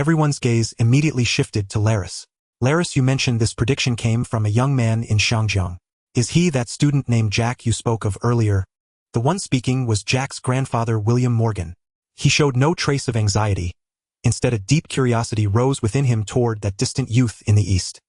Everyone's gaze immediately shifted to Laris. Laris, you mentioned this prediction came from a young man in Shangjiang. Is he that student named Jack you spoke of earlier? The one speaking was Jack's grandfather, William Morgan. He showed no trace of anxiety. Instead, a deep curiosity rose within him toward that distant youth in the east.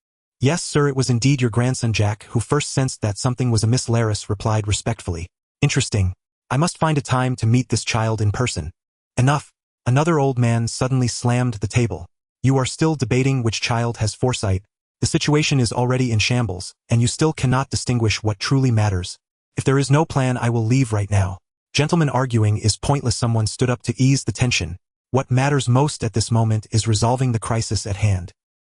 Yes, sir, it was indeed your grandson Jack who first sensed that something was amiss. Laris replied respectfully. Interesting. I must find a time to meet this child in person. Enough. Another old man suddenly slammed the table. You are still debating which child has foresight. The situation is already in shambles, and you still cannot distinguish what truly matters. If there is no plan, I will leave right now. Gentlemen, arguing is pointless. Someone stood up to ease the tension. What matters most at this moment is resolving the crisis at hand.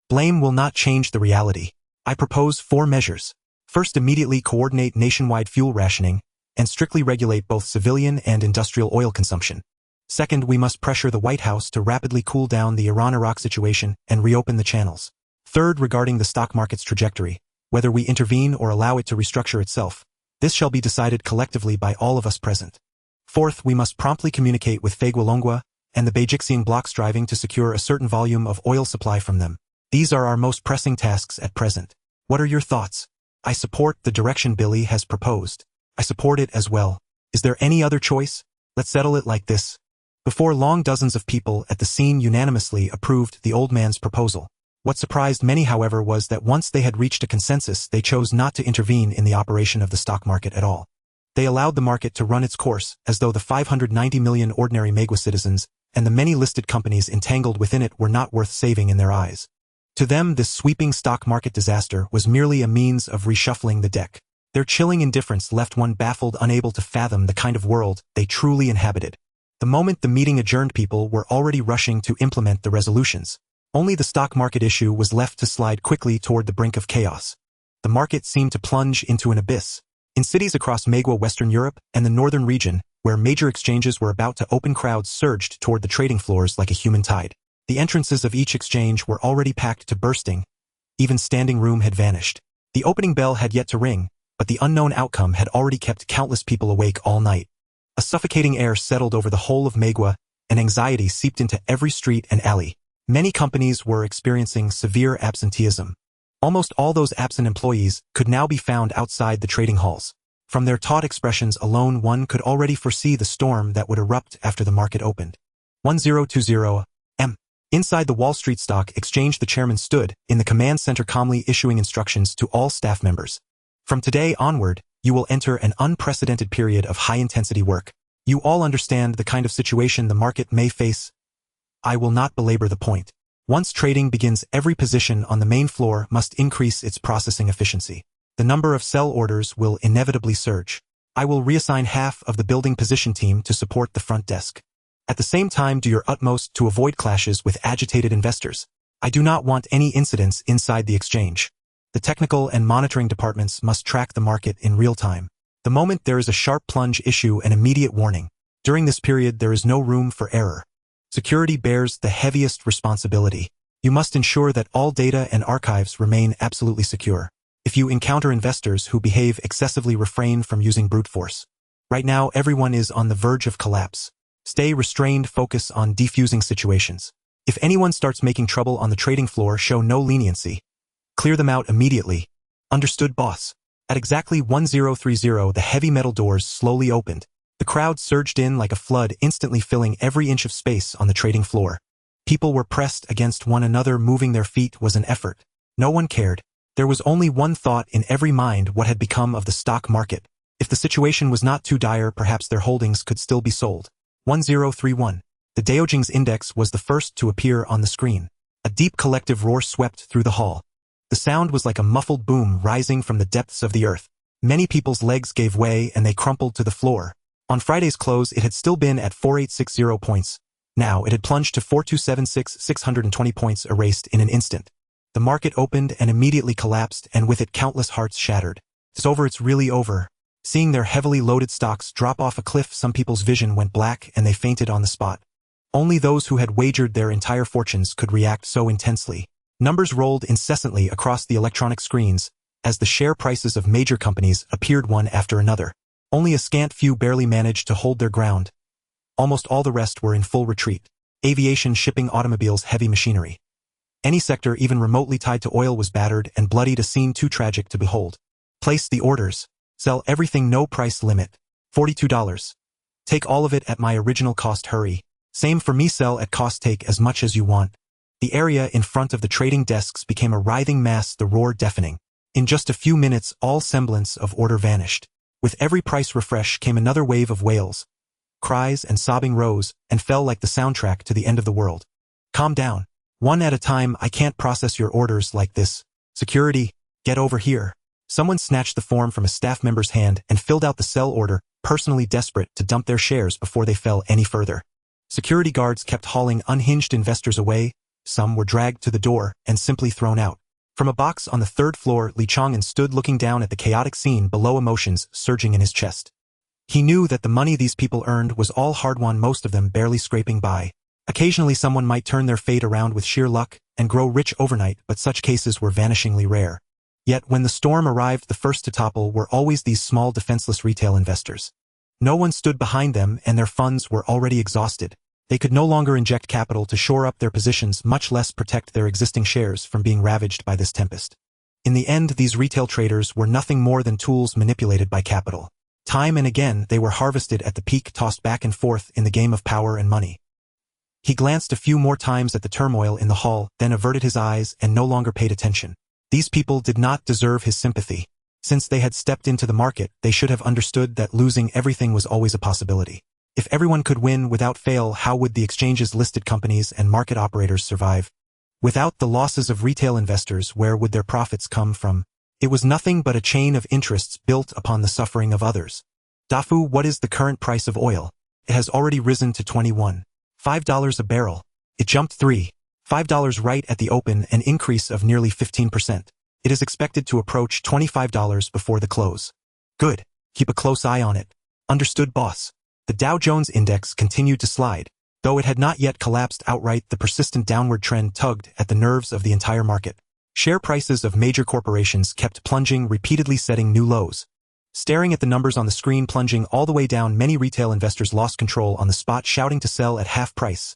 Blame will not change the reality. I propose 4 measures. First, immediately coordinate nationwide fuel rationing and strictly regulate both civilian and industrial oil consumption. Second, we must pressure the White House to rapidly cool down the Iran-Iraq situation and reopen the channels. Third, regarding the stock market's trajectory, whether we intervene or allow it to restructure itself, this shall be decided collectively by all of us present. Fourth, we must promptly communicate with Fegualongwa and the Beijixiang blocks, striving to secure a certain volume of oil supply from them. These are our most pressing tasks at present. What are your thoughts? I support the direction Billy has proposed. I support it as well. Is there any other choice? Let's settle it like this. Before long, dozens of people at the scene unanimously approved the old man's proposal. What surprised many, however, was that once they had reached a consensus, they chose not to intervene in the operation of the stock market at all. They allowed the market to run its course, as though the 590 million ordinary Megwa citizens and the many listed companies entangled within it were not worth saving in their eyes. To them, this sweeping stock market disaster was merely a means of reshuffling the deck. Their chilling indifference left one baffled, unable to fathom the kind of world they truly inhabited. The moment the meeting adjourned, people were already rushing to implement the resolutions. Only the stock market issue was left to slide quickly toward the brink of chaos. The market seemed to plunge into an abyss. In cities across Megwa, Western Europe, and the northern region, where major exchanges were about to open, crowds surged toward the trading floors like a human tide. The entrances of each exchange were already packed to bursting. Even standing room had vanished. The opening bell had yet to ring, but the unknown outcome had already kept countless people awake all night. A suffocating air settled over the whole of Megwa, and anxiety seeped into every street and alley. Many companies were experiencing severe absenteeism. Almost all those absent employees could now be found outside the trading halls. From their taut expressions alone, one could already foresee the storm that would erupt after the market opened. 1020 M. Inside the Wall Street Stock Exchange, the chairman stood in the command center, calmly issuing instructions to all staff members. From today onward, you will enter an unprecedented period of high-intensity work. You all understand the kind of situation the market may face. I will not belabor the point. Once trading begins, every position on the main floor must increase its processing efficiency. The number of sell orders will inevitably surge. I will reassign half of the building position team to support the front desk. At the same time, do your utmost to avoid clashes with agitated investors. I do not want any incidents inside the exchange. The technical and monitoring departments must track the market in real time. The moment there is a sharp plunge, issue an immediate warning. During this period, there is no room for error. Security bears the heaviest responsibility. You must ensure that all data and archives remain absolutely secure. If you encounter investors who behave excessively, refrain from using brute force. Right now, everyone is on the verge of collapse. Stay restrained, focus on defusing situations. If anyone starts making trouble on the trading floor, show no leniency. Clear them out immediately. Understood, boss? At exactly 1030, the heavy metal doors slowly opened. The crowd surged in like a flood, instantly filling every inch of space on the trading floor. People were pressed against one another, moving their feet was an effort. No one cared. There was only one thought in every mind: what had become of the stock market? If the situation was not too dire, perhaps their holdings could still be sold. 1031. The Daojing's index was the first to appear on the screen. A deep collective roar swept through the hall. The sound was like a muffled boom rising from the depths of the earth. Many people's legs gave way and they crumpled to the floor. On Friday's close, it had still been at 4860 points. Now it had plunged to 4276, 620 points erased in an instant. The market opened and immediately collapsed, and with it countless hearts shattered. It's over, it's really over. Seeing their heavily loaded stocks drop off a cliff, some people's vision went black and they fainted on the spot. Only those who had wagered their entire fortunes could react so intensely. Numbers rolled incessantly across the electronic screens as the share prices of major companies appeared one after another. Only a scant few barely managed to hold their ground. Almost all the rest were in full retreat. Aviation, shipping, automobiles, heavy machinery. Any sector even remotely tied to oil was battered and bloodied, a scene too tragic to behold. Place the orders. Sell everything, no price limit. $42. Take all of it at my original cost, hurry. Same for me, sell at cost, take as much as you want. The area in front of the trading desks became a writhing mass, the roar deafening. In just a few minutes, all semblance of order vanished. With every price refresh came another wave of wails. Cries and sobbing rose and fell like the soundtrack to the end of the world. Calm down. One at a time, I can't process your orders like this. Security, get over here. Someone snatched the form from a staff member's hand and filled out the sell order, personally desperate to dump their shares before they fell any further. Security guards kept hauling unhinged investors away. Some were dragged to the door and simply thrown out. From a box on the third floor, Li Chang'an stood looking down at the chaotic scene below, emotions surging in his chest. He knew that the money these people earned was all hard-won, most of them barely scraping by. Occasionally someone might turn their fate around with sheer luck and grow rich overnight, but such cases were vanishingly rare. Yet when the storm arrived, the first to topple were always these small, defenseless retail investors. No one stood behind them, and their funds were already exhausted. They could no longer inject capital to shore up their positions, much less protect their existing shares from being ravaged by this tempest. In the end, these retail traders were nothing more than tools manipulated by capital. Time and again, they were harvested at the peak, tossed back and forth in the game of power and money. He glanced a few more times at the turmoil in the hall, then averted his eyes and no longer paid attention. These people did not deserve his sympathy. Since they had stepped into the market, they should have understood that losing everything was always a possibility. If everyone could win without fail, how would the exchanges, listed companies, and market operators survive? Without the losses of retail investors, where would their profits come from? It was nothing but a chain of interests built upon the suffering of others. Dafu, what is the current price of oil? It has already risen to $21.5 a barrel. It jumped $3.5 right at the open, an increase of nearly 15%. It is expected to approach $25 before the close. Good. Keep a close eye on it. Understood, boss. The Dow Jones Index continued to slide. Though it had not yet collapsed outright, the persistent downward trend tugged at the nerves of the entire market. Share prices of major corporations kept plunging, repeatedly setting new lows. Staring at the numbers on the screen plunging all the way down, many retail investors lost control on the spot, shouting to sell at half price.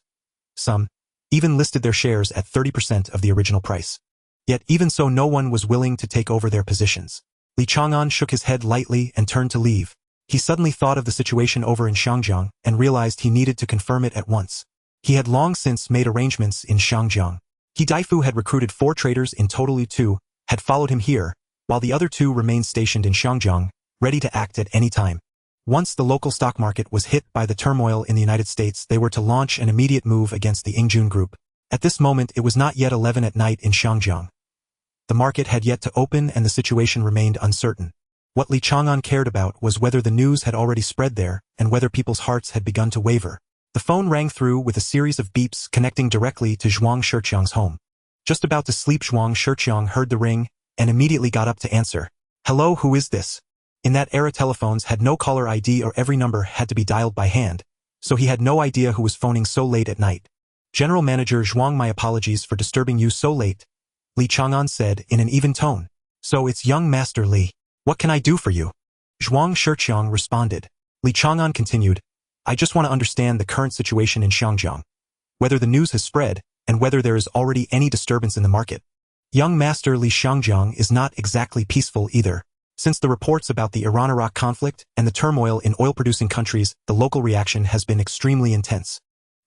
Some even listed their shares at 30% of the original price. Yet even so, no one was willing to take over their positions. Li Chang'an shook his head lightly and turned to leave. He suddenly thought of the situation over in Shangjiang and realized he needed to confirm it at once. He had long since made arrangements in Shangjiang. Daifu had recruited 4 traders in total. 2 had followed him here, while the other 2 remained stationed in Shangjiang, ready to act at any time. Once the local stock market was hit by the turmoil in the United States, they were to launch an immediate move against the Ingjun Group. At this moment, it was not yet 11 at night in Shangjiang. The market had yet to open and the situation remained uncertain. What Li Chang'an cared about was whether the news had already spread there and whether people's hearts had begun to waver. The phone rang through with a series of beeps connecting directly to Zhuang Shiqiang's home. Just about to sleep, Zhuang Shiqiang heard the ring and immediately got up to answer. Hello, who is this? In that era, telephones had no caller ID or every number had to be dialed by hand, so he had no idea who was phoning so late at night. General Manager Zhuang, my apologies for disturbing you so late, Li Chang'an said in an even tone. So it's young Master Li. What can I do for you? Zhuang Shiqiang responded. Li Chang'an continued, I just want to understand the current situation in Shangjiang, whether the news has spread, and whether there is already any disturbance in the market. Young Master Li, Shangjiang is not exactly peaceful either. Since the reports about the Iran-Iraq conflict and the turmoil in oil-producing countries, the local reaction has been extremely intense.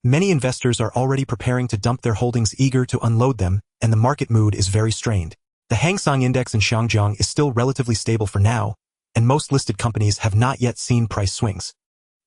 Many investors are already preparing to dump their holdings, eager to unload them, and the market mood is very strained. The Hang Seng Index in Shangjiang is still relatively stable for now, and most listed companies have not yet seen price swings.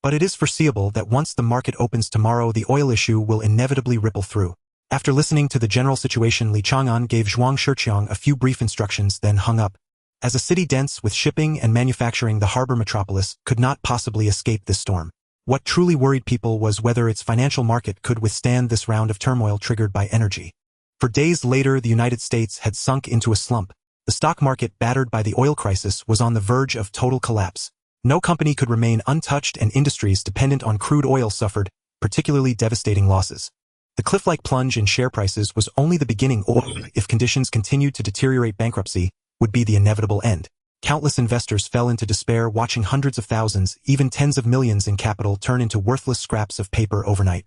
But it is foreseeable that once the market opens tomorrow, the oil issue will inevitably ripple through. After listening to the general situation, Li Chang'an gave Zhuang Shiqiang a few brief instructions, then hung up. As a city dense with shipping and manufacturing, the harbor metropolis could not possibly escape this storm. What truly worried people was whether its financial market could withstand this round of turmoil triggered by energy. For days later, the United States had sunk into a slump. The stock market, battered by the oil crisis, was on the verge of total collapse. No company could remain untouched, and industries dependent on crude oil suffered particularly devastating losses. The cliff-like plunge in share prices was only the beginning, or, if conditions continued to deteriorate, bankruptcy would be the inevitable end. Countless investors fell into despair, watching hundreds of thousands, even tens of millions in capital turn into worthless scraps of paper overnight.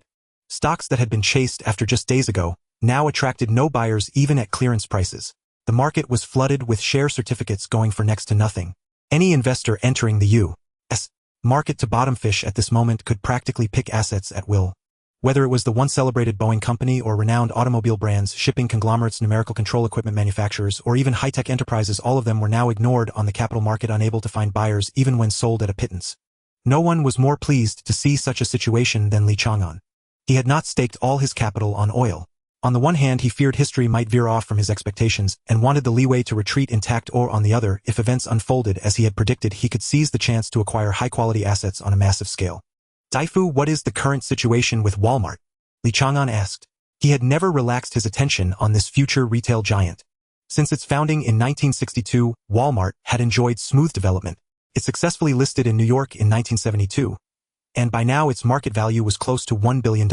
Stocks that had been chased after just days ago now attracted no buyers even at clearance prices. The market was flooded with share certificates going for next to nothing. Any investor entering the U.S. market to bottom fish at this moment could practically pick assets at will. Whether it was the once celebrated Boeing company or renowned automobile brands, shipping conglomerates, numerical control equipment manufacturers, or even high-tech enterprises, all of them were now ignored on the capital market, unable to find buyers even when sold at a pittance. No one was more pleased to see such a situation than Li Chang'an. He had not staked all his capital on oil. On the one hand, he feared history might veer off from his expectations and wanted the leeway to retreat intact, or on the other, if events unfolded as he had predicted, he could seize the chance to acquire high-quality assets on a massive scale. Daifu, what is the current situation with Walmart? Li Chang'an asked. He had never relaxed his attention on this future retail giant. Since its founding in 1962, Walmart had enjoyed smooth development. It successfully listed in New York in 1972, and by now its market value was close to $1 billion.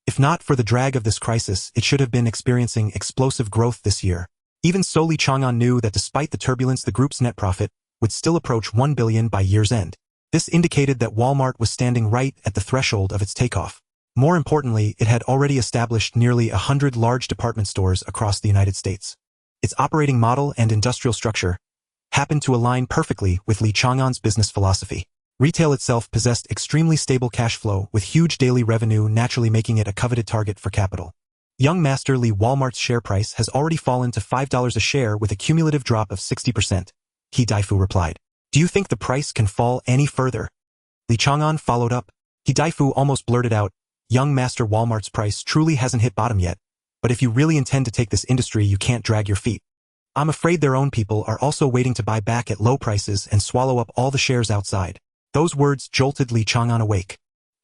If not for the drag of this crisis, it should have been experiencing explosive growth this year. Even so, Li Chang'an knew that despite the turbulence, the group's net profit would still approach $1 billion by year's end. This indicated that Walmart was standing right at the threshold of its takeoff. More importantly, it had already established nearly 100 large department stores across the United States. Its operating model and industrial structure happened to align perfectly with Li Chang'an's business philosophy. Retail itself possessed extremely stable cash flow, with huge daily revenue naturally making it a coveted target for capital. Young Master Li, Walmart's share price has already fallen to $5 a share with a cumulative drop of 60%. Daifu replied. Do you think the price can fall any further? Li Chang'an followed up. Daifu almost blurted out, Young Master, Walmart's price truly hasn't hit bottom yet, but if you really intend to take this industry, you can't drag your feet. I'm afraid their own people are also waiting to buy back at low prices and swallow up all the shares outside. Those words jolted Li Chang'an awake.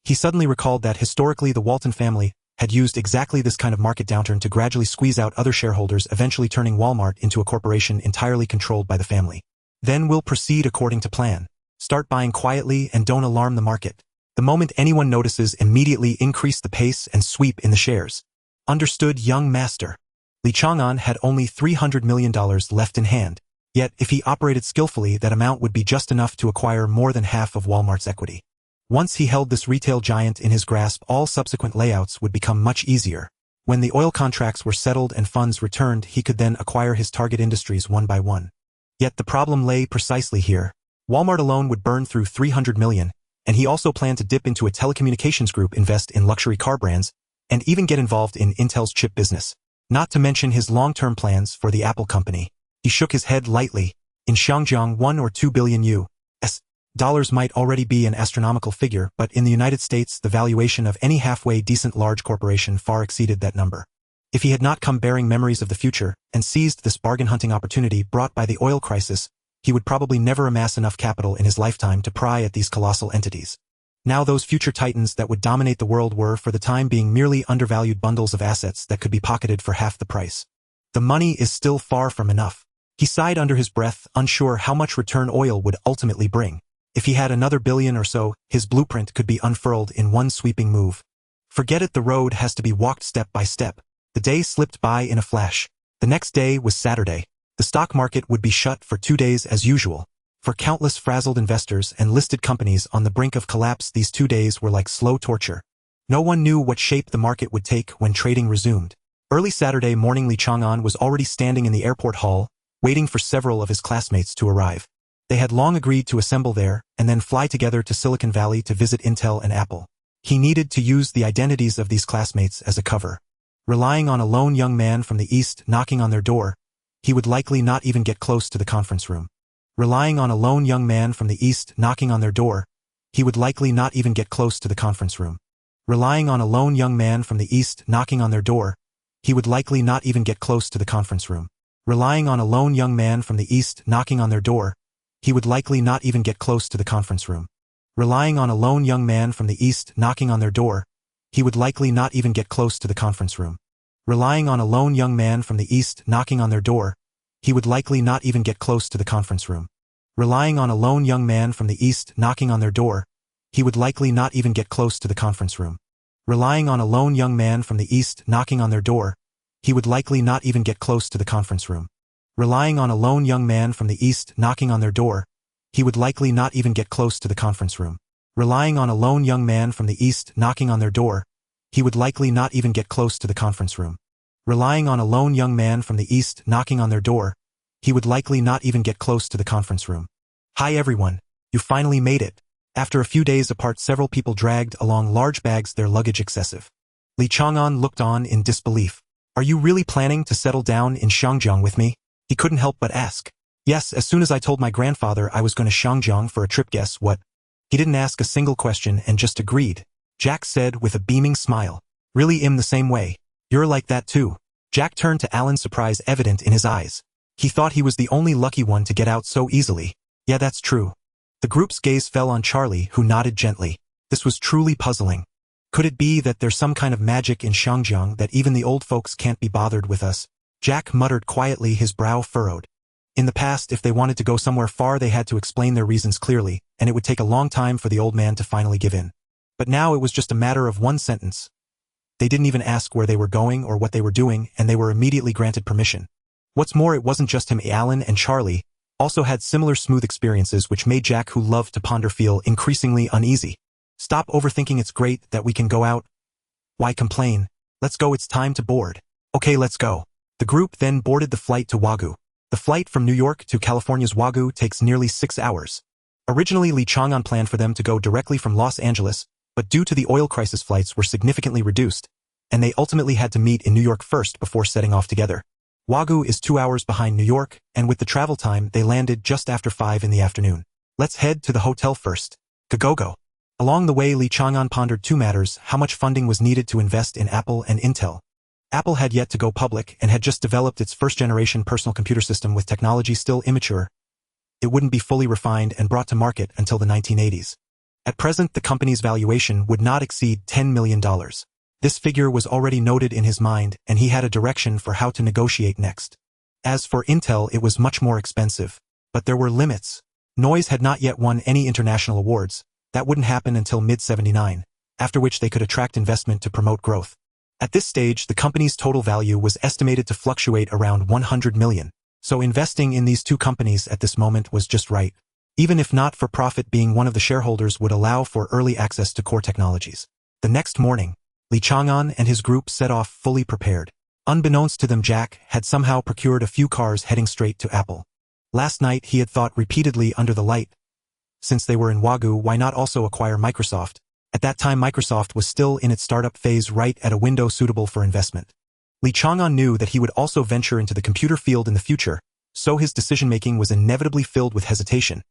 He suddenly recalled that historically the Walton family had used exactly this kind of market downturn to gradually squeeze out other shareholders, eventually turning Walmart into a corporation entirely controlled by the family. Then we'll proceed according to plan. Start buying quietly and don't alarm the market. The moment anyone notices, immediately increase the pace and sweep in the shares. Understood, Young Master. Li Chang'an had only $300 million left in hand. Yet, if he operated skillfully, that amount would be just enough to acquire more than half of Walmart's equity. Once he held this retail giant in his grasp, all subsequent layouts would become much easier. When the oil contracts were settled and funds returned, he could then acquire his target industries one by one. Yet the problem lay precisely here. Walmart alone would burn through $300 million, and he also planned to dip into a telecommunications group, invest in luxury car brands, and even get involved in Intel's chip business. Not to mention his long-term plans for the Apple company. He shook his head lightly. In Xinjiang, 1 or 2 billion U.S. dollars might already be an astronomical figure, but in the United States, the valuation of any halfway decent large corporation far exceeded that number. If he had not come bearing memories of the future and seized this bargain-hunting opportunity brought by the oil crisis, he would probably never amass enough capital in his lifetime to pry at these colossal entities. Now those future titans that would dominate the world were, for the time being, merely undervalued bundles of assets that could be pocketed for half the price. The money is still far from enough. He sighed under his breath, unsure how much return oil would ultimately bring. If he had another billion or so, his blueprint could be unfurled in one sweeping move. Forget it, the road has to be walked step by step. The day slipped by in a flash. The next day was Saturday. The stock market would be shut for 2 days as usual. For countless frazzled investors and listed companies on the brink of collapse, these 2 days were like slow torture. No one knew what shape the market would take when trading resumed. Early Saturday morning, Li Chang'an was already standing in the airport hall, waiting for several of his classmates to arrive. They had long agreed to assemble there and then fly together to Silicon Valley to visit Intel and Apple. He needed to use the identities of these classmates as a cover. Relying on a lone young man from the East knocking on their door, he would likely not even get close to the conference room. Relying on a lone young man from the East knocking on their door, he would likely not even get close to the conference room. Relying on a lone young man from the East knocking on their door, he would likely not even get close to the conference room. Relying on a lone young man from the East knocking on their door, he would likely not even get close to the conference room. Relying on a lone young man from the East knocking on their door, he would likely not even get close to the conference room. Relying on a lone young man from the East knocking on their door, he would likely not even get close to the conference room. Relying on a lone young man from the East knocking on their door, he would likely not even get close to the conference room. Relying on a lone young man from the East knocking on their door, he would likely not even get close to the conference room. Relying on a lone young man from the East knocking on their door, he would likely not even get close to the conference room. Relying on a lone young man from the East knocking on their door, he would likely not even get close to the conference room. Relying on a lone young man from the east knocking on their door, he would likely not even get close to the conference room. Hi everyone, you finally made it. After a few days apart, several people dragged along large bags, their luggage excessive. Li Chang'an looked on in disbelief. Are you really planning to settle down in Shangjiang with me? He couldn't help but ask. Yes, as soon as I told my grandfather I was going to Shangjiang for a trip, guess what? He didn't ask a single question and just agreed. Jack said with a beaming smile. Really the same way. You're like that too. Jack turned to Alan, surprise evident in his eyes. He thought he was the only lucky one to get out so easily. Yeah, that's true. The group's gaze fell on Charlie, who nodded gently. This was truly puzzling. Could it be that there's some kind of magic in Shangjiang that even the old folks can't be bothered with us? Jack muttered quietly, his brow furrowed. In the past, if they wanted to go somewhere far, they had to explain their reasons clearly, and it would take a long time for the old man to finally give in. But now it was just a matter of one sentence. They didn't even ask where they were going or what they were doing, and they were immediately granted permission. What's more, it wasn't just him. Alan and Charlie also had similar smooth experiences, which made Jack, who loved to ponder, feel increasingly uneasy. Stop overthinking. It's great that we can go out. Why complain? Let's go. It's time to board. Okay, let's go. The group then boarded the flight to Wagyu. The flight from New York to California's Wagyu takes nearly 6 hours. Originally, Li Chang'an planned for them to go directly from Los Angeles, but due to the oil crisis, flights were significantly reduced, and they ultimately had to meet in New York first before setting off together. Wagyu is 2 hours behind New York, and with the travel time, they landed just after 5 in the afternoon. Let's head to the hotel first. Go. Along the way, Li Chang'an pondered two matters: how much funding was needed to invest in Apple and Intel. Apple had yet to go public and had just developed its first-generation personal computer system with technology still immature. It wouldn't be fully refined and brought to market until the 1980s. At present, the company's valuation would not exceed $10 million. This figure was already noted in his mind, and he had a direction for how to negotiate next. As for Intel, it was much more expensive. But there were limits. Noise had not yet won any international awards. That wouldn't happen until mid-79, after which they could attract investment to promote growth. At this stage, the company's total value was estimated to fluctuate around 100 million. So investing in these two companies at this moment was just right. Even if not for profit, being one of the shareholders would allow for early access to core technologies. The next morning, Li Chang'an and his group set off fully prepared. Unbeknownst to them, Jack had somehow procured a few cars heading straight to Apple. Last night he had thought repeatedly under the light. Since they were in Wagyu, why not also acquire Microsoft? At that time, Microsoft was still in its startup phase, right at a window suitable for investment. Li Chang'an knew that he would also venture into the computer field in the future, so his decision-making was inevitably filled with hesitation.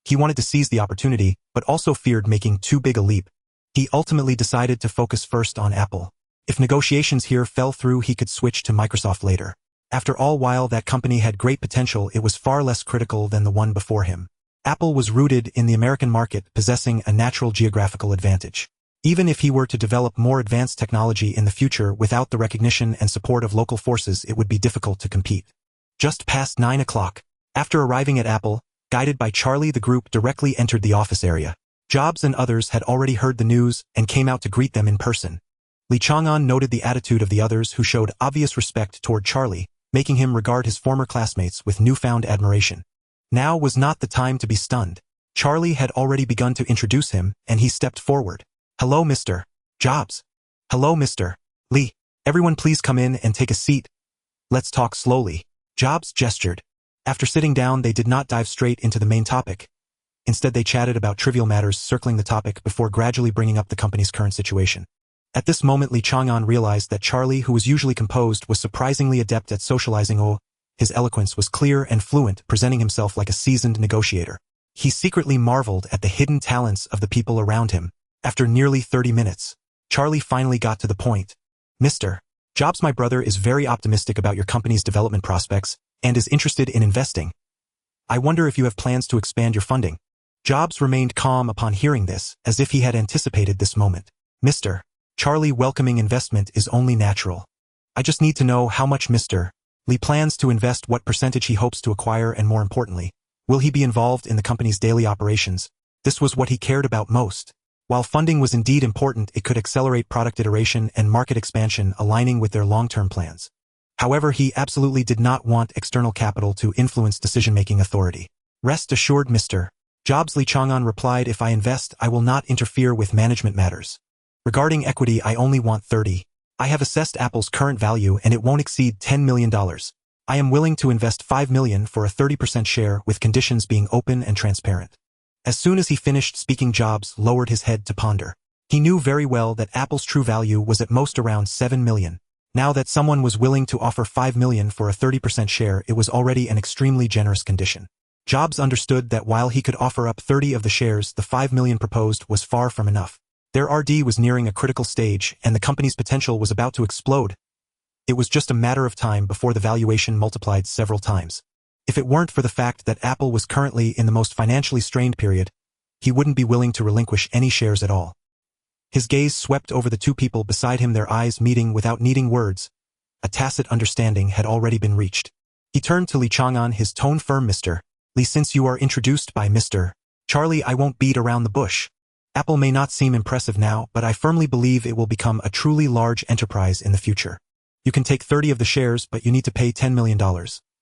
He wanted to seize the opportunity, but also feared making too big a leap. He ultimately decided to focus first on Apple. If negotiations here fell through, he could switch to Microsoft later. After all, while that company had great potential, it was far less critical than the one before him. Apple was rooted in the American market, possessing a natural geographical advantage. Even if he were to develop more advanced technology in the future without the recognition and support of local forces, it would be difficult to compete. Just past 9 o'clock. After arriving at Apple, guided by Charlie, the group directly entered the office area. Jobs and others had already heard the news and came out to greet them in person. Li Chang'an noted the attitude of the others, who showed obvious respect toward Charlie, making him regard his former classmates with newfound admiration. Now was not the time to be stunned. Charlie had already begun to introduce him, and he stepped forward. Hello, Mr. Jobs. Hello, Mr. Li. Everyone please come in and take a seat. Let's talk slowly. Jobs gestured. After sitting down, they did not dive straight into the main topic. Instead, they chatted about trivial matters circling the topic before gradually bringing up the company's current situation. At this moment, Li Chang'an realized that Charlie, who was usually composed, was surprisingly adept at socializing. His eloquence was clear and fluent, presenting himself like a seasoned negotiator. He secretly marveled at the hidden talents of the people around him. After nearly 30 minutes, Charlie finally got to the point. Mr. Jobs, my brother is very optimistic about your company's development prospects and is interested in investing. I wonder if you have plans to expand your funding. Jobs remained calm upon hearing this, as if he had anticipated this moment. Mr. Charlie, welcoming investment is only natural. I just need to know how much Mr. Li plans to invest, what percentage he hopes to acquire, and more importantly, will he be involved in the company's daily operations? This was what he cared about most. While funding was indeed important, it could accelerate product iteration and market expansion, aligning with their long-term plans. However, he absolutely did not want external capital to influence decision-making authority. Rest assured, Mr. Jobs, Li Chang'an replied, if I invest, I will not interfere with management matters. Regarding equity, I only want 30. I have assessed Apple's current value and it won't exceed $10 million. I am willing to invest $5 million for a 30% share with conditions being open and transparent. As soon as he finished speaking, Jobs lowered his head to ponder. He knew very well that Apple's true value was at most around $7 million. Now that someone was willing to offer $5 million for a 30% share, it was already an extremely generous condition. Jobs understood that while he could offer up 30 of the shares, the $5 million proposed was far from enough. Their RD was nearing a critical stage and the company's potential was about to explode. It was just a matter of time before the valuation multiplied several times. If it weren't for the fact that Apple was currently in the most financially strained period, he wouldn't be willing to relinquish any shares at all. His gaze swept over the two people beside him, their eyes meeting without needing words. A tacit understanding had already been reached. He turned to Li Chang'an, his tone firm. Mr. Li, since you are introduced by Mr. Charlie, I won't beat around the bush. Apple may not seem impressive now, but I firmly believe it will become a truly large enterprise in the future. You can take 30 of the shares, but you need to pay $10 million.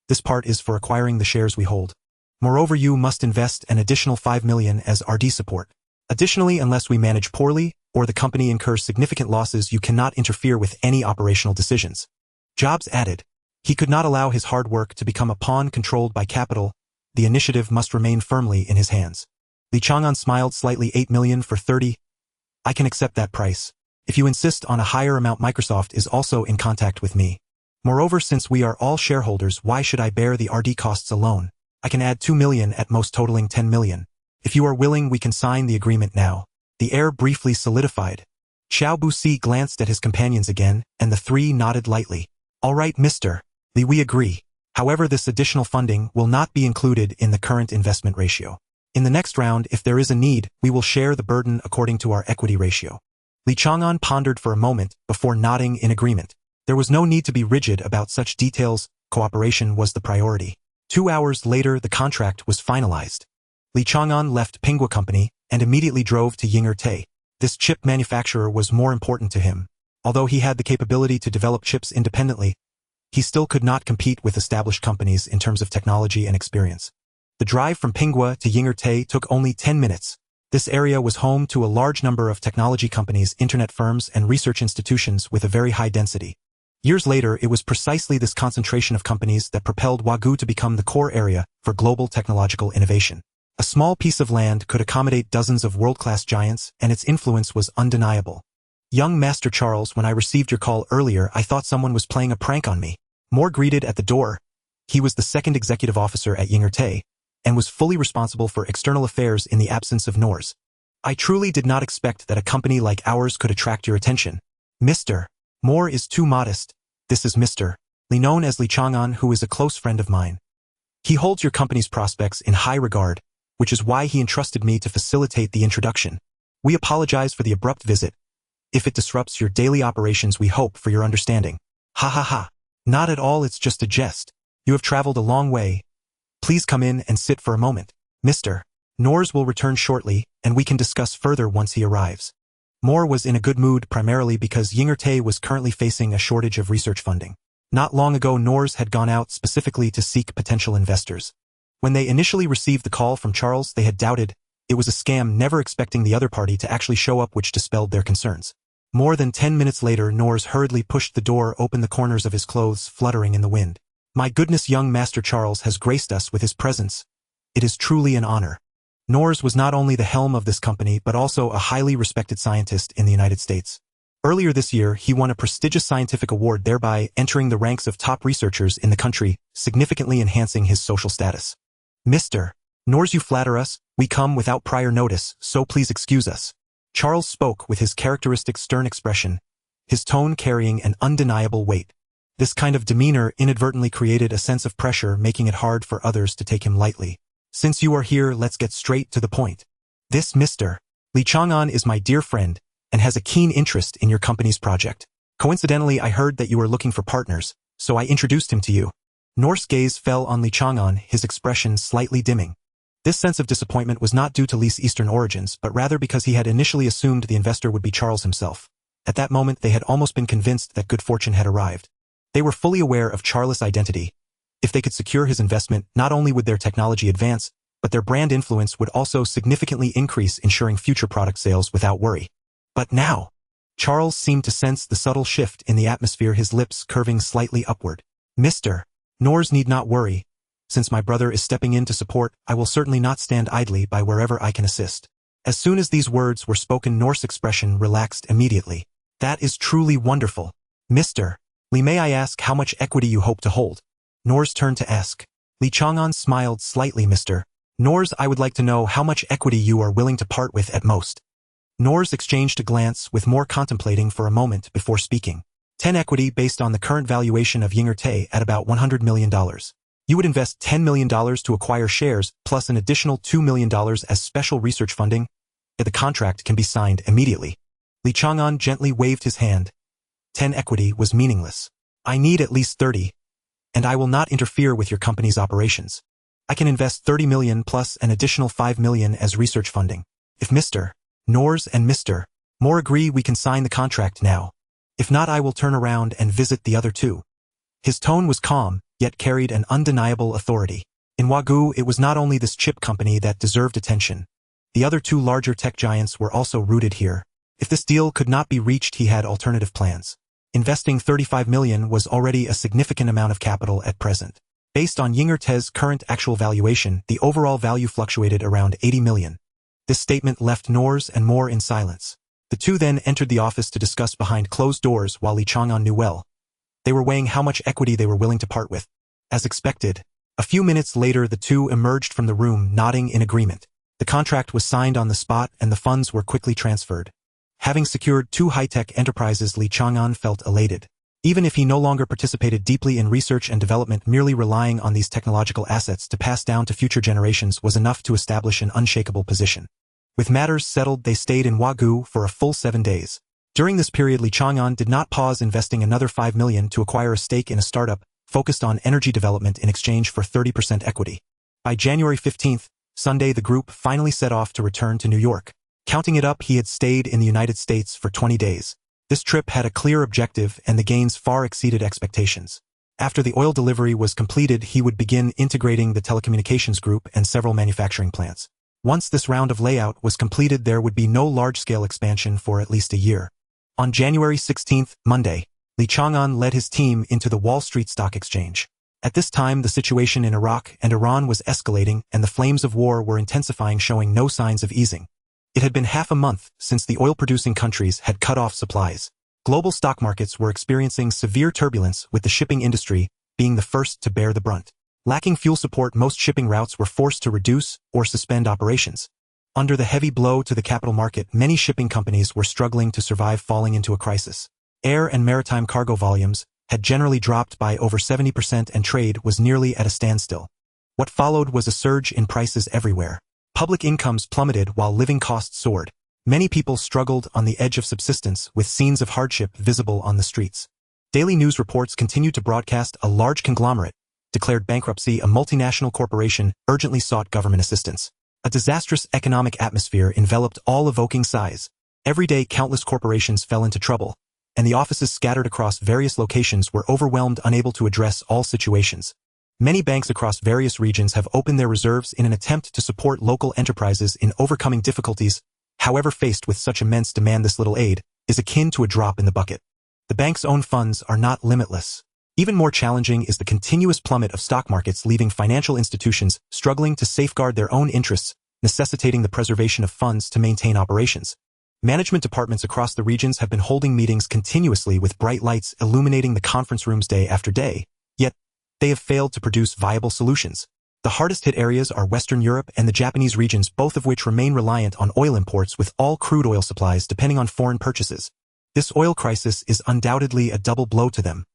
This part is for acquiring the shares we hold. Moreover, you must invest an additional $5 million as RD support. Additionally, unless we manage poorly, or the company incurs significant losses, you cannot interfere with any operational decisions. Jobs added. He could not allow his hard work to become a pawn controlled by capital. The initiative must remain firmly in his hands. Li Chang'an smiled slightly. $8 million for 30. I can accept that price. If you insist on a higher amount, Microsoft is also in contact with me. Moreover, since we are all shareholders, why should I bear the RD costs alone? I can add $2 million at most, totaling $10 million. If you are willing, we can sign the agreement now. The air briefly solidified. Xiao Busi glanced at his companions again, and the three nodded lightly. All right, Mr. Li, we agree. However, this additional funding will not be included in the current investment ratio. In the next round, if there is a need, we will share the burden according to our equity ratio. Li Chang'an pondered for a moment before nodding in agreement. There was no need to be rigid about such details. Cooperation was the priority. 2 hours later, the contract was finalized. Li Chang'an left Pingua Company and immediately drove to Ying'er. This chip manufacturer was more important to him. Although he had the capability to develop chips independently, he still could not compete with established companies in terms of technology and experience. The drive from Pingua to Ying'er took only 10 minutes. This area was home to a large number of technology companies, internet firms, and research institutions with a very high density. Years later, it was precisely this concentration of companies that propelled Wagyu to become the core area for global technological innovation. A small piece of land could accommodate dozens of world-class giants, and its influence was undeniable. Young Master Charles, when I received your call earlier, I thought someone was playing a prank on me. Moore greeted at the door. He was the second executive officer at Ying'er and was fully responsible for external affairs in the absence of Noors. I truly did not expect that a company like ours could attract your attention. Mr. Moore is too modest. This is Mr. Li, known as Li Chang'an, who is a close friend of mine. He holds your company's prospects in high regard, which is why he entrusted me to facilitate the introduction. We apologize for the abrupt visit. If it disrupts your daily operations, we hope for your understanding. Ha ha ha. Not at all, it's just a jest. You have traveled a long way. Please come in and sit for a moment. Mr. Noors will return shortly, and we can discuss further once he arrives. Moore was in a good mood primarily because Ying'er was currently facing a shortage of research funding. Not long ago, Noors had gone out specifically to seek potential investors. When they initially received the call from Charles, they had doubted. It was a scam, never expecting the other party to actually show up, which dispelled their concerns. More than 10 minutes later, Noors hurriedly pushed the door open, the corners of his clothes fluttering in the wind. My goodness, young Master Charles has graced us with his presence. It is truly an honor. Noors was not only the helm of this company, but also a highly respected scientist in the United States. Earlier this year, he won a prestigious scientific award, thereby entering the ranks of top researchers in the country, significantly enhancing his social status. Mr. Noors, you flatter us. We come without prior notice, so please excuse us. Charles spoke with his characteristic stern expression, his tone carrying an undeniable weight. This kind of demeanor inadvertently created a sense of pressure, making it hard for others to take him lightly. Since you are here, let's get straight to the point. This Mr. Li Chang'an is my dear friend and has a keen interest in your company's project. Coincidentally, I heard that you are looking for partners, so I introduced him to you. Noors' gaze fell on Li Chang'an, his expression slightly dimming. This sense of disappointment was not due to Li's Eastern origins, but rather because he had initially assumed the investor would be Charles himself. At that moment, they had almost been convinced that good fortune had arrived. They were fully aware of Charles' identity. If they could secure his investment, not only would their technology advance, but their brand influence would also significantly increase, ensuring future product sales without worry. But now, Charles seemed to sense the subtle shift in the atmosphere, his lips curving slightly upward. Mr. Norse need not worry. Since my brother is stepping in to support, I will certainly not stand idly by wherever I can assist. As soon as these words were spoken, Norse's expression relaxed immediately. That is truly wonderful. Mr. Li, may I ask how much equity you hope to hold? Norse turned to ask. Li Chang'an smiled slightly. Mr. Norse, I would like to know how much equity you are willing to part with at most. Norse exchanged a glance with more contemplating for a moment before speaking. 10 equity based on the current valuation of Ying'er at about $100 million. You would invest $10 million to acquire shares, plus an additional $2 million as special research funding. The contract can be signed immediately. Li Chang'an gently waved his hand. 10 equity was meaningless. I need at least 30, and I will not interfere with your company's operations. I can invest 30 million plus an additional 5 million as research funding. If Mr. Norse and Mr. Moore agree, we can sign the contract now. If not, I will turn around and visit the other two. His tone was calm, yet carried an undeniable authority. In Wagyu, it was not only this chip company that deserved attention. The other two larger tech giants were also rooted here. If this deal could not be reached, he had alternative plans. Investing 35 million was already a significant amount of capital at present. Based on Ying'er's current actual valuation, the overall value fluctuated around 80 million. This statement left Norse and Moore in silence. The two then entered the office to discuss behind closed doors, while Li Chang'an knew well. They were weighing how much equity they were willing to part with. As expected, a few minutes later the two emerged from the room, nodding in agreement. The contract was signed on the spot and the funds were quickly transferred. Having secured two high-tech enterprises, Li Chang'an felt elated. Even if he no longer participated deeply in research and development, merely relying on these technological assets to pass down to future generations was enough to establish an unshakable position. With matters settled, they stayed in Wagyu for a full 7 days. During this period, Li Chang'an did not pause, investing another 5 million to acquire a stake in a startup focused on energy development in exchange for 30% equity. By January 15th, Sunday, the group finally set off to return to New York. Counting it up, he had stayed in the United States for 20 days. This trip had a clear objective, and the gains far exceeded expectations. After the oil delivery was completed, he would begin integrating the telecommunications group and several manufacturing plants. Once this round of layout was completed, there would be no large-scale expansion for at least a year. On January 16th, Monday, Li Chang'an led his team into the Wall Street Stock Exchange. At this time, the situation in Iraq and Iran was escalating, and the flames of war were intensifying, showing no signs of easing. It had been half a month since the oil-producing countries had cut off supplies. Global stock markets were experiencing severe turbulence, with the shipping industry being the first to bear the brunt. Lacking fuel support, most shipping routes were forced to reduce or suspend operations. Under the heavy blow to the capital market, many shipping companies were struggling to survive, falling into a crisis. Air and maritime cargo volumes had generally dropped by over 70%, and trade was nearly at a standstill. What followed was a surge in prices everywhere. Public incomes plummeted while living costs soared. Many people struggled on the edge of subsistence, with scenes of hardship visible on the streets. Daily news reports continued to broadcast a large conglomerate declared bankruptcy. A multinational corporation urgently sought government assistance. A disastrous economic atmosphere enveloped all, evoking sighs. Every day, countless corporations fell into trouble, and the offices scattered across various locations were overwhelmed, unable to address all situations. Many banks across various regions have opened their reserves in an attempt to support local enterprises in overcoming difficulties. However, faced with such immense demand, this little aid is akin to a drop in the bucket. The bank's own funds are not limitless. Even more challenging is the continuous plummet of stock markets, leaving financial institutions struggling to safeguard their own interests, necessitating the preservation of funds to maintain operations. Management departments across the regions have been holding meetings continuously, with bright lights illuminating the conference rooms day after day, yet they have failed to produce viable solutions. The hardest-hit areas are Western Europe and the Japanese regions, both of which remain reliant on oil imports, with all crude oil supplies depending on foreign purchases. This oil crisis is undoubtedly a double blow to them.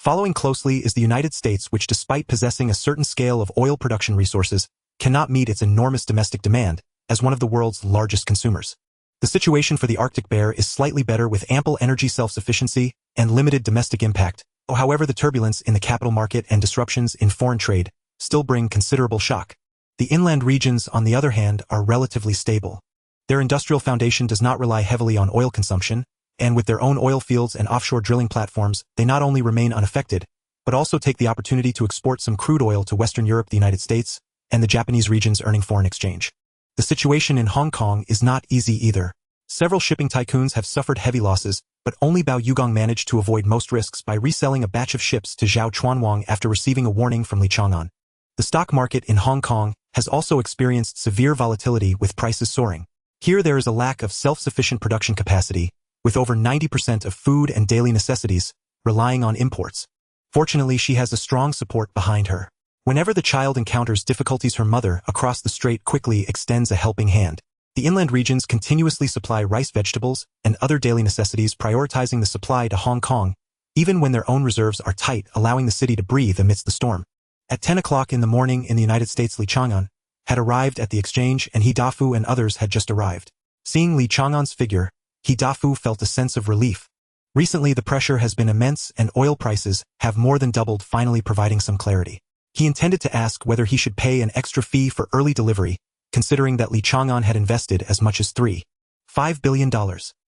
Following closely is the United States, which, despite possessing a certain scale of oil production resources, cannot meet its enormous domestic demand as one of the world's largest consumers. The situation for the Arctic bear is slightly better, with ample energy self-sufficiency and limited domestic impact. However, the turbulence in the capital market and disruptions in foreign trade still bring considerable shock. The inland regions, on the other hand, are relatively stable. Their industrial foundation does not rely heavily on oil consumption, and with their own oil fields and offshore drilling platforms, they not only remain unaffected, but also take the opportunity to export some crude oil to Western Europe, the United States, and the Japanese regions, earning foreign exchange. The situation in Hong Kong is not easy either. Several shipping tycoons have suffered heavy losses, but only Bao Yugong managed to avoid most risks by reselling a batch of ships to Zhao Chuanwang after receiving a warning from Li Chang'an. The stock market in Hong Kong has also experienced severe volatility with prices soaring. Here there is a lack of self-sufficient production capacity, with over 90% of food and daily necessities relying on imports. Fortunately, she has a strong support behind her. Whenever the child encounters difficulties, her mother across the strait quickly extends a helping hand. The inland regions continuously supply rice, vegetables, and other daily necessities, prioritizing the supply to Hong Kong, even when their own reserves are tight, allowing the city to breathe amidst the storm. At 10 o'clock in the morning in the United States, Li Chang'an had arrived at the exchange, and He Dafu and others had just arrived. Seeing Li Chang'an's figure, He Dafu felt a sense of relief. Recently the pressure has been immense and oil prices have more than doubled, finally providing some clarity. He intended to ask whether he should pay an extra fee for early delivery, considering that Li Chang'an had invested as much as $3.5 billion.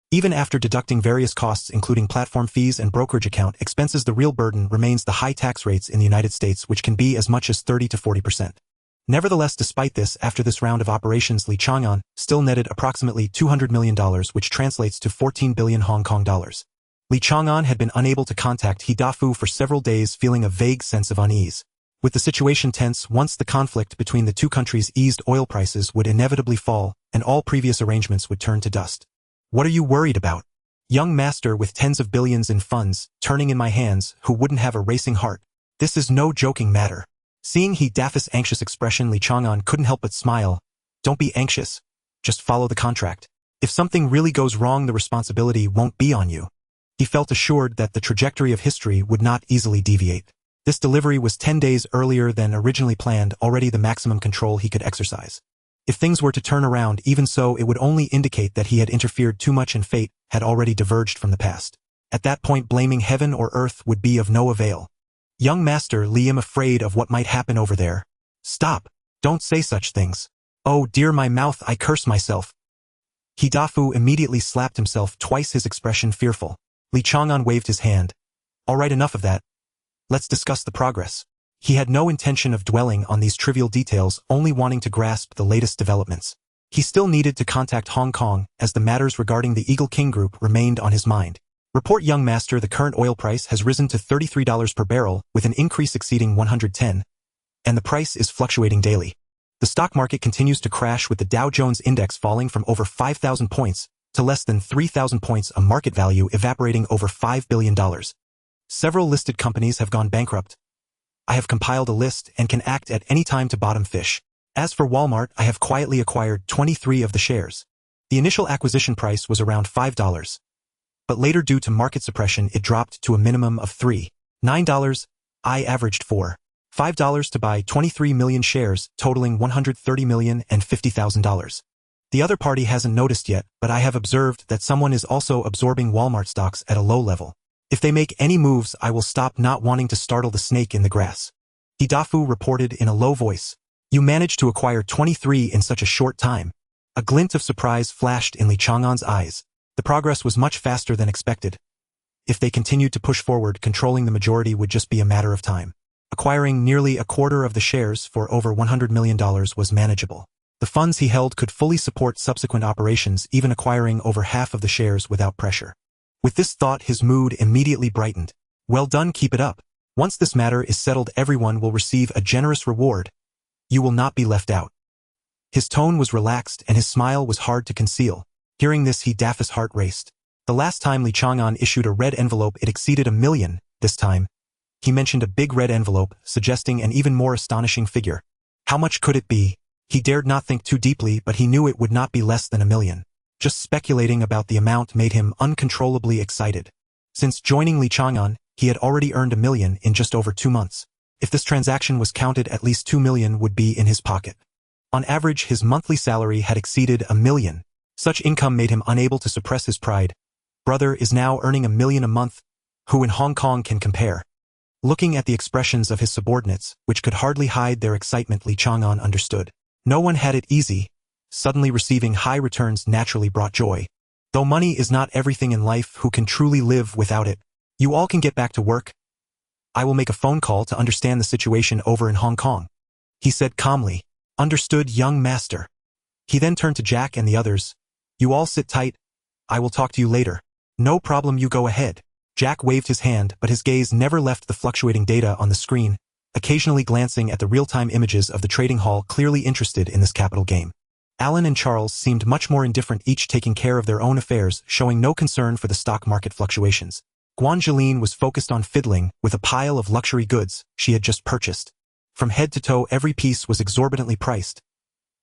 Even after deducting various costs including platform fees and brokerage account expenses, the real burden remains the high tax rates in the United States, which can be as much as 30 to 40%. Nevertheless, despite this, after this round of operations, Li Chang'an still netted approximately $200 million, which translates to 14 billion Hong Kong dollars. Li Chang'an had been unable to contact He Dafu for several days, feeling a vague sense of unease. With the situation tense, once the conflict between the two countries eased, oil prices would inevitably fall, and all previous arrangements would turn to dust. What are you worried about? Young master with tens of billions in funds, turning in my hands, who wouldn't have a racing heart? This is no joking matter. Seeing He Dafu's anxious expression, Li Chang'an couldn't help but smile. Don't be anxious. Just follow the contract. If something really goes wrong, the responsibility won't be on you. He felt assured that the trajectory of history would not easily deviate. This delivery was 10 days earlier than originally planned, already the maximum control he could exercise. If things were to turn around, even so, it would only indicate that he had interfered too much and fate had already diverged from the past. At that point, blaming heaven or earth would be of no avail. Young master, Li, am afraid of what might happen over there. Stop. Don't say such things. Oh dear, my mouth, I curse myself. He Dafu immediately slapped himself twice, his expression fearful. Li Chang'an waved his hand. All right, enough of that. Let's discuss the progress. He had no intention of dwelling on these trivial details, only wanting to grasp the latest developments. He still needed to contact Hong Kong, as the matters regarding the Eagle King Group remained on his mind. Report, young master, the current oil price has risen to $33 per barrel, with an increase exceeding 110, and the price is fluctuating daily. The stock market continues to crash, with the Dow Jones Index falling from over 5,000 points to less than 3,000 points, a market value evaporating over $5 billion. Several listed companies have gone bankrupt. I have compiled a list and can act at any time to bottom fish. As for Walmart, I have quietly acquired 23 of the shares. The initial acquisition price was around $5, but later, due to market suppression, it dropped to a minimum of $9. I averaged $5 to buy 23 million shares, totaling $130 million and $50,000. The other party hasn't noticed yet, but I have observed that someone is also absorbing Walmart stocks at a low level. If they make any moves, I will stop, not wanting to startle the snake in the grass. He Dafu reported in a low voice. You managed to acquire 23 in such a short time. A glint of surprise flashed in Li Chang'an's eyes. The progress was much faster than expected. If they continued to push forward, controlling the majority would just be a matter of time. Acquiring nearly a quarter of the shares for over $100 million was manageable. The funds he held could fully support subsequent operations, even acquiring over half of the shares without pressure. With this thought, his mood immediately brightened. Well done, keep it up. Once this matter is settled, everyone will receive a generous reward. You will not be left out. His tone was relaxed and his smile was hard to conceal. Hearing this, He Dafu's heart raced. The last time Li Chang'an issued a red envelope, it exceeded $1 million. This time, he mentioned a big red envelope, suggesting an even more astonishing figure. How much could it be? He dared not think too deeply, but he knew it would not be less than $1 million. Just speculating about the amount made him uncontrollably excited. Since joining Li Chang'an, he had already earned $1 million in just over 2 months. If this transaction was counted, at least $2 million would be in his pocket. On average, his monthly salary had exceeded $1 million. Such income made him unable to suppress his pride. Brother is now earning $1 million a month. Who in Hong Kong can compare? Looking at the expressions of his subordinates, which could hardly hide their excitement, Li Chang'an understood. No one had it easy. Suddenly receiving high returns naturally brought joy. Though money is not everything in life, who can truly live without it? You all can get back to work. I will make a phone call to understand the situation over in Hong Kong, he said calmly. Understood, young master. He then turned to Jack and the others. You all sit tight. I will talk to you later. No problem, you go ahead. Jack waved his hand, but his gaze never left the fluctuating data on the screen, occasionally glancing at the real-time images of the trading hall, clearly interested in this capital game. Alan and Charles seemed much more indifferent, each taking care of their own affairs, showing no concern for the stock market fluctuations. Guangeline was focused on fiddling with a pile of luxury goods she had just purchased. From head to toe, every piece was exorbitantly priced.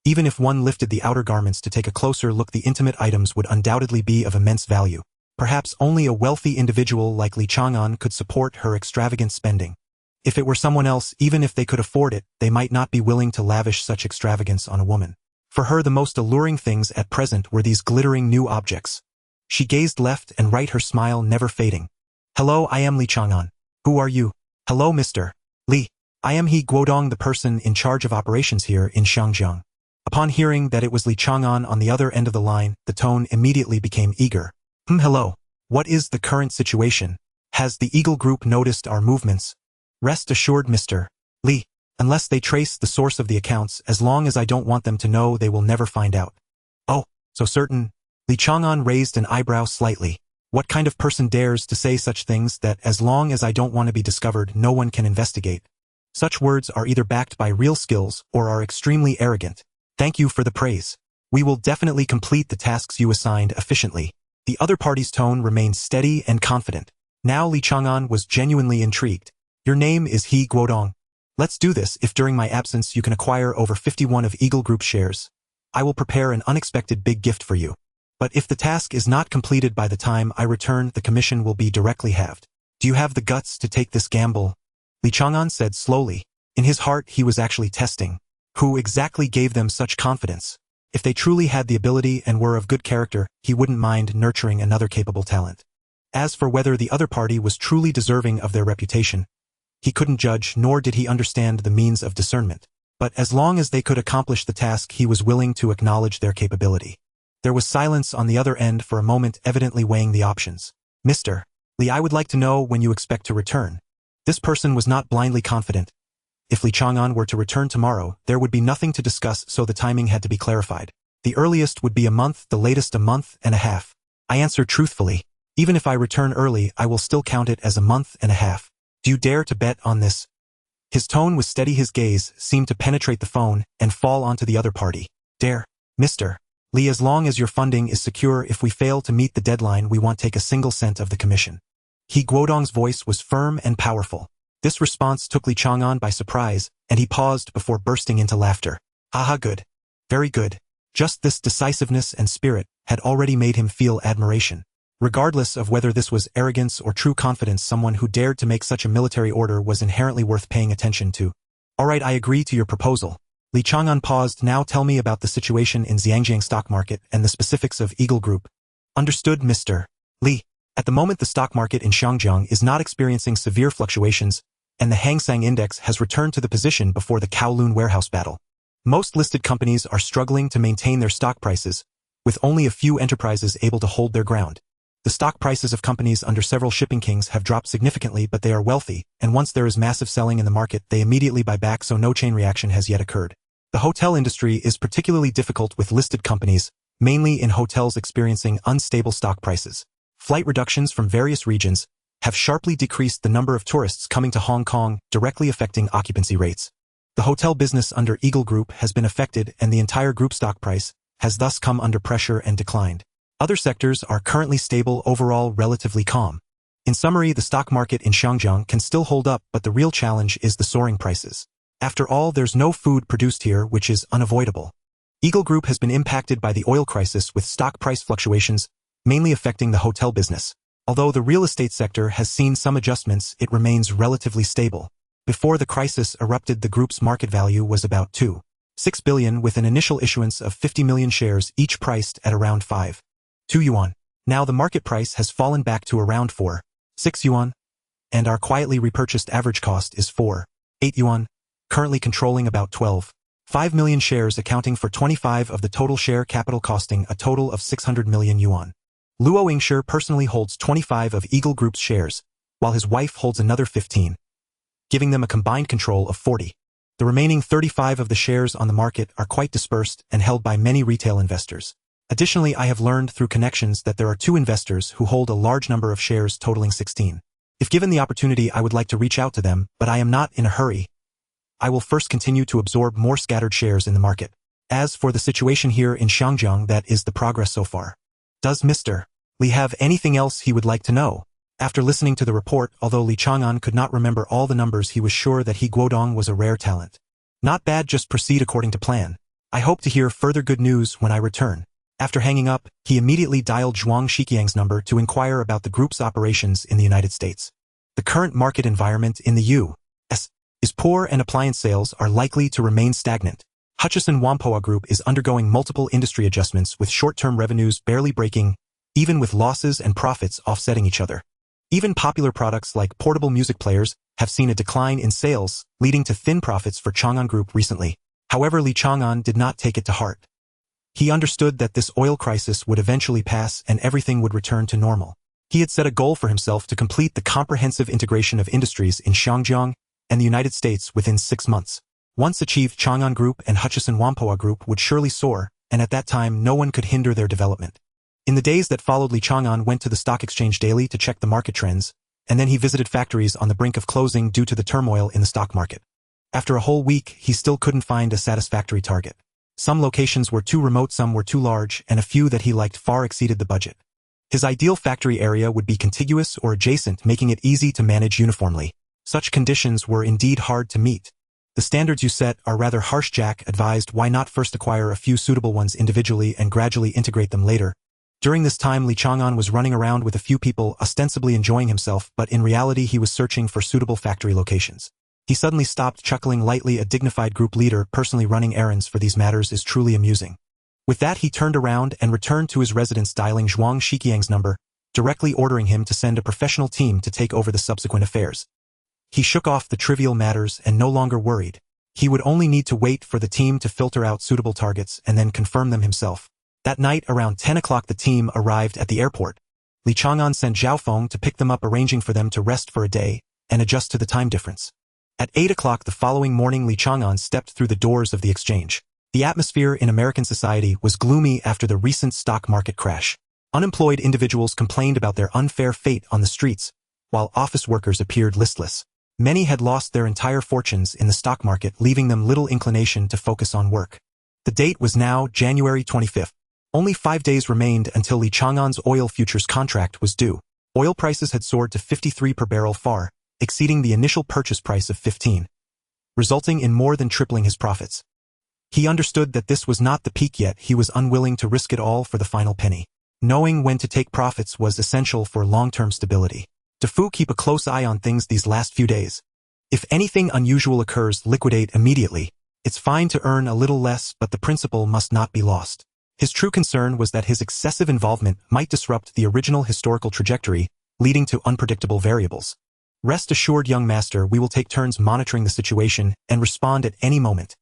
Even if one lifted the outer garments to take a closer look, the intimate items would undoubtedly be of immense value. Perhaps only a wealthy individual like Li Chang'an could support her extravagant spending. If it were someone else, even if they could afford it, they might not be willing to lavish such extravagance on a woman. For her, the most alluring things at present were these glittering new objects. She gazed left and right, her smile never fading. Hello, I am Li Chang'an. Who are you? Hello, Mr. Li. I am He Guodong, the person in charge of operations here in Xiangjiang. Upon hearing that it was Li Chang'an on the other end of the line, the tone immediately became eager. Hello. What is the current situation? Has the Eagle Group noticed our movements? Rest assured, Mr. Li. Unless they trace the source of the accounts, as long as I don't want them to know, they will never find out. Oh, so certain? Li Chang'an raised an eyebrow slightly. What kind of person dares to say such things, that as long as I don't want to be discovered, no one can investigate? Such words are either backed by real skills or are extremely arrogant. Thank you for the praise. We will definitely complete the tasks you assigned efficiently. The other party's tone remained steady and confident. Now Li Chang'an was genuinely intrigued. Your name is He Guodong. Let's do this. If during my absence you can acquire over 51 of Eagle Group shares, I will prepare an unexpected big gift for you. But if the task is not completed by the time I return, the commission will be directly halved. Do you have the guts to take this gamble? Li Chang'an said slowly. In his heart, he was actually testing. Who exactly gave them such confidence? If they truly had the ability and were of good character, he wouldn't mind nurturing another capable talent. As for whether the other party was truly deserving of their reputation, he couldn't judge, nor did he understand the means of discernment. But as long as they could accomplish the task, he was willing to acknowledge their capability. There was silence on the other end for a moment, evidently weighing the options. Mr. Li, I would like to know when you expect to return. This person was not blindly confident. If Li Chang'an were to return tomorrow, there would be nothing to discuss, so the timing had to be clarified. The earliest would be a month, the latest a month and a half. I answered truthfully. Even if I return early, I will still count it as a month and a half. Do you dare to bet on this? His tone was steady, his gaze seemed to penetrate the phone and fall onto the other party. Dare, Mr. Li, as long as your funding is secure. If we fail to meet the deadline, we won't take a single cent of the commission. He Guodong's voice was firm and powerful. This response took Li Chang'an by surprise, and he paused before bursting into laughter. Haha, good. Very good. Just this decisiveness and spirit had already made him feel admiration. Regardless of whether this was arrogance or true confidence, someone who dared to make such a military order was inherently worth paying attention to. All right, I agree to your proposal. Li Chang'an paused. Now tell me about the situation in Xiangjiang stock market and the specifics of Eagle Group. Understood, Mr. Li. At the moment, the stock market in Xiangjiang is not experiencing severe fluctuations, and the Hang Seng Index has returned to the position before the Kowloon warehouse battle. Most listed companies are struggling to maintain their stock prices, with only a few enterprises able to hold their ground. The stock prices of companies under several shipping kings have dropped significantly, but they are wealthy, and once there is massive selling in the market, they immediately buy back, so no chain reaction has yet occurred. The hotel industry is particularly difficult, with listed companies, mainly in hotels, experiencing unstable stock prices. Flight reductions from various regions have sharply decreased the number of tourists coming to Hong Kong, directly affecting occupancy rates. The hotel business under Eagle Group has been affected, and the entire group stock price has thus come under pressure and declined. Other sectors are currently stable, overall relatively calm. In summary, the stock market in Xiangjiang can still hold up, but the real challenge is the soaring prices. After all, there's no food produced here, which is unavoidable. Eagle Group has been impacted by the oil crisis, with stock price fluctuations mainly affecting the hotel business. Although the real estate sector has seen some adjustments, it remains relatively stable. Before the crisis erupted, the group's market value was about 2.6 billion, with an initial issuance of 50 million shares, each priced at around 5.2 yuan. Now the market price has fallen back to around 4.6 yuan, and our quietly repurchased average cost is 4.8 yuan, currently controlling about 12.5 million shares, accounting for 25 of the total share capital, costing a total of 600 million yuan. Luo Yingshi personally holds 25 of Eagle Group's shares, while his wife holds another 15, giving them a combined control of 40. The remaining 35 of the shares on the market are quite dispersed and held by many retail investors. Additionally, I have learned through connections that there are 2 investors who hold a large number of shares totaling 16. If given the opportunity, I would like to reach out to them, but I am not in a hurry. I will first continue to absorb more scattered shares in the market. As for the situation here in Xiangjiang, that is the progress so far. Does Mr. Li have anything else he would like to know? After listening to the report, although Li Chang'an could not remember all the numbers, he was sure that He Guodong was a rare talent. Not bad, just proceed according to plan. I hope to hear further good news when I return. After hanging up, he immediately dialed Zhuang Shiqiang's number to inquire about the group's operations in the United States. The current market environment in the U.S. is poor and appliance sales are likely to remain stagnant. Hutchison Whampoa Group is undergoing multiple industry adjustments with short-term revenues barely breaking, even with losses and profits offsetting each other. Even popular products like portable music players have seen a decline in sales, leading to thin profits for Chang'an Group recently. However, Li Chang'an did not take it to heart. He understood that this oil crisis would eventually pass and everything would return to normal. He had set a goal for himself to complete the comprehensive integration of industries in Xiangjiang and the United States within 6 months. Once achieved, Chang'an Group and Hutchison Whampoa Group would surely soar, and at that time no one could hinder their development. In the days that followed, Li Chang'an went to the stock exchange daily to check the market trends, and then he visited factories on the brink of closing due to the turmoil in the stock market. After a whole week, he still couldn't find a satisfactory target. Some locations were too remote, some were too large, and a few that he liked far exceeded the budget. His ideal factory area would be contiguous or adjacent, making it easy to manage uniformly. Such conditions were indeed hard to meet. The standards you set are rather harsh. Jack advised, why not first acquire a few suitable ones individually and gradually integrate them later. During this time, Li Chang'an was running around with a few people, ostensibly enjoying himself, but in reality he was searching for suitable factory locations. He suddenly stopped, chuckling lightly. A dignified group leader personally running errands for these matters is truly amusing. With that, he turned around and returned to his residence, dialing Zhuang Shiqiang's number, directly ordering him to send a professional team to take over the subsequent affairs. He shook off the trivial matters and no longer worried. He would only need to wait for the team to filter out suitable targets and then confirm them himself. That night, around 10 o'clock, the team arrived at the airport. Li Chang'an sent Zhao Feng to pick them up, arranging for them to rest for a day and adjust to the time difference. At 8 o'clock the following morning, Li Chang'an stepped through the doors of the exchange. The atmosphere in American society was gloomy after the recent stock market crash. Unemployed individuals complained about their unfair fate on the streets, while office workers appeared listless. Many had lost their entire fortunes in the stock market, leaving them little inclination to focus on work. The date was now January 25th. Only 5 days remained until Li Chang'an's oil futures contract was due. Oil prices had soared to 53 per barrel, far exceeding the initial purchase price of 15, resulting in more than tripling his profits. He understood that this was not the peak yet. He was unwilling to risk it all for the final penny. Knowing when to take profits was essential for long-term stability. Defu, keep a close eye on things these last few days. If anything unusual occurs, liquidate immediately. It's fine to earn a little less, but the principle must not be lost. His true concern was that his excessive involvement might disrupt the original historical trajectory, leading to unpredictable variables. Rest assured, young master, we will take turns monitoring the situation and respond at any moment.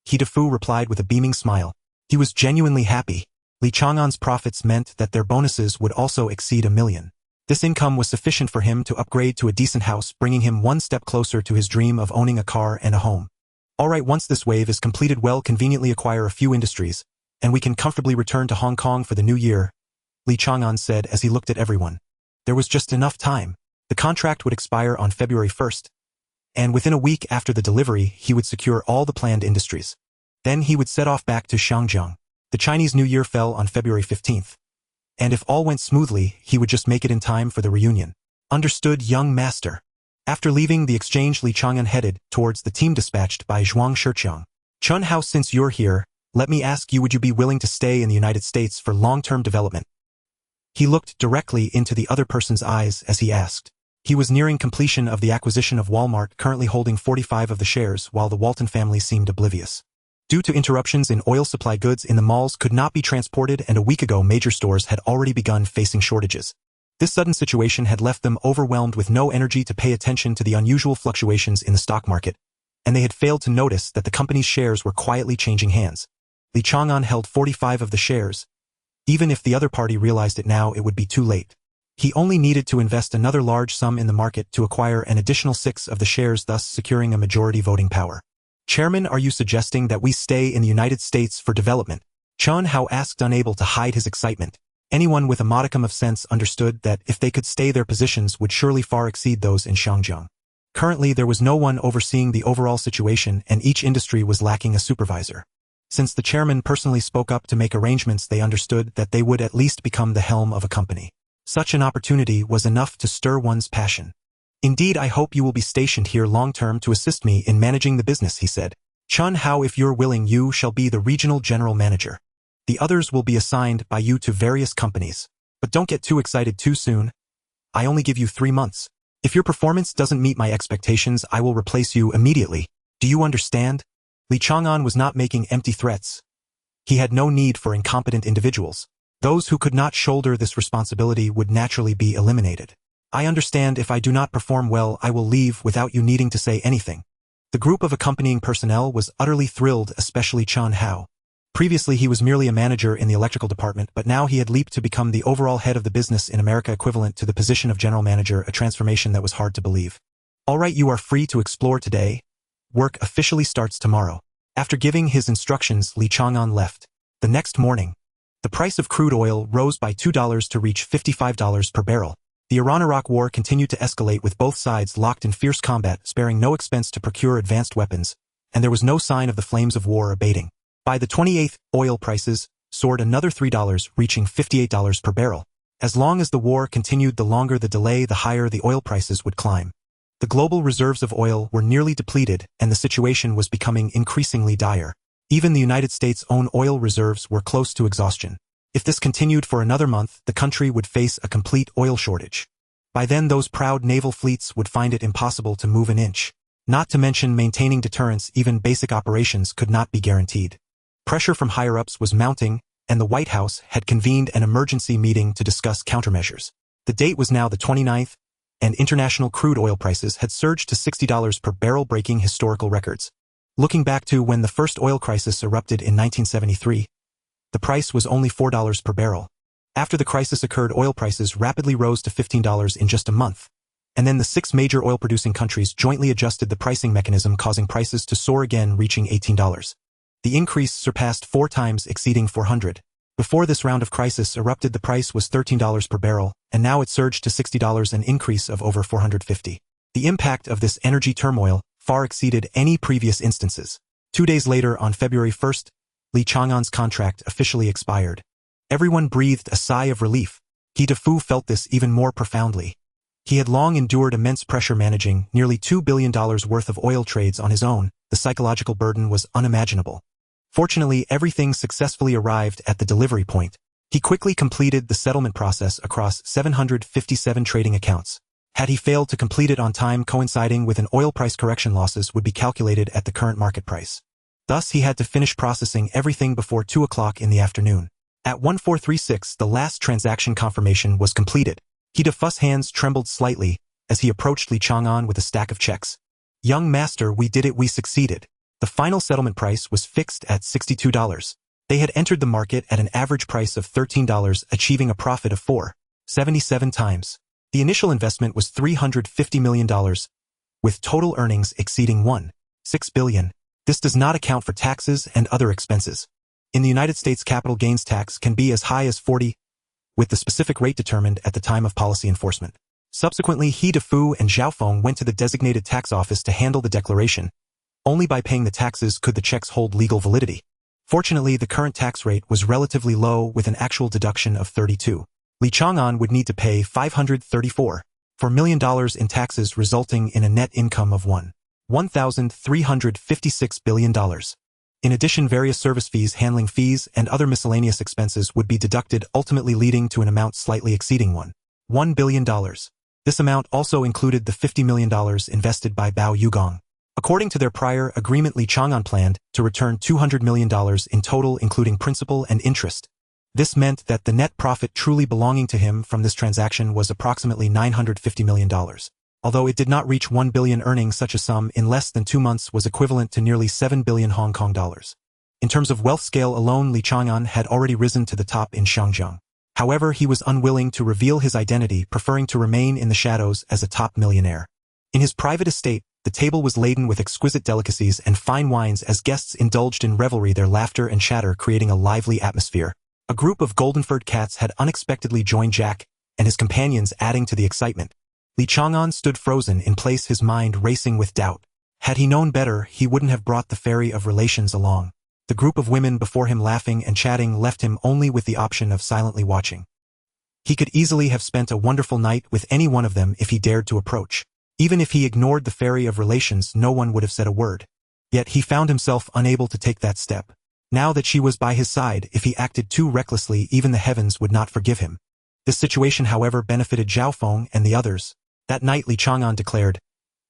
He Defu replied with a beaming smile. He was genuinely happy. Li Chang'an's profits meant that their bonuses would also exceed 1 million. This income was sufficient for him to upgrade to a decent house, bringing him one step closer to his dream of owning a car and a home. Alright, once this wave is completed, we'll conveniently acquire a few industries, and we can comfortably return to Hong Kong for the new year, Li Chang'an said as he looked at everyone. There was just enough time. The contract would expire on February 1st, and within a week after the delivery, he would secure all the planned industries. Then he would set off back to Xiangjiang. The Chinese New Year fell on February 15th, and if all went smoothly, he would just make it in time for the reunion. Understood, young master. After leaving the exchange, Li Chang'an headed towards the team dispatched by Zhuang Shiqiang. Chun Hao, since you're here, let me ask you, would you be willing to stay in the United States for long-term development? He looked directly into the other person's eyes as he asked. He was nearing completion of the acquisition of Walmart, currently holding 45 of the shares, while the Walton family seemed oblivious. Due to interruptions in oil supply, goods in the malls could not be transported, and a week ago major stores had already begun facing shortages. This sudden situation had left them overwhelmed with no energy to pay attention to the unusual fluctuations in the stock market, and they had failed to notice that the company's shares were quietly changing hands. Li Chang'an held 45 of the shares. Even if the other party realized it now, it would be too late. He only needed to invest another large sum in the market to acquire an additional 6 of the shares, thus securing a majority voting power. Chairman, are you suggesting that we stay in the United States for development? Chun Hao asked, unable to hide his excitement. Anyone with a modicum of sense understood that if they could stay their positions would surely far exceed those in Shangjiang. Currently there was no one overseeing the overall situation and each industry was lacking a supervisor. Since the chairman personally spoke up to make arrangements, they understood that they would at least become the helm of a company. Such an opportunity was enough to stir one's passion. Indeed, I hope you will be stationed here long-term to assist me in managing the business, he said. Chun Hao, if you're willing, you shall be the regional general manager. The others will be assigned by you to various companies. But don't get too excited too soon. I only give you 3 months. If your performance doesn't meet my expectations, I will replace you immediately. Do you understand? Li Chang'an was not making empty threats. He had no need for incompetent individuals. Those who could not shoulder this responsibility would naturally be eliminated. I understand. If I do not perform well, I will leave without you needing to say anything. The group of accompanying personnel was utterly thrilled, especially Chun Hao. Previously he was merely a manager in the electrical department, but now he had leaped to become the overall head of the business in America, equivalent to the position of general manager, a transformation that was hard to believe. All right, you are free to explore today. Work officially starts tomorrow. After giving his instructions, Li Chang'an left. The next morning, the price of crude oil rose by $2 to reach $55 per barrel. The Iran-Iraq war continued to escalate, with both sides locked in fierce combat, sparing no expense to procure advanced weapons, and there was no sign of the flames of war abating. By the 28th, oil prices soared another $3, reaching $58 per barrel. As long as the war continued, the longer the delay, the higher the oil prices would climb. The global reserves of oil were nearly depleted, and the situation was becoming increasingly dire. Even the United States' own oil reserves were close to exhaustion. If this continued for another month, the country would face a complete oil shortage. By then, those proud naval fleets would find it impossible to move an inch. Not to mention maintaining deterrence, even basic operations could not be guaranteed. Pressure from higher-ups was mounting, and the White House had convened an emergency meeting to discuss countermeasures. The date was now the 29th, and international crude oil prices had surged to $60 per barrel, breaking historical records. Looking back to when the first oil crisis erupted in 1973, the price was only $4 per barrel. After the crisis occurred, oil prices rapidly rose to $15 in just a month, and then the 6 major oil-producing countries jointly adjusted the pricing mechanism, causing prices to soar again, reaching $18. The increase surpassed 4 times, exceeding $400. Before this round of crisis erupted, the price was $13 per barrel, and now it surged to $60, an increase of over $450. The impact of this energy turmoil far exceeded any previous instances. 2 days later, on February 1st, Li Chang'an's contract officially expired. Everyone breathed a sigh of relief. He Defu felt this even more profoundly. He had long endured immense pressure managing nearly $2 billion worth of oil trades on his own. The psychological burden was unimaginable. Fortunately, everything successfully arrived at the delivery point. He quickly completed the settlement process across 757 trading accounts. Had he failed to complete it on time, coinciding with an oil price correction, losses would be calculated at the current market price. Thus, he had to finish processing everything before 2 o'clock in the afternoon. At 1436, the last transaction confirmation was completed. He Defu's hands trembled slightly as he approached Li Chang'an with a stack of checks. Young master, we did it, we succeeded. The final settlement price was fixed at $62. They had entered the market at an average price of $13, achieving a profit of 4.77 times. The initial investment was $350 million, with total earnings exceeding $1.6 billion. This does not account for taxes and other expenses. In the United States, capital gains tax can be as high as 40%, with the specific rate determined at the time of policy enforcement. Subsequently, He Defu and Zhaofeng went to the designated tax office to handle the declaration. Only by paying the taxes could the checks hold legal validity. Fortunately, the current tax rate was relatively low, with an actual deduction of 32. Li Chang'an would need to pay $534 million in taxes, resulting in a net income of $1.356 billion. In addition, various service fees, handling fees, and other miscellaneous expenses would be deducted, ultimately leading to an amount slightly exceeding $1 billion. This amount also included the $50 million invested by Bao Yugong. According to their prior agreement, Li Chang'an planned to return $200 million in total, including principal and interest. This meant that the net profit truly belonging to him from this transaction was approximately $950 million. Although it did not reach 1 billion, earning such a sum in less than 2 months was equivalent to nearly 7 billion Hong Kong dollars. In terms of wealth scale alone, Li Chang'an had already risen to the top in Shangjiang. However, he was unwilling to reveal his identity, preferring to remain in the shadows as a top millionaire. In his private estate, The table was laden with exquisite delicacies and fine wines as guests indulged in revelry, their laughter and chatter creating a lively atmosphere. A group of golden-furred cats had unexpectedly joined Jack and his companions, adding to the excitement. Li Chang'an stood frozen in place, his mind racing with doubt. Had he known better, he wouldn't have brought the Fairy of Relations along. The group of women before him laughing and chatting left him only with the option of silently watching. He could easily have spent a wonderful night with any one of them if he dared to approach. Even if he ignored the Fairy of Relations, no one would have said a word. Yet he found himself unable to take that step. Now that she was by his side, if he acted too recklessly, even the heavens would not forgive him. This situation, however, benefited Zhao Feng and the others. That night Li Chang'an declared,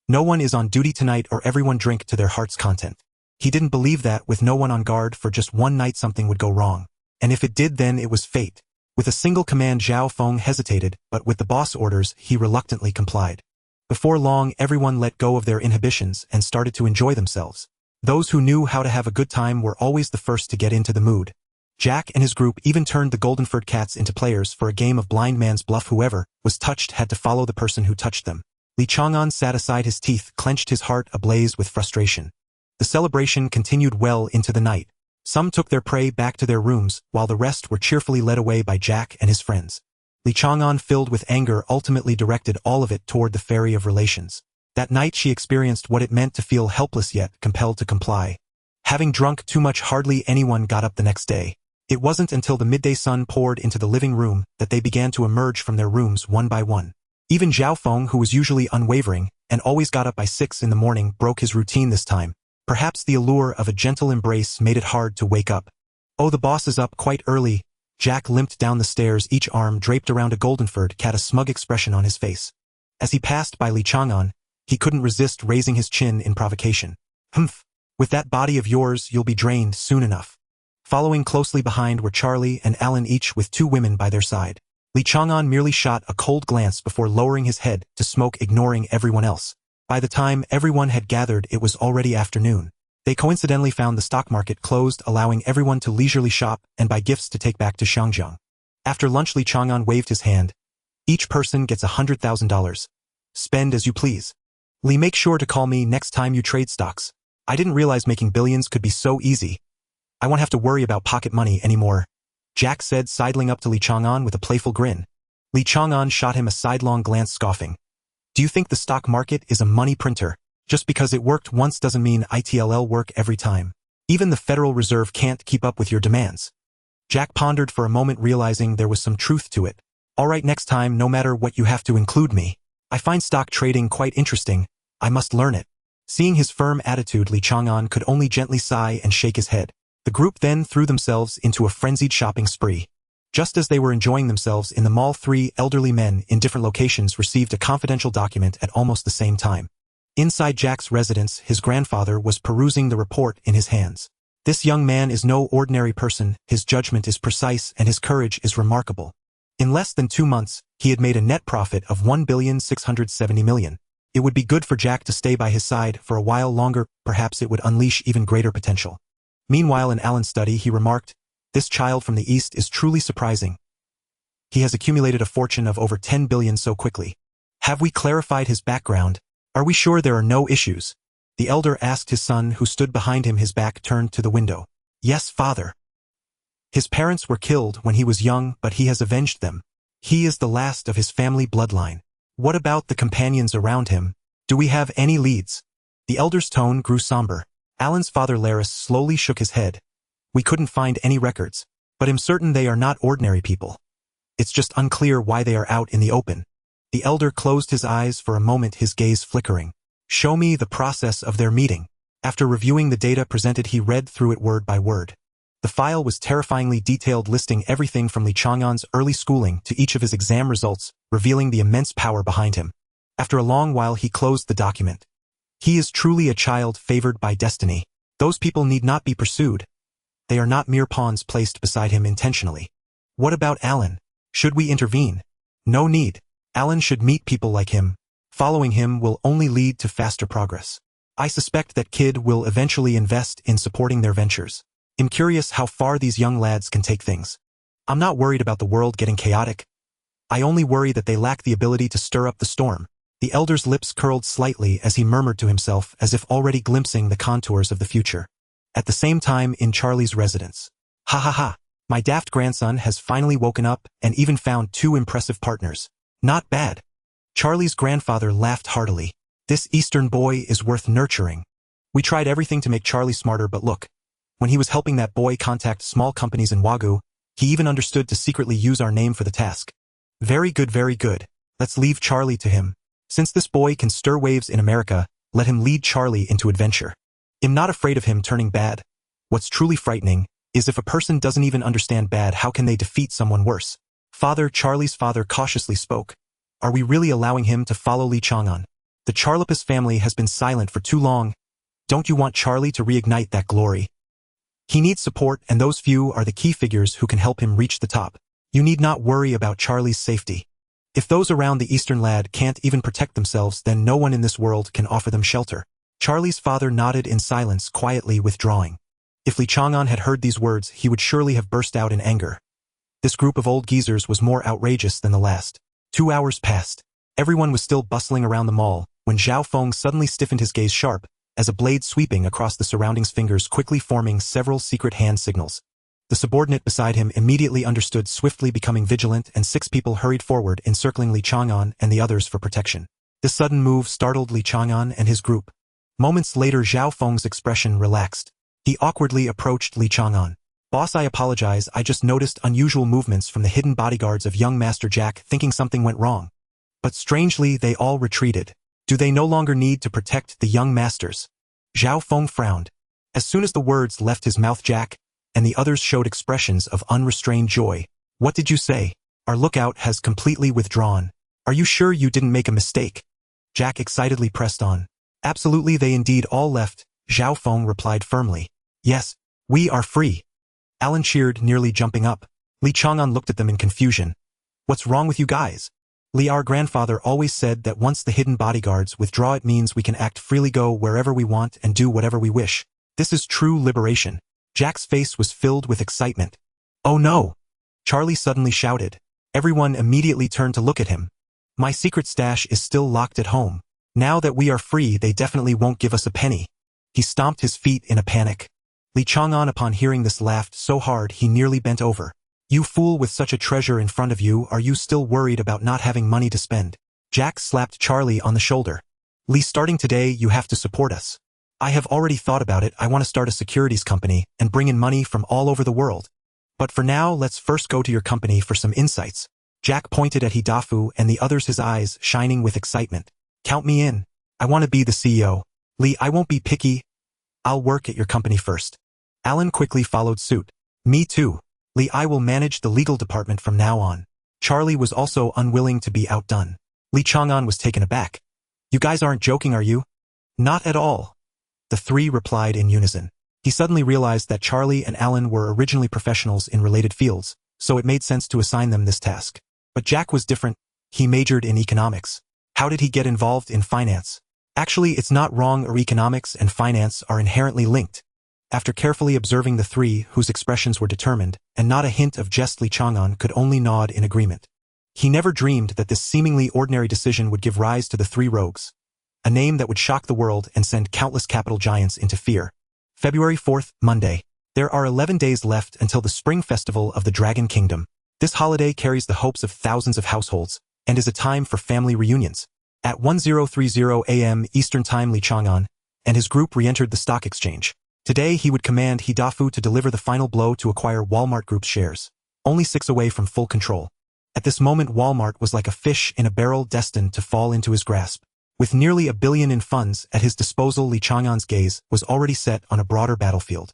"No one is on duty tonight, or everyone drink to their heart's content." He didn't believe that with no one on guard for just one night something would go wrong. And if it did, then it was fate. With a single command Zhao Feng hesitated, but with the boss orders he reluctantly complied. Before long everyone let go of their inhibitions and started to enjoy themselves. Those who knew how to have a good time were always the first to get into the mood. Jack and his group even turned the golden-furred cats into players for a game of blind man's bluff. Whoever was touched had to follow the person who touched them. Li Chang'an sat aside, his teeth clenched, his heart ablaze with frustration. The celebration continued well into the night. Some took their prey back to their rooms, while the rest were cheerfully led away by Jack and his friends. Li Chang'an, filled with anger, ultimately directed all of it toward the Fairy of Relations. That night she experienced what it meant to feel helpless yet compelled to comply. Having drunk too much, hardly anyone got up the next day. It wasn't until the midday sun poured into the living room that they began to emerge from their rooms one by one. Even Zhao Feng, who was usually unwavering and always got up by 6 in the morning, broke his routine this time. Perhaps the allure of a gentle embrace made it hard to wake up. "Oh, the boss is up quite early." Jack limped down the stairs, each arm draped around a golden-furred cat, a smug expression on his face. As he passed by Li Chang'an, he couldn't resist raising his chin in provocation. "Humph! With that body of yours, you'll be drained soon enough." Following closely behind were Charlie and Alan, each with 2 women by their side. Li Chang'an merely shot a cold glance before lowering his head to smoke, ignoring everyone else. By the time everyone had gathered, it was already afternoon. They coincidentally found the stock market closed, allowing everyone to leisurely shop and buy gifts to take back to Shangjiang. After lunch, Li Chang'an waved his hand. "Each person gets $100,000. Spend as you please. Li, make sure to call me next time you trade stocks. I didn't realize making billions could be so easy. I won't have to worry about pocket money anymore," Jack said, sidling up to Li Chang'an with a playful grin. Li Chang'an shot him a sidelong glance, scoffing. "Do you think the stock market is a money printer? Just because it worked once doesn't mean it'll work every time. Even the Federal Reserve can't keep up with your demands." Jack pondered for a moment, realizing there was some truth to it. "All right, next time, no matter what, you have to include me. I find stock trading quite interesting. I must learn it." Seeing his firm attitude, Li Chang'an could only gently sigh and shake his head. The group then threw themselves into a frenzied shopping spree. Just as they were enjoying themselves in the mall, 3 elderly men in different locations received a confidential document at almost the same time. Inside Jack's residence, his grandfather was perusing the report in his hands. "This young man is no ordinary person, his judgment is precise and his courage is remarkable." In less than 2 months, he had made a net profit of 1,670,000,000. It would be good for Jack to stay by his side for a while longer, perhaps it would unleash even greater potential. Meanwhile, in Alan's study, he remarked, "This child from the East is truly surprising. He has accumulated a fortune of over 10 billion so quickly. Have we clarified his background? Are we sure there are no issues?" The elder asked his son, who stood behind him, his back turned to the window. "Yes, father. His parents were killed when he was young, but he has avenged them. He is the last of his family bloodline." "What about the companions around him? Do we have any leads?" The elder's tone grew somber. Alan's father Laris slowly shook his head. "We couldn't find any records, but I'm certain they are not ordinary people. It's just unclear why they are out in the open." The elder closed his eyes for a moment, his gaze flickering. "Show me the process of their meeting." After reviewing the data presented, he read through it word by word. The file was terrifyingly detailed, listing everything from Li Chang'an's early schooling to each of his exam results, revealing the immense power behind him. After a long while, he closed the document. "He is truly a child favored by destiny. Those people need not be pursued. They are not mere pawns placed beside him intentionally." "What about Alan? Should we intervene?" "No need. Alan should meet people like him. Following him will only lead to faster progress. I suspect that kid will eventually invest in supporting their ventures. I'm curious how far these young lads can take things. I'm not worried about the world getting chaotic. I only worry that they lack the ability to stir up the storm." The elder's lips curled slightly as he murmured to himself as if already glimpsing the contours of the future. At the same time in Charlie's residence. Ha ha ha, my daft grandson has finally woken up and even found 2 impressive partners. Not bad. Charlie's grandfather laughed heartily. This Eastern boy is worth nurturing. We tried everything to make Charlie smarter, but look. When he was helping that boy contact small companies in Wagyu, he even understood to secretly use our name for the task. Very good, very good. Let's leave Charlie to him. Since this boy can stir waves in America, let him lead Charlie into adventure. I'm not afraid of him turning bad. What's truly frightening is if a person doesn't even understand bad, how can they defeat someone worse? Charlie's father cautiously spoke. Are we really allowing him to follow Li Chang'an? The Charlopus family has been silent for too long. Don't you want Charlie to reignite that glory? He needs support, and those few are the key figures who can help him reach the top. You need not worry about Charlie's safety. If those around the Eastern lad can't even protect themselves, then no one in this world can offer them shelter. Charlie's father nodded in silence, quietly withdrawing. If Li Chang'an had heard these words, he would surely have burst out in anger. This group of old geezers was more outrageous than the last. 2 hours passed. Everyone was still bustling around the mall, when Zhao Feng suddenly stiffened his gaze sharp, as a blade sweeping across the surroundings, fingers quickly forming several secret hand signals. The subordinate beside him immediately understood, swiftly becoming vigilant, and 6 people hurried forward, encircling Li Chang'an and the others for protection. This sudden move startled Li Chang'an and his group. Moments later, Zhao Feng's expression relaxed. He awkwardly approached Li Chang'an. Boss, I apologize, I just noticed unusual movements from the hidden bodyguards of young Master Jack, thinking something went wrong. But strangely, they all retreated. Do they no longer need to protect the young masters? Zhao Feng frowned. As soon as the words left his mouth, Jack and the others showed expressions of unrestrained joy. What did you say? Our lookout has completely withdrawn. Are you sure you didn't make a mistake? Jack excitedly pressed on. Absolutely, they indeed all left, Zhao Feng replied firmly. Yes, we are free. Alan cheered, nearly jumping up. Li Chang'an looked at them in confusion. What's wrong with you guys? Li, our grandfather always said that once the hidden bodyguards withdraw, it means we can act freely, go wherever we want, and do whatever we wish. This is true liberation. Jack's face was filled with excitement. Oh no! Charlie suddenly shouted. Everyone immediately turned to look at him. My secret stash is still locked at home. Now that we are free, they definitely won't give us a penny. He stomped his feet in a panic. Li Chang'an, upon hearing this, laughed so hard he nearly bent over. You fool, with such a treasure in front of you, are you still worried about not having money to spend? Jack slapped Charlie on the shoulder. Li, starting today, you have to support us. I have already thought about it. I want to start a securities company and bring in money from all over the world. But for now, let's first go to your company for some insights. Jack pointed at Hidafu and the others, his eyes shining with excitement. Count me in. I want to be the CEO. Li, I won't be picky. I'll work at your company first. Alan quickly followed suit. Me too. Li, I will manage the legal department from now on. Charlie was also unwilling to be outdone. Li Chang'an was taken aback. You guys aren't joking, are you? Not at all. The 3 replied in unison. He suddenly realized that Charlie and Alan were originally professionals in related fields, so it made sense to assign them this task. But Jack was different. He majored in economics. How did he get involved in finance? Actually, it's not wrong, or economics and finance are inherently linked. After carefully observing the 3, whose expressions were determined, and not a hint of jest, Li Chang'an could only nod in agreement. He never dreamed that this seemingly ordinary decision would give rise to the 3 rogues. A name that would shock the world and send countless capital giants into fear. February 4th, Monday. There are 11 days left until the Spring Festival of the Dragon Kingdom. This holiday carries the hopes of thousands of households, and is a time for family reunions. At 10:30 a.m. Eastern Time, Li Chang'an and his group re-entered the stock exchange. Today he would command Hidafu to deliver the final blow to acquire Walmart Group's shares, only 6 away from full control. At this moment, Walmart was like a fish in a barrel, destined to fall into his grasp. With nearly $1 billion in funds at his disposal, Li Chang'an's gaze was already set on a broader battlefield.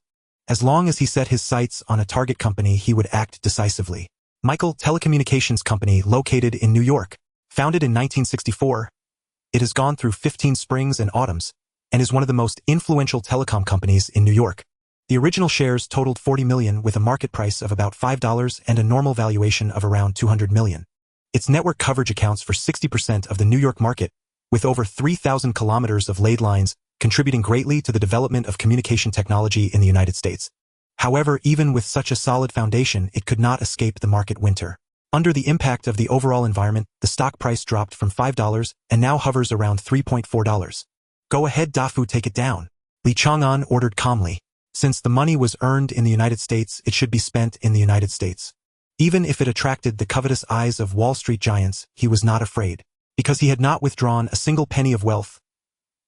As long as he set his sights on a target company, he would act decisively. Michael Telecommunications Company, located in New York. Founded in 1964, it has gone through 15 springs and autumns, and is one of the most influential telecom companies in New York. The original shares totaled 40 million, with a market price of about $5 and a normal valuation of around 200 million. Its network coverage accounts for 60% of the New York market, with over 3,000 kilometers of laid lines, contributing greatly to the development of communication technology in the United States. However, even with such a solid foundation, it could not escape the market winter. Under the impact of the overall environment, the stock price dropped from $5 and now hovers around $3.4. Go ahead, Dafu, take it down, Li Chang'an ordered calmly. Since the money was earned in the United States, it should be spent in the United States. Even if it attracted the covetous eyes of Wall Street giants, he was not afraid. Because he had not withdrawn a single penny of wealth,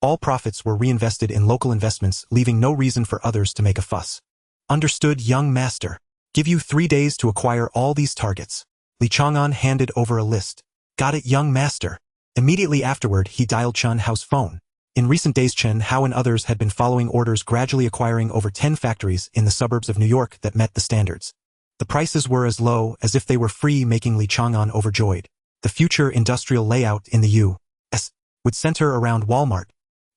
all profits were reinvested in local investments, leaving no reason for others to make a fuss. Understood, young master. Give you 3 days to acquire all these targets. Li Chang'an handed over a list. Got it, young master. Immediately afterward, he dialed Chen Hao's phone. In recent days, Chen Hao and others had been following orders, gradually acquiring over 10 factories in the suburbs of New York that met the standards. The prices were as low as if they were free, making Li Chang'an overjoyed. The future industrial layout in the U.S. would center around Walmart.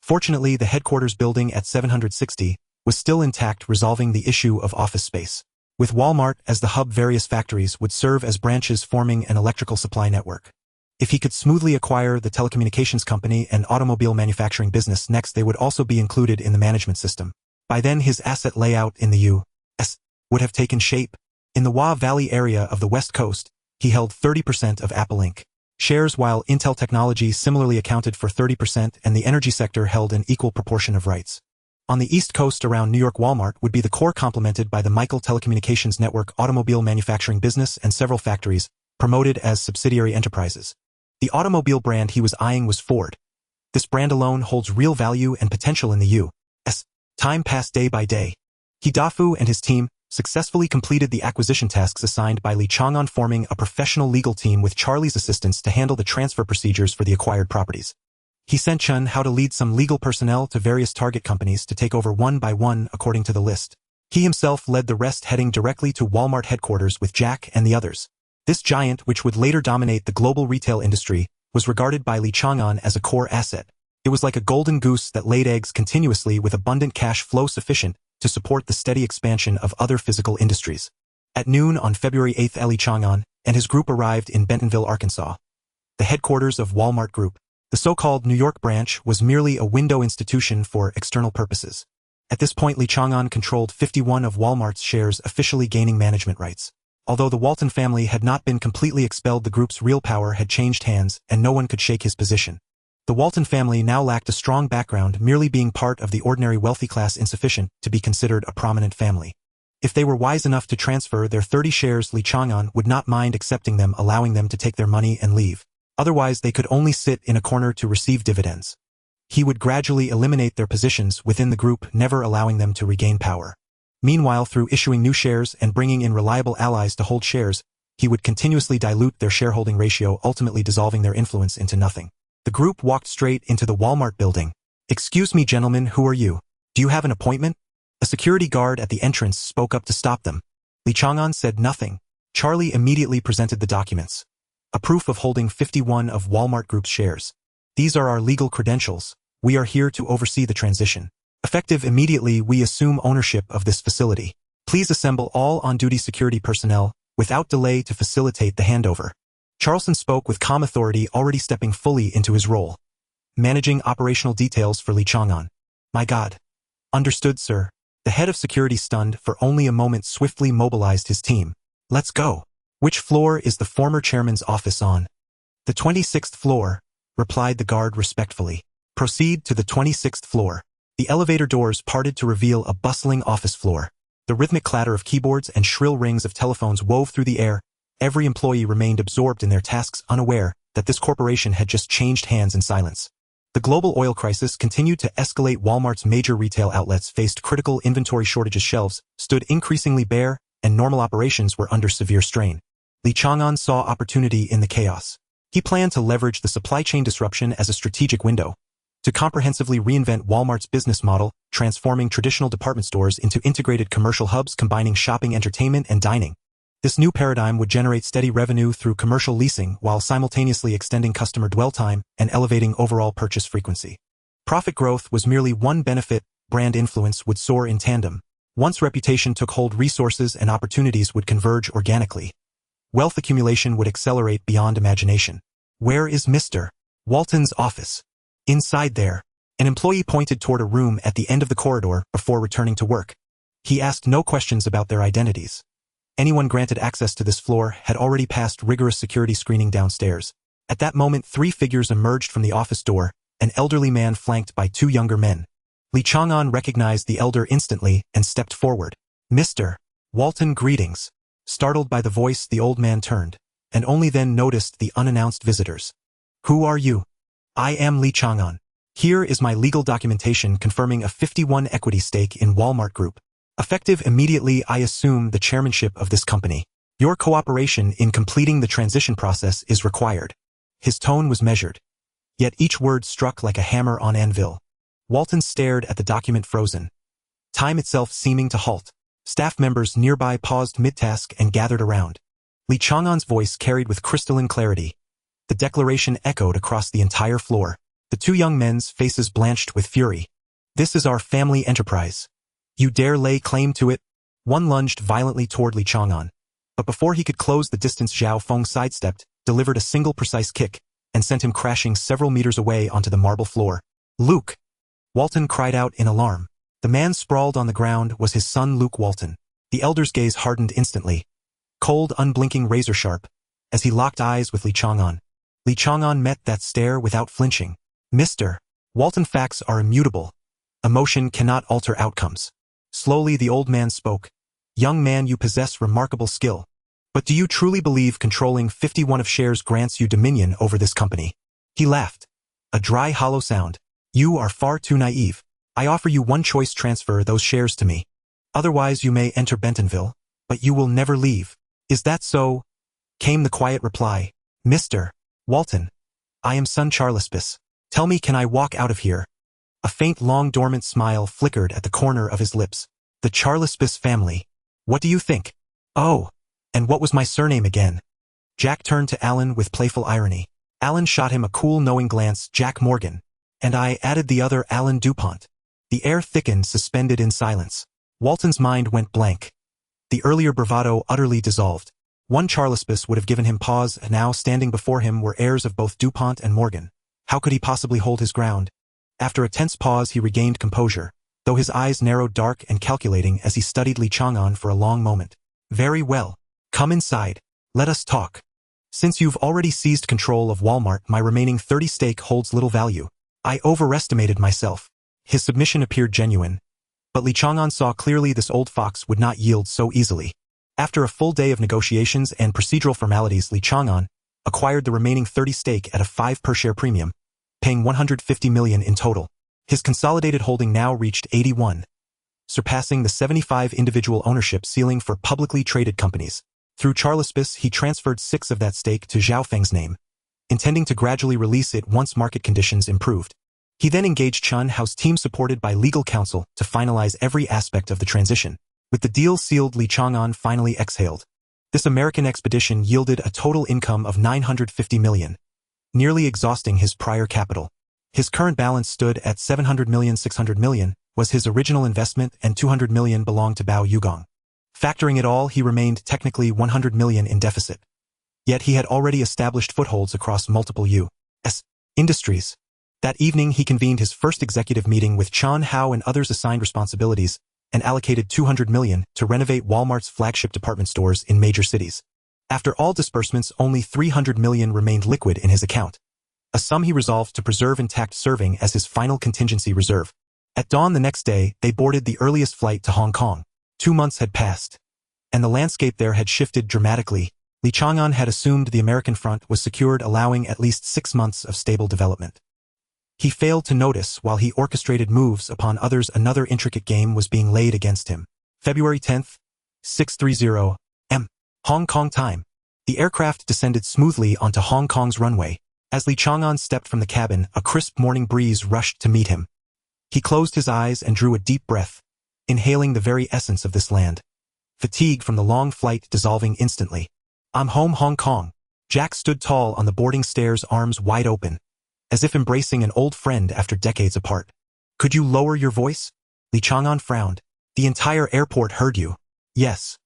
Fortunately, the headquarters building at 760 was still intact, resolving the issue of office space. With Walmart as the hub, various factories would serve as branches, forming an electrical supply network. If he could smoothly acquire the telecommunications company and automobile manufacturing business next, they would also be included in the management system. By then, his asset layout in the U.S. would have taken shape. In the Wa Valley area of the West Coast, he held 30% of Apple Inc. shares, while Intel Technology similarly accounted for 30% and the energy sector held an equal proportion of rights. On the East Coast around New York, Walmart would be the core, complemented by the Michael Telecommunications Network automobile manufacturing business and several factories, promoted as subsidiary enterprises. The automobile brand he was eyeing was Ford. This brand alone holds real value and potential in the U.S. Time passed day by day. Dafu and his team successfully completed the acquisition tasks assigned by Li Chang'an, forming a professional legal team with Charlie's assistance to handle the transfer procedures for the acquired properties. He sent Chen Hao to lead some legal personnel to various target companies to take over one by one according to the list. He himself led the rest, heading directly to Walmart headquarters with Jack and the others. This giant, which would later dominate the global retail industry, was regarded by Li Chang'an as a core asset. It was like a golden goose that laid eggs continuously, with abundant cash flow sufficient to support the steady expansion of other physical industries. At noon on February 8th, Li Chang'an and his group arrived in Bentonville, Arkansas, the headquarters of Walmart Group. The so-called New York branch was merely a window institution for external purposes. At this point, Li Chang'an controlled 51 of Walmart's shares, officially gaining management rights. Although the Walton family had not been completely expelled, the group's real power had changed hands, and no one could shake his position. The Walton family now lacked a strong background, merely being part of the ordinary wealthy class insufficient to be considered a prominent family. If they were wise enough to transfer their 30 shares, Li Chang'an would not mind accepting them, allowing them to take their money and leave. Otherwise, they could only sit in a corner to receive dividends. He would gradually eliminate their positions within the group, never allowing them to regain power. Meanwhile, through issuing new shares and bringing in reliable allies to hold shares, he would continuously dilute their shareholding ratio, ultimately dissolving their influence into nothing. The group walked straight into the Walmart building. "Excuse me, gentlemen, who are you? Do you have an appointment?" A security guard at the entrance spoke up to stop them. Li Chang'an said nothing. Charlie immediately presented the documents. A proof of holding 51 of Walmart Group's shares. "These are our legal credentials. We are here to oversee the transition. Effective immediately, we assume ownership of this facility. Please assemble all on-duty security personnel without delay to facilitate the handover." Charleston spoke with calm authority, already stepping fully into his role, managing operational details for Li Chang'an. "My God." "Understood, sir." The head of security, stunned for only a moment, swiftly mobilized his team. "Let's go." "Which floor is the former chairman's office on?" "The 26th floor," replied the guard respectfully. "Proceed to the 26th floor." The elevator doors parted to reveal a bustling office floor. The rhythmic clatter of keyboards and shrill rings of telephones wove through the air. Every employee remained absorbed in their tasks, unaware that this corporation had just changed hands in silence. The global oil crisis continued to escalate. Walmart's major retail outlets faced critical inventory shortages. Shelves stood increasingly bare, and normal operations were under severe strain. Li Chang'an saw opportunity in the chaos. He planned to leverage the supply chain disruption as a strategic window to comprehensively reinvent Walmart's business model, transforming traditional department stores into integrated commercial hubs, combining shopping, entertainment, and dining. This new paradigm would generate steady revenue through commercial leasing while simultaneously extending customer dwell time and elevating overall purchase frequency. Profit growth was merely one benefit. Brand influence would soar in tandem. Once reputation took hold, resources and opportunities would converge organically. Wealth accumulation would accelerate beyond imagination. "Where is Mr. Walton's office?" "Inside there." An employee pointed toward a room at the end of the corridor before returning to work. He asked no questions about their identities. Anyone granted access to this floor had already passed rigorous security screening downstairs. At that moment, 3 figures emerged from the office door, an elderly man flanked by 2 younger men. Li Chang'an recognized the elder instantly and stepped forward. Mr. Walton, greetings. Startled by the voice, the old man turned, and only then noticed the unannounced visitors. Who are you? I am Li Chang'an. Here is my legal documentation confirming a 51 equity stake in Walmart Group. Effective immediately, I assume the chairmanship of this company. Your cooperation in completing the transition process is required. His tone was measured, yet each word struck like a hammer on anvil. Walton stared at the document, frozen, time itself seeming to halt. Staff members nearby paused mid-task and gathered around. Li Chang'an's voice carried with crystalline clarity. The declaration echoed across the entire floor. The 2 young men's faces blanched with fury. This is our family enterprise. You dare lay claim to it? One lunged violently toward Li Chang'an, but before he could close the distance, Zhao Feng sidestepped, delivered a single precise kick, and sent him crashing several meters away onto the marble floor. Luke! Walton cried out in alarm. The man sprawled on the ground was his son Luke Walton. The elder's gaze hardened instantly, cold, unblinking, razor-sharp, as he locked eyes with Li Chang'an. Li Chang'an met that stare without flinching. Mr. Walton, facts are immutable. Emotion cannot alter outcomes. Slowly the old man spoke. Young man, you possess remarkable skill. But do you truly believe controlling 51 of shares grants you dominion over this company? He laughed. A dry, hollow sound. You are far too naive. I offer you one choice: transfer those shares to me. Otherwise you may enter Bentonville, but you will never leave. Is that so? Came the quiet reply. Mr. Walton, I am son Charlespis. Tell me, can I walk out of here? A faint, long, dormant smile flickered at the corner of his lips. The Charlespis family. What do you think? Oh, and what was my surname again? Jack turned to Alan with playful irony. Alan shot him a cool, knowing glance. Jack Morgan. And I added the other, Alan DuPont. The air thickened, suspended in silence. Walton's mind went blank. The earlier bravado utterly dissolved. One Charlespis would have given him pause, and now standing before him were heirs of both DuPont and Morgan. How could he possibly hold his ground? After a tense pause, he regained composure, though his eyes narrowed, dark and calculating, as he studied Li Chang'an for a long moment. Very well. Come inside. Let us talk. Since you've already seized control of Walmart, my remaining 30 stake holds little value. I overestimated myself. His submission appeared genuine, but Li Chang'an saw clearly this old fox would not yield so easily. After a full day of negotiations and procedural formalities, Li Chang'an acquired the remaining 30 stake at a 5 per share premium, paying $150 million in total. His consolidated holding now reached 81, surpassing the 75 individual ownership ceiling for publicly traded companies. Through Charlespis, he transferred 6 of that stake to Zhao Feng's name, intending to gradually release it once market conditions improved. He then engaged Chun Hao's team, supported by legal counsel, to finalize every aspect of the transition. With the deal sealed, Li Chang'an finally exhaled. This American expedition yielded a total income of $950 million, nearly exhausting his prior capital. His current balance stood at $700 million. $600 million was his original investment, and $200 million belonged to Bao Yugong. Factoring it all, he remained technically $100 million in deficit. Yet he had already established footholds across multiple U.S. industries. That evening, he convened his first executive meeting with Chun Hao and others, assigned responsibilities, and allocated $200 million to renovate Walmart's flagship department stores in major cities. After all disbursements, only $300 million remained liquid in his account, a sum he resolved to preserve intact, serving as his final contingency reserve. At dawn the next day, they boarded the earliest flight to Hong Kong. 2 months had passed, and the landscape there had shifted dramatically. Li Chang'an had assumed the American front was secured, allowing at least 6 months of stable development. He failed to notice, while he orchestrated moves upon others, another intricate game was being laid against him. February 10th, 6:30 m. Hong Kong time. The aircraft descended smoothly onto Hong Kong's runway. As Li Chang'an stepped from the cabin, a crisp morning breeze rushed to meet him. He closed his eyes and drew a deep breath, inhaling the very essence of this land. Fatigue from the long flight dissolving instantly. I'm home, Hong Kong. Jack stood tall on the boarding stairs, arms wide open, as if embracing an old friend after decades apart. Could you lower your voice? Li Chang'an frowned. The entire airport heard you. Yes.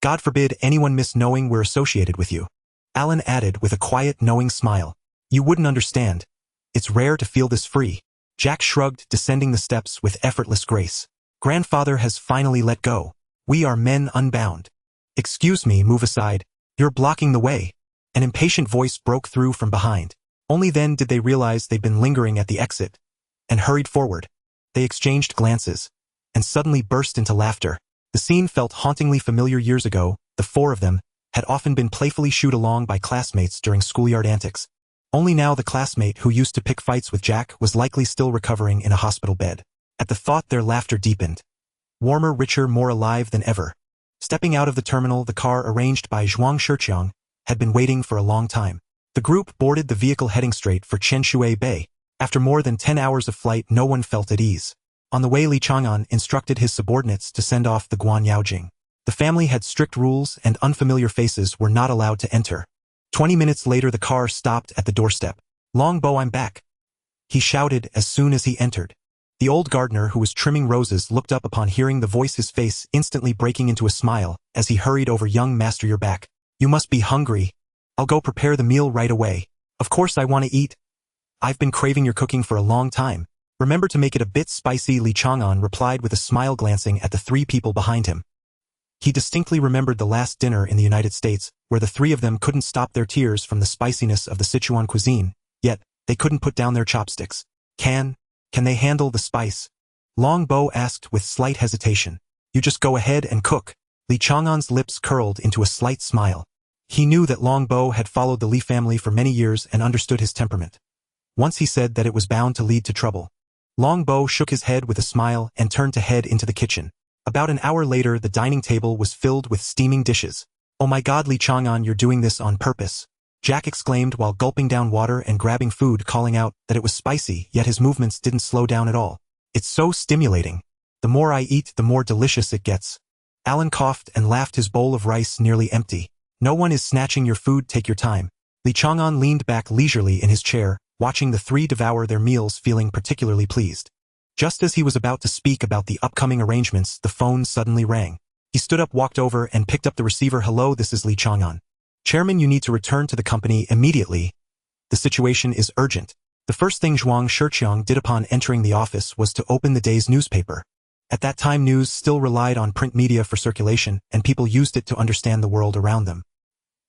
God forbid anyone miss knowing we're associated with you. Alan added with a quiet, knowing smile. You wouldn't understand. It's rare to feel this free. Jack shrugged, descending the steps with effortless grace. Grandfather has finally let go. We are men unbound. "Excuse me, move aside. You're blocking the way." An impatient voice broke through from behind. Only then did they realize they'd been lingering at the exit, and hurried forward. They exchanged glances, and suddenly burst into laughter. The scene felt hauntingly familiar years ago. The four of them had often been playfully shooed along by classmates during schoolyard antics. Only now the classmate who used to pick fights with Jack was likely still recovering in a hospital bed. At the thought, their laughter deepened. Warmer, richer, more alive than ever. Stepping out of the terminal, the car arranged by Zhuang Shiqiang had been waiting for a long time. The group boarded the vehicle heading straight for Chenshui Bay. After more than 10 hours of flight, no one felt at ease. On the way, Li Chang'an instructed his subordinates to send off the Guan Yaojing. The family had strict rules, and unfamiliar faces were not allowed to enter. 20 minutes later, the car stopped at the doorstep. "Longbo, I'm back," he shouted as soon as he entered. The old gardener who was trimming roses looked up upon hearing the voice, his face instantly breaking into a smile as he hurried over. "Young master, you're back. You must be hungry. I'll go prepare the meal right away." "Of course I want to eat. I've been craving your cooking for a long time. Remember to make it a bit spicy," Li Chang'an replied with a smile, glancing at the three people behind him. He distinctly remembered the last dinner in the United States, where the three of them couldn't stop their tears from the spiciness of the Sichuan cuisine, yet they couldn't put down their chopsticks. Can they handle the spice?" Long Bo asked with slight hesitation. "You just go ahead and cook." Li Chang'an's lips curled into a slight smile. He knew that Long Bo had followed the Li family for many years and understood his temperament. Once he said that it was bound to lead to trouble. Long Bo shook his head with a smile and turned to head into the kitchen. About an hour later, the dining table was filled with steaming dishes. "Oh my God, Li Chang'an, you're doing this on purpose," Jack exclaimed while gulping down water and grabbing food, calling out that it was spicy, yet his movements didn't slow down at all. "It's so stimulating. The more I eat, the more delicious it gets." Alan coughed and laughed, his bowl of rice nearly empty. "No one is snatching your food, take your time." Li Chang'an leaned back leisurely in his chair, watching the three devour their meals, feeling particularly pleased. Just as he was about to speak about the upcoming arrangements, the phone suddenly rang. He stood up, walked over, and picked up the receiver. "Hello, this is Li Chang'an. Chairman, you need to return to the company immediately. The situation is urgent." The first thing Zhuang Shiqiang did upon entering the office was to open the day's newspaper. At that time, news still relied on print media for circulation, and people used it to understand the world around them.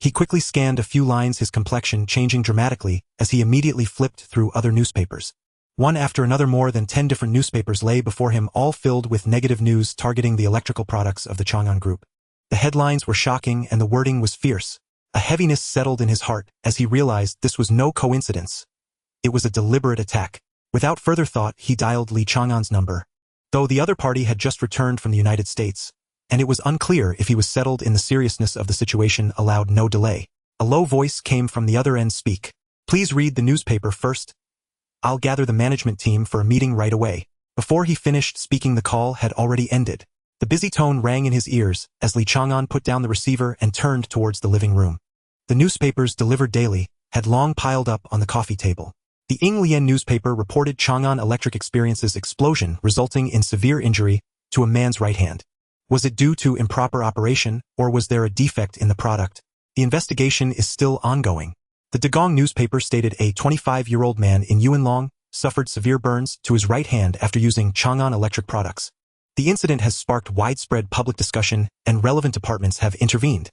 He quickly scanned a few lines, his complexion changing dramatically as he immediately flipped through other newspapers. One after another, more than 10 different newspapers lay before him, all filled with negative news targeting the electrical products of the Chang'an Group. The headlines were shocking and the wording was fierce. A heaviness settled in his heart as he realized this was no coincidence. It was a deliberate attack. Without further thought, he dialed Li Chang'an's number. Though the other party had just returned from the United States, and it was unclear if he was settled in the seriousness of the situation, allowed no delay. A low voice came from the other end. "Speak. Please read the newspaper first. I'll gather the management team for a meeting right away." Before he finished speaking, the call had already ended. The busy tone rang in his ears as Li Chang'an put down the receiver and turned towards the living room. The newspapers, delivered daily, had long piled up on the coffee table. The Yinglian newspaper reported Chang'an Electric experiences explosion resulting in severe injury to a man's right hand. Was it due to improper operation, or was there a defect in the product? The investigation is still ongoing. The Dagong newspaper stated a 25-year-old man in Yuanlong suffered severe burns to his right hand after using Chang'an Electric products. The incident has sparked widespread public discussion, and relevant departments have intervened.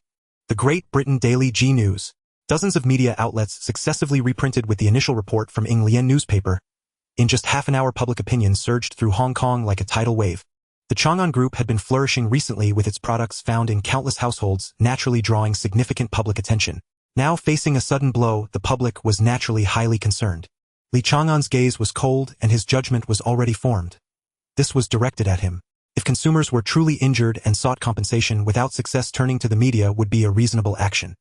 The Great Britain Daily G News. Dozens of media outlets successively reprinted with the initial report from Yinglian newspaper. In just half an hour, public opinion surged through Hong Kong like a tidal wave. The Chang'an Group had been flourishing recently, with its products found in countless households, naturally drawing significant public attention. Now, facing a sudden blow, the public was naturally highly concerned. Li Chang'an's gaze was cold and his judgment was already formed. This was directed at him. If consumers were truly injured and sought compensation without success, turning to the media would be a reasonable action.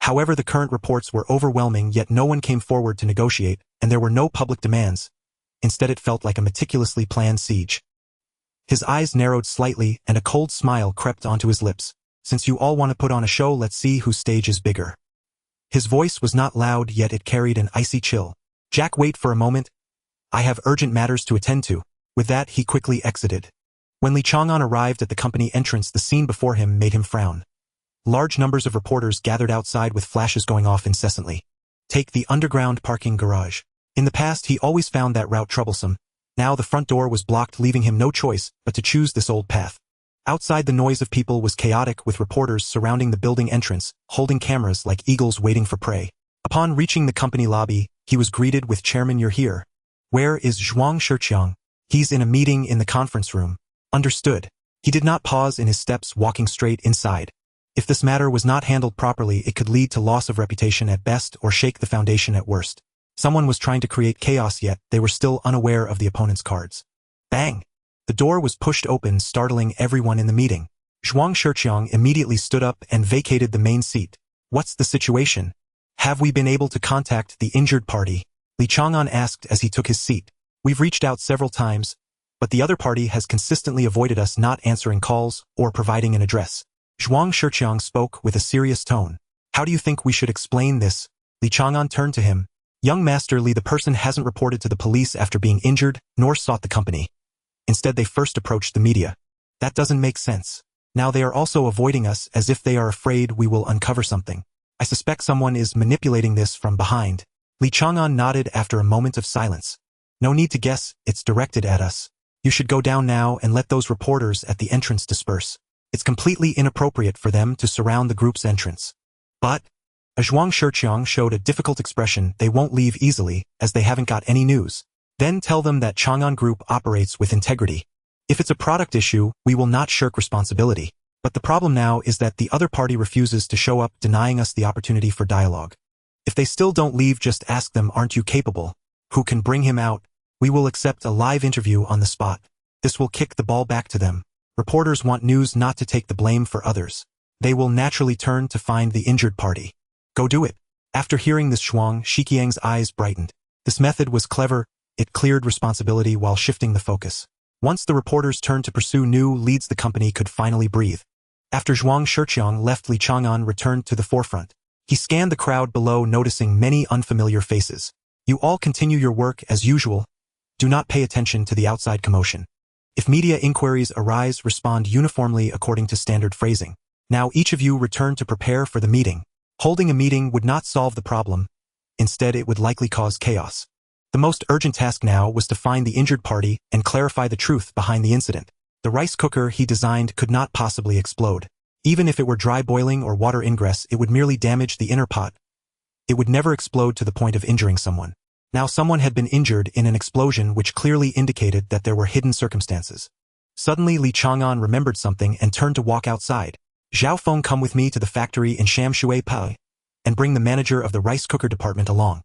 However, the current reports were overwhelming, yet no one came forward to negotiate, and there were no public demands. Instead, it felt like a meticulously planned siege. His eyes narrowed slightly and a cold smile crept onto his lips. "Since you all want to put on a show, let's see whose stage is bigger." His voice was not loud, yet it carried an icy chill. "Jack, wait for a moment. I have urgent matters to attend to." With that, he quickly exited. When Li Chang'an arrived at the company entrance, the scene before him made him frown. Large numbers of reporters gathered outside with flashes going off incessantly. Take the underground parking garage. In the past, he always found that route troublesome. Now the front door was blocked, leaving him no choice but to choose this old path. Outside, the noise of people was chaotic, with reporters surrounding the building entrance, holding cameras like eagles waiting for prey. Upon reaching the company lobby, he was greeted with, "Chairman, you're here. Where is Zhuang Shiqiang?" "He's in a meeting in the conference room." "Understood." He did not pause in his steps, walking straight inside. If this matter was not handled properly, it could lead to loss of reputation at best or shake the foundation at worst. Someone was trying to create chaos, yet they were still unaware of the opponent's cards. Bang! The door was pushed open, startling everyone in the meeting. Zhuang Shiqiang immediately stood up and vacated the main seat. "What's the situation? Have we been able to contact the injured party?" Li Chang'an asked as he took his seat. "We've reached out several times, but the other party has consistently avoided us, not answering calls or providing an address." Zhuang Shiqiang spoke with a serious tone. "How do you think we should explain this?" Li Chang'an turned to him. "Young Master Li, the person hasn't reported to the police after being injured, nor sought the company. Instead, they first approached the media. That doesn't make sense. Now they are also avoiding us, as if they are afraid we will uncover something. I suspect someone is manipulating this from behind." Li Chang'an nodded after a moment of silence. "No need to guess, it's directed at us. You should go down now and let those reporters at the entrance disperse. It's completely inappropriate for them to surround the group's entrance." "But," Zhuang Shiqiang showed a difficult expression, "they won't leave easily, as they haven't got any news." "Then tell them that Chang'an Group operates with integrity. If it's a product issue, we will not shirk responsibility. But the problem now is that the other party refuses to show up, denying us the opportunity for dialogue. If they still don't leave, just ask them, 'Aren't you capable? Who can bring him out?' We will accept a live interview on the spot. This will kick the ball back to them. Reporters want news, not to take the blame for others. They will naturally turn to find the injured party. Go do it." After hearing this, Zhuang Shiqiang's eyes brightened. This method was clever. It cleared responsibility while shifting the focus. Once the reporters turned to pursue new leads, the company could finally breathe. After Zhuang Shiqiang left, Li Chang'an returned to the forefront. He scanned the crowd below, noticing many unfamiliar faces. "You all continue your work as usual. Do not pay attention to the outside commotion. If media inquiries arise, respond uniformly according to standard phrasing. Now each of you return to prepare for the meeting." Holding a meeting would not solve the problem. Instead, it would likely cause chaos. The most urgent task now was to find the injured party and clarify the truth behind the incident. The rice cooker he designed could not possibly explode. Even if it were dry boiling or water ingress, it would merely damage the inner pot. It would never explode to the point of injuring someone. Now someone had been injured in an explosion, which clearly indicated that there were hidden circumstances. Suddenly, Li Chang'an remembered something and turned to walk outside. "Zhao Feng, come with me to the factory in Shamshui Pai, and bring the manager of the rice cooker department along."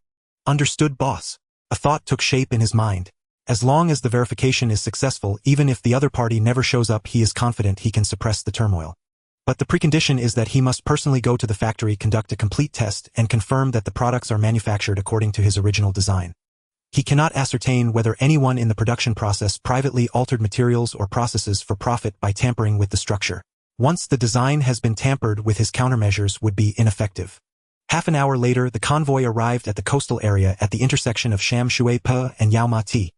"Understood, boss." A thought took shape in his mind. As long as the verification is successful, even if the other party never shows up, he is confident he can suppress the turmoil. But the precondition is that he must personally go to the factory, conduct a complete test, and confirm that the products are manufactured according to his original design. He cannot ascertain whether anyone in the production process privately altered materials or processes for profit by tampering with the structure. Once the design has been tampered with, his countermeasures would be ineffective. Half an hour later, the convoy arrived at the coastal area at the intersection of Shamshui-Pe and Yaomati.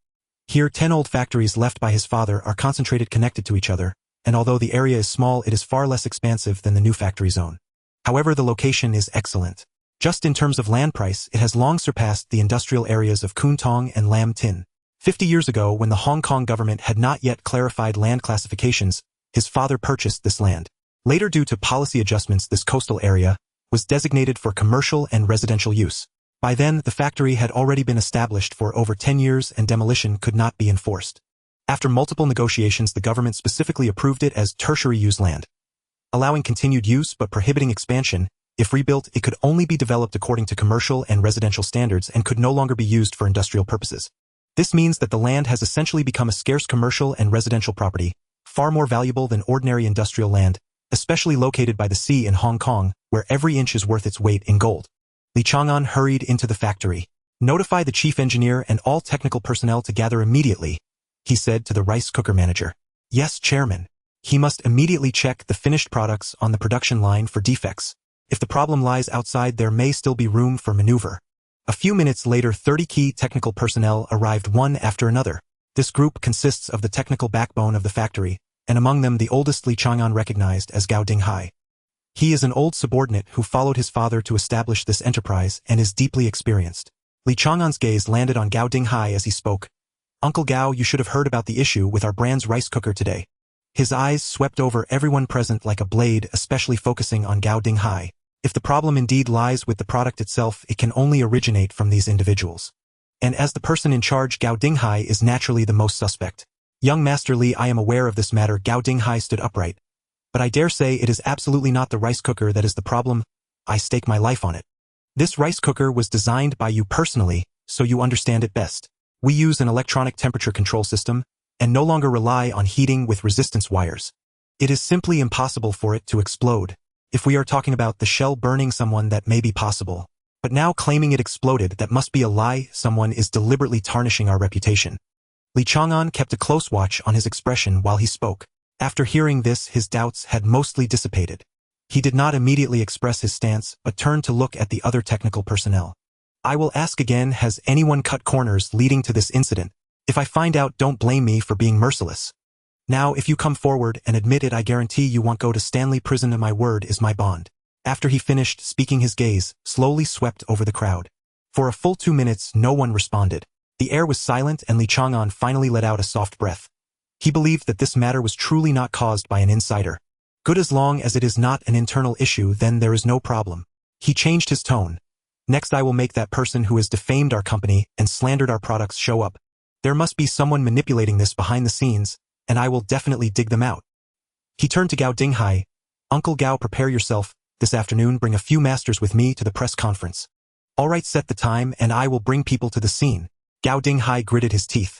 Here, 10 old factories left by his father are concentrated, connected to each other, and although the area is small, it is far less expansive than the new factory zone. However, the location is excellent. Just in terms of land price, it has long surpassed the industrial areas of Kuntong and Lam Tin. 50 years ago, when the Hong Kong government had not yet clarified land classifications, his father purchased this land. Later, due to policy adjustments, this coastal area was designated for commercial and residential use. By then, the factory had already been established for over 10 years and demolition could not be enforced. After multiple negotiations, the government specifically approved it as tertiary use land, allowing continued use but prohibiting expansion. If rebuilt, it could only be developed according to commercial and residential standards and could no longer be used for industrial purposes. This means that the land has essentially become a scarce commercial and residential property, far more valuable than ordinary industrial land, especially located by the sea in Hong Kong, where every inch is worth its weight in gold. Li Chang'an hurried into the factory. "Notify the chief engineer and all technical personnel to gather immediately," he said to the rice cooker manager. "Yes, Chairman." He must immediately check the finished products on the production line for defects. If the problem lies outside, there may still be room for maneuver. A few minutes later, 30 key technical personnel arrived one after another. This group consists of the technical backbone of the factory, and among them the oldest Li Chang'an recognized as Gao Dinghai. He is an old subordinate who followed his father to establish this enterprise and is deeply experienced. Li Chang'an's gaze landed on Gao Dinghai as he spoke. "Uncle Gao, you should have heard about the issue with our brand's rice cooker today. His eyes swept over everyone present like a blade, especially focusing on Gao Dinghai. If the problem indeed lies with the product itself, it can only originate from these individuals. And as the person in charge, Gao Dinghai is naturally the most suspect. Young Master Li, I am aware of this matter. Gao Dinghai stood upright. But I dare say it is absolutely not the rice cooker that is the problem. I stake my life on it. This rice cooker was designed by you personally, so you understand it best. We use an electronic temperature control system, and no longer rely on heating with resistance wires. It is simply impossible for it to explode. If we are talking about the shell burning someone, that may be possible. But now claiming it exploded, that must be a lie. Someone is deliberately tarnishing our reputation. Li Chang'an kept a close watch on his expression while he spoke. After hearing this, his doubts had mostly dissipated. He did not immediately express his stance, but turned to look at the other technical personnel. I will ask again, has anyone cut corners leading to this incident? If I find out, don't blame me for being merciless. Now, if you come forward and admit it, I guarantee you won't go to Stanley prison, and my word is my bond. After he finished speaking, his gaze slowly swept over the crowd. For a full 2 minutes, no one responded. The air was silent, and Li Chang'an finally let out a soft breath. He believed that this matter was truly not caused by an insider. Good, as long as it is not an internal issue, then there is no problem. He changed his tone. Next, I will make that person who has defamed our company and slandered our products show up. There must be someone manipulating this behind the scenes, and I will definitely dig them out. He turned to Gao Dinghai. Uncle Gao, prepare yourself. This afternoon, bring a few masters with me to the press conference. All right, set the time, and I will bring people to the scene. Gao Dinghai gritted his teeth.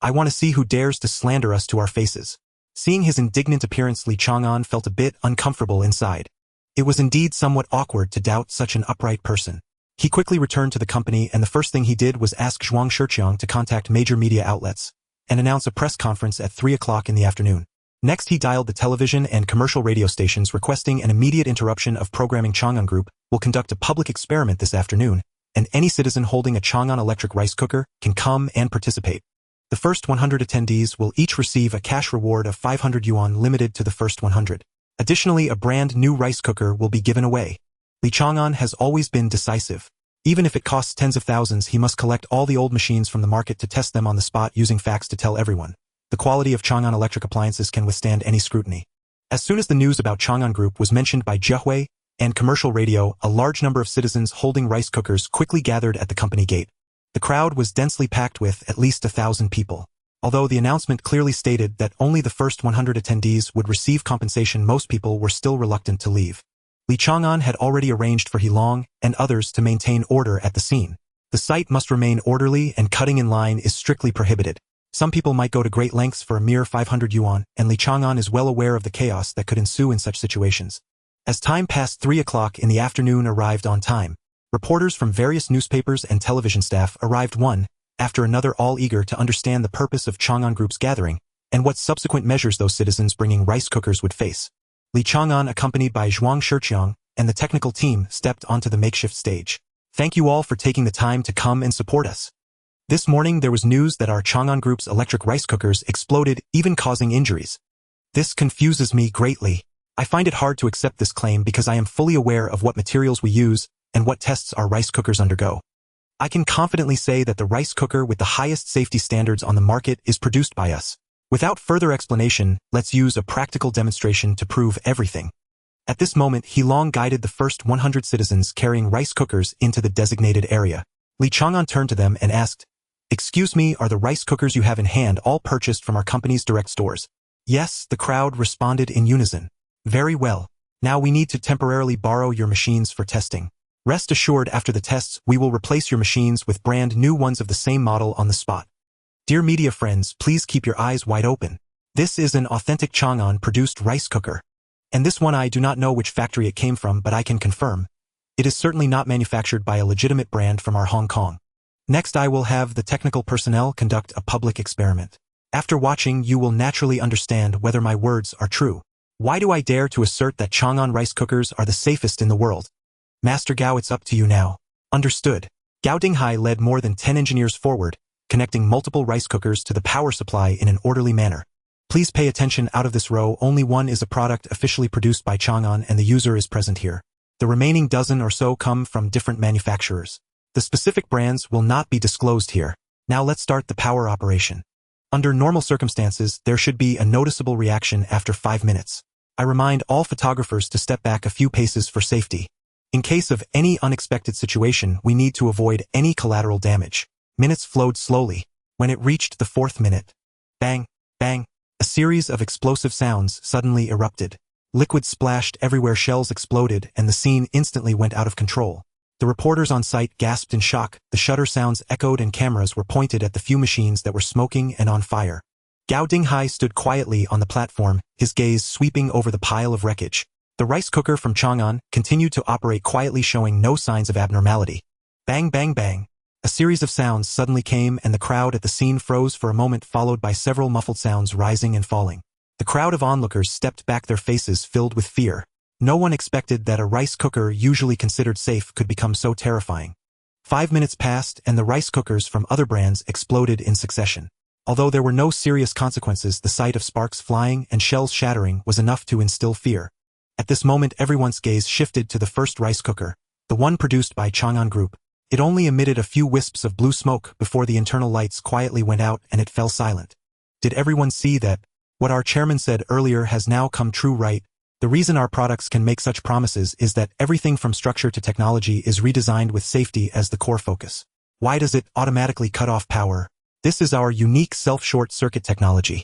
I want to see who dares to slander us to our faces. Seeing his indignant appearance, Li Chang'an felt a bit uncomfortable inside. It was indeed somewhat awkward to doubt such an upright person. He quickly returned to the company, and the first thing he did was ask Zhuang Shiqiang to contact major media outlets and announce a press conference at 3 o'clock in the afternoon. Next, he dialed the television and commercial radio stations requesting an immediate interruption of programming. Chang'an Group will conduct a public experiment this afternoon, and any citizen holding a Chang'an electric rice cooker can come and participate. The first 100 attendees will each receive a cash reward of 500 yuan limited to the first 100. Additionally, a brand new rice cooker will be given away. Li Chang'an has always been decisive. Even if it costs tens of thousands, he must collect all the old machines from the market to test them on the spot using facts to tell everyone. The quality of Chang'an electric appliances can withstand any scrutiny. As soon as the news about Chang'an Group was mentioned by Jiahui and commercial radio, a large number of citizens holding rice cookers quickly gathered at the company gate. The crowd was densely packed with at least 1,000 people. Although the announcement clearly stated that only the first 100 attendees would receive compensation, most people were still reluctant to leave. Li Chang'an had already arranged for Hilong and others to maintain order at the scene. The site must remain orderly, and cutting in line is strictly prohibited. Some people might go to great lengths for a mere 500 yuan, and Li Chang'an is well aware of the chaos that could ensue in such situations. As time passed, 3 o'clock in the afternoon arrived on time. Reporters from various newspapers and television staff arrived one after another, all eager to understand the purpose of Chang'an Group's gathering and what subsequent measures those citizens bringing rice cookers would face. Li Chang'an, accompanied by Zhuang Shiqiang and the technical team, stepped onto the makeshift stage. Thank you all for taking the time to come and support us. This morning there was news that our Chang'an Group's electric rice cookers exploded, even causing injuries. This confuses me greatly. I find it hard to accept this claim because I am fully aware of what materials we use and what tests our rice cookers undergo. I can confidently say that the rice cooker with the highest safety standards on the market is produced by us. Without further explanation, let's use a practical demonstration to prove everything. At this moment, Hilong guided the first 100 citizens carrying rice cookers into the designated area. Li Chang'an turned to them and asked, "Excuse me, are the rice cookers you have in hand all purchased from our company's direct stores?" "Yes," the crowd responded in unison. "Very well. Now we need to temporarily borrow your machines for testing. Rest assured, after the tests, we will replace your machines with brand new ones of the same model on the spot." Dear media friends, please keep your eyes wide open. This is an authentic Chang'an-produced rice cooker. And this one, I do not know which factory it came from, but I can confirm it is certainly not manufactured by a legitimate brand from our Hong Kong. Next, I will have the technical personnel conduct a public experiment. After watching, you will naturally understand whether my words are true. Why do I dare to assert that Chang'an rice cookers are the safest in the world? Master Gao, it's up to you now. Understood. Gao Dinghai led more than 10 engineers forward, connecting multiple rice cookers to the power supply in an orderly manner. Please pay attention. Out of this row, only one is a product officially produced by Chang'an, and the user is present here. The remaining dozen or so come from different manufacturers. The specific brands will not be disclosed here. Now let's start the power operation. Under normal circumstances, there should be a noticeable reaction after 5 minutes. I remind all photographers to step back a few paces for safety. In case of any unexpected situation, we need to avoid any collateral damage. Minutes flowed slowly. When it reached the 4th minute, bang, bang, a series of explosive sounds suddenly erupted. Liquid splashed everywhere, shells exploded, and the scene instantly went out of control. The reporters on site gasped in shock, the shutter sounds echoed and cameras were pointed at the few machines that were smoking and on fire. Gao Dinghai stood quietly on the platform, his gaze sweeping over the pile of wreckage. The rice cooker from Chang'an continued to operate quietly, showing no signs of abnormality. Bang, bang, bang. A series of sounds suddenly came and the crowd at the scene froze for a moment, followed by several muffled sounds rising and falling. The crowd of onlookers stepped back, their faces filled with fear. No one expected that a rice cooker usually considered safe could become so terrifying. 5 minutes passed and the rice cookers from other brands exploded in succession. Although there were no serious consequences, the sight of sparks flying and shells shattering was enough to instill fear. At this moment, everyone's gaze shifted to the first rice cooker, the one produced by Chang'an Group. It only emitted a few wisps of blue smoke before the internal lights quietly went out and it fell silent. Did everyone see that? What our chairman said earlier has now come true, right? The reason our products can make such promises is that everything from structure to technology is redesigned with safety as the core focus. Why does it automatically cut off power? This is our unique self-short circuit technology.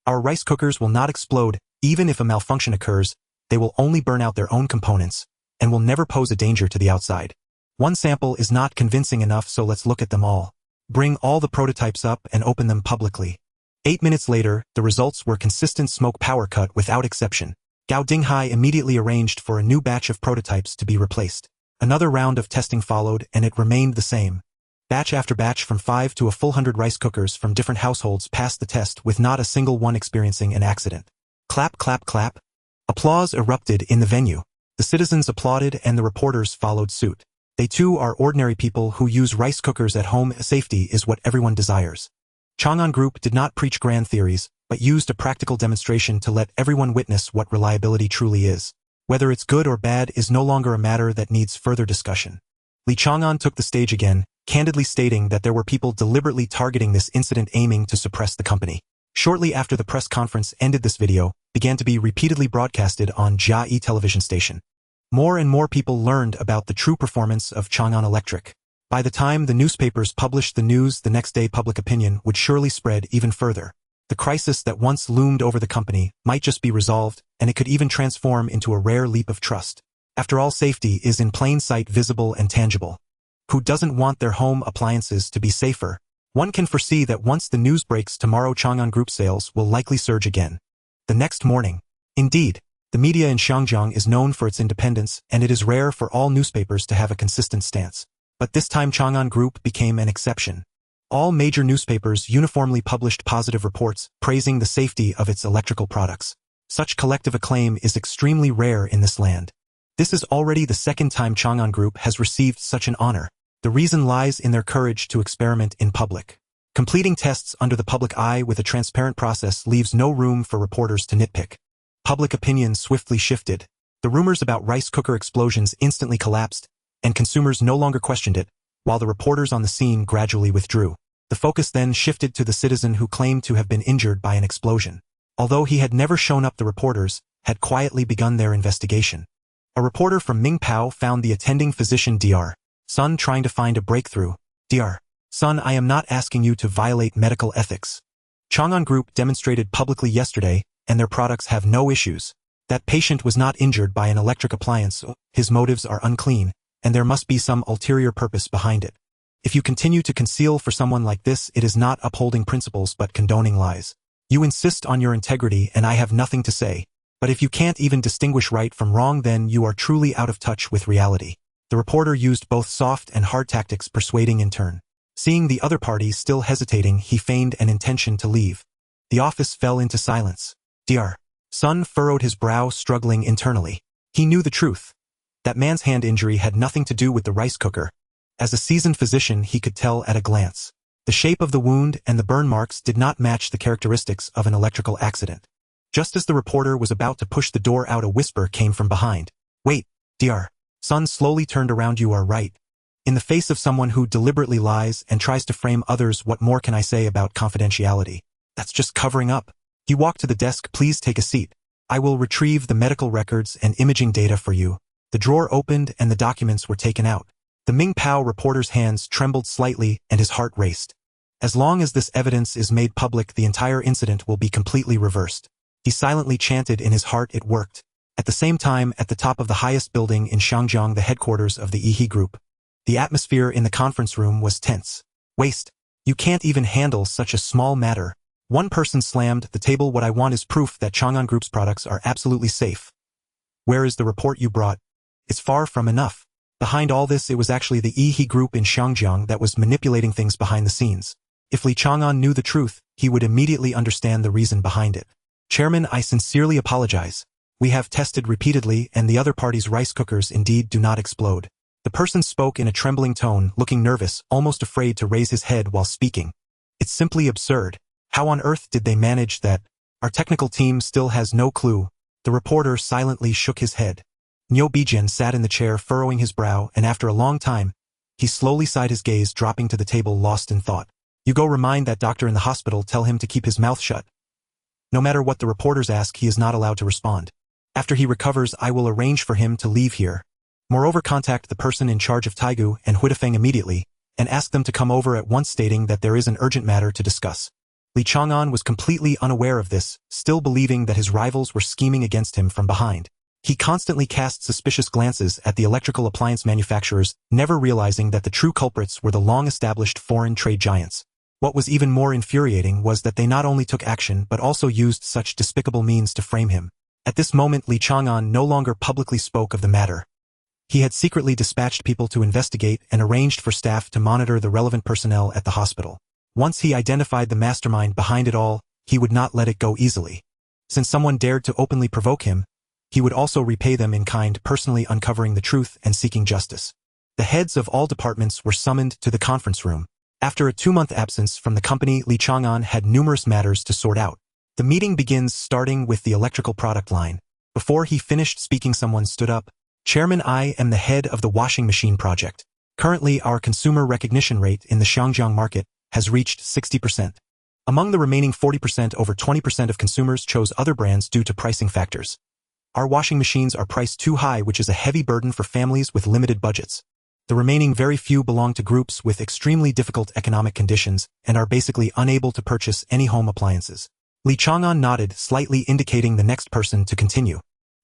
Our rice cookers will not explode, even if a malfunction occurs. They will only burn out their own components, and will never pose a danger to the outside. One sample is not convincing enough, so let's look at them all. Bring all the prototypes up and open them publicly. 8 minutes later, the results were consistent smoke power cut without exception. Gao Dinghai immediately arranged for a new batch of prototypes to be replaced. Another round of testing followed and it remained the same. Batch after batch from 5 to a full 100 rice cookers from different households passed the test with not a single one experiencing an accident. Clap, clap, clap. Applause erupted in the venue. The citizens applauded and the reporters followed suit. They too are ordinary people who use rice cookers at home. Safety is what everyone desires. Chang'an Group did not preach grand theories, but used a practical demonstration to let everyone witness what reliability truly is. Whether it's good or bad is no longer a matter that needs further discussion. Li Chang'an took the stage again, candidly stating that there were people deliberately targeting this incident, aiming to suppress the company. Shortly after the press conference ended, this video began to be repeatedly broadcasted on Jia television station. More and more people learned about the true performance of Chang'an Electric. By the time the newspapers published the news the next day, public opinion would surely spread even further. The crisis that once loomed over the company might just be resolved, and it could even transform into a rare leap of trust. After all, safety is in plain sight, visible and tangible. Who doesn't want their home appliances to be safer? One can foresee that once the news breaks tomorrow, Chang'an Group sales will likely surge again. The next morning. Indeed, the media in Xinjiang is known for its independence, and it is rare for all newspapers to have a consistent stance. But this time Chang'an Group became an exception. All major newspapers uniformly published positive reports, praising the safety of its electrical products. Such collective acclaim is extremely rare in this land. This is already the second time Chang'an Group has received such an honor. The reason lies in their courage to experiment in public. Completing tests under the public eye with a transparent process leaves no room for reporters to nitpick. Public opinion swiftly shifted. The rumors about rice cooker explosions instantly collapsed, and consumers no longer questioned it, while the reporters on the scene gradually withdrew. The focus then shifted to the citizen who claimed to have been injured by an explosion. Although he had never shown up, the reporters had quietly begun their investigation. A reporter from Mingpao found the attending physician Dr. Sun trying to find a breakthrough. Dr. Sun, I am not asking you to violate medical ethics. Chang'an Group demonstrated publicly yesterday, and their products have no issues. That patient was not injured by an electric appliance. His motives are unclean, and there must be some ulterior purpose behind it. If you continue to conceal for someone like this, it is not upholding principles but condoning lies. You insist on your integrity and I have nothing to say. But if you can't even distinguish right from wrong, then you are truly out of touch with reality. The reporter used both soft and hard tactics, persuading in turn. Seeing the other party still hesitating, he feigned an intention to leave. The office fell into silence. Dr. Sun furrowed his brow, struggling internally. He knew the truth. That man's hand injury had nothing to do with the rice cooker. As a seasoned physician, he could tell at a glance. The shape of the wound and the burn marks did not match the characteristics of an electrical accident. Just as the reporter was about to push the door out, a whisper came from behind. Wait, Dr. Sun slowly turned around. You are right. In the face of someone who deliberately lies and tries to frame others, what more can I say about confidentiality? That's just covering up. He walked to the desk. Please take a seat. I will retrieve the medical records and imaging data for you. The drawer opened and the documents were taken out. The Ming Pao reporter's hands trembled slightly and his heart raced. As long as this evidence is made public, the entire incident will be completely reversed. He silently chanted in his heart. It worked. At the same time, at the top of the highest building in Shangjiang, the headquarters of the Yihe Group, the atmosphere in the conference room was tense. Waste. You can't even handle such a small matter. One person slammed the table. What I want is proof that Chang'an Group's products are absolutely safe. Where is the report you brought? It's far from enough. Behind all this, it was actually the Yihe Group in Shangjiang that was manipulating things behind the scenes. If Li Chang'an knew the truth, he would immediately understand the reason behind it. Chairman, I sincerely apologize. We have tested repeatedly and the other party's rice cookers indeed do not explode. The person spoke in a trembling tone, looking nervous, almost afraid to raise his head while speaking. It's simply absurd. How on earth did they manage that? Our technical team still has no clue. The reporter silently shook his head. Niu Bijian sat in the chair, furrowing his brow, and after a long time, he slowly sighed, his gaze dropping to the table, lost in thought. You go remind that doctor in the hospital, tell him to keep his mouth shut. No matter what the reporters ask, he is not allowed to respond. After he recovers, I will arrange for him to leave here. Moreover, contact the person in charge of Taigu and Huidafeng immediately, and ask them to come over at once, stating that there is an urgent matter to discuss. Li Chang'an was completely unaware of this, still believing that his rivals were scheming against him from behind. He constantly cast suspicious glances at the electrical appliance manufacturers, never realizing that the true culprits were the long-established foreign trade giants. What was even more infuriating was that they not only took action but also used such despicable means to frame him. At this moment, Li Chang'an no longer publicly spoke of the matter. He had secretly dispatched people to investigate and arranged for staff to monitor the relevant personnel at the hospital. Once he identified the mastermind behind it all, he would not let it go easily. Since someone dared to openly provoke him, he would also repay them in kind, personally uncovering the truth and seeking justice. The heads of all departments were summoned to the conference room. After a 2-month absence from the company, Li Chang'an had numerous matters to sort out. The meeting begins, starting with the electrical product line. Before he finished speaking, someone stood up. Chairman, I am the head of the washing machine project. Currently, our consumer recognition rate in the Shangjiang market has reached 60%. Among the remaining 40%, over 20% of consumers chose other brands due to pricing factors. Our washing machines are priced too high, which is a heavy burden for families with limited budgets. The remaining very few belong to groups with extremely difficult economic conditions and are basically unable to purchase any home appliances. Li Chang'an nodded, slightly indicating the next person to continue.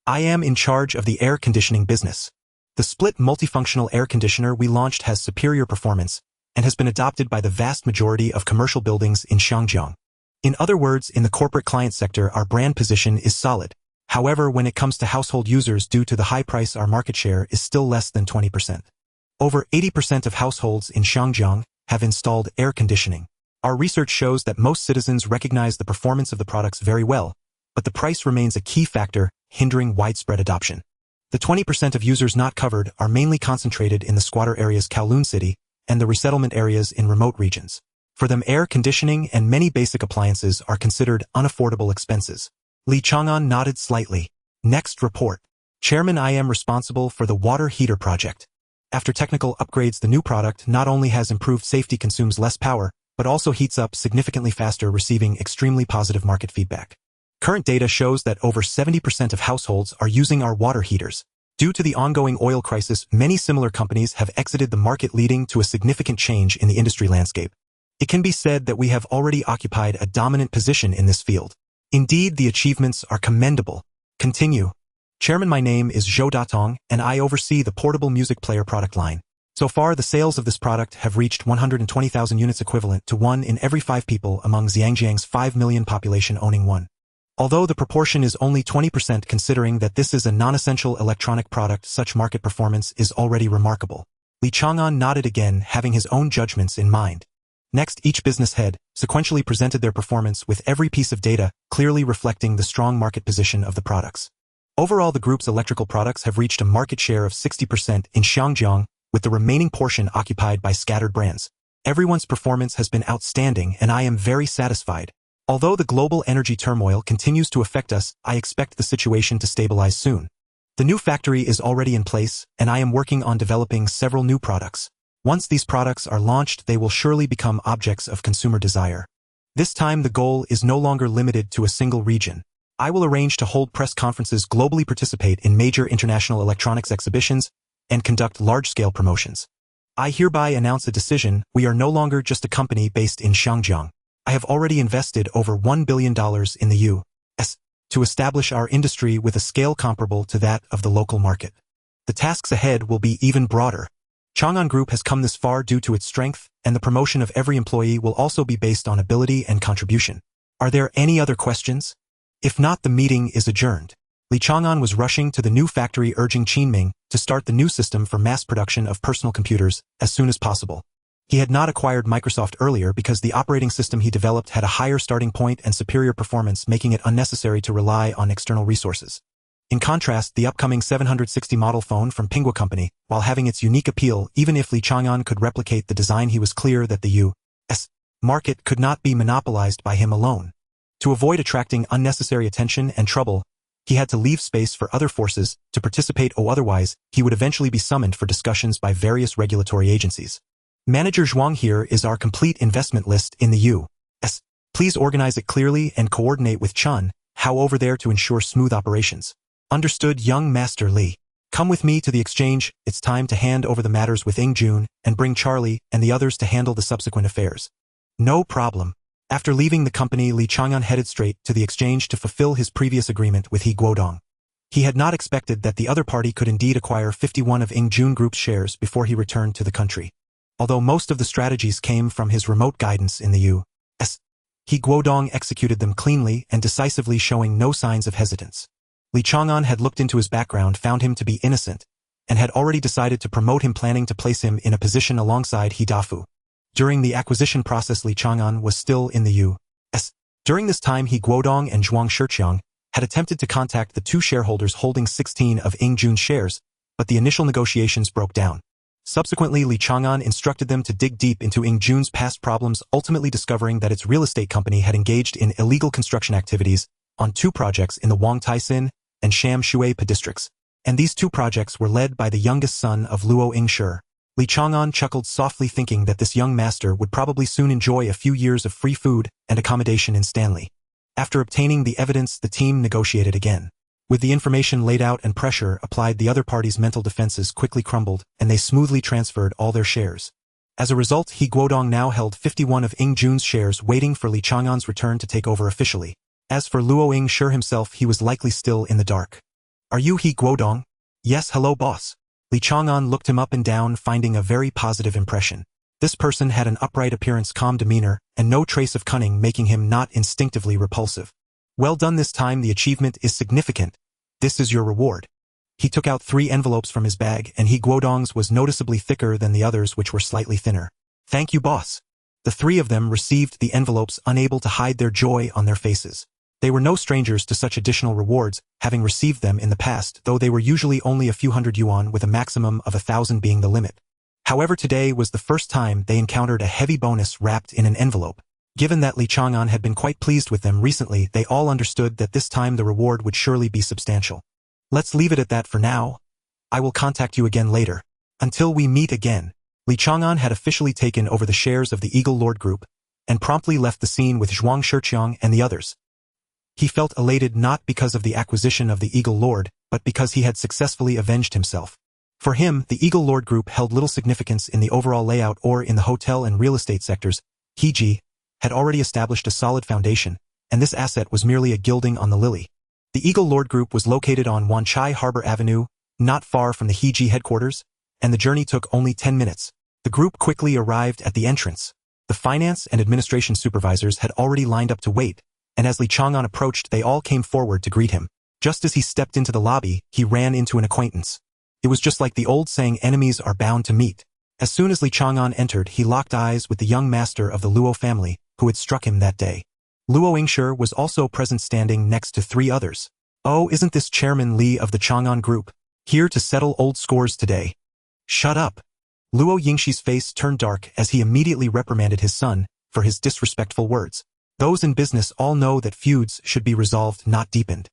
I am in charge of the air conditioning business. The split multifunctional air conditioner we launched has superior performance and has been adopted by the vast majority of commercial buildings in Shangjiang. In other words, in the corporate client sector, our brand position is solid. However, when it comes to household users, due to the high price, our market share is still less than 20%. Over 80% of households in Shangjiang have installed air conditioning. Our research shows that most citizens recognize the performance of the products very well, but the price remains a key factor, hindering widespread adoption. The 20% of users not covered are mainly concentrated in the squatter areas Kowloon City and the resettlement areas in remote regions. For them, air conditioning and many basic appliances are considered unaffordable expenses. Li Chang'an nodded slightly. Next report. Chairman, I am responsible for the water heater project. After technical upgrades, the new product not only has improved safety, consumes less power, but also heats up significantly faster, receiving extremely positive market feedback. Current data shows that over 70% of households are using our water heaters. Due to the ongoing oil crisis, many similar companies have exited the market, leading to a significant change in the industry landscape. It can be said that we have already occupied a dominant position in this field. Indeed, the achievements are commendable. Continue. Chairman, my name is Zhou Datong, and I oversee the portable music player product line. So far, the sales of this product have reached 120,000 units, equivalent to 1 in every 5 people among Xiangjiang's 5 million population owning one. Although the proportion is only 20%, considering that this is a non-essential electronic product, such market performance is already remarkable. Li Chang'an nodded again, having his own judgments in mind. Next, each business head sequentially presented their performance with every piece of data, clearly reflecting the strong market position of the products. Overall, the group's electrical products have reached a market share of 60% in Shangjiang, with the remaining portion occupied by scattered brands. Everyone's performance has been outstanding, and I am very satisfied. Although the global energy turmoil continues to affect us, I expect the situation to stabilize soon. The new factory is already in place, and I am working on developing several new products. Once these products are launched, they will surely become objects of consumer desire. This time the goal is no longer limited to a single region. I will arrange to hold press conferences, globally participate in major international electronics exhibitions, and conduct large-scale promotions. I hereby announce a decision: we are no longer just a company based in Shangjiang. I have already invested over $1 billion in the U.S. to establish our industry with a scale comparable to that of the local market. The tasks ahead will be even broader. Chang'an Group has come this far due to its strength, and the promotion of every employee will also be based on ability and contribution. Are there any other questions? If not, the meeting is adjourned. Li Chang'an was rushing to the new factory, urging Qinming to start the new system for mass production of personal computers as soon as possible. He had not acquired Microsoft earlier because the operating system he developed had a higher starting point and superior performance, making it unnecessary to rely on external resources. In contrast, the upcoming 760 model phone from Pingua Company, while having its unique appeal, even if Li Chang'an could replicate the design, he was clear that the U.S. market could not be monopolized by him alone. To avoid attracting unnecessary attention and trouble, he had to leave space for other forces to participate, or otherwise he would eventually be summoned for discussions by various regulatory agencies. Manager Zhuang, here is our complete investment list in the U.S. Please organize it clearly and coordinate with Chun Hao over there to ensure smooth operations. Understood, young Master Li. Come with me to the exchange. It's time to hand over the matters with Ing Jun and bring Charlie and the others to handle the subsequent affairs. No problem. After leaving the company, Li Chang'an headed straight to the exchange to fulfill his previous agreement with He Guodong. He had not expected that the other party could indeed acquire 51 of Ing Jun Group's shares before he returned to the country. Although most of the strategies came from his remote guidance in the U.S., He Guodong executed them cleanly and decisively, showing no signs of hesitance. Li Chang'an had looked into his background, found him to be innocent, and had already decided to promote him, planning to place him in a position alongside He Dafu. During the acquisition process, Li Chang'an was still in the U.S. During this time, He Guodong and Zhuang Shiqiang had attempted to contact the two shareholders holding 16 of Ing Jun's shares, but the initial negotiations broke down. Subsequently, Li Chang'an instructed them to dig deep into Ing Jun's past problems, ultimately discovering that its real estate company had engaged in illegal construction activities on two projects in the Wang Taisin and Sham Shui districts, and these two projects were led by the youngest son of Luo Yingshi. Li Chang'an chuckled softly, thinking that this young master would probably soon enjoy a few years of free food and accommodation in Stanley. After obtaining the evidence, the team negotiated again. With the information laid out and pressure applied, the other party's mental defenses quickly crumbled, and they smoothly transferred all their shares. As a result, He Guodong now held 51 of Ing Jun's shares, waiting for Li Chang'an's return to take over officially. As for Luo Yingshi himself, he was likely still in the dark. Are you He Guodong? Yes, hello boss. Li Chang'an looked him up and down, finding a very positive impression. This person had an upright appearance, calm demeanor, and no trace of cunning, making him not instinctively repulsive. Well done this time, the achievement is significant. This is your reward. He took out 3 envelopes from his bag, and He Guodong's was noticeably thicker than the others, which were slightly thinner. Thank you, boss. The 3 of them received the envelopes, unable to hide their joy on their faces. They were no strangers to such additional rewards, having received them in the past, though they were usually only a few hundred yuan, with a maximum of 1,000 being the limit. However, today was the first time they encountered a heavy bonus wrapped in an envelope. Given that Li Chang'an had been quite pleased with them recently, they all understood that this time the reward would surely be substantial. Let's leave it at that for now. I will contact you again later. Until we meet again. Li Chang'an had officially taken over the shares of the Eagle Lord Group, and promptly left the scene with Zhuang Shiqiang and the others. He felt elated not because of the acquisition of the Eagle Lord, but because he had successfully avenged himself. For him, the Eagle Lord Group held little significance in the overall layout or in the hotel and real estate sectors. Heji had already established a solid foundation, and this asset was merely a gilding on the lily. The Eagle Lord Group was located on Wanchai Harbor Avenue, not far from the Heji headquarters, and the journey took only 10 minutes. The group quickly arrived at the entrance. The finance and administration supervisors had already lined up to wait, and as Li Chang'an approached, they all came forward to greet him. Just as he stepped into the lobby, he ran into an acquaintance. It was just like the old saying, enemies are bound to meet. As soon as Li Chang'an entered, he locked eyes with the young master of the Luo family, who had struck him that day. Luo Yingshi was also present, standing next to 3 others. Oh, isn't this Chairman Li of the Chang'an Group, here to settle old scores today? Shut up. Luo Yingshi's face turned dark as he immediately reprimanded his son for his disrespectful words. Those in business all know that feuds should be resolved, not deepened.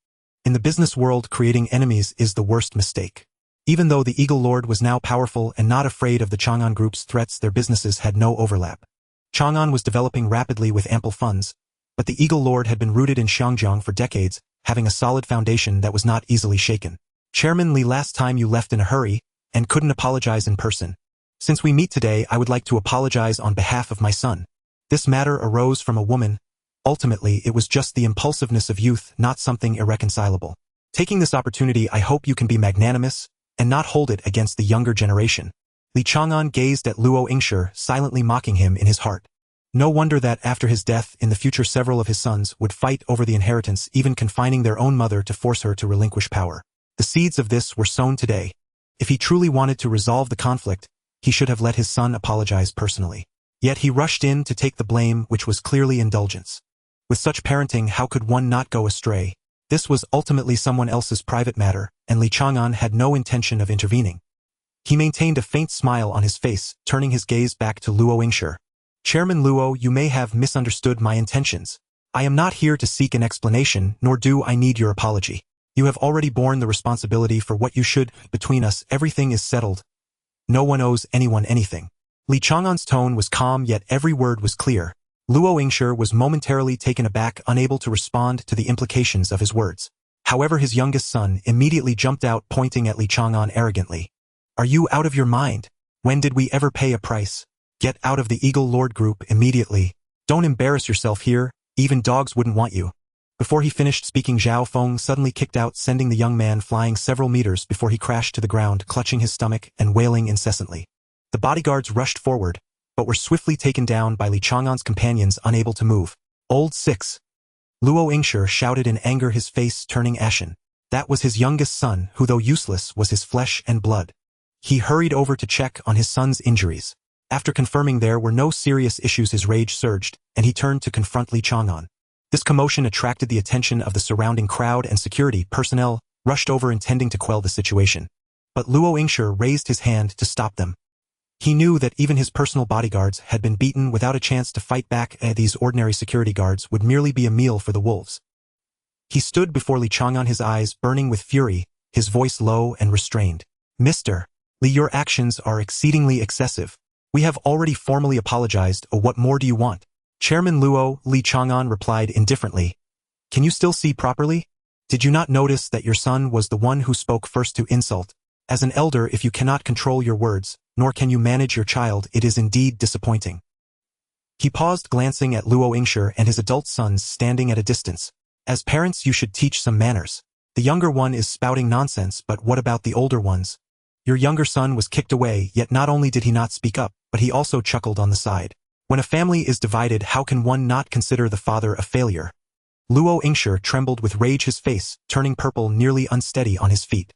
In the business world, creating enemies is the worst mistake. Even though the Eagle Lord was now powerful and not afraid of the Chang'an Group's threats, their businesses had no overlap. Chang'an was developing rapidly with ample funds, but the Eagle Lord had been rooted in Xiangjiang for decades, having a solid foundation that was not easily shaken. Chairman Li, last time you left in a hurry, and couldn't apologize in person. Since we meet today, I would like to apologize on behalf of my son. This matter arose from a woman. Ultimately, it was just the impulsiveness of youth, not something irreconcilable. Taking this opportunity, I hope you can be magnanimous, and not hold it against the younger generation. Li Chang'an gazed at Luo Yingshi, silently mocking him in his heart. No wonder that after his death, in the future several of his sons would fight over the inheritance, even confining their own mother to force her to relinquish power. The seeds of this were sown today. If he truly wanted to resolve the conflict, he should have let his son apologize personally. Yet he rushed in to take the blame, which was clearly indulgence. With such parenting, how could one not go astray? This was ultimately someone else's private matter, and Li Chang'an had no intention of intervening. He maintained a faint smile on his face, turning his gaze back to Luo Yingshi. Chairman Luo, you may have misunderstood my intentions. I am not here to seek an explanation, nor do I need your apology. You have already borne the responsibility for what you should. Between us, everything is settled. No one owes anyone anything. Li Chang'an's tone was calm, yet every word was clear. Luo Yingshi was momentarily taken aback, unable to respond to the implications of his words. However, his youngest son immediately jumped out, pointing at Li Chang'an arrogantly. Are you out of your mind? When did we ever pay a price? Get out of the Eagle Lord group immediately. Don't embarrass yourself here, even dogs wouldn't want you. Before he finished speaking, Zhao Feng suddenly kicked out, sending the young man flying several meters before he crashed to the ground, clutching his stomach and wailing incessantly. The bodyguards rushed forward, but were swiftly taken down by Li Chang'an's companions, unable to move. Old Six! Luo Yingshi shouted in anger, his face turning ashen. That was his youngest son, who though useless was his flesh and blood. He hurried over to check on his son's injuries. After confirming there were no serious issues, his rage surged, and he turned to confront Li Chang'an. This commotion attracted the attention of the surrounding crowd, and security personnel rushed over intending to quell the situation. But Luo Yingshi raised his hand to stop them. He knew that even his personal bodyguards had been beaten without a chance to fight back, and these ordinary security guards would merely be a meal for the wolves. He stood before Li Chang'an, his eyes burning with fury, his voice low and restrained. Mr. Li, your actions are exceedingly excessive. We have already formally apologized. Oh, what more do you want? Chairman Luo, Li Chang'an replied indifferently. Can you still see properly? Did you not notice that your son was the one who spoke first to insult? As an elder, if you cannot control your words, nor can you manage your child, it is indeed disappointing. He paused, glancing at Luo Yingshi and his adult sons standing at a distance. As parents, you should teach some manners. The younger one is spouting nonsense, but what about the older ones? Your younger son was kicked away, yet not only did he not speak up, but he also chuckled on the side. When a family is divided, how can one not consider the father a failure? Luo Yingshi trembled with rage, his face turning purple, nearly unsteady on his feet.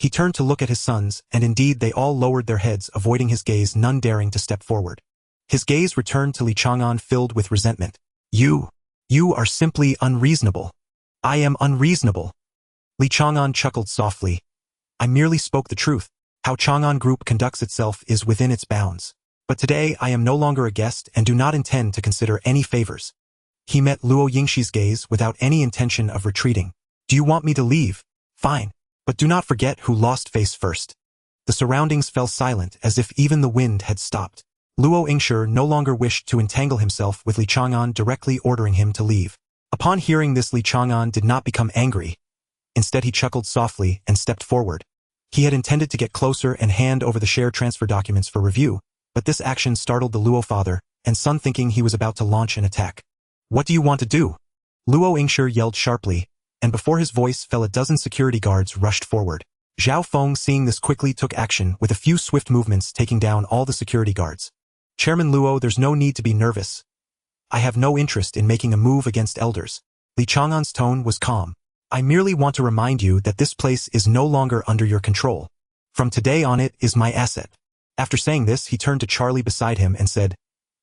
He turned to look at his sons, and indeed they all lowered their heads, avoiding his gaze, none daring to step forward. His gaze returned to Li Chang'an, filled with resentment. You are simply unreasonable. I am unreasonable. Li Chang'an chuckled softly. I merely spoke the truth. How Chang'an Group conducts itself is within its bounds. But today I am no longer a guest and do not intend to consider any favors. He met Luo Yingshi's gaze without any intention of retreating. Do you want me to leave? Fine. But do not forget who lost face first. The surroundings fell silent, as if even the wind had stopped. Luo Yingshi no longer wished to entangle himself with Li Chang'an, directly ordering him to leave. Upon hearing this, Li Chang'an did not become angry. Instead, he chuckled softly and stepped forward. He had intended to get closer and hand over the share transfer documents for review, but this action startled the Luo father and son, thinking he was about to launch an attack. What do you want to do? Luo Yingshi yelled sharply, and before his voice fell, a dozen security guards rushed forward. Zhao Feng, seeing this, quickly took action, with a few swift movements taking down all the security guards. Chairman Luo, there's no need to be nervous. I have no interest in making a move against elders. Li Chang'an's tone was calm. I merely want to remind you that this place is no longer under your control. From today on, it is my asset. After saying this, he turned to Charlie beside him and said,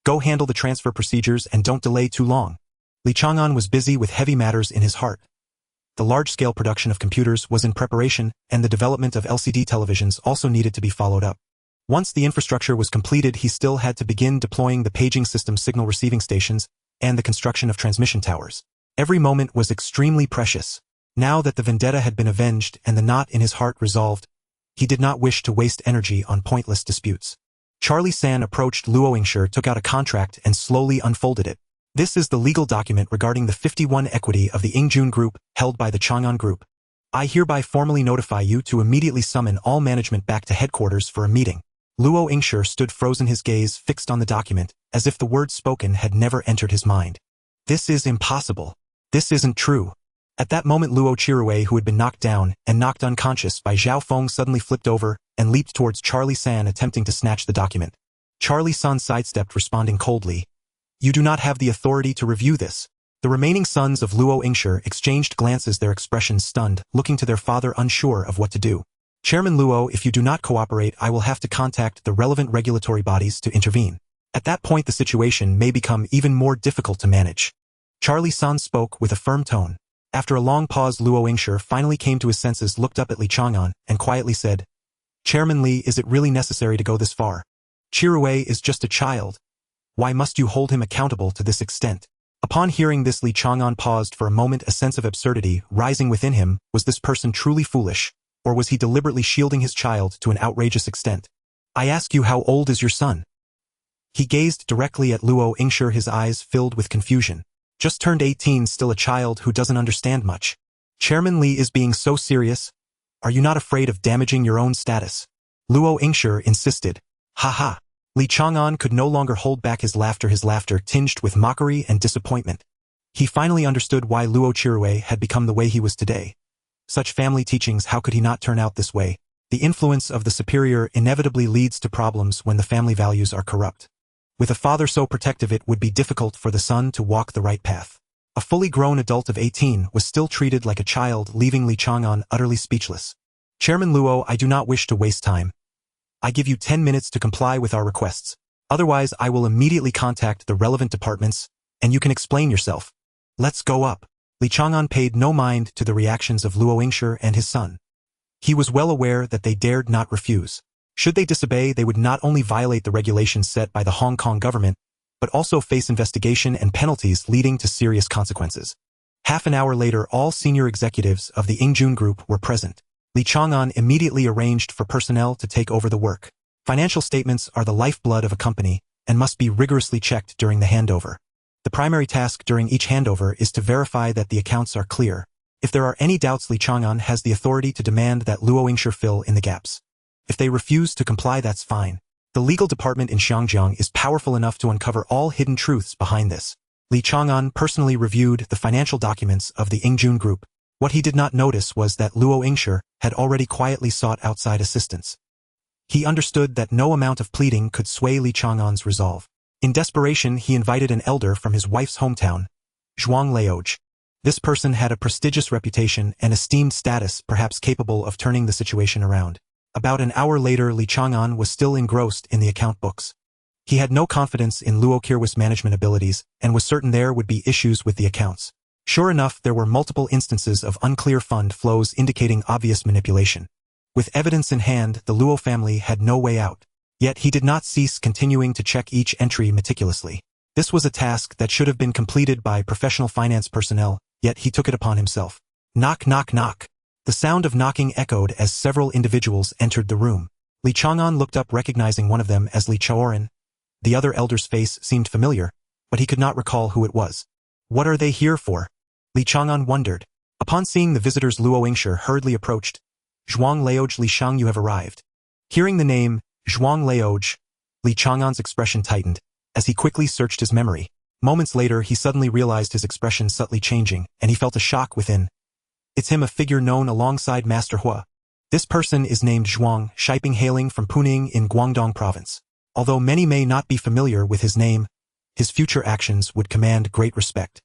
Go handle the transfer procedures and don't delay too long. Li Chang'an was busy with heavy matters in his heart. The large-scale production of computers was in preparation, and the development of LCD televisions also needed to be followed up. Once the infrastructure was completed, he still had to begin deploying the paging system, signal receiving stations, and the construction of transmission towers. Every moment was extremely precious. Now that the vendetta had been avenged and the knot in his heart resolved, he did not wish to waste energy on pointless disputes. Charlie San approached Luo Yingshi, took out a contract and slowly unfolded it. This is the legal document regarding the 51 equity of the Yingjun Group, held by the Chang'an Group. I hereby formally notify you to immediately summon all management back to headquarters for a meeting. Luo Yingshi stood frozen, his gaze fixed on the document, as if the words spoken had never entered his mind. This is impossible. This isn't true. At that moment Luo Chirue, who had been knocked down and knocked unconscious by Zhao Feng, suddenly flipped over and leaped towards Charlie San, attempting to snatch the document. Charlie San sidestepped, responding coldly, "You do not have the authority to review this." The remaining sons of Luo Yingshi exchanged glances, their expressions stunned, looking to their father unsure of what to do. "Chairman Luo, if you do not cooperate, I will have to contact the relevant regulatory bodies to intervene. At that point the situation may become even more difficult to manage." Charlie San spoke with a firm tone. After a long pause, Luo Yingshi finally came to his senses, looked up at Li Chang'an, and quietly said, "Chairman Li, is it really necessary to go this far? Chirue is just a child. Why must you hold him accountable to this extent?" Upon hearing this, Li Chang'an paused for a moment, a sense of absurdity rising within him. Was this person truly foolish, or was he deliberately shielding his child to an outrageous extent? "I ask you, how old is your son?" He gazed directly at Luo Yingshi, his eyes filled with confusion. "Just turned 18, still a child who doesn't understand much." "Chairman Li is being so serious. Are you not afraid of damaging your own status?" Luo Yingshi insisted. "Ha ha." Li Chang'an could no longer hold back his laughter tinged with mockery and disappointment. He finally understood why Luo Chirue had become the way he was today. Such family teachings, how could he not turn out this way? The influence of the superior inevitably leads to problems when the family values are corrupt. With a father so protective, it would be difficult for the son to walk the right path. A fully grown adult of 18 was still treated like a child, leaving Li Chang'an utterly speechless. "Chairman Luo, I do not wish to waste time. I give you 10 minutes to comply with our requests. Otherwise, I will immediately contact the relevant departments, and you can explain yourself. Let's go up." Li Chang'an paid no mind to the reactions of Luo Yingshi and his son. He was well aware that they dared not refuse. Should they disobey, they would not only violate the regulations set by the Hong Kong government, but also face investigation and penalties leading to serious consequences. Half an hour later, all senior executives of the Yingjun Group were present. Li Chang'an immediately arranged for personnel to take over the work. Financial statements are the lifeblood of a company and must be rigorously checked during the handover. The primary task during each handover is to verify that the accounts are clear. If there are any doubts, Li Chang'an has the authority to demand that Luo Yingshi fill in the gaps. If they refuse to comply, that's fine. The legal department in Xiangjiang is powerful enough to uncover all hidden truths behind this. Li Chang'an personally reviewed the financial documents of the Yingjun Group. What he did not notice was that Luo Yingshi had already quietly sought outside assistance. He understood that no amount of pleading could sway Li Chang'an's resolve. In desperation, he invited an elder from his wife's hometown, Zhuang Leoj. This person had a prestigious reputation and esteemed status, perhaps capable of turning the situation around. About an hour later, Li Chang'an was still engrossed in the account books. He had no confidence in Luo Kirwi's management abilities and was certain there would be issues with the accounts. Sure enough, there were multiple instances of unclear fund flows indicating obvious manipulation. With evidence in hand, the Luo family had no way out. Yet he did not cease continuing to check each entry meticulously. This was a task that should have been completed by professional finance personnel, yet he took it upon himself. Knock, knock, knock. The sound of knocking echoed as several individuals entered the room. Li Chang'an looked up, recognizing one of them as Li Chang'an. The other elder's face seemed familiar, but he could not recall who it was. What are they here for? Li Chang'an wondered. Upon seeing the visitors, Luo Yingshi hurriedly approached. "Zhuang Leoj, Li Shang, you have arrived." Hearing the name, Zhuang Leoj, Li Chang'an's expression tightened, as he quickly searched his memory. Moments later, he suddenly realized his expression subtly changing, and he felt a shock within. It's him, a figure known alongside Master Hua. This person is named Zhuang Shiping, hailing from Puning in Guangdong province. Although many may not be familiar with his name, his future actions would command great respect.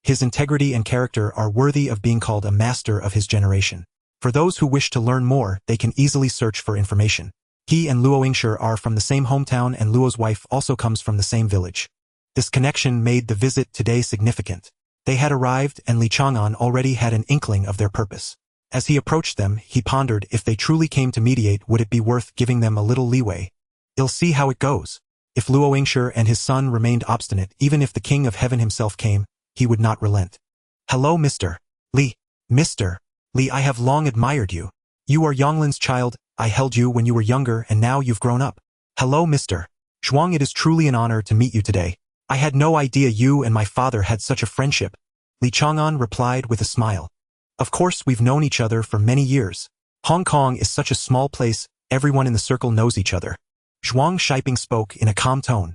His integrity and character are worthy of being called a master of his generation. For those who wish to learn more, they can easily search for information. He and Luo Yingshi are from the same hometown, and Luo's wife also comes from the same village. This connection made the visit today significant. They had arrived, and Li Chang'an already had an inkling of their purpose. As he approached them, he pondered, if they truly came to mediate, would it be worth giving them a little leeway? He'll see how it goes. If Luo Yingshi and his son remained obstinate, even if the King of Heaven himself came, he would not relent. "Hello, Mr. Li. Mr. Li, I have long admired you. You are Yonglin's child. I held you when you were younger, and now you've grown up. Hello, Mr. Zhuang. It is truly an honor to meet you today. I had no idea you and my father had such a friendship. Li Chang'an replied with a smile. Of course, we've known each other for many years. Hong Kong is such a small place, everyone in the circle knows each other. Zhuang Shiping spoke in a calm tone.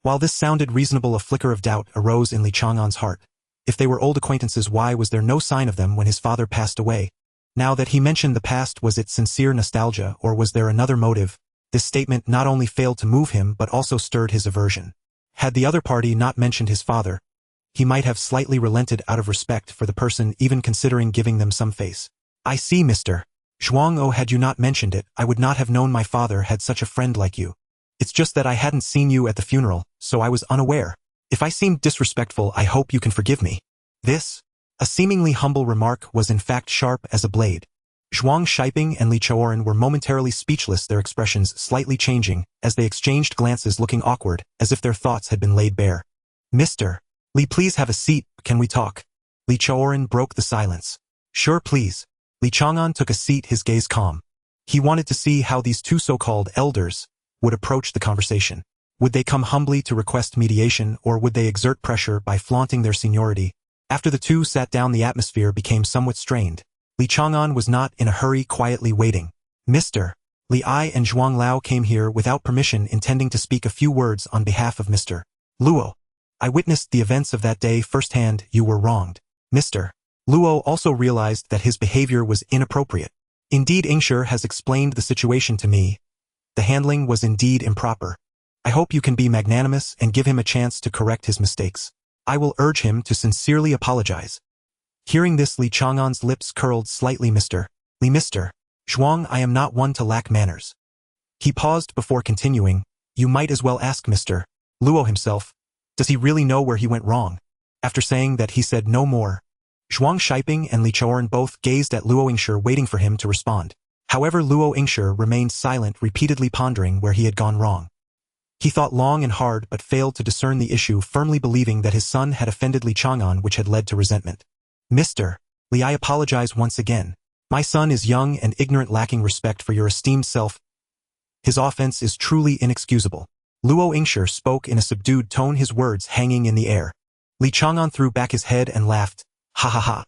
While this sounded reasonable, a flicker of doubt arose in Li Chang'an's heart. If they were old acquaintances, why was there no sign of them when his father passed away? Now that he mentioned the past, was it sincere nostalgia, or was there another motive? This statement not only failed to move him but also stirred his aversion. Had the other party not mentioned his father, he might have slightly relented out of respect for the person, even considering giving them some face. I see, Mr. Zhuang. Oh, had you not mentioned it, I would not have known my father had such a friend like you. It's just that I hadn't seen you at the funeral, so I was unaware. If I seemed disrespectful, I hope you can forgive me. This, a seemingly humble remark, was in fact sharp as a blade. Zhuang Shiping and Li Chang'an were momentarily speechless, their expressions slightly changing as they exchanged glances, looking awkward, as if their thoughts had been laid bare. Mr. Li, please have a seat, can we talk? Li Chang'an broke the silence. Sure, please. Li Chang'an took a seat, his gaze calm. He wanted to see how these two so-called elders would approach the conversation. Would they come humbly to request mediation, or would they exert pressure by flaunting their seniority? After the two sat down, the atmosphere became somewhat strained. Li Chang'an was not in a hurry, quietly waiting. Mr. Li, I and Zhuang Lao came here without permission, intending to speak a few words on behalf of Mr. Luo. I witnessed the events of that day firsthand. You were wronged. Mr. Luo also realized that his behavior was inappropriate. Indeed, Ingshi has explained the situation to me. The handling was indeed improper. I hope you can be magnanimous and give him a chance to correct his mistakes. I will urge him to sincerely apologize. Hearing this, Li Chang'an's lips curled slightly. Mr. Zhuang, I am not one to lack manners. He paused before continuing. You might as well ask Mr. Luo himself. Does he really know where he went wrong? After saying that, he said no more. Zhuang Shiping and Li Chang'an both gazed at Luo Ingshi, waiting for him to respond. However, Luo Ingshi remained silent, repeatedly pondering where he had gone wrong. He thought long and hard but failed to discern the issue, firmly believing that his son had offended Li Chang'an, which had led to resentment. Mr. Li, I apologize once again. My son is young and ignorant, lacking respect for your esteemed self. His offense is truly inexcusable. Luo Ingshi spoke in a subdued tone, his words hanging in the air. Li Chang'an threw back his head and laughed. Ha ha ha.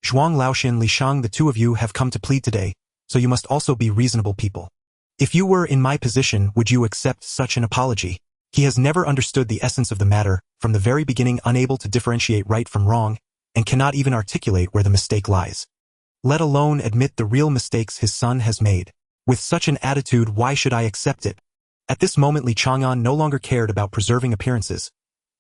Zhuang Laoxian, Li Shang, the two of you have come to plead today, so you must also be reasonable people. If you were in my position, would you accept such an apology? He has never understood the essence of the matter, from the very beginning unable to differentiate right from wrong, and cannot even articulate where the mistake lies, let alone admit the real mistakes his son has made. With such an attitude, why should I accept it? At this moment, Li Chang'an no longer cared about preserving appearances.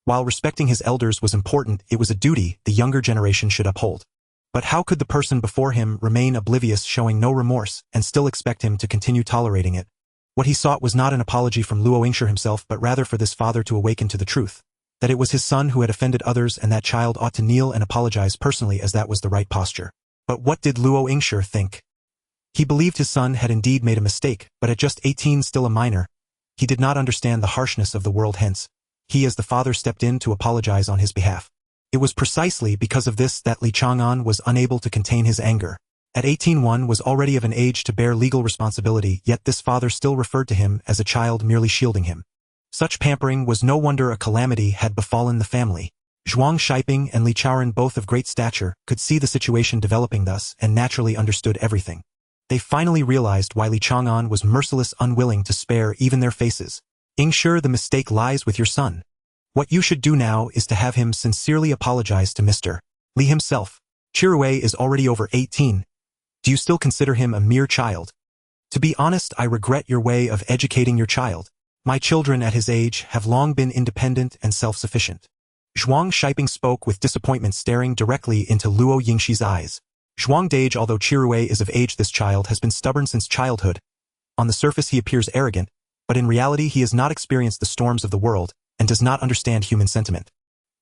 While respecting his elders was important, it was a duty the younger generation should uphold. But how could the person before him remain oblivious, showing no remorse, and still expect him to continue tolerating it? What he sought was not an apology from Luo Ingshi himself, but rather for this father to awaken to the truth, that it was his son who had offended others, and that child ought to kneel and apologize personally, as that was the right posture. But what did Luo Ingshi think? He believed his son had indeed made a mistake, but at just 18, still a minor, he did not understand the harshness of the world. Hence, he as the father stepped in to apologize on his behalf. It was precisely because of this that Li Chang'an was unable to contain his anger. At 18, one was already of an age to bear legal responsibility, yet this father still referred to him as a child, merely shielding him. Such pampering was no wonder a calamity had befallen the family. Zhuang Shiping and Li Chang'an, both of great stature, could see the situation developing thus and naturally understood everything. They finally realized why Li Chang'an was merciless, unwilling to spare even their faces. Ingshi, the mistake lies with your son. What you should do now is to have him sincerely apologize to Mr. Li himself. Chirui is already over 18. Do you still consider him a mere child? To be honest, I regret your way of educating your child. My children at his age have long been independent and self-sufficient. Zhuang Shiping spoke with disappointment, staring directly into Luo Yingshi's eyes. Zhuang Dage, although Chirui is of age, this child has been stubborn since childhood. On the surface he appears arrogant, but in reality he has not experienced the storms of the world, and does not understand human sentiment.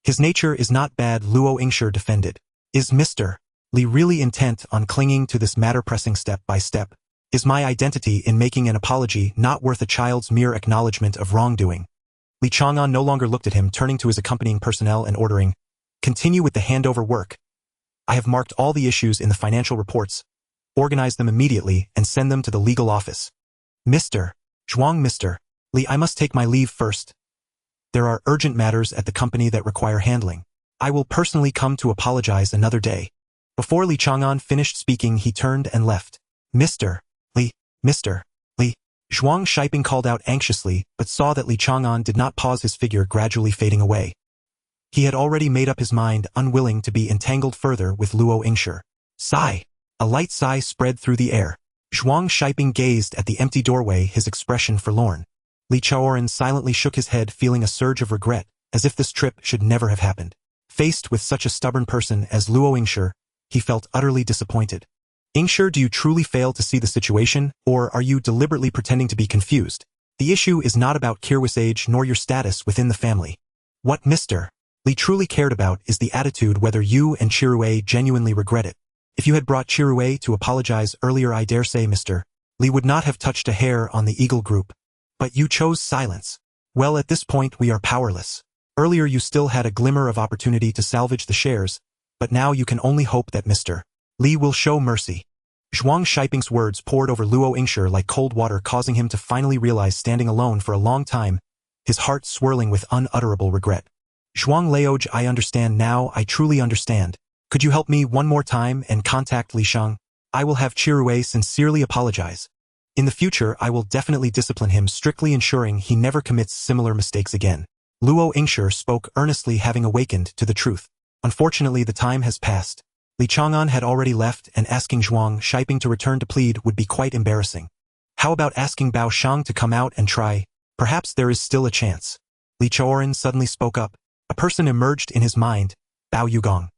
His nature is not bad, Luo Ingshi defended. Is Mr. Li really intent on clinging to this matter, pressing step by step? Is my identity in making an apology not worth a child's mere acknowledgement of wrongdoing? Li Chang'an no longer looked at him, turning to his accompanying personnel and ordering, continue with the handover work. I have marked all the issues in the financial reports, organize them immediately, and send them to the legal office. Mr. Zhuang, Mr. Li, I must take my leave first. There are urgent matters at the company that require handling. I will personally come to apologize another day. Before Li Chang'an finished speaking, he turned and left. Mr. Li, Mr. Li. Zhuang Shiping called out anxiously, but saw that Li Chang'an did not pause, his figure gradually fading away. He had already made up his mind, unwilling to be entangled further with Luo Yingshi. Sigh. A light sigh spread through the air. Zhuang Shiping gazed at the empty doorway, his expression forlorn. Li Chang'an silently shook his head, feeling a surge of regret, as if this trip should never have happened. Faced with such a stubborn person as Luo Yingshi, he felt utterly disappointed. Yingshi, do you truly fail to see the situation, or are you deliberately pretending to be confused? The issue is not about Kirwi's age nor your status within the family. What Mr. Li truly cared about is the attitude, whether you and Chirue genuinely regret it. If you had brought Chirue to apologize earlier, I dare say Mr. Li would not have touched a hair on the Eagle Group. But you chose silence. Well, at this point we are powerless. Earlier you still had a glimmer of opportunity to salvage the shares, but now you can only hope that Mr. Li will show mercy. Zhuang Shiping's words poured over Luo Yingshi like cold water, causing him to finally realize, standing alone for a long time, his heart swirling with unutterable regret. Zhuang Laoj, I understand now, I truly understand. Could you help me one more time and contact Li Chang'an? I will have Chirue sincerely apologize. In the future I will definitely discipline him strictly, ensuring he never commits similar mistakes again. Luo Yingshi spoke earnestly, having awakened to the truth. Unfortunately the time has passed. Li Chang'an had already left, and asking Zhuang Shiping to return to plead would be quite embarrassing. How about asking Bao Shang to come out and try? Perhaps there is still a chance. Li Chang'an suddenly spoke up. A person emerged in his mind. Bao Yugong.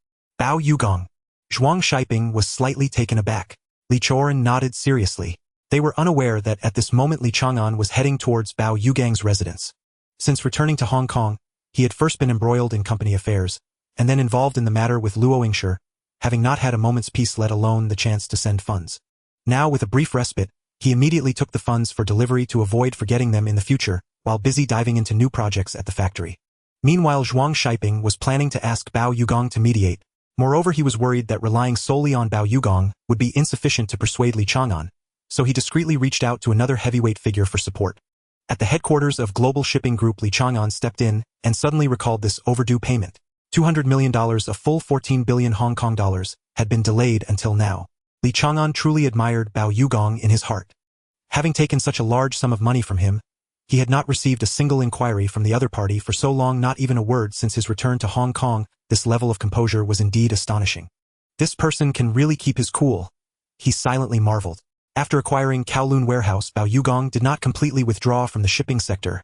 Bao Yugong. Zhuang Shiping was slightly taken aback. Li Chang'an nodded seriously. They were unaware that at this moment Li Chang'an was heading towards Bao Yugong's residence. Since returning to Hong Kong, he had first been embroiled in company affairs, and then involved in the matter with Luo Yingshi, having not had a moment's peace, let alone the chance to send funds. Now, with a brief respite, he immediately took the funds for delivery to avoid forgetting them in the future, while busy diving into new projects at the factory. Meanwhile, Zhuang Shiping was planning to ask Bao Yugong to mediate. Moreover, he was worried that relying solely on Bao Yugong would be insufficient to persuade Li Chang'an, so he discreetly reached out to another heavyweight figure for support. At the headquarters of Global Shipping Group, Li Chang'an stepped in and suddenly recalled this overdue payment. $200 million, a full 14 billion Hong Kong dollars, had been delayed until now. Li Chang'an truly admired Bao Yugong in his heart. Having taken such a large sum of money from him, he had not received a single inquiry from the other party for so long, not even a word since his return to Hong Kong. This level of composure was indeed astonishing. This person can really keep his cool, he silently marveled. After acquiring Kowloon Warehouse, Bao Yugong did not completely withdraw from the shipping sector.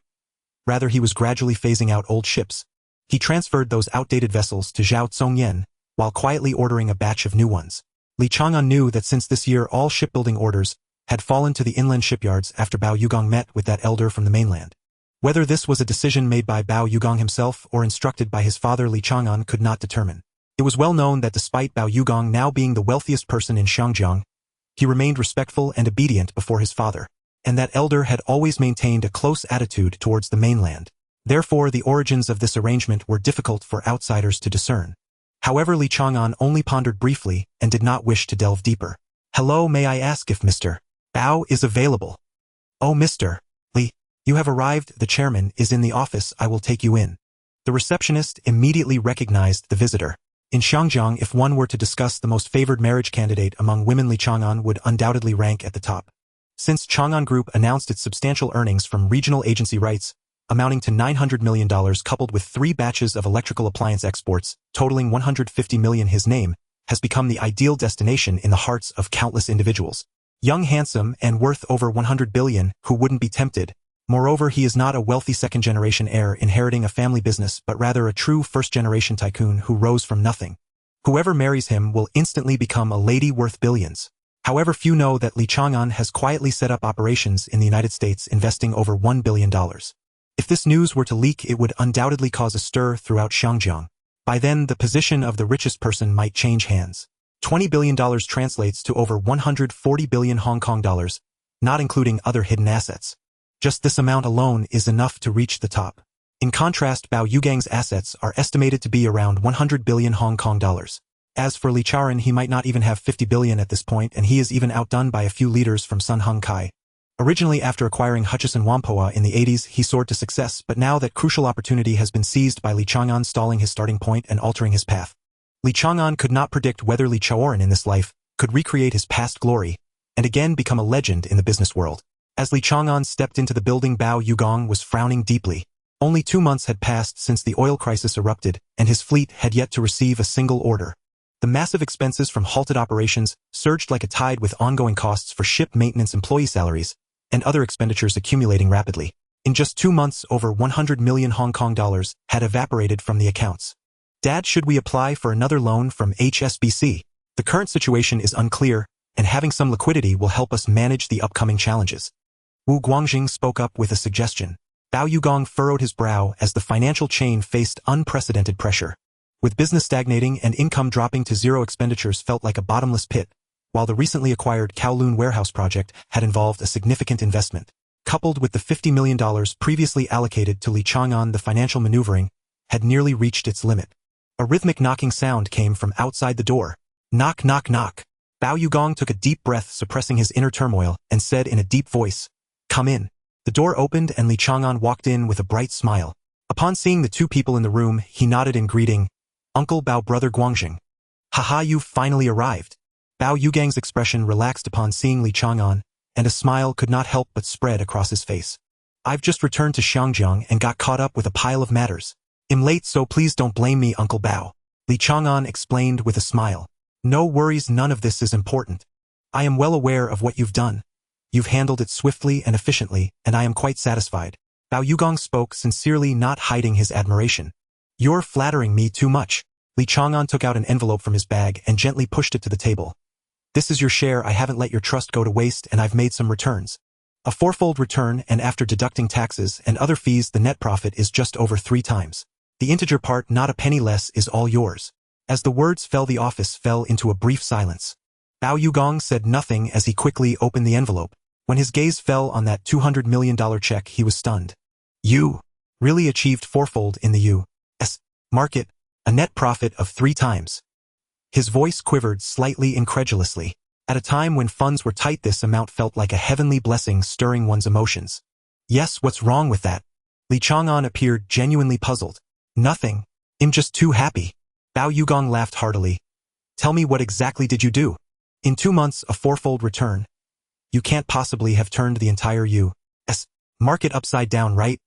Rather, he was gradually phasing out old ships. He transferred those outdated vessels to Zhao Tsongyen, while quietly ordering a batch of new ones. Li Chang'an knew that since this year all shipbuilding orders had fallen to the inland shipyards after Bao Yugong met with that elder from the mainland. Whether this was a decision made by Bao Yugong himself or instructed by his father, Li Chang'an could not determine. It was well known that despite Bao Yugong now being the wealthiest person in Xiangjiang, he remained respectful and obedient before his father, and that elder had always maintained a close attitude towards the mainland. Therefore, the origins of this arrangement were difficult for outsiders to discern. However, Li Chang'an only pondered briefly and did not wish to delve deeper. Hello, may I ask if Mr. Bao is available? Oh, Mr. Li, you have arrived. The chairman is in the office. I will take you in. The receptionist immediately recognized the visitor. In Xiangjiang, if one were to discuss the most favored marriage candidate among women, Li Chang'an would undoubtedly rank at the top. Since Chang'an Group announced its substantial earnings from regional agency rights, amounting to $900 million, coupled with 3 batches of electrical appliance exports, totaling $150 million, his name has become the ideal destination in the hearts of countless individuals. Young, handsome, and worth over $100 billion, who wouldn't be tempted? Moreover, he is not a wealthy second-generation heir inheriting a family business, but rather a true first-generation tycoon who rose from nothing. Whoever marries him will instantly become a lady worth billions. However, few know that Li Chang'an has quietly set up operations in the United States, investing over $1 billion. If this news were to leak, it would undoubtedly cause a stir throughout Xiangjiang. By then, the position of the richest person might change hands. $20 billion translates to over 140 billion Hong Kong dollars, not including other hidden assets. Just this amount alone is enough to reach the top. In contrast, Bao Yugong's assets are estimated to be around 100 billion Hong Kong dollars. As for Li Chang'an, he might not even have 50 billion at this point, and he is even outdone by a few leaders from Sun Hung Kai. Originally after acquiring Hutchison Whampoa in the 80s, he soared to success, but now that crucial opportunity has been seized by Li Chang'an, stalling his starting point and altering his path. Li Chang'an could not predict whether Li Chang'an in this life could recreate his past glory and again become a legend in the business world. As Li Chang'an stepped into the building, Bao Yugong was frowning deeply. Only 2 months had passed since the oil crisis erupted, and his fleet had yet to receive a single order. The massive expenses from halted operations surged like a tide, with ongoing costs for ship maintenance, employee salaries, and other expenditures accumulating rapidly. In just 2 months, over 100 million Hong Kong dollars had evaporated from the accounts. Dad, should we apply for another loan from HSBC? The current situation is unclear, and having some liquidity will help us manage the upcoming challenges. Wu Guangjing spoke up with a suggestion. Bao Yugong furrowed his brow as the financial chain faced unprecedented pressure. With business stagnating and income dropping to zero, expenditures felt like a bottomless pit, while the recently acquired Kowloon warehouse project had involved a significant investment. Coupled with the $50 million previously allocated to Li Chang'an, the financial maneuvering had nearly reached its limit. A rhythmic knocking sound came from outside the door. Knock, knock, knock. Bao Yugong took a deep breath, suppressing his inner turmoil, and said in a deep voice, "Come in." The door opened and Li Chang'an walked in with a bright smile. Upon seeing the two people in the room, he nodded in greeting. "Uncle Bao, brother Guangjing. Haha, you've finally arrived." Bao Yugong's expression relaxed upon seeing Li Chang'an, and a smile could not help but spread across his face. "I've just returned to Xiangjiang and got caught up with a pile of matters. I'm late, so please don't blame me, Uncle Bao," Li Chang'an explained with a smile. "No worries, none of this is important. I am well aware of what you've done. You've handled it swiftly and efficiently, and I am quite satisfied." Bao Yugong spoke sincerely, not hiding his admiration. "You're flattering me too much." Li Chang'an took out an envelope from his bag and gently pushed it to the table. "This is your share. I haven't let your trust go to waste, and I've made some returns. A fourfold return, and after deducting taxes and other fees, the net profit is just over 3 times. The integer part, not a penny less, is all yours." As the words fell, the office fell into a brief silence. Bao Yugong said nothing as he quickly opened the envelope. When his gaze fell on that $200 million check, he was stunned. "You really achieved fourfold in the U.S. market, a net profit of 3 times. His voice quivered slightly incredulously. At a time when funds were tight, this amount felt like a heavenly blessing, stirring one's emotions. "Yes, what's wrong with that?" Li Chang'an appeared genuinely puzzled. "Nothing. I'm just too happy." Bao Yugong laughed heartily. "Tell me, what exactly did you do? In 2 months, a fourfold return. You can't possibly have turned the entire U.S. market upside down, right?"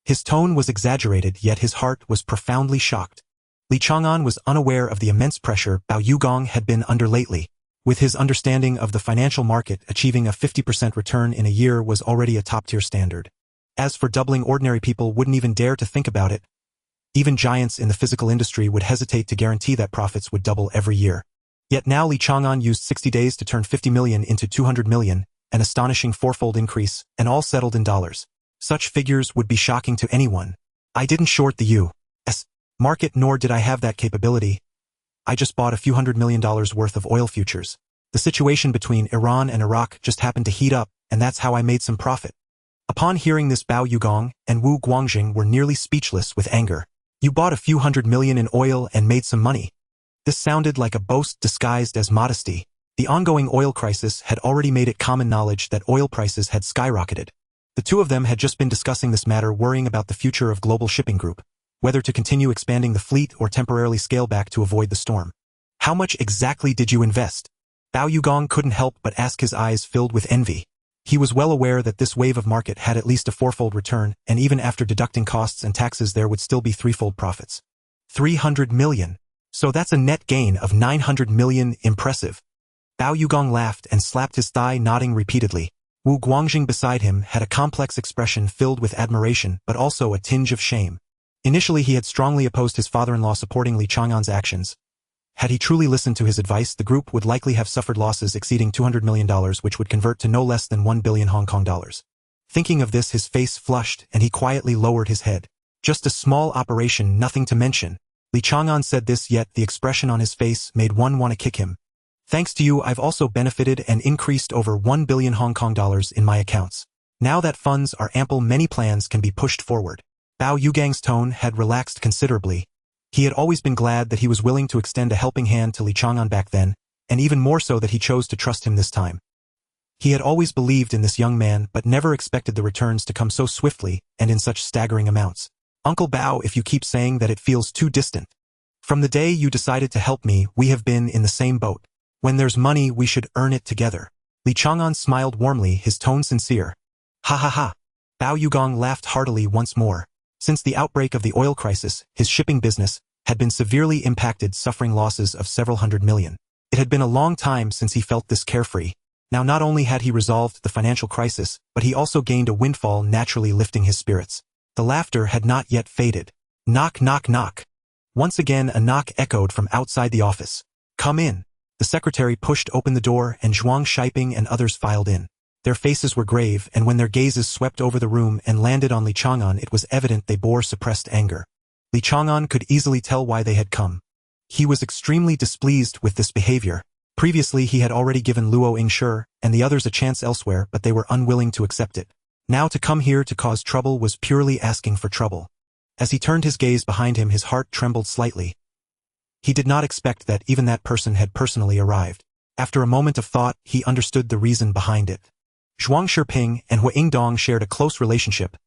His tone was exaggerated, yet his heart was profoundly shocked. Li Chang'an was unaware of the immense pressure Bao Yugong had been under lately. With his understanding of the financial market, achieving a 50% return in a year was already a top-tier standard. As for doubling, ordinary people wouldn't even dare to think about it. Even giants in the physical industry would hesitate to guarantee that profits would double every year. Yet now Li Chang'an used 60 days to turn 50 million into 200 million, an astonishing fourfold increase, and all settled in dollars. Such figures would be shocking to anyone. "I didn't short the U.S. market, nor did I have that capability. I just bought a few $100 million worth of oil futures. The situation between Iran and Iraq just happened to heat up, and that's how I made some profit." Upon hearing this, Bao Yugong and Wu Guangjing were nearly speechless with anger. "You bought a few $100 million in oil and made some money?" This sounded like a boast disguised as modesty. The ongoing oil crisis had already made it common knowledge that oil prices had skyrocketed. The two of them had just been discussing this matter, worrying about the future of Global Shipping Group, whether to continue expanding the fleet or temporarily scale back to avoid the storm. "How much exactly did you invest?" Bao Yugong couldn't help but ask, his eyes filled with envy. He was well aware that this wave of market had at least a fourfold return, and even after deducting costs and taxes, there would still be threefold profits. 300 million. So that's a net gain of 900 million. Impressive. Bao Yugong laughed and slapped his thigh, nodding repeatedly. Wu Guangjing beside him had a complex expression filled with admiration but also a tinge of shame. Initially he had strongly opposed his father-in-law supporting Li Chang'an's actions. Had he truly listened to his advice, the group would likely have suffered losses exceeding $200 million, which would convert to no less than 1 billion Hong Kong dollars. Thinking of this, his face flushed and he quietly lowered his head. "Just a small operation, nothing to mention." Li Chang'an said this, yet the expression on his face made one want to kick him. "Thanks to you, I've also benefited and increased over 1 billion Hong Kong dollars in my accounts. Now that funds are ample, many plans can be pushed forward." Bao Yugong's tone had relaxed considerably. He had always been glad that he was willing to extend a helping hand to Li Chang'an back then, and even more so that he chose to trust him this time. He had always believed in this young man but never expected the returns to come so swiftly and in such staggering amounts. Uncle Bao, if you keep saying that it feels too distant. From the day you decided to help me, we have been in the same boat. When there's money, we should earn it together. Li Chang'an smiled warmly, his tone sincere. Ha ha ha. Bao Yugong laughed heartily once more. Since the outbreak of the oil crisis, his shipping business had been severely impacted, suffering losses of several hundred million. It had been a long time since he felt this carefree. Now not only had he resolved the financial crisis, but he also gained a windfall, naturally lifting his spirits. The laughter had not yet faded. Knock, knock, knock. Once again a knock echoed from outside the office. Come in. The secretary pushed open the door and Zhuang Shiping and others filed in. Their faces were grave, and when their gazes swept over the room and landed on Li Chang'an, it was evident they bore suppressed anger. Li Chang'an could easily tell why they had come. He was extremely displeased with this behavior. Previously he had already given Luo Yingshi and the others a chance elsewhere, but they were unwilling to accept it. Now to come here to cause trouble was purely asking for trouble. As he turned his gaze behind him, his heart trembled slightly. He did not expect that even that person had personally arrived. After a moment of thought, he understood the reason behind it. Zhuang Shiping and Hua Yingdong shared a close relationship.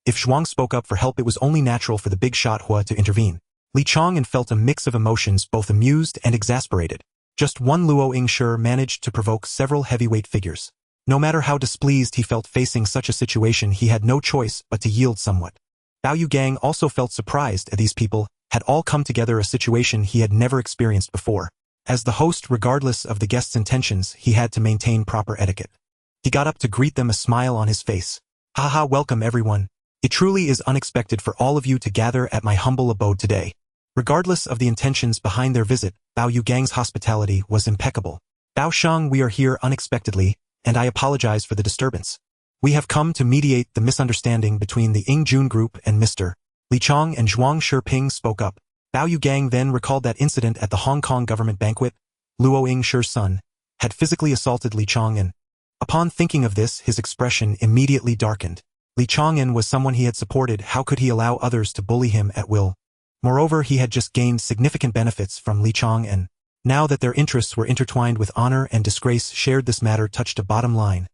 If Zhuang spoke up for help, it was only natural for the big shot Hua to intervene. Li Chang'an felt a mix of emotions, both amused and exasperated. Just one Luo Yingshi managed to provoke several heavyweight figures. No matter how displeased he felt facing such a situation, he had no choice but to yield somewhat. Bao Yugang also felt surprised at these people had all come together, a situation he had never experienced before. As the host, regardless of the guests' intentions, he had to maintain proper etiquette. He got up to greet them, a smile on his face. Haha, welcome everyone. It truly is unexpected for all of you to gather at my humble abode today. Regardless of the intentions behind their visit, Bao Yugang's hospitality was impeccable. Bao Sheng, we are here unexpectedly, and I apologize for the disturbance. We have come to mediate the misunderstanding between the Yingjun group and Mr. Li Chang and Zhuang Shiping spoke up. Bao Yugang then recalled that incident at the Hong Kong government banquet. Luo Yingshi's son had physically assaulted Li Chang'an. Upon thinking of this, his expression immediately darkened. Li Chang'an was someone he had supported. How could he allow others to bully him at will? Moreover, he had just gained significant benefits from Li Chang'an. Now that their interests were intertwined with honor and disgrace shared, this matter touched a bottom line.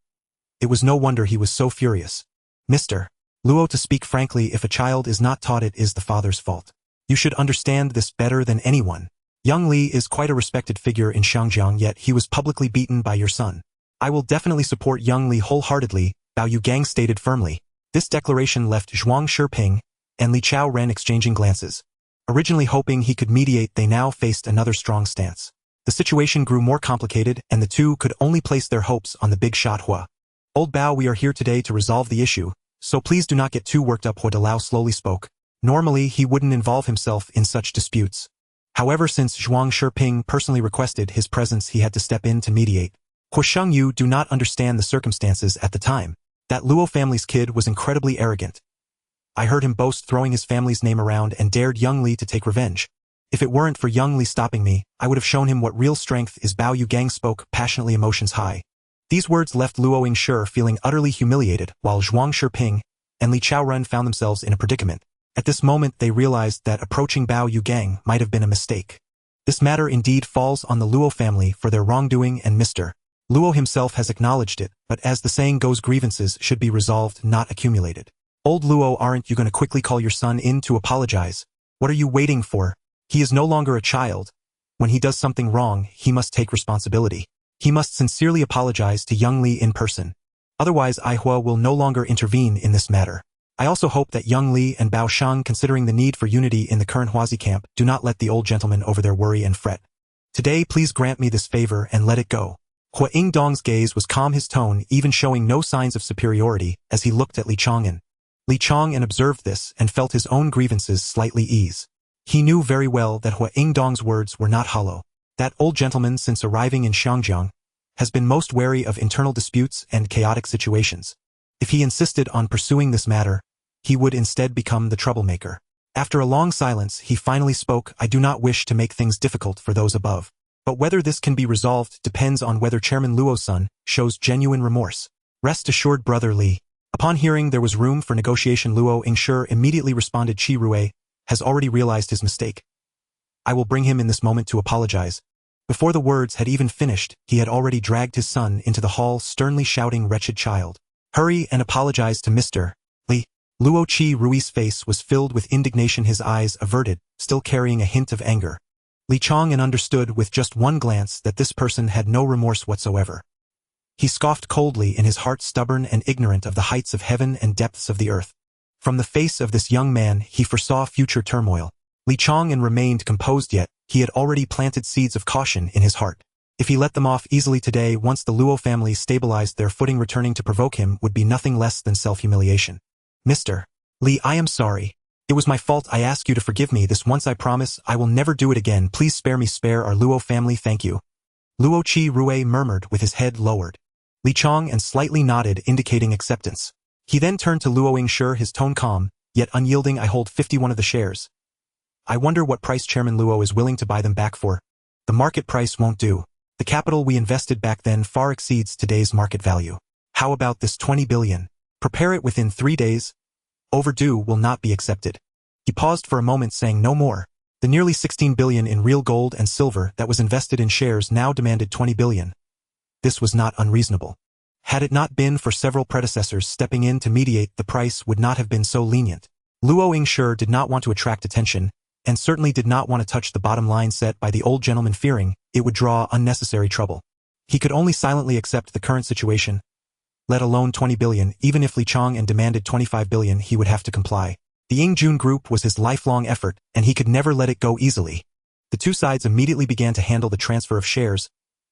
It was no wonder he was so furious. Mr. Luo, to speak frankly, if a child is not taught, it is the father's fault. You should understand this better than anyone. Young Li is quite a respected figure in Xiangjiang, yet he was publicly beaten by your son. I will definitely support young Li wholeheartedly, Bao Yugang stated firmly. This declaration left Zhuang Shiping and Li Chang'an exchanging glances. Originally hoping he could mediate, they now faced another strong stance. The situation grew more complicated, and the two could only place their hopes on the big shot Hua. Old Bao, we are here today to resolve the issue, so please do not get too worked up, Hua Dalao slowly spoke. Normally, he wouldn't involve himself in such disputes. However, since Zhuang Shiping personally requested his presence, he had to step in to mediate. Hua Sheng, you do not understand the circumstances at the time. That Luo family's kid was incredibly arrogant. I heard him boast, throwing his family's name around, and dared young Li to take revenge. If it weren't for young Li stopping me, I would have shown him what real strength is. Bao Yugang spoke, passionately, emotions high. These words left Luo Yingshi feeling utterly humiliated, while Zhuang Shiping and Li Chang'an found themselves in a predicament. At this moment they realized that approaching Bao Yugang might have been a mistake. This matter indeed falls on the Luo family for their wrongdoing, and Mr. Luo himself has acknowledged it, but as the saying goes, grievances should be resolved, not accumulated. Old Luo, aren't you going to quickly call your son in to apologize? What are you waiting for? He is no longer a child. When he does something wrong, he must take responsibility. He must sincerely apologize to young Li in person. Otherwise, Hua will no longer intervene in this matter. I also hope that young Li and Bao Sheng, considering the need for unity in the current Huazi camp, do not let the old gentleman over their worry and fret. Today, please grant me this favor and let it go. Hua Yingdong's gaze was calm, his tone even showing no signs of superiority as he looked at Li Chang'an. Li Chang'an observed this and felt his own grievances slightly ease. He knew very well that Hua Yingdong's words were not hollow. That old gentleman, since arriving in Xiangjiang, has been most wary of internal disputes and chaotic situations. If he insisted on pursuing this matter, he would instead become the troublemaker. After a long silence, he finally spoke. I do not wish to make things difficult for those above. But whether this can be resolved depends on whether Chairman Luo's son shows genuine remorse. Rest assured, Brother Li. Upon hearing there was room for negotiation, Luo Yingshi immediately responded. Chi Rui has already realized his mistake. I will bring him in this moment to apologize. Before the words had even finished, he had already dragged his son into the hall, sternly shouting, "Wretched child. Hurry and apologize to Mr. Li." Luo Qi Rui's face was filled with indignation, his eyes averted, still carrying a hint of anger. Li Chang'an understood with just one glance that this person had no remorse whatsoever. He scoffed coldly in his heart, stubborn and ignorant of the heights of heaven and depths of the earth. From the face of this young man he foresaw future turmoil. Li Chang'an remained composed, yet he had already planted seeds of caution in his heart. If he let them off easily today, once the Luo family stabilized their footing, returning to provoke him would be nothing less than self-humiliation. "Mr. Li, I am sorry. It was my fault. I ask you to forgive me this once. I promise I will never do it again. Please spare me, spare our Luo family, thank you." Luo Qi Rui murmured with his head lowered. Li Chang'an slightly nodded, indicating acceptance. He then turned to Luo Yingshi, his tone calm, yet unyielding. "I hold 51 of the shares. I wonder what price Chairman Luo is willing to buy them back for. The market price won't do. The capital we invested back then far exceeds today's market value. How about this 20 billion? Prepare it within 3 days. Overdue will not be accepted." He paused for a moment, saying no more. The nearly 16 billion in real gold and silver that was invested in shares now demanded 20 billion. This was not unreasonable. Had it not been for several predecessors stepping in to mediate, the price would not have been so lenient. Luo Yingshi did not want to attract attention, and certainly did not want to touch the bottom line set by the old gentleman, fearing it would draw unnecessary trouble. He could only silently accept the current situation, let alone 20 billion. Even if Li Chang'an demanded 25 billion, he would have to comply. The Yingjun Group was his lifelong effort, and he could never let it go easily. The two sides immediately began to handle the transfer of shares.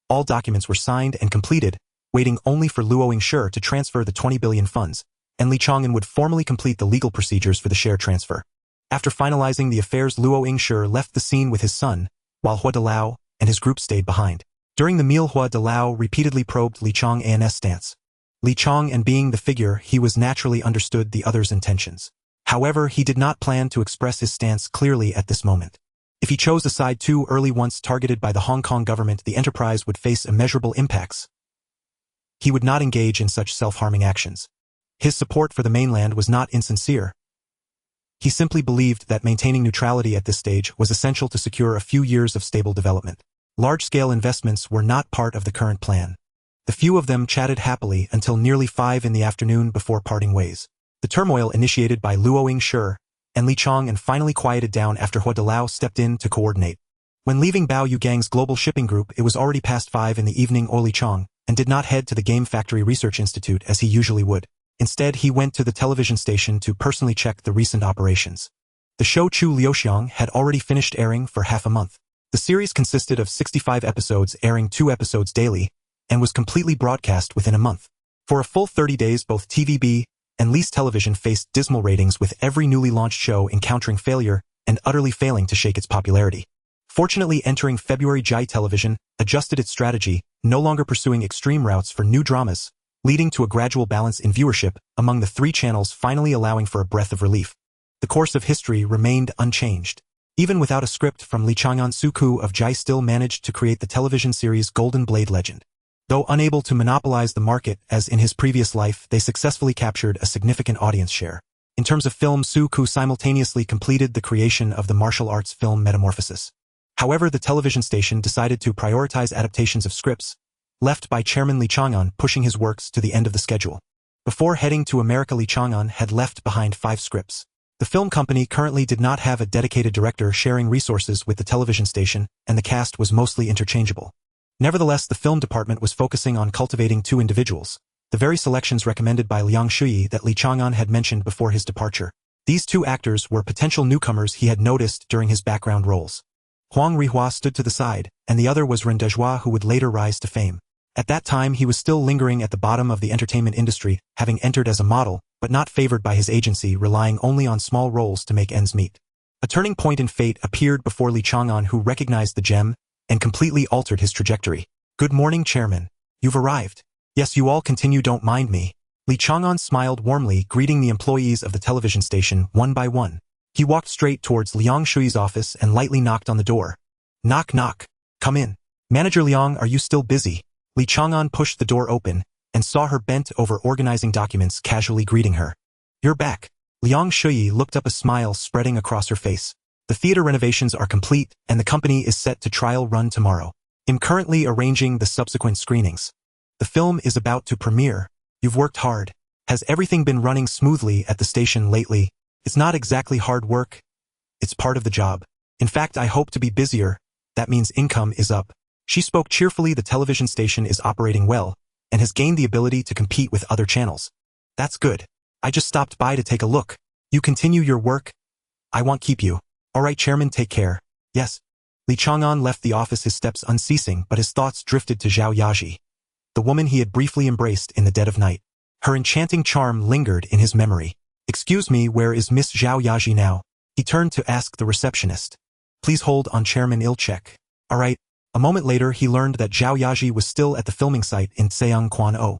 All documents were signed and completed, waiting only for Luo Yingshi to transfer the 20 billion funds, and Li Chang'an would formally complete the legal procedures for the share transfer. After finalizing the affairs, Luo Yingshi left the scene with his son, while Hua Dalao and his group stayed behind. During the meal, Hua Dalao repeatedly probed Li Chang'an's stance. Li Chang'an, being the figure he was, naturally understood the other's intentions. However, he did not plan to express his stance clearly at this moment. If he chose a side too early, once targeted by the Hong Kong government, the enterprise would face immeasurable impacts. He would not engage in such self-harming actions. His support for the mainland was not insincere. He simply believed that maintaining neutrality at this stage was essential to secure a few years of stable development. Large-scale investments were not part of the current plan. The few of them chatted happily until nearly 5 in the afternoon before parting ways. The turmoil initiated by Luo Yingshi and Li Chang'an finally quieted down after Hua Dalao stepped in to coordinate. When leaving Bao Yugang's global shipping group, it was already past 5 in the evening. Li Chang'an did not head to the Game Factory Research Institute as he usually would. Instead, he went to the television station to personally check the recent operations. The show Chu Liuxiang had already finished airing for half a month. The series consisted of 65 episodes, airing 2 episodes daily, and was completely broadcast within a month. For a full 30 days, both TVB and Li's television faced dismal ratings, with every newly launched show encountering failure and utterly failing to shake its popularity. Fortunately, entering February, Jai Television adjusted its strategy, no longer pursuing extreme routes for new dramas, leading to a gradual balance in viewership among the 3 channels, finally allowing for a breath of relief. The course of history remained unchanged. Even without a script from Li Chang'an, Suku of Jai still managed to create the television series Golden Blade Legend. Though unable to monopolize the market as in his previous life, they successfully captured a significant audience share. In terms of film, Suku simultaneously completed the creation of the martial arts film Metamorphosis. However, the television station decided to prioritize adaptations of scripts, left by Chairman Li Chang'an, pushing his works to the end of the schedule. Before heading to America, Li Chang'an had left behind 5 scripts. The film company currently did not have a dedicated director, sharing resources with the television station, and the cast was mostly interchangeable. Nevertheless, the film department was focusing on cultivating 2 individuals, the very selections recommended by Liang Shuyi that Li Chang'an had mentioned before his departure. These 2 actors were potential newcomers he had noticed during his background roles. Huang Rihua stood to the side, and the other was Ren Dezhua, who would later rise to fame. At that time, he was still lingering at the bottom of the entertainment industry, having entered as a model, but not favored by his agency, relying only on small roles to make ends meet. A turning point in fate appeared before Li Chang'an, who recognized the gem and completely altered his trajectory. "Good morning, Chairman. You've arrived." "Yes, you all continue, don't mind me." Li Chang'an smiled warmly, greeting the employees of the television station one by one. He walked straight towards Liang Shui's office and lightly knocked on the door. "Knock, knock. Come in." "Manager Liang, are you still busy?" Li Chang'an pushed the door open and saw her bent over organizing documents, casually greeting her. "You're back." Liang Shuyi looked up, a smile spreading across her face. "The theater renovations are complete, and the company is set to trial run tomorrow. I'm currently arranging the subsequent screenings. The film is about to premiere. You've worked hard. Has everything been running smoothly at the station lately? It's not exactly hard work. It's part of the job. In fact, I hope to be busier. That means income is up. She spoke cheerfully. The television station is operating well and has gained the ability to compete with other channels. That's good. I just stopped by to take a look. You continue your work? I won't keep you. All right, Chairman, take care. Yes. Li Chang'an left the office, his steps unceasing, but his thoughts drifted to Zhao Yaji, the woman he had briefly embraced in the dead of night. Her enchanting charm lingered in his memory. Excuse me, where is Miss Zhao Yaji now? He turned to ask the receptionist. Please hold on, Chairman, I'll check. All right. A moment later, he learned that Zhao Yaji was still at the filming site in Seongkwan-o.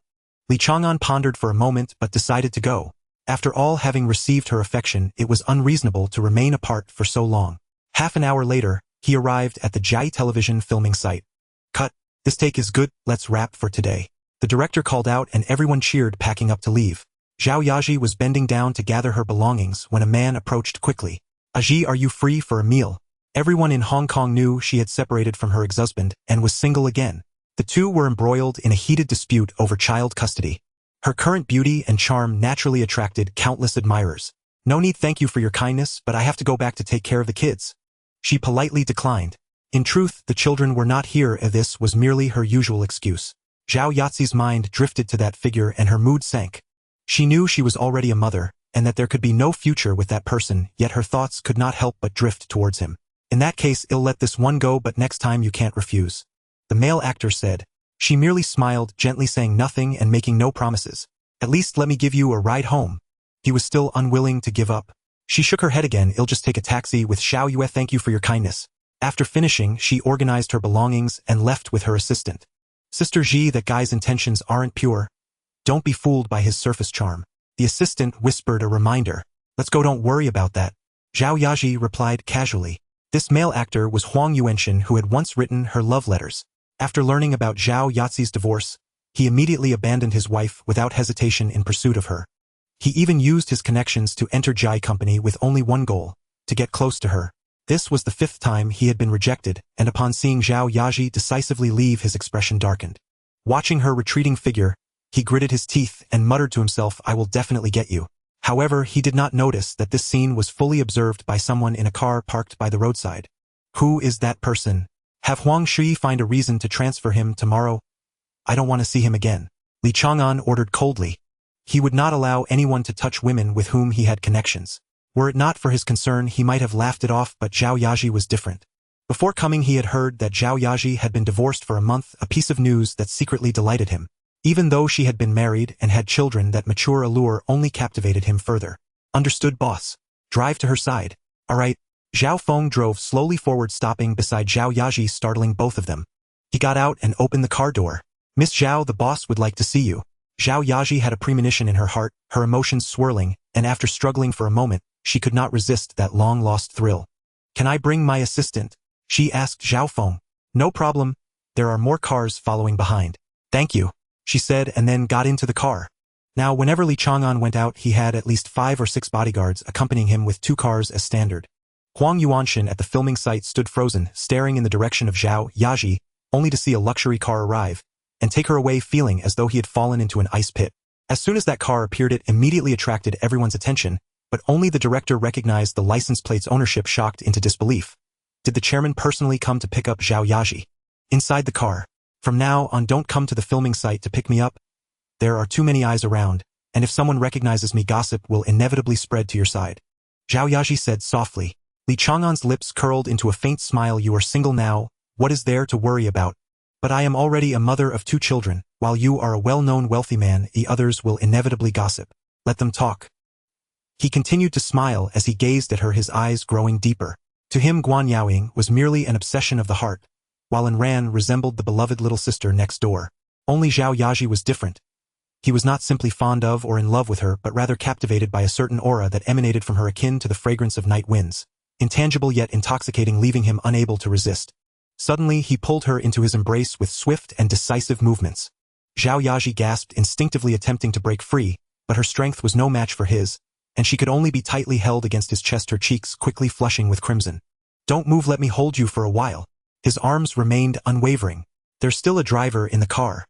Li Chang'an pondered for a moment but decided to go. After all, having received her affection, it was unreasonable to remain apart for so long. Half an hour later, he arrived at the Jai television filming site. Cut. This take is good, let's wrap for today. The director called out and everyone cheered, packing up to leave. Zhao Yaji was bending down to gather her belongings when a man approached quickly. Aji, are you free for a meal? Everyone in Hong Kong knew she had separated from her ex-husband and was single again. The two were embroiled in a heated dispute over child custody. Her current beauty and charm naturally attracted countless admirers. No need, thank you for your kindness, but I have to go back to take care of the kids. She politely declined. In truth, the children were not here, and this was merely her usual excuse. Zhao Yazi's mind drifted to that figure and her mood sank. She knew she was already a mother, and that there could be no future with that person, yet her thoughts could not help but drift towards him. In that case, I'll let this one go, but next time you can't refuse. The male actor said. She merely smiled, gently saying nothing and making no promises. At least let me give you a ride home. He was still unwilling to give up. She shook her head again. I'll just take a taxi with Xiao Yue, thank you for your kindness. After finishing, she organized her belongings and left with her assistant. Sister Ji, that guy's intentions aren't pure. Don't be fooled by his surface charm. The assistant whispered a reminder. Let's go, don't worry about that. Zhao Yaji replied casually. This male actor was Huang Yuanxin, who had once written her love letters. After learning about Zhao Yazi's divorce, he immediately abandoned his wife without hesitation in pursuit of her. He even used his connections to enter Jai Company with only one goal, to get close to her. This was the 5th time he had been rejected, and upon seeing Zhao Yaji decisively leave, his expression darkened. Watching her retreating figure, he gritted his teeth and muttered to himself, I will definitely get you. However, he did not notice that this scene was fully observed by someone in a car parked by the roadside. Who is that person? Have Huang Shi find a reason to transfer him tomorrow? I don't want to see him again. Li Chang'an ordered coldly. He would not allow anyone to touch women with whom he had connections. Were it not for his concern, he might have laughed it off, but Zhao Yaji was different. Before coming, he had heard that Zhao Yaji had been divorced for a month, a piece of news that secretly delighted him. Even though she had been married and had children, that mature allure only captivated him further. Understood, boss. Drive to her side. All right. Zhao Feng drove slowly forward, stopping beside Zhao Yaji, startling both of them. He got out and opened the car door. Miss Zhao, the boss would like to see you. Zhao Yaji had a premonition in her heart, her emotions swirling, and after struggling for a moment, she could not resist that long-lost thrill. Can I bring my assistant? She asked Zhao Feng. No problem. There are more cars following behind. Thank you, she said, and then got into the car. Now, whenever Li Chang'an went out, he had at least 5 or 6 bodyguards accompanying him, with 2 cars as standard. Huang Yuanxin at the filming site stood frozen, staring in the direction of Zhao Yaji, only to see a luxury car arrive and take her away, feeling as though he had fallen into an ice pit. As soon as that car appeared, it immediately attracted everyone's attention, but only the director recognized the license plate's ownership, shocked into disbelief. Did the chairman personally come to pick up Zhao Yaji? Inside the car. From now on, don't come to the filming site to pick me up. There are too many eyes around, and if someone recognizes me, gossip will inevitably spread to your side. Zhao Yaji said softly. Li Chang'an's lips curled into a faint smile. You are single now, what is there to worry about? But I am already a mother of 2 children. While you are a well-known wealthy man, the others will inevitably gossip. Let them talk. He continued to smile as he gazed at her, his eyes growing deeper. To him, Guan Yaoying was merely an obsession of the heart, while Ran resembled the beloved little sister next door. Only Zhao Yaji was different. He was not simply fond of or in love with her, but rather captivated by a certain aura that emanated from her, akin to the fragrance of night winds. Intangible yet intoxicating, leaving him unable to resist. Suddenly, he pulled her into his embrace with swift and decisive movements. Zhao Yaji gasped, instinctively attempting to break free, but her strength was no match for his, and she could only be tightly held against his chest, her cheeks quickly flushing with crimson. Don't move, let me hold you for a while. His arms remained unwavering. There's still a driver in the car.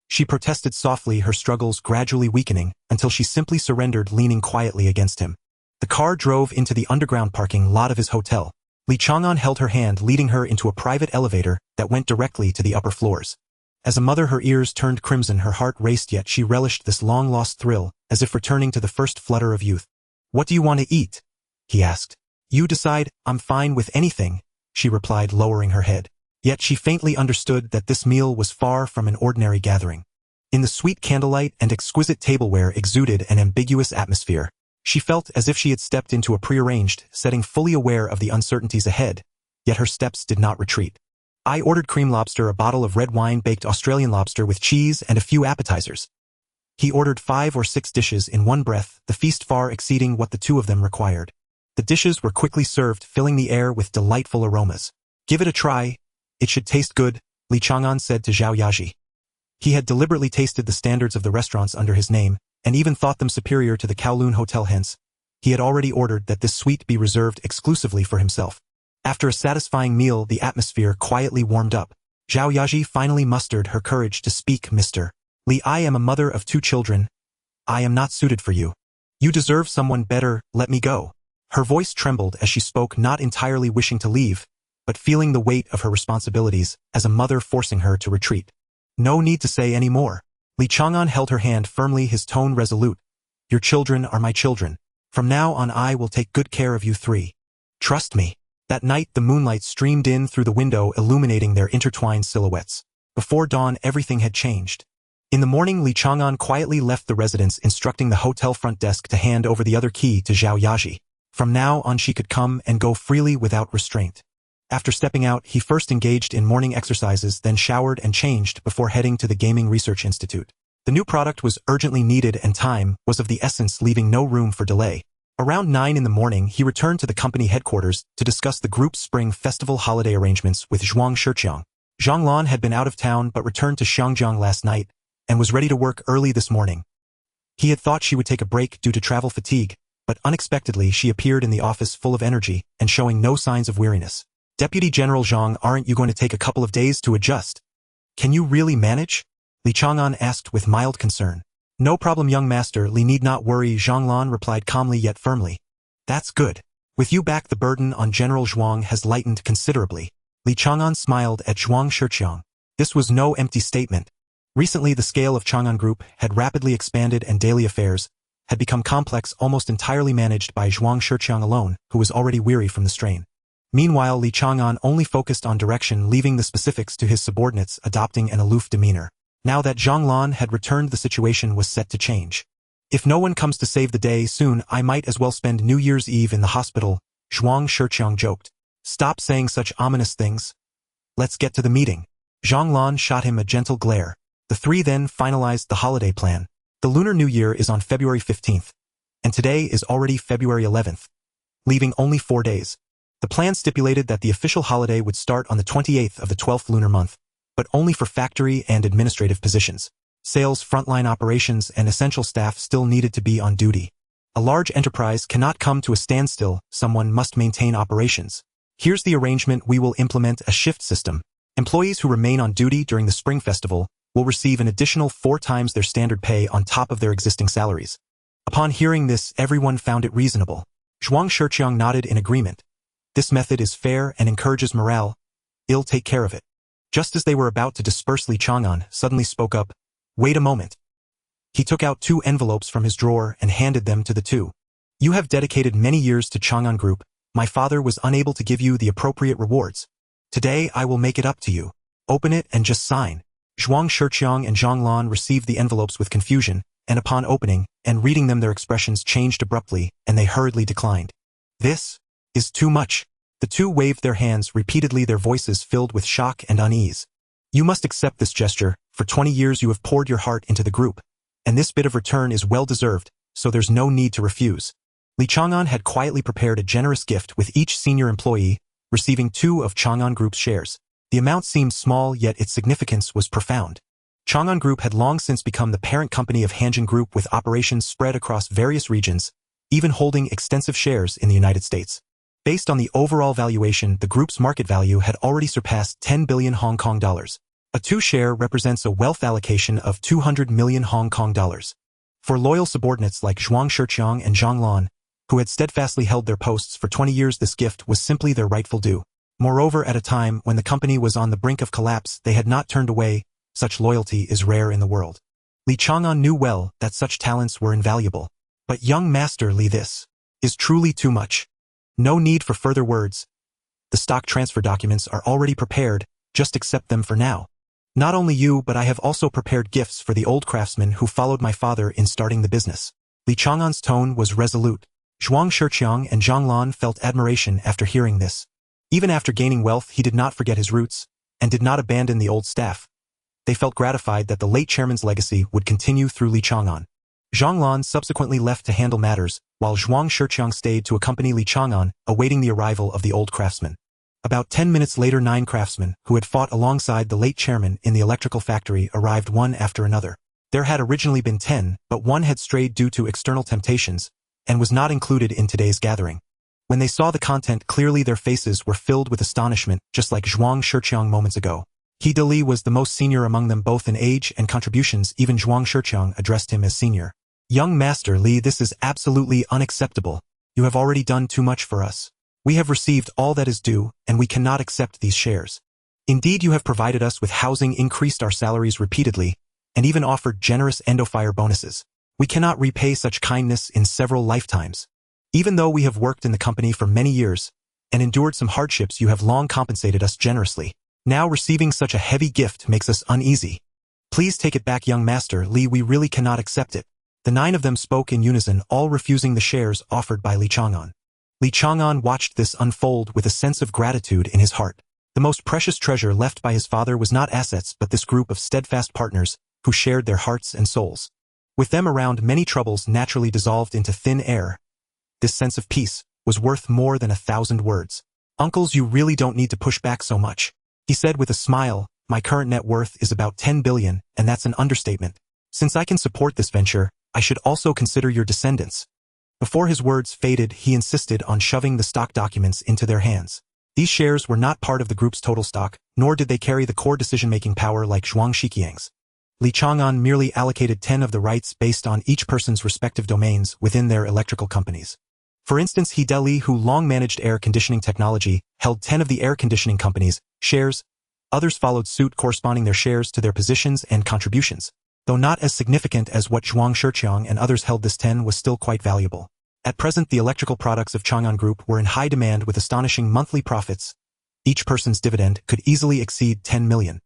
She protested softly, her struggles gradually weakening, until she simply surrendered, leaning quietly against him. The car drove into the underground parking lot of his hotel. Li Chang'an held her hand, leading her into a private elevator that went directly to the upper floors. As a mother, her ears turned crimson, her heart raced, yet she relished this long-lost thrill, as if returning to the first flutter of youth. "What do you want to eat?" he asked. "You decide. I'm fine with anything," she replied, lowering her head. Yet she faintly understood that this meal was far from an ordinary gathering. In the sweet candlelight and exquisite tableware exuded an ambiguous atmosphere. She felt as if she had stepped into a prearranged setting, fully aware of the uncertainties ahead, yet her steps did not retreat. "I ordered cream lobster, a bottle of red wine, baked Australian lobster with cheese, and a few appetizers." He ordered 5 or 6 dishes in one breath, the feast far exceeding what the two of them required. The dishes were quickly served, filling the air with delightful aromas. "Give it a try. It should taste good," Li Chang'an said to Zhao Yaji. He had deliberately tasted the standards of the restaurants under his name, and even thought them superior to the Kowloon Hotel. Hence, he had already ordered that this suite be reserved exclusively for himself. After a satisfying meal, the atmosphere quietly warmed up. Zhao Yaji finally mustered her courage to speak. "Mr. Li, I am a mother of 2 children. I am not suited for you. You deserve someone better, let me go." Her voice trembled as she spoke, not entirely wishing to leave, but feeling the weight of her responsibilities as a mother forcing her to retreat. "No need to say any more." Li Chang'an held her hand firmly, his tone resolute. "Your children are my children. From now on I will take good care of you 3. Trust me." That night the moonlight streamed in through the window, illuminating their intertwined silhouettes. Before dawn everything had changed. In the morning Li Chang'an quietly left the residence, instructing the hotel front desk to hand over the other key to Zhao Yaji. From now on she could come and go freely without restraint. After stepping out, he first engaged in morning exercises, then showered and changed before heading to the Gaming Research Institute. The new product was urgently needed and time was of the essence, leaving no room for delay. Around 9 in the morning, he returned to the company headquarters to discuss the group's spring festival holiday arrangements with Zhuang Shiqiang. Zhang Lan had been out of town but returned to Shangjiang last night and was ready to work early this morning. He had thought she would take a break due to travel fatigue, but unexpectedly she appeared in the office full of energy and showing no signs of weariness. "Deputy General Zhang, aren't you going to take a couple of days to adjust? Can you really manage?" Li Chang'an asked with mild concern. "No problem, young master, Li need not worry," Zhang Lan replied calmly yet firmly. "That's good. With you back, the burden on General Zhuang has lightened considerably." Li Chang'an smiled at Zhuang Shiqiang. This was no empty statement. Recently the scale of Chang'an Group had rapidly expanded and daily affairs had become complex, almost entirely managed by Zhuang Shiqiang alone, who was already weary from the strain. Meanwhile, Li Chang'an only focused on direction, leaving the specifics to his subordinates, adopting an aloof demeanor. Now that Zhang Lan had returned, the situation was set to change. "If no one comes to save the day soon, I might as well spend New Year's Eve in the hospital," Zhuang Shiqiang joked. "Stop saying such ominous things. Let's get to the meeting." Zhang Lan shot him a gentle glare. The 3 then finalized the holiday plan. The Lunar New Year is on February 15th, and today is already February 11th, leaving only 4 days. The plan stipulated that the official holiday would start on the 28th of the 12th lunar month, but only for factory and administrative positions. Sales, frontline operations, and essential staff still needed to be on duty. A large enterprise cannot come to a standstill, someone must maintain operations. "Here's the arrangement, we will implement a shift system. Employees who remain on duty during the Spring Festival will receive an additional 4 times their standard pay on top of their existing salaries." Upon hearing this, everyone found it reasonable. Zhuang Shiqiang nodded in agreement. "This method is fair and encourages morale. I'll take care of it." Just as they were about to disperse, Li Chang'an suddenly spoke up. "Wait a moment." He took out 2 envelopes from his drawer and handed them to the 2. "You have dedicated many years to Chang'an Group. My father was unable to give you the appropriate rewards. Today I will make it up to you. Open it and just sign." Zhuang Shiqiang and Zhang Lan received the envelopes with confusion, and upon opening and reading them their expressions changed abruptly, and they hurriedly declined. "This is too much." The 2 waved their hands repeatedly, their voices filled with shock and unease. "You must accept this gesture. For 20 years you have poured your heart into the group, and this bit of return is well deserved, so there's no need to refuse." Li Chang'an had quietly prepared a generous gift with each senior employee, receiving 2 of Chang'an Group's shares. The amount seemed small, yet its significance was profound. Chang'an Group had long since become the parent company of Hanjin Group, with operations spread across various regions, even holding extensive shares in the United States. Based on the overall valuation, the group's market value had already surpassed 10 billion Hong Kong dollars. A 2 share represents a wealth allocation of 200 million Hong Kong dollars. For loyal subordinates like Zhuang Shiqiang and Zhang Lan, who had steadfastly held their posts for 20 years, this gift was simply their rightful due. Moreover, at a time when the company was on the brink of collapse, they had not turned away. Such loyalty is rare in the world. Li Chang'an knew well that such talents were invaluable. But young Master Li, this is truly too much. No need for further words. The stock transfer documents are already prepared, just accept them for now. Not only you, but I have also prepared gifts for the old craftsmen who followed my father in starting the business. Li Chang'an's tone was resolute. Zhuang Shiqiang and Zhang Lan felt admiration after hearing this. Even after gaining wealth, he did not forget his roots, and did not abandon the old staff. They felt gratified that the late chairman's legacy would continue through Li Chang'an. Zhang Lan subsequently left to handle matters, while Zhuang Shiqiang stayed to accompany Li Chang'an, awaiting the arrival of the old craftsman. About 10 minutes later, 9 craftsmen, who had fought alongside the late chairman in the electrical factory, arrived one after another. There had originally been 10, but one had strayed due to external temptations, and was not included in today's gathering. When they saw the content clearly, their faces were filled with astonishment, just like Zhuang Shiqiang moments ago. He Li was the most senior among them both in age and contributions. Even Zhuang Shiqiang addressed him as senior. Young Master Li, this is absolutely unacceptable. You have already done too much for us. We have received all that is due, and we cannot accept these shares. Indeed, you have provided us with housing, increased our salaries repeatedly, and even offered generous endofire bonuses. We cannot repay such kindness in several lifetimes. Even though we have worked in the company for many years, and endured some hardships, you have long compensated us generously. Now receiving such a heavy gift makes us uneasy. Please take it back, young Master Li, we really cannot accept it. The 9 of them spoke in unison, all refusing the shares offered by Li Chang'an. Li Chang'an watched this unfold with a sense of gratitude in his heart. The most precious treasure left by his father was not assets but this group of steadfast partners who shared their hearts and souls. With them around, many troubles naturally dissolved into thin air. This sense of peace was worth more than 1,000 words. Uncles, you really don't need to push back so much, he said with a smile. My current net worth is about 10 billion, and that's an understatement. Since I can support this venture, I should also consider your descendants. Before his words faded, he insisted on shoving the stock documents into their hands. These shares were not part of the group's total stock, nor did they carry the core decision-making power like Zhuang Shiqiang's. Li Chang'an merely allocated 10 of the rights based on each person's respective domains within their electrical companies. For instance, He Li, who long managed air conditioning technology, held 10 of the air conditioning company's shares. Others followed suit, corresponding their shares to their positions and contributions. Though not as significant as what Zhuang Shiqiang and others held, this 10 was still quite valuable. At present, the electrical products of Chang'an Group were in high demand with astonishing monthly profits. Each person's dividend could easily exceed 10 million.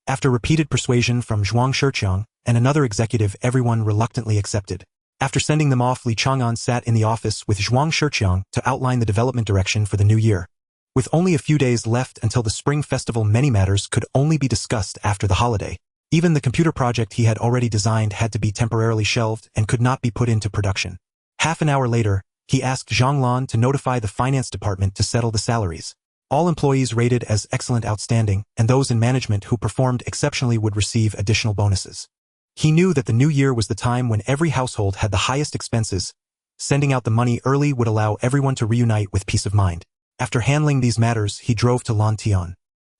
After repeated persuasion from Zhuang Shiqiang and another executive, everyone reluctantly accepted. After sending them off, Li Chang'an sat in the office with Zhuang Shiqiang to outline the development direction for the new year. With only a few days left until the spring festival, many matters could only be discussed after the holiday. Even the computer project he had already designed had to be temporarily shelved and could not be put into production. Half an hour later, he asked Zhang Lan to notify the finance department to settle the salaries. All employees rated as excellent, outstanding, and those in management who performed exceptionally would receive additional bonuses. He knew that the new year was the time when every household had the highest expenses. Sending out the money early would allow everyone to reunite with peace of mind. After handling these matters, he drove to Lantian.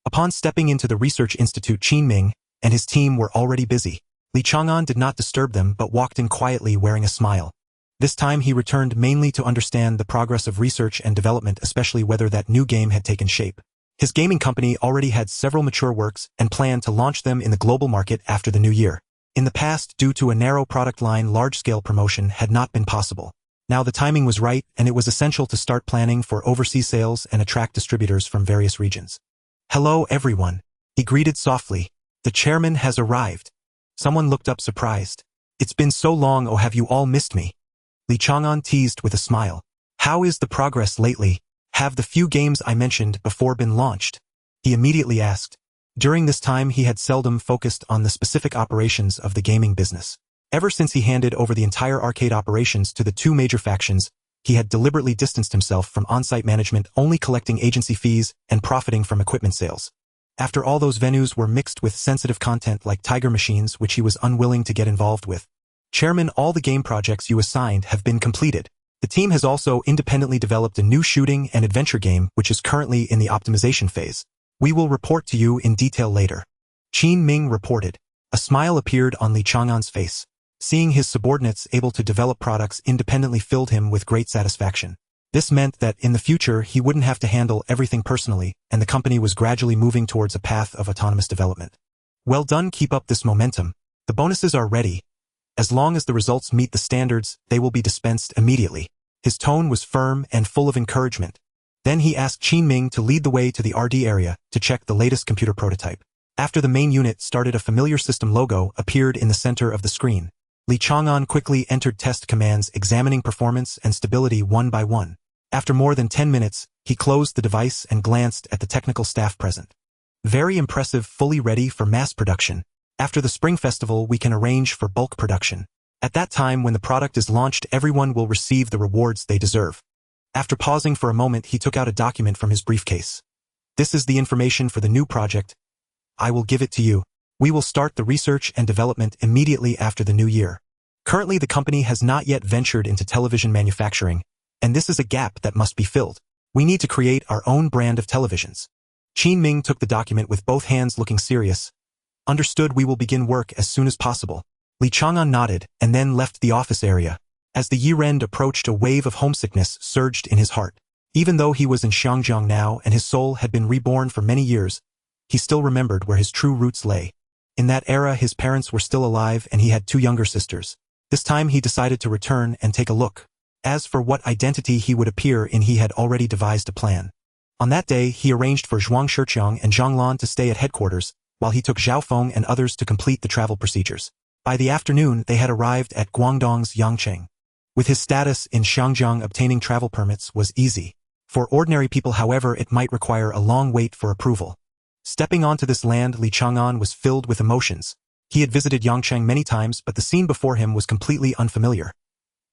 Upon stepping into the research institute, Qin Ming and his team were already busy. Li Chang'an did not disturb them but walked in quietly wearing a smile. This time he returned mainly to understand the progress of research and development, especially whether that new game had taken shape. His gaming company already had several mature works and planned to launch them in the global market after the new year. In the past, due to a narrow product line, large-scale promotion had not been possible. Now the timing was right, and it was essential to start planning for overseas sales and attract distributors from various regions. Hello everyone, he greeted softly. The chairman has arrived. Someone looked up surprised. It's been so long, oh, have you all missed me? Li Chang'an teased with a smile. How is the progress lately? Have the few games I mentioned before been launched? He immediately asked. During this time he had seldom focused on the specific operations of the gaming business. Ever since he handed over the entire arcade operations to the 2 major factions, he had deliberately distanced himself from on-site management, only collecting agency fees and profiting from equipment sales. After all, those venues were mixed with sensitive content like tiger machines, which he was unwilling to get involved with. Chairman, all the game projects you assigned have been completed. The team has also independently developed a new shooting and adventure game which is currently in the optimization phase. We will report to you in detail later. Qin Ming reported. A smile appeared on Li Chang'an's face. Seeing his subordinates able to develop products independently filled him with great satisfaction. This meant that in the future he wouldn't have to handle everything personally, and the company was gradually moving towards a path of autonomous development. Well done, keep up this momentum. The bonuses are ready. As long as the results meet the standards, they will be dispensed immediately. His tone was firm and full of encouragement. Then he asked Qin Ming to lead the way to the RD area to check the latest computer prototype. After the main unit started, a familiar system logo appeared in the center of the screen. Li Chang'an quickly entered test commands examining performance and stability one by one. After more than 10 minutes, he closed the device and glanced at the technical staff present. Very impressive, fully ready for mass production. After the Spring Festival, we can arrange for bulk production. At that time, when the product is launched, everyone will receive the rewards they deserve. After pausing for a moment, he took out a document from his briefcase. This is the information for the new project. I will give it to you. We will start the research and development immediately after the new year. Currently, the company has not yet ventured into television manufacturing, and this is a gap that must be filled. We need to create our own brand of televisions. Qin Ming took the document with both hands, looking serious. Understood, we will begin work as soon as possible. Li Chang'an nodded and then left the office area. As the year-end approached, a wave of homesickness surged in his heart. Even though he was in Xiangjiang now and his soul had been reborn for many years, he still remembered where his true roots lay. In that era, his parents were still alive and he had 2 younger sisters. This time he decided to return and take a look. As for what identity he would appear in, he had already devised a plan. On that day, he arranged for Zhuang Shiqiang and Zhang Lan to stay at headquarters, while he took Zhao Feng and others to complete the travel procedures. By the afternoon, they had arrived at Guangdong's Yangcheng. With his status in Xiangjiang, obtaining travel permits was easy. For ordinary people, however, it might require a long wait for approval. Stepping onto this land, Li Chang'an was filled with emotions. He had visited Yangcheng many times, but the scene before him was completely unfamiliar.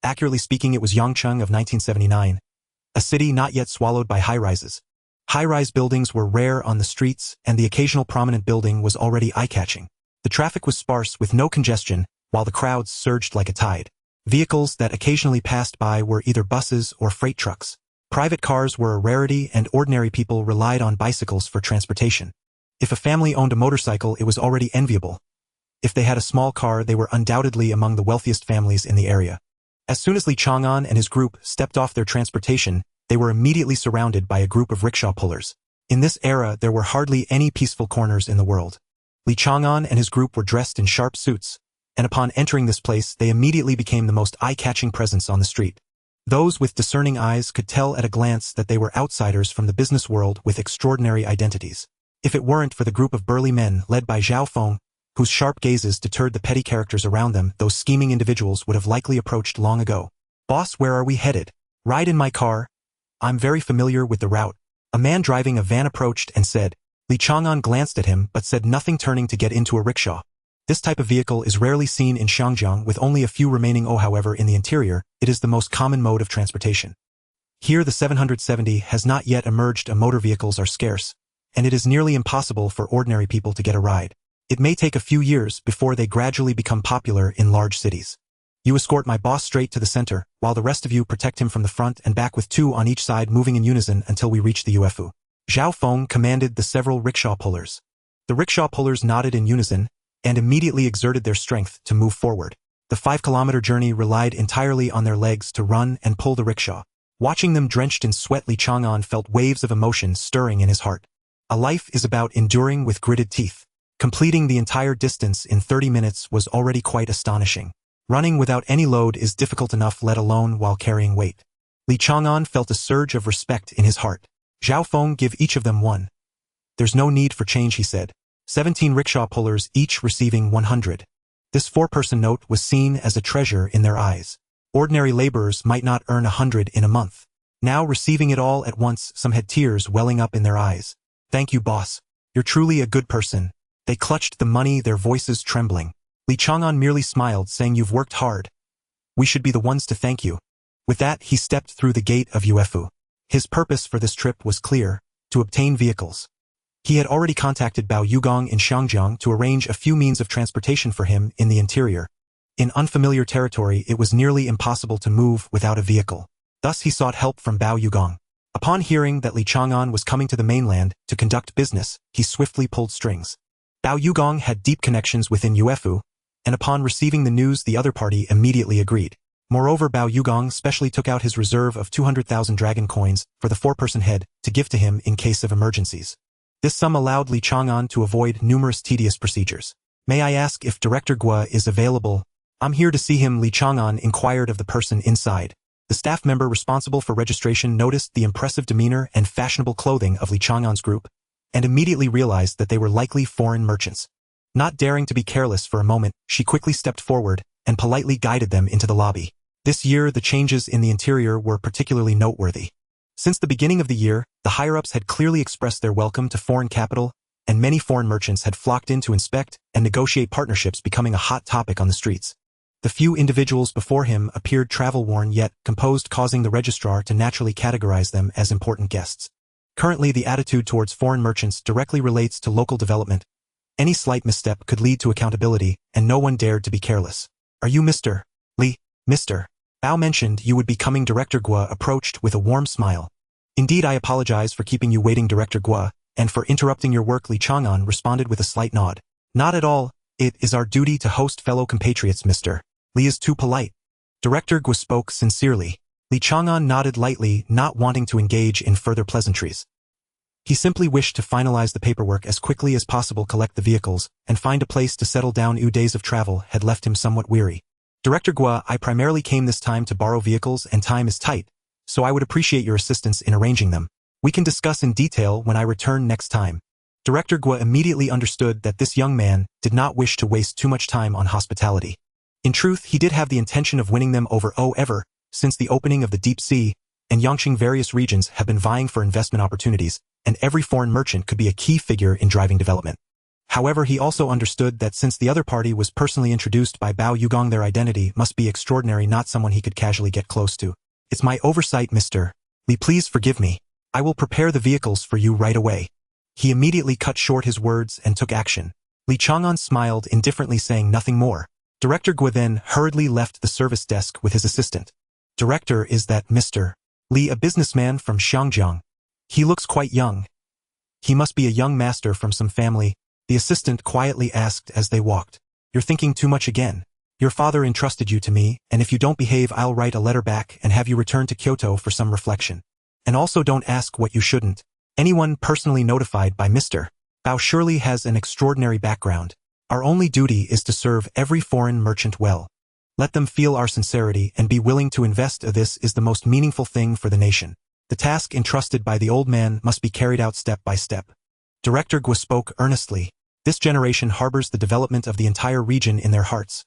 Accurately speaking, it was Yangcheng of 1979, a city not yet swallowed by high-rises. High-rise buildings were rare on the streets, and the occasional prominent building was already eye-catching. The traffic was sparse with no congestion, while the crowds surged like a tide. Vehicles that occasionally passed by were either buses or freight trucks. Private cars were a rarity, and ordinary people relied on bicycles for transportation. If a family owned a motorcycle, it was already enviable. If they had a small car, they were undoubtedly among the wealthiest families in the area. As soon as Li Chang'an and his group stepped off their transportation, they were immediately surrounded by a group of rickshaw pullers. In this era, there were hardly any peaceful corners in the world. Li Chang'an and his group were dressed in sharp suits, and upon entering this place, they immediately became the most eye-catching presence on the street. Those with discerning eyes could tell at a glance that they were outsiders from the business world with extraordinary identities. If it weren't for the group of burly men led by Zhao Feng, whose sharp gazes deterred the petty characters around them, those scheming individuals would have likely approached long ago. Boss, where are we headed? Ride in my car. I'm very familiar with the route. A man driving a van approached and said. Li Chang'an glanced at him but said nothing, turning to get into a rickshaw. This type of vehicle is rarely seen in Xiangjiang, with only a few remaining. However, in the interior, it is the most common mode of transportation. Here the 770 has not yet emerged. Motor vehicles are scarce, and it is nearly impossible for ordinary people to get a ride. It may take a few years before they gradually become popular in large cities. You escort my boss straight to the center, while the rest of you protect him from the front and back with 2 on each side, moving in unison until we reach the UFO. Zhao Feng commanded the several rickshaw pullers. The rickshaw pullers nodded in unison and immediately exerted their strength to move forward. The 5-kilometer journey relied entirely on their legs to run and pull the rickshaw. Watching them drenched in sweat, Li Chang'an felt waves of emotion stirring in his heart. A life is about enduring with gritted teeth. Completing the entire distance in 30 minutes was already quite astonishing. Running without any load is difficult enough, let alone while carrying weight. Li Chang'an felt a surge of respect in his heart. Zhao Feng, give each of them 1. There's no need for change, he said. 17 rickshaw pullers, each receiving 100. This 4-person note was seen as a treasure in their eyes. Ordinary laborers might not earn 100 in a month. Now, receiving it all at once, some had tears welling up in their eyes. Thank you, boss. You're truly a good person. They clutched the money, their voices trembling. Li Chang'an merely smiled, saying, you've worked hard. We should be the ones to thank you. With that, he stepped through the gate of UFO. His purpose for this trip was clear, to obtain vehicles. He had already contacted Bao Yugong in Xiangjiang to arrange a few means of transportation for him in the interior. In unfamiliar territory, it was nearly impossible to move without a vehicle. Thus he sought help from Bao Yugong. Upon hearing that Li Chang'an was coming to the mainland to conduct business, he swiftly pulled strings. Bao Yugong had deep connections within UFU, and upon receiving the news the other party immediately agreed. Moreover, Bao Yugong specially took out his reserve of 200,000 dragon coins for the four-person head to give to him in case of emergencies. This sum allowed Li Chang'an to avoid numerous tedious procedures. "May I ask if Director Gua is available?" "I'm here to see him," Li Chang'an inquired of the person inside. The staff member responsible for registration noticed the impressive demeanor and fashionable clothing of Li Chang'an's group, and immediately realized that they were likely foreign merchants. Not daring to be careless for a moment, she quickly stepped forward and politely guided them into the lobby. This year, the changes in the interior were particularly noteworthy. Since the beginning of the year, the higher-ups had clearly expressed their welcome to foreign capital, and many foreign merchants had flocked in to inspect and negotiate partnerships, becoming a hot topic on the streets. The few individuals before him appeared travel-worn yet composed, causing the registrar to naturally categorize them as important guests. Currently, the attitude towards foreign merchants directly relates to local development. Any slight misstep could lead to accountability, and no one dared to be careless. "Are you Mr. Li?" "Mr. Bao mentioned you would be coming." Director Gua approached with a warm smile. "Indeed, I apologize for keeping you waiting, Director Gua, and for interrupting your work." Li Chang'an responded with a slight nod. "Not at all. It is our duty to host fellow compatriots, Mr. Li is too polite." Director Gua spoke sincerely. Li Chang'an nodded lightly, not wanting to engage in further pleasantries. He simply wished to finalize the paperwork as quickly as possible, collect the vehicles, and find a place to settle down. Days of travel had left him somewhat weary. "Director Gua, I primarily came this time to borrow vehicles, and time is tight, so I would appreciate your assistance in arranging them. We can discuss in detail when I return next time." Director Gua immediately understood that this young man did not wish to waste too much time on hospitality. In truth, he did have the intention of winning them over. Ever since the opening of the Deep Sea and Yangqing, various regions have been vying for investment opportunities, and every foreign merchant could be a key figure in driving development. However, he also understood that since the other party was personally introduced by Bao Yugong, their identity must be extraordinary, not someone he could casually get close to. "It's my oversight, Mr. Li. Please forgive me. I will prepare the vehicles for you right away." He immediately cut short his words and took action. Li Chang'an smiled indifferently, saying nothing more. Director Gua then hurriedly left the service desk with his assistant. "Director, is that Mr. Li, a businessman from Shangjiang? He looks quite young. He must be a young master from some family," the assistant quietly asked as they walked. "You're thinking too much again. Your father entrusted you to me, and if you don't behave, I'll write a letter back and have you return to Kyoto for some reflection. And also don't ask what you shouldn't. Anyone personally notified by Mr. Bao surely has an extraordinary background. Our only duty is to serve every foreign merchant well. Let them feel our sincerity and be willing to invest. This is the most meaningful thing for the nation. The task entrusted by the old man must be carried out step by step." Director Gua spoke earnestly. This generation harbors the development of the entire region in their hearts.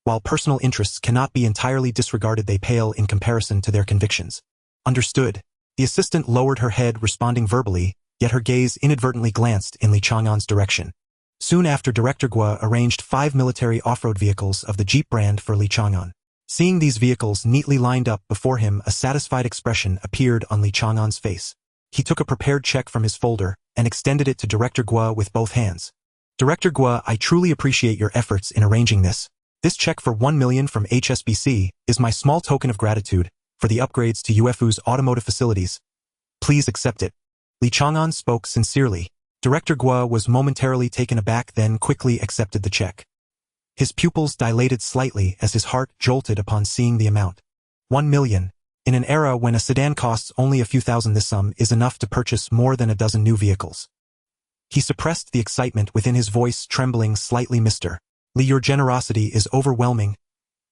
While personal interests cannot be entirely disregarded, they pale in comparison to their convictions. "Understood." The assistant lowered her head, responding verbally, yet her gaze inadvertently glanced in Li Chang'an's direction. Soon after, Director Gua arranged 5 military off-road vehicles of the Jeep brand for Li Chang'an. Seeing these vehicles neatly lined up before him, a satisfied expression appeared on Li Chang'an's face. He took a prepared check from his folder and extended it to Director Gua with both hands. "Director Gua, I truly appreciate your efforts in arranging this. This check for 1 million from HSBC is my small token of gratitude for the upgrades to UFU's automotive facilities. Please accept it." Li Chang'an spoke sincerely. Director Gua was momentarily taken aback, then quickly accepted the check. His pupils dilated slightly as his heart jolted upon seeing the amount. 1 million. In an era when a sedan costs only a few thousand, this sum is enough to purchase more than a dozen new vehicles. He suppressed the excitement within his voice, trembling slightly. "Mr. Li, your generosity is overwhelming.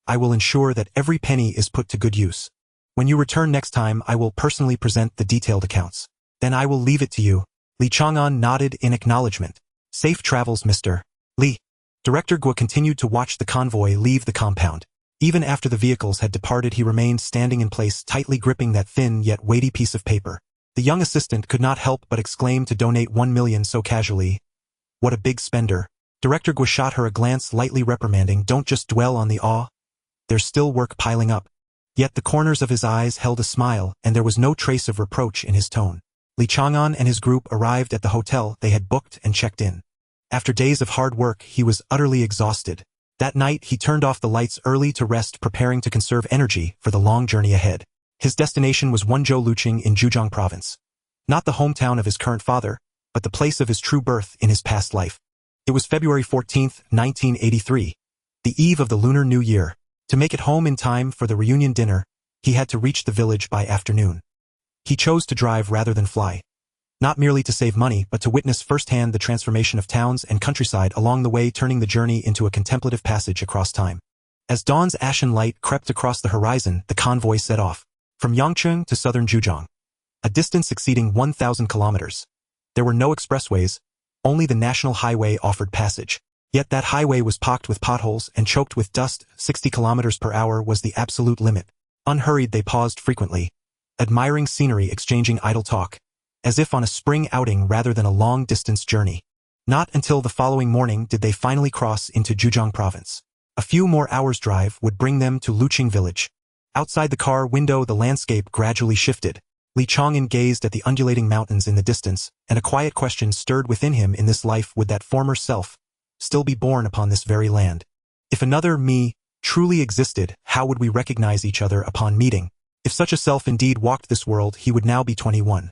I will ensure that every penny is put to good use. When you return next time, I will personally present the detailed accounts. Then I will leave it to you." Li Chang'an nodded in acknowledgement. "Safe travels, Mr. Li." Director Gua continued to watch the convoy leave the compound. Even after the vehicles had departed, he remained standing in place, tightly gripping that thin yet weighty piece of paper. The young assistant could not help but exclaim, to donate 1 million so casually. What a big spender. Director Gua shot her a glance, lightly reprimanding, "Don't just dwell on the awe. There's still work piling up." Yet the corners of his eyes held a smile, and there was no trace of reproach in his tone. Li Chang'an and his group arrived at the hotel they had booked and checked in. After days of hard work, he was utterly exhausted. That night, he turned off the lights early to rest, preparing to conserve energy for the long journey ahead. His destination was Wenzhou Luqing in Zhejiang province. Not the hometown of his current father, but the place of his true birth in his past life. It was February 14, 1983, the eve of the Lunar New Year. To make it home in time for the reunion dinner, he had to reach the village by afternoon. He chose to drive rather than fly. Not merely to save money, but to witness firsthand the transformation of towns and countryside along the way, turning the journey into a contemplative passage across time. As dawn's ashen light crept across the horizon, the convoy set off. From Yangcheng to southern Zhejiang, a distance exceeding 1,000 kilometers. There were no expressways, only the national highway offered passage. Yet that highway was pocked with potholes and choked with dust. 60 kilometers per hour was the absolute limit. Unhurried, they paused frequently, admiring scenery, exchanging idle talk, as if on a spring outing rather than a long-distance journey. Not until the following morning did they finally cross into Zhejiang province. A few more hours' drive would bring them to Luqing village. Outside the car window, the landscape gradually shifted. Li Chang'an gazed at the undulating mountains in the distance, and a quiet question stirred within him. In this life, would that former self still be born upon this very land? If another me truly existed, how would we recognize each other upon meeting? If such a self indeed walked this world, he would now be 21,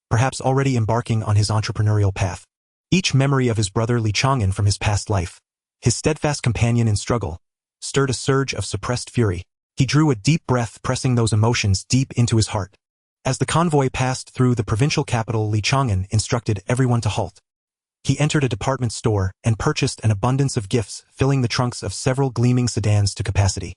perhaps already embarking on his entrepreneurial path. Each memory of his brother Li Chang'an from his past life, his steadfast companion in struggle, stirred a surge of suppressed fury. He drew a deep breath, pressing those emotions deep into his heart. As the convoy passed through the provincial capital, Li Chang'an instructed everyone to halt. He entered a department store and purchased an abundance of gifts, filling the trunks of several gleaming sedans to capacity.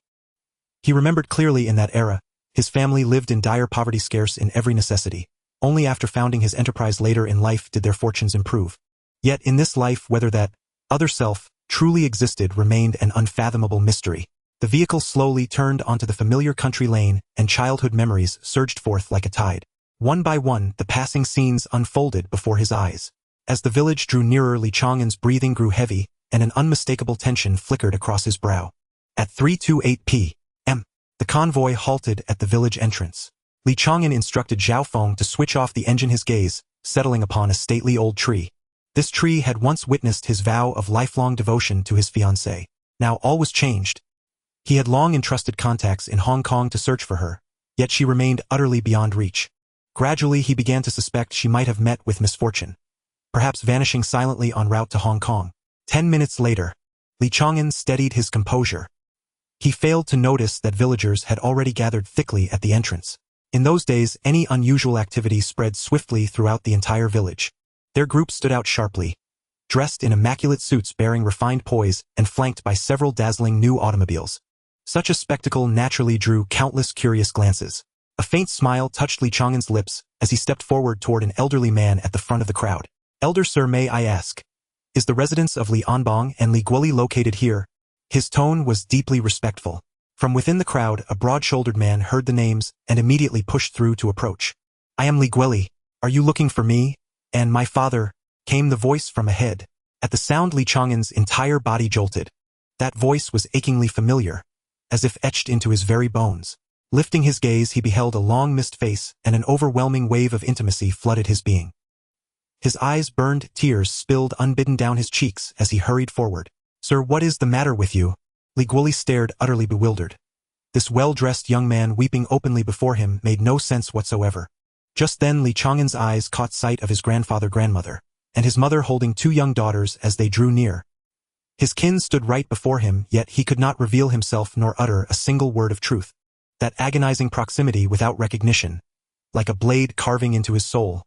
He remembered clearly, in that era, his family lived in dire poverty, scarce in every necessity. Only after founding his enterprise later in life did their fortunes improve. Yet in this life, whether that other self truly existed remained an unfathomable mystery. The vehicle slowly turned onto the familiar country lane, and childhood memories surged forth like a tide. One by one, the passing scenes unfolded before his eyes. As the village drew nearer, Li Chang'an's breathing grew heavy, and an unmistakable tension flickered across his brow. At 3:28 p.m., the convoy halted at the village entrance. Li Chang'an instructed Zhao Feng to switch off the engine, his gaze settling upon a stately old tree. This tree had once witnessed his vow of lifelong devotion to his fiancée. Now all was changed. He had long entrusted contacts in Hong Kong to search for her, yet she remained utterly beyond reach. Gradually he began to suspect she might have met with misfortune, perhaps vanishing silently en route to Hong Kong. 10 minutes later, Li Chang'an steadied his composure. He failed to notice that villagers had already gathered thickly at the entrance. In those days, any unusual activity spread swiftly throughout the entire village. Their group stood out sharply, dressed in immaculate suits bearing refined poise and flanked by several dazzling new automobiles. Such a spectacle naturally drew countless curious glances. A faint smile touched Li Chang'an's lips as he stepped forward toward an elderly man at the front of the crowd. "Elder sir, may I ask, is the residence of Li Anbang and Li Guoli located here?" His tone was deeply respectful. From within the crowd, a broad-shouldered man heard the names and immediately pushed through to approach. "I am Li Guoli. Are you looking for me? And my father?" came the voice from ahead. At the sound, Li Chang'an's entire body jolted. That voice was achingly familiar, as if etched into his very bones. Lifting his gaze, he beheld a long-missed face, and an overwhelming wave of intimacy flooded his being. His eyes burned, tears spilled unbidden down his cheeks as he hurried forward. "Sir, what is the matter with you?" Li Guoli stared, utterly bewildered. This well-dressed young man weeping openly before him made no sense whatsoever. Just then Li Chang'an's eyes caught sight of his grandmother, and his mother holding two young daughters as they drew near. His kin stood right before him, yet he could not reveal himself nor utter a single word of truth. That agonizing proximity without recognition, like a blade carving into his soul,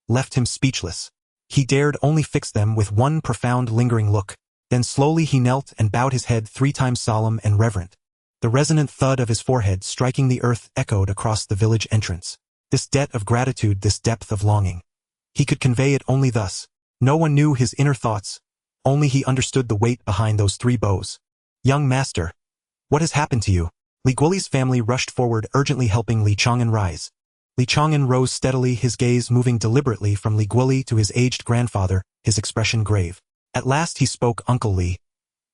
left him speechless. He dared only fix them with one profound lingering look. Then slowly he knelt and bowed his head 3 times, solemn and reverent. The resonant thud of his forehead striking the earth echoed across the village entrance. This debt of gratitude, this depth of longing. He could convey it only thus. No one knew his inner thoughts. Only he understood the weight behind those 3 bows. "Young master, what has happened to you?" Li Guoli's family rushed forward, urgently helping Li Chang'an rise. Li Chang'an rose steadily, his gaze moving deliberately from Li Guoli to his aged grandfather, his expression grave. At last he spoke. "Uncle Li,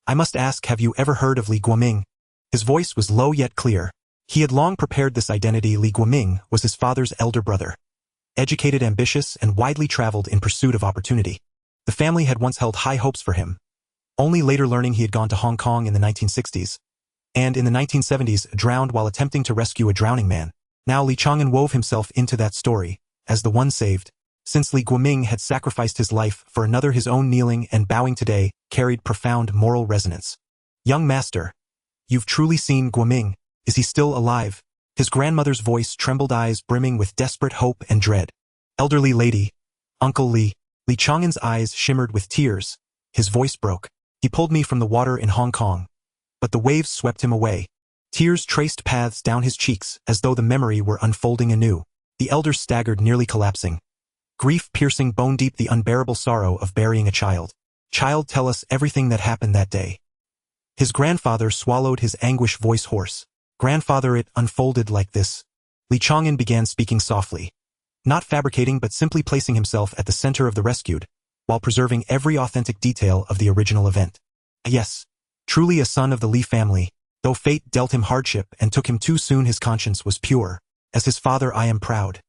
I must ask, have you ever heard of Li Guoming?" His voice was low yet clear. He had long prepared this identity. Li Guoming was his father's elder brother. Educated, ambitious, and widely traveled in pursuit of opportunity. The family had once held high hopes for him, only later learning he had gone to Hong Kong in the 1960s, and in the 1970s drowned while attempting to rescue a drowning man. Now Li Chang'an wove himself into that story, as the one saved. Since Li Guoming had sacrificed his life for another, his own kneeling and bowing today carried profound moral resonance. Young master, you've truly seen Guoming. Is he still alive? His grandmother's voice trembled, eyes brimming with desperate hope and dread. Elderly lady, Uncle Li. Li Chang'an's eyes shimmered with tears. His voice broke. He pulled me from the water in Hong Kong. But the waves swept him away. Tears traced paths down his cheeks as though the memory were unfolding anew. The elder staggered, nearly collapsing. Grief piercing bone deep, the unbearable sorrow of burying a child. Child, tell us everything that happened that day. His grandfather swallowed, his anguish voice hoarse. Grandfather, it unfolded like this. Li Chang'an began speaking softly. Not fabricating, but simply placing himself at the center of the rescued, while preserving every authentic detail of the original event. Yes, truly a son of the Li family. Though fate dealt him hardship and took him too soon, his conscience was pure. As his father, I am proud.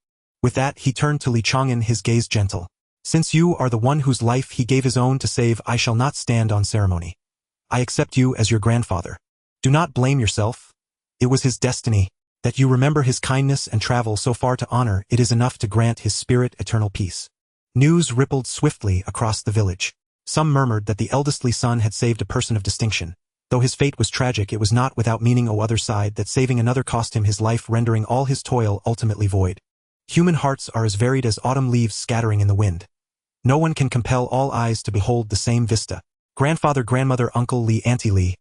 With that, he turned to Li Chang'an, his gaze gentle. Since you are the one whose life he gave his own to save, I shall not stand on ceremony. I accept you as your grandfather. Do not blame yourself. It was his destiny. That you remember his kindness and travel so far to honor it is enough to grant his spirit eternal peace. News rippled swiftly across the village. Some murmured that the eldest Li son had saved a person of distinction. Though his fate was tragic, it was not without meaning. O other side, that saving another cost him his life, rendering all his toil ultimately void. Human hearts are as varied as autumn leaves scattering in the wind. No one can compel all eyes to behold the same vista. Grandfather, grandmother, Uncle Li, Auntie Li.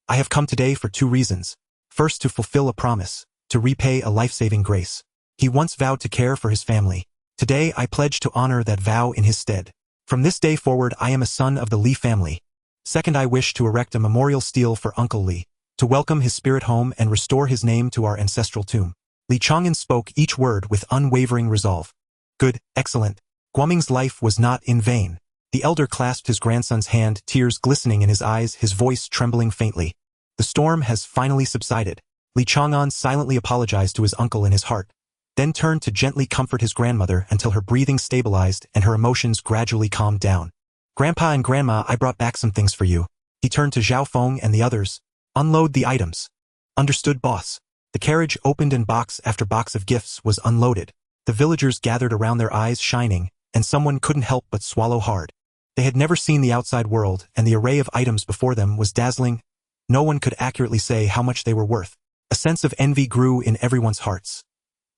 I have come today for two reasons. First, to fulfill a promise, to repay a life-saving grace. He once vowed to care for his family. Today I pledge to honor that vow in his stead. From this day forward, I am a son of the Li family. Second, I wish to erect a memorial stele for Uncle Li, to welcome his spirit home and restore his name to our ancestral tomb. Li Chang'an spoke each word with unwavering resolve. Good, excellent. Guoming's life was not in vain. The elder clasped his grandson's hand, tears glistening in his eyes, his voice trembling faintly. The storm has finally subsided. Li Chang'an silently apologized to his uncle in his heart, then turned to gently comfort his grandmother until her breathing stabilized and her emotions gradually calmed down. Grandpa and Grandma, I brought back some things for you. He turned to Zhao Feng and the others. Unload the items. Understood, boss. The carriage opened and box after box of gifts was unloaded. The villagers gathered around, their eyes shining, and someone couldn't help but swallow hard. They had never seen the outside world, and the array of items before them was dazzling. No one could accurately say how much they were worth. A sense of envy grew in everyone's hearts.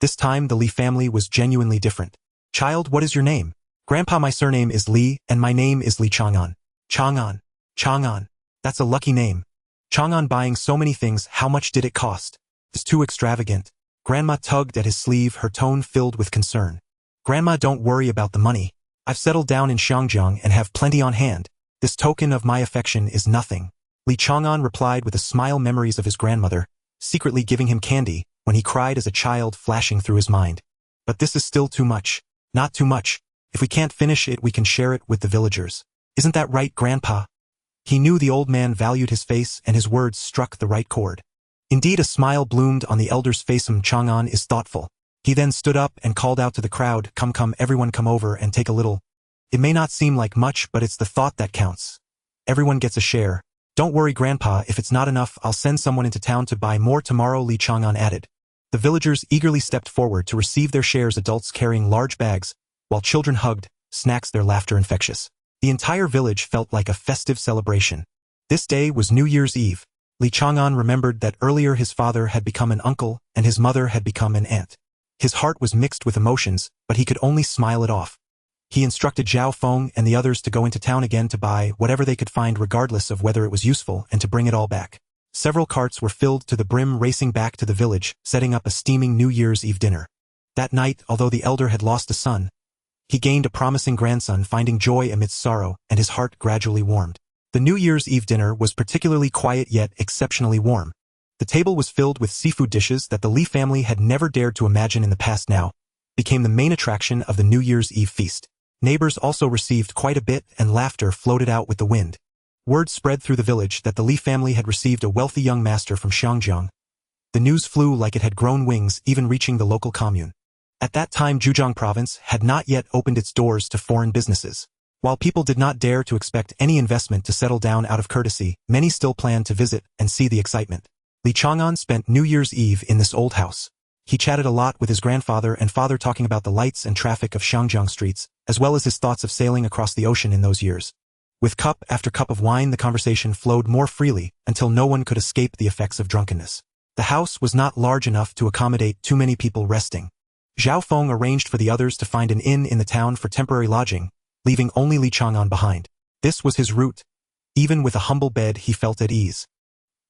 This time the Li family was genuinely different. Child, what is your name? Grandpa, my surname is Li, and my name is Li Chang'an. Chang'an. Chang'an. That's a lucky name. Chang'an, buying so many things, how much did it cost? It's too extravagant. Grandma tugged at his sleeve, her tone filled with concern. Grandma, don't worry about the money. I've settled down in Xiangjiang and have plenty on hand. This token of my affection is nothing. Li Chang'an replied with a smile, memories of his grandmother, secretly giving him candy when he cried as a child, flashing through his mind. But this is still too much. Not too much. If we can't finish it, we can share it with the villagers. Isn't that right, Grandpa? He knew the old man valued his face, and his words struck the right chord. Indeed, a smile bloomed on the elder's face. Chang'an is thoughtful. He then stood up and called out to the crowd, come, come, everyone come over and take a little. It may not seem like much, but it's the thought that counts. Everyone gets a share. Don't worry, Grandpa, if it's not enough, I'll send someone into town to buy more tomorrow, Li Chang'an added. The villagers eagerly stepped forward to receive their shares, adults carrying large bags, while children hugged, snacks, their laughter infectious. The entire village felt like a festive celebration. This day was New Year's Eve. Li Chang'an remembered that earlier his father had become an uncle and his mother had become an aunt. His heart was mixed with emotions, but he could only smile it off. He instructed Zhao Feng and the others to go into town again to buy whatever they could find, regardless of whether it was useful, and to bring it all back. Several carts were filled to the brim, racing back to the village, setting up a steaming New Year's Eve dinner. That night, although the elder had lost a son, he gained a promising grandson, finding joy amidst sorrow, and his heart gradually warmed. The New Year's Eve dinner was particularly quiet yet exceptionally warm. The table was filled with seafood dishes that the Li family had never dared to imagine in the past, now became the main attraction of the New Year's Eve feast. Neighbors also received quite a bit, and laughter floated out with the wind. Word spread through the village that the Li family had received a wealthy young master from Xiangjiang. The news flew like it had grown wings, even reaching the local commune. At that time, Zhejiang province had not yet opened its doors to foreign businesses. While people did not dare to expect any investment to settle down out of courtesy, many still planned to visit and see the excitement. Li Chang'an spent New Year's Eve in this old house. He chatted a lot with his grandfather and father, talking about the lights and traffic of Shangjiang streets, as well as his thoughts of sailing across the ocean in those years. With cup after cup of wine, the conversation flowed more freely until no one could escape the effects of drunkenness. The house was not large enough to accommodate too many people resting. Zhao Feng arranged for the others to find an inn in the town for temporary lodging, leaving only Li Chang'an behind. This was his route. Even with a humble bed, he felt at ease.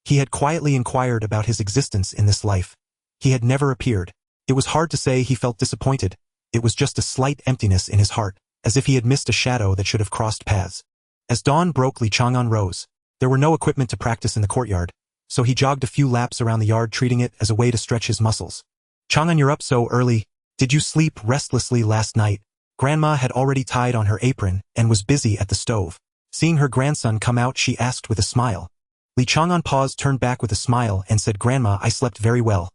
He had quietly inquired about his existence in this life. He had never appeared. It was hard to say he felt disappointed. It was just a slight emptiness in his heart, as if he had missed a shadow that should have crossed paths. As dawn broke, Li Chang'an rose. There were no equipment to practice in the courtyard, so he jogged a few laps around the yard, treating it as a way to stretch his muscles. Chang'an, you're up so early. Did you sleep restlessly last night? Grandma had already tied on her apron and was busy at the stove. Seeing her grandson come out, she asked with a smile. Li Chang'an paused, turned back with a smile, and said, Grandma, I slept very well.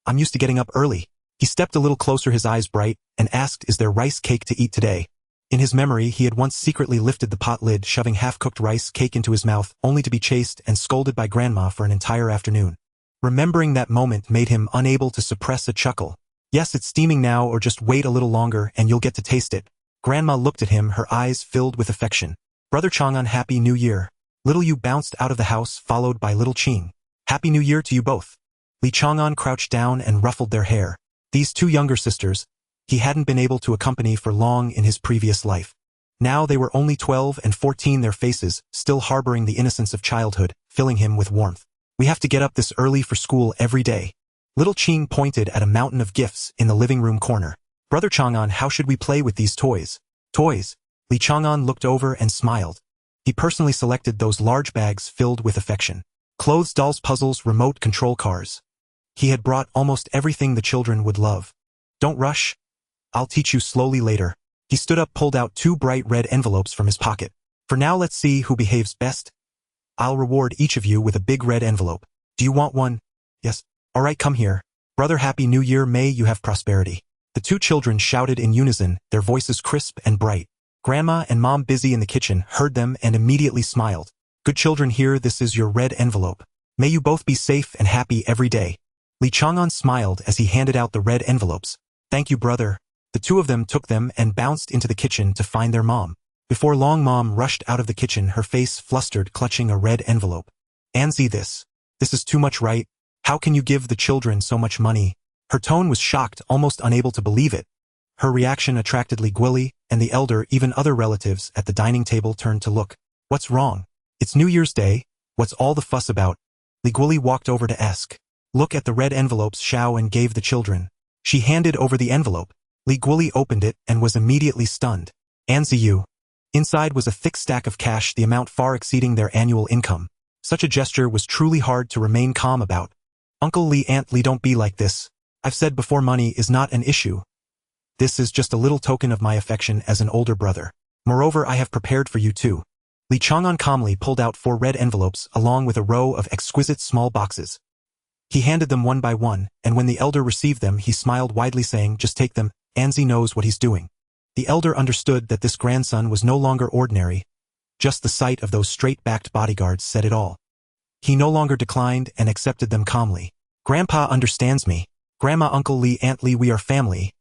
I'm used to getting up early. He stepped a little closer, his eyes bright, and asked, Is there rice cake to eat today? In his memory, he had once secretly lifted the pot lid, shoving half-cooked rice cake into his mouth, only to be chased and scolded by Grandma for an entire afternoon. Remembering that moment made him unable to suppress a chuckle. Yes, it's steaming now, or just wait a little longer and you'll get to taste it. Grandma looked at him, her eyes filled with affection. Brother Chang'an, Happy New Year. Little Yu bounced out of the house, followed by Little Qing. Happy New Year to you both. Li Chang'an crouched down and ruffled their hair. These two younger sisters, he hadn't been able to accompany for long in his previous life. Now they were only 12 and 14, their faces, still harboring the innocence of childhood, filling him with warmth. We have to get up this early for school every day. Little Qing pointed at a mountain of gifts in the living room corner. Brother Chang'an, how should we play with these toys? Toys? Li Chang'an looked over and smiled. He personally selected those large bags filled with affection. Clothes, dolls, puzzles, remote control cars. He had brought almost everything the children would love. Don't rush. I'll teach you slowly later. He stood up, pulled out 2 bright red envelopes from his pocket. For now, let's see who behaves best. I'll reward each of you with a big red envelope. Do you want one? Yes. All right, come here. Brother, Happy New Year, may you have prosperity. The 2 children shouted in unison, their voices crisp and bright. Grandma and Mom, busy in the kitchen, heard them and immediately smiled. Good children, here, this is your red envelope. May you both be safe and happy every day. Li Chang'an smiled as he handed out the red envelopes. Thank you, brother. The 2 of them took them and bounced into the kitchen to find their mom. Before long, Mom rushed out of the kitchen, her face flustered, clutching a red envelope. Anzi, this is too much, right? How can you give the children so much money? Her tone was shocked, almost unable to believe it. Her reaction attracted Li Guili, and the elder, even other relatives at the dining table turned to look. What's wrong? It's New Year's Day. What's all the fuss about? Li Guili walked over to ask. Look at the red envelopes Xiao and gave the children. She handed over the envelope. Li Guili opened it and was immediately stunned. Anzi. Inside was a thick stack of cash, the amount far exceeding their annual income. Such a gesture was truly hard to remain calm about. Uncle Li, Aunt Li, don't be like this. I've said before, money is not an issue. This is just a little token of my affection as an older brother. Moreover, I have prepared for you too. Li Chang'an calmly pulled out 4 red envelopes along with a row of exquisite small boxes. He handed them one by one, and when the elder received them, he smiled widely, saying, Just take them, Anzi knows what he's doing. The elder understood that this grandson was no longer ordinary. Just the sight of those straight-backed bodyguards said it all. He no longer declined and accepted them calmly. Grandpa understands me. Grandma, Uncle Li, Aunt Li, we are family.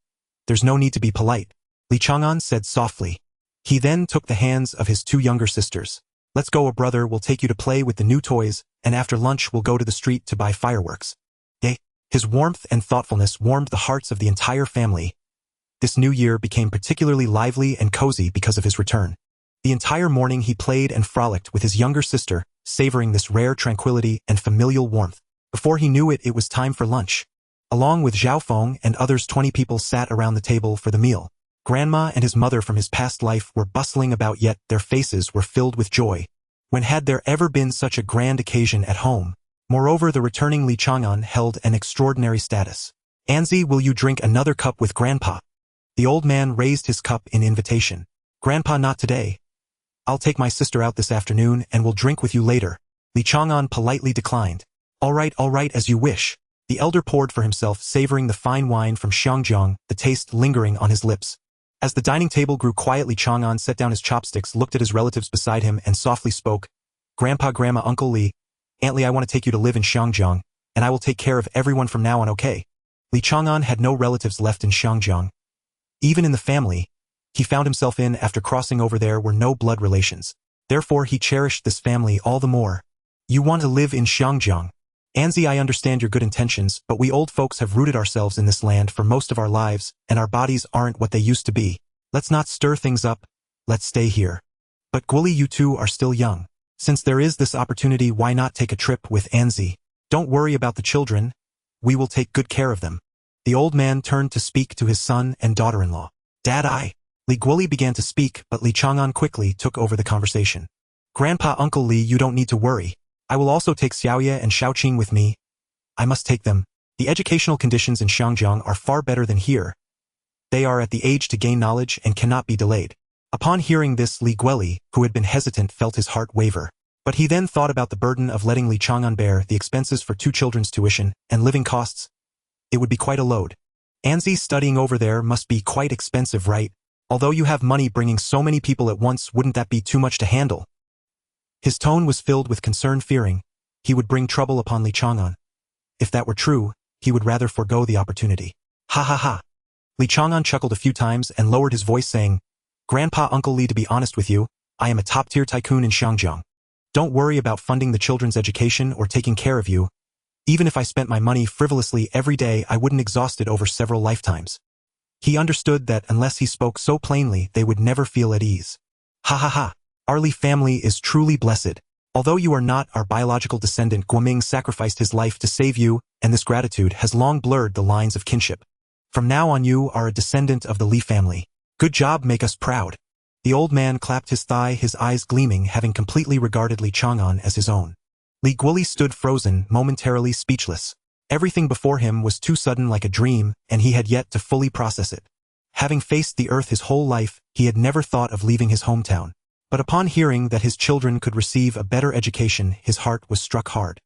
There's no need to be polite, Li Chang'an said softly. He then took the hands of his 2 younger sisters. Let's go, brother, we'll take you to play with the new toys, and after lunch we'll go to the street to buy fireworks. Yay! His warmth and thoughtfulness warmed the hearts of the entire family. This new year became particularly lively and cozy because of his return. The entire morning he played and frolicked with his younger sister, savoring this rare tranquility and familial warmth. Before he knew it, it was time for lunch. Along with Zhao Feng and others, 20 people sat around the table for the meal. Grandma and his mother from his past life were bustling about, yet their faces were filled with joy. When had there ever been such a grand occasion at home? Moreover, the returning Li Chang'an held an extraordinary status. Anzi, will you drink another cup with Grandpa? The old man raised his cup in invitation. Grandpa, not today. I'll take my sister out this afternoon and will drink with you later. Li Chang'an politely declined. All right, as you wish. The elder poured for himself, savoring the fine wine from Shangjiang, the taste lingering on his lips. As the dining table grew quiet, Li Chang'an set down his chopsticks, looked at his relatives beside him, and softly spoke. Grandpa, Grandma, Uncle Li, Aunt Li, I want to take you to live in Shangjiang, and I will take care of everyone from now on, okay? Li Chang'an had no relatives left in Xiangjiang. Even in the family he found himself in after crossing over there were no blood relations. Therefore he cherished this family all the more. You want to live in Xiangjiang. Anzi, I understand your good intentions, but we old folks have rooted ourselves in this land for most of our lives, and our bodies aren't what they used to be. Let's not stir things up. Let's stay here. But Gwili, you two are still young. Since there is this opportunity, why not take a trip with Anzi? Don't worry about the children. We will take good care of them. The old man turned to speak to his son and daughter-in-law. Dad, Li Gwili began to speak, but Li Chang'an quickly took over the conversation. Grandpa, Uncle Li, you don't need to worry. I will also take Xiaoye and Xiaoqing with me. I must take them. The educational conditions in Xiangjiang are far better than here. They are at the age to gain knowledge and cannot be delayed. Upon hearing this, Li Gwili, who had been hesitant, felt his heart waver. But he then thought about the burden of letting Li Chang'an bear the expenses for 2 children's tuition and living costs. It would be quite a load. Anzi, studying over there must be quite expensive, right? Although you have money, bringing so many people at once, wouldn't that be too much to handle? His tone was filled with concern, fearing he would bring trouble upon Li Chang'an. If that were true, he would rather forego the opportunity. Ha ha ha. Li Chang'an chuckled a few times and lowered his voice, saying, Grandpa, Uncle Li, to be honest with you, I am a top-tier tycoon in Xiangjiang. Don't worry about funding the children's education or taking care of you. Even if I spent my money frivolously every day, I wouldn't exhaust it over several lifetimes. He understood that unless he spoke so plainly, they would never feel at ease. Ha ha ha. Our Li family is truly blessed. Although you are not our biological descendant, Guoming sacrificed his life to save you, and this gratitude has long blurred the lines of kinship. From now on you are a descendant of the Li family. Good job, make us proud. The old man clapped his thigh, his eyes gleaming, having completely regarded Li Chang'an as his own. Li Gwili stood frozen, momentarily speechless. Everything before him was too sudden, like a dream, and he had yet to fully process it. Having faced the earth his whole life, he had never thought of leaving his hometown. But upon hearing that his children could receive a better education, his heart was struck hard.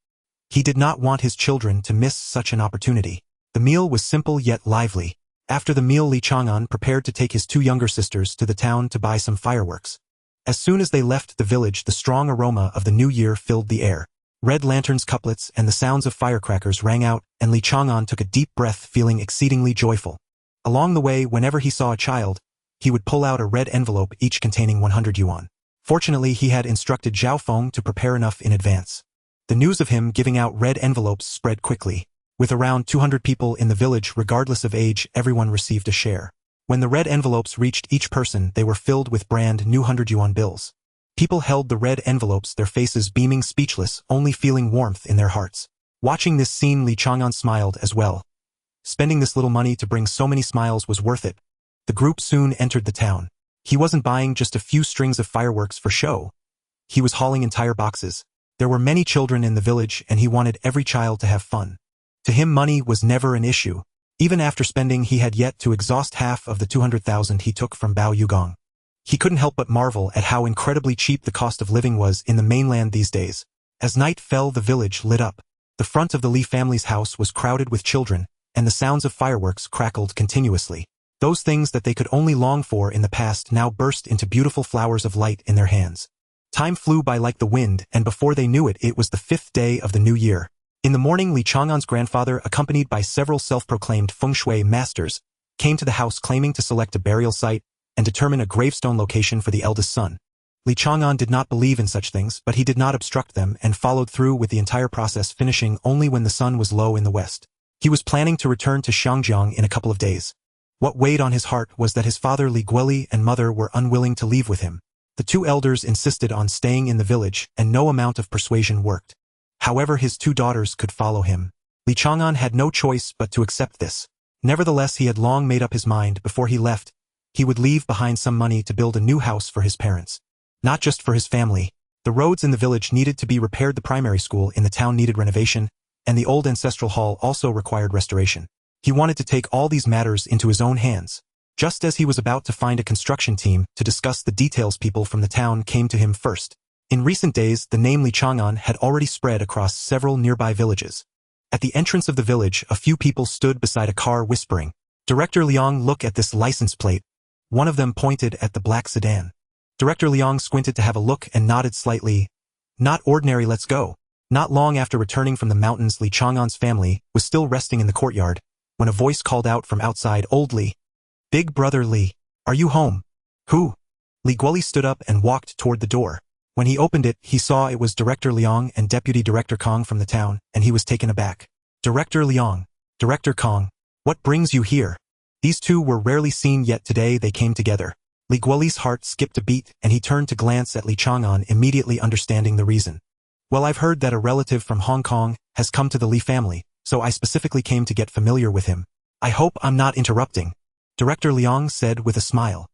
He did not want his children to miss such an opportunity. The meal was simple yet lively. After the meal, Li Chang'an prepared to take his 2 younger sisters to the town to buy some fireworks. As soon as they left the village, the strong aroma of the new year filled the air. Red lanterns, couplets, and the sounds of firecrackers rang out, and Li Chang'an took a deep breath, feeling exceedingly joyful. Along the way, whenever he saw a child, he would pull out a red envelope, each containing 100 yuan. Fortunately, he had instructed Zhao Feng to prepare enough in advance. The news of him giving out red envelopes spread quickly. With around 200 people in the village, regardless of age, everyone received a share. When the red envelopes reached each person, they were filled with brand new 100 yuan bills. People held the red envelopes, their faces beaming, speechless, only feeling warmth in their hearts. Watching this scene, Li Chang'an smiled as well. Spending this little money to bring so many smiles was worth it. The group soon entered the town. He wasn't buying just a few strings of fireworks for show. He was hauling entire boxes. There were many children in the village, and he wanted every child to have fun. To him, money was never an issue. Even after spending, he had yet to exhaust half of the 200,000 he took from Bao Yugong. He couldn't help but marvel at how incredibly cheap the cost of living was in the mainland these days. As night fell, the village lit up. The front of the Li family's house was crowded with children, and the sounds of fireworks crackled continuously. Those things that they could only long for in the past now burst into beautiful flowers of light in their hands. Time flew by like the wind, and before they knew it, it was the 5th day of the new year. In the morning, Li Chang'an's grandfather, accompanied by several self-proclaimed feng shui masters, came to the house claiming to select a burial site and determine a gravestone location for the eldest son. Li Chang'an did not believe in such things, but he did not obstruct them and followed through with the entire process, finishing only when the sun was low in the west. He was planning to return to Xiangjiang in a couple of days. What weighed on his heart was that his father Li Gwili and mother were unwilling to leave with him. The 2 elders insisted on staying in the village, and no amount of persuasion worked. However, his 2 daughters could follow him. Li Chang'an had no choice but to accept this. Nevertheless, he had long made up his mind before he left. He would leave behind some money to build a new house for his parents. Not just for his family. The roads in the village needed to be repaired, the primary school in the town needed renovation, and the old ancestral hall also required restoration. He wanted to take all these matters into his own hands. Just as he was about to find a construction team to discuss the details, people from the town came to him first. In recent days, the name Li Chang'an had already spread across several nearby villages. At the entrance of the village, a few people stood beside a car whispering, "Director Liang, look at this license plate." One of them pointed at the black sedan. Director Liang squinted to have a look and nodded slightly. "Not ordinary, let's go." Not long after returning from the mountains, Li Chang'an's family was still resting in the courtyard, when a voice called out from outside, "Old Li. Big brother Li. Are you home?" "Who?" Li Guoli stood up and walked toward the door. When he opened it, he saw it was Director Liang and Deputy Director Kong from the town, and he was taken aback. "Director Liang. Director Kong. What brings you here?" These two were rarely seen, yet today they came together. Li Guoli's heart skipped a beat, and he turned to glance at Li Chang'an, immediately understanding the reason. "Well, I've heard that a relative from Hong Kong has come to the Li family, so I specifically came to get familiar with him. I hope I'm not interrupting," Director Liang said with a smile.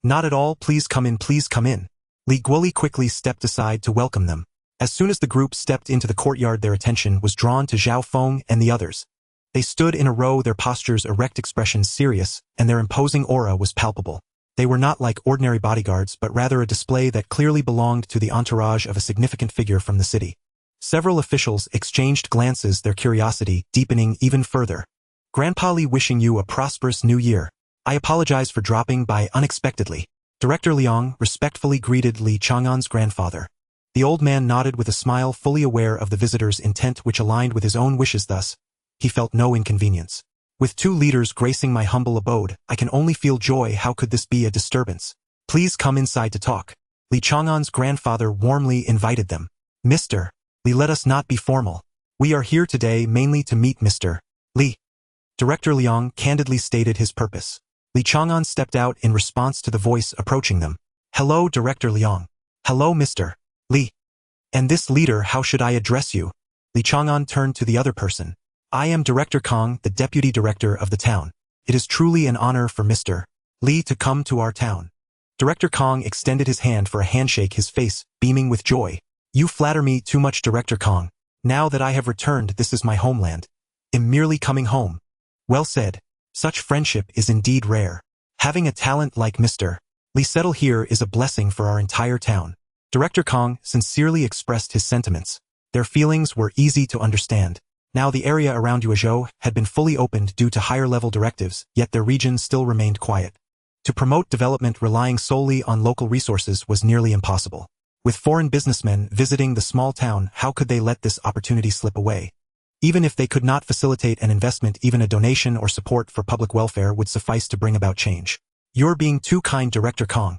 "Not at all, please come in, please come in." Li Guoli quickly stepped aside to welcome them. As soon as the group stepped into the courtyard, their attention was drawn to Zhao Feng and the others. They stood in a row, their postures erect, expressions serious, and their imposing aura was palpable. They were not like ordinary bodyguards, but rather a display that clearly belonged to the entourage of a significant figure from the city. Several officials exchanged glances, their curiosity deepening even further. "Grandpa Li wishing you a prosperous new year. I apologize for dropping by unexpectedly." Director Liang respectfully greeted Li Chang'an's grandfather. The old man nodded with a smile, fully aware of the visitor's intent, which aligned with his own wishes. Thus, he felt no inconvenience. "With two leaders gracing my humble abode, I can only feel joy. How could this be a disturbance? Please come inside to talk." Li Chang'an's grandfather warmly invited them. "Mr. Li, let us not be formal. We are here today mainly to meet Mr. Li." Director Liang candidly stated his purpose. Li Chang'an stepped out in response to the voice approaching them. "Hello, Director Liang. Hello, Mr. Li. And this leader, how should I address you?" Li Chang'an turned to the other person. "I am Director Kong, the Deputy Director of the town. It is truly an honor for Mr. Li to come to our town." Director Kong extended his hand for a handshake, his face beaming with joy. "You flatter me too much, Director Kong. Now that I have returned, this is my homeland. I'm merely coming home." "Well said. Such friendship is indeed rare. Having a talent like Mr. Li settle here is a blessing for our entire town." Director Kong sincerely expressed his sentiments. Their feelings were easy to understand. Now the area around Yuezhou had been fully opened due to higher-level directives, yet their region still remained quiet. To promote development relying solely on local resources was nearly impossible. With foreign businessmen visiting the small town, how could they let this opportunity slip away? Even if they could not facilitate an investment, even a donation or support for public welfare would suffice to bring about change. "You're being too kind, Director Kong.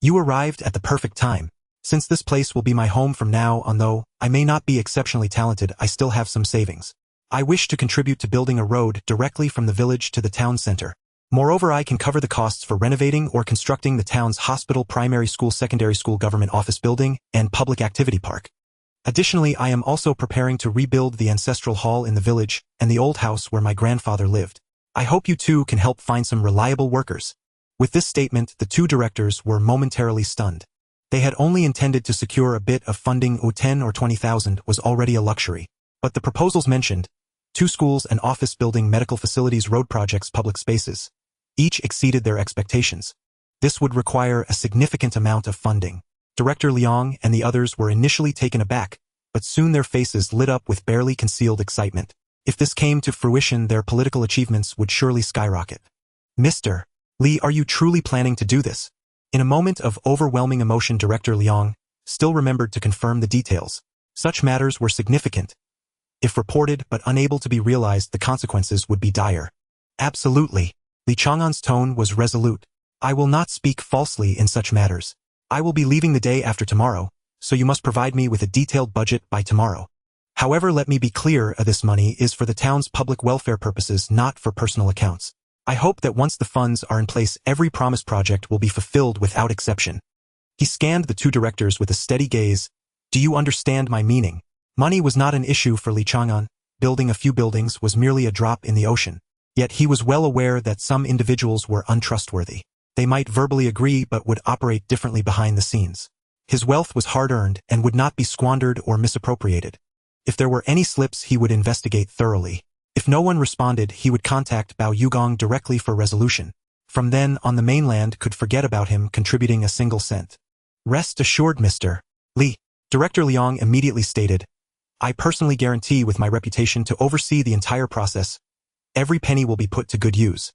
You arrived at the perfect time. Since this place will be my home from now on, though I may not be exceptionally talented, I still have some savings. I wish to contribute to building a road directly from the village to the town center. Moreover, I can cover the costs for renovating or constructing the town's hospital, primary school, secondary school, government office building, and public activity park. Additionally, I am also preparing to rebuild the ancestral hall in the village and the old house where my grandfather lived. I hope you too can help find some reliable workers." With this statement, the two directors were momentarily stunned. They had only intended to secure a bit of funding. 10 or 20,000 was already a luxury. But the proposals mentioned, 2 schools, an office building, medical facilities, road projects, public spaces, each exceeded their expectations. This would require a significant amount of funding. Director Liang and the others were initially taken aback, but soon their faces lit up with barely concealed excitement. If this came to fruition, their political achievements would surely skyrocket. "Mr. Li, are you truly planning to do this?" In a moment of overwhelming emotion, Director Liang still remembered to confirm the details. Such matters were significant. If reported but unable to be realized, the consequences would be dire. "Absolutely." Li Chang'an's tone was resolute. "I will not speak falsely in such matters. I will be leaving the day after tomorrow, so you must provide me with a detailed budget by tomorrow. However, let me be clear, this money is for the town's public welfare purposes, not for personal accounts. I hope that once the funds are in place, every promised project will be fulfilled without exception." He scanned the two directors with a steady gaze. "Do you understand my meaning?" Money was not an issue for Li Chang'an. Building a few buildings was merely a drop in the ocean. Yet he was well aware that some individuals were untrustworthy. They might verbally agree but would operate differently behind the scenes. His wealth was hard-earned and would not be squandered or misappropriated. If there were any slips, he would investigate thoroughly. If no one responded, he would contact Bao Yugong directly for resolution. From then on, the mainland could forget about him contributing a single cent. "Rest assured, Mr. Li," Director Liang immediately stated, "I personally guarantee with my reputation to oversee the entire process. Every penny will be put to good use."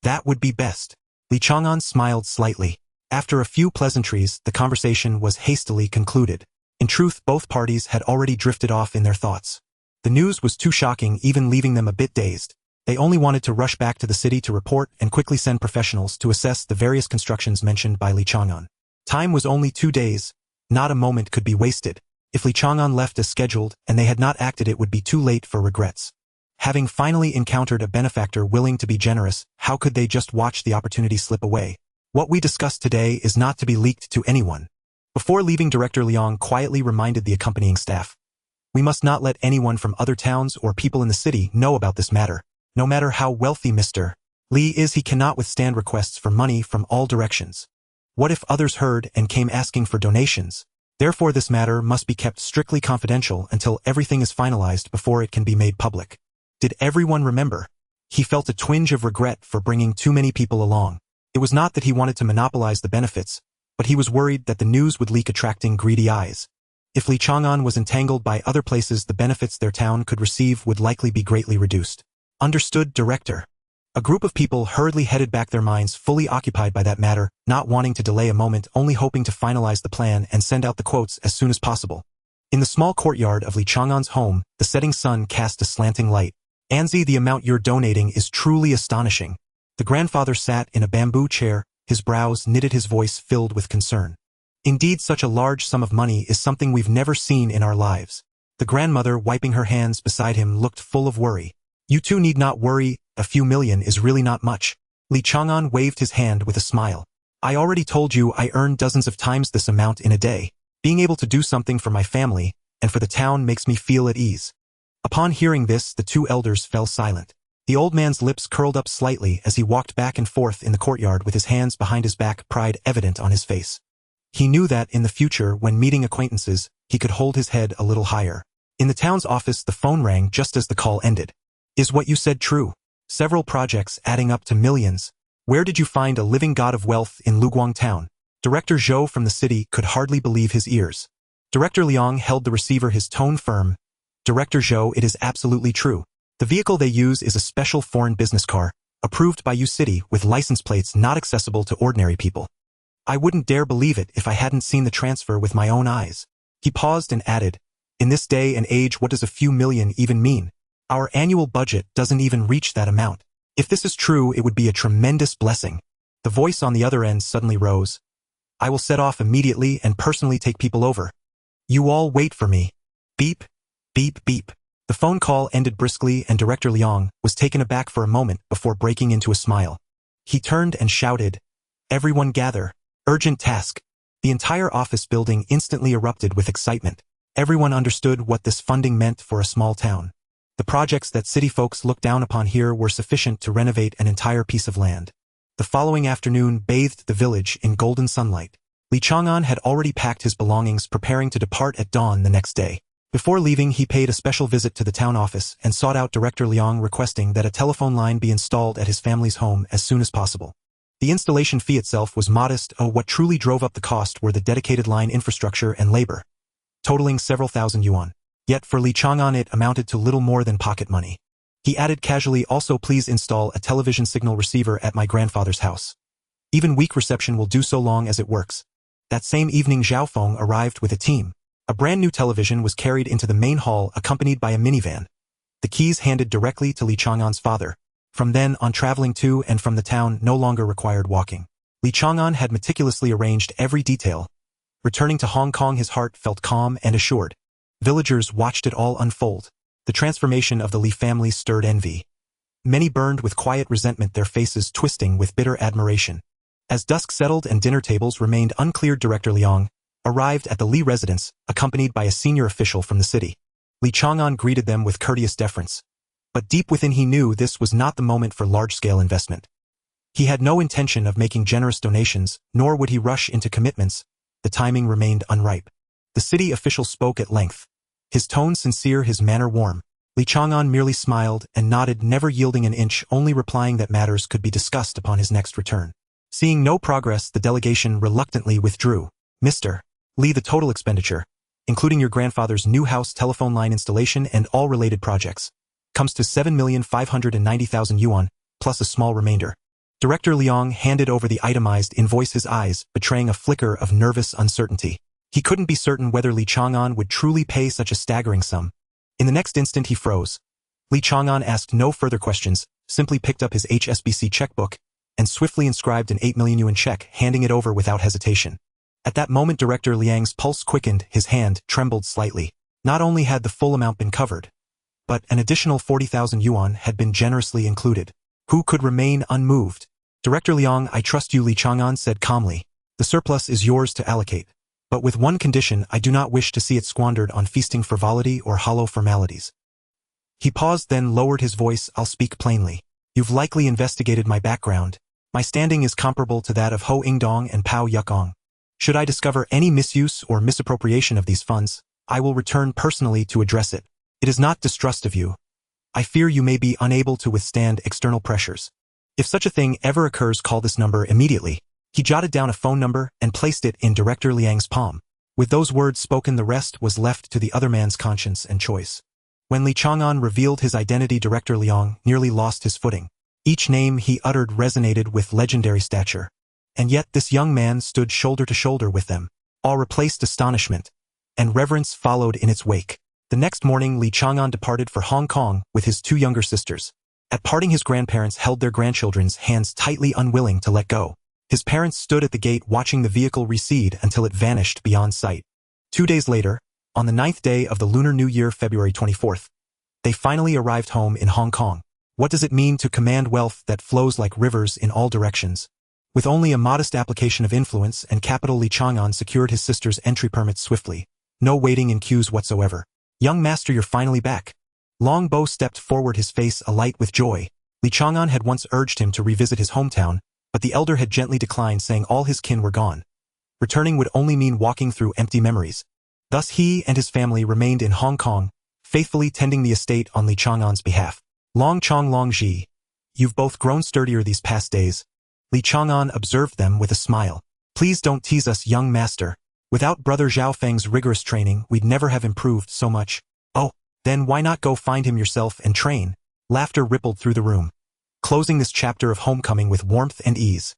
"That would be best." Li Chang'an smiled slightly. After a few pleasantries, the conversation was hastily concluded. In truth, both parties had already drifted off in their thoughts. The news was too shocking, even leaving them a bit dazed. They only wanted to rush back to the city to report and quickly send professionals to assess the various constructions mentioned by Li Chang'an. Time was only 2 days. Not a moment could be wasted. If Li Chang'an left as scheduled and they had not acted, it would be too late for regrets. Having finally encountered a benefactor willing to be generous, how could they just watch the opportunity slip away? What we discussed today is not to be leaked to anyone. Before leaving, Director Liang quietly reminded the accompanying staff. We must not let anyone from other towns or people in the city know about this matter. No matter how wealthy Mr. Li is, he cannot withstand requests for money from all directions. What if others heard and came asking for donations? Therefore, this matter must be kept strictly confidential until everything is finalized before it can be made public. Did everyone remember? He felt a twinge of regret for bringing too many people along. It was not that he wanted to monopolize the benefits, but he was worried that the news would leak, attracting greedy eyes. If Li Chang'an was entangled by other places, the benefits their town could receive would likely be greatly reduced. Understood, Director. A group of people hurriedly headed back, their minds fully occupied by that matter, not wanting to delay a moment, only hoping to finalize the plan and send out the quotes as soon as possible. In the small courtyard of Li Chang'an's home, the setting sun cast a slanting light. Anzi, the amount you're donating is truly astonishing. The grandfather sat in a bamboo chair, his brows knitted, his voice filled with concern. Indeed, such a large sum of money is something we've never seen in our lives. The grandmother, wiping her hands beside him, looked full of worry. You two need not worry, a few million is really not much. Li Chang'an waved his hand with a smile. I already told you I earn dozens of times this amount in a day. Being able to do something for my family and for the town makes me feel at ease. Upon hearing this, the two elders fell silent. The old man's lips curled up slightly as he walked back and forth in the courtyard with his hands behind his back, pride evident on his face. He knew that in the future, when meeting acquaintances, he could hold his head a little higher. In the town's office, the phone rang just as the call ended. Is what you said true? Several projects adding up to millions. Where did you find a living god of wealth in Luguang town? Director Zhou from the city could hardly believe his ears. Director Liang held the receiver, his tone firm. Director Zhou, it is absolutely true. The vehicle they use is a special foreign business car, approved by U City with license plates not accessible to ordinary people. I wouldn't dare believe it if I hadn't seen the transfer with my own eyes. He paused and added, in this day and age, what does a few million even mean? Our annual budget doesn't even reach that amount. If this is true, it would be a tremendous blessing. The voice on the other end suddenly rose. I will set off immediately and personally take people over. You all wait for me. Beep, beep, beep. The phone call ended briskly and Director Liang was taken aback for a moment before breaking into a smile. He turned and shouted, everyone gather. Urgent task. The entire office building instantly erupted with excitement. Everyone understood what this funding meant for a small town. The projects that city folks looked down upon here were sufficient to renovate an entire piece of land. The following afternoon bathed the village in golden sunlight. Li Chang'an had already packed his belongings, preparing to depart at dawn the next day. Before leaving, he paid a special visit to the town office and sought out Director Liang, requesting that a telephone line be installed at his family's home as soon as possible. The installation fee itself was modest. What truly drove up the cost were the dedicated line infrastructure and labor, totaling several thousand yuan. Yet for Li Chang'an it amounted to little more than pocket money. He added casually, also please install a television signal receiver at my grandfather's house. Even weak reception will do so long as it works. That same evening Zhao Feng arrived with a team. A brand new television was carried into the main hall accompanied by a minivan. The keys handed directly to Li Chang'an's father. From then on, traveling to and from the town no longer required walking. Li Chang'an had meticulously arranged every detail. Returning to Hong Kong, his heart felt calm and assured. Villagers watched it all unfold. The transformation of the Li family stirred envy. Many burned with quiet resentment, their faces twisting with bitter admiration. As dusk settled and dinner tables remained uncleared, Director Liang arrived at the Li residence, accompanied by a senior official from the city. Li Chang'an greeted them with courteous deference. But deep within he knew this was not the moment for large-scale investment. He had no intention of making generous donations, nor would he rush into commitments. The timing remained unripe. The city official spoke at length. His tone sincere, his manner warm. Li Chang'an merely smiled and nodded, never yielding an inch, only replying that matters could be discussed upon his next return. Seeing no progress, the delegation reluctantly withdrew. Mr. Li, the total expenditure, including your grandfather's new house telephone line installation and all related projects, comes to 7,590,000 yuan, plus a small remainder. Director Liang handed over the itemized invoice, his eyes betraying a flicker of nervous uncertainty. He couldn't be certain whether Li Chang'an would truly pay such a staggering sum. In the next instant he froze. Li Chang'an asked no further questions, simply picked up his HSBC checkbook and swiftly inscribed an 8 million yuan check, handing it over without hesitation. At that moment Director Liang's pulse quickened, his hand trembled slightly. Not only had the full amount been covered, but an additional 40,000 yuan had been generously included. Who could remain unmoved? Director Liang, I trust you, Li Chang'an said calmly. The surplus is yours to allocate. But with one condition, I do not wish to see it squandered on feasting frivolity or hollow formalities. He paused, then lowered his voice. I'll speak plainly. You've likely investigated my background. My standing is comparable to that of Ho Yingdong and Pao Yukong. Should I discover any misuse or misappropriation of these funds, I will return personally to address it. It is not distrust of you. I fear you may be unable to withstand external pressures. If such a thing ever occurs, call this number immediately. He jotted down a phone number and placed it in Director Liang's palm. With those words spoken, the rest was left to the other man's conscience and choice. When Li Chang'an revealed his identity, Director Liang nearly lost his footing. Each name he uttered resonated with legendary stature. And yet this young man stood shoulder to shoulder with them. Awe replaced astonishment, and reverence followed in its wake. The next morning, Li Chang'an departed for Hong Kong with his two younger sisters. At parting, his grandparents held their grandchildren's hands tightly, unwilling to let go. His parents stood at the gate watching the vehicle recede until it vanished beyond sight. 2 days later, on the 9th day of the Lunar New Year, February 24th, they finally arrived home in Hong Kong. What does it mean to command wealth that flows like rivers in all directions? With only a modest application of influence and capital, Li Chang'an secured his sister's entry permits swiftly. No waiting in queues whatsoever. Young master, you're finally back. Long Bo stepped forward, his face alight with joy. Li Chang'an had once urged him to revisit his hometown, but the elder had gently declined, saying all his kin were gone. Returning would only mean walking through empty memories. Thus he and his family remained in Hong Kong, faithfully tending the estate on Li Chang'an's behalf. Long Chong Long Ji, you've both grown sturdier these past days. Li Chang'an observed them with a smile. Please don't tease us, young master. Without Brother Zhao Feng's rigorous training, we'd never have improved so much. Oh, then why not go find him yourself and train? Laughter rippled through the room, closing this chapter of homecoming with warmth and ease.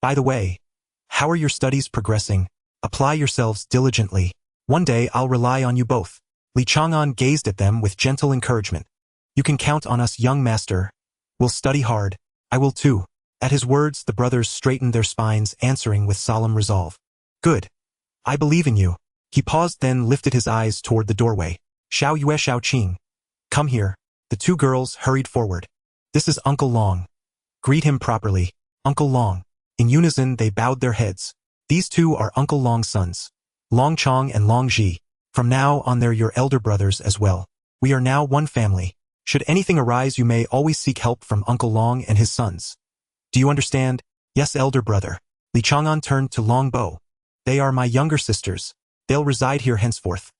By the way, how are your studies progressing? Apply yourselves diligently. One day I'll rely on you both. Li Chang'an gazed at them with gentle encouragement. You can count on us, young master. We'll study hard. I will too. At his words, the brothers straightened their spines, answering with solemn resolve. Good. I believe in you. He paused, then lifted his eyes toward the doorway. Xiao Yue, Xiao Qing. Come here. The two girls hurried forward. This is Uncle Long. Greet him properly. Uncle Long. In unison they bowed their heads. These two are Uncle Long's sons, Long Chong and Long Ji. From now on they're your elder brothers as well. We are now one family. Should anything arise, you may always seek help from Uncle Long and his sons. Do you understand? Yes, elder brother. Li Chang'an turned to Long Bo. They are my younger sisters. They'll reside here henceforth.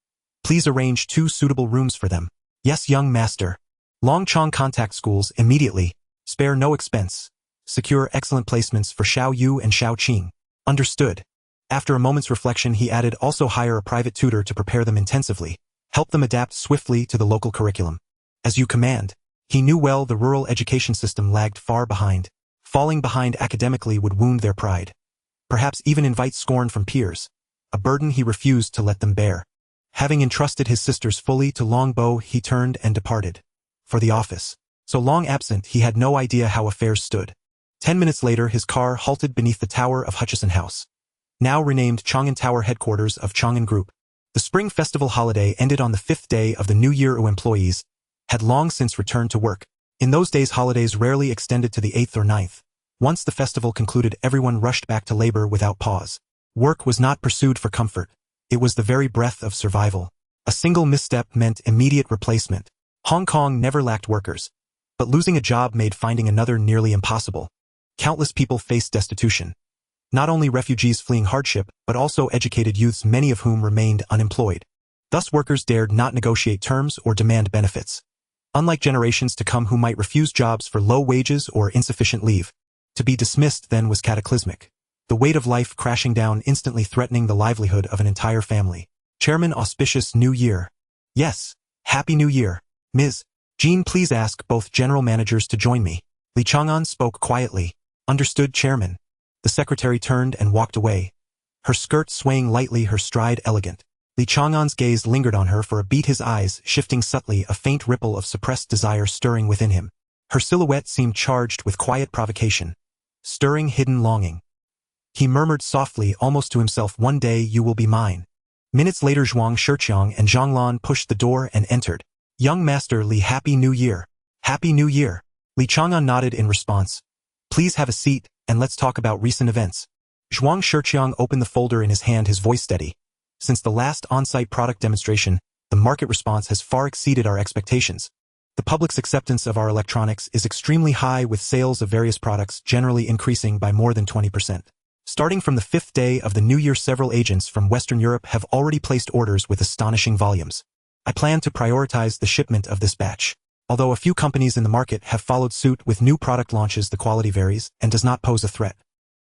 Please arrange 2 suitable rooms for them. Yes, young master. Long Chong, contact schools immediately. Spare no expense. Secure excellent placements for Xiao Yu and Xiao Qing. Understood. After a moment's reflection, he added, also hire a private tutor to prepare them intensively. Help them adapt swiftly to the local curriculum. As you command. He knew well the rural education system lagged far behind. Falling behind academically would wound their pride. Perhaps even invite scorn from peers. A burden he refused to let them bear. Having entrusted his sisters fully to Long Bo, he turned and departed. For the office. So long absent, he had no idea how affairs stood. 10 minutes later, his car halted beneath the tower of Hutchison House, now renamed Chang'an Tower, headquarters of Chang'an Group. The Spring Festival holiday ended on the 5th day of the New Year. Employees had long since returned to work. In those days, holidays rarely extended to the 8th or 9th. Once the festival concluded, everyone rushed back to labor without pause. Work was not pursued for comfort. It was the very breath of survival. A single misstep meant immediate replacement. Hong Kong never lacked workers, but losing a job made finding another nearly impossible. Countless people faced destitution. Not only refugees fleeing hardship, but also educated youths, many of whom remained unemployed. Thus workers dared not negotiate terms or demand benefits. Unlike generations to come who might refuse jobs for low wages or insufficient leave. To be dismissed then was cataclysmic. The weight of life crashing down, instantly threatening the livelihood of an entire family. Chairman, auspicious New Year. Yes, Happy New Year. Ms. Jean, please ask both general managers to join me. Li Chang'an spoke quietly. Understood, Chairman. The secretary turned and walked away. Her skirt swaying lightly, her stride elegant. Li Chang'an's gaze lingered on her for a beat, his eyes shifting subtly, a faint ripple of suppressed desire stirring within him. Her silhouette seemed charged with quiet provocation, stirring hidden longing. He murmured softly, almost to himself, "One day you will be mine." Minutes later, Zhuang Shiqiang and Zhang Lan pushed the door and entered. "Young Master Li, Happy New Year." "Happy New Year." Li Chang'an nodded in response. "Please have a seat, and let's talk about recent events." Zhuang Shiqiang opened the folder in his hand, his voice steady. "Since the last on-site product demonstration, the market response has far exceeded our expectations. The public's acceptance of our electronics is extremely high, with sales of various products generally increasing by more than 20%. Starting from the 5th day of the new year, several agents from Western Europe have already placed orders with astonishing volumes. I plan to prioritize the shipment of this batch. Although a few companies in the market have followed suit with new product launches, the quality varies and does not pose a threat.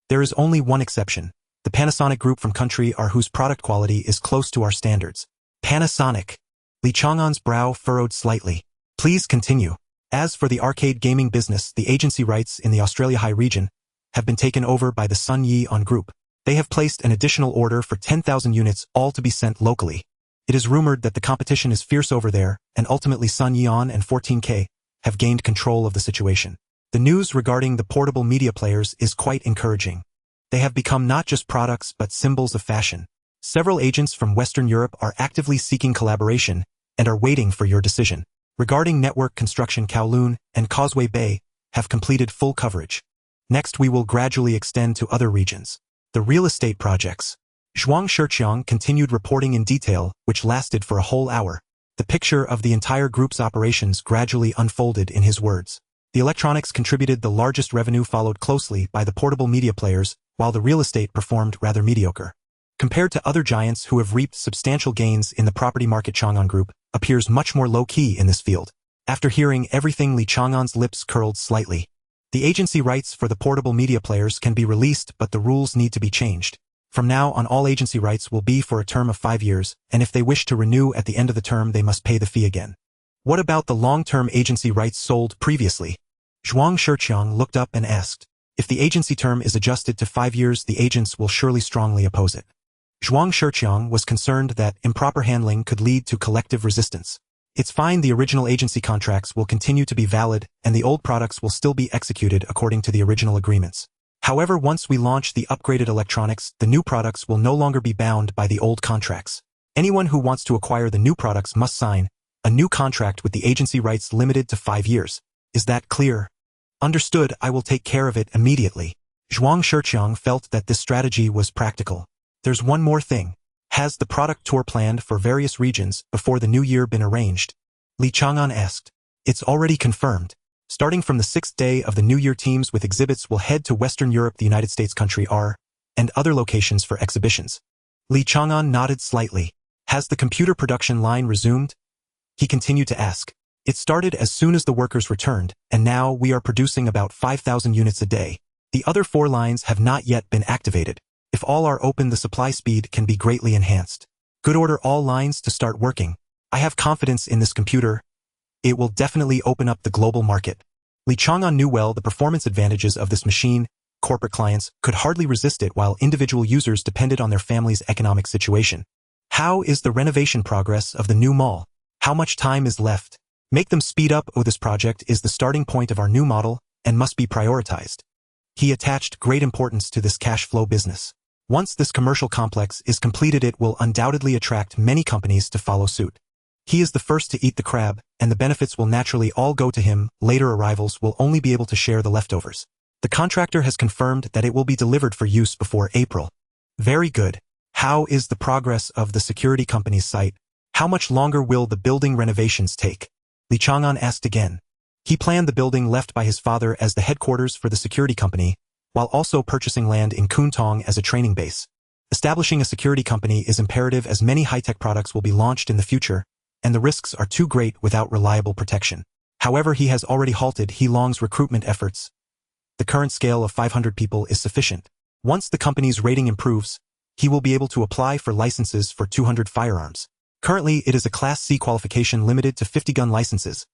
There is only one exception, the Panasonic Group from country R, whose product quality is close to our standards." "Panasonic." Li Chang'an's brow furrowed slightly. "Please continue." "As for the arcade gaming business, the agency rights in the Australia High region have been taken over by the Sun Yi-on Group. They have placed an additional order for 10,000 units, all to be sent locally. It is rumored that the competition is fierce over there, and ultimately Sun Yi-on and 14K have gained control of the situation. The news regarding the portable media players is quite encouraging. They have become not just products but symbols of fashion. Several agents from Western Europe are actively seeking collaboration and are waiting for your decision. Regarding network construction, Kowloon and Causeway Bay have completed full coverage. Next, we will gradually extend to other regions. The real estate projects. Zhuang Shiqiang continued reporting in detail, which lasted for a whole hour. The picture of the entire group's operations gradually unfolded in his words. The electronics contributed the largest revenue, followed closely by the portable media players, while the real estate performed rather mediocre. Compared to other giants who have reaped substantial gains in the property market, Chang'an Group appears much more low-key in this field. After hearing everything, Li Chang'an's lips curled slightly. The agency rights for the portable media players can be released, but the rules need to be changed. From now on, all agency rights will be for a term of 5 years, and if they wish to renew at the end of the term, they must pay the fee again. What about the long-term agency rights sold previously? Zhuang Shiqiang looked up and asked. If the agency term is adjusted to 5 years, the agents will surely strongly oppose it. Zhuang Shiqiang was concerned that improper handling could lead to collective resistance. It's fine, the original agency contracts will continue to be valid, and the old products will still be executed according to the original agreements. However, once we launch the upgraded electronics, the new products will no longer be bound by the old contracts. Anyone who wants to acquire the new products must sign a new contract with the agency rights limited to 5 years. Is that clear? Understood, I will take care of it immediately. Zhuang Shiqiang felt that this strategy was practical. There's one more thing. Has the product tour planned for various regions before the new year been arranged? Li Chang'an asked. It's already confirmed. Starting from the 6th day of the new year, teams with exhibits will head to Western Europe, the United States country R, and other locations for exhibitions. Li Chang'an nodded slightly. Has the computer production line resumed? He continued to ask. It started as soon as the workers returned, and now we are producing about 5,000 units a day. The other 4 lines have not yet been activated. If all are open, the supply speed can be greatly enhanced. Good, order all lines to start working. I have confidence in this computer. It will definitely open up the global market. Li Chang'an knew well the performance advantages of this machine. Corporate clients could hardly resist it, while individual users depended on their family's economic situation. How is the renovation progress of the new mall? How much time is left? Make them speed up. This project is the starting point of our new model and must be prioritized. He attached great importance to this cash flow business. Once this commercial complex is completed, it will undoubtedly attract many companies to follow suit. He is the first to eat the crab, and the benefits will naturally all go to him. Later arrivals will only be able to share the leftovers. The contractor has confirmed that it will be delivered for use before April. Very good. How is the progress of the security company's site? How much longer will the building renovations take? Li Chang'an asked again. He planned the building left by his father as the headquarters for the security company, while also purchasing land in Kuntong as a training base. Establishing a security company is imperative, as many high-tech products will be launched in the future, and the risks are too great without reliable protection. However, he has already halted He Long's recruitment efforts. The current scale of 500 people is sufficient. Once the company's rating improves, he will be able to apply for licenses for 200 firearms. Currently, it is a Class C qualification limited to 50 gun licenses.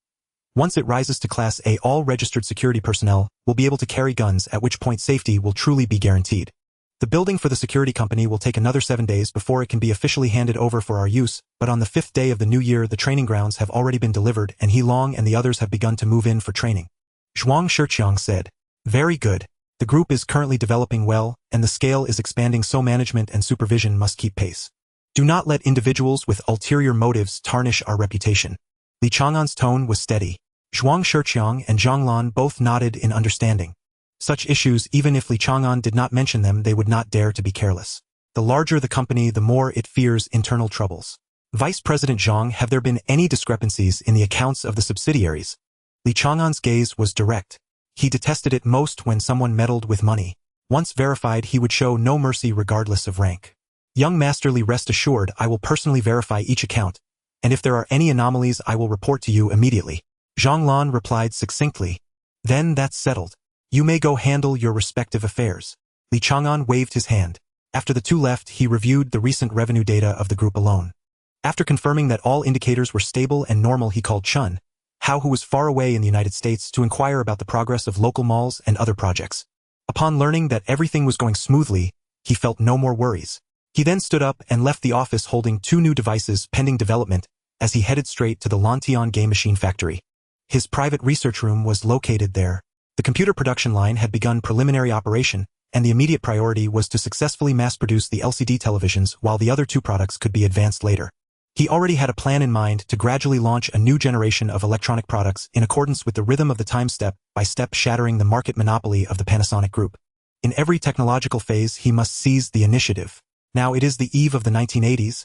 Once it rises to Class A, all registered security personnel will be able to carry guns, at which point safety will truly be guaranteed. The building for the security company will take another 7 days before it can be officially handed over for our use, but on the 5th day of the new year, the training grounds have already been delivered, and He Long and the others have begun to move in for training. Zhuang Shiqiang said. Very good. The group is currently developing well, and the scale is expanding, so management and supervision must keep pace. Do not let individuals with ulterior motives tarnish our reputation. Li Chang'an's tone was steady. Zhuang Shiqiang and Zhang Lan both nodded in understanding. Such issues, even if Li Chang'an did not mention them, they would not dare to be careless. The larger the company, the more it fears internal troubles. Vice President Zhang, have there been any discrepancies in the accounts of the subsidiaries? Li Chang'an's gaze was direct. He detested it most when someone meddled with money. Once verified, he would show no mercy regardless of rank. Young Master Li, rest assured, I will personally verify each account, and if there are any anomalies I will report to you immediately. Zhang Lan replied succinctly. Then that's settled. You may go handle your respective affairs. Li Chang'an waved his hand. After the two left, he reviewed the recent revenue data of the group alone. After confirming that all indicators were stable and normal, he called Chun Hao, who was far away in the United States, to inquire about the progress of local malls and other projects. Upon learning that everything was going smoothly, he felt no more worries. He then stood up and left the office holding 2 new devices pending development as he headed straight to the Lantian game machine factory. His private research room was located there. The computer production line had begun preliminary operation, and the immediate priority was to successfully mass-produce the LCD televisions while the other 2 products could be advanced later. He already had a plan in mind to gradually launch a new generation of electronic products in accordance with the rhythm of the time, step by step, shattering the market monopoly of the Panasonic Group. In every technological phase, he must seize the initiative. Now it is the eve of the 1980s,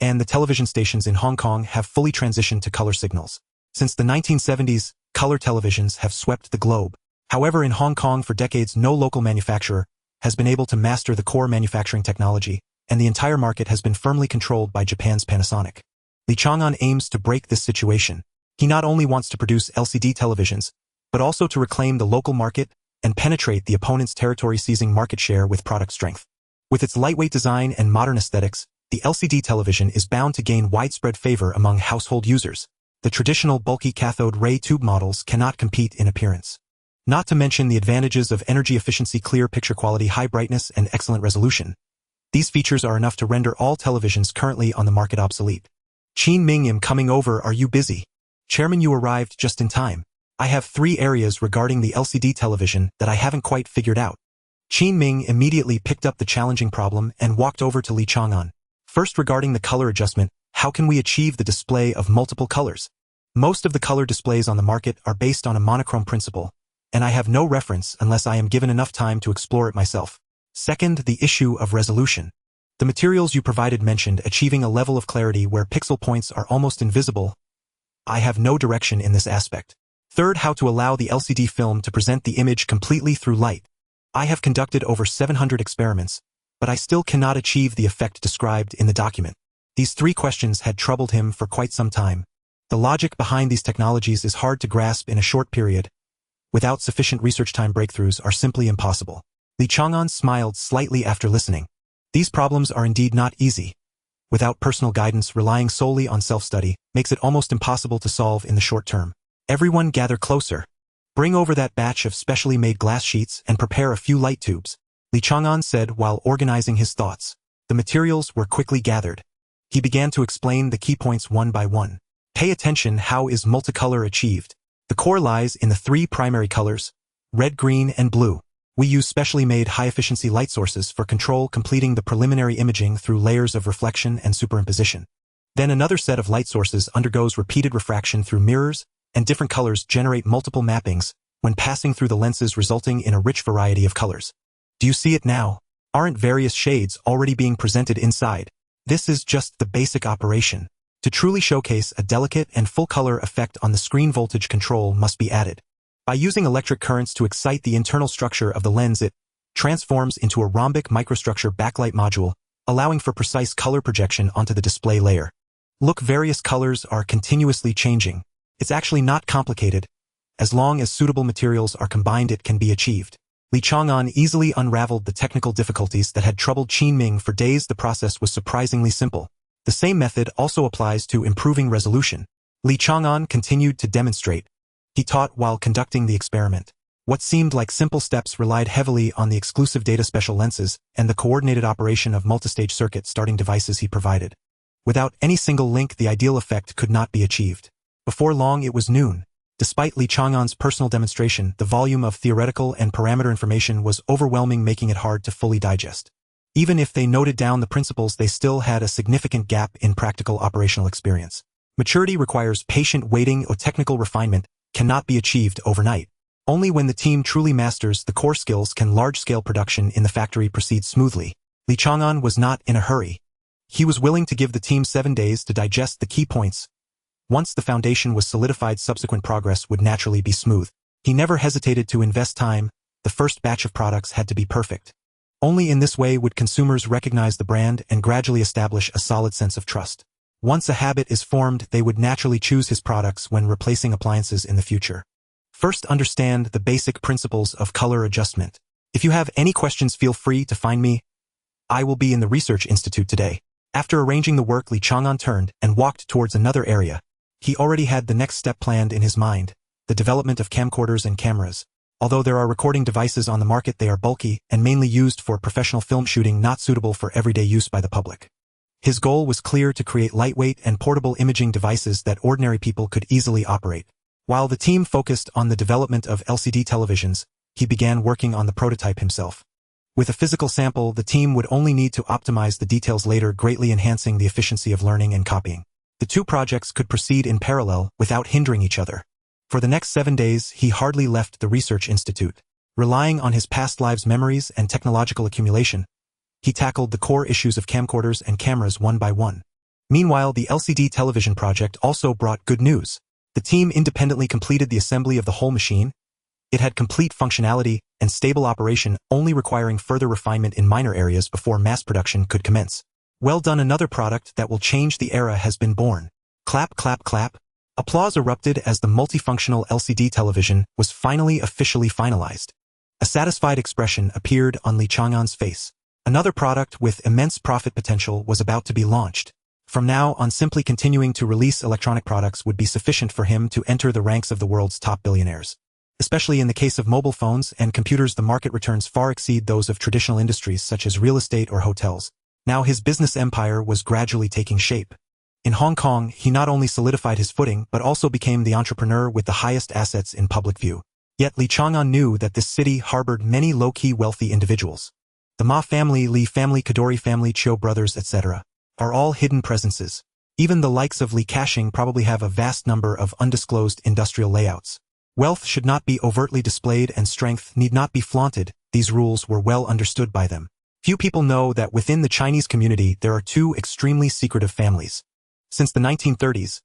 and the television stations in Hong Kong have fully transitioned to color signals. Since the 1970s, color televisions have swept the globe. However, in Hong Kong for decades, no local manufacturer has been able to master the core manufacturing technology, and the entire market has been firmly controlled by Japan's Panasonic. Li Chang'an aims to break this situation. He not only wants to produce LCD televisions, but also to reclaim the local market and penetrate the opponent's territory, seizing market share with product strength. With its lightweight design and modern aesthetics, the LCD television is bound to gain widespread favor among household users. The traditional bulky cathode ray tube models cannot compete in appearance. Not to mention the advantages of energy efficiency, clear picture quality, high brightness, and excellent resolution. These features are enough to render all televisions currently on the market obsolete. Qin Ming, am coming over, are you busy? Chairman, you arrived just in time. I have 3 areas regarding the LCD television that I haven't quite figured out. Qin Ming immediately picked up the challenging problem and walked over to Li Chang'an. First, regarding the color adjustment, how can we achieve the display of multiple colors? Most of the color displays on the market are based on a monochrome principle, and I have no reference unless I am given enough time to explore it myself. Second, the issue of resolution. The materials you provided mentioned achieving a level of clarity where pixel points are almost invisible. I have no direction in this aspect. Third, how to allow the LCD film to present the image completely through light. I have conducted over 700 experiments, but I still cannot achieve the effect described in the document. These 3 questions had troubled him for quite some time. The logic behind these technologies is hard to grasp in a short period. Without sufficient research time, breakthroughs are simply impossible. Li Chang'an smiled slightly after listening. These problems are indeed not easy. Without personal guidance, relying solely on self-study makes it almost impossible to solve in the short term. Everyone gather closer. Bring over that batch of specially made glass sheets and prepare a few light tubes, Li Chang'an said while organizing his thoughts. The materials were quickly gathered. He began to explain the key points one by one. Pay attention. How is multicolor achieved? The core lies in the 3 primary colors, red, green, and blue. We use specially made high-efficiency light sources for control, completing the preliminary imaging through layers of reflection and superimposition. Then another set of light sources undergoes repeated refraction through mirrors, and different colors generate multiple mappings when passing through the lenses, resulting in a rich variety of colors. Do you see it now? Aren't various shades already being presented inside? This is just the basic operation. To truly showcase a delicate and full-color effect on the screen, voltage control must be added. By using electric currents to excite the internal structure of the lens, it transforms into a rhombic microstructure backlight module, allowing for precise color projection onto the display layer. Look, various colors are continuously changing. It's actually not complicated. As long as suitable materials are combined, it can be achieved. Li Chang'an easily unraveled the technical difficulties that had troubled Qin Ming for days. The process was surprisingly simple. The same method also applies to improving resolution. Li Chang'an continued to demonstrate. He taught while conducting the experiment. What seemed like simple steps relied heavily on the exclusive data special lenses and the coordinated operation of multistage circuit starting devices he provided. Without any single link, the ideal effect could not be achieved. Before long, it was noon. Despite Li Chang'an's personal demonstration, the volume of theoretical and parameter information was overwhelming, making it hard to fully digest. Even if they noted down the principles, they still had a significant gap in practical operational experience. Maturity requires patient waiting, or technical refinement cannot be achieved overnight. Only when the team truly masters the core skills can large-scale production in the factory proceed smoothly. Li Chang'an was not in a hurry. He was willing to give the team 7 days to digest the key points. Once the foundation was solidified, subsequent progress would naturally be smooth. He never hesitated to invest time. The first batch of products had to be perfect. Only in this way would consumers recognize the brand and gradually establish a solid sense of trust. Once a habit is formed, they would naturally choose his products when replacing appliances in the future. First, understand the basic principles of color adjustment. If you have any questions, feel free to find me. I will be in the Research Institute today. After arranging the work, Li Chang'an turned and walked towards another area. He already had the next step planned in his mind, the development of camcorders and cameras. Although there are recording devices on the market, they are bulky and mainly used for professional film shooting, not suitable for everyday use by the public. His goal was clear: to create lightweight and portable imaging devices that ordinary people could easily operate. While the team focused on the development of LCD televisions, he began working on the prototype himself. With a physical sample, the team would only need to optimize the details later, greatly enhancing the efficiency of learning and copying. The two projects could proceed in parallel without hindering each other. For the next 7 days, he hardly left the Research Institute. Relying on his past lives' memories and technological accumulation, he tackled the core issues of camcorders and cameras one by one. Meanwhile, the LCD television project also brought good news. The team independently completed the assembly of the whole machine. It had complete functionality and stable operation, only requiring further refinement in minor areas before mass production could commence. Well done, another product that will change the era has been born. Clap, clap, clap. Applause erupted as the multifunctional LCD television was finally officially finalized. A satisfied expression appeared on Li Chang'an's face. Another product with immense profit potential was about to be launched. From now on, simply continuing to release electronic products would be sufficient for him to enter the ranks of the world's top billionaires. Especially in the case of mobile phones and computers, the market returns far exceed those of traditional industries such as real estate or hotels. Now his business empire was gradually taking shape. In Hong Kong, he not only solidified his footing but also became the entrepreneur with the highest assets in public view. Yet Li Chang'an knew that this city harbored many low-key wealthy individuals. The Ma family, Li family, Kadori family, Chiu brothers, etc. are all hidden presences. Even the likes of Li Ka-shing probably have a vast number of undisclosed industrial layouts. Wealth should not be overtly displayed and strength need not be flaunted. These rules were well understood by them. Few people know that within the Chinese community there are two extremely secretive families. Since the 1930s,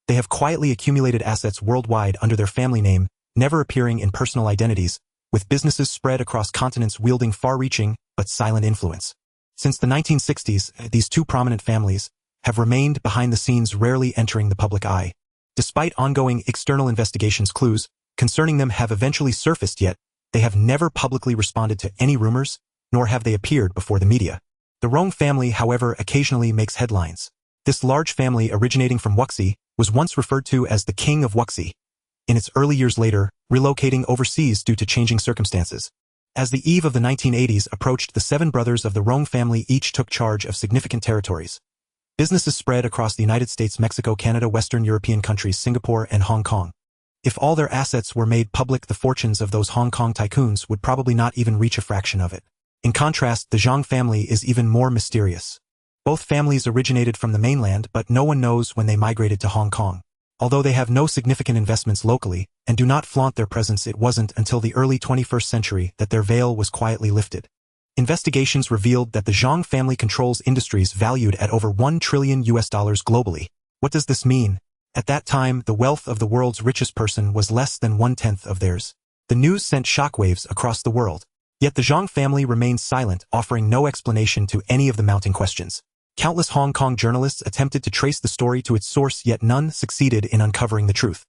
they have quietly accumulated assets worldwide under their family name, never appearing in personal identities, with businesses spread across continents wielding far-reaching but silent influence. Since the 1960s, these two prominent families have remained behind the scenes, rarely entering the public eye. Despite ongoing external investigations, clues concerning them have eventually surfaced, yet they have never publicly responded to any rumors, nor have they appeared before the media. The Rong family, however, occasionally makes headlines. This large family, originating from Wuxi, was once referred to as the King of Wuxi. In its early years later, relocating overseas due to changing circumstances. As the eve of the 1980s approached, the 7 brothers of the Rong family each took charge of significant territories. Businesses spread across the United States, Mexico, Canada, Western European countries, Singapore, and Hong Kong. If all their assets were made public, the fortunes of those Hong Kong tycoons would probably not even reach a fraction of it. In contrast, the Zhang family is even more mysterious. Both families originated from the mainland, but no one knows when they migrated to Hong Kong. Although they have no significant investments locally and do not flaunt their presence, it wasn't until the early 21st century that their veil was quietly lifted. Investigations revealed that the Zhang family controls industries valued at over $1 trillion globally. What does this mean? At that time, the wealth of the world's richest person was less than 1/10 of theirs. The news sent shockwaves across the world. Yet the Zhang family remained silent, offering no explanation to any of the mounting questions. Countless Hong Kong journalists attempted to trace the story to its source, yet none succeeded in uncovering the truth.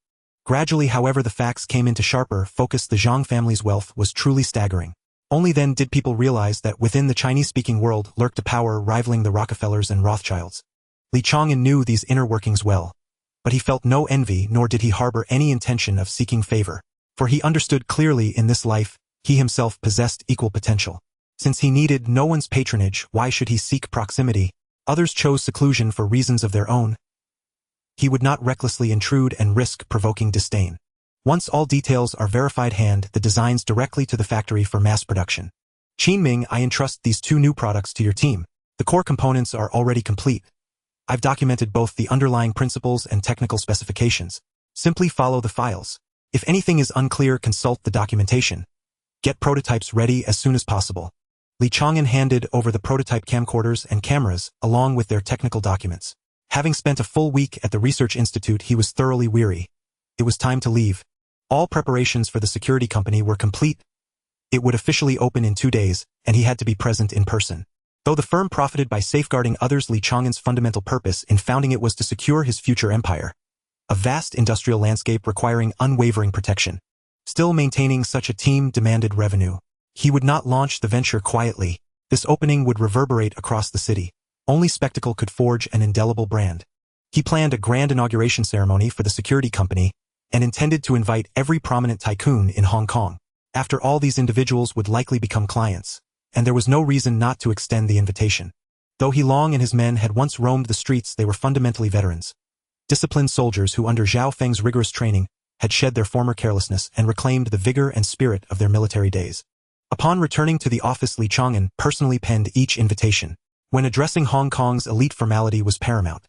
Gradually, however, the facts came into sharper focus. The Zhang family's wealth was truly staggering. Only then did people realize that within the Chinese-speaking world lurked a power rivaling the Rockefellers and Rothschilds. Li Chang'an knew these inner workings well, but he felt no envy, nor did he harbor any intention of seeking favor. For he understood clearly, in this life, he himself possessed equal potential. Since he needed no one's patronage, why should he seek proximity? Others chose seclusion for reasons of their own. He would not recklessly intrude and risk provoking disdain. Once all details are verified, hand the designs directly to the factory for mass production. Qinming, I entrust these 2 new products to your team. The core components are already complete. I've documented both the underlying principles and technical specifications. Simply follow the files. If anything is unclear, consult the documentation. Get prototypes ready as soon as possible. Li Chang'an handed over the prototype camcorders and cameras, along with their technical documents. Having spent a full week at the research institute, he was thoroughly weary. It was time to leave. All preparations for the security company were complete. It would officially open in 2 days, and he had to be present in person. Though the firm profited by safeguarding others, Li Chang'an's fundamental purpose in founding it was to secure his future empire. A vast industrial landscape requiring unwavering protection. Still, maintaining such a team demanded revenue. He would not launch the venture quietly. This opening would reverberate across the city. Only spectacle could forge an indelible brand. He planned a grand inauguration ceremony for the security company and intended to invite every prominent tycoon in Hong Kong. After all, these individuals would likely become clients, and there was no reason not to extend the invitation. Though He Long and his men had once roamed the streets, they were fundamentally veterans. Disciplined soldiers who, under Zhao Feng's rigorous training, had shed their former carelessness and reclaimed the vigor and spirit of their military days. Upon returning to the office, Li Chang'an personally penned each invitation. When addressing Hong Kong's elite, formality was paramount.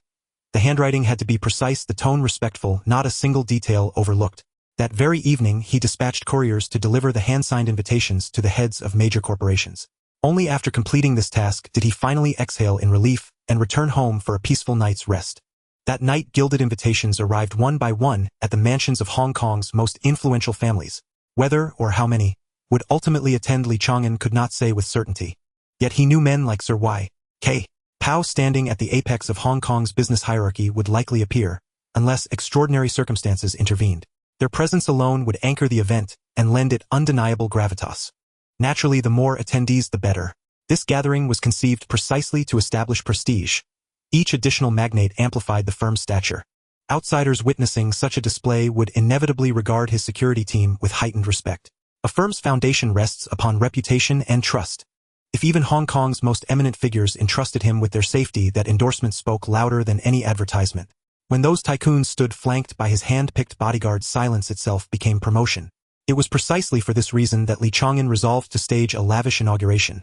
The handwriting had to be precise, the tone respectful, not a single detail overlooked. That very evening, he dispatched couriers to deliver the hand-signed invitations to the heads of major corporations. Only after completing this task did he finally exhale in relief and return home for a peaceful night's rest. That night, gilded invitations arrived one by one at the mansions of Hong Kong's most influential families. Whether, or how many, would ultimately attend, Li Chang'an could not say with certainty. Yet he knew men like Sir Y.K. Pao, standing at the apex of Hong Kong's business hierarchy, would likely appear, unless extraordinary circumstances intervened. Their presence alone would anchor the event and lend it undeniable gravitas. Naturally, the more attendees, the better. This gathering was conceived precisely to establish prestige. Each additional magnate amplified the firm's stature. Outsiders witnessing such a display would inevitably regard his security team with heightened respect. A firm's foundation rests upon reputation and trust. If even Hong Kong's most eminent figures entrusted him with their safety, that endorsement spoke louder than any advertisement. When those tycoons stood flanked by his hand-picked bodyguards, silence itself became promotion. It was precisely for this reason that Li Chang'an resolved to stage a lavish inauguration,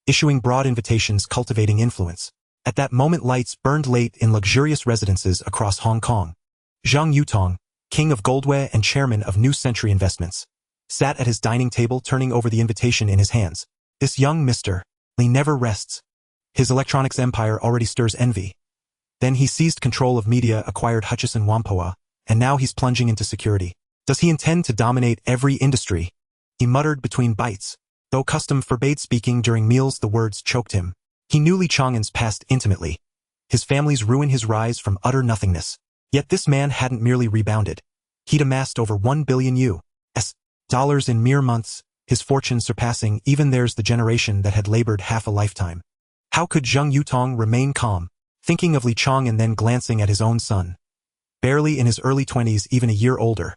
issuing broad invitations, cultivating influence. At that moment, lights burned late in luxurious residences across Hong Kong. Zhang Yutong, king of Goldway and chairman of New Century Investments, sat at his dining table, turning over the invitation in his hands. This young Mr. Li never rests. His electronics empire already stirs envy. Then he seized control of media, acquired Hutchison Whampoa, and now he's plunging into security. Does he intend to dominate every industry? He muttered between bites. Though custom forbade speaking during meals, the words choked him. He knew Li Chang'an's past intimately. His family's ruin, his rise from utter nothingness. Yet this man hadn't merely rebounded. He'd amassed over $1 billion US dollars in mere months, his fortune surpassing even theirs, the generation that had labored half a lifetime. How could Zhang Yutong remain calm, thinking of Li Chang'an, then glancing at his own son? Barely in his early 20s, even a year older,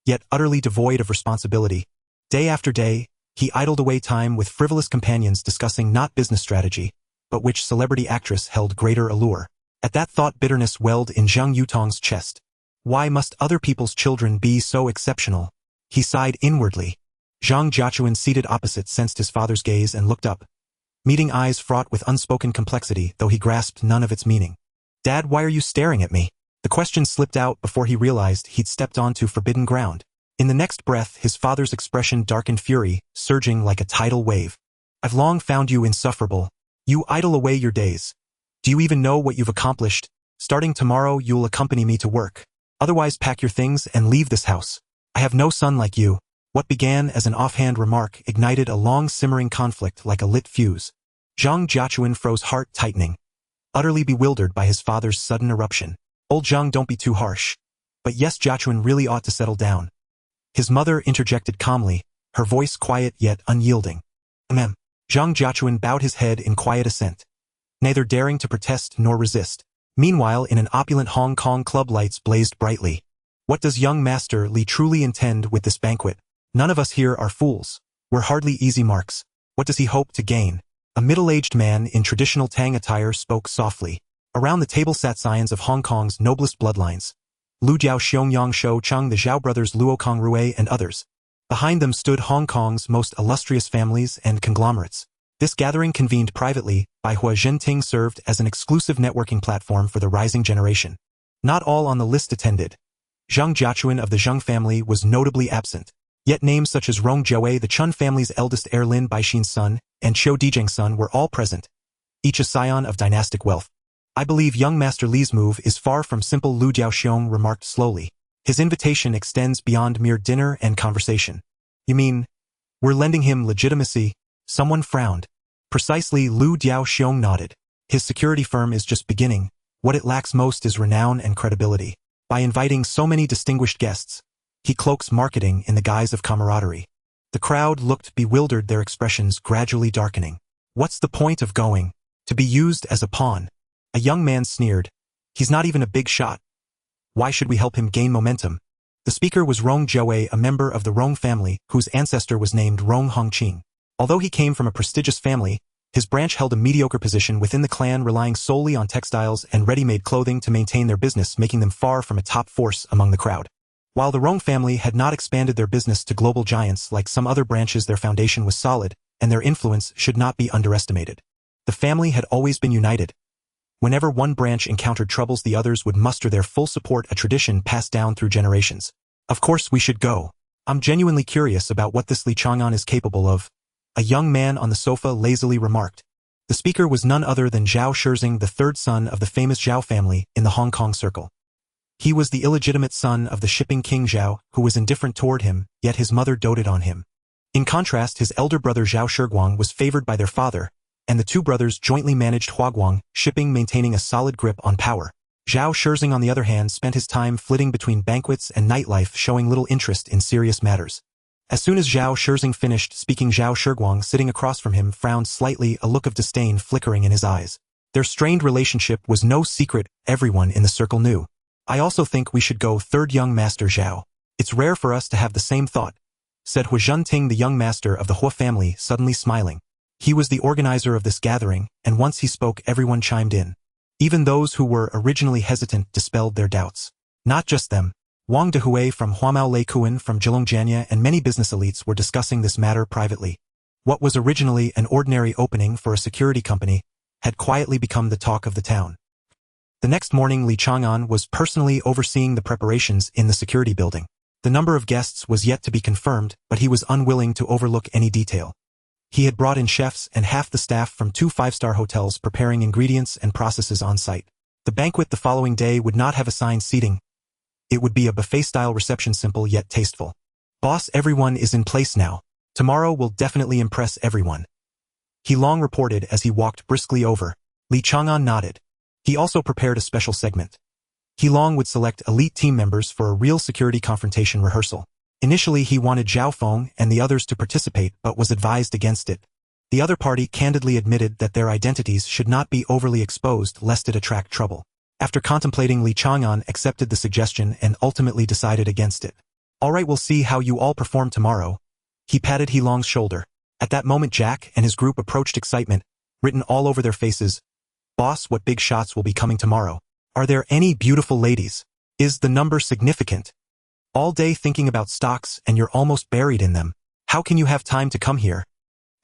yet utterly devoid of responsibility. Day after day, he idled away time with frivolous companions, discussing not business strategy, but which celebrity actress held greater allure. At that thought, bitterness welled in Zhang Yutong's chest. Why must other people's children be so exceptional? He sighed inwardly. Zhang Jiachuan, seated opposite, sensed his father's gaze and looked up, meeting eyes fraught with unspoken complexity, though he grasped none of its meaning. "Dad, why are you staring at me?" The question slipped out before he realized he'd stepped onto forbidden ground. In the next breath, his father's expression darkened, fury surging like a tidal wave. "I've long found you insufferable. You idle away your days. Do you even know what you've accomplished? Starting tomorrow, you'll accompany me to work. Otherwise, pack your things and leave this house. I have no son like you." What began as an offhand remark ignited a long simmering conflict like a lit fuse. Zhang Jiachuan froze, heart tightening, utterly bewildered by his father's sudden eruption. "Old Zhang, don't be too harsh." "But yes, Jiachuan really ought to settle down," his mother interjected calmly, her voice quiet yet unyielding. "Ma'am." Zhang Jiachuan bowed his head in quiet assent, neither daring to protest nor resist. Meanwhile, in an opulent Hong Kong club, lights blazed brightly. What does young Master Li truly intend with this banquet? None of us here are fools. We're hardly easy marks. What does he hope to gain? A middle-aged man in traditional Tang attire spoke softly. Around the table sat scions of Hong Kong's noblest bloodlines. Lu Jiao Xiong Shou Cheng, the Zhao brothers Luo Kong Rui and others. Behind them stood Hong Kong's most illustrious families and conglomerates. This gathering, convened privately by Hua Zhenting, served as an exclusive networking platform for the rising generation. Not all on the list attended. Zheng Jiachuan of the Zheng family was notably absent. Yet names such as Rong Jiawei, the Chun family's eldest heir, Lin Baixin's son, and Qiu Dijing's son were all present, each a scion of dynastic wealth. I believe young Master Li's move is far from simple, Lu Jiaoxiong remarked slowly. His invitation extends beyond mere dinner and conversation. You mean, we're lending him legitimacy? Someone frowned. Precisely, Lu Jiaoxiong nodded. His security firm is just beginning. What it lacks most is renown and credibility. By inviting so many distinguished guests, he cloaks marketing in the guise of camaraderie. The crowd looked bewildered, their expressions gradually darkening. What's the point of going? To be used as a pawn? A young man sneered. He's not even a big shot. Why should we help him gain momentum? The speaker was Rong Jiawei, a member of the Rong family, whose ancestor was named Rong Hongqing. Although he came from a prestigious family, his branch held a mediocre position within the clan, relying solely on textiles and ready-made clothing to maintain their business, making them far from a top force among the crowd. While the Rong family had not expanded their business to global giants like some other branches, their foundation was solid, and their influence should not be underestimated. The family had always been united. Whenever one branch encountered troubles, the others would muster their full support, a tradition passed down through generations. Of course we should go. I'm genuinely curious about what this Li Chang'an is capable of, a young man on the sofa lazily remarked. The speaker was none other than Zhao Shizing, the third son of the famous Zhao family in the Hong Kong circle. He was the illegitimate son of the shipping king Zhao, who was indifferent toward him, yet his mother doted on him. In contrast, his elder brother Zhao Shiguang was favored by their father, and the two brothers jointly managed Huaguang shipping, maintaining a solid grip on power. Zhao Shizing, on the other hand, spent his time flitting between banquets and nightlife, showing little interest in serious matters. As soon as Zhao Shizing finished speaking, Zhao Shiguang, sitting across from him, frowned slightly, a look of disdain flickering in his eyes. Their strained relationship was no secret, everyone in the circle knew. I also think we should go, third young master Zhao. It's rare for us to have the same thought, said Hua Zhenting, the young master of the Hua family, suddenly smiling. He was the organizer of this gathering, and once he spoke, everyone chimed in. Even those who were originally hesitant dispelled their doubts. Not just them. Wang Dehui from Huamao Lei Kuan from Zhejiang and many business elites were discussing this matter privately. What was originally an ordinary opening for a security company had quietly become the talk of the town. The next morning, Li Chang'an was personally overseeing the preparations in the security building. The number of guests was yet to be confirmed, but he was unwilling to overlook any detail. He had brought in chefs and half the staff from 2 five-star hotels, preparing ingredients and processes on site. The banquet the following day would not have assigned seating. It would be a buffet-style reception, simple yet tasteful. Boss, everyone is in place now. Tomorrow will definitely impress everyone. He Long reported as he walked briskly over. Li Chang'an nodded. He also prepared a special segment. He Long would select elite team members for a real security confrontation rehearsal. Initially, he wanted Zhao Feng and the others to participate, but was advised against it. The other party candidly admitted that their identities should not be overly exposed lest it attract trouble. After contemplating, Li Chang'an accepted the suggestion and ultimately decided against it. All right, we'll see how you all perform tomorrow. He patted He Long's shoulder. At that moment, Jack and his group approached, excitement written all over their faces. Boss, what big shots will be coming tomorrow? Are there any beautiful ladies? Is the number significant? All day thinking about stocks and you're almost buried in them. How can you have time to come here?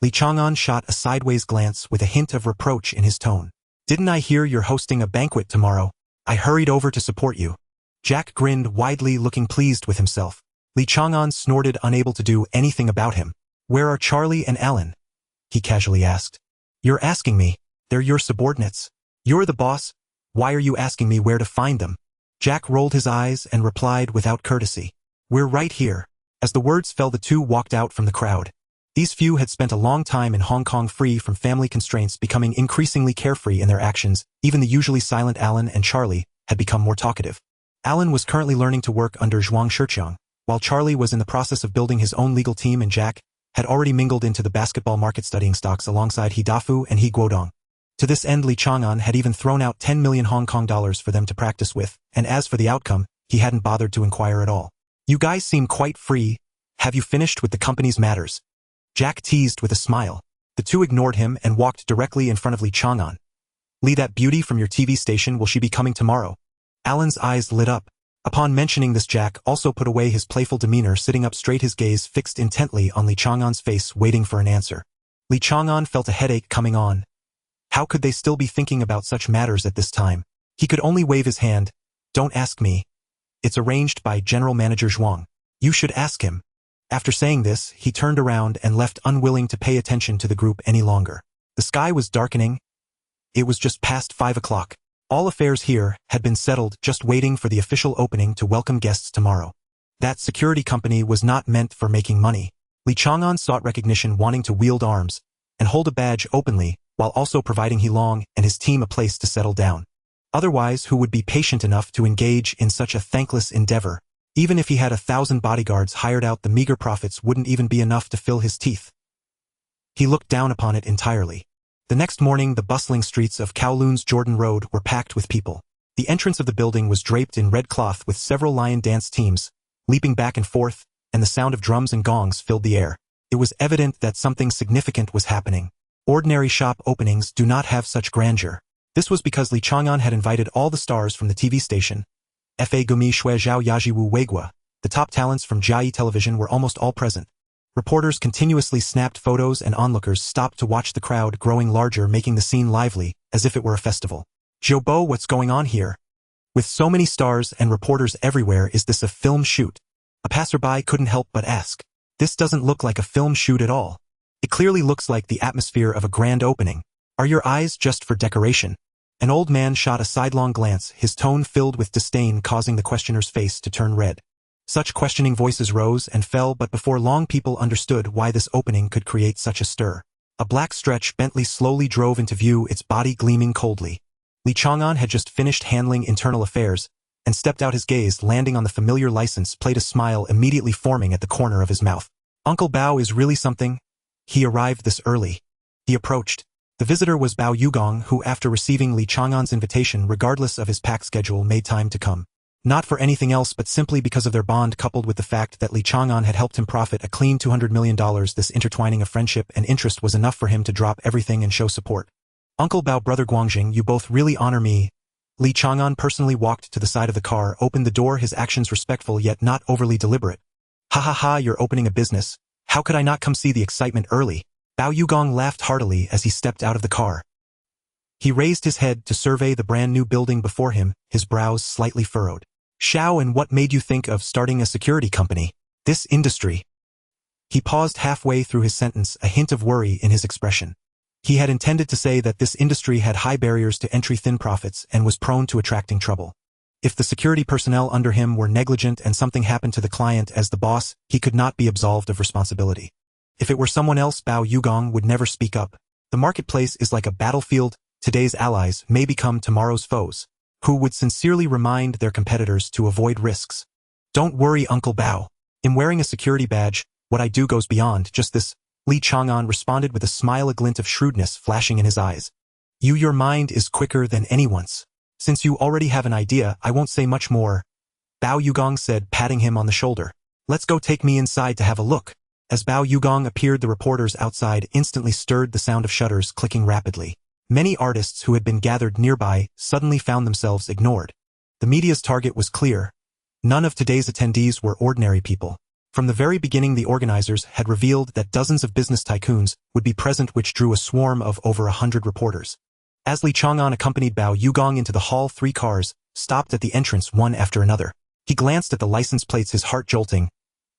Li Chang'an shot a sideways glance with a hint of reproach in his tone. Didn't I hear you're hosting a banquet tomorrow? I hurried over to support you. Jack grinned widely, looking pleased with himself. Li Chang'an snorted, unable to do anything about him. Where are Charlie and Alan? He casually asked. You're asking me. They're your subordinates. You're the boss. Why are you asking me where to find them? Jack rolled his eyes and replied without courtesy. We're right here. As the words fell, the two walked out from the crowd. These few had spent a long time in Hong Kong, free from family constraints, becoming increasingly carefree in their actions. Even the usually silent Alan and Charlie had become more talkative. Alan was currently learning to work under Zhuang Shiqiang, while Charlie was in the process of building his own legal team, and Jack had already mingled into the basketball market, studying stocks alongside He Dafu and He Guodong. To this end, Li Chang'an had even thrown out 10 million Hong Kong dollars for them to practice with, and as for the outcome, he hadn't bothered to inquire at all. You guys seem quite free. Have you finished with the company's matters? Jack teased with a smile. The two ignored him and walked directly in front of Li Chang'an. Li, that beauty from your TV station, will she be coming tomorrow? Alan's eyes lit up. Upon mentioning this, Jack also put away his playful demeanor, sitting up straight, his gaze fixed intently on Li Chang'an's face, waiting for an answer. Li Chang'an felt a headache coming on. How could they still be thinking about such matters at this time? He could only wave his hand. Don't ask me. It's arranged by General Manager Zhuang. You should ask him. After saying this, he turned around and left, unwilling to pay attention to the group any longer. The sky was darkening. It was just past 5 o'clock. All affairs here had been settled, just waiting for the official opening to welcome guests tomorrow. That security company was not meant for making money. Li Chang'an sought recognition, wanting to wield arms and hold a badge openly, while also providing He Long and his team a place to settle down. Otherwise, who would be patient enough to engage in such a thankless endeavor? Even if he had 1,000 bodyguards hired out, the meager profits wouldn't even be enough to fill his teeth. He looked down upon it entirely. The next morning, the bustling streets of Kowloon's Jordan Road were packed with people. The entrance of the building was draped in red cloth, with several lion dance teams leaping back and forth, and the sound of drums and gongs filled the air. It was evident that something significant was happening. Ordinary shop openings do not have such grandeur. This was because Li Chang'an had invited all the stars from the TV station. Fa Gumi Shui Zhao Yaji Wu Weigua, the top talents from Jiayi television, were almost all present. Reporters continuously snapped photos, and onlookers stopped to watch the crowd growing larger, making the scene lively, as if it were a festival. Jobo, what's going on here? With so many stars and reporters everywhere, is this a film shoot? A passerby couldn't help but ask. This doesn't look like a film shoot at all. It clearly looks like the atmosphere of a grand opening. Are your eyes just for decoration? An old man shot a sidelong glance, his tone filled with disdain, causing the questioner's face to turn red. Such questioning voices rose and fell, but before long people understood why this opening could create such a stir. A black stretch Bentley slowly drove into view, its body gleaming coldly. Li Chang'an had just finished handling internal affairs and stepped out, his gaze landing on the familiar license plate, a smile immediately forming at the corner of his mouth. Uncle Bao is really something. He arrived this early. He approached. The visitor was Bao Yugong, who, after receiving Li Chang'an's invitation, regardless of his packed schedule, made time to come. Not for anything else, but simply because of their bond, coupled with the fact that Li Chang'an had helped him profit a clean $200 million. This intertwining of friendship and interest was enough for him to drop everything and show support. Uncle Bao, brother Guangjing, you both really honor me. Li Chang'an personally walked to the side of the car, opened the door, his actions respectful yet not overly deliberate. Ha ha ha, you're opening a business. How could I not come see the excitement early? Bao Yugong laughed heartily as he stepped out of the car. He raised his head to survey the brand new building before him, his brows slightly furrowed. Xiao, and what made you think of starting a security company? This industry. He paused halfway through his sentence, a hint of worry in his expression. He had intended to say that this industry had high barriers to entry, thin profits, and was prone to attracting trouble. If the security personnel under him were negligent and something happened to the client, as the boss, he could not be absolved of responsibility. If it were someone else, Bao Yugong would never speak up. The marketplace is like a battlefield. Today's allies may become tomorrow's foes, who would sincerely remind their competitors to avoid risks. Don't worry, Uncle Bao. In wearing a security badge, what I do goes beyond just this. Li Chang'an responded with a smile, a glint of shrewdness flashing in his eyes. Your mind is quicker than anyone's. Since you already have an idea, I won't say much more. Bao Yugong said, patting him on the shoulder. Let's go, take me inside to have a look. As Bao Yugong appeared, the reporters outside instantly stirred, the sound of shutters clicking rapidly. Many artists who had been gathered nearby suddenly found themselves ignored. The media's target was clear. None of today's attendees were ordinary people. From the very beginning, the organizers had revealed that dozens of business tycoons would be present, which drew a swarm of over 100 reporters. As Li Chang'an accompanied Bao Yugong into the hall, 3 cars stopped at the entrance, one after another. He glanced at the license plates, his heart jolting.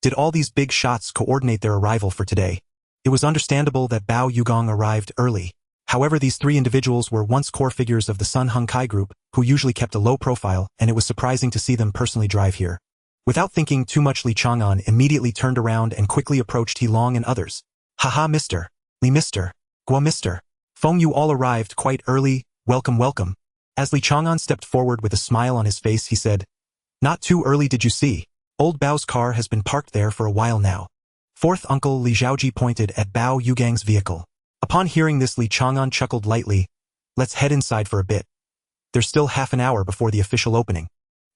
Did all these big shots coordinate their arrival for today? It was understandable that Bao Yugong arrived early. However, these 3 individuals were once core figures of the Sun Hung Kai group, who usually kept a low profile, and it was surprising to see them personally drive here. Without thinking too much, Li Chang'an immediately turned around and quickly approached He Long and others. Haha, Mr. Li, Mr. Guo, Mr. Feng, you all arrived quite early. Welcome, welcome. As Li Chang'an stepped forward with a smile on his face, he said, Not too early, did you see? Old Bao's car has been parked there for a while now. 4th Uncle Li Zhaoji pointed at Bao Yugong's vehicle. Upon hearing this, Li Chang'an chuckled lightly. Let's head inside for a bit. There's still half an hour before the official opening.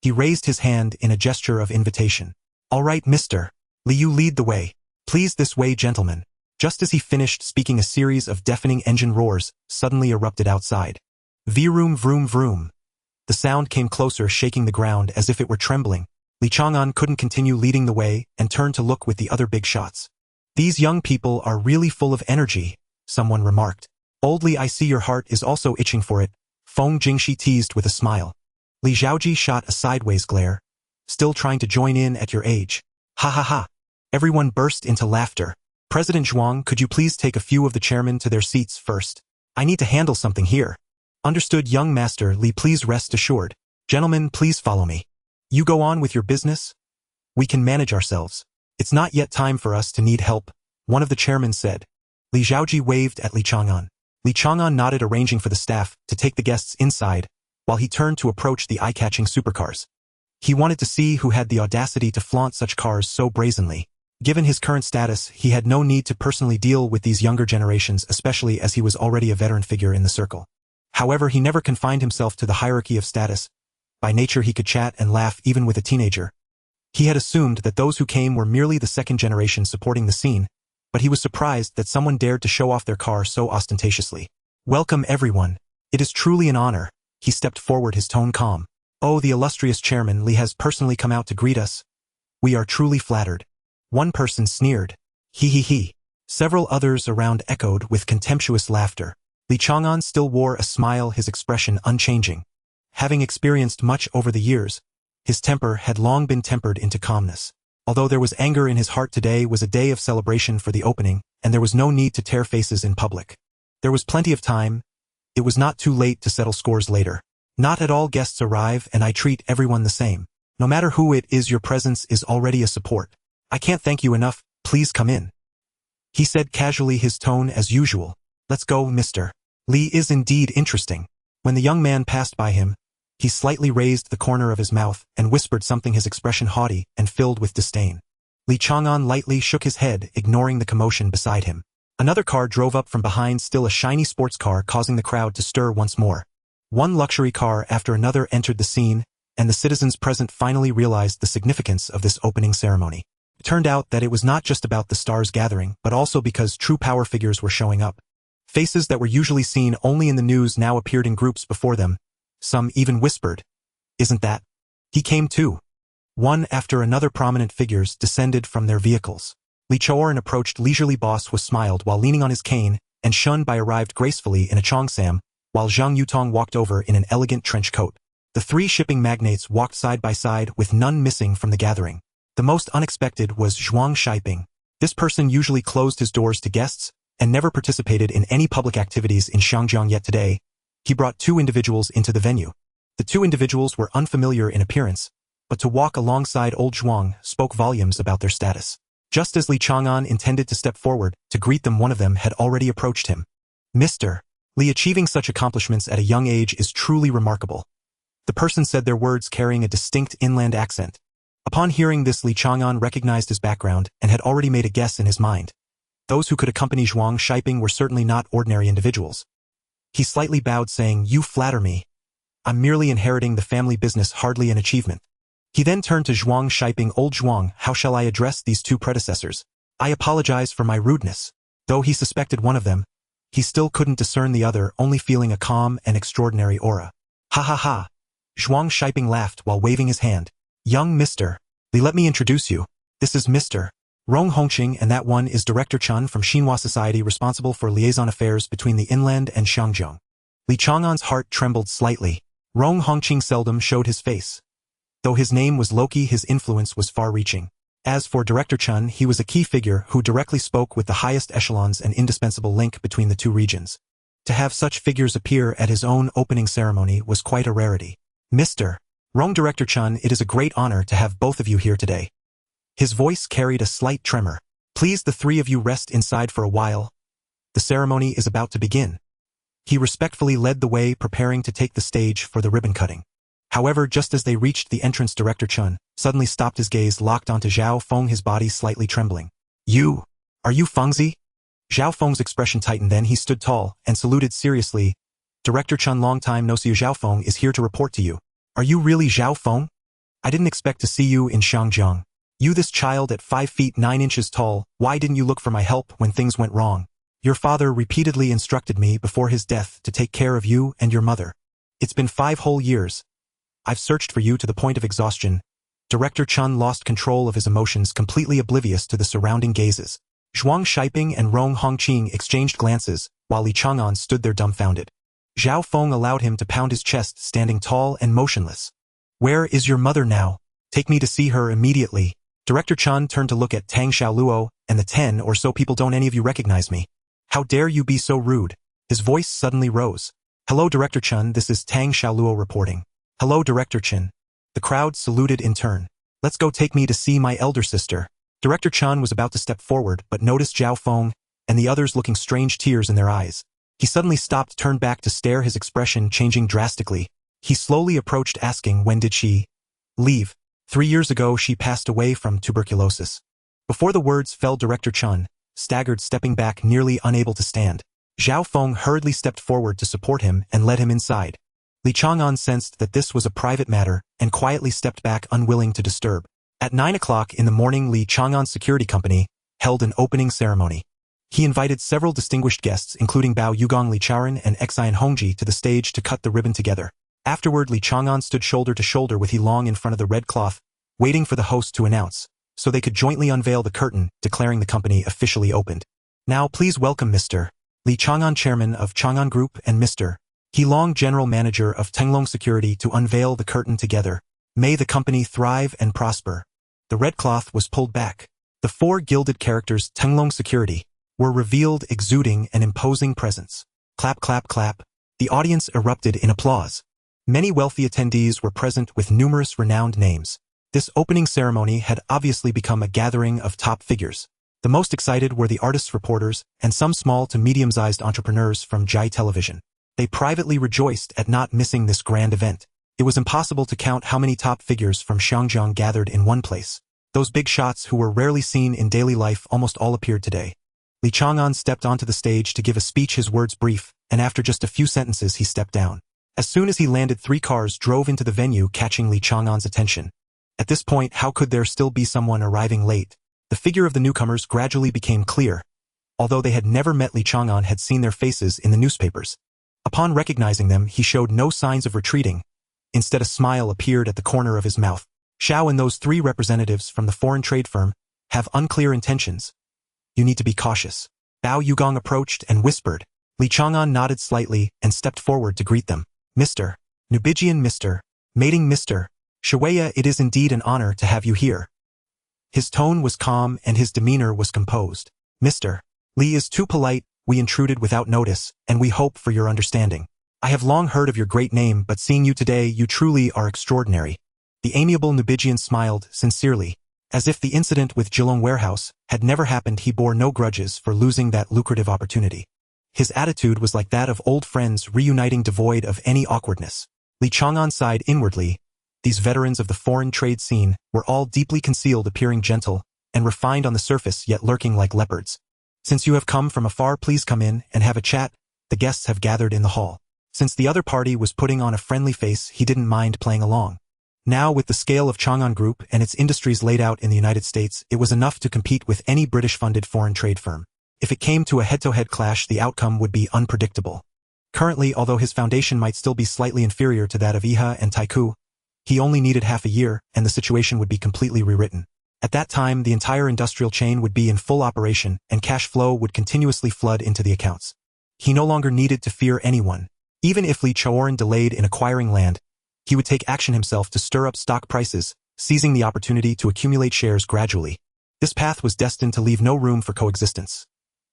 He raised his hand in a gesture of invitation. All right, Mr. Li, you lead the way. Please, this way, gentlemen. Just as he finished speaking, a series of deafening engine roars suddenly erupted outside. Vroom, vroom, vroom. The sound came closer, shaking the ground as if it were trembling. Li Chang'an couldn't continue leading the way and turned to look with the other big shots. These young people are really full of energy, someone remarked. Old Li, I see your heart is also itching for it, Feng Jingxi teased with a smile. Li Zhaoji shot a sideways glare. Still trying to join in at your age. Ha ha ha. Everyone burst into laughter. President Zhuang, could you please take a few of the chairmen to their seats first? I need to handle something here. Understood, young master Li, please rest assured. Gentlemen, please follow me. You go on with your business? We can manage ourselves. It's not yet time for us to need help, one of the chairmen said. Li Zhaoji waved at Li Chang'an. Li Chang'an nodded, arranging for the staff to take the guests inside, while he turned to approach the eye-catching supercars. He wanted to see who had the audacity to flaunt such cars so brazenly. Given his current status, he had no need to personally deal with these younger generations, especially as he was already a veteran figure in the circle. However, he never confined himself to the hierarchy of status. By nature he could chat and laugh even with a teenager. He had assumed that those who came were merely the second generation supporting the scene, but he was surprised that someone dared to show off their car so ostentatiously. Welcome everyone. It is truly an honor. He stepped forward, his tone calm. Oh, the illustrious chairman Li has personally come out to greet us. We are truly flattered. One person sneered. He he he. Several others around echoed with contemptuous laughter. Li Chang'an still wore a smile, his expression unchanging. Having experienced much over the years, his temper had long been tempered into calmness. Although there was anger in his heart, today was a day of celebration for the opening, and there was no need to tear faces in public. There was plenty of time. It was not too late to settle scores later. Not at all guests arrive, and I treat everyone the same. No matter who it is, your presence is already a support. I can't thank you enough, please come in. He said casually, his tone as usual. Let's go, Mr. Li is indeed interesting. When the young man passed by him, he slightly raised the corner of his mouth and whispered something, his expression haughty and filled with disdain. Li Chang'an lightly shook his head, ignoring the commotion beside him. Another car drove up from behind, still a shiny sports car, causing the crowd to stir once more. One luxury car after another entered the scene, and the citizens present finally realized the significance of this opening ceremony. It turned out that it was not just about the stars gathering, but also because true power figures were showing up. Faces that were usually seen only in the news now appeared in groups before them. Some even whispered, "Isn't that? He came too." One after another prominent figures descended from their vehicles. Li Chang'an approached leisurely. Boss was smiled while leaning on his cane, and Shun Bai arrived gracefully in a cheongsam, while Zhang Yutong walked over in an elegant trench coat. The three shipping magnates walked side by side with none missing from the gathering. The most unexpected was Zhuang Shiping. This person usually closed his doors to guests and never participated in any public activities in Shangjiang, yet today, he brought two individuals into the venue. The two individuals were unfamiliar in appearance, but to walk alongside old Zhuang spoke volumes about their status. Just as Li Chang'an intended to step forward to greet them, one of them had already approached him. Mr. Li, achieving such accomplishments at a young age is truly remarkable. The person said, their words carrying a distinct inland accent. Upon hearing this, Li Chang'an recognized his background and had already made a guess in his mind. Those who could accompany Zhuang Shiping were certainly not ordinary individuals. He slightly bowed, saying, "You flatter me. I'm merely inheriting the family business, hardly an achievement." He then turned to Zhuang Shiping. "Old Zhuang, how shall I address these two predecessors? I apologize for my rudeness." Though he suspected one of them, he still couldn't discern the other, only feeling a calm and extraordinary aura. "Ha ha ha." Zhuang Shiping laughed while waving his hand. "Young Mr. Li, let me introduce you. This is Mr. Rong Hongqing, and that one is Director Chun from Xinhua Society, responsible for liaison affairs between the inland and Shangjiang." Li Chang'an's heart trembled slightly. Rong Hongqing seldom showed his face. Though his name was Loki, his influence was far-reaching. As for Director Chun, he was a key figure who directly spoke with the highest echelons, and indispensable link between the two regions. To have such figures appear at his own opening ceremony was quite a rarity. "Mr. Rong, Director Chun, it is a great honor to have both of you here today." His voice carried a slight tremor. "Please, the three of you rest inside for a while. The ceremony is about to begin." He respectfully led the way, preparing to take the stage for the ribbon cutting. However, just as they reached the entrance, Director Chun suddenly stopped, his gaze locked onto Zhao Feng, his body slightly trembling. Are you Fengzi?" Zhao Feng's expression tightened, then he stood tall and saluted seriously. "Director Chun, long time no see. Zhao Feng is here to report to you." "Are you really Zhao Feng? I didn't expect to see you in Shangjiang. You, this child at 5 feet 9 inches tall, why didn't you look for my help when things went wrong? Your father repeatedly instructed me before his death to take care of you and your mother. It's been 5 whole years, I've searched for you to the point of exhaustion. Director Chun lost control of his emotions, completely oblivious to the surrounding gazes. Zhuang Shiping and Rong Hongqing exchanged glances, while Li Chang'an stood there dumbfounded. Zhao Feng allowed him to pound his chest, standing tall and motionless. Where is your mother now? Take me to see her immediately. Director Chun turned to look at Tang Xiaoluo and the 10 or so people. Don't any of you recognize me? How dare you be so rude? His voice suddenly rose. Hello, Director Chun, this is Tang Xiaoluo reporting. Hello, Director Chun. The crowd saluted in turn. Let's go, take me to see my elder sister. Director Chun was about to step forward, but noticed Zhao Feng and the others looking, strange tears in their eyes. He suddenly stopped, turned back to stare, his expression changing drastically. He slowly approached, asking, when did she leave? 3 years ago she passed away from tuberculosis. Before the words fell, Director Chun staggered, stepping back, nearly unable to stand. Zhao Feng hurriedly stepped forward to support him and led him inside. Li Chang'an sensed that this was a private matter and quietly stepped back, unwilling to disturb. At 9 o'clock in the morning, Li Chang'an's security company held an opening ceremony. He invited several distinguished guests, including Bao Yugong, Li Chang'an, and Xian Hongji, to the stage to cut the ribbon together. Afterward, Li Chang'an stood shoulder to shoulder with He Long in front of the red cloth, waiting for the host to announce, so they could jointly unveil the curtain, declaring the company officially opened. Now please welcome Mr. Li Chang'an, chairman of Chang'an Group, and Mr. He Long, general manager of Tenglong Security, to unveil the curtain together. May the company thrive and prosper. The red cloth was pulled back. The 4 gilded characters Tenglong Security were revealed, exuding an imposing presence. Clap, clap, clap. The audience erupted in applause. Many wealthy attendees were present with numerous renowned names. This opening ceremony had obviously become a gathering of top figures. The most excited were the artists, reporters, and some small to medium-sized entrepreneurs from Jai Television. They privately rejoiced at not missing this grand event. It was impossible to count how many top figures from Xiangjiang gathered in one place. Those big shots who were rarely seen in daily life almost all appeared today. Li Chang'an stepped onto the stage to give a speech, his words brief, and after just a few sentences he stepped down. As soon as he landed, 3 cars drove into the venue, catching Li Chang'an's attention. At this point, how could there still be someone arriving late? The figure of the newcomers gradually became clear. Although they had never met, Li Chang'an had seen their faces in the newspapers. Upon recognizing them, he showed no signs of retreating. Instead, a smile appeared at the corner of his mouth. Xiao and those 3 representatives from the foreign trade firm have unclear intentions. You need to be cautious. Bao Yugong approached and whispered. Li Chang'an nodded slightly and stepped forward to greet them. Mr. Nubidian, Mr. Mating, Mr. Shueya, it is indeed an honor to have you here. His tone was calm and his demeanor was composed. Mr. Li is too polite, we intruded without notice, and we hope for your understanding. I have long heard of your great name, but seeing you today, you truly are extraordinary. The amiable Nubidian smiled sincerely. As if the incident with Geelong Warehouse had never happened, he bore no grudges for losing that lucrative opportunity. His attitude was like that of old friends reuniting, devoid of any awkwardness. Li Chang'an sighed inwardly. These veterans of the foreign trade scene were all deeply concealed, appearing gentle and refined on the surface, yet lurking like leopards. Since you have come from afar, please come in and have a chat. The guests have gathered in the hall. Since the other party was putting on a friendly face, he didn't mind playing along. Now, with the scale of Chang'an Group and its industries laid out in the United States, it was enough to compete with any British-funded foreign trade firm. If it came to a head-to-head clash, the outcome would be unpredictable. Currently, although his foundation might still be slightly inferior to that of Iha and Tycoon, he only needed half a year, and the situation would be completely rewritten. At that time, the entire industrial chain would be in full operation, and cash flow would continuously flood into the accounts. He no longer needed to fear anyone. Even if Li Chang'an delayed in acquiring land, he would take action himself to stir up stock prices, seizing the opportunity to accumulate shares gradually. This path was destined to leave no room for coexistence.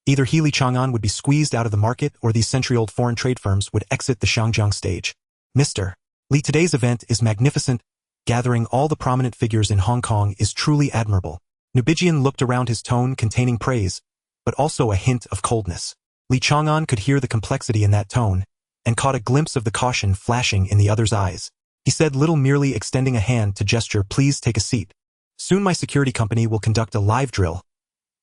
Either he, Li Chang'an, would be squeezed out of the market, or these century-old foreign trade firms would exit the Xiangjiang stage. Mr. Li, today's event is magnificent. Gathering all the prominent figures in Hong Kong is truly admirable. Nubidian looked around, his tone containing praise, but also a hint of coldness. Li Chang'an could hear the complexity in that tone, and caught a glimpse of the caution flashing in the other's eyes. He said little, merely extending a hand to gesture, please take a seat. Soon my security company will conduct a live drill.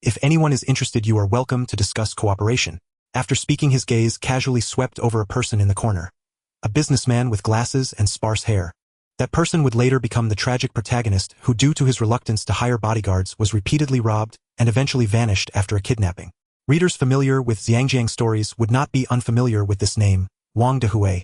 If anyone is interested, you are welcome to discuss cooperation. After speaking, his gaze casually swept over a person in the corner. A businessman with glasses and sparse hair. That person would later become the tragic protagonist who, due to his reluctance to hire bodyguards, was repeatedly robbed and eventually vanished after a kidnapping. Readers familiar with Xiangjiang stories would not be unfamiliar with this name, Wang Dehui.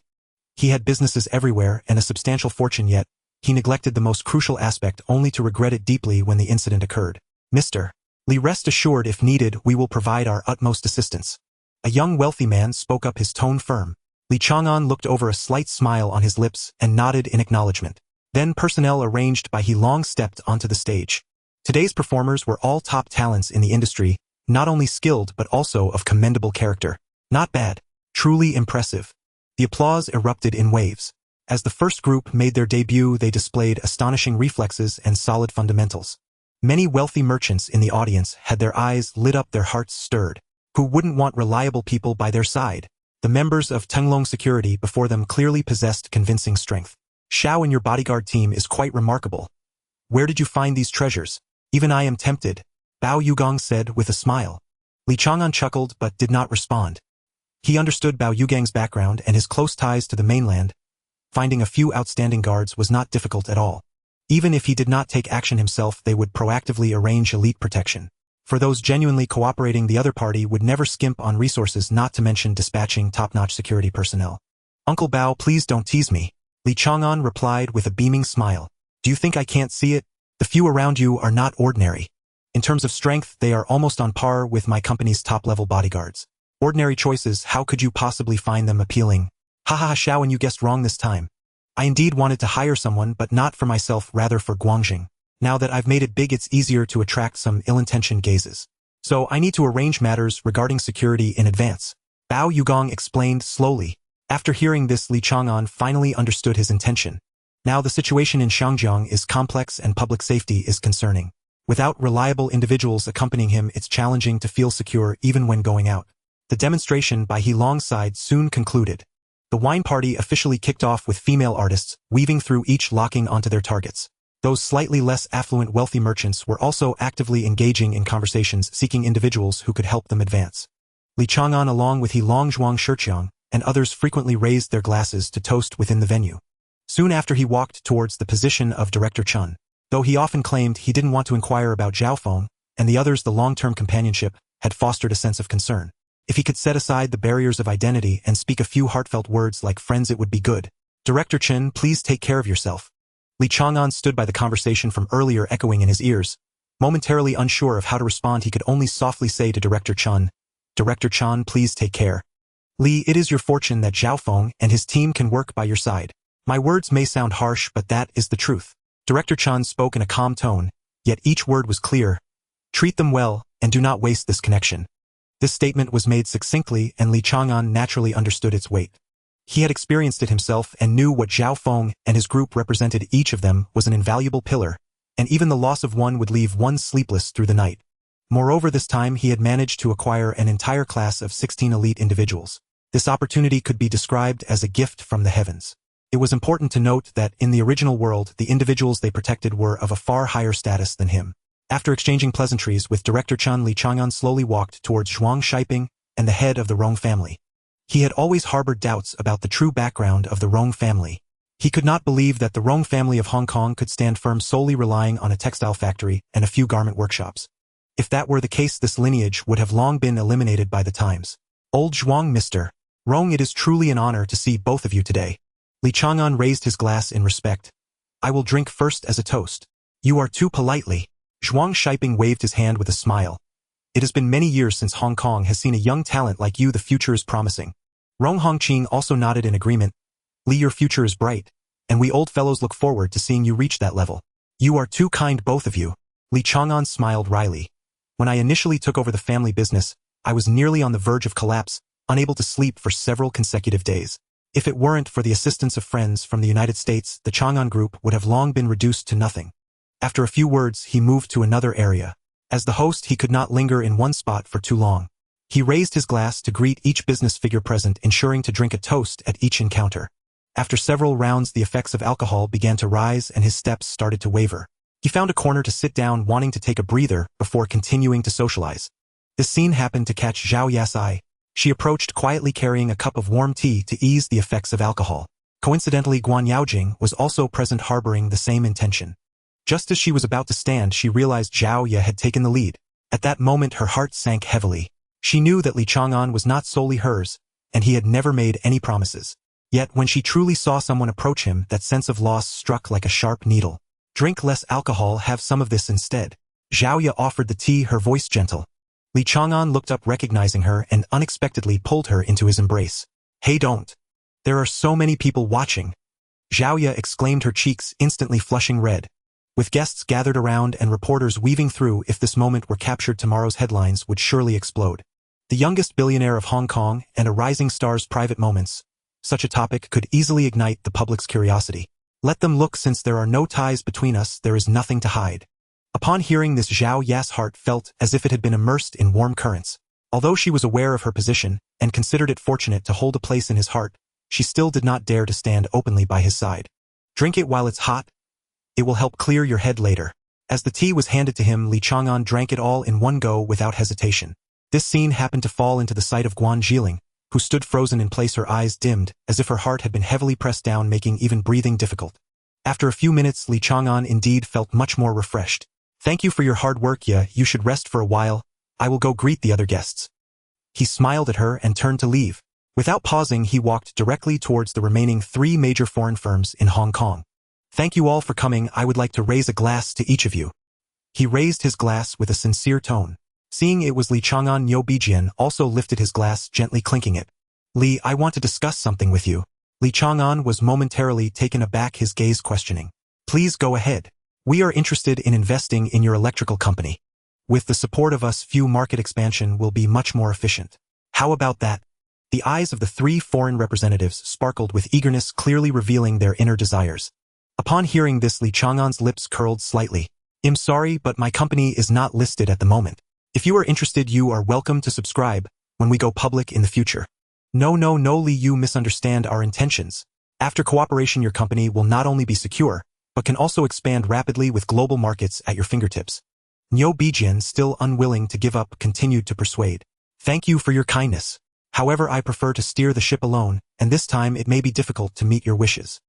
He had businesses everywhere and a substantial fortune, yet he neglected the most crucial aspect only to regret it deeply when the incident occurred. Mr. Li, rest assured, if needed, we will provide our utmost assistance. A young wealthy man spoke up, his tone firm. Li Chang'an looked over, a slight smile on his lips, and nodded in acknowledgement. Then personnel arranged by He Long stepped onto the stage. Today's performers were all top talents in the industry, not only skilled but also of commendable character. Not bad. Truly impressive. The applause erupted in waves. As the first group made their debut, they displayed astonishing reflexes and solid fundamentals. Many wealthy merchants in the audience had their eyes lit up, their hearts stirred. Who wouldn't want reliable people by their side? The members of Kowloon Security before them clearly possessed convincing strength. Xiao and your bodyguard team is quite remarkable. Where did you find these treasures? Even I am tempted, Bao Yugong said with a smile. Li Chang'an chuckled but did not respond. He understood Bao Yugong's background and his close ties to the mainland. Finding a few outstanding guards was not difficult at all. Even if he did not take action himself, they would proactively arrange elite protection. For those genuinely cooperating, the other party would never skimp on resources, not to mention dispatching top-notch security personnel. Uncle Bao, please don't tease me, Li Chang'an replied with a beaming smile. Do you think I can't see it? The few around you are not ordinary. In terms of strength, they are almost on par with my company's top-level bodyguards. Ordinary choices, how could you possibly find them appealing? Haha, Xiao, and you guessed wrong this time. I indeed wanted to hire someone, but not for myself, rather for Guangjing. Now that I've made it big, it's easier to attract some ill-intentioned gazes. So I need to arrange matters regarding security in advance. Bao Yugong explained slowly. After hearing this, Li Chang'an finally understood his intention. Now the situation in Xiangjiang is complex and public safety is concerning. Without reliable individuals accompanying him, it's challenging to feel secure even when going out. The demonstration by He Long's side soon concluded. The wine party officially kicked off with female artists, weaving through each locking onto their targets. Those slightly less affluent wealthy merchants were also actively engaging in conversations, seeking individuals who could help them advance. Li Chang'an, along with He Long, Zhuang Shiqiang, and others, frequently raised their glasses to toast within the venue. Soon after, he walked towards the position of Director Chun. Though he often claimed he didn't want to inquire about Zhao Feng and the others, the long-term companionship had fostered a sense of concern. If he could set aside the barriers of identity and speak a few heartfelt words like friends, it would be good. Director Chen, please take care of yourself. Li Chang'an stood by the conversation from earlier echoing in his ears. Momentarily unsure of how to respond, he could only softly say to Director Chun, Director Chan, please take care. Li, it is your fortune that Zhao Feng and his team can work by your side. My words may sound harsh, but that is the truth. Director Chan spoke in a calm tone, yet each word was clear. Treat them well, and do not waste this connection. This statement was made succinctly, and Li Chang'an naturally understood its weight. He had experienced it himself and knew what Zhao Feng and his group represented. Each of them was an invaluable pillar, and even the loss of one would leave one sleepless through the night. Moreover, this time he had managed to acquire an entire class of 16 elite individuals. This opportunity could be described as a gift from the heavens. It was important to note that in the original world, the individuals they protected were of a far higher status than him. After exchanging pleasantries with Director Chun, Li Chang'an slowly walked towards Zhuang Shiqiang and the head of the Rong family. He had always harbored doubts about the true background of the Rong family. He could not believe that the Rong family of Hong Kong could stand firm solely relying on a textile factory and a few garment workshops. If that were the case, this lineage would have long been eliminated by the times. Old Zhuang, Mr. Rong, it is truly an honor to see both of you today. Li Chang'an raised his glass in respect. I will drink first as a toast. You are too politely. Zhuang Shiqiang waved his hand with a smile. It has been many years since Hong Kong has seen a young talent like you. The future is promising. Rong Hongqing also nodded in agreement. Li, your future is bright, and we old fellows look forward to seeing you reach that level. You are too kind, both of you. Li Chang'an smiled wryly. When I initially took over the family business, I was nearly on the verge of collapse, unable to sleep for several consecutive days. If it weren't for the assistance of friends from the United States, the Chang'an group would have long been reduced to nothing. After a few words, he moved to another area. As the host, he could not linger in one spot for too long. He raised his glass to greet each business figure present, ensuring to drink a toast at each encounter. After several rounds, the effects of alcohol began to rise and his steps started to waver. He found a corner to sit down, wanting to take a breather before continuing to socialize. This scene happened to catch Zhao Ya's eye. She approached quietly, carrying a cup of warm tea to ease the effects of alcohol. Coincidentally, Guan Yaojing was also present, harboring the same intention. Just as she was about to stand, she realized Zhao Ya had taken the lead. At that moment, her heart sank heavily. She knew that Li Chang'an was not solely hers, and he had never made any promises. Yet when she truly saw someone approach him, that sense of loss struck like a sharp needle. Drink less alcohol, have some of this instead. Zhaoya offered the tea, her voice gentle. Li Chang'an looked up, recognizing her, and unexpectedly pulled her into his embrace. Hey, don't. There are so many people watching. Zhaoya exclaimed, her cheeks instantly flushing red. With guests gathered around and reporters weaving through, if this moment were captured, tomorrow's headlines would surely explode. The youngest billionaire of Hong Kong and a rising star's private moments. Such a topic could easily ignite the public's curiosity. Let them look, since there are no ties between us, there is nothing to hide. Upon hearing this, Zhao Ya's heart felt as if it had been immersed in warm currents. Although she was aware of her position and considered it fortunate to hold a place in his heart, she still did not dare to stand openly by his side. Drink it while it's hot. It will help clear your head later. As the tea was handed to him, Li Chang'an drank it all in one go without hesitation. This scene happened to fall into the sight of Guan Jiling, who stood frozen in place, her eyes dimmed, as if her heart had been heavily pressed down, making even breathing difficult. After a few minutes, Li Chang'an indeed felt much more refreshed. Thank you for your hard work, you should rest for a while. I will go greet the other guests. He smiled at her and turned to leave. Without pausing, he walked directly towards the remaining 3 major foreign firms in Hong Kong. Thank you all for coming. I would like to raise a glass to each of you. He raised his glass with a sincere tone. Seeing it was Li Chang'an, Niu Bijian also lifted his glass, gently clinking it. Li, I want to discuss something with you. Li Chang'an was momentarily taken aback, his gaze questioning. Please go ahead. We are interested in investing in your electrical company. With the support of us few, market expansion will be much more efficient. How about that? The eyes of the 3 foreign representatives sparkled with eagerness, clearly revealing their inner desires. Upon hearing this, Li Chang'an's lips curled slightly. I'm sorry, but my company is not listed at the moment. If you are interested, you are welcome to subscribe when we go public in the future. No, Li, you misunderstand our intentions. After cooperation, your company will not only be secure, but can also expand rapidly with global markets at your fingertips. Niu Bijian, still unwilling to give up, continued to persuade. Thank you for your kindness. However, I prefer to steer the ship alone, and this time it may be difficult to meet your wishes.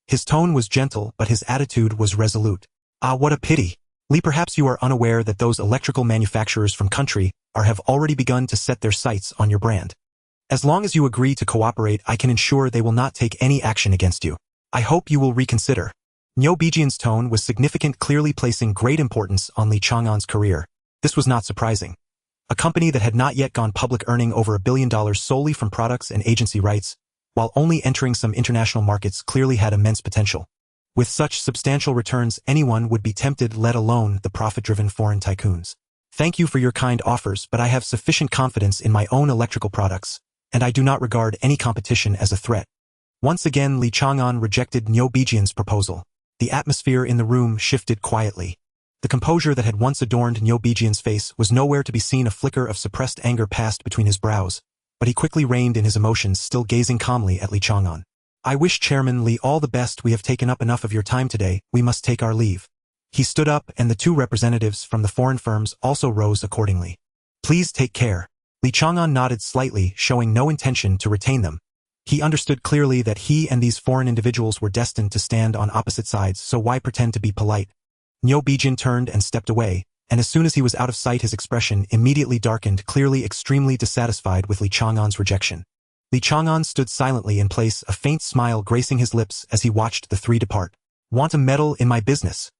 His tone was gentle, but his attitude was resolute. Ah, what a pity. Li, perhaps you are unaware that those electrical manufacturers from country have already begun to set their sights on your brand. As long as you agree to cooperate, I can ensure they will not take any action against you. I hope you will reconsider. Niu Bijian's tone was significant, clearly placing great importance on Li Chang'an's career. This was not surprising. A company that had not yet gone public, earning over $1 billion solely from products and agency rights, while only entering some international markets, clearly had immense potential. With such substantial returns, anyone would be tempted, let alone the profit-driven foreign tycoons. Thank you for your kind offers, but I have sufficient confidence in my own electrical products, and I do not regard any competition as a threat. Once again, Li Chang'an rejected Niu Bijian's proposal. The atmosphere in the room shifted quietly. The composure that had once adorned Niu Bijian's face was nowhere to be seen. A flicker of suppressed anger passed between his brows, but he quickly reined in his emotions, still gazing calmly at Li Chang'an. I wish Chairman Li all the best. We have taken up enough of your time today. We must take our leave. He stood up, and the 2 representatives from the foreign firms also rose accordingly. Please take care. Li Chang'an nodded slightly, showing no intention to retain them. He understood clearly that he and these foreign individuals were destined to stand on opposite sides, so why pretend to be polite? Niu Bijian turned and stepped away, and as soon as he was out of sight, his expression immediately darkened, clearly extremely dissatisfied with Li Chang'an's rejection. Li Chang'an stood silently in place, a faint smile gracing his lips as he watched the 3 depart. Want a meddle in my business?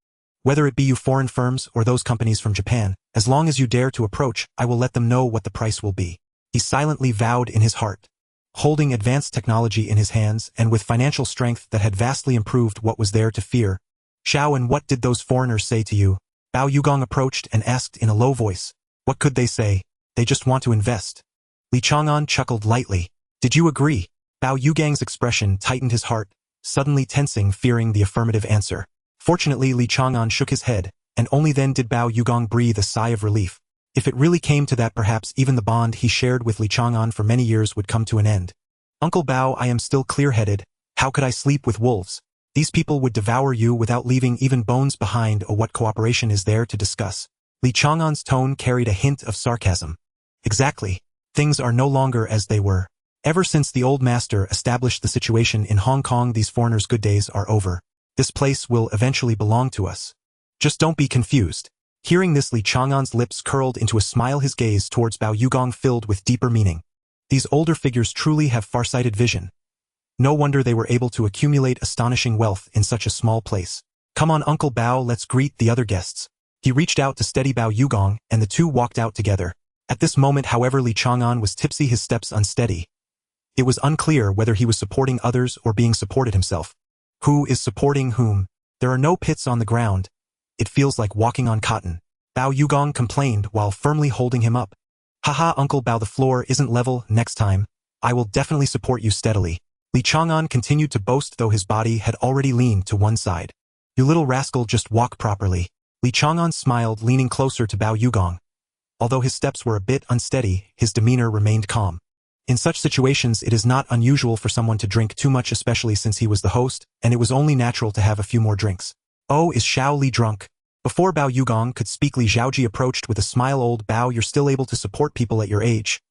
Whether it be you foreign firms or those companies from Japan, as long as you dare to approach, I will let them know what the price will be. He silently vowed in his heart. Holding advanced technology in his hands and with financial strength that had vastly improved what was there to fear. Xiao, and what did those foreigners say to you? Bao Yugong approached and asked in a low voice. What could they say? They just want to invest. Li Chang'an chuckled lightly. Did you agree? Bao Yugong's expression tightened, his heart suddenly tensing, fearing the affirmative answer. Fortunately, Li Chang'an shook his head, and only then did Bao Yugong breathe a sigh of relief. If it really came to that, perhaps even the bond he shared with Li Chang'an for many years would come to an end. Uncle Bao, I am still clear-headed. How could I sleep with wolves? These people would devour you without leaving even bones behind. Or what cooperation is there to discuss? Li Chang'an's tone carried a hint of sarcasm. Exactly. Things are no longer as they were. Ever since the old master established the situation in Hong Kong, these foreigners' good days are over. This place will eventually belong to us. Just don't be confused. Hearing this, Li Chang'an's lips curled into a smile, his gaze towards Bao Yugong filled with deeper meaning. These older figures truly have far-sighted vision. No wonder they were able to accumulate astonishing wealth in such a small place. Come on Uncle Bao, let's greet the other guests. He reached out to steady Bao Yugong, and the two walked out together. At this moment, however, Li Chang'an was tipsy, his steps unsteady. It was unclear whether he was supporting others or being supported himself. Who is supporting whom? There are no pits on the ground. It feels like walking on cotton. Bao Yugong complained while firmly holding him up. Haha, Uncle Bao, the floor isn't level. Next time, I will definitely support you steadily. Li Chang'an continued to boast, though his body had already leaned to one side. You little rascal, just walk properly. Li Chang'an smiled, leaning closer to Bao Yugong. Although his steps were a bit unsteady, his demeanor remained calm. In such situations, it is not unusual for someone to drink too much, especially since he was the host, and it was only natural to have a few more drinks. Oh, is Xiao Li drunk? Before Bao Yugong could speak, Li Xiaoji approached with a smile. Old Bao, you're still able to support people at your age.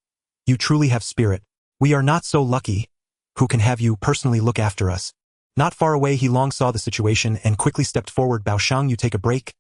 You truly have spirit. We are not so lucky. Who can have you personally look after us? Not far away, He Long saw the situation and quickly stepped forward. Bao Shang, you take a break?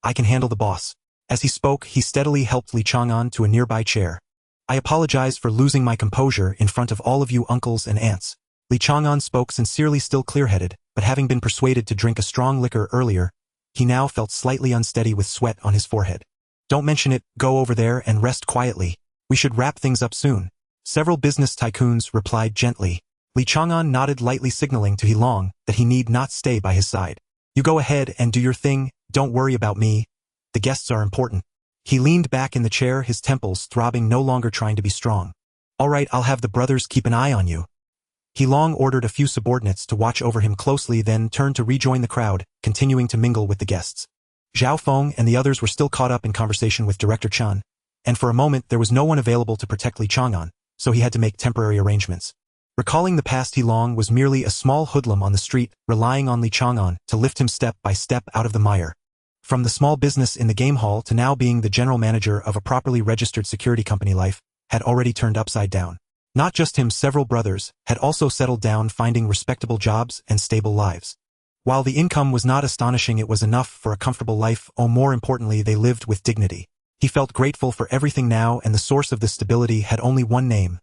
I can handle the boss. As he spoke, he steadily helped Li Chang'an to a nearby chair. I apologize for losing my composure in front of all of you uncles and aunts. Li Chang'an spoke sincerely, still clear-headed, but having been persuaded to drink a strong liquor earlier, he now felt slightly unsteady with sweat on his forehead. Don't mention it, go over there and rest quietly. We should wrap things up soon. Several business tycoons replied gently. Li Chang'an nodded lightly, signaling to He Long that he need not stay by his side. You go ahead and do your thing, don't worry about me. The guests are important. He leaned back in the chair, his temples throbbing, no longer trying to be strong. All right, I'll have the brothers keep an eye on you. He Long ordered a few subordinates to watch over him closely, then turned to rejoin the crowd, continuing to mingle with the guests. Zhao Feng and the others were still caught up in conversation with Director Chen, and for a moment there was no one available to protect Li Chang'an, so he had to make temporary arrangements. Recalling the past, He Long was merely a small hoodlum on the street, relying on Li Chang'an to lift him step by step out of the mire. From the small business in the game hall to now being the general manager of a properly registered security company, life had already turned upside down. Not just him, several brothers had also settled down, finding respectable jobs and stable lives. While the income was not astonishing, it was enough for a comfortable life. More importantly, they lived with dignity. He felt grateful for everything now, and the source of this stability had only one name: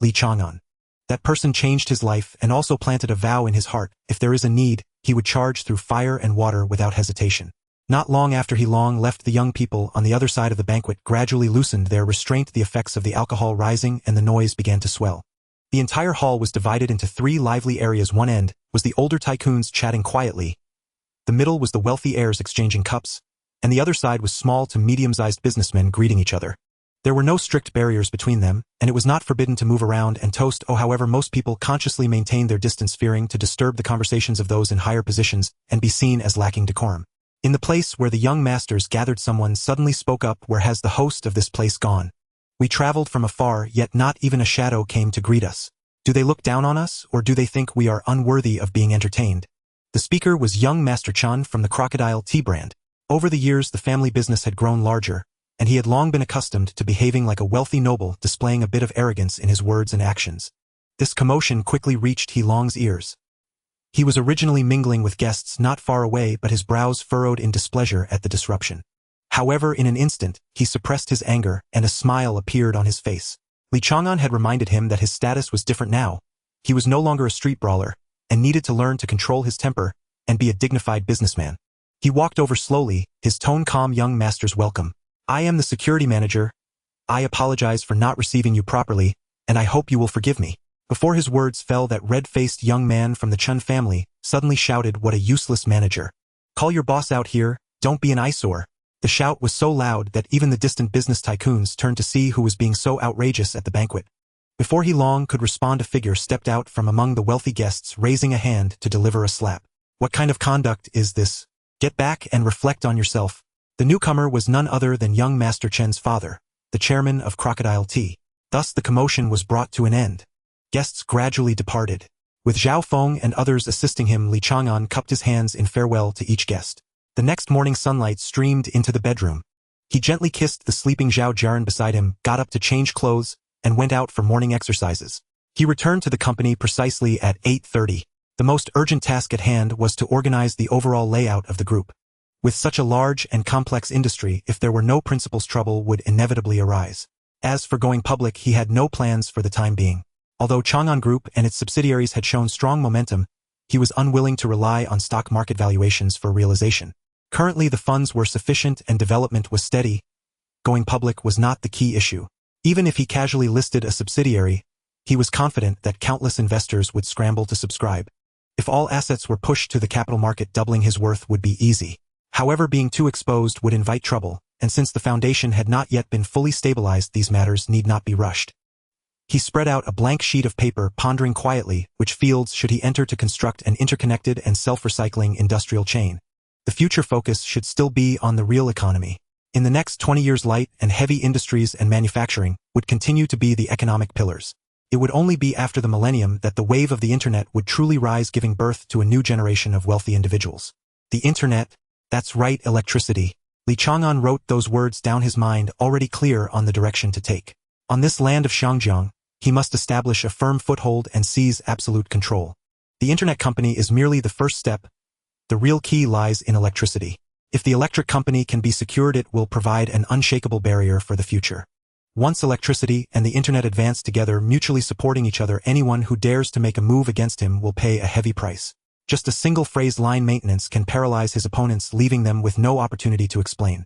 Li Chang'an. That person changed his life and also planted a vow in his heart: if there is a need, he would charge through fire and water without hesitation. Not long after He Long left, the young people on the other side of the banquet gradually loosened their restraint, the effects of the alcohol rising, and the noise began to swell. The entire hall was divided into three lively areas. One end was the older tycoons chatting quietly, the middle was the wealthy heirs exchanging cups, and the other side was small to medium-sized businessmen greeting each other. There were no strict barriers between them, and it was not forbidden to move around and toast. However, most people consciously maintained their distance, fearing to disturb the conversations of those in higher positions and be seen as lacking decorum. In the place where the young masters gathered, someone suddenly spoke up. Where has the host of this place gone? We traveled from afar, yet not even a shadow came to greet us. Do they look down on us, or do they think we are unworthy of being entertained? The speaker was young Master Chan from the Crocodile Tea brand. Over the years, the family business had grown larger, and he had long been accustomed to behaving like a wealthy noble, displaying a bit of arrogance in his words and actions. This commotion quickly reached He Long's ears. He was originally mingling with guests not far away, but his brows furrowed in displeasure at the disruption. However, in an instant, he suppressed his anger, and a smile appeared on his face. Li Chang'an had reminded him that his status was different now. He was no longer a street brawler, and needed to learn to control his temper and be a dignified businessman. He walked over slowly, his tone calm. Young masters, welcome. I am the security manager. I apologize for not receiving you properly, and I hope you will forgive me. Before his words fell, that red-faced young man from the Chun family suddenly shouted, what a useless manager. Call your boss out here, don't be an eyesore. The shout was so loud that even the distant business tycoons turned to see who was being so outrageous at the banquet. Before He Long could respond, a figure stepped out from among the wealthy guests, raising a hand to deliver a slap. What kind of conduct is this? Get back and reflect on yourself. The newcomer was none other than young Master Chen's father, the chairman of Crocodile Tea. Thus the commotion was brought to an end. Guests gradually departed. With Zhao Feng and others assisting him, Li Chang'an cupped his hands in farewell to each guest. The next morning, sunlight streamed into the bedroom. He gently kissed the sleeping Zhao Jiaren beside him, got up to change clothes, and went out for morning exercises. He returned to the company precisely at 8:30. The most urgent task at hand was to organize the overall layout of the group. With such a large and complex industry, if there were no principals, trouble would inevitably arise. As for going public, he had no plans for the time being. Although Chang'an Group and its subsidiaries had shown strong momentum, he was unwilling to rely on stock market valuations for realization. Currently the funds were sufficient and development was steady. Going public was not the key issue. Even if he casually listed a subsidiary, he was confident that countless investors would scramble to subscribe. If all assets were pushed to the capital market, doubling his worth would be easy. However, being too exposed would invite trouble, and since the foundation had not yet been fully stabilized, these matters need not be rushed. He spread out a blank sheet of paper, pondering quietly which fields should he enter to construct an interconnected and self-recycling industrial chain. The future focus should still be on the real economy. In the next 20 years, light and heavy industries and manufacturing would continue to be the economic pillars. It would only be after the millennium that the wave of the internet would truly rise, giving birth to a new generation of wealthy individuals. The internet, that's right, electricity. Li Chang'an wrote those words down, his mind already clear on the direction to take. On this land of Shangjiang, he must establish a firm foothold and seize absolute control. The internet company is merely the first step. The real key lies in electricity. If the electric company can be secured, it will provide an unshakable barrier for the future. Once electricity and the internet advance together, mutually supporting each other, anyone who dares to make a move against him will pay a heavy price. Just a single phrase line maintenance can paralyze his opponents, leaving them with no opportunity to explain.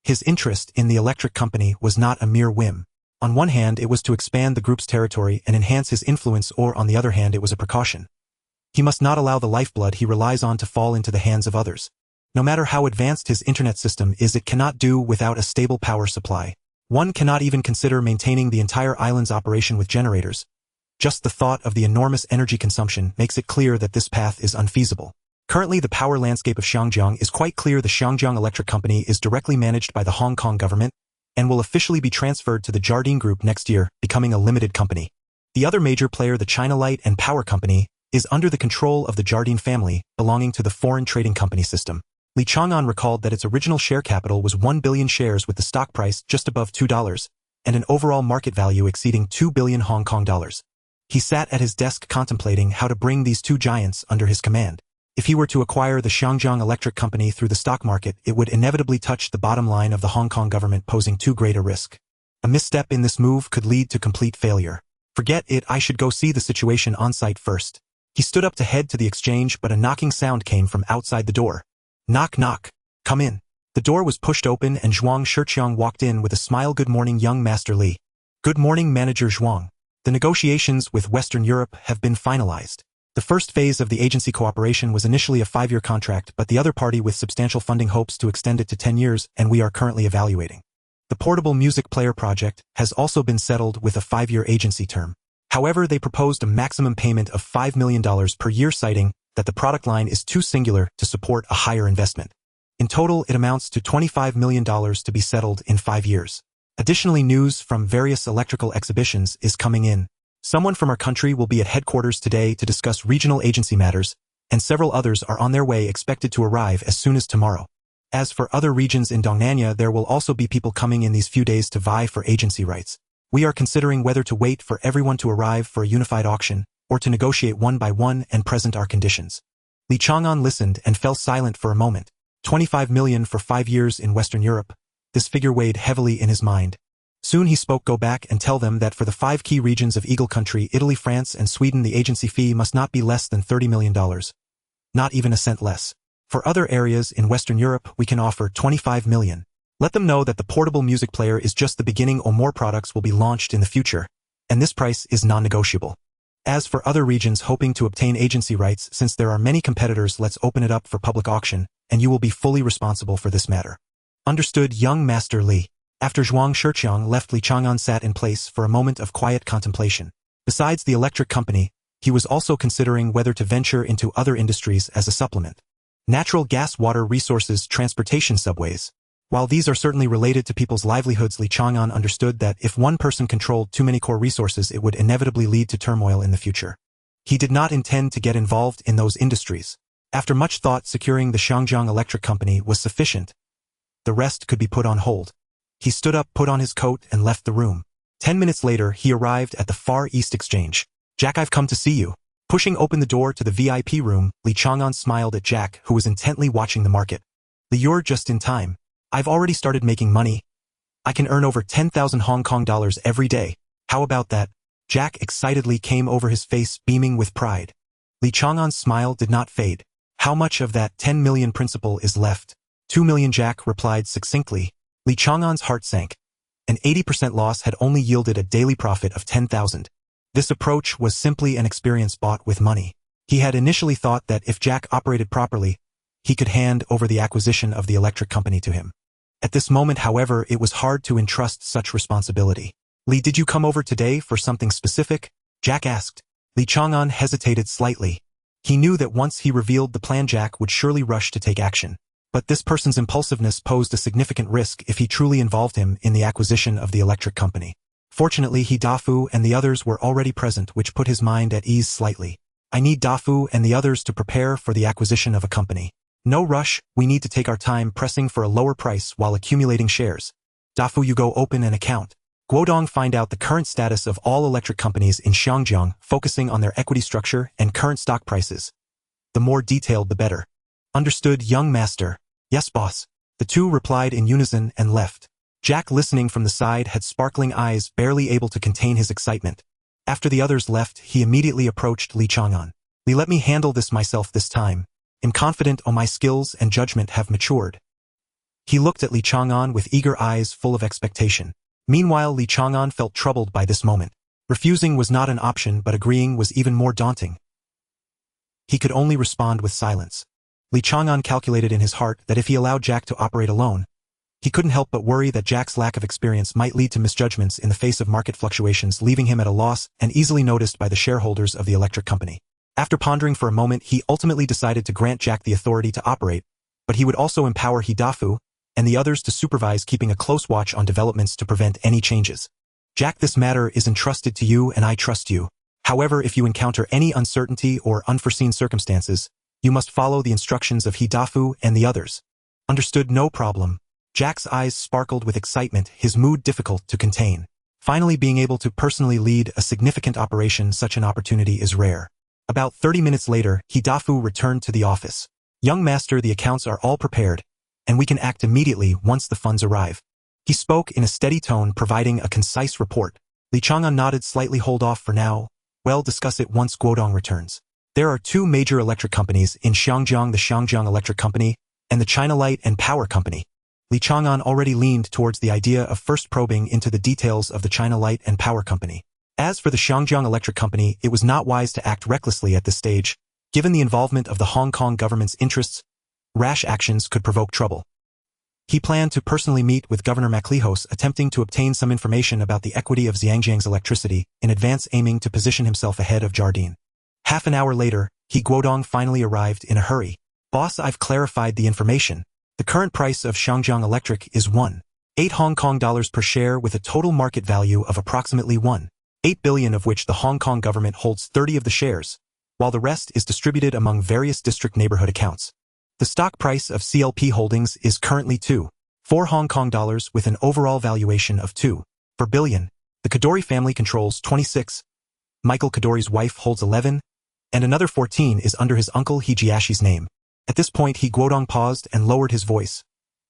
His interest in the electric company was not a mere whim. On one hand, it was to expand the group's territory and enhance his influence, or on the other hand, it was a precaution. He must not allow the lifeblood he relies on to fall into the hands of others. No matter how advanced his internet system is, it cannot do without a stable power supply. One cannot even consider maintaining the entire island's operation with generators. Just the thought of the enormous energy consumption makes it clear that this path is unfeasible. Currently, the power landscape of Xinjiang is quite clear. The Xinjiang Electric Company is directly managed by the Hong Kong government and will officially be transferred to the Jardine Group next year, becoming a limited company. The other major player, the China Light and Power Company, is under the control of the Jardine family, belonging to the foreign trading company system. Li Chang'an recalled that its original share capital was 1 billion shares, with the stock price just above $2 and an overall market value exceeding 2 billion Hong Kong dollars. He sat at his desk contemplating how to bring these two giants under his command. If he were to acquire the Xinjiang Electric Company through the stock market, it would inevitably touch the bottom line of the Hong Kong government, posing too great a risk. A misstep in this move could lead to complete failure. Forget it, I should go see the situation on site first. He stood up to head to the exchange, but a knocking sound came from outside the door. Knock, knock. Come in. The door was pushed open and Zhuang Shiqiang walked in with a smile. Good morning, young Master Li. Good morning, Manager Zhuang. The negotiations with Western Europe have been finalized. The first phase of the agency cooperation was initially a 5-year contract, but the other party with substantial funding hopes to extend it to 10 years, and we are currently evaluating. The portable music player project has also been settled with a 5-year agency term. However, they proposed a maximum payment of $5 million per year, citing that the product line is too singular to support a higher investment. In total, it amounts to $25 million to be settled in 5 years. Additionally, news from various electrical exhibitions is coming in. Someone from our country will be at headquarters today to discuss regional agency matters, and several others are on their way, expected to arrive as soon as tomorrow. As for other regions in Dongnanya, there will also be people coming in these few days to vie for agency rights. We are considering whether to wait for everyone to arrive for a unified auction, or to negotiate one by one and present our conditions. Li Chang'an listened and fell silent for a moment. 25 million for 5 years in Western Europe. This figure weighed heavily in his mind. Soon he spoke, go back and tell them that for the 5 key regions of Eagle Country, Italy, France, and Sweden, the agency fee must not be less than $30 million. Not even a cent less. For other areas in Western Europe, we can offer 25 million. Let them know that the portable music player is just the beginning, or more products will be launched in the future, and this price is non-negotiable. As for other regions hoping to obtain agency rights, since there are many competitors, let's open it up for public auction, and you will be fully responsible for this matter. Understood, young Master Li. After Zhuang Shiqiang left, Li Chang'an sat in place for a moment of quiet contemplation. Besides the electric company, he was also considering whether to venture into other industries as a supplement. Natural gas, water resources, transportation, subways. While these are certainly related to people's livelihoods, Li Chang'an understood that if one person controlled too many core resources, it would inevitably lead to turmoil in the future. He did not intend to get involved in those industries. After much thought, securing the Xinjiang Electric Company was sufficient. The rest could be put on hold. He stood up, put on his coat, and left the room. 10 minutes later, he arrived at the Far East Exchange. Jack, I've come to see you. Pushing open the door to the VIP room, Li Chang'an smiled at Jack, who was intently watching the market. Li, you're just in time. I've already started making money. I can earn over 10,000 Hong Kong dollars every day. How about that? Jack excitedly came over his face beaming with pride. Li Chang'an's smile did not fade. How much of that 10 million principal is left? 2 million, Jack replied succinctly. Li Chang'an's heart sank. An 80% loss had only yielded a daily profit of 10,000. This approach was simply an experience bought with money. He had initially thought that if Jack operated properly, he could hand over the acquisition of the electric company to him. At this moment, however, it was hard to entrust such responsibility. Li, did you come over today for something specific? Jack asked. Li Chang'an hesitated slightly. He knew that once he revealed the plan, Jack would surely rush to take action. But this person's impulsiveness posed a significant risk if he truly involved him in the acquisition of the electric company. Fortunately, Dafu and the others were already present, which put his mind at ease slightly. I need Dafu and the others to prepare for the acquisition of a company. No rush, we need to take our time pressing for a lower price while accumulating shares. Dafu, you go open an account. Guodong, find out the current status of all electric companies in Xiangjiang, focusing on their equity structure and current stock prices. The more detailed the better. Understood, young master. Yes, boss. The two replied in unison and left. Jack, listening from the side, had sparkling eyes, barely able to contain his excitement. After the others left, he immediately approached Li Chang'an. Li, let me handle this myself this time. I'm confident my skills and judgment have matured. He looked at Li Chang'an with eager eyes full of expectation. Meanwhile, Li Chang'an felt troubled by this moment. Refusing was not an option, but agreeing was even more daunting. He could only respond with silence. Li Chang'an calculated in his heart that if he allowed Jack to operate alone, he couldn't help but worry that Jack's lack of experience might lead to misjudgments in the face of market fluctuations, leaving him at a loss and easily noticed by the shareholders of the electric company. After pondering for a moment, he ultimately decided to grant Jack the authority to operate, but he would also empower Dafu and the others to supervise, keeping a close watch on developments to prevent any changes. Jack, this matter is entrusted to you and I trust you. However, if you encounter any uncertainty or unforeseen circumstances, you must follow the instructions of Dafu and the others. Understood, no problem. Jack's eyes sparkled with excitement, his mood difficult to contain. Finally, being able to personally lead a significant operation, such an opportunity is rare. About 30 minutes later, Dafu returned to the office. Young master, the accounts are all prepared, and we can act immediately once the funds arrive. He spoke in a steady tone, providing a concise report. Li Chang'an nodded slightly. Hold off for now. Well, discuss it once Guodong returns. There are two major electric companies in Xiangjiang, the Xiangjiang Electric Company and the China Light and Power Company. Li Chang'an already leaned towards the idea of first probing into the details of the China Light and Power Company. As for the Xiangjiang Electric Company, it was not wise to act recklessly at this stage. Given the involvement of the Hong Kong government's interests, rash actions could provoke trouble. He planned to personally meet with Governor Maclehos, attempting to obtain some information about the equity of Xiangjiang's electricity, in advance aiming to position himself ahead of Jardine. Half an hour later, Guodong finally arrived in a hurry. Boss, I've clarified the information. The current price of Xiangjiang Electric is 1.8 Hong Kong dollars per share, with a total market value of approximately 1.8 billion, of which the Hong Kong government holds 30 of the shares, while the rest is distributed among various district neighborhood accounts. The stock price of CLP Holdings is currently 2.4 Hong Kong dollars, with an overall valuation of 2.4 billion. The Kadori family controls 26. Michael Kadori's wife holds 11, and another 14 is under his uncle Hijiashi's name. At this point, Guodong paused and lowered his voice.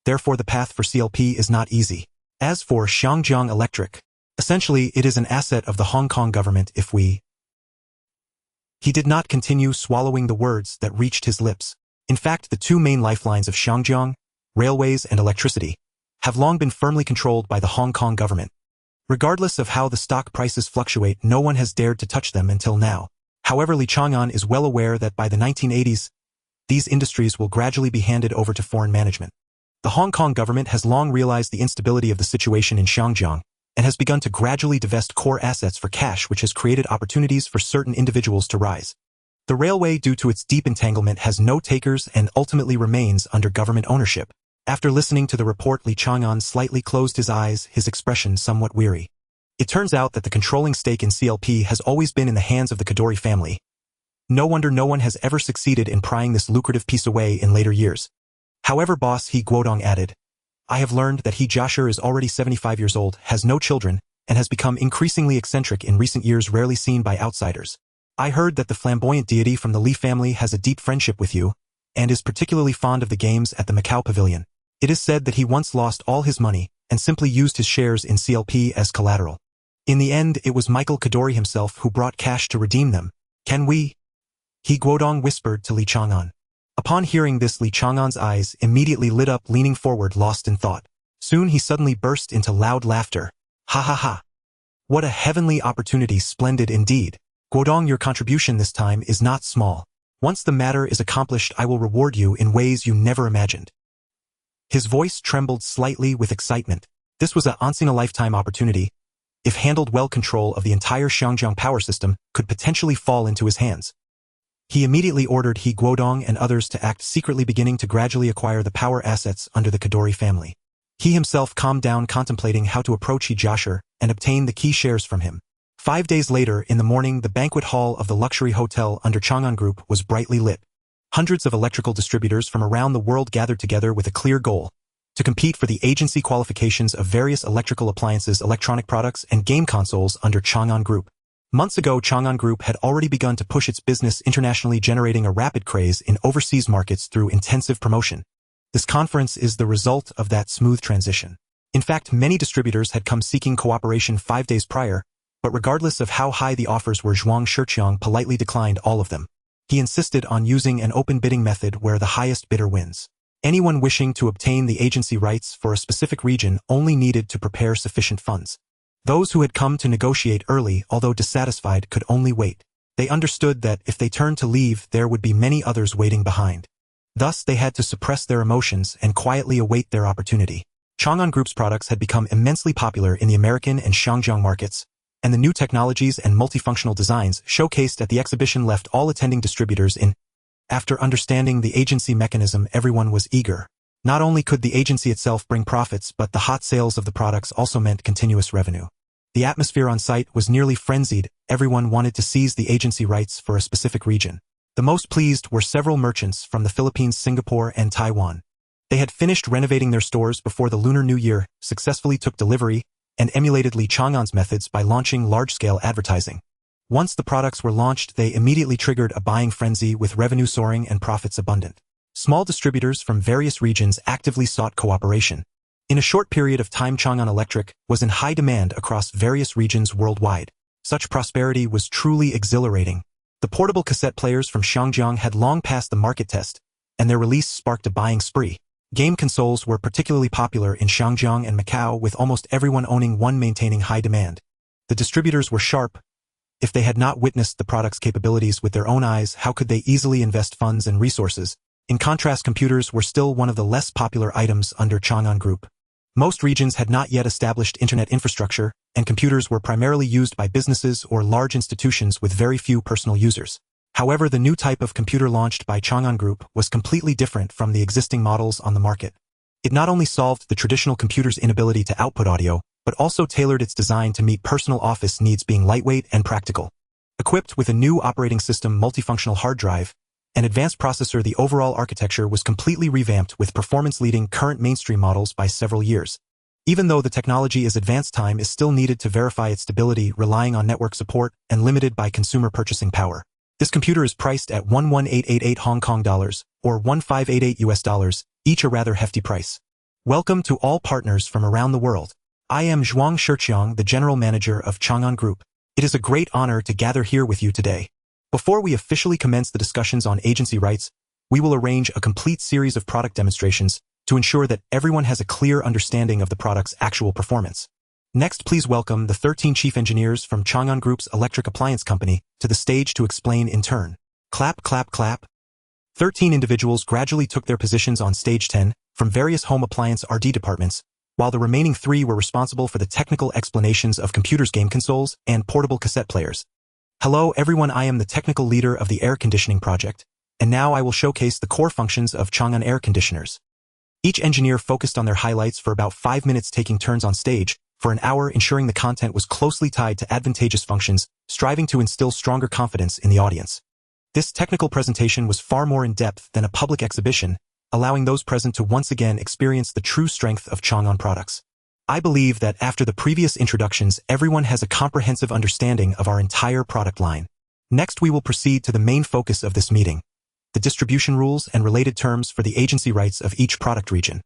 Therefore, the path for CLP is not easy. As for Xiangjiang Electric, essentially it is an asset of the Hong Kong government if we... He did not continue, swallowing the words that reached his lips. In fact, the two main lifelines of Xiangjiang, railways and electricity, have long been firmly controlled by the Hong Kong government. Regardless of how the stock prices fluctuate, no one has dared to touch them until now. However, Li Chang'an is well aware that by the 1980s, these industries will gradually be handed over to foreign management. The Hong Kong government has long realized the instability of the situation in Xiangjiang and has begun to gradually divest core assets for cash, which has created opportunities for certain individuals to rise. The railway, due to its deep entanglement, has no takers and ultimately remains under government ownership. After listening to the report, Li Chang'an slightly closed his eyes, his expression somewhat weary. It turns out that the controlling stake in CLP has always been in the hands of the Kadori family. No wonder no one has ever succeeded in prying this lucrative piece away in later years. However, boss, Guodong added, I have learned that Joshua is already 75 years old, has no children, and has become increasingly eccentric in recent years, rarely seen by outsiders. I heard that the flamboyant deity from the Li family has a deep friendship with you, and is particularly fond of the games at the Macau Pavilion. It is said that he once lost all his money, and simply used his shares in CLP as collateral. In the end, it was Michael Kadori himself who brought cash to redeem them. Can we? He Guodong whispered to Li Chang'an. Upon hearing this, Li Chang'an's eyes immediately lit up, leaning forward, lost in thought. Soon he suddenly burst into loud laughter. Ha ha ha. What a heavenly opportunity, splendid indeed. Guodong, your contribution this time is not small. Once the matter is accomplished, I will reward you in ways you never imagined. His voice trembled slightly with excitement. This was a once-in-a-lifetime opportunity. If handled well, control of the entire Xiangjiang power system could potentially fall into his hands. He immediately ordered He Guodong and others to act secretly, beginning to gradually acquire the power assets under the Kadori family. He himself calmed down, contemplating how to approach He Jasher and obtain the key shares from him. 5 days later, in the morning, the banquet hall of the luxury hotel under Chang'an Group was brightly lit. Hundreds of electrical distributors from around the world gathered together with a clear goal: to compete for the agency qualifications of various electrical appliances, electronic products, and game consoles under Chang'an Group. Months ago, Chang'an Group had already begun to push its business internationally, generating a rapid craze in overseas markets through intensive promotion. This conference is the result of that smooth transition. In fact, many distributors had come seeking cooperation 5 days prior, but regardless of how high the offers were, Zhuang Shiqiang politely declined all of them. He insisted on using an open bidding method where the highest bidder wins. Anyone wishing to obtain the agency rights for a specific region only needed to prepare sufficient funds. Those who had come to negotiate early, although dissatisfied, could only wait. They understood that if they turned to leave, there would be many others waiting behind. Thus, they had to suppress their emotions and quietly await their opportunity. Chang'an Group's products had become immensely popular in the American and Xiangjiang markets, and the new technologies and multifunctional designs showcased at the exhibition left all attending distributors in. After understanding the agency mechanism, everyone was eager. Not only could the agency itself bring profits, but the hot sales of the products also meant continuous revenue. The atmosphere on site was nearly frenzied. Everyone wanted to seize the agency rights for a specific region. The most pleased were several merchants from the Philippines, Singapore, and Taiwan. They had finished renovating their stores before the Lunar New Year, successfully took delivery, and emulated Li Chang'an's methods by launching large-scale advertising. Once the products were launched, they immediately triggered a buying frenzy, with revenue soaring and profits abundant. Small distributors from various regions actively sought cooperation. In a short period of time, Chang'an Electric was in high demand across various regions worldwide. Such prosperity was truly exhilarating. The portable cassette players from Xiangjiang had long passed the market test, and their release sparked a buying spree. Game consoles were particularly popular in Xiangjiang and Macau, with almost everyone owning one, maintaining high demand. The distributors were sharp. If they had not witnessed the product's capabilities with their own eyes, how could they easily invest funds and resources? In contrast, computers were still one of the less popular items under Chang'an Group. Most regions had not yet established internet infrastructure, and computers were primarily used by businesses or large institutions with very few personal users. However, the new type of computer launched by Chang'an Group was completely different from the existing models on the market. It not only solved the traditional computer's inability to output audio, but also tailored its design to meet personal office needs, being lightweight and practical. Equipped with a new operating system, multifunctional hard drive, and advanced processor, the overall architecture was completely revamped, with performance leading current mainstream models by several years. Even though the technology is advanced, time is still needed to verify its stability, relying on network support and limited by consumer purchasing power. This computer is priced at 11888 Hong Kong dollars, or 1588 US dollars, each a rather hefty price. Welcome to all partners from around the world. I am Zhuang Shiqiang, the General Manager of Chang'an Group. It is a great honor to gather here with you today. Before we officially commence the discussions on agency rights, we will arrange a complete series of product demonstrations to ensure that everyone has a clear understanding of the product's actual performance. Next, please welcome the 13 chief engineers from Chang'an Group's electric appliance company to the stage to explain in turn. Clap, clap, clap. 13 individuals gradually took their positions on stage 10 from various home appliance R&D departments, while the remaining 3 were responsible for the technical explanations of computers, game consoles, and portable cassette players. Hello everyone, I am the technical leader of the air conditioning project, and now I will showcase the core functions of Chang'an air conditioners. Each engineer focused on their highlights for about 5 minutes, taking turns on stage for an hour, ensuring the content was closely tied to advantageous functions, striving to instill stronger confidence in the audience. This technical presentation was far more in-depth than a public exhibition, allowing those present to once again experience the true strength of Chang'an products. I believe that after the previous introductions, everyone has a comprehensive understanding of our entire product line. Next, we will proceed to the main focus of this meeting: the distribution rules and related terms for the agency rights of each product region.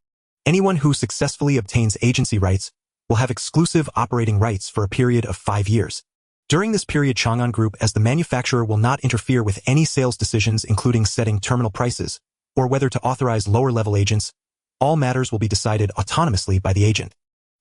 Anyone who successfully obtains agency rights will have exclusive operating rights for a period of 5 years. During this period, Chang'an Group as the manufacturer will not interfere with any sales decisions including setting terminal prices, or whether to authorize lower-level agents. All matters will be decided autonomously by the agent.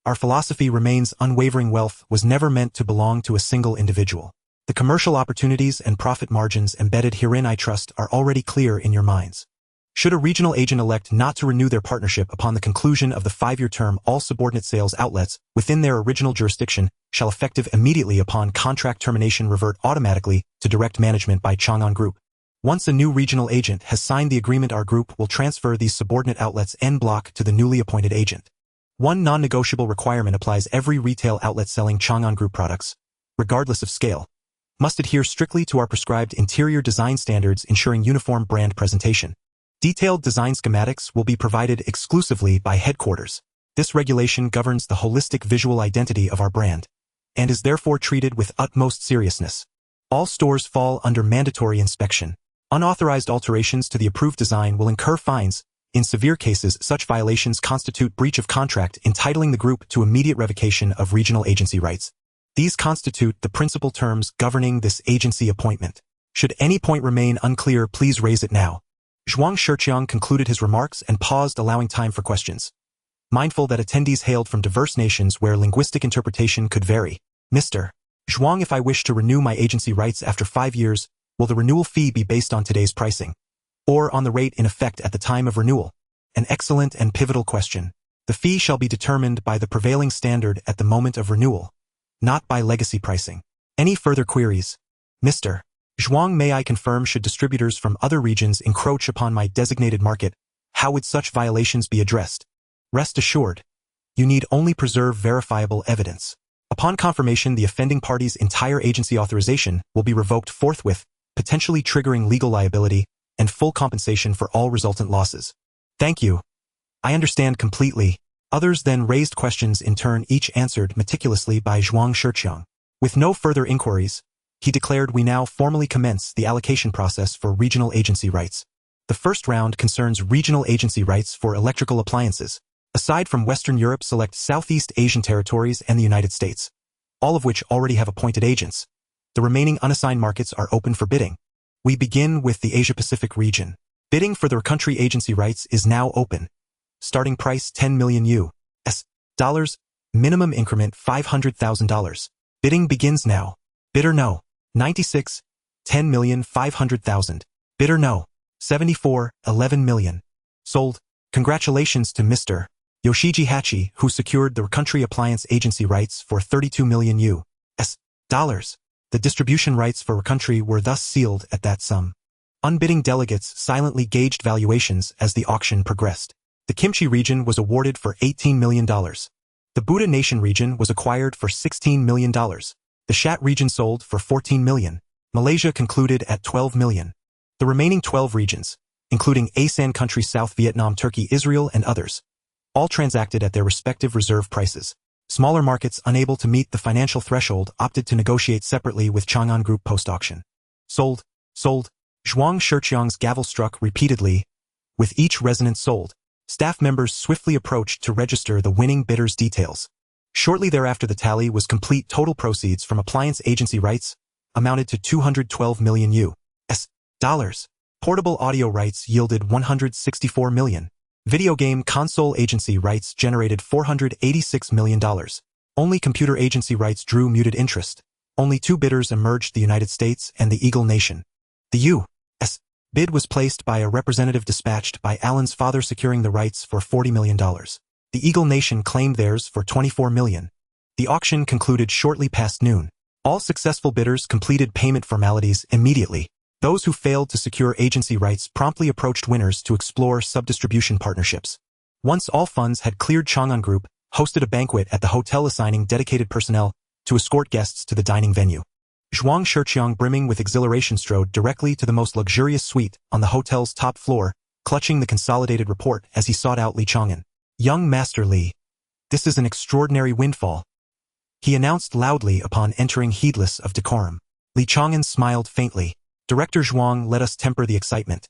Our philosophy remains unwavering. Wealth was never meant to belong to a single individual. The commercial opportunities and profit margins embedded herein, I trust, are already clear in your minds. Should a regional agent elect not to renew their partnership upon the conclusion of the 5-year term, all subordinate sales outlets within their original jurisdiction shall, effective immediately upon contract termination, revert automatically to direct management by Chang'an Group. Once a new regional agent has signed the agreement, our group will transfer these subordinate outlets en bloc to the newly appointed agent. One non-negotiable requirement applies: every retail outlet selling Chang'an Group products, regardless of scale, must adhere strictly to our prescribed interior design standards, ensuring uniform brand presentation. Detailed design schematics will be provided exclusively by headquarters. This regulation governs the holistic visual identity of our brand, and is therefore treated with utmost seriousness. All stores fall under mandatory inspection. Unauthorized alterations to the approved design will incur fines. In severe cases, such violations constitute breach of contract, entitling the group to immediate revocation of regional agency rights. These constitute the principal terms governing this agency appointment. Should any point remain unclear, please raise it now. Zhuang Shiqiang concluded his remarks and paused, allowing time for questions. Mindful that attendees hailed from diverse nations where linguistic interpretation could vary. Mr. Zhuang, if I wish to renew my agency rights after 5 years, will the renewal fee be based on today's pricing, or on the rate in effect at the time of renewal? An excellent and pivotal question. The fee shall be determined by the prevailing standard at the moment of renewal, not by legacy pricing. Any further queries? Mr. Zhuang, may I confirm, should distributors from other regions encroach upon my designated market, how would such violations be addressed? Rest assured, you need only preserve verifiable evidence. Upon confirmation, the offending party's entire agency authorization will be revoked forthwith, potentially triggering legal liability and full compensation for all resultant losses. Thank you. I understand completely. Others then raised questions in turn, each answered meticulously by Zhuang Shiqiang. With no further inquiries, he declared, we now formally commence the allocation process for regional agency rights. The first round concerns regional agency rights for electrical appliances. Aside from Western Europe, select Southeast Asian territories and the United States, all of which already have appointed agents. The remaining unassigned markets are open for bidding. We begin with the Asia-Pacific region. Bidding for the country agency rights is now open. Starting price $10 million US dollars, minimum increment $500,000. Bidding begins now. Bidder no. 96, 10,500,000. Bidder no. 74, 11 million. Sold. Congratulations to Mr. Yoshiji Hachi, who secured the country appliance agency rights for $32 million US dollars. The distribution rights for country were thus sealed at that sum. Unbidding delegates silently gauged valuations as the auction progressed. The Kimchi region was awarded for $18 million. The Buddha Nation region was acquired for $16 million. The Shat region sold for $14 million. Malaysia concluded at $12 million. The remaining 12 regions, including ASEAN countries South Vietnam, Turkey, Israel, and others, all transacted at their respective reserve prices. Smaller markets unable to meet the financial threshold opted to negotiate separately with Chang'an Group post-auction. Sold, sold. Zhuang Shiqiang's gavel struck repeatedly. With each resonant sold, staff members swiftly approached to register the winning bidder's details. Shortly thereafter, the tally was complete. Total proceeds from appliance agency rights amounted to $212 million US dollars. Portable audio rights yielded $164 million. Video game console agency rights generated $486 million. Only computer agency rights drew muted interest. Only 2 bidders emerged: the United States and the Eagle Nation. The U.S. bid was placed by a representative dispatched by Alan's father, securing the rights for $40 million. The Eagle Nation claimed theirs for $24 million. The auction concluded shortly past noon. All successful bidders completed payment formalities immediately. Those who failed to secure agency rights promptly approached winners to explore sub-distribution partnerships. Once all funds had cleared, Chang'an Group hosted a banquet at the hotel, assigning dedicated personnel to escort guests to the dining venue. Zhuang Shiqiang, brimming with exhilaration, strode directly to the most luxurious suite on the hotel's top floor, clutching the consolidated report as he sought out Li Chang'an. Young Master Li, this is an extraordinary windfall, he announced loudly upon entering, heedless of decorum. Li Chang'an smiled faintly. Director Zhuang, let us temper the excitement.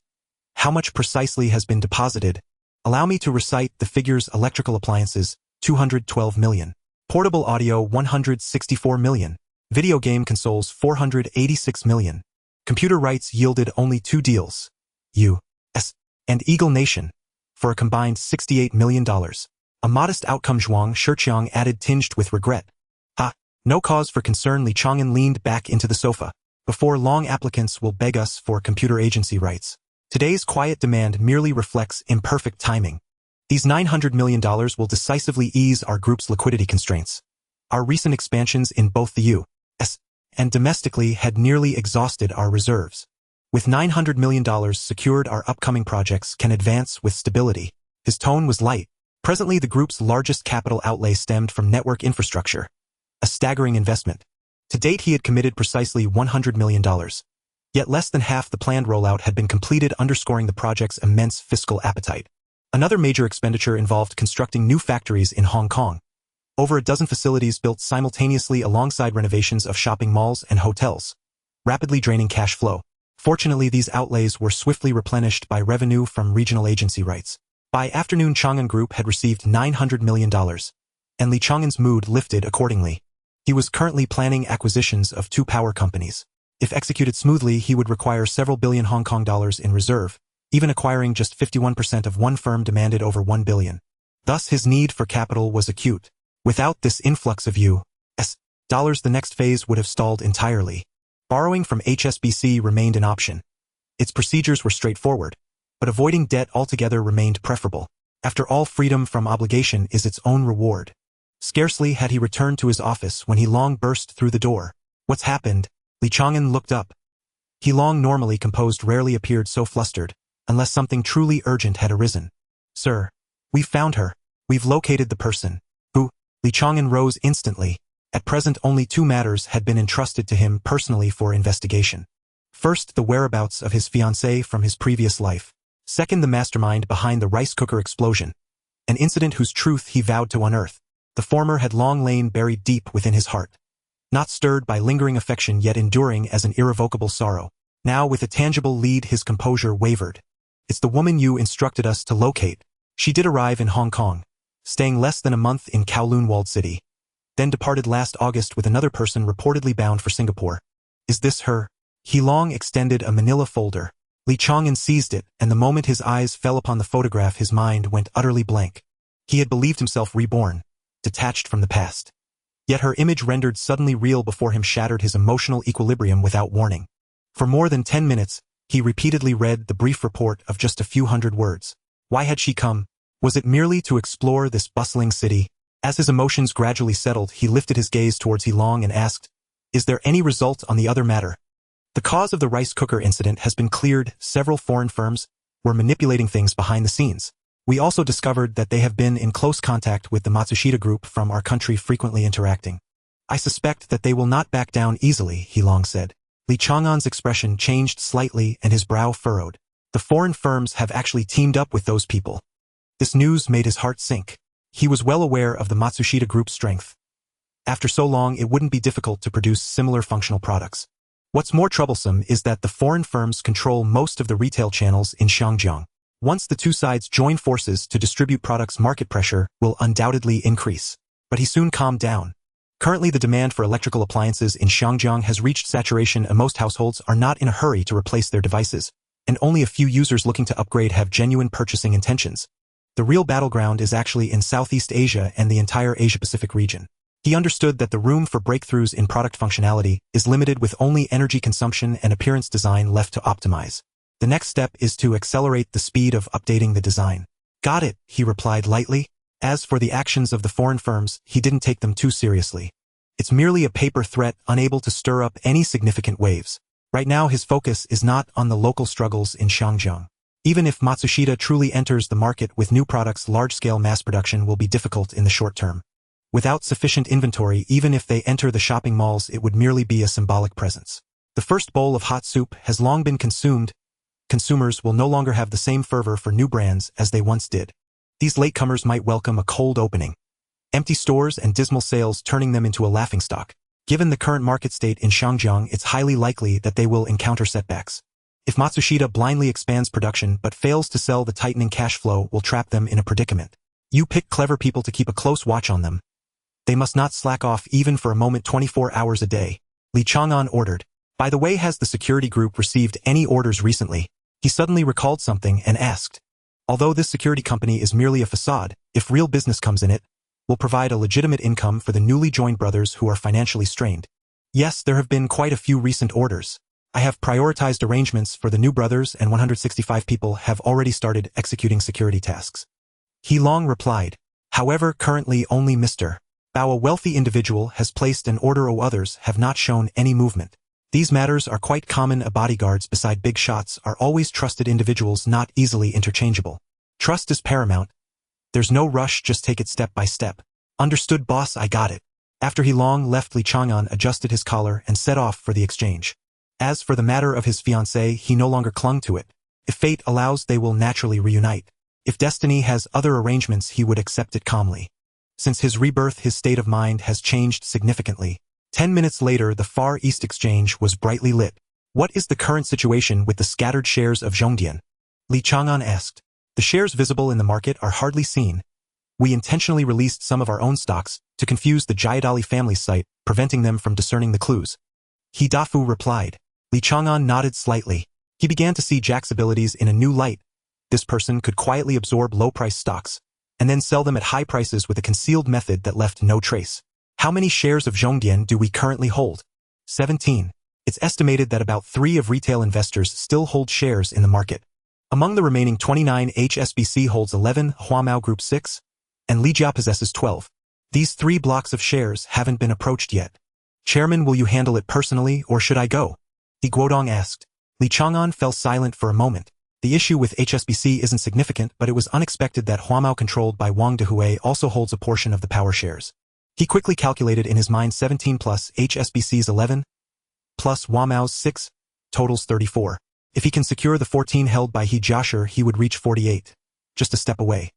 How much precisely has been deposited? Allow me to recite the figures. Electrical appliances, $212 million. Portable audio 164 million. Video game consoles 486 million. Computer rights yielded only 2 deals, U.S. and Eagle Nation, for a combined $68 million. A modest outcome. Zhuang Shiqiang added, tinged with regret. No cause for concern. Li Chang'an leaned back into the sofa. Before long, applicants will beg us for computer agency rights. Today's quiet demand merely reflects imperfect timing. These $900 million will decisively ease our group's liquidity constraints. Our recent expansions in both the U.S. and domestically had nearly exhausted our reserves. With $900 million secured, our upcoming projects can advance with stability. His tone was light. Presently, the group's largest capital outlay stemmed from network infrastructure. A staggering investment. To date, he had committed precisely $100 million. Yet less than half the planned rollout had been completed, underscoring the project's immense fiscal appetite. Another major expenditure involved constructing new factories in Hong Kong. Over a dozen facilities built simultaneously alongside renovations of shopping malls and hotels, rapidly draining cash flow. Fortunately, these outlays were swiftly replenished by revenue from regional agency rights. By afternoon, Chang'an Group had received $900 million, and Li Chang'an's mood lifted accordingly. He was currently planning acquisitions of 2 power companies. If executed smoothly, he would require several billion Hong Kong dollars in reserve. Even acquiring just 51% of one firm demanded over $1 billion. Thus, his need for capital was acute. Without this influx of U.S. dollars, the next phase would have stalled entirely. Borrowing from HSBC remained an option. Its procedures were straightforward, but avoiding debt altogether remained preferable. After all, freedom from obligation is its own reward. Scarcely had he returned to his office when He Long burst through the door. What's happened? Li Chang'an looked up. He Long, normally composed, rarely appeared so flustered, unless something truly urgent had arisen. Sir, we've found her. We've located the person. Who? Li Chang'an rose instantly. At present, only 2 matters had been entrusted to him personally for investigation. First, the whereabouts of his fiancée from his previous life. Second, the mastermind behind the rice cooker explosion, an incident whose truth he vowed to unearth. The former had long lain buried deep within his heart, not stirred by lingering affection, yet enduring as an irrevocable sorrow. Now, with a tangible lead, his composure wavered. It's the woman you instructed us to locate. She did arrive in Hong Kong, staying less than a month in Kowloon Walled City, then departed last August with another person reportedly bound for Singapore. Is this her? He Long extended a manila folder. Li Chang'an seized it, and the moment his eyes fell upon the photograph, his mind went utterly blank. He had believed himself reborn, detached from the past. Yet her image, rendered suddenly real before him, shattered his emotional equilibrium without warning. For more than 10 minutes, he repeatedly read the brief report of just a few hundred words. Why had she come? Was it merely to explore this bustling city? As his emotions gradually settled, he lifted his gaze towards He Long and asked, Is there any result on the other matter? The cause of the rice cooker incident has been cleared. Several foreign firms were manipulating things behind the scenes. We also discovered that they have been in close contact with the Matsushita group from our country, frequently interacting. I suspect that they will not back down easily, He Long said. Li Chang'an's expression changed slightly and his brow furrowed. The foreign firms have actually teamed up with those people. This news made his heart sink. He was well aware of the Matsushita group's strength. After so long, it wouldn't be difficult to produce similar functional products. What's more troublesome is that the foreign firms control most of the retail channels in Xinjiang. Once the 2 sides join forces to distribute products, market pressure will undoubtedly increase. But he soon calmed down. Currently, the demand for electrical appliances in Xinjiang has reached saturation, and most households are not in a hurry to replace their devices, and only a few users looking to upgrade have genuine purchasing intentions. The real battleground is actually in Southeast Asia and the entire Asia-Pacific region. He understood that the room for breakthroughs in product functionality is limited, with only energy consumption and appearance design left to optimize. The next step is to accelerate the speed of updating the design. Got it, he replied lightly. As for the actions of the foreign firms, he didn't take them too seriously. It's merely a paper threat, unable to stir up any significant waves. Right now, his focus is not on the local struggles in Xinjiang. Even if Matsushita truly enters the market with new products, large-scale mass production will be difficult in the short term. Without sufficient inventory, even if they enter the shopping malls, it would merely be a symbolic presence. The first bowl of hot soup has long been consumed. Consumers will no longer have the same fervor for new brands as they once did. These latecomers might welcome a cold opening, empty stores and dismal sales turning them into a laughingstock. Given the current market state in Xinjiang, it's highly likely that they will encounter setbacks. If Matsushita blindly expands production but fails to sell, the tightening cash flow will trap them in a predicament. You pick clever people to keep a close watch on them. They must not slack off even for a moment 24 hours a day. Li Chang'an ordered. By the way, has the security group received any orders recently? He suddenly recalled something and asked. Although this security company is merely a facade, if real business comes in it, will provide a legitimate income for the newly joined brothers who are financially strained. Yes, there have been quite a few recent orders. I have prioritized arrangements for the new brothers and 165 people have already started executing security tasks. He Long replied. However, currently only Mr. Bao, a wealthy individual, has placed an order. Others have not shown any movement. These matters are quite common. Bodyguards beside big shots are always trusted individuals, not easily interchangeable. Trust is paramount. There's no rush, just take it step by step. Understood, boss, I got it. After He Long left, Li Chang'an adjusted his collar and set off for the exchange. As for the matter of his fiancée, he no longer clung to it. If fate allows, they will naturally reunite. If destiny has other arrangements, he would accept it calmly. Since his rebirth, his state of mind has changed significantly. 10 minutes later, the Far East exchange was brightly lit. What is the current situation with the scattered shares of Zhongdian? Li Chang'an asked. The shares visible in the market are hardly seen. We intentionally released some of our own stocks to confuse the Jayadali family's sight, preventing them from discerning the clues. He Dafu replied. Li Chang'an nodded slightly. He began to see Jack's abilities in a new light. This person could quietly absorb low-priced stocks and then sell them at high prices with a concealed method that left no trace. How many shares of Zhongdian do we currently hold? 17. It's estimated that about 3 of retail investors still hold shares in the market. Among the remaining 29, HSBC holds 11, Huamao Group 6, and Lijia possesses 12. These 3 blocks of shares haven't been approached yet. Chairman, will you handle it personally, or should I go? Li Guodong asked. Li Chang'an fell silent for a moment. The issue with HSBC isn't significant, but it was unexpected that Huamao, controlled by Wang Dehui, also holds a portion of the power shares. He quickly calculated in his mind 17 plus HSBC's 11 plus Huamao's 6 totals 34. If he can secure the 14 held by He Jiashir, he would reach 48. Just a step away.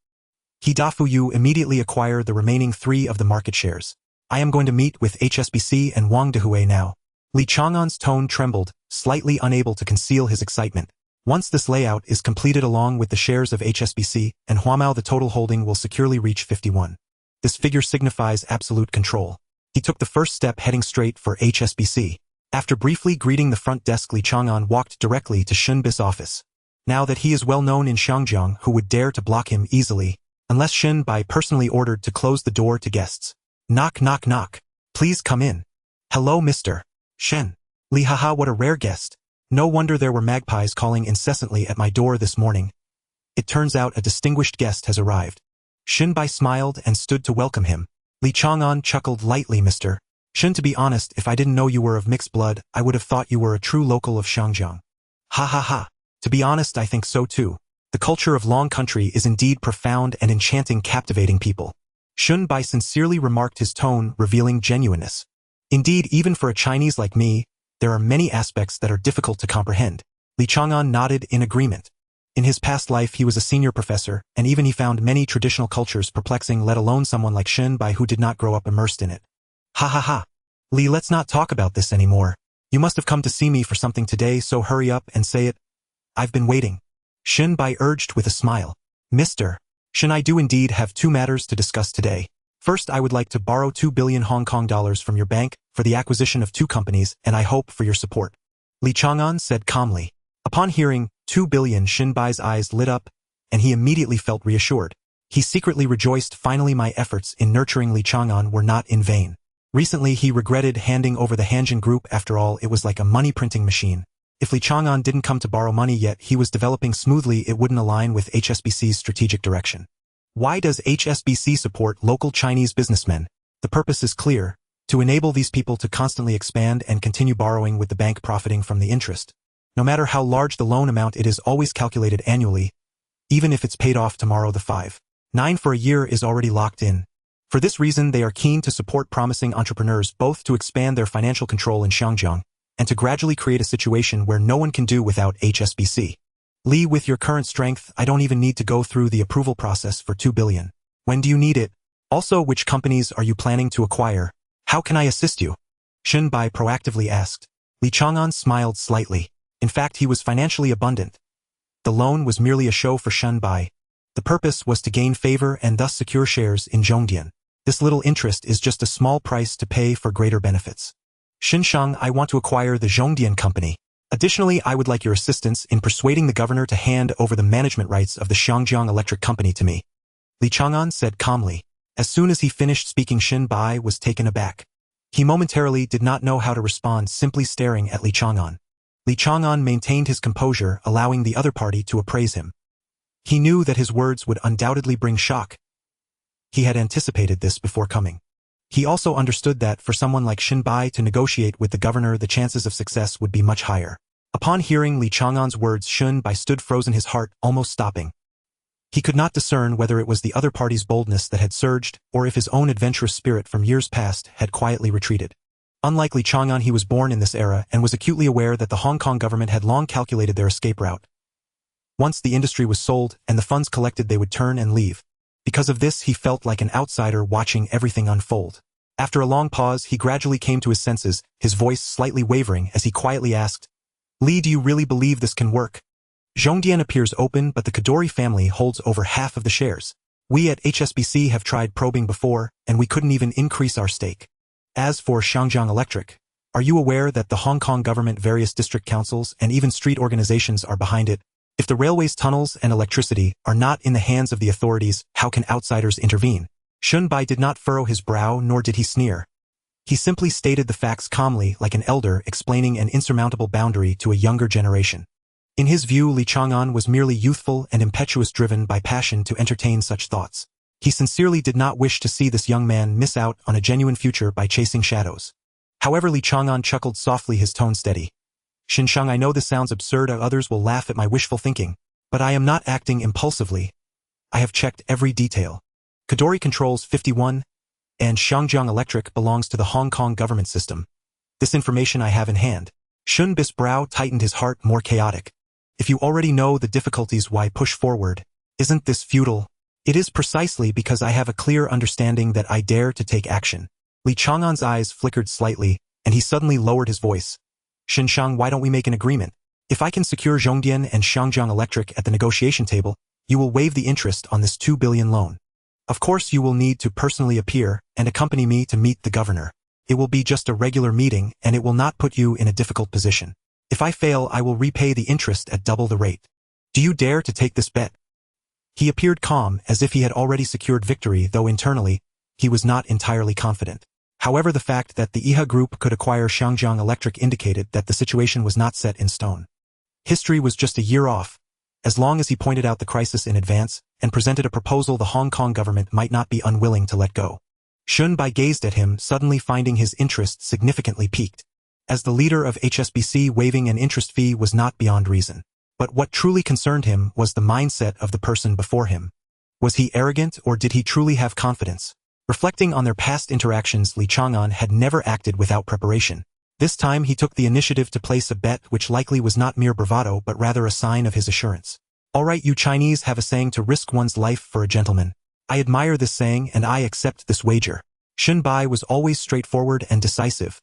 He Dafu, you immediately acquire the remaining 3 of the market shares. I am going to meet with HSBC and Wang Dehui now. Li Chang'an's tone trembled, slightly unable to conceal his excitement. Once this layout is completed along with the shares of HSBC and Huamao, the total holding will securely reach 51. This figure signifies absolute control. He took the first step, heading straight for HSBC. After briefly greeting the front desk, Li Chang'an walked directly to Shenbai's office. Now that he is well known in Xiangjiang, who would dare to block him easily, unless Shenbai personally ordered to close the door to guests. Knock, knock, knock. Please come in. Hello, Mr. Shen. Li, haha, what a rare guest. No wonder there were magpies calling incessantly at my door this morning. It turns out a distinguished guest has arrived. Shenbai smiled and stood to welcome him. Li Chang'an chuckled lightly. Mr. Shen, to be honest, if I didn't know you were of mixed blood, I would have thought you were a true local of Xiangjiang. Ha ha ha. To be honest, I think so too. The culture of Long Country is indeed profound and enchanting, captivating people. Shenbai sincerely remarked, his tone revealing genuineness. Indeed, even for a Chinese like me, there are many aspects that are difficult to comprehend. Li Chang'an nodded in agreement. In his past life, he was a senior professor, and even he found many traditional cultures perplexing, let alone someone like Shenbai who did not grow up immersed in it. Ha ha ha. Li, let's not talk about this anymore. You must have come to see me for something today, so hurry up and say it. I've been waiting. Shenbai urged with a smile. Mr. Shen, I do indeed have 2 matters to discuss today. First, I would like to borrow 2 billion Hong Kong dollars from your bank for the acquisition of 2 companies, and I hope for your support. Li Chang'an said calmly. Upon hearing 2 billion, Shenbai's eyes lit up, and he immediately felt reassured. He secretly rejoiced. Finally, my efforts in nurturing Li Chang'an were not in vain. Recently, he regretted handing over the Hanjin Group. After all, it was like a money-printing machine. If Li Chang'an didn't come to borrow money yet, he was developing smoothly, it wouldn't align with HSBC's strategic direction. Why does HSBC support local Chinese businessmen? The purpose is clear: to enable these people to constantly expand and continue borrowing, with the bank profiting from the interest. No matter how large the loan amount, it is always calculated annually. Even if it's paid off tomorrow, the 5.9 for a year is already locked in. For this reason, they are keen to support promising entrepreneurs, both to expand their financial control in Xiangjiang and to gradually create a situation where no one can do without HSBC. Li, with your current strength, I don't even need to go through the approval process for 2 billion. When do you need it? Also, which companies are you planning to acquire? How can I assist you? Shenbai proactively asked. Li Chang'an smiled slightly. In fact, he was financially abundant. The loan was merely a show for Shenbai. The purpose was to gain favor and thus secure shares in Zhongdian. This little interest is just a small price to pay for greater benefits. Xinshang, I want to acquire the Zhongdian company. Additionally, I would like your assistance in persuading the governor to hand over the management rights of the Xiangjiang Electric Company to me. Li Chang'an said calmly. As soon as he finished speaking, Xin Bai was taken aback. He momentarily did not know how to respond, simply staring at Li Chang'an. Li Chang'an maintained his composure, allowing the other party to appraise him. He knew that his words would undoubtedly bring shock. He had anticipated this before coming. He also understood that for someone like Xin Bai to negotiate with the governor, the chances of success would be much higher. Upon hearing Li Chang'an's words, Xin Bai stood frozen, his heart almost stopping. He could not discern whether it was the other party's boldness that had surged, or if his own adventurous spirit from years past had quietly retreated. Unlike Li Chang'an, he was born in this era and was acutely aware that the Hong Kong government had long calculated their escape route. Once the industry was sold and the funds collected, they would turn and leave. Because of this, he felt like an outsider watching everything unfold. After a long pause, he gradually came to his senses, his voice slightly wavering as he quietly asked, "Li, do you really believe this can work? Zhongdian appears open, but the Kadori family holds over half of the shares. We at HSBC have tried probing before, and we couldn't even increase our stake. As for Xiangjiang Electric, are you aware that the Hong Kong government, various district councils, and even street organizations are behind it? If the railways, tunnels, and electricity are not in the hands of the authorities, how can outsiders intervene?" Xun Bai did not furrow his brow, nor did he sneer. He simply stated the facts calmly, like an elder explaining an insurmountable boundary to a younger generation. In his view, Li Chang'an was merely youthful and impetuous, driven by passion to entertain such thoughts. He sincerely did not wish to see this young man miss out on a genuine future by chasing shadows. However, Li Chang'an chuckled softly, his tone steady. "Xinshang, I know this sounds absurd, others will laugh at my wishful thinking, but I am not acting impulsively. I have checked every detail. Kadori controls 51, and Xiangjiang Electric belongs to the Hong Kong government system. This information I have in hand." Xun Bai's brow tightened, his heart more chaotic. "If you already know the difficulties, why push forward? Isn't this futile?" "It is precisely because I have a clear understanding that I dare to take action." Li Chang'an's eyes flickered slightly, and he suddenly lowered his voice. "Xinshang, why don't we make an agreement? If I can secure Zhongdian and Xiangjiang Electric at the negotiation table, you will waive the interest on this 2 billion loan. Of course, you will need to personally appear and accompany me to meet the governor. It will be just a regular meeting, and it will not put you in a difficult position. If I fail, I will repay the interest at double the rate. Do you dare to take this bet?" He appeared calm, as if he had already secured victory, though internally, he was not entirely confident. However, the fact that the IHA group could acquire Xiangjiang Electric indicated that the situation was not set in stone. History was just a year off. As long as he pointed out the crisis in advance and presented a proposal, the Hong Kong government might not be unwilling to let go. Xun Bai gazed at him, suddenly finding his interest significantly piqued. As the leader of HSBC, waiving an interest fee was not beyond reason. But what truly concerned him was the mindset of the person before him. Was he arrogant, or did he truly have confidence? Reflecting on their past interactions, Li Chang'an had never acted without preparation. This time he took the initiative to place a bet, which likely was not mere bravado but rather a sign of his assurance. "All right, you Chinese have a saying to risk one's life for a gentleman. I admire this saying, and I accept this wager." Xun Bai was always straightforward and decisive.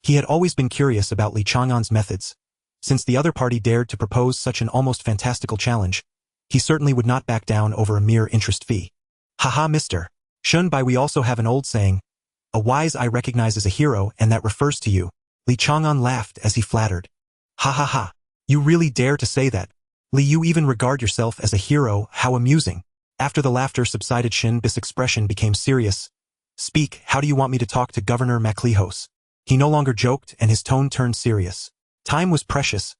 He had always been curious about Li Chang'an's methods. Since the other party dared to propose such an almost fantastical challenge, he certainly would not back down over a mere interest fee. "Haha, Mr. Xun Bai, we also have an old saying, a wise I recognize as a hero, and that refers to you." Li Chang'an laughed as he flattered. "Ha ha ha. You really dare to say that? Li, you even regard yourself as a hero, how amusing." After the laughter subsided, Xin Bai's expression became serious. "Speak, how do you want me to talk to Governor MacLehose?" He no longer joked, and his tone turned serious. Time was precious.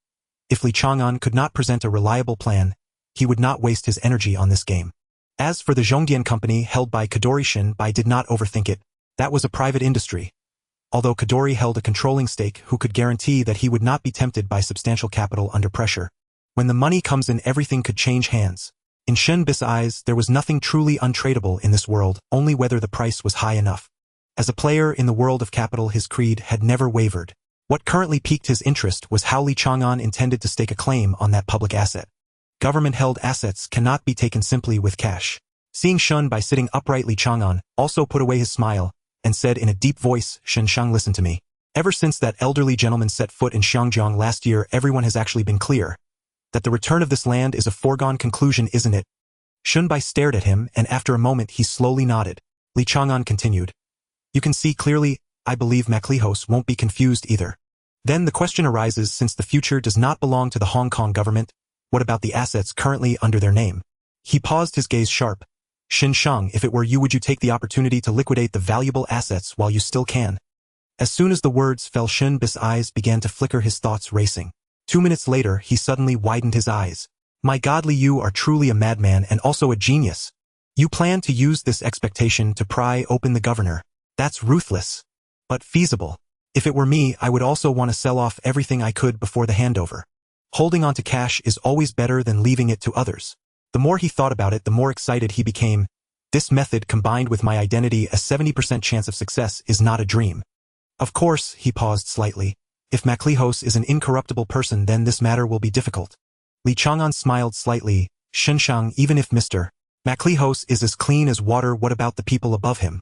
If Li Chang'an could not present a reliable plan, he would not waste his energy on this game. As for the Zhongdian company held by Kadori, Xin Bai did not overthink it. That was a private industry. Although Kadori held a controlling stake, who could guarantee that he would not be tempted by substantial capital under pressure? When the money comes in, everything could change hands. In Xin Bai's eyes, there was nothing truly untradeable in this world, only whether the price was high enough. As a player in the world of capital, his creed had never wavered. What currently piqued his interest was how Li Chang'an intended to stake a claim on that public asset. Government-held assets cannot be taken simply with cash. Seeing Xun Bai sitting upright, Li Chang'an also put away his smile and said in a deep voice, "Xinshang, listen to me. Ever since that elderly gentleman set foot in Xiangjiang last year, everyone has actually been clear that the return of this land is a foregone conclusion, isn't it?" Xun Bai stared at him, and after a moment he slowly nodded. Li Chang'an continued. You can see clearly, I believe Maclehos won't be confused either. Then the question arises, since the future does not belong to the Hong Kong government, what about the assets currently under their name? He paused, his gaze sharp. Xin Shang, if it were you, would you take the opportunity to liquidate the valuable assets while you still can? As soon as the words fell, Xin Bis' eyes began to flicker, his thoughts racing. 2 minutes later, he suddenly widened his eyes. My God, Li, you are truly a madman and also a genius. You plan to use this expectation to pry open the governor. That's ruthless. But feasible. If it were me, I would also want to sell off everything I could before the handover. Holding on to cash is always better than leaving it to others. The more he thought about it, the more excited he became. This method, combined with my identity, a 70% chance of success, is not a dream. Of course, he paused slightly. If Maclehos is an incorruptible person, then this matter will be difficult. Li Chang'an smiled slightly. Shang, even if Mr. Maclehos is as clean as water, what about the people above him?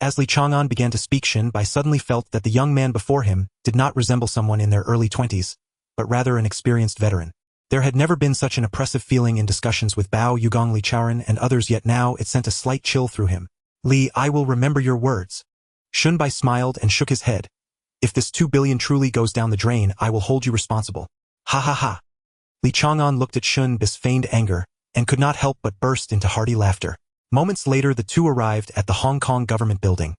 As Li Chang'an began to speak, Bai suddenly felt that the young man before him did not resemble someone in their early 20s, but rather an experienced veteran. There had never been such an oppressive feeling in discussions with Bao Yugong, Li Chang'an, and others, yet now it sent a slight chill through him. Li, I will remember your words. Bai smiled and shook his head. If this 2 billion truly goes down the drain, I will hold you responsible. Ha ha ha. Li Chang'an looked at Bis' feigned anger, and could not help but burst into hearty laughter. Moments later, the two arrived at the Hong Kong government building.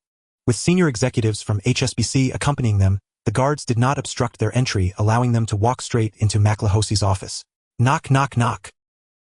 With senior executives from HSBC accompanying them, the guards did not obstruct their entry, allowing them to walk straight into Maclehos's office. Knock, knock, knock.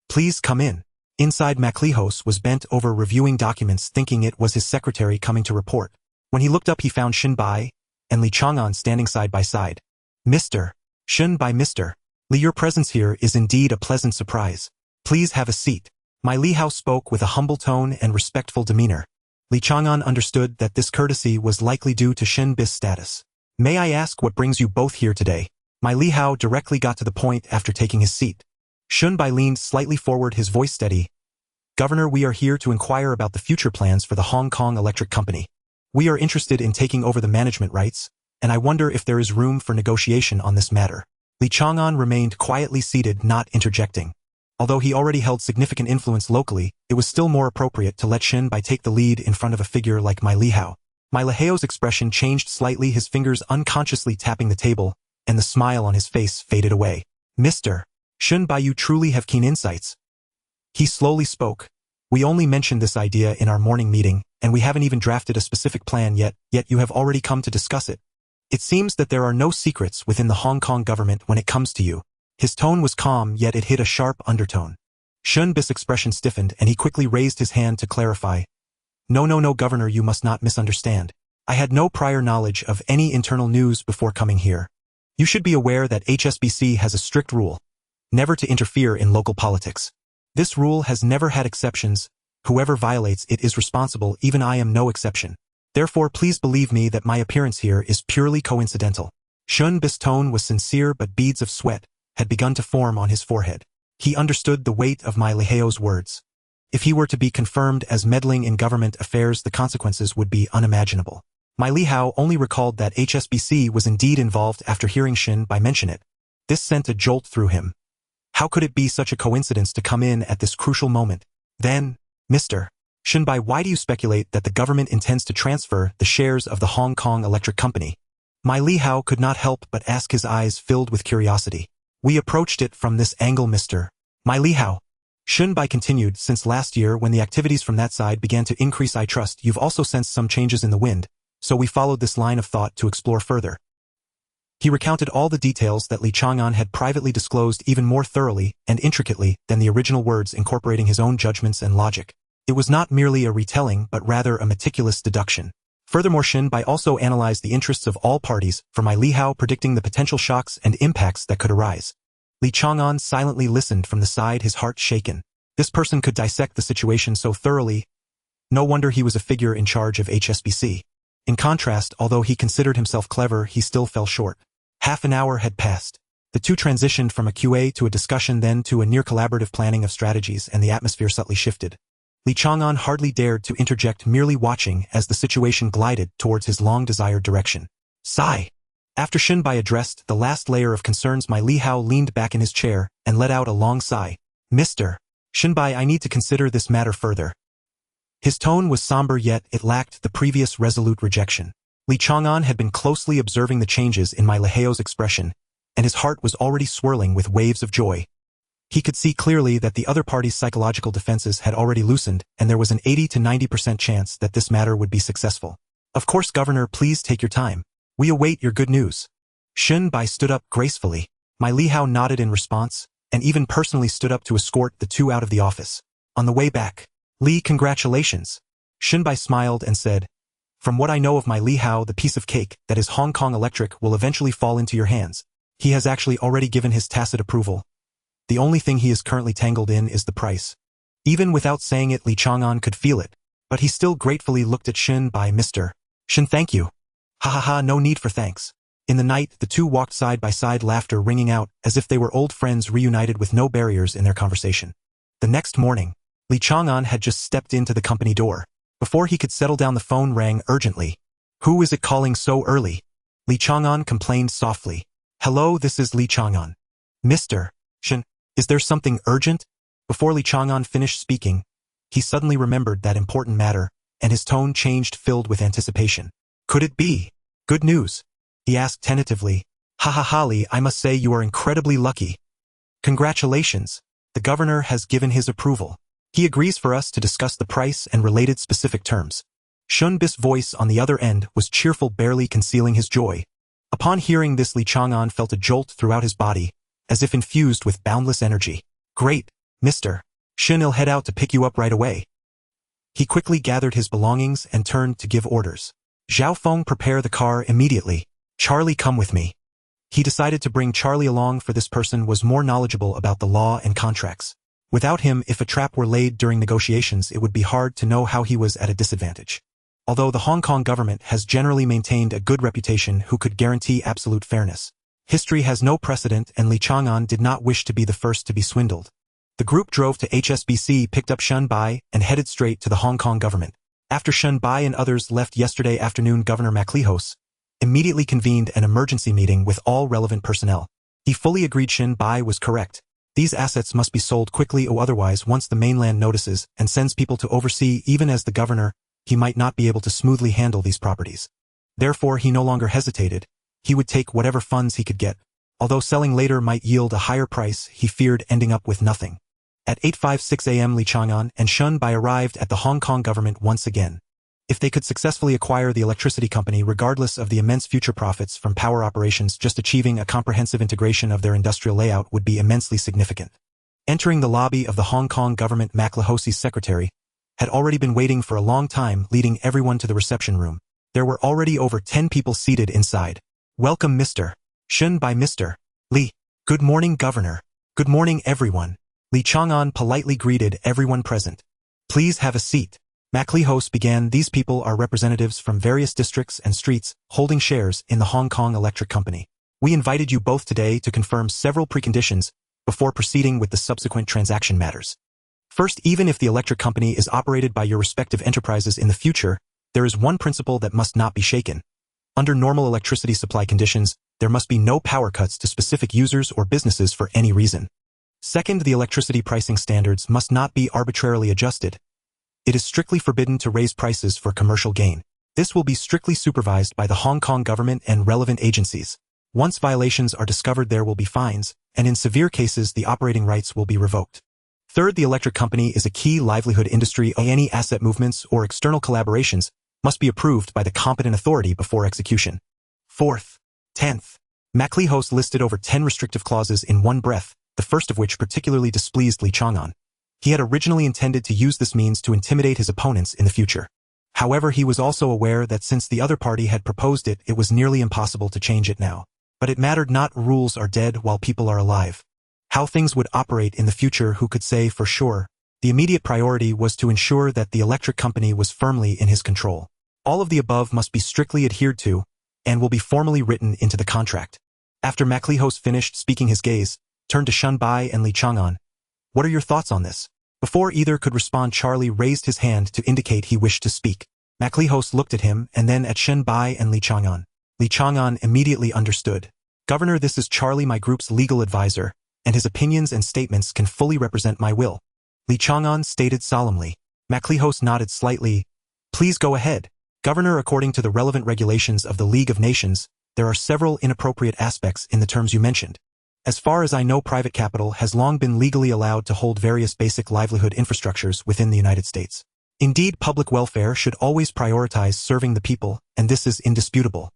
Please come in. Inside, Maclehos was bent over reviewing documents, thinking it was his secretary coming to report. When he looked up, he found Bai and Li Chang'an standing side by side. Mr. Bai, Mr. Li, your presence here is indeed a pleasant surprise. Please have a seat. My Li Hao spoke with a humble tone and respectful demeanor. Li Chang'an understood that this courtesy was likely due to Bis' status. May I ask what brings you both here today? My Li Hao directly got to the point after taking his seat. Bai leaned slightly forward, his voice steady. Governor, we are here to inquire about the future plans for the Hong Kong Electric Company. We are interested in taking over the management rights, and I wonder if there is room for negotiation on this matter. Li Chang'an remained quietly seated, not interjecting. Although he already held significant influence locally, it was still more appropriate to let Bai take the lead in front of a figure like my Li Hao. My Li Hao's expression changed slightly, his fingers unconsciously tapping the table, and the smile on his face faded away. Mr. Bai, you truly have keen insights. He slowly spoke. We only mentioned this idea in our morning meeting, and we haven't even drafted a specific plan yet you have already come to discuss it. It seems that there are no secrets within the Hong Kong government when it comes to you. His tone was calm, yet it hid a sharp undertone. Bis' expression stiffened, and he quickly raised his hand to clarify. No, Governor, you must not misunderstand. I had no prior knowledge of any internal news before coming here. You should be aware that HSBC has a strict rule, never to interfere in local politics. This rule has never had exceptions. Whoever violates it is responsible, even I am no exception. Therefore, please believe me that my appearance here is purely coincidental. Bis' tone was sincere, but beads of sweat had begun to form on his forehead. He understood the weight of my Li Hao's words. If he were to be confirmed as meddling in government affairs, the consequences would be unimaginable. My Li Hao only recalled that HSBC was indeed involved after hearing Bai mention it. This sent a jolt through him. How could it be such a coincidence to come in at this crucial moment? Then, Mr. Bai, why do you speculate that the government intends to transfer the shares of the Hong Kong Electric Company? My Li Hao could not help but ask, his eyes filled with curiosity. We approached it from this angle, Mr. My Li Hao. Bai continued, since last year when the activities from that side began to increase, I trust you've also sensed some changes in the wind, so we followed this line of thought to explore further. He recounted all the details that Li Chang'an had privately disclosed, even more thoroughly and intricately than the original words, incorporating his own judgments and logic. It was not merely a retelling, but rather a meticulous deduction. Furthermore, Bai also analyzed the interests of all parties, from my Li Hao predicting the potential shocks and impacts that could arise. Li Chang'an silently listened from the side, his heart shaken. This person could dissect the situation so thoroughly. No wonder he was a figure in charge of HSBC. In contrast, although he considered himself clever, he still fell short. Half an hour had passed. The two transitioned from a QA to a discussion, then to a near collaborative planning of strategies, and the atmosphere subtly shifted. Li Chang'an hardly dared to interject, merely watching as the situation glided towards his long-desired direction. Sigh. After Bai addressed the last layer of concerns, my Li Hao leaned back in his chair and let out a long sigh. Mr. Bai, I need to consider this matter further. His tone was somber, yet it lacked the previous resolute rejection. Li Chang'an had been closely observing the changes in my Lihao's expression, and his heart was already swirling with waves of joy. He could see clearly that the other party's psychological defenses had already loosened, and there was an 80 to 90% chance that this matter would be successful. Of course, Governor, please take your time. We await your good news. Shun Bai stood up gracefully. My Lihao nodded in response, and even personally stood up to escort the two out of the office. On the way back, Li, congratulations. Shun Bai smiled and said, from what I know of my Lihao, the piece of cake, that is Hong Kong Electric, will eventually fall into your hands. He has actually already given his tacit approval. The only thing he is currently tangled in is the price. Even without saying it, Li Chang'an could feel it, but he still gratefully looked at Shun Bai. Mr. Shun, thank you. Ha ha ha, no need for thanks. In the night, the two walked side by side, laughter ringing out, as if they were old friends reunited with no barriers in their conversation. The next morning, Li Chang'an had just stepped into the company door. Before he could settle down, the phone rang urgently. Who is it calling so early? Li Chang'an complained softly. Hello, this is Li Chang'an. Mr. Shun, is there something urgent? Before Li Chang'an finished speaking, he suddenly remembered that important matter, and his tone changed, filled with anticipation. Could it be good news? He asked tentatively. Ha ha ha, Li, I must say you are incredibly lucky. Congratulations. The governor has given his approval. He agrees for us to discuss the price and related specific terms. Shun Bai's voice on the other end was cheerful, barely concealing his joy. Upon hearing this, Li Chang'an felt a jolt throughout his body, as if infused with boundless energy. Great, Mr. Shun, I'll head out to pick you up right away. He quickly gathered his belongings and turned to give orders. Zhao Feng, prepare the car immediately. Charlie, come with me. He decided to bring Charlie along, for this person was more knowledgeable about the law and contracts. Without him, if a trap were laid during negotiations, it would be hard to know how he was at a disadvantage. Although the Hong Kong government has generally maintained a good reputation who could guarantee absolute fairness, history has no precedent, and Li Chang'an did not wish to be the first to be swindled. The group drove to HSBC, picked up Shun Bai, and headed straight to the Hong Kong government. After Shun Bai and others left yesterday afternoon, Governor MacLehose immediately convened an emergency meeting with all relevant personnel. He fully agreed Shun Bai was correct. These assets must be sold quickly, or otherwise, once the mainland notices and sends people to oversee, even as the governor, he might not be able to smoothly handle these properties. Therefore, he no longer hesitated. He would take whatever funds he could get. Although selling later might yield a higher price, he feared ending up with nothing. At 8:56 a.m., Li Chang'an and Shun Bai arrived at the Hong Kong government once again. If they could successfully acquire the electricity company, regardless of the immense future profits from power operations, just achieving a comprehensive integration of their industrial layout would be immensely significant. Entering the lobby of the Hong Kong government, MacLehose's secretary had already been waiting for a long time, leading everyone to the reception room. There were already over 10 people seated inside. Welcome, Mr. Shun Bai. Mr. Li. Good morning, Governor. Good morning, everyone. Li Chang'an politely greeted everyone present. Please have a seat. MacLehose began. These people are representatives from various districts and streets holding shares in the Hong Kong Electric Company. We invited you both today to confirm several preconditions before proceeding with the subsequent transaction matters. First, even if the electric company is operated by your respective enterprises in the future, there is one principle that must not be shaken. Under normal electricity supply conditions, there must be no power cuts to specific users or businesses for any reason. Second, the electricity pricing standards must not be arbitrarily adjusted. It is strictly forbidden to raise prices for commercial gain. This will be strictly supervised by the Hong Kong government and relevant agencies. Once violations are discovered, there will be fines, and in severe cases, the operating rights will be revoked. Third, the electric company is a key livelihood industry. Any asset movements or external collaborations must be approved by the competent authority before execution. Fourth, 10th. MacLehose listed over 10 restrictive clauses in one breath, the first of which particularly displeased Li Chang'an. He had originally intended to use this means to intimidate his opponents in the future. However, he was also aware that since the other party had proposed it, it was nearly impossible to change it now. But it mattered not. Rules are dead while people are alive. How things would operate in the future, who could say for sure? The immediate priority was to ensure that the electric company was firmly in his control. All of the above must be strictly adhered to, and will be formally written into the contract. After MacLehose finished speaking, his gaze turned to Shun Bai and Li Chang'an. What are your thoughts on this? Before either could respond, Charlie raised his hand to indicate he wished to speak. MacLehose looked at him and then at Shun Bai and Li Chang'an. Li Chang'an immediately understood. Governor, this is Charlie, my group's legal advisor, and his opinions and statements can fully represent my will. Li Chang'an stated solemnly. MacLehose nodded slightly. Please go ahead. Governor, according to the relevant regulations of the League of Nations, there are several inappropriate aspects in the terms you mentioned. As far as I know, private capital has long been legally allowed to hold various basic livelihood infrastructures within the United States. Indeed, public welfare should always prioritize serving the people, and this is indisputable.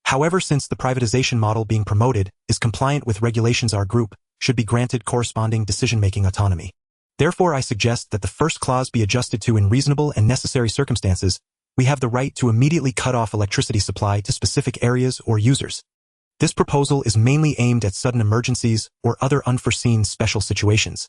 However, since the privatization model being promoted is compliant with regulations, our group should be granted corresponding decision-making autonomy. Therefore, I suggest that the first clause be adjusted to, in reasonable and necessary circumstances, we have the right to immediately cut off electricity supply to specific areas or users. This proposal is mainly aimed at sudden emergencies or other unforeseen special situations.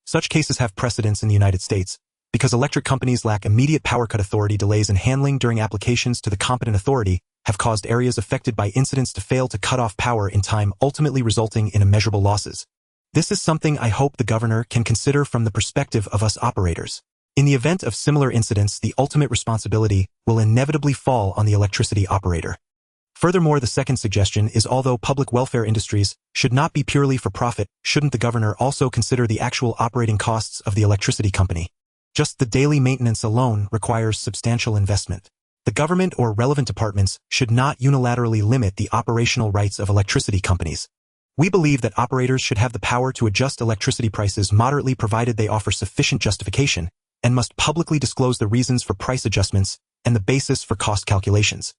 Such cases have precedence in the United States, because electric companies lack immediate power cut authority. Delays in handling during applications to the competent authority have caused areas affected by incidents to fail to cut off power in time, ultimately resulting in immeasurable losses. This is something I hope the governor can consider from the perspective of us operators. In the event of similar incidents, the ultimate responsibility will inevitably fall on the electricity operator. Furthermore, the second suggestion is, although public welfare industries should not be purely for profit, shouldn't the governor also consider the actual operating costs of the electricity company? Just the daily maintenance alone requires substantial investment. The government or relevant departments should not unilaterally limit the operational rights of electricity companies. We believe that operators should have the power to adjust electricity prices moderately, provided they offer sufficient justification, and must publicly disclose the reasons for price adjustments and the basis for cost calculations.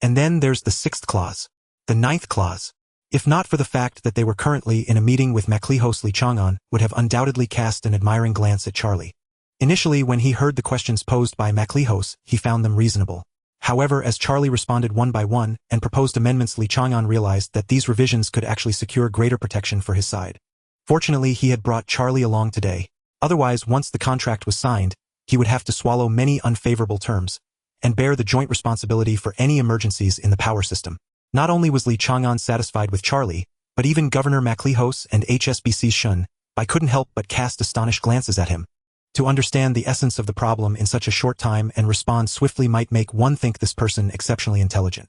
And then there's the sixth clause. The ninth clause. If not for the fact that they were currently in a meeting with MacLehose, Li Chang'an would have undoubtedly cast an admiring glance at Charlie. Initially, when he heard the questions posed by MacLehose, he found them reasonable. However, as Charlie responded one by one and proposed amendments, Li Chang'an realized that these revisions could actually secure greater protection for his side. Fortunately, he had brought Charlie along today. Otherwise, once the contract was signed, he would have to swallow many unfavorable terms and bear the joint responsibility for any emergencies in the power system. Not only was Li Chang'an satisfied with Charlie, but even Governor MacLehose and HSBC's Shun Bai couldn't help but cast astonished glances at him. To understand the essence of the problem in such a short time and respond swiftly might make one think this person exceptionally intelligent.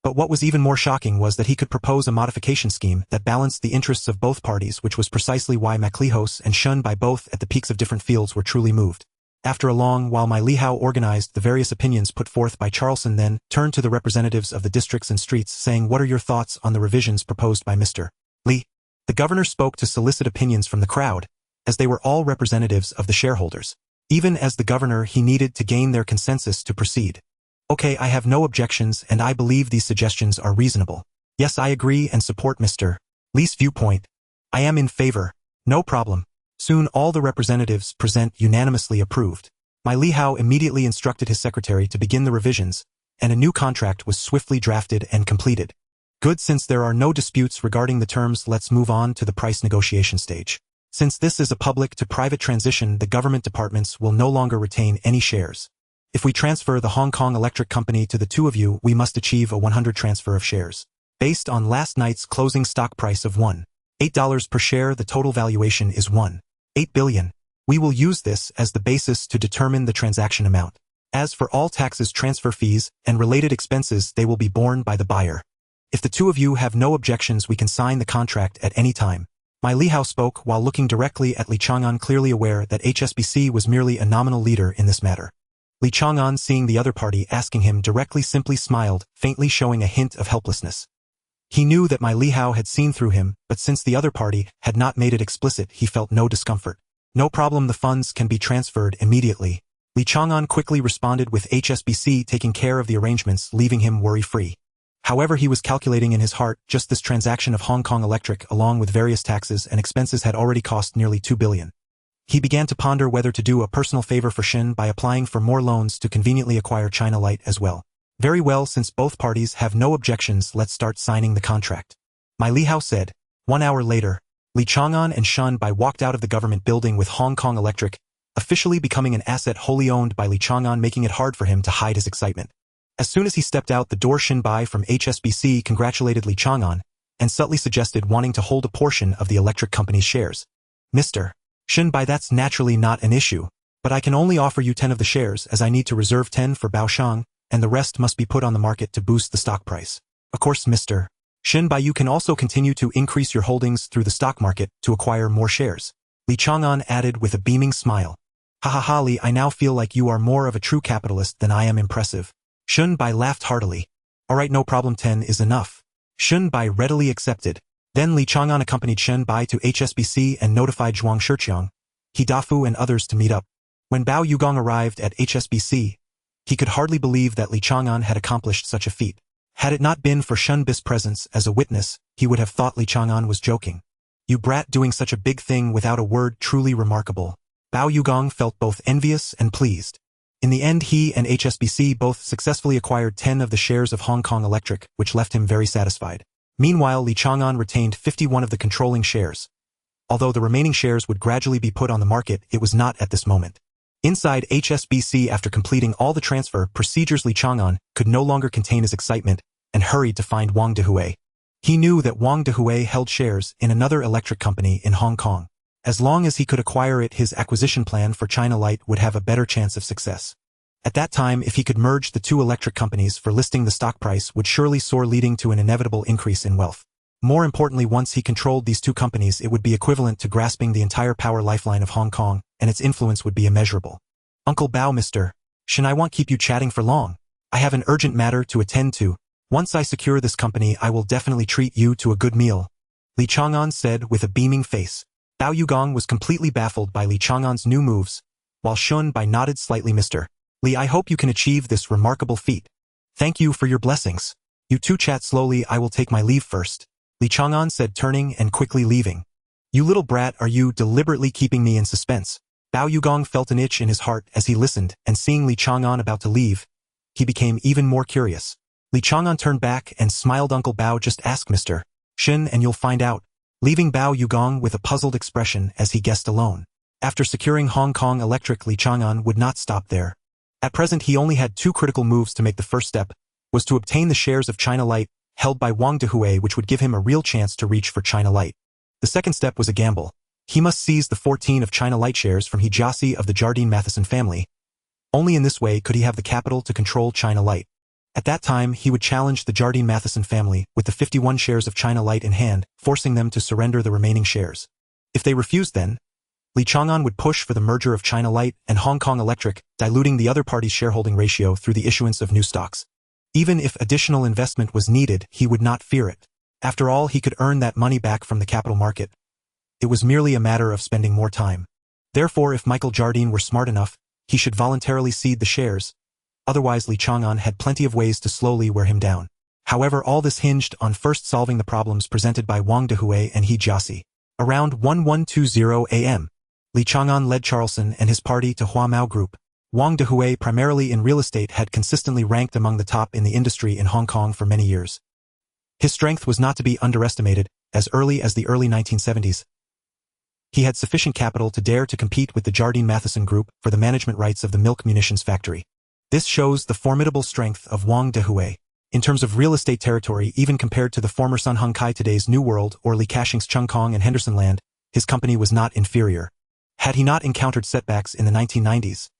But what was even more shocking was that he could propose a modification scheme that balanced the interests of both parties, which was precisely why MacLehose and Shun Bai, both at the peaks of different fields, were truly moved. After a long while, Li Hao organized the various opinions put forth by Charleston, then turned to the representatives of the districts and streets, saying, "What are your thoughts on the revisions proposed by Mr. Li?" The governor spoke to solicit opinions from the crowd, as they were all representatives of the shareholders. Even as the governor, he needed to gain their consensus to proceed. "Okay, I have no objections, and I believe these suggestions are reasonable. Yes, I agree and support Mr. Li's viewpoint. I am in favor. No problem." Soon all the representatives present unanimously approved. Li Hao immediately instructed his secretary to begin the revisions, and a new contract was swiftly drafted and completed. Good, since there are no disputes regarding the terms, let's move on to the price negotiation stage. Since this is a public-to-private transition, the government departments will no longer retain any shares. If we transfer the Hong Kong Electric Company to the two of you, we must achieve a 100 transfer of shares. Based on last night's closing stock price of $1.8 per share, the total valuation is $1.8 billion. We will use this as the basis to determine the transaction amount. As for all taxes, transfer fees, and related expenses, they will be borne by the buyer. If the two of you have no objections, we can sign the contract at any time. Li Hao spoke while looking directly at Li Chang'an, clearly aware that HSBC was merely a nominal leader in this matter. Li Chang'an, seeing the other party asking him directly, simply smiled, faintly showing a hint of helplessness. He knew that Li Hao had seen through him, but since the other party had not made it explicit, he felt no discomfort. "No problem, the funds can be transferred immediately." Li Chang'an quickly responded, with HSBC taking care of the arrangements, leaving him worry-free. However, he was calculating in his heart, just this transaction of Hong Kong Electric, along with various taxes and expenses, had already cost nearly $2 billion. He began to ponder whether to do a personal favor for Shin by applying for more loans to conveniently acquire China Light as well. "Very well, since both parties have no objections, let's start signing the contract," Li Hao said. 1 hour later, Li Chang'an and Shun Bai walked out of the government building with Hong Kong Electric, officially becoming an asset wholly owned by Li Chang'an, making it hard for him to hide his excitement. As soon as he stepped out the door, Shun Bai from HSBC congratulated Li Chang'an and subtly suggested wanting to hold a portion of the electric company's shares. "Mr. Shun Bai, that's naturally not an issue, but I can only offer you 10 of the shares, as I need to reserve 10 for Baoshang, and the rest must be put on the market to boost the stock price. Of course, Mr. Shun Bai, you can also continue to increase your holdings through the stock market to acquire more shares," Li Chang'an added with a beaming smile. Ha ha ha, Li, I now feel like you are more of a true capitalist than I am impressive. Shun Bai laughed heartily. Alright, no problem, 10 is enough. Shun Bai readily accepted. Then Li Chang'an accompanied Shun Bai to HSBC and notified Zhuang Shiqiang, He Dafu and others to meet up. When Bao Yugong arrived at HSBC, he could hardly believe that Li Chang'an had accomplished such a feat. Had it not been for Shun Bai's presence as a witness, he would have thought Li Chang'an was joking. You brat, doing such a big thing without a word, truly remarkable. Bao Yugong felt both envious and pleased. In the end, he and HSBC both successfully acquired 10 of the shares of Hong Kong Electric, which left him very satisfied. Meanwhile, Li Chang'an retained 51 of the controlling shares. Although the remaining shares would gradually be put on the market, it was not at this moment. Inside HSBC, after completing all the transfer procedures, Li Chang'an could no longer contain his excitement and hurried to find Wang Dehui. He knew that Wang Dehui held shares in another electric company in Hong Kong. As long as he could acquire it, his acquisition plan for China Light would have a better chance of success. At that time, if he could merge the two electric companies for listing, the stock price would surely soar, leading to an inevitable increase in wealth. More importantly, once he controlled these two companies, it would be equivalent to grasping the entire power lifeline of Hong Kong, and its influence would be immeasurable. Uncle Bao, Mr. Shen, I won't keep you chatting for long. I have an urgent matter to attend to. Once I secure this company, I will definitely treat you to a good meal, Li Chang'an said with a beaming face. Bao Yugong was completely baffled by Li Chang'an's new moves, while Shun Bai nodded slightly. Mr. Li, I hope you can achieve this remarkable feat. Thank you for your blessings. You two chat slowly, I will take my leave first, Li Chang'an said, turning and quickly leaving. You little brat, are you deliberately keeping me in suspense? Bao Yugong felt an itch in his heart as he listened, and seeing Li Chang'an about to leave, he became even more curious. Li Chang'an turned back and smiled. Uncle Bao, just ask Mr. Shen and you'll find out, leaving Bao Yugong with a puzzled expression as he guessed alone. After securing Hong Kong Electric, Li Chang'an would not stop there. At present, he only had two critical moves to make. The first step was to obtain the shares of China Light held by Wang Dehui, which would give him a real chance to reach for China Light. The second step was a gamble. He must seize the 14 of China Light shares from He Jiasi of the Jardine Matheson family. Only in this way could he have the capital to control China Light. At that time, he would challenge the Jardine Matheson family with the 51 shares of China Light in hand, forcing them to surrender the remaining shares. If they refused, then Li Chang'an would push for the merger of China Light and Hong Kong Electric, diluting the other party's shareholding ratio through the issuance of new stocks. Even if additional investment was needed, he would not fear it. After all, he could earn that money back from the capital market. It was merely a matter of spending more time. Therefore, if Michael Jardine were smart enough, he should voluntarily cede the shares. Otherwise, Li Chang'an had plenty of ways to slowly wear him down. However, all this hinged on first solving the problems presented by Wang Dehui and He Jiasi. Around 1120 a.m., Li Chang'an led Charleston and his party to Hua Mao Group. Wang Dehui, primarily in real estate, had consistently ranked among the top in the industry in Hong Kong for many years. His strength was not to be underestimated. As early as the early 1970s, he had sufficient capital to dare to compete with the Jardine Matheson Group for the management rights of the milk munitions factory. This shows the formidable strength of Wang Dehui. In terms of real estate territory, even compared to the former Sun Hung Kai today's New World or Li Ka-shing's Chung Kong and Henderson Land, his company was not inferior. Had he not encountered setbacks in the 1990s,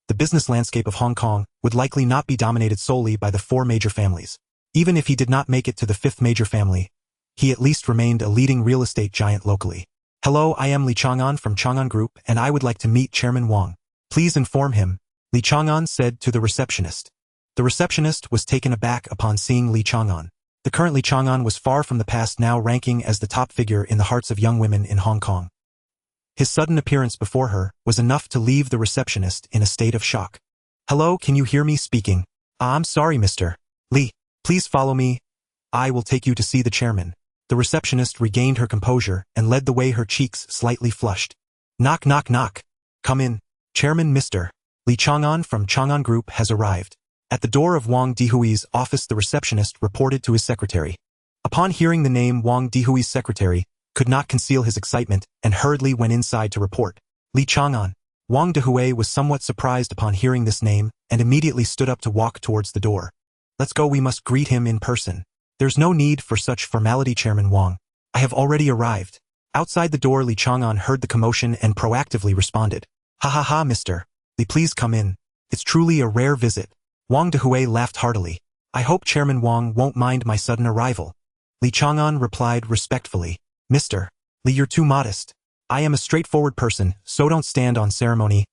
the business landscape of Hong Kong would likely not be dominated solely by the four major families. Even if he did not make it to the fifth major family, he at least remained a leading real estate giant locally. Hello, I am Li Chang'an from Chang'an Group, and I would like to meet Chairman Wang. Please inform him, Li Chang'an said to the receptionist. The receptionist was taken aback upon seeing Li Chang'an. The current Li Chang'an was far from the past, now ranking as the top figure in the hearts of young women in Hong Kong. His sudden appearance before her was enough to leave the receptionist in a state of shock. Hello, can you hear me speaking? I'm sorry, Mr. Li. Please follow me. I will take you to see the chairman. The receptionist regained her composure and led the way, her cheeks slightly flushed. Knock, knock, knock. Come in. Chairman Mr. Li Chang'an from Chang'an Group has arrived. At the door of Wang Dehui's office, the receptionist reported to his secretary. Upon hearing the name, Wang Dehui's secretary could not conceal his excitement and hurriedly went inside to report. Li Chang'an. Wang Dehui was somewhat surprised upon hearing this name and immediately stood up to walk towards the door. Let's go, we must greet him in person. There's no need for such formality, Chairman Wang. I have already arrived. Outside the door, Li Chang'an heard the commotion and proactively responded. Ha ha ha, Mr. Li, please come in. It's truly a rare visit. Wang Dehui laughed heartily. I hope Chairman Wang won't mind my sudden arrival. Li Chang'an replied respectfully. Mr. Li, you're too modest. I am a straightforward person, so don't stand on ceremony.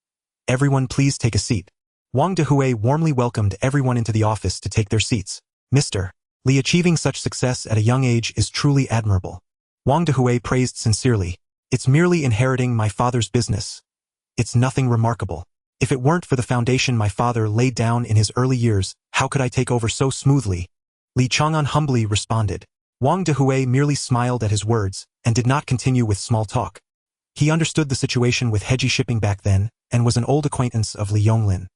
Everyone please take a seat. Wang Dehui warmly welcomed everyone into the office to take their seats. Mr. Li, achieving such success at a young age is truly admirable. Wang Dehui praised sincerely. It's merely inheriting my father's business. It's nothing remarkable. If it weren't for the foundation my father laid down in his early years, how could I take over so smoothly? Li Chang'an humbly responded. Wang Dehui merely smiled at his words and did not continue with small talk. He understood the situation with Heji Shipping back then and was an old acquaintance of Li Yonglin.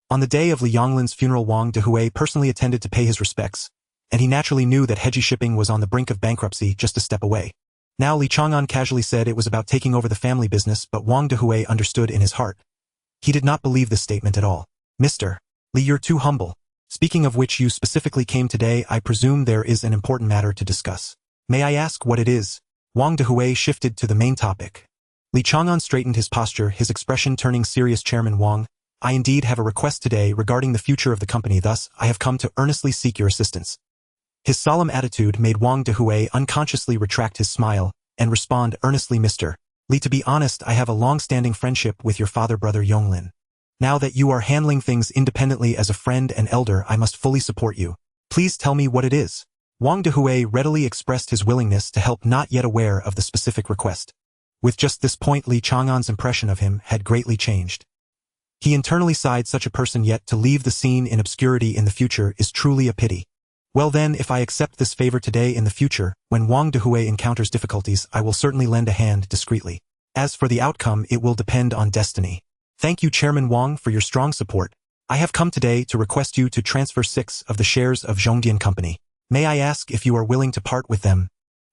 On the day of Li Yonglin's funeral, Wang Dehui personally attended to pay his respects, and he naturally knew that Heji Shipping was on the brink of bankruptcy just a step away. Now Li Chang'an casually said it was about taking over the family business, but Wang Dehui understood in his heart. He did not believe this statement at all. Mr. Li, you're too humble. Speaking of which you specifically came today, I presume there is an important matter to discuss. May I ask what it is? Wang Dehui shifted to the main topic. Li Chang'an straightened his posture, his expression turning serious. Chairman Wang, I indeed have a request today regarding the future of the company, thus I have come to earnestly seek your assistance. His solemn attitude made Wang Dehui unconsciously retract his smile and respond earnestly. Mr. Li, to be honest, I have a long-standing friendship with your father, brother Yonglin. Now that you are handling things independently as a friend and elder, I must fully support you. Please tell me what it is. Wang Dehui readily expressed his willingness to help, not yet aware of the specific request. With just this point, Li Chang'an's impression of him had greatly changed. He internally sighed, such a person yet to leave the scene in obscurity in the future is truly a pity. Well then, if I accept this favor today, in the future, when Wang Dehui encounters difficulties, I will certainly lend a hand discreetly. As for the outcome, it will depend on destiny. Thank you, Chairman Wang, for your strong support. I have come today to request you to transfer 6 of the shares of Zhongdian Company. May I ask if you are willing to part with them?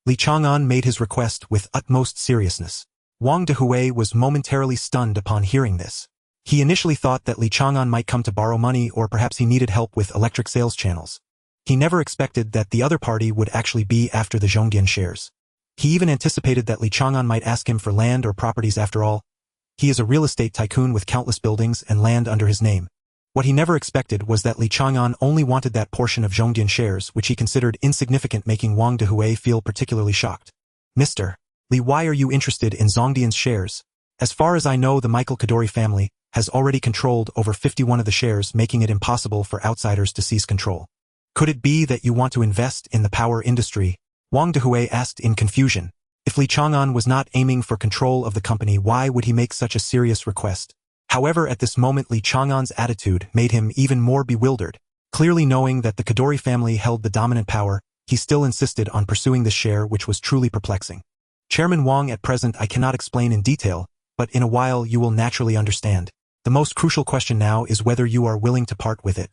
Li Chang'an made his request with utmost seriousness. Wang Dehui was momentarily stunned upon hearing this. He initially thought that Li Chang'an might come to borrow money, or perhaps he needed help with electric sales channels. He never expected that the other party would actually be after the Zhongdian shares. He even anticipated that Li Chang'an might ask him for land or properties. After all, he is a real estate tycoon with countless buildings and land under his name. What he never expected was that Li Chang'an only wanted that portion of Zhongdian shares which he considered insignificant, making Wang Dehui feel particularly shocked. Mr. Li, why are you interested in Zhongdian's shares? As far as I know, the Michael Kadori family has already controlled over 51 of the shares, making it impossible for outsiders to seize control. Could it be that you want to invest in the power industry? Wang Dehui asked in confusion. If Li Chang'an was not aiming for control of the company, why would he make such a serious request? However, at this moment, Li Chang'an's attitude made him even more bewildered. Clearly knowing that the Kadori family held the dominant power, he still insisted on pursuing this share, which was truly perplexing. Chairman Wang, at present I cannot explain in detail, but in a while you will naturally understand. The most crucial question now is whether you are willing to part with it.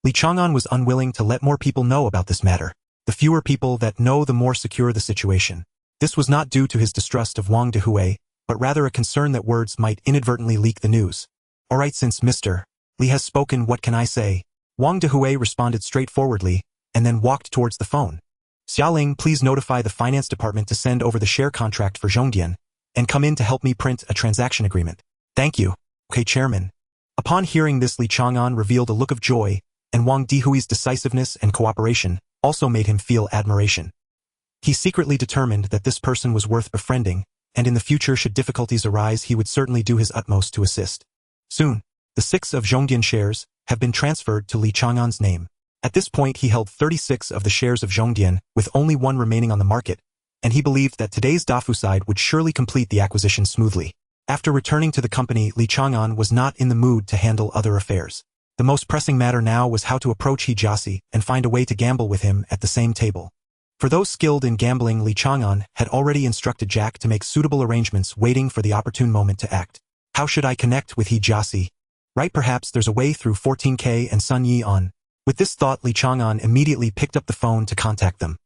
Li Chang'an was unwilling to let more people know about this matter. The fewer people that know, the more secure the situation. This was not due to his distrust of Wang Dehui, but rather a concern that words might inadvertently leak the news. Alright, since Mr. Li has spoken, what can I say? Wang Dehui responded straightforwardly, and then walked towards the phone. Xiaoling, please notify the finance department to send over the share contract for Zhongdian, and come in to help me print a transaction agreement. Thank you. Okay, Chairman. Upon hearing this, Li Chang'an revealed a look of joy, and Wang Dehui's decisiveness and cooperation also made him feel admiration. He secretly determined that this person was worth befriending, and in the future, should difficulties arise, he would certainly do his utmost to assist. Soon, the 6 of Zhongdian shares have been transferred to Li Chang'an's name. At this point, he held 36 of the shares of Zhongdian, with only 1 remaining on the market, and he believed that today's Dafu side would surely complete the acquisition smoothly. After returning to the company, Li Chang'an was not in the mood to handle other affairs. The most pressing matter now was how to approach He Jiasi and find a way to gamble with him at the same table. For those skilled in gambling, Li Chang'an had already instructed Jack to make suitable arrangements, waiting for the opportune moment to act. How should I connect with He Jiasi? Right, perhaps there's a way through 14K and Sun Yi-on. With this thought, Li Chang'an immediately picked up the phone to contact them.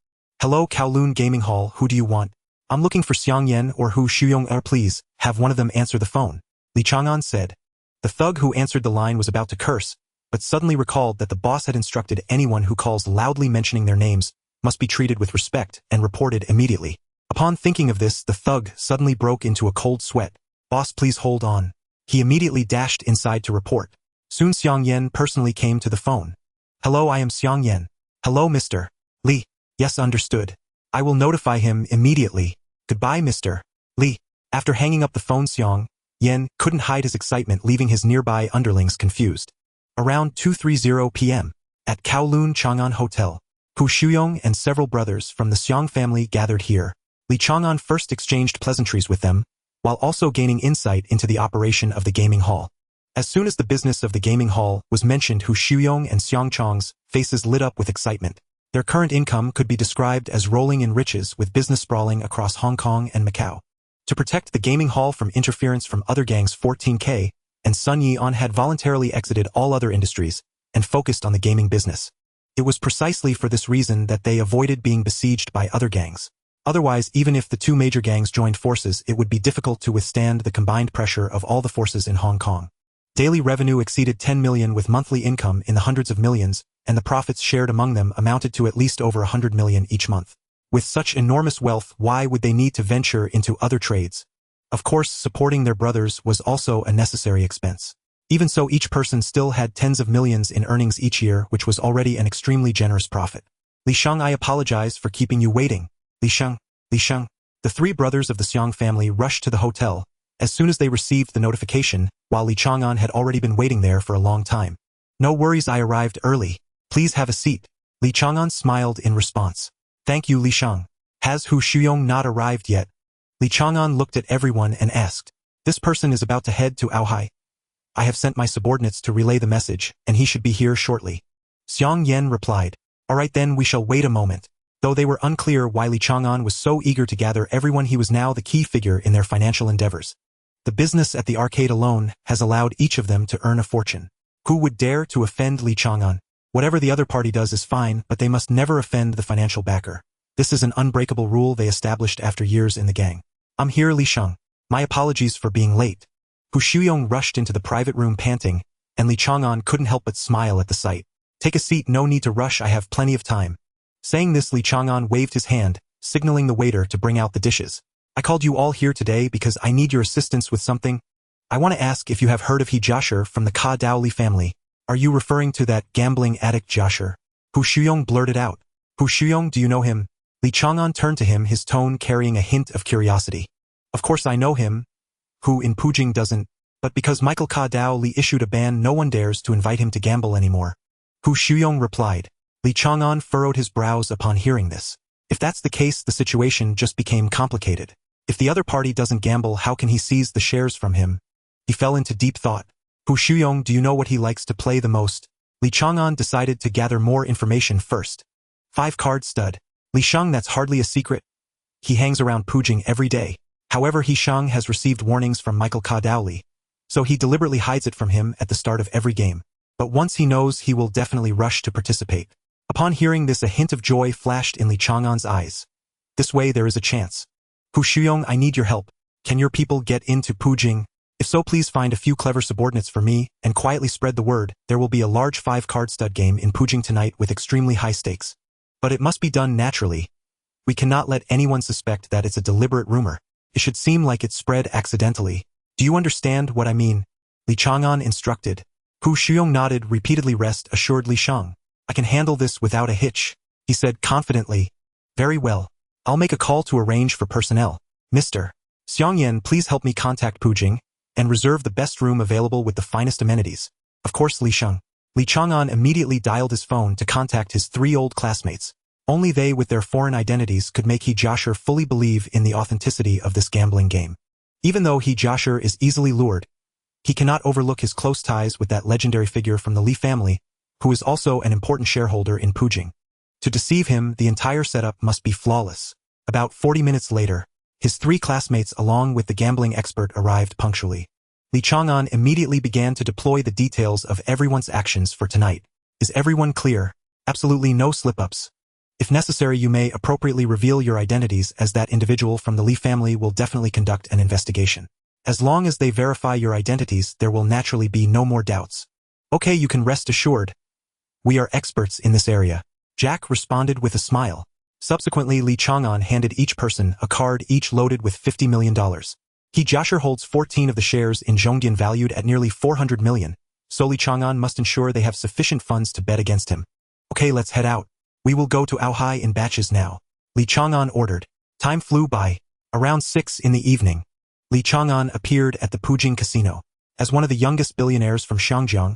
Hello, Kowloon Gaming Hall, who do you want? I'm looking for Xiang Yan or Hu Shuyong. Please, have one of them answer the phone. Li Chang'an said. The thug who answered the line was about to curse, but suddenly recalled that the boss had instructed anyone who calls loudly mentioning their names must be treated with respect and reported immediately. Upon thinking of this, the thug suddenly broke into a cold sweat. Boss, please hold on. He immediately dashed inside to report. Soon Xiang Yan personally came to the phone. Hello, I am Xiang Yan. Hello, Mr. Li. Yes, understood. I will notify him immediately. Goodbye, Mr. Li. After hanging up the phone, Xiang Yan couldn't hide his excitement, leaving his nearby underlings confused. Around 2:30 p.m. at Kowloon Chang'an Hotel, Hu Shuyong and several brothers from the Xiang family gathered here. Li Chang'an first exchanged pleasantries with them, while also gaining insight into the operation of the gaming hall. As soon as the business of the gaming hall was mentioned, Hu Shuyong and Xiang Chong's faces lit up with excitement. Their current income could be described as rolling in riches, with business sprawling across Hong Kong and Macau. To protect the gaming hall from interference from other gangs, 14K and Sun Yi-on had voluntarily exited all other industries and focused on the gaming business. It was precisely for this reason that they avoided being besieged by other gangs. Otherwise, even if the two major gangs joined forces, it would be difficult to withstand the combined pressure of all the forces in Hong Kong. Daily revenue exceeded 10 million, with monthly income in the hundreds of millions, and the profits shared among them amounted to at least over 100 million each month. With such enormous wealth, why would they need to venture into other trades? Of course, supporting their brothers was also a necessary expense. Even so, each person still had tens of millions in earnings each year, which was already an extremely generous profit. Li Chang, I apologize for keeping you waiting. Li Chang. The three brothers of the Xiang family rushed to the hotel as soon as they received the notification, while Li Chang'an had already been waiting there for a long time. No worries, I arrived early. Please have a seat. Li Chang'an smiled in response. Thank you, Li Chang. Has Hu Shuyong not arrived yet? Li Chang'an looked at everyone and asked. This person is about to head to Ouhai. I have sent my subordinates to relay the message, and he should be here shortly. Xiang Yan replied. All right then, we shall wait a moment. Though they were unclear why Li Chang'an was so eager to gather everyone, he was now the key figure in their financial endeavors. The business at the arcade alone has allowed each of them to earn a fortune. Who would dare to offend Li Chang'an? Whatever the other party does is fine, but they must never offend the financial backer. This is an unbreakable rule they established after years in the gang. I'm here, Li Chang. My apologies for being late. Hu Shuyong rushed into the private room panting, and Li Chang'an couldn't help but smile at the sight. Take a seat, no need to rush, I have plenty of time. Saying this, Li Chang'an waved his hand, signaling the waiter to bring out the dishes. I called you all here today because I need your assistance with something. I want to ask if you have heard of He Joshua from the Ka Dao Li family. Are you referring to that gambling addict Joshua? Hu Shuyong blurted out. Hu Shuyong, do you know him? Li Chang'an turned to him, his tone carrying a hint of curiosity. Of course I know him. Who in Pujing doesn't? But because Michael Ka Dao Li issued a ban, no one dares to invite him to gamble anymore. Hu Shuyong replied. Li Chang'an furrowed his brows upon hearing this. If that's the case, the situation just became complicated. If the other party doesn't gamble, how can he seize the shares from him? He fell into deep thought. Hu Shuyong, do you know what he likes to play the most? Li Chang'an decided to gather more information first. 5-card stud. Li Shang, that's hardly a secret. He hangs around Pujing every day. However, He Shang has received warnings from Michael Ka Dao Li, so he deliberately hides it from him at the start of every game. But once he knows, he will definitely rush to participate. Upon hearing this, a hint of joy flashed in Li Chang'an's eyes. This way there is a chance. Hu Shuyong, I need your help. Can your people get into Pujing? If so, please find a few clever subordinates for me and quietly spread the word. There will be a large 5-card stud game in Pujing tonight with extremely high stakes. But it must be done naturally. We cannot let anyone suspect that it's a deliberate rumor. It should seem like it spread accidentally. Do you understand what I mean? Li Chang'an instructed. Hu Shuyong nodded repeatedly. Rest assured, Li Shang. I can handle this without a hitch, he said confidently. Very well. I'll make a call to arrange for personnel. Mr. Xiangyan, please help me contact Pujing and reserve the best room available with the finest amenities. Of course, Li Shang. Li Chang'an immediately dialed his phone to contact his 3 old classmates. Only they, with their foreign identities, could make He Joshua fully believe in the authenticity of this gambling game. Even though He Joshua is easily lured, he cannot overlook his close ties with that legendary figure from the Li family, who is also an important shareholder in Pujing. To deceive him, the entire setup must be flawless. About 40 minutes later, his 3 classmates along with the gambling expert arrived punctually. Li Chang'an immediately began to deploy the details of everyone's actions for tonight. Is everyone clear? Absolutely no slip-ups. If necessary, you may appropriately reveal your identities, as that individual from the Li family will definitely conduct an investigation. As long as they verify your identities, there will naturally be no more doubts. Okay, you can rest assured. We are experts in this area. Jack responded with a smile. Subsequently, Li Chang'an handed each person a card, each loaded with $50 million. He Joshua holds 14 of the shares in Zhongdian valued at nearly 400 million, so Li Chang'an must ensure they have sufficient funds to bet against him. Okay, let's head out. We will go to Ouhai in batches now. Li Chang'an ordered. Time flew by. Around 6 in the evening. Li Chang'an appeared at the Pujing casino. As one of the youngest billionaires from Shangjiang,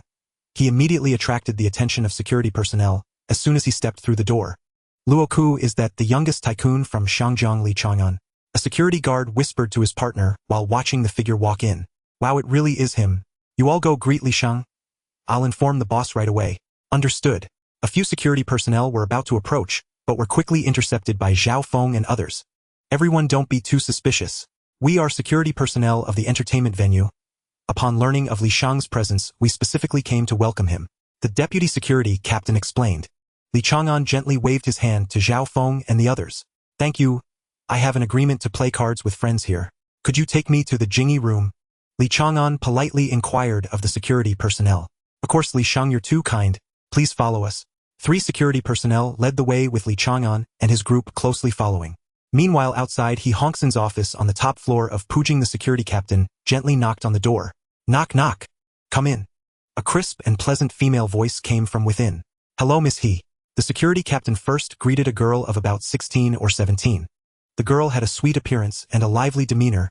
he immediately attracted the attention of security personnel as soon as he stepped through the door. Luoku is that the youngest tycoon from Shangjiang Li Chang'an. A security guard whispered to his partner while watching the figure walk in. Wow, it really is him. You all go greet Li Chang. I'll inform the boss right away. Understood. A few security personnel were about to approach, but were quickly intercepted by Zhao Feng and others. Everyone don't be too suspicious. We are security personnel of the entertainment venue. Upon learning of Li Chang's presence, we specifically came to welcome him. The deputy security captain explained. Li Chang'an gently waved his hand to Zhao Feng and the others. Thank you. I have an agreement to play cards with friends here. Could you take me to the Jingyi room? Li Chang'an politely inquired of the security personnel. Of course, Li Chang, you're too kind. Please follow us. 3 security personnel led the way with Li Chang'an and his group closely following. Meanwhile, outside He Hongxin's office on the top floor of Pujing, the security captain gently knocked on the door. Knock, knock. Come in. A crisp and pleasant female voice came from within. Hello, Miss He. The security captain first greeted a girl of about 16 or 17. The girl had a sweet appearance and a lively demeanor.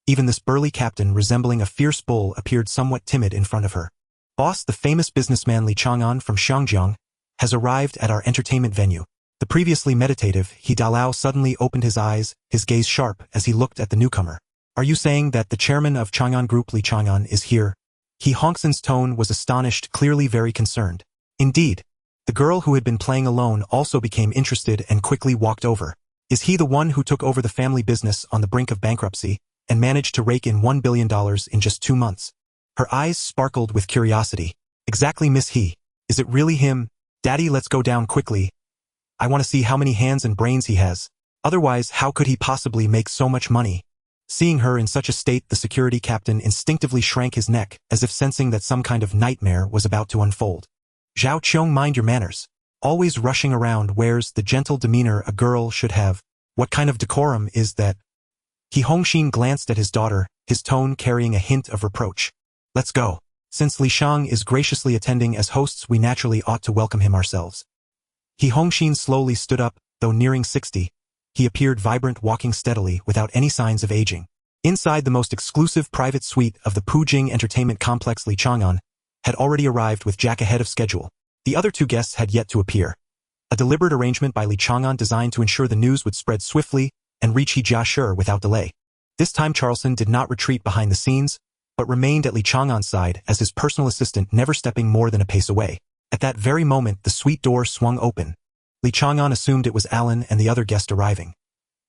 Even this burly captain, resembling a fierce bull, appeared somewhat timid in front of her. Boss, the famous businessman Li Chang'an from Shangjiang, has arrived at our entertainment venue. The previously meditative He Dalao suddenly opened his eyes, his gaze sharp as he looked at the newcomer. Are you saying that the chairman of Chang'an Group Li Chang'an is here? He Hongxin's tone was astonished, clearly very concerned. Indeed. The girl who had been playing alone also became interested and quickly walked over. Is he the one who took over the family business on the brink of bankruptcy and managed to rake in $1 billion in just 2 months? Her eyes sparkled with curiosity. Exactly, Miss He. Is it really him? Daddy, let's go down quickly. I want to see how many hands and brains he has. Otherwise, how could he possibly make so much money? Seeing her in such a state, the security captain instinctively shrank his neck, as if sensing that some kind of nightmare was about to unfold. Zhao Qiong, mind your manners. Always rushing around wears the gentle demeanor a girl should have. What kind of decorum is that? He Hongxin glanced at his daughter, his tone carrying a hint of reproach. Let's go. Since Li Chang is graciously attending as hosts, we naturally ought to welcome him ourselves. He Hongxin slowly stood up, though nearing 60. He appeared vibrant, walking steadily without any signs of aging. Inside the most exclusive private suite of the Pujing entertainment complex, Li Chang'an had already arrived with Jack ahead of schedule. The other 2 guests had yet to appear. A deliberate arrangement by Li Chang'an designed to ensure the news would spread swiftly and reach He Jiashur without delay. This time Charleston did not retreat behind the scenes, but remained at Li Chang'an's side as his personal assistant, never stepping more than a pace away. At that very moment, the suite door swung open. Li Chang'an assumed it was Alan and the other guest arriving.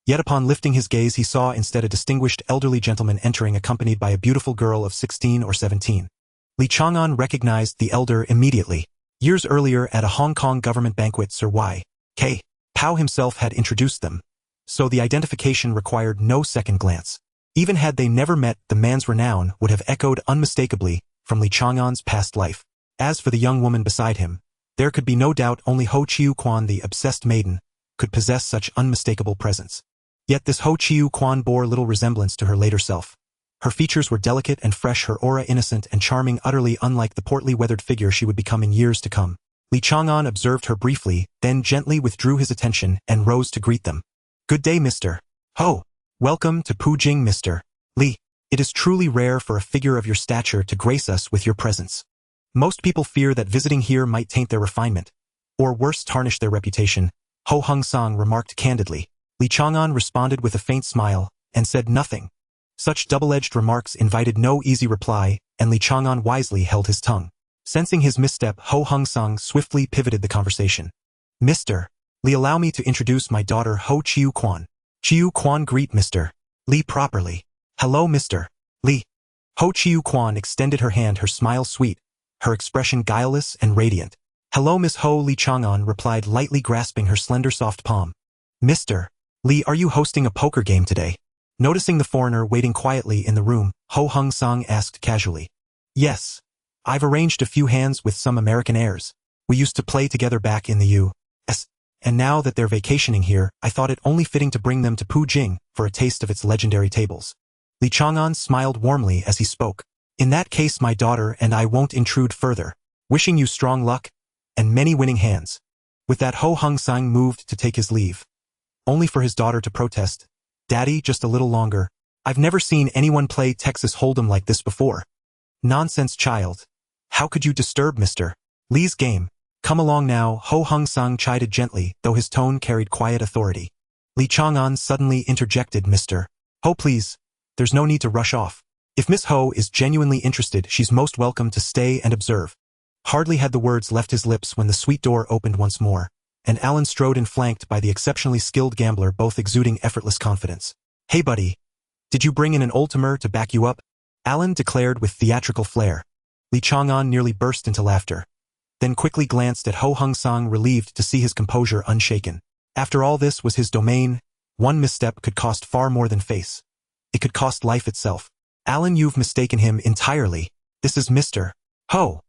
Yet upon lifting his gaze, he saw instead a distinguished elderly gentleman entering, accompanied by a beautiful girl of 16 or 17. Li Chang'an recognized the elder immediately. Years earlier at a Hong Kong government banquet, Sir Y.K. Pao himself had introduced them, so the identification required no second glance. Even had they never met, the man's renown would have echoed unmistakably from Li Chang'an's past life. As for the young woman beside him, there could be no doubt only Ho Chiu Quan, the obsessed maiden, could possess such unmistakable presence. Yet this Ho Chiu Quan bore little resemblance to her later self. Her features were delicate and fresh, her aura innocent and charming, utterly unlike the portly, weathered figure she would become in years to come. Li Chang'an observed her briefly, then gently withdrew his attention and rose to greet them. Good day, Mr. Ho. Welcome to Pujing, Mr. Li. It is truly rare for a figure of your stature to grace us with your presence. Most people fear that visiting here might taint their refinement, or worse, tarnish their reputation, Ho Hung Sang remarked candidly. Li Chang'an responded with a faint smile, and said nothing. Such double-edged remarks invited no easy reply, and Li Chang'an wisely held his tongue. Sensing his misstep, Ho Hung Sang swiftly pivoted the conversation. Mr. Li, allow me to introduce my daughter Ho Chiu Quan. Chiu Quan, greet Mr. Li properly. Hello, Mr. Li. Ho Chiu Quan extended her hand, her smile sweet, her expression guileless and radiant. Hello, Miss Ho, Li Chang'an replied, lightly grasping her slender soft palm. Mr. Li, are you hosting a poker game today? Noticing the foreigner waiting quietly in the room, Ho Hung Sang asked casually. Yes. I've arranged a few hands with some American heirs. We used to play together back in the U.S., and now that they're vacationing here, I thought it only fitting to bring them to Pujing for a taste of its legendary tables. Li Chang'an smiled warmly as he spoke. In that case, my daughter and I won't intrude further. Wishing you strong luck and many winning hands. With that, Ho Hung Sang moved to take his leave, only for his daughter to protest. Daddy, just a little longer. I've never seen anyone play Texas Hold'em like this before. Nonsense, child. How could you disturb Mr. Li's game? Come along now, Ho Hung Sang chided gently, though his tone carried quiet authority. Li Chang'an suddenly interjected, Mr. Ho, please. There's no need to rush off. If Miss Ho is genuinely interested, she's most welcome to stay and observe. Hardly had the words left his lips when the suite door opened once more, and Alan strode in flanked by the exceptionally skilled gambler, both exuding effortless confidence. Hey buddy. Did you bring in an Ultimer to back you up? Alan declared with theatrical flair. Li Chang'an nearly burst into laughter, then quickly glanced at Ho Hung Sang, relieved to see his composure unshaken. After all, this was his domain. One misstep could cost far more than face. It could cost life itself. Alan, you've mistaken him entirely. This is Mr. Ho,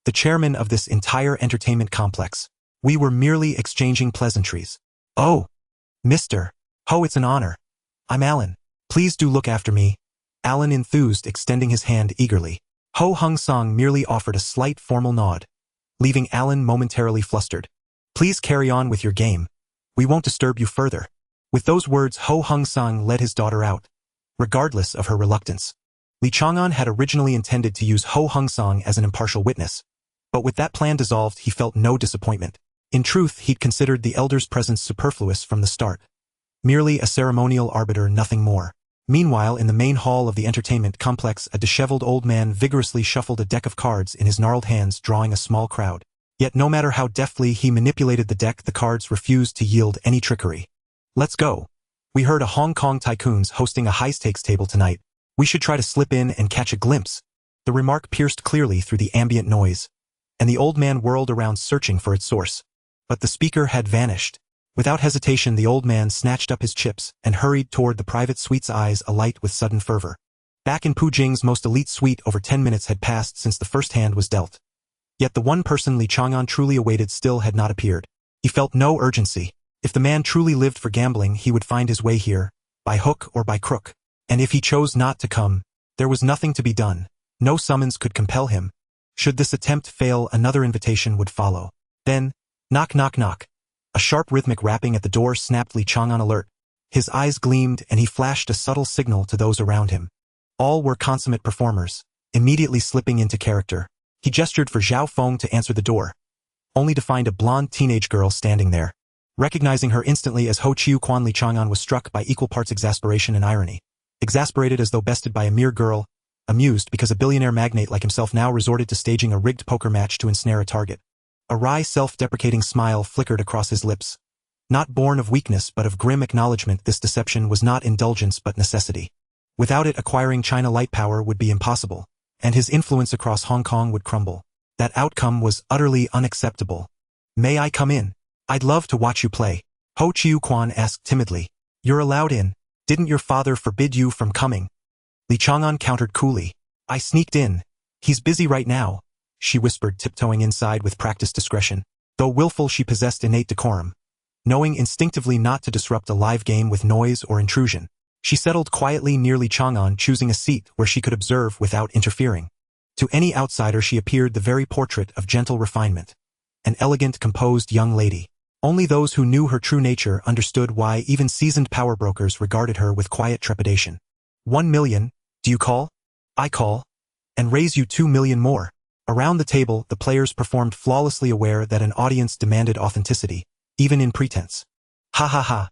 the chairman of this entire entertainment complex. We were merely exchanging pleasantries. Oh, Mr. Ho, it's an honor. I'm Alan. Please do look after me. Alan enthused, extending his hand eagerly. Ho Hung Sang merely offered a slight formal nod, leaving Alan momentarily flustered. Please carry on with your game. We won't disturb you further. With those words, Ho Hung Sang led his daughter out, regardless of her reluctance. Li Chang'an had originally intended to use Ho Hung Sang as an impartial witness, but with that plan dissolved, he felt no disappointment. In truth, he'd considered the elder's presence superfluous from the start. Merely a ceremonial arbiter, nothing more. Meanwhile, in the main hall of the entertainment complex, a disheveled old man vigorously shuffled a deck of cards in his gnarled hands, drawing a small crowd. Yet no matter how deftly he manipulated the deck, the cards refused to yield any trickery. Let's go. We heard a Hong Kong tycoons hosting a high-stakes table tonight. We should try to slip in and catch a glimpse. The remark pierced clearly through the ambient noise, and the old man whirled around searching for its source. But the speaker had vanished. Without hesitation, the old man snatched up his chips and hurried toward the private suite's, eyes alight with sudden fervor. Back in Pu Jing's most elite suite, over 10 minutes had passed since the first hand was dealt. Yet the one person Li Chang'an truly awaited still had not appeared. He felt no urgency. If the man truly lived for gambling, he would find his way here, by hook or by crook. And if he chose not to come, there was nothing to be done. No summons could compel him. Should this attempt fail, another invitation would follow. Then, knock knock knock. A sharp rhythmic rapping at the door snapped Li Chang'an alert. His eyes gleamed and he flashed a subtle signal to those around him. All were consummate performers, immediately slipping into character. He gestured for Zhao Feng to answer the door, only to find a blonde teenage girl standing there. Recognizing her instantly as Ho Chiu Quan, Li Chang'an was struck by equal parts exasperation and irony. Exasperated as though bested by a mere girl, amused because a billionaire magnate like himself now resorted to staging a rigged poker match to ensnare a target. A wry, self-deprecating smile flickered across his lips. Not born of weakness but of grim acknowledgement, this deception was not indulgence but necessity. Without it, acquiring China light power would be impossible, and his influence across Hong Kong would crumble. That outcome was utterly unacceptable. May I come in? I'd love to watch you play. Ho Chiu Quan asked timidly. You're allowed in. Didn't your father forbid you from coming? Li Chang'an countered coolly. I sneaked in. He's busy right now, she whispered, tiptoeing inside with practiced discretion. Though willful, she possessed innate decorum, knowing instinctively not to disrupt a live game with noise or intrusion. She settled quietly near Li Chang'an, choosing a seat where she could observe without interfering. To any outsider, she appeared the very portrait of gentle refinement. An elegant, composed young lady. Only those who knew her true nature understood why even seasoned power brokers regarded her with quiet trepidation. 1 million, do you call? I call. And raise you 2 million more. Around the table, the players performed flawlessly, aware that an audience demanded authenticity, even in pretense. Ha ha ha.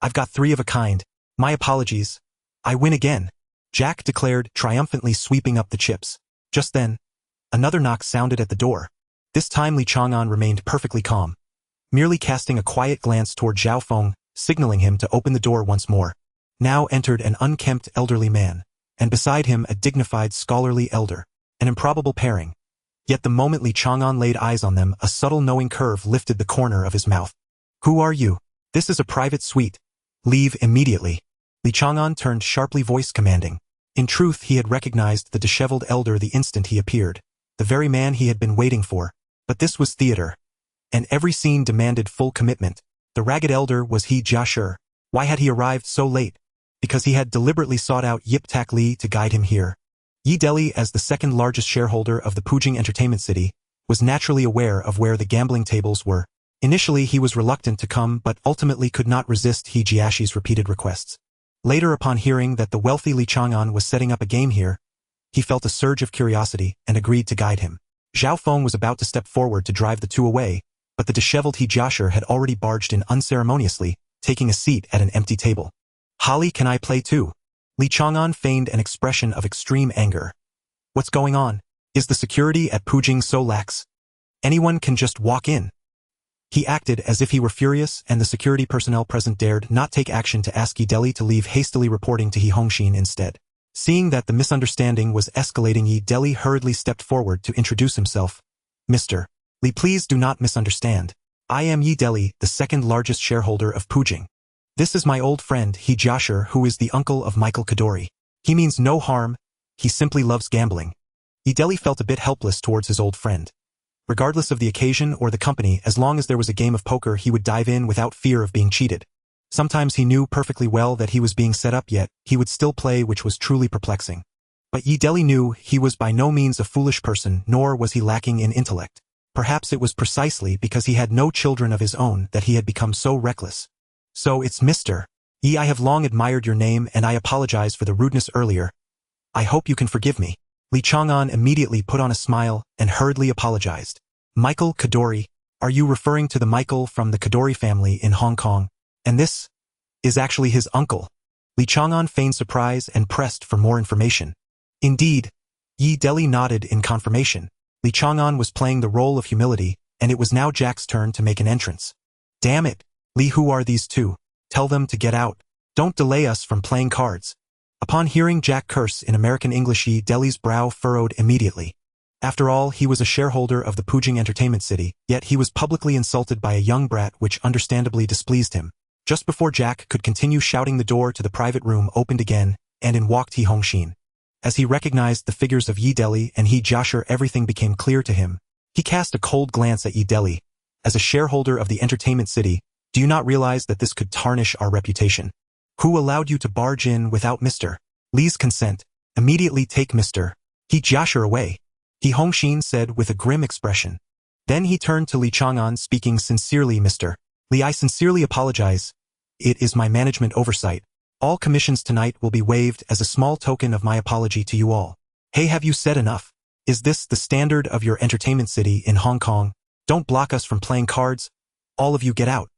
I've got 3 of a kind. My apologies. I win again, Jack declared, triumphantly sweeping up the chips. Just then, another knock sounded at the door. This time Li Chang'an remained perfectly calm, merely casting a quiet glance toward Zhao Feng, signaling him to open the door once more. Now entered an unkempt elderly man, and beside him a dignified scholarly elder. An improbable pairing. Yet the moment Li Chang'an laid eyes on them, a subtle knowing curve lifted the corner of his mouth. Who are you? This is a private suite. Leave immediately. Li Chang'an turned sharply, voice commanding. In truth, he had recognized the disheveled elder the instant he appeared, the very man he had been waiting for. But this was theater, and every scene demanded full commitment. The ragged elder was he, Jia Shi. Why had he arrived so late? Because he had deliberately sought out Yip Tak Li to guide him here. Yi Deli, as the second largest shareholder of the Pujing Entertainment City, was naturally aware of where the gambling tables were. Initially he was reluctant to come, but ultimately could not resist He Jiashi's repeated requests. Later, upon hearing that the wealthy Li Chang'an was setting up a game here, he felt a surge of curiosity and agreed to guide him. Zhao Feng was about to step forward to drive the two away, but the disheveled He Jiashi had already barged in unceremoniously, taking a seat at an empty table. "Holly, can I play too?" Li Chang'an feigned an expression of extreme anger. "What's going on? Is the security at Pujing so lax? Anyone can just walk in." He acted as if he were furious, and the security personnel present dared not take action to ask Yi Deli to leave, hastily reporting to He Hongxin instead. Seeing that the misunderstanding was escalating, Yi Deli hurriedly stepped forward to introduce himself. "Mr. Li, please do not misunderstand. I am Yi Deli, the second largest shareholder of Pujing. This is my old friend, He Jiashi, who is the uncle of Michael Kadori. He means no harm, he simply loves gambling." Yi Deli felt a bit helpless towards his old friend. Regardless of the occasion or the company, as long as there was a game of poker, he would dive in without fear of being cheated. Sometimes he knew perfectly well that he was being set up, yet he would still play, which was truly perplexing. But Yi Deli knew he was by no means a foolish person, nor was he lacking in intellect. Perhaps it was precisely because he had no children of his own that he had become so reckless. "So it's Mr. Yi, I have long admired your name and I apologize for the rudeness earlier. I hope you can forgive me." Li Chang'an immediately put on a smile and hurriedly apologized. "Michael Kadori, are you referring to the Michael from the Kadori family in Hong Kong? And this is actually his uncle?" Li Chang'an feigned surprise and pressed for more information. "Indeed." Yi Deli nodded in confirmation. Li Chang'an was playing the role of humility, and it was now Jack's turn to make an entrance. "Damn it, Li, who are these two? Tell them to get out. Don't delay us from playing cards." Upon hearing Jack curse in American English, Yi Deli's brow furrowed immediately. After all, he was a shareholder of the Pujing Entertainment City, yet he was publicly insulted by a young brat, which understandably displeased him. Just before Jack could continue shouting, the door to the private room opened again, and in walked He Hongxin. As he recognized the figures of Yi Deli and He Jiashi, everything became clear to him. He cast a cold glance at Yi Deli. "As a shareholder of the Entertainment City, do you not realize that this could tarnish our reputation? Who allowed you to barge in without Mr. Li's consent? Immediately take Mr. He Jiashi away," He Hongxin said with a grim expression. Then he turned to Li Chang'an, speaking sincerely. "Mr. Li, I sincerely apologize. It is my management oversight. All commissions tonight will be waived as a small token of my apology to you all." "Hey, have you said enough? Is this the standard of your entertainment city in Hong Kong? Don't block us from playing cards. All of you get out."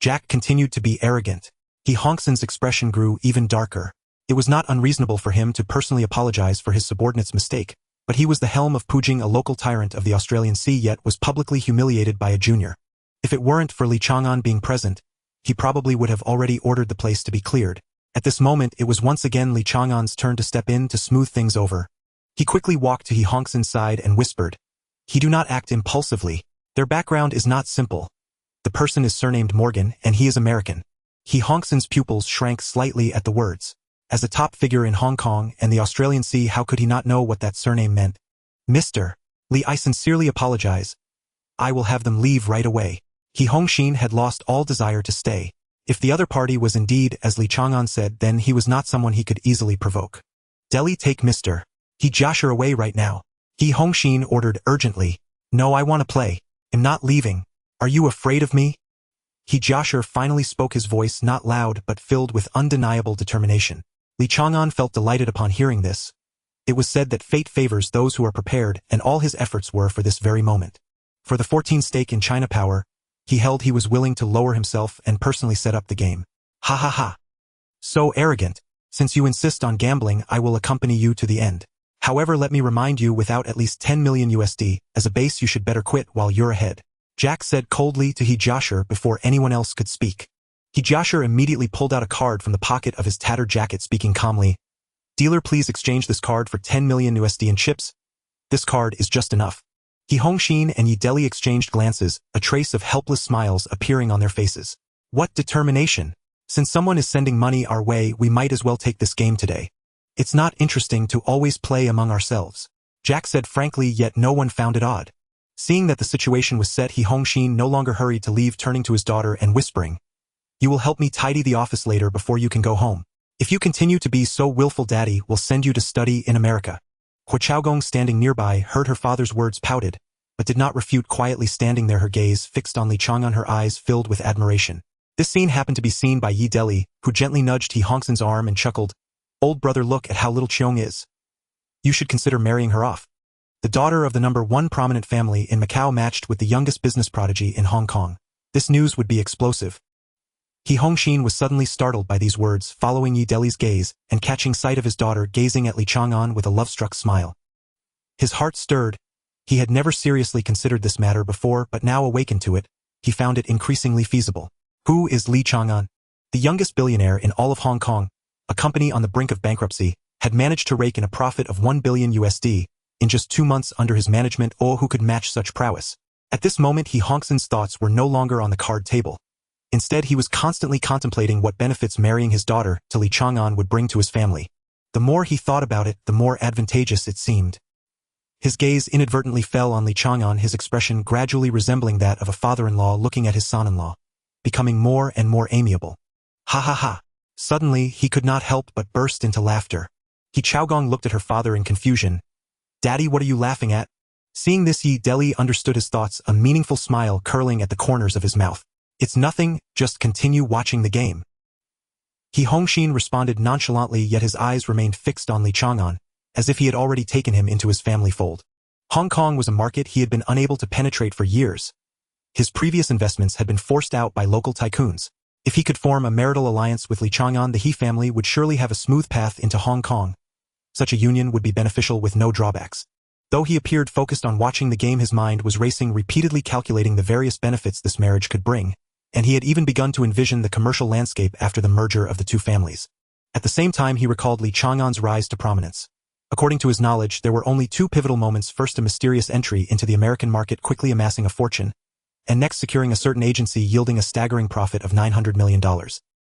Jack continued to be arrogant. He Hongxin's expression grew even darker. It was not unreasonable for him to personally apologize for his subordinate's mistake, but he was the helm of Pujing, a local tyrant of the Australian Sea, yet was publicly humiliated by a junior. If it weren't for Li Chang'an being present, he probably would have already ordered the place to be cleared. At this moment, it was once again Li Chang'an's turn to step in to smooth things over. He quickly walked to He Hongxin's side and whispered, "He, do not act impulsively. Their background is not simple. The person is surnamed Morgan, and he is American." He Hongxin's pupils shrank slightly at the words. As a top figure in Hong Kong and the Australian Sea, how could he not know what that surname meant? "Mr. Li, I sincerely apologize. I will have them leave right away." He Hongxin had lost all desire to stay. If the other party was indeed as Li Chang'an said, then he was not someone he could easily provoke. "Deli, take Mr. He Jiashi away right now," He Hongxin ordered urgently. "No, I want to play. I'm not leaving. Are you afraid of me?" He Jiashi finally spoke, his voice not loud but filled with undeniable determination. Li Chang'an felt delighted upon hearing this. It was said that fate favors those who are prepared, and all his efforts were for this very moment. For the 14 stake in China Power, he held he was willing to lower himself and personally set up the game. "Ha ha ha. So arrogant. Since you insist on gambling, I will accompany you to the end. However, let me remind you, without at least 10 million USD as a base, you should better quit while you're ahead," Jack said coldly to He Jiashi before anyone else could speak. He Jiashi immediately pulled out a card from the pocket of his tattered jacket, speaking calmly. "Dealer, please exchange this card for 10 million USD in chips. This card is just enough." He Hongxin and Yi Deli exchanged glances, a trace of helpless smiles appearing on their faces. What determination! Since someone is sending money our way, we might as well take this game today. It's not interesting to always play among ourselves, Jack said frankly, yet no one found it odd. Seeing that the situation was set, He Hongxin no longer hurried to leave, turning to his daughter and whispering, "You will help me tidy the office later before you can go home. If you continue to be so willful, Daddy will send you to study in America." Hua Chaogong, standing nearby, heard her father's words, pouted, but did not refute, quietly standing there, her gaze fixed on Li Chang'an, her eyes filled with admiration. This scene happened to be seen by Yi Deli, who gently nudged He Hongsan's arm and chuckled, "Old brother, look at how little Cheong is. You should consider marrying her off." The daughter of the #1 prominent family in Macau matched with the youngest business prodigy in Hong Kong. This news would be explosive. He Hongxin was suddenly startled by these words, following Yi Deli's gaze and catching sight of his daughter gazing at Li Chang'an with a love-struck smile. His heart stirred. He had never seriously considered this matter before, but now awakened to it, he found it increasingly feasible. Who is Li Chang'an? The youngest billionaire in all of Hong Kong, a company on the brink of bankruptcy, had managed to rake in a profit of $1 billion in just 2 months under his management. Oh, who could match such prowess? At this moment, He Hongsan's thoughts were no longer on the card table. Instead, he was constantly contemplating what benefits marrying his daughter to Li Chang'an would bring to his family. The more he thought about it, the more advantageous it seemed. His gaze inadvertently fell on Li Chang'an, his expression gradually resembling that of a father-in-law looking at his son-in-law, becoming more and more amiable. Ha ha ha. Suddenly, he could not help but burst into laughter. He Chaogong looked at her father in confusion. "Daddy, what are you laughing at?" Seeing this, Yi Deli understood his thoughts, a meaningful smile curling at the corners of his mouth. "It's nothing, just continue watching the game." He Hongxin responded nonchalantly, yet his eyes remained fixed on Li Chang'an, as if he had already taken him into his family fold. Hong Kong was a market he had been unable to penetrate for years. His previous investments had been forced out by local tycoons. If he could form a marital alliance with Li Chang'an, the He family would surely have a smooth path into Hong Kong. Such a union would be beneficial with no drawbacks. Though he appeared focused on watching the game, his mind was racing, repeatedly calculating the various benefits this marriage could bring, and he had even begun to envision the commercial landscape after the merger of the two families. At the same time, he recalled Li Chang'an's rise to prominence. According to his knowledge, there were only 2 pivotal moments: first, a mysterious entry into the American market, quickly amassing a fortune, and next, securing a certain agency yielding a staggering profit of $900 million.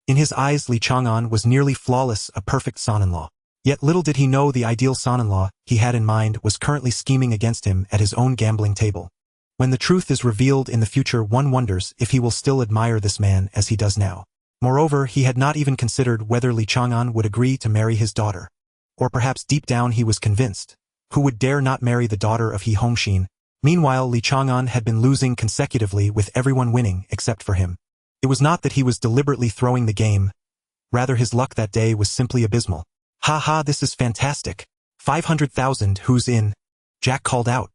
In his eyes, Li Chang'an was nearly flawless, a perfect son-in-law. Yet little did he know the ideal son-in-law he had in mind was currently scheming against him at his own gambling table. When the truth is revealed in the future, one wonders if he will still admire this man as he does now. Moreover, he had not even considered whether Li Chang'an would agree to marry his daughter. Or perhaps deep down he was convinced. Who would dare not marry the daughter of He Hongxin? Meanwhile, Li Chang'an had been losing consecutively, with everyone winning except for him. It was not that he was deliberately throwing the game. Rather, his luck that day was simply abysmal. "Ha ha, this is fantastic. 500,000, who's in?" Jack called out.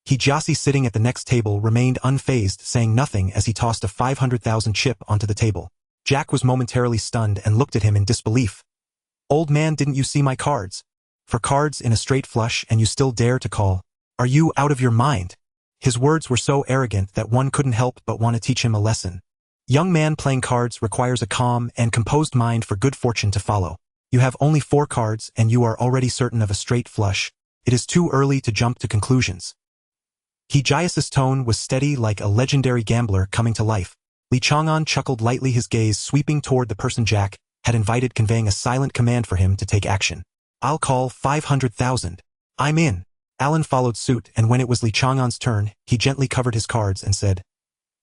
He Jossie, sitting at the next table, remained unfazed, saying nothing as he tossed a 500,000 chip onto the table. Jack was momentarily stunned and looked at him in disbelief. "Old man, didn't you see my cards? For cards in a straight flush, and you still dare to call? Are you out of your mind?" His words were so arrogant that one couldn't help but want to teach him a lesson. Young man, playing cards requires a calm and composed mind for good fortune to follow. You have only 4 cards and you are already certain of a straight flush. It is too early to jump to conclusions. He Jias's tone was steady, like a legendary gambler coming to life. Li Chang'an chuckled lightly, his gaze sweeping toward the person Jack had invited, conveying a silent command for him to take action. "I'll call 500,000. I'm in." Alan followed suit, and when it was Li Chang'an's turn, he gently covered his cards and said,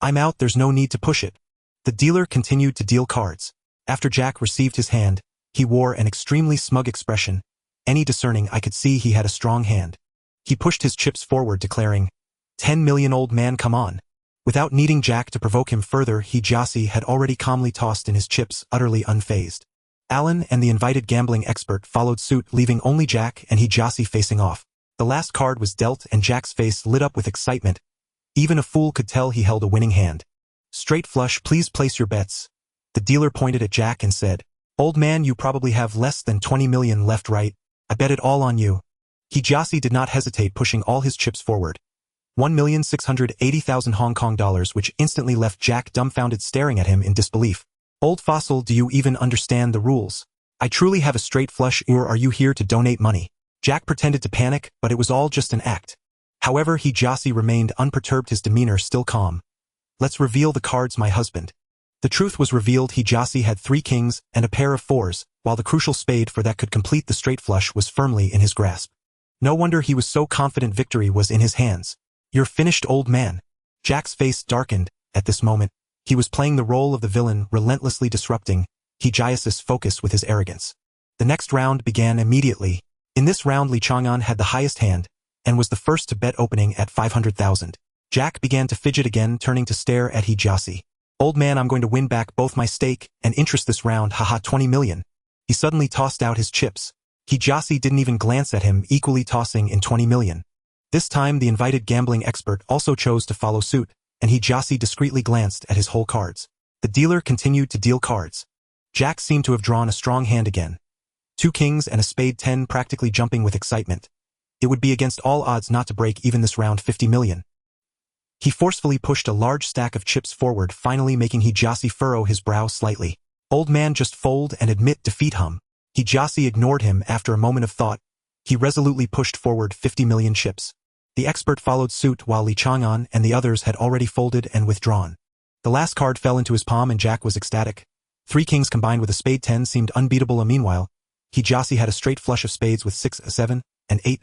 "I'm out, there's no need to push it." The dealer continued to deal cards. After Jack received his hand, he wore an extremely smug expression. Any discerning eye could see he had a strong hand. He pushed his chips forward, declaring, 10 million, old man, come on." Without needing Jack to provoke him further, He Jossie had already calmly tossed in his chips, utterly unfazed. Alan and the invited gambling expert followed suit, leaving only Jack and He Jossie facing off. The last card was dealt, and Jack's face lit up with excitement. Even a fool could tell he held a winning hand. "Straight flush, please place your bets." The dealer pointed at Jack and said, "Old man, you probably have less than 20 million left, right? I bet it all on you." He Jossie did not hesitate, pushing all his chips forward. 1,680,000 Hong Kong dollars, which instantly left Jack dumbfounded, staring at him in disbelief. "Old fossil, do you even understand the rules? I truly have a straight flush, or are you here to donate money?" Jack pretended to panic, but it was all just an act. However, He Jossie remained unperturbed, his demeanor still calm. "Let's reveal the cards, my husband." The truth was revealed. He Jossie had 3 kings and a pair of 4s, while the crucial spade for that could complete the straight flush was firmly in his grasp. No wonder he was so confident victory was in his hands. "You're finished, old man." Jack's face darkened. At this moment, he was playing the role of the villain, relentlessly disrupting He Jias's focus with his arrogance. The next round began immediately. In this round, Li Chang'an had the highest hand, and was the first to bet, opening at 500,000. Jack began to fidget again, turning to stare at He Jossie. Old man, I'm going to win back both my stake and interest this round, haha 20 million. He suddenly tossed out his chips. Kijasi didn't even glance at him, equally tossing in 20 million. This time the invited gambling expert also chose to follow suit, and Kijasi discreetly glanced at his whole cards. The dealer continued to deal cards. Jack seemed to have drawn a strong hand again. 2 kings and a spade 10 practically jumping with excitement. It would be against all odds not to break even this round 50 million. He forcefully pushed a large stack of chips forward, finally making Kijasi furrow his brow slightly. Old man, just fold and admit defeat, hum. Kijasi ignored him after a moment of thought. He resolutely pushed forward 50 million chips. The expert followed suit while Li Chang'an and the others had already folded and withdrawn. The last card fell into his palm and Jack was ecstatic. 3 kings combined with a spade 10 seemed unbeatable, and meanwhile, Kijasi had a straight flush of spades with 6, a 7, and 8.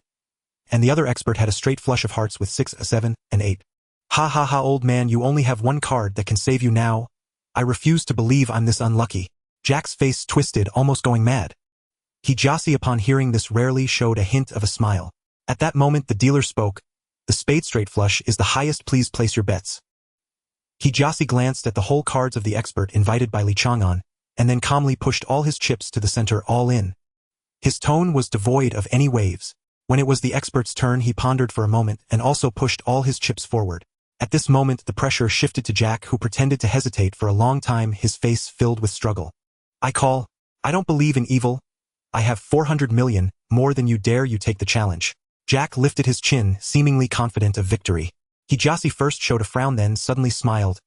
And the other expert had a straight flush of hearts with 6, a 7, and 8. Ha ha ha, old man, you only have 1 card that can save you now. I refuse to believe I'm this unlucky. Jack's face twisted, almost going mad. Kijasi, upon hearing this, rarely showed a hint of a smile. At that moment the dealer spoke. The spade straight flush is the highest, please place your bets. Kijasi glanced at the whole cards of the expert invited by Li Chang'an, and then calmly pushed all his chips to the center, all in. His tone was devoid of any waves. When it was the expert's turn, he pondered for a moment and also pushed all his chips forward. At this moment the pressure shifted to Jack, who pretended to hesitate for a long time, his face filled with struggle. I call. I don't believe in evil. I have 400 million, more than you, dare you take the challenge. Jack lifted his chin, seemingly confident of victory. Kijasi first showed a frown, then suddenly smiled.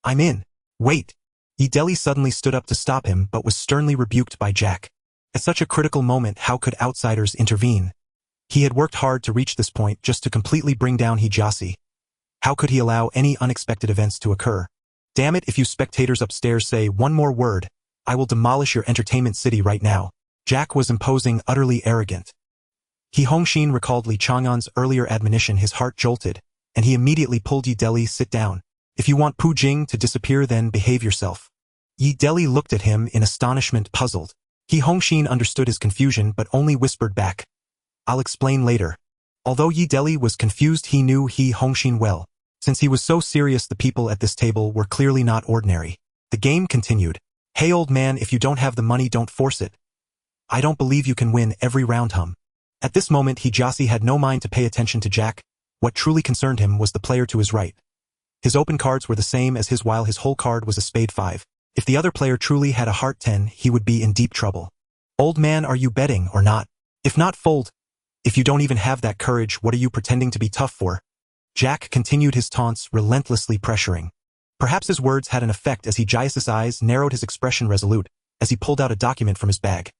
I'm in. Wait. Yideli suddenly stood up to stop him, but was sternly rebuked by Jack. At such a critical moment, how could outsiders intervene? He had worked hard to reach this point, just to completely bring down Kijasi. How could he allow any unexpected events to occur? Damn it, if you spectators upstairs say one more word, I will demolish your entertainment city right now. Jack was imposing, utterly arrogant. Hongshin recalled Li Chang'an's earlier admonition. His heart jolted, and he immediately pulled Yideli, sit down. If you want Pu Jing to disappear, then behave yourself. Yideli looked at him in astonishment, puzzled. Hongshin understood his confusion but only whispered back, I'll explain later. Although Yideli was confused, he knew Hongshin well. Since he was so serious, the people at this table were clearly not ordinary. The game continued. Hey old man, if you don't have the money, don't force it. I don't believe you can win every round, hum. At this moment Kijasi had no mind to pay attention to Jack. What truly concerned him was the player to his right. His open cards were the same as his, while his whole card was a spade 5. If the other player truly had a heart 10, he would be in deep trouble. Old man, are you betting or not? If not, fold. If you don't even have that courage, what are you pretending to be tough for? Jack continued his taunts, relentlessly pressuring. Perhaps his words had an effect, as Kijasi's eyes narrowed, his expression resolute, as he pulled out a document from his bag.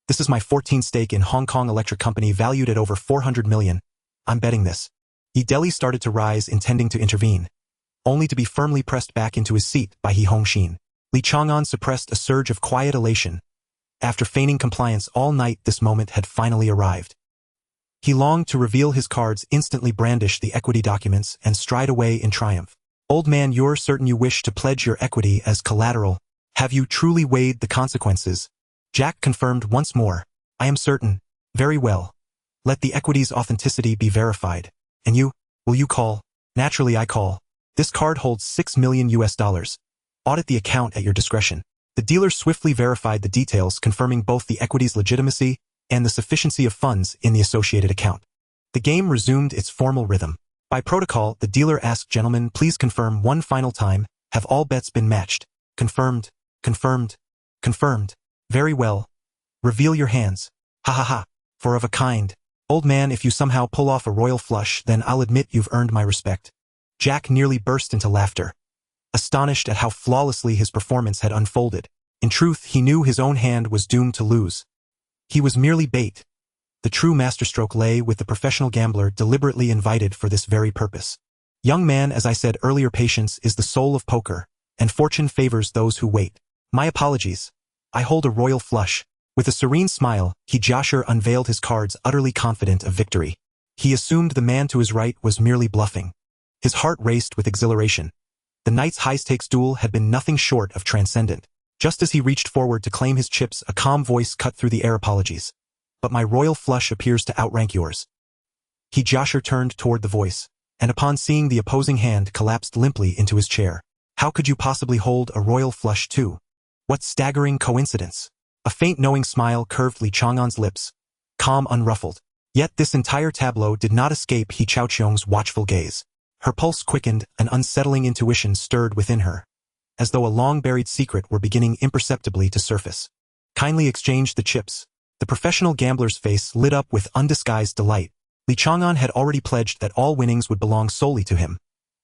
This is my 14 stake in Hong Kong Electric Company, valued at over 400 million. I'm betting this. Yideli started to rise, intending to intervene, only to be firmly pressed back into his seat by Hongshin. Li Chang'an suppressed a surge of quiet elation. After feigning compliance all night, this moment had finally arrived. He longed to reveal his cards, instantly brandish the equity documents, and stride away in triumph. Old man, you're certain you wish to pledge your equity as collateral? Have you truly weighed the consequences? Jack confirmed once more. I am certain. Very well. Let the equity's authenticity be verified. And you? Will you call? Naturally I call. This card holds $6 million. Audit the account at your discretion. The dealer swiftly verified the details, confirming both the equity's legitimacy and the sufficiency of funds in the associated account. The game resumed its formal rhythm. By protocol, the dealer asked, gentlemen, please confirm one final time, have all bets been matched? Confirmed, confirmed, confirmed. Very well. Reveal your hands. Ha ha ha. For of a kind. Old man, if you somehow pull off a royal flush, then I'll admit you've earned my respect. Jack nearly burst into laughter, astonished at how flawlessly his performance had unfolded. In truth, he knew his own hand was doomed to lose. He was merely bait. The true masterstroke lay with the professional gambler, deliberately invited for this very purpose. Young man, as I said earlier, patience is the soul of poker, and fortune favors those who wait. My apologies. I hold a royal flush. With a serene smile, Kijasi unveiled his cards, utterly confident of victory. He assumed the man to his right was merely bluffing. His heart raced with exhilaration. The night's high-stakes duel had been nothing short of transcendent. Just as he reached forward to claim his chips, a calm voice cut through the air. Apologies. But my royal flush appears to outrank yours. Kijasi turned toward the voice, and upon seeing the opposing hand, collapsed limply into his chair. How could you possibly hold a royal flush too? What staggering coincidence. A faint knowing smile curved Li Chang'an's lips, calm unruffled. Yet this entire tableau did not escape He Chaoqiong's watchful gaze. Her pulse quickened, an unsettling intuition stirred within her, as though a long-buried secret were beginning imperceptibly to surface. Kindly exchange the chips. The professional gambler's face lit up with undisguised delight. Li Chang'an had already pledged that all winnings would belong solely to him,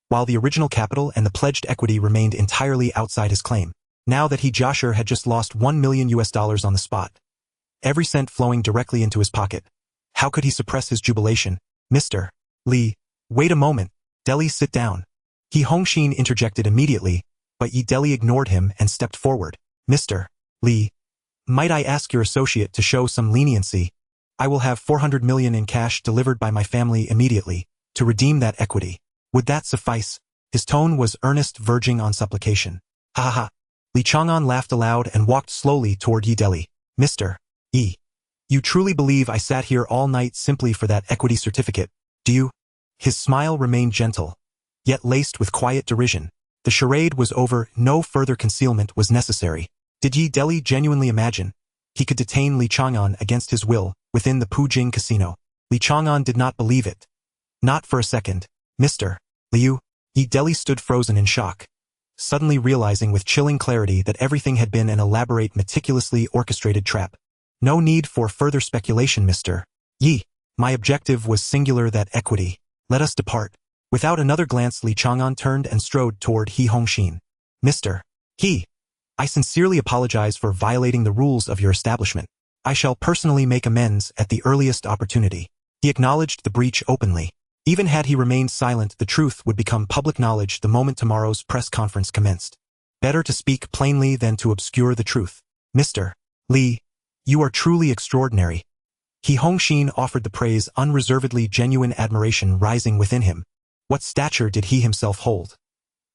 while the original capital and the pledged equity remained entirely outside his claim. Now that He Jasher had just lost $1 million on the spot, every cent flowing directly into his pocket, how could he suppress his jubilation? Mr. Li, wait a moment. Deli, sit down. He Hongxin interjected immediately, but Yi Deli ignored him and stepped forward. Mr. Li, might I ask your associate to show some leniency? I will have 400 million in cash delivered by my family immediately, to redeem that equity. Would that suffice? His tone was earnest, verging on supplication. Ha ha ha. Li Chang'an laughed aloud and walked slowly toward Yi Deli. Mr. Yi, you truly believe I sat here all night simply for that equity certificate, do you? His smile remained gentle, yet laced with quiet derision. The charade was over, no further concealment was necessary. Did Yi Deli genuinely imagine he could detain Li Chang'an against his will within the Pujing casino? Li Chang'an did not believe it. Not for a second. Mr. Liu, Yi Deli stood frozen in shock, suddenly realizing with chilling clarity that everything had been an elaborate, meticulously orchestrated trap. No need for further speculation, Mr. Yi. My objective was singular, that equity. Let us depart. Without another glance, Li Chang'an turned and strode toward He Hongxin. Mr. He, I sincerely apologize for violating the rules of your establishment. I shall personally make amends at the earliest opportunity. He acknowledged the breach openly. Even had he remained silent, the truth would become public knowledge the moment tomorrow's press conference commenced. Better to speak plainly than to obscure the truth. Mr. Li, you are truly extraordinary. He Hongxin offered the praise, unreservedly genuine admiration rising within him. What stature did he himself hold?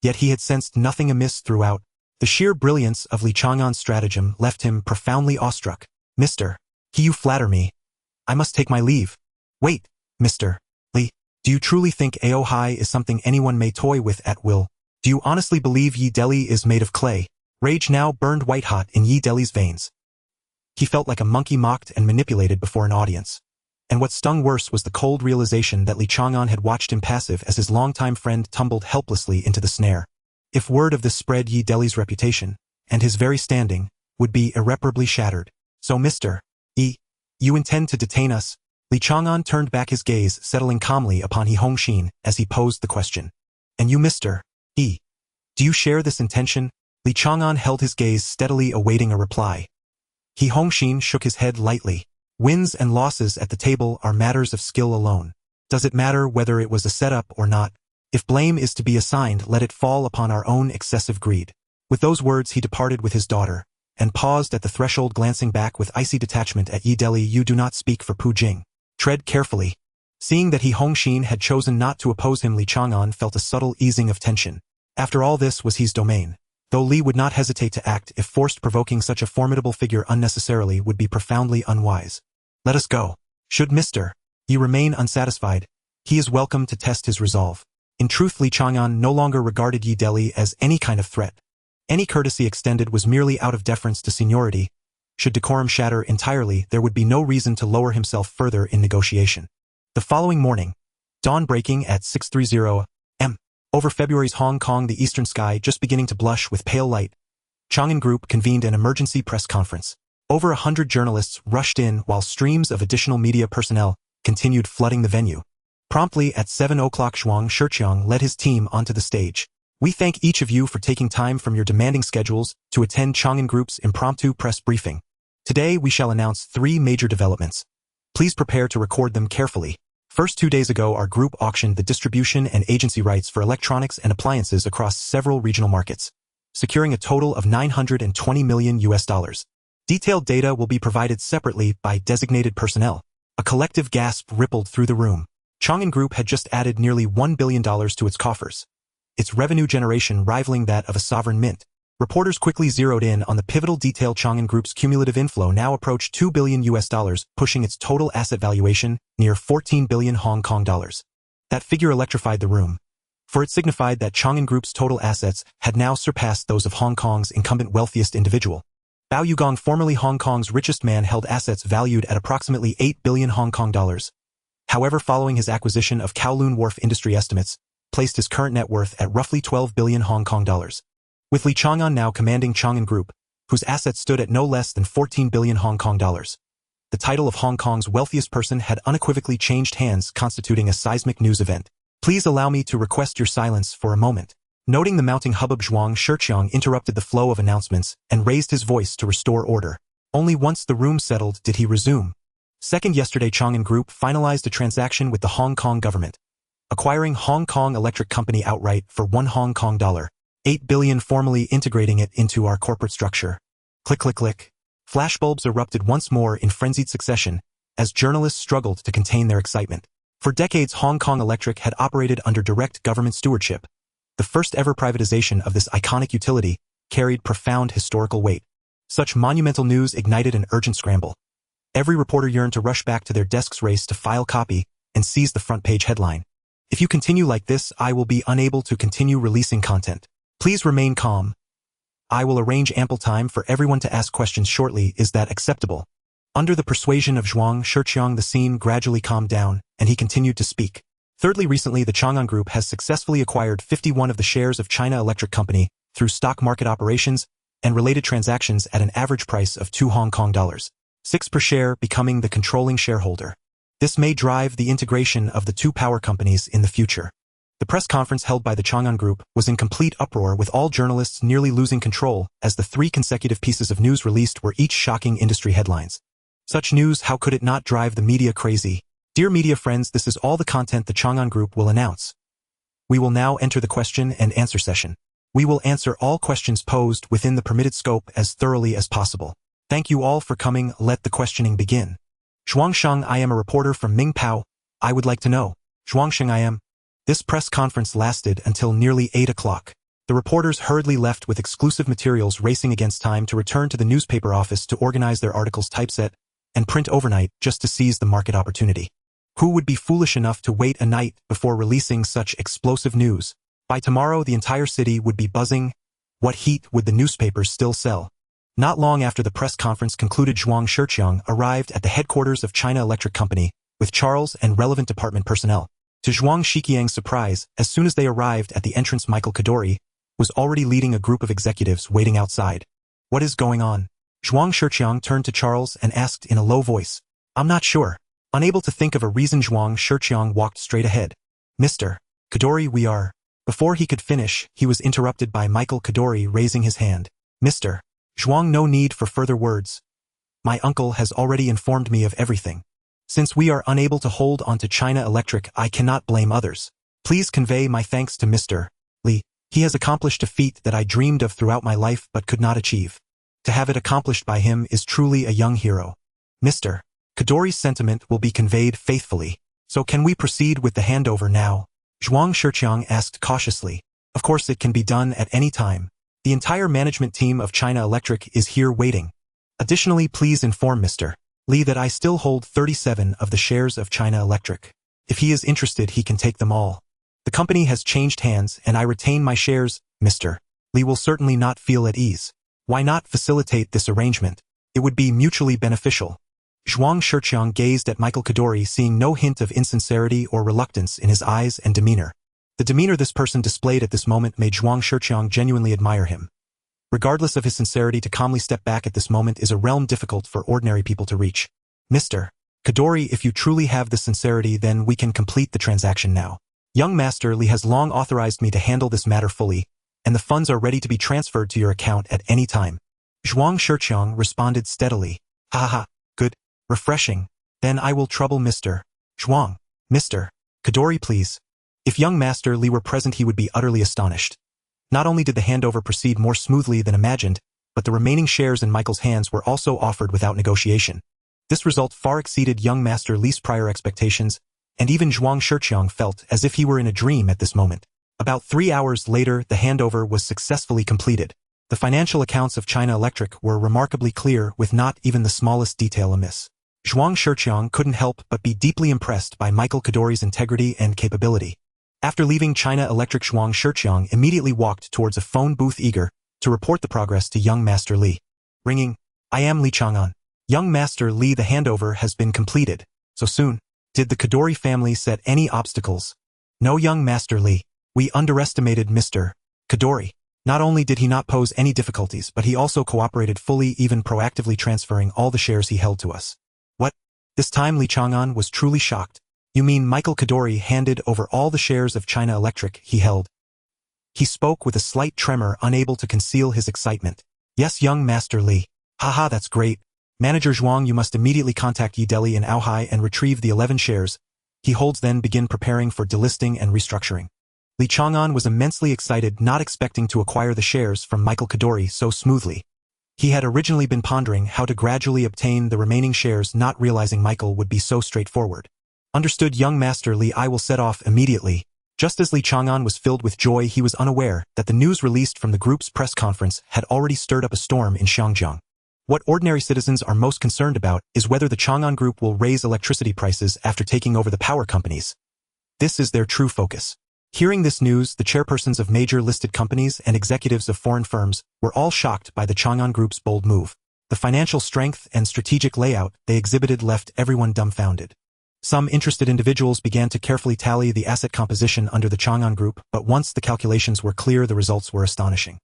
Yet he had sensed nothing amiss throughout. The sheer brilliance of Li Chang'an's stratagem left him profoundly awestruck. Mr. He, you flatter me. I must take my leave. Wait, Mr. Li, do you truly think Aohai is something anyone may toy with at will? Do you honestly believe Yi Deli is made of clay? Rage now burned white-hot in Yi Deli's veins. He felt like a monkey mocked and manipulated before an audience. And what stung worse was the cold realization that Li Chang'an had watched him passive as his longtime friend tumbled helplessly into the snare. If word of this spread, Yi Deli's reputation, and his very standing, would be irreparably shattered. So Mr. Yi, you intend to detain us? Li Chang'an turned back his gaze, settling calmly upon He Hongxin as he posed the question. And you, Mr. Yi, do you share this intention? Li Chang'an held his gaze steadily, awaiting a reply. He Hongxin shook his head lightly. Wins and losses at the table are matters of skill alone. Does it matter whether it was a setup or not? If blame is to be assigned, let it fall upon our own excessive greed. With those words he departed with his daughter, and paused at the threshold, glancing back with icy detachment at Yi Deli. You do not speak for Pujing. Tread carefully. Seeing that He Hongxin had chosen not to oppose him, Li Chang'an felt a subtle easing of tension. After all, this was his domain. Though Li would not hesitate to act if forced, provoking such a formidable figure unnecessarily would be profoundly unwise. Let us go. Should Mr. Yi remain unsatisfied, he is welcome to test his resolve. In truth, Li Chang'an no longer regarded Yi Deli as any kind of threat. Any courtesy extended was merely out of deference to seniority. Should decorum shatter entirely, there would be no reason to lower himself further in negotiation. The following morning, dawn breaking at 6:30 am. Over February's Hong Kong, the eastern sky just beginning to blush with pale light, Chang'an Group convened an emergency press conference. Over 100 journalists rushed in while streams of additional media personnel continued flooding the venue. Promptly at 7 o'clock, Zhuang Shiqiang led his team onto the stage. We thank each of you for taking time from your demanding schedules to attend Chang'an Group's impromptu press briefing. Today we shall announce 3 major developments. Please prepare to record them carefully. First, 2 days ago, our group auctioned the distribution and agency rights for electronics and appliances across several regional markets, securing a total of $920 million. Detailed data will be provided separately by designated personnel. A collective gasp rippled through the room. Chang'an Group had just added nearly $1 billion to its coffers, its revenue generation rivaling that of a sovereign mint. Reporters quickly zeroed in on the pivotal detail. Chang'an Group's cumulative inflow now approached $2 billion, pushing its total asset valuation near 14 billion Hong Kong dollars. That figure electrified the room. for it signified that Chang'an Group's total assets had now surpassed those of Hong Kong's incumbent wealthiest individual. Bao Yugong, formerly Hong Kong's richest man, held assets valued at approximately 8 billion Hong Kong dollars. However, following his acquisition of Kowloon Wharf Industry estimates, placed his current net worth at roughly 12 billion Hong Kong dollars. With Li Chang'an now commanding Chang'an Group, whose assets stood at no less than 14 billion Hong Kong dollars. The title of Hong Kong's wealthiest person had unequivocally changed hands, constituting a seismic news event. Please allow me to request your silence for a moment. Noting the mounting hubbub, Zhuang Shiqiang interrupted the flow of announcements and raised his voice to restore order. Only once the room settled did he resume. Second, yesterday Chang'an Group finalized a transaction with the Hong Kong government, acquiring Hong Kong Electric Company outright for $1 Hong Kong dollar, 8 billion, formally integrating it into our corporate structure. Click, click, click. Flashbulbs erupted once more in frenzied succession as journalists struggled to contain their excitement. For decades, Hong Kong Electric had operated under direct government stewardship. The first ever privatization of this iconic utility carried profound historical weight. Such monumental news ignited an urgent scramble. Every reporter yearned to rush back to their desks, race to file copy and seize the front page headline. If you continue like this, I will be unable to continue releasing content. Please remain calm. I will arrange ample time for everyone to ask questions shortly. Is that acceptable? Under the persuasion of Zhuang Shiqiang, the scene gradually calmed down, and he continued to speak. Thirdly, recently the Chang'an Group has successfully acquired 51 of the shares of China Electric Company through stock market operations and related transactions at an average price of 2 Hong Kong dollars, 6 per share, becoming the controlling shareholder. This may drive the integration of the two power companies in the future. The press conference held by the Chang'an Group was in complete uproar, with all journalists nearly losing control as the 3 consecutive pieces of news released were each shocking industry headlines. Such news, how could it not drive the media crazy? Dear media friends, this is all the content the Chang'an Group will announce. We will now enter the question and answer session. We will answer all questions posed within the permitted scope as thoroughly as possible. Thank you all for coming. Let the questioning begin. Zhuangsheng, I am a reporter from Mingpao. I would like to know. Zhuangsheng, I am. This press conference lasted until nearly 8 o'clock. The reporters hurriedly left with exclusive materials, racing against time to return to the newspaper office to organize their articles, typeset, and print overnight just to seize the market opportunity. Who would be foolish enough to wait a night before releasing such explosive news? By tomorrow, the entire city would be buzzing. What heat would the newspapers still sell? Not long after the press conference concluded, Zhuang Shiqiang arrived at the headquarters of China Electric Company with Charles and relevant department personnel. To Zhuang Shiqiang's surprise, as soon as they arrived at the entrance, Michael Kadori was already leading a group of executives waiting outside. What is going on? Zhuang Shiqiang turned to Charles and asked in a low voice. I'm not sure. Unable to think of a reason, Zhuang Shiqiang walked straight ahead. Mr. Kadori, we are... Before he could finish, he was interrupted by Michael Kadori raising his hand. Mr. Zhuang, no need for further words. My uncle has already informed me of everything. Since we are unable to hold on to China Electric, I cannot blame others. Please convey my thanks to Mr. Li. He has accomplished a feat that I dreamed of throughout my life but could not achieve. To have it accomplished by him is truly a young hero. Mr. Kadori's sentiment will be conveyed faithfully. So can we proceed with the handover now? Zhuang Shiqiang asked cautiously. Of course, it can be done at any time. The entire management team of China Electric is here waiting. Additionally, please inform Mr. Li that I still hold 37 of the shares of China Electric. If he is interested, he can take them all. The company has changed hands and I retain my shares. Mr. Li will certainly not feel at ease. Why not facilitate this arrangement? It would be mutually beneficial. Zhuang Shiqiang gazed at Michael Kadori, seeing no hint of insincerity or reluctance in his eyes and demeanor. The demeanor this person displayed at this moment made Zhuang Shiqiang genuinely admire him. Regardless of his sincerity, to calmly step back at this moment is a realm difficult for ordinary people to reach. Mr. Kadori, if you truly have the sincerity, then we can complete the transaction now. Young Master Li has long authorized me to handle this matter fully, and the funds are ready to be transferred to your account at any time. Zhuang Shiqiang responded steadily. Ha ha, good. Refreshing. Then I will trouble Mr. Zhuang. Mr. Kadori, please. If young Master Li were present, he would be utterly astonished. Not only did the handover proceed more smoothly than imagined, but the remaining shares in Michael's hands were also offered without negotiation. This result far exceeded young Master Li's prior expectations, and even Zhuang Shiqiang felt as if he were in a dream at this moment. About 3 hours later, the handover was successfully completed. The financial accounts of China Electric were remarkably clear, with not even the smallest detail amiss. Zhuang Shiqiang couldn't help but be deeply impressed by Michael Kadori's integrity and capability. After leaving China Electric, Zhuang Shiqiang immediately walked towards a phone booth eager to report the progress to young Master Li. Ringing, "I am Li Chang'an. Young Master Li, the handover has been completed. So soon. Did the Kadori family set any obstacles?" "No, young Master Li. We underestimated Mr. Kadori. Not only did he not pose any difficulties, but he also cooperated fully, even proactively transferring all the shares he held to us." "What?" This time Li Chang'an was truly shocked. "You mean Michael Kadori handed over all the shares of China Electric he held?" He spoke with a slight tremor, unable to conceal his excitement. "Yes, young Master Li. Haha, that's great. Manager Zhuang, you must immediately contact Yi Deli in Aohai and retrieve the 11 shares he holds, then begin preparing for delisting and restructuring." Li Chang'an was immensely excited, not expecting to acquire the shares from Michael Kadori so smoothly. He had originally been pondering how to gradually obtain the remaining shares, not realizing Michael would be so straightforward. "Understood, young Master Li. I will set off immediately." Just as Li Chang'an was filled with joy, he was unaware that the news released from the group's press conference had already stirred up a storm in Xiangjiang. What ordinary citizens are most concerned about is whether the Chang'an Group will raise electricity prices after taking over the power companies. This is their true focus. Hearing this news, the chairpersons of major listed companies and executives of foreign firms were all shocked by the Chang'an Group's bold move. The financial strength and strategic layout they exhibited left everyone dumbfounded. Some interested individuals began to carefully tally the asset composition under the Chang'an Group, but once the calculations were clear, the results were astonishing.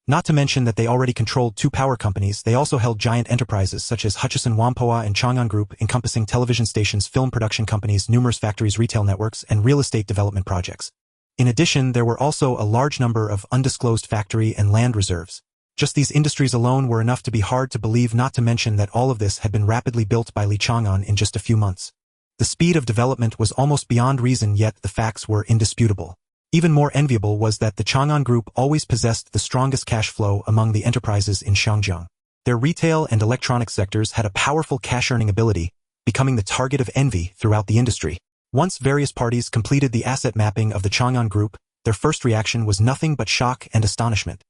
Not to mention that they already controlled 2 power companies, they also held giant enterprises such as Hutchison Whampoa and Chang'an Group, encompassing television stations, film production companies, numerous factories, retail networks, and real estate development projects. In addition, there were also a large number of undisclosed factory and land reserves. Just these industries alone were enough to be hard to believe, not to mention that all of this had been rapidly built by Li Chang'an in just a few months. The speed of development was almost beyond reason, yet the facts were indisputable. Even more enviable was that the Chang'an Group always possessed the strongest cash flow among the enterprises in Xiangjiang. Their retail and electronic sectors had a powerful cash-earning ability, becoming the target of envy throughout the industry. Once various parties completed the asset mapping of the Chang'an Group, their first reaction was nothing but shock and astonishment.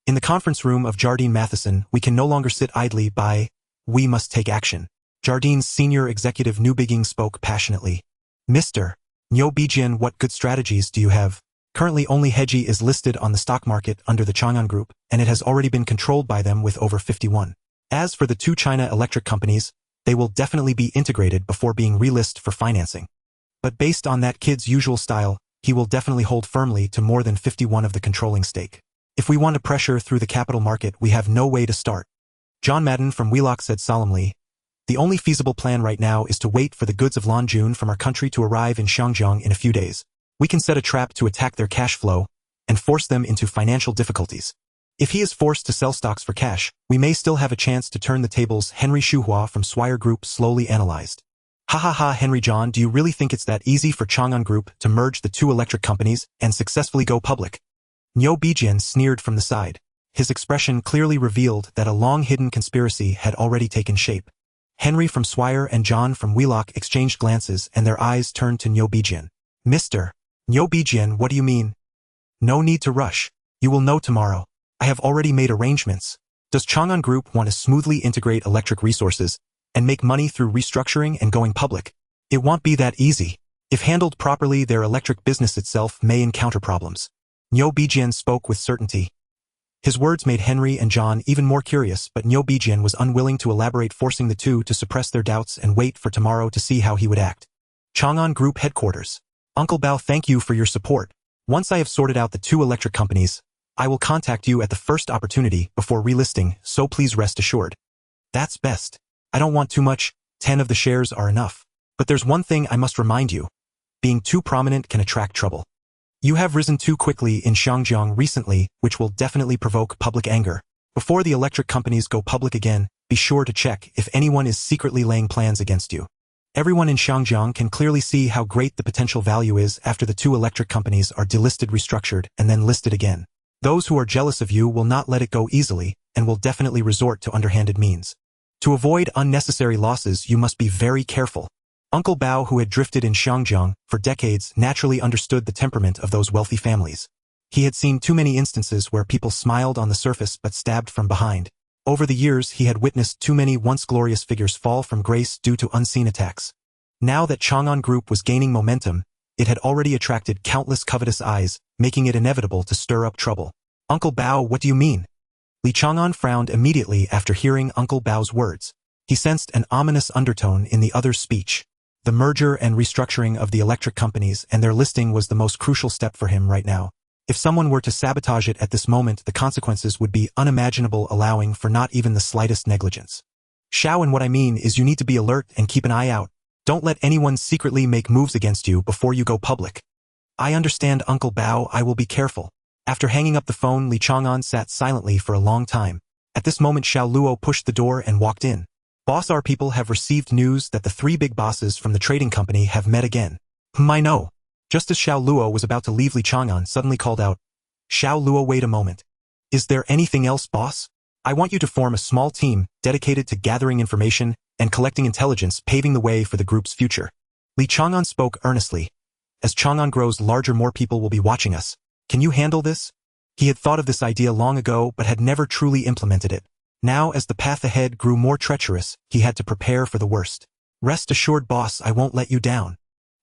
In the conference room of Jardine Matheson, "We can no longer sit idly by. We must take action." Jardine's senior executive Niu Biging spoke passionately. "Mr. Niu Bijian, what good strategies do you have? Currently only Heji is listed on the stock market under the Chang'an Group, and it has already been controlled by them with over 51. As for the 2 China Electric companies, they will definitely be integrated before being relisted for financing. But based on that kid's usual style, he will definitely hold firmly to more than 51 of the controlling stake. If we want to pressure through the capital market, we have no way to start." John Madden from Wheelock said solemnly, "The only feasible plan right now is to wait for the goods of Lanjun from our country to arrive in Xiangjiang in a few days. We can set a trap to attack their cash flow and force them into financial difficulties. If he is forced to sell stocks for cash, we may still have a chance to turn the tables." Henry Shuhua from Swire Group slowly analyzed. "Ha ha ha, Henry John, do you really think it's that easy for Chang'an Group to merge the 2 electric companies and successfully go public?" Niu Bijian sneered from the side. His expression clearly revealed that a long-hidden conspiracy had already taken shape. Henry from Swire and John from Wheelock exchanged glances, and their eyes turned to Niu Bijian. "Mr. Niu Bijian, what do you mean?" "No need to rush. You will know tomorrow. I have already made arrangements. Does Chang'an Group want to smoothly integrate electric resources and make money through restructuring and going public? It won't be that easy. If handled properly, their electric business itself may encounter problems." Niu Bijian spoke with certainty. His words made Henry and John even more curious, but Niu Bijian was unwilling to elaborate, forcing the 2 to suppress their doubts and wait for tomorrow to see how he would act. Chang'an Group Headquarters. "Uncle Bao, thank you for your support. Once I have sorted out the 2 electric companies, I will contact you at the first opportunity before relisting, so please rest assured." "That's best. I don't want too much, 10 of the shares are enough. But there's one thing I must remind you. Being too prominent can attract trouble. You have risen too quickly in Xiangjiang recently, which will definitely provoke public anger. Before the electric companies go public again, be sure to check if anyone is secretly laying plans against you. Everyone in Xiangjiang can clearly see how great the potential value is after the 2 electric companies are delisted, restructured, and then listed again. Those who are jealous of you will not let it go easily and will definitely resort to underhanded means. To avoid unnecessary losses, you must be very careful." Uncle Bao, who had drifted in Xiangjiang for decades, naturally understood the temperament of those wealthy families. He had seen too many instances where people smiled on the surface but stabbed from behind. Over the years, he had witnessed too many once glorious figures fall from grace due to unseen attacks. Now that Chang'an Group was gaining momentum, it had already attracted countless covetous eyes, making it inevitable to stir up trouble. Uncle Bao, what do you mean? Li Chang'an frowned immediately after hearing Uncle Bao's words. He sensed an ominous undertone in the other's speech. The merger and restructuring of the electric companies and their listing was the most crucial step for him right now. If someone were to sabotage it at this moment, the consequences would be unimaginable, allowing for not even the slightest negligence. Xiao, and what I mean is you need to be alert and keep an eye out. Don't let anyone secretly make moves against you before you go public. I understand, Uncle Bao, I will be careful. After hanging up the phone, Li Chang'an sat silently for a long time. At this moment, Xiao Luo pushed the door and walked in. Boss, our people have received news that the three big bosses from the trading company have met again. I know. Just as Xiao Luo was about to leave, Li Chang'an suddenly called out, Xiao Luo, wait a moment. Is there anything else, boss? I want you to form a small team dedicated to gathering information and collecting intelligence, paving the way for the group's future. Li Chang'an spoke earnestly. As Chang'an grows larger, more people will be watching us. Can you handle this? He had thought of this idea long ago but had never truly implemented it. Now, as the path ahead grew more treacherous, he had to prepare for the worst. Rest assured, boss, I won't let you down.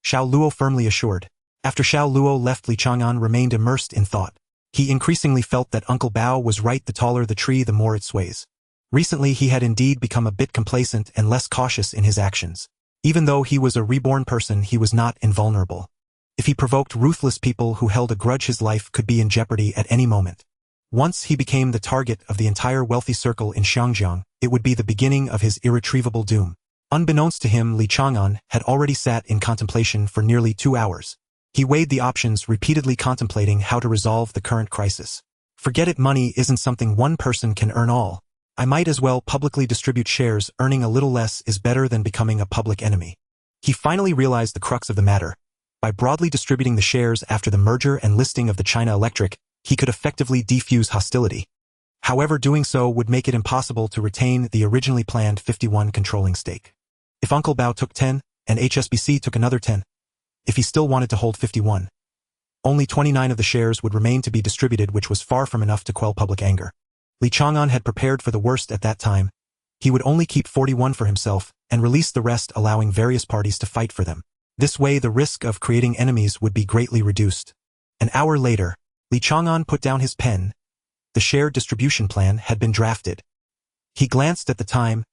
Xiao Luo firmly assured. After Xiao Luo left, Li Chang'an remained immersed in thought. He increasingly felt that Uncle Bao was right. The taller the tree, the more it sways. Recently, he had indeed become a bit complacent and less cautious in his actions. Even though he was a reborn person, he was not invulnerable. If he provoked ruthless people who held a grudge, his life could be in jeopardy at any moment. Once he became the target of the entire wealthy circle in Xiangjiang, it would be the beginning of his irretrievable doom. Unbeknownst to him, Li Chang'an had already sat in contemplation for nearly 2 hours. He weighed the options, repeatedly contemplating how to resolve the current crisis. Forget it, money isn't something one person can earn all. I might as well publicly distribute shares. Earning a little less is better than becoming a public enemy. He finally realized the crux of the matter. By broadly distributing the shares after the merger and listing of the China Electric, he could effectively defuse hostility. However, doing so would make it impossible to retain the originally planned 51 controlling stake. If Uncle Bao took 10, and HSBC took another 10, if he still wanted to hold 51, only 29 of the shares would remain to be distributed, which was far from enough to quell public anger. Li Chang'an had prepared for the worst at that time. He would only keep 41 for himself and release the rest, allowing various parties to fight for them. This way, the risk of creating enemies would be greatly reduced. An hour later, Li Chang'an put down his pen. The share distribution plan had been drafted. He glanced at the time.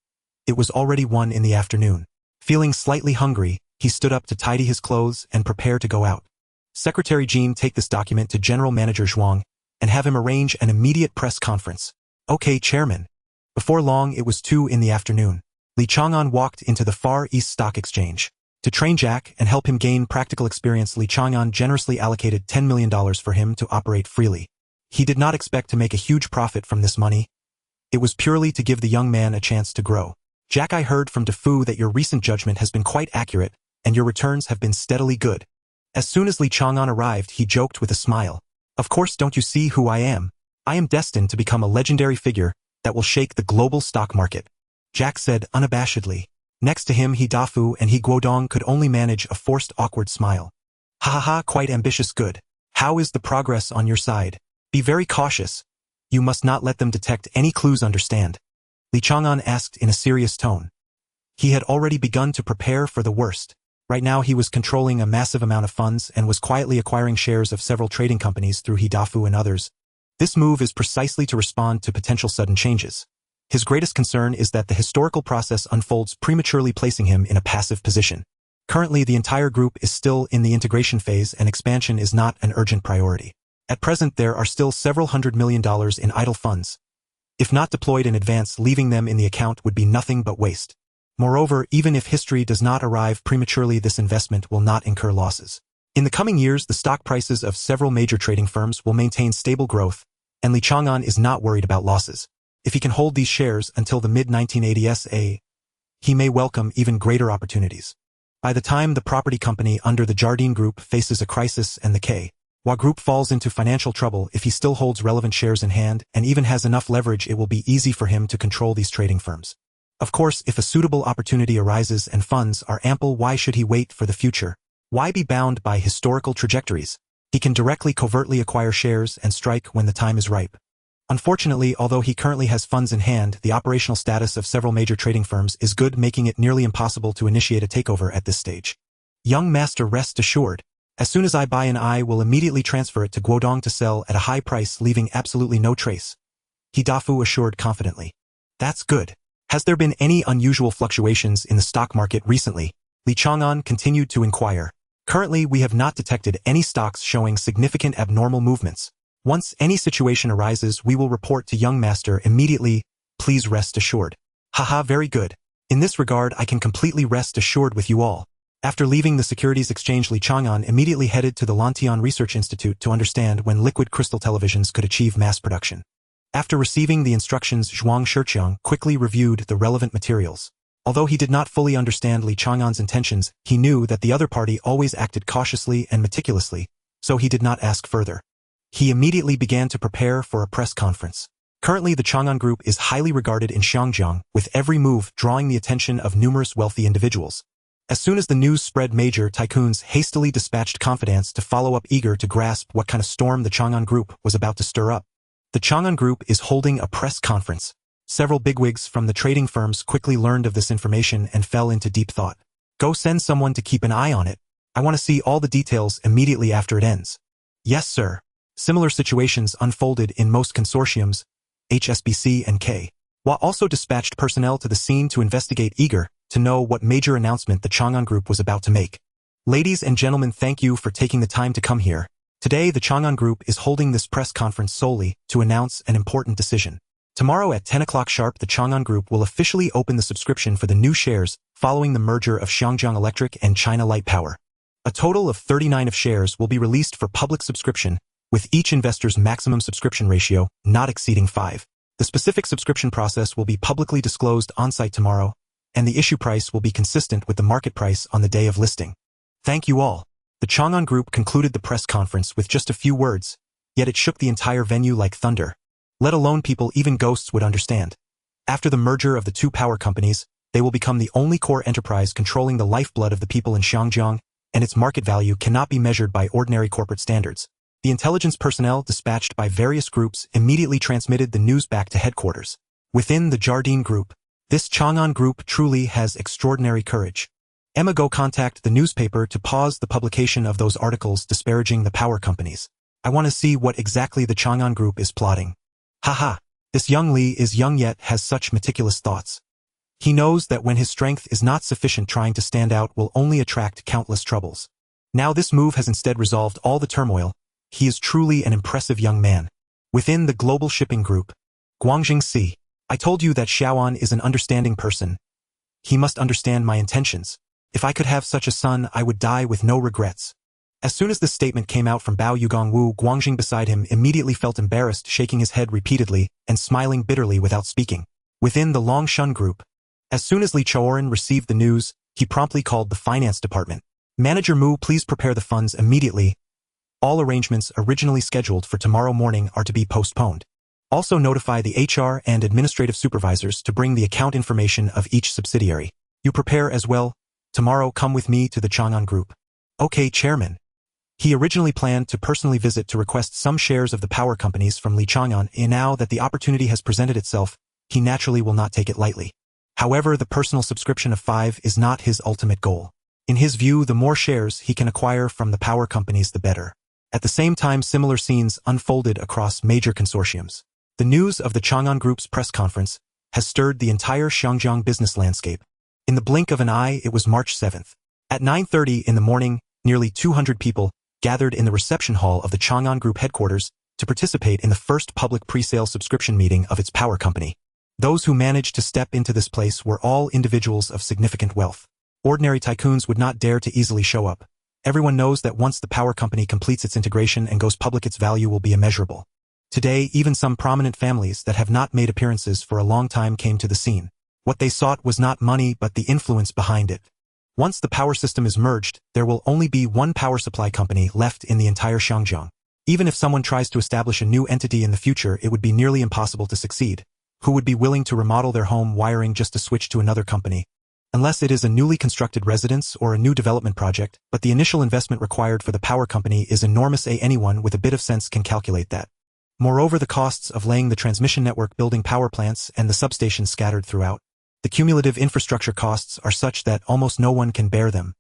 It was already 1 in the afternoon. Feeling slightly hungry, he stood up to tidy his clothes and prepare to go out. Secretary Jean, take this document to General Manager Zhuang and have him arrange an immediate press conference. Okay, Chairman. Before long, it was 2 in the afternoon. Li Chang'an walked into the Far East Stock Exchange. To train Jack and help him gain practical experience, Li Chang'an generously allocated $10 million for him to operate freely. He did not expect to make a huge profit from this money. It was purely to give the young man a chance to grow. Jack, I heard from Defu that your recent judgment has been quite accurate, and your returns have been steadily good. As soon as Li Chang'an arrived, he joked with a smile. Of course, don't you see who I am? I am destined to become a legendary figure that will shake the global stock market. Jack said unabashedly. Next to him, He Dafu and He Guodong could only manage a forced awkward smile. Ha ha ha, quite ambitious, good. How is the progress on your side? Be very cautious. You must not let them detect any clues, understand? Li Chang'an asked in a serious tone. He had already begun to prepare for the worst. Right now he was controlling a massive amount of funds and was quietly acquiring shares of several trading companies through He Dafu and others. This move is precisely to respond to potential sudden changes. His greatest concern is that the historical process unfolds prematurely, placing him in a passive position. Currently, the entire group is still in the integration phase and expansion is not an urgent priority. At present, there are still several $100 million in idle funds. If not deployed in advance, leaving them in the account would be nothing but waste. Moreover, even if history does not arrive prematurely, this investment will not incur losses. In the coming years, the stock prices of several major trading firms will maintain stable growth, and Li Chang'an is not worried about losses. If he can hold these shares until the mid-1980s, he may welcome even greater opportunities. By the time the property company under the Jardine Group faces a crisis and the Kowloon Group falls into financial trouble, if he still holds relevant shares in hand and even has enough leverage, it will be easy for him to control these trading firms. Of course, if a suitable opportunity arises and funds are ample, why should he wait for the future? Why be bound by historical trajectories? He can directly covertly acquire shares and strike when the time is ripe. Unfortunately, although he currently has funds in hand, the operational status of several major trading firms is good, making it nearly impossible to initiate a takeover at this stage. Young master, rest assured. As soon as I buy an I will immediately transfer it to Guodong to sell at a high price, leaving absolutely no trace. He Dafu assured confidently. That's good. Has there been any unusual fluctuations in the stock market recently? Li Chang'an continued to inquire. Currently, we have not detected any stocks showing significant abnormal movements. Once any situation arises, we will report to young master immediately. Please rest assured. Haha, very good. In this regard, I can completely rest assured with you all. After leaving the securities exchange, Li Chang'an immediately headed to the Lantian Research Institute to understand when liquid crystal televisions could achieve mass production. After receiving the instructions, Zhuang Shiqiang quickly reviewed the relevant materials. Although he did not fully understand Li Chang'an's intentions, he knew that the other party always acted cautiously and meticulously, so he did not ask further. He immediately began to prepare for a press conference. Currently, the Chang'an Group is highly regarded in Xiangjiang, with every move drawing the attention of numerous wealthy individuals. As soon as the news spread, major tycoons hastily dispatched confidants to follow up, eager to grasp what kind of storm the Chang'an Group was about to stir up. The Chang'an Group is holding a press conference. Several bigwigs from the trading firms quickly learned of this information and fell into deep thought. Go send someone to keep an eye on it. I want to see all the details immediately after it ends. Yes, sir. Similar situations unfolded in most consortiums, HSBC and K. Hua also dispatched personnel to the scene to investigate, eager to know what major announcement the Chang'an Group was about to make. Ladies and gentlemen, thank you for taking the time to come here. Today, the Chang'an Group is holding this press conference solely to announce an important decision. Tomorrow at 10 o'clock sharp, the Chang'an Group will officially open the subscription for the new shares following the merger of Xiangjiang Electric and China Light Power. A total of 39 of shares will be released for public subscription, with each investor's maximum subscription ratio not exceeding 5. The specific subscription process will be publicly disclosed on-site tomorrow, and the issue price will be consistent with the market price on the day of listing. Thank you all. The Chang'an Group concluded the press conference with just a few words, yet it shook the entire venue like thunder. Let alone people, even ghosts would understand. After the merger of the two power companies, they will become the only core enterprise controlling the lifeblood of the people in Xiangjiang, and its market value cannot be measured by ordinary corporate standards. The intelligence personnel dispatched by various groups immediately transmitted the news back to headquarters. Within the Jardine Group, this Chang'an Group truly has extraordinary courage. Emma, go contact the newspaper to pause the publication of those articles disparaging the power companies. I want to see what exactly the Chang'an Group is plotting. Haha, this young Li is young yet has such meticulous thoughts. He knows that when his strength is not sufficient, trying to stand out will only attract countless troubles. Now this move has instead resolved all the turmoil. He is truly an impressive young man. Within the Global Shipping Group, Guangjing Si, I told you that Xiaoan is an understanding person. He must understand my intentions. If I could have such a son, I would die with no regrets. As soon as this statement came out from Bao Yugongwu, Guangjing beside him immediately felt embarrassed, shaking his head repeatedly and smiling bitterly without speaking. Within the Longshan Group, as soon as Li Chang'an received the news, he promptly called the finance department. Manager Mu, please prepare the funds immediately. All arrangements originally scheduled for tomorrow morning are to be postponed. Also notify the HR and administrative supervisors to bring the account information of each subsidiary. You prepare as well. Tomorrow come with me to the Chang'an Group. Okay, Chairman. He originally planned to personally visit to request some shares of the power companies from Li Chang'an, and now that the opportunity has presented itself, he naturally will not take it lightly. However, the personal subscription of 5 is not his ultimate goal. In his view, the more shares he can acquire from the power companies, the better. At the same time, similar scenes unfolded across major consortiums. The news of the Chang'an Group's press conference has stirred the entire Xiangjiang business landscape. In the blink of an eye, it was March 7th. At 9:30 in the morning, nearly 200 people gathered in the reception hall of the Chang'an Group headquarters to participate in the first public pre-sale subscription meeting of its power company. Those who managed to step into this place were all individuals of significant wealth. Ordinary tycoons would not dare to easily show up. Everyone knows that once the power company completes its integration and goes public, its value will be immeasurable. Today, even some prominent families that have not made appearances for a long time came to the scene. What they sought was not money but the influence behind it. Once the power system is merged, there will only be one power supply company left in the entire Xiangjiang. Even if someone tries to establish a new entity in the future, it would be nearly impossible to succeed. Who would be willing to remodel their home wiring just to switch to another company? Unless it is a newly constructed residence or a new development project, but the initial investment required for the power company is enormous. Anyone with a bit of sense can calculate that. Moreover, the costs of laying the transmission network, building power plants, and the substations scattered throughout. The cumulative infrastructure costs are such that almost no one can bear them.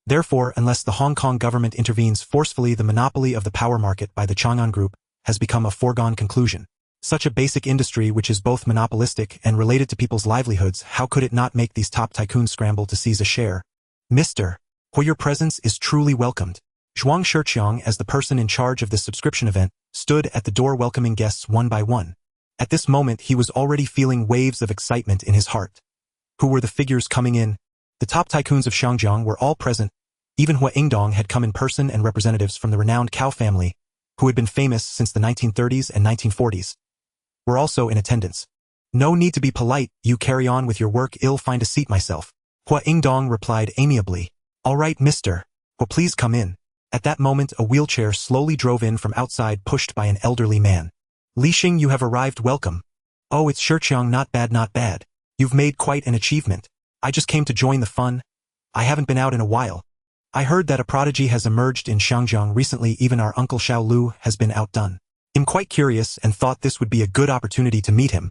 Therefore, unless the Hong Kong government intervenes forcefully, the monopoly of the power market by the Chang'an Group has become a foregone conclusion. Such a basic industry which is both monopolistic and related to people's livelihoods, how could it not make these top tycoons scramble to seize a share? Mr. Hui, your presence is truly welcomed. Zhuang Shiqiang, as the person in charge of this subscription event, stood at the door welcoming guests one by one. At this moment, he was already feeling waves of excitement in his heart. Who were the figures coming in? The top tycoons of Shangjiang were all present. Even Hua Yingdong had come in person, and representatives from the renowned Cao family, who had been famous since the 1930s and 1940s, were also in attendance. No need to be polite, you carry on with your work. I'll find a seat myself. Hua Yingdong replied amiably. All right, Mr. Hua, please come in. At that moment, a wheelchair slowly drove in from outside, pushed by an elderly man. Li Xing, you have arrived, welcome. Oh, it's Shiqiang, not bad, not bad. You've made quite an achievement. I just came to join the fun. I haven't been out in a while. I heard that a prodigy has emerged in Shangjiang recently. Even our uncle Xiao Lu has been outdone. I'm quite curious and thought this would be a good opportunity to meet him.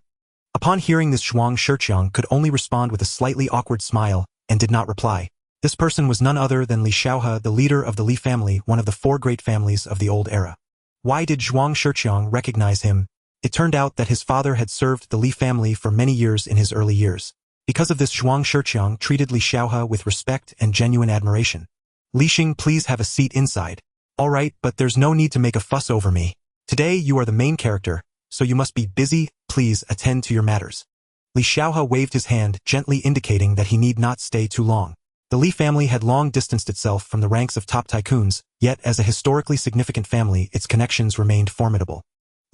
Upon hearing this, Zhuang Shiqiang could only respond with a slightly awkward smile and did not reply. This person was none other than Li Chang'an, the leader of the Li family, one of the four great families of the old era. Why did Zhuang Shiqiang recognize him? It turned out that his father had served the Li family for many years in his early years. Because of this, Zhuang Shiqiang treated Li Chang'an with respect and genuine admiration. Li Xing, please have a seat inside. All right, but there's no need to make a fuss over me. Today you are the main character, so you must be busy. Please attend to your matters. Li Chang'an waved his hand, gently indicating that he need not stay too long. The Li family had long distanced itself from the ranks of top tycoons, yet as a historically significant family, its connections remained formidable.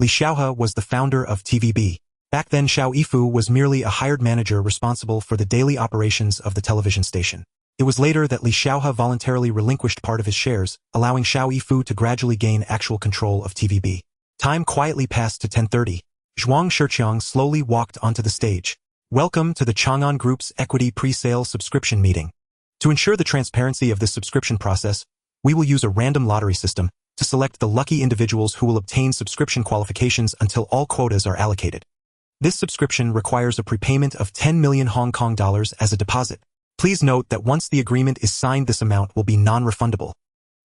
Li Chang'an was the founder of TVB. Back then, Xiao Yifu was merely a hired manager responsible for the daily operations of the television station. It was later that Li Chang'an voluntarily relinquished part of his shares, allowing Xiao Yifu to gradually gain actual control of TVB. Time quietly passed to 10:30. Zhuang Shiqiang slowly walked onto the stage. Welcome to the Chang'an Group's equity pre-sale subscription meeting. To ensure the transparency of this subscription process, we will use a random lottery system to select the lucky individuals who will obtain subscription qualifications until all quotas are allocated. This subscription requires a prepayment of 10 million Hong Kong dollars as a deposit. Please note that once the agreement is signed, this amount will be non-refundable.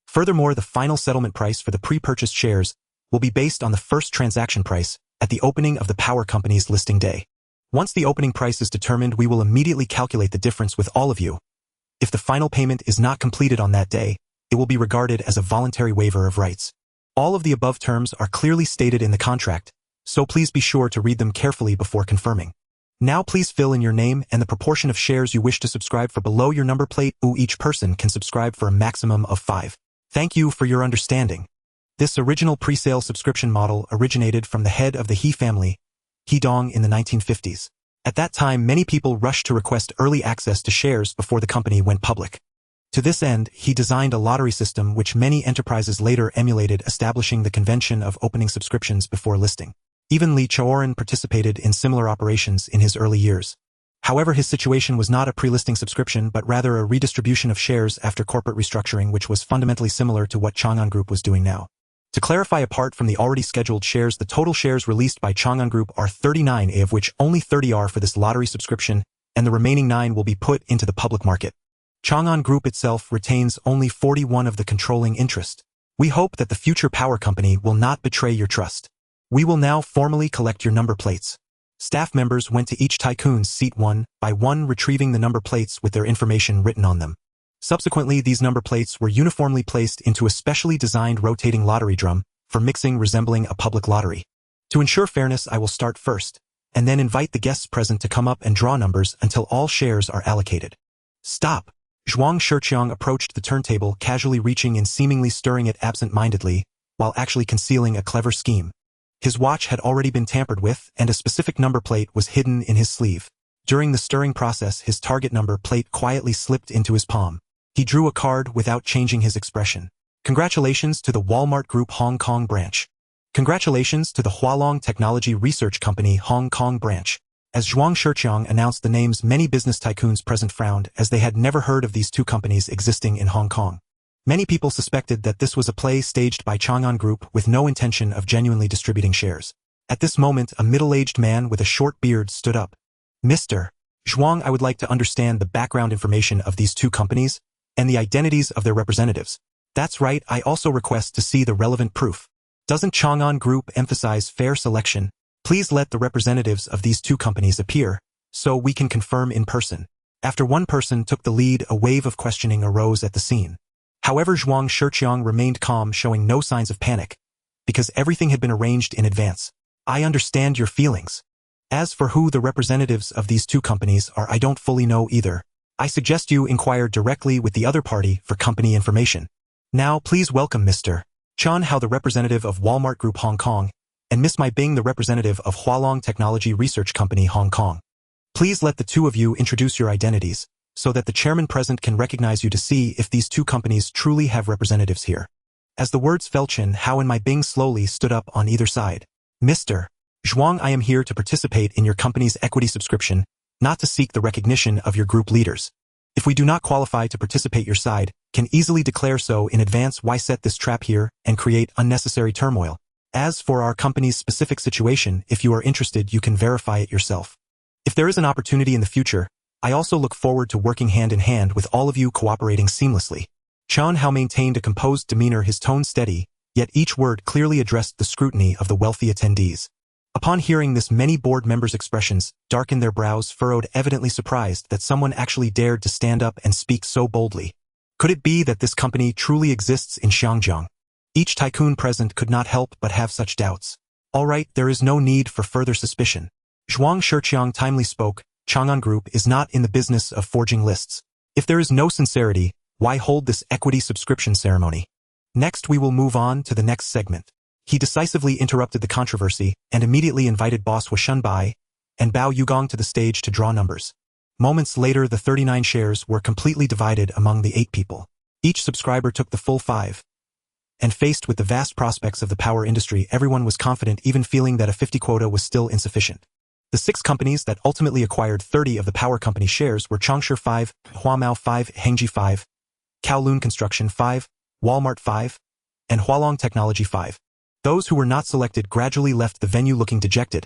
Furthermore, the final settlement price for the pre-purchased shares will be based on the first transaction price at the opening of the power company's listing day. Once the opening price is determined, we will immediately calculate the difference with all of you. If the final payment is not completed on that day, it will be regarded as a voluntary waiver of rights. All of the above terms are clearly stated in the contract, so please be sure to read them carefully before confirming. Now please fill in your name and the proportion of shares you wish to subscribe for below your number plate. Each person can subscribe for a maximum of 5. Thank you for your understanding. This original pre-sale subscription model originated from the head of the He family, He Dong, in the 1950s. At that time, many people rushed to request early access to shares before the company went public. To this end, he designed a lottery system which many enterprises later emulated, establishing the convention of opening subscriptions before listing. Even Li Chang'an participated in similar operations in his early years. However, his situation was not a pre-listing subscription but rather a redistribution of shares after corporate restructuring, which was fundamentally similar to what Chang'an Group was doing now. To clarify, apart from the already scheduled shares, the total shares released by Chang'an Group are 39, of which only 30 are for this lottery subscription, and the remaining 9 will be put into the public market. Chang'an Group itself retains only 41 of the controlling interest. We hope that the future power company will not betray your trust. We will now formally collect your number plates. Staff members went to each tycoon's seat one by one, retrieving the number plates with their information written on them. Subsequently, these number plates were uniformly placed into a specially designed rotating lottery drum for mixing, resembling a public lottery. To ensure fairness, I will start first, and then invite the guests present to come up and draw numbers until all shares are allocated. Stop! Zhuang Shiqiang approached the turntable, casually reaching and seemingly stirring it absent-mindedly, while actually concealing a clever scheme. His watch had already been tampered with, and a specific number plate was hidden in his sleeve. During the stirring process, his target number plate quietly slipped into his palm. He drew a card without changing his expression. Congratulations to the Walmart Group Hong Kong branch. Congratulations to the Hualong Technology Research Company Hong Kong branch. As Zhuang Shiqiang announced the names, many business tycoons present frowned, as they had never heard of these two companies existing in Hong Kong. Many people suspected that this was a play staged by Chang'an Group with no intention of genuinely distributing shares. At this moment, a middle-aged man with a short beard stood up. Mr. Zhuang, I would like to understand the background information of these two companies, and the identities of their representatives. That's right, I also request to see the relevant proof. Doesn't Chang'an Group emphasize fair selection? Please let the representatives of these two companies appear, so we can confirm in person. After one person took the lead, a wave of questioning arose at the scene. However, Zhuang Shiqiang remained calm, showing no signs of panic, because everything had been arranged in advance. I understand your feelings. As for who the representatives of these two companies are, I don't fully know either. I suggest you inquire directly with the other party for company information. Now please welcome Mr. Chan Hao, the representative of Walmart Group Hong Kong, and Miss Mai Bing, the representative of Hualong Technology Research Company Hong Kong. Please let the two of you introduce your identities, so that the chairman present can recognize you to see if these two companies truly have representatives here. As the words fell, Chen Hao and Mai Bing slowly stood up on either side. Mr. Zhuang, I am here to participate in your company's equity subscription, not to seek the recognition of your group leaders. If we do not qualify to participate, your side can easily declare so in advance. Why set this trap here and create unnecessary turmoil? As for our company's specific situation, if you are interested, you can verify it yourself. If there is an opportunity in the future, I also look forward to working hand in hand with all of you, cooperating seamlessly. Chan Hao maintained a composed demeanor, his tone steady, yet each word clearly addressed the scrutiny of the wealthy attendees. Upon hearing this, many board members' expressions darkened, their brows furrowed, evidently surprised that someone actually dared to stand up and speak so boldly. Could it be that this company truly exists in Xiangjiang? Each tycoon present could not help but have such doubts. All right, there is no need for further suspicion. Zhuang Shiqiang timely spoke. Chang'an Group is not in the business of forging lists. If there is no sincerity, why hold this equity subscription ceremony? Next, we will move on to the next segment. He decisively interrupted the controversy and immediately invited boss Huashan Bai and Bao Yugong to the stage to draw numbers. Moments later, the 39 shares were completely divided among the 8 people. Each subscriber took the full 5. And faced with the vast prospects of the power industry, everyone was confident, even feeling that a 50 quota was still insufficient. The 6 companies that ultimately acquired 30 of the power company shares were Changsha 5, Huamao 5, Hengji 5, Kowloon Construction 5, Walmart 5, and Hualong Technology 5. Those who were not selected gradually left the venue looking dejected,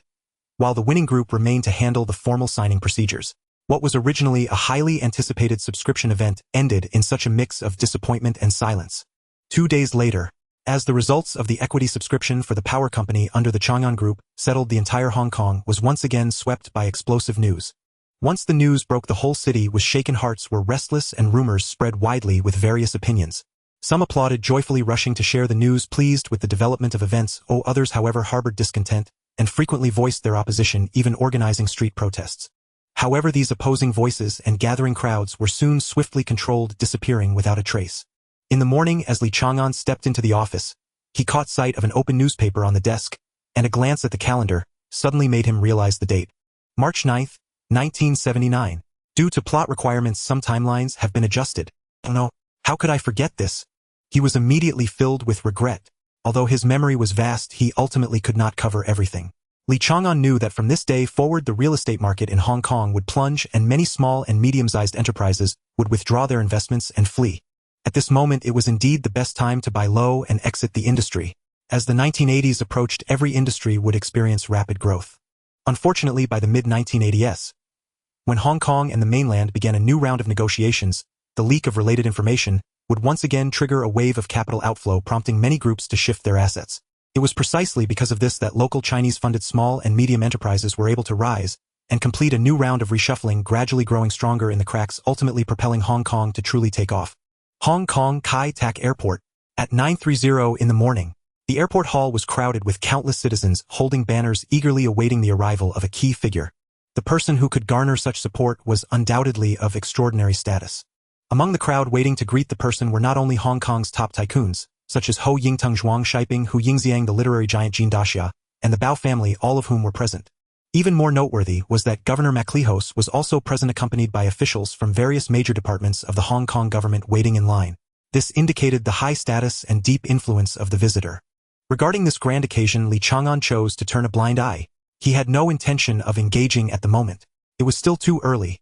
while the winning group remained to handle the formal signing procedures. What was originally a highly anticipated subscription event ended in such a mix of disappointment and silence. 2 days later, as the results of the equity subscription for the power company under the Chang'an Group settled, the entire Hong Kong was once again swept by explosive news. Once the news broke, the whole city was shaken, hearts were restless, and rumors spread widely with various opinions. Some applauded, joyfully rushing to share the news, pleased with the development of events. Others, however, harbored discontent and frequently voiced their opposition, even organizing street protests. However, these opposing voices and gathering crowds were soon swiftly controlled, disappearing without a trace. In the morning, as Li Chang'an stepped into the office, he caught sight of an open newspaper on the desk, and a glance at the calendar suddenly made him realize the date. March 9, 1979. Due to plot requirements, some timelines have been adjusted. Oh no, how could I forget this? He was immediately filled with regret. Although his memory was vast, he ultimately could not cover everything. Li Chang'an knew that from this day forward, the real estate market in Hong Kong would plunge, and many small and medium-sized enterprises would withdraw their investments and flee. At this moment, it was indeed the best time to buy low and exit the industry. As the 1980s approached, every industry would experience rapid growth. Unfortunately, by the mid-1980s, when Hong Kong and the mainland began a new round of negotiations, the leak of related information would once again trigger a wave of capital outflow, prompting many groups to shift their assets. It was precisely because of this that local Chinese-funded small and medium enterprises were able to rise and complete a new round of reshuffling, gradually growing stronger in the cracks, ultimately propelling Hong Kong to truly take off. Hong Kong Kai Tak Airport. At 9:30 in the morning, the airport hall was crowded with countless citizens holding banners, eagerly awaiting the arrival of a key figure. The person who could garner such support was undoubtedly of extraordinary status. Among the crowd waiting to greet the person were not only Hong Kong's top tycoons, such as Ho Yingtung, Zhuang Shiping, Hu Yingxiang, the literary giant Jean Daxia, and the Bao family, all of whom were present. Even more noteworthy was that Governor MacLehose was also present, accompanied by officials from various major departments of the Hong Kong government waiting in line. This indicated the high status and deep influence of the visitor. Regarding this grand occasion, Li Chang'an chose to turn a blind eye. He had no intention of engaging at the moment. It was still too early.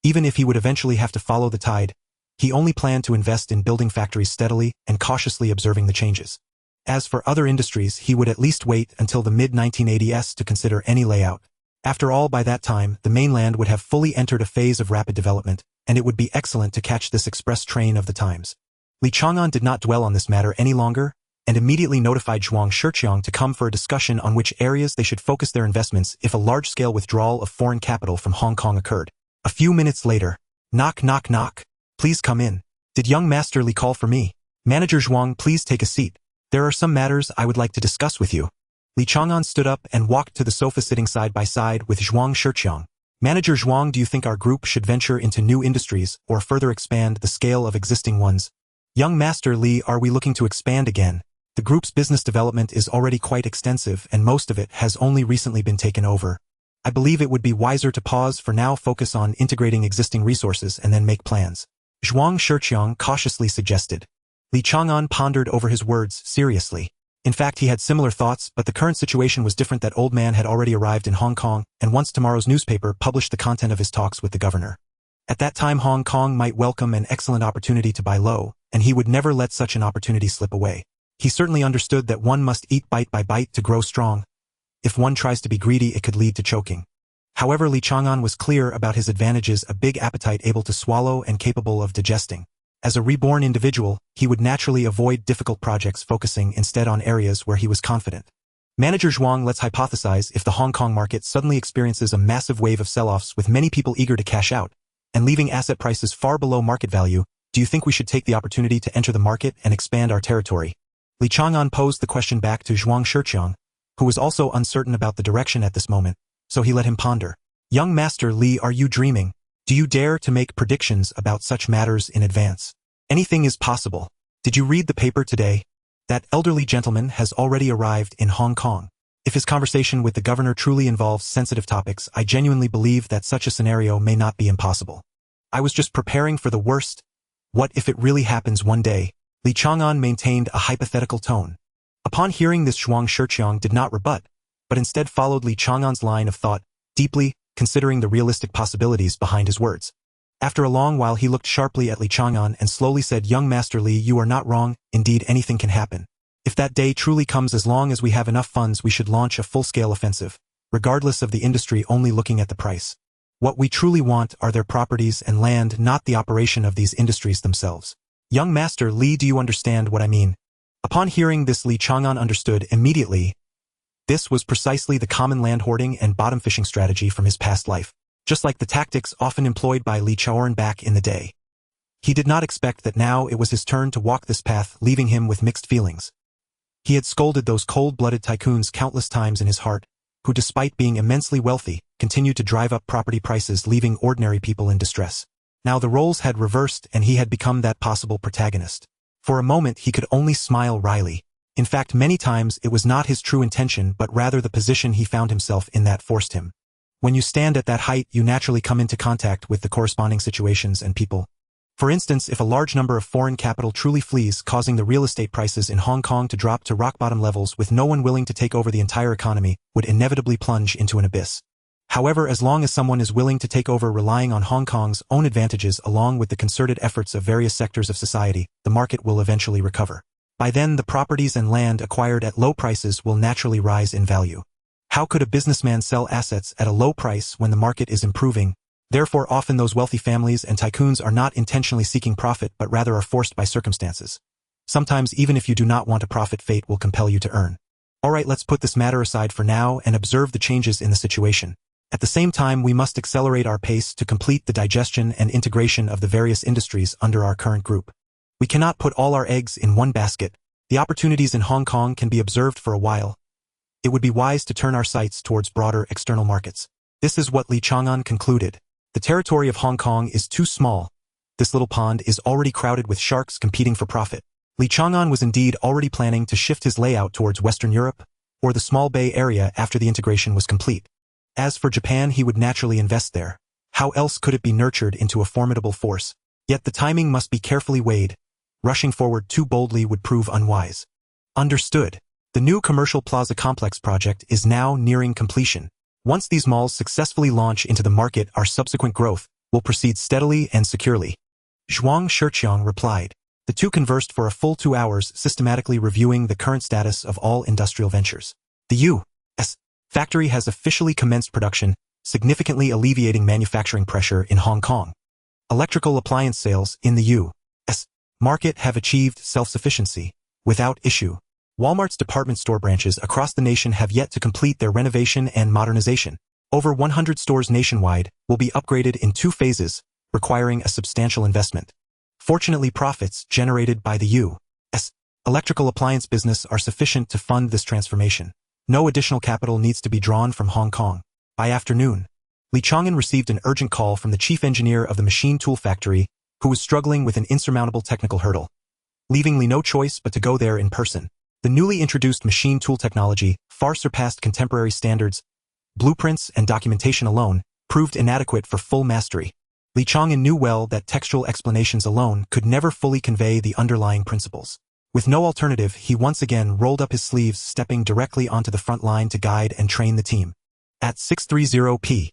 Even if he would eventually have to follow the tide, he only planned to invest in building factories steadily and cautiously, observing the changes. As for other industries, he would at least wait until the mid-1980s to consider any layout. After all, by that time, the mainland would have fully entered a phase of rapid development, and it would be excellent to catch this express train of the times. Li Chang'an did not dwell on this matter any longer, and immediately notified Zhuang Shiqiang to come for a discussion on which areas they should focus their investments if a large-scale withdrawal of foreign capital from Hong Kong occurred. A few minutes later, knock knock knock. Please come in. Did young Master Li call for me? Manager Zhuang, please take a seat. There are some matters I would like to discuss with you. Li Chang'an stood up and walked to the sofa sitting side by side with Zhuang Shiqiang. Manager Zhuang, do you think our group should venture into new industries or further expand the scale of existing ones? Young Master Li, are we looking to expand again? The group's business development is already quite extensive and most of it has only recently been taken over. I believe it would be wiser to pause for now, focus on integrating existing resources and then make plans. Zhuang Shiqiang cautiously suggested. Li Chang'an pondered over his words seriously. In fact, he had similar thoughts, but the current situation was different. That old man had already arrived in Hong Kong, and once tomorrow's newspaper published the content of his talks with the governor. At that time, Hong Kong might welcome an excellent opportunity to buy low, and he would never let such an opportunity slip away. He certainly understood that one must eat bite by bite to grow strong. If one tries to be greedy, it could lead to choking. However, Li Chang'an was clear about his advantages: a big appetite able to swallow and capable of digesting. As a reborn individual, he would naturally avoid difficult projects, focusing instead on areas where he was confident. Manager Zhuang, let's hypothesize if the Hong Kong market suddenly experiences a massive wave of sell-offs with many people eager to cash out, and leaving asset prices far below market value. Do you think we should take the opportunity to enter the market and expand our territory? Li Chang'an posed the question back to Zhuang Shiqiang, who was also uncertain about the direction at this moment, so he let him ponder. Young Master Li, are you dreaming? Do you dare to make predictions about such matters in advance? Anything is possible. Did you read the paper today? That elderly gentleman has already arrived in Hong Kong. If his conversation with the governor truly involves sensitive topics, I genuinely believe that such a scenario may not be impossible. I was just preparing for the worst. What if it really happens one day? Li Chang'an maintained a hypothetical tone. Upon hearing this, Zhuang Shiqiang did not rebut, but instead followed Li Chang'an's line of thought, deeply considering the realistic possibilities behind his words. After a long while, he looked sharply at Li Chang'an and slowly said, Young Master Li, you are not wrong. Indeed, anything can happen. If that day truly comes, as long as we have enough funds, we should launch a full-scale offensive, regardless of the industry, only looking at the price. What we truly want are their properties and land, not the operation of these industries themselves. Young Master Li, do you understand what I mean? Upon hearing this, Li Chang'an understood immediately. This was precisely the common land hoarding and bottom fishing strategy from his past life, just like the tactics often employed by Li Chang'an back in the day. He did not expect that now it was his turn to walk this path, leaving him with mixed feelings. He had scolded those cold-blooded tycoons countless times in his heart, who despite being immensely wealthy, continued to drive up property prices, leaving ordinary people in distress. Now the roles had reversed and he had become that possible protagonist. For a moment he could only smile wryly. In fact, many times it was not his true intention, but rather the position he found himself in that forced him. When you stand at that height, you naturally come into contact with the corresponding situations and people. For instance, if a large number of foreign capital truly flees, causing the real estate prices in Hong Kong to drop to rock-bottom levels with no one willing to take over, the entire economy would inevitably plunge into an abyss. However, as long as someone is willing to take over, relying on Hong Kong's own advantages along with the concerted efforts of various sectors of society, the market will eventually recover. By then, the properties and land acquired at low prices will naturally rise in value. How could a businessman sell assets at a low price when the market is improving? Therefore, often those wealthy families and tycoons are not intentionally seeking profit, but rather are forced by circumstances. Sometimes, even if you do not want to profit, fate will compel you to earn. Alright, let's put this matter aside for now and observe the changes in the situation. At the same time, we must accelerate our pace to complete the digestion and integration of the various industries under our current group. We cannot put all our eggs in one basket. The opportunities in Hong Kong can be observed for a while. It would be wise to turn our sights towards broader external markets. This is what Li Chang'an concluded. The territory of Hong Kong is too small. This little pond is already crowded with sharks competing for profit. Li Chang'an was indeed already planning to shift his layout towards Western Europe, or the small bay area after the integration was complete. As for Japan, he would naturally invest there. How else could it be nurtured into a formidable force? Yet the timing must be carefully weighed. Rushing forward too boldly would prove unwise. Understood. The new commercial plaza complex project is now nearing completion. Once these malls successfully launch into the market, our subsequent growth will proceed steadily and securely. Zhuang Shiqiang replied. The two conversed for a full 2 hours, systematically reviewing the current status of all industrial ventures. The U.S. factory has officially commenced production, significantly alleviating manufacturing pressure in Hong Kong. Electrical appliance sales in the U.S. market have achieved self-sufficiency without issue. Walmart's department store branches across the nation have yet to complete their renovation and modernization. Over 100 stores nationwide will be upgraded in 2 phases, requiring a substantial investment. Fortunately, profits generated by the U.S. electrical appliance business are sufficient to fund this transformation. No additional capital needs to be drawn from Hong Kong. By afternoon, Li Chang'an received an urgent call from the chief engineer of the machine tool factory, who was struggling with an insurmountable technical hurdle, leaving Li no choice but to go there in person. The newly introduced machine tool technology far surpassed contemporary standards. Blueprints and documentation alone proved inadequate for full mastery. Li Chang'an knew well that textual explanations alone could never fully convey the underlying principles. With no alternative, he once again rolled up his sleeves, stepping directly onto the front line to guide and train the team. At 6:30 p.m.,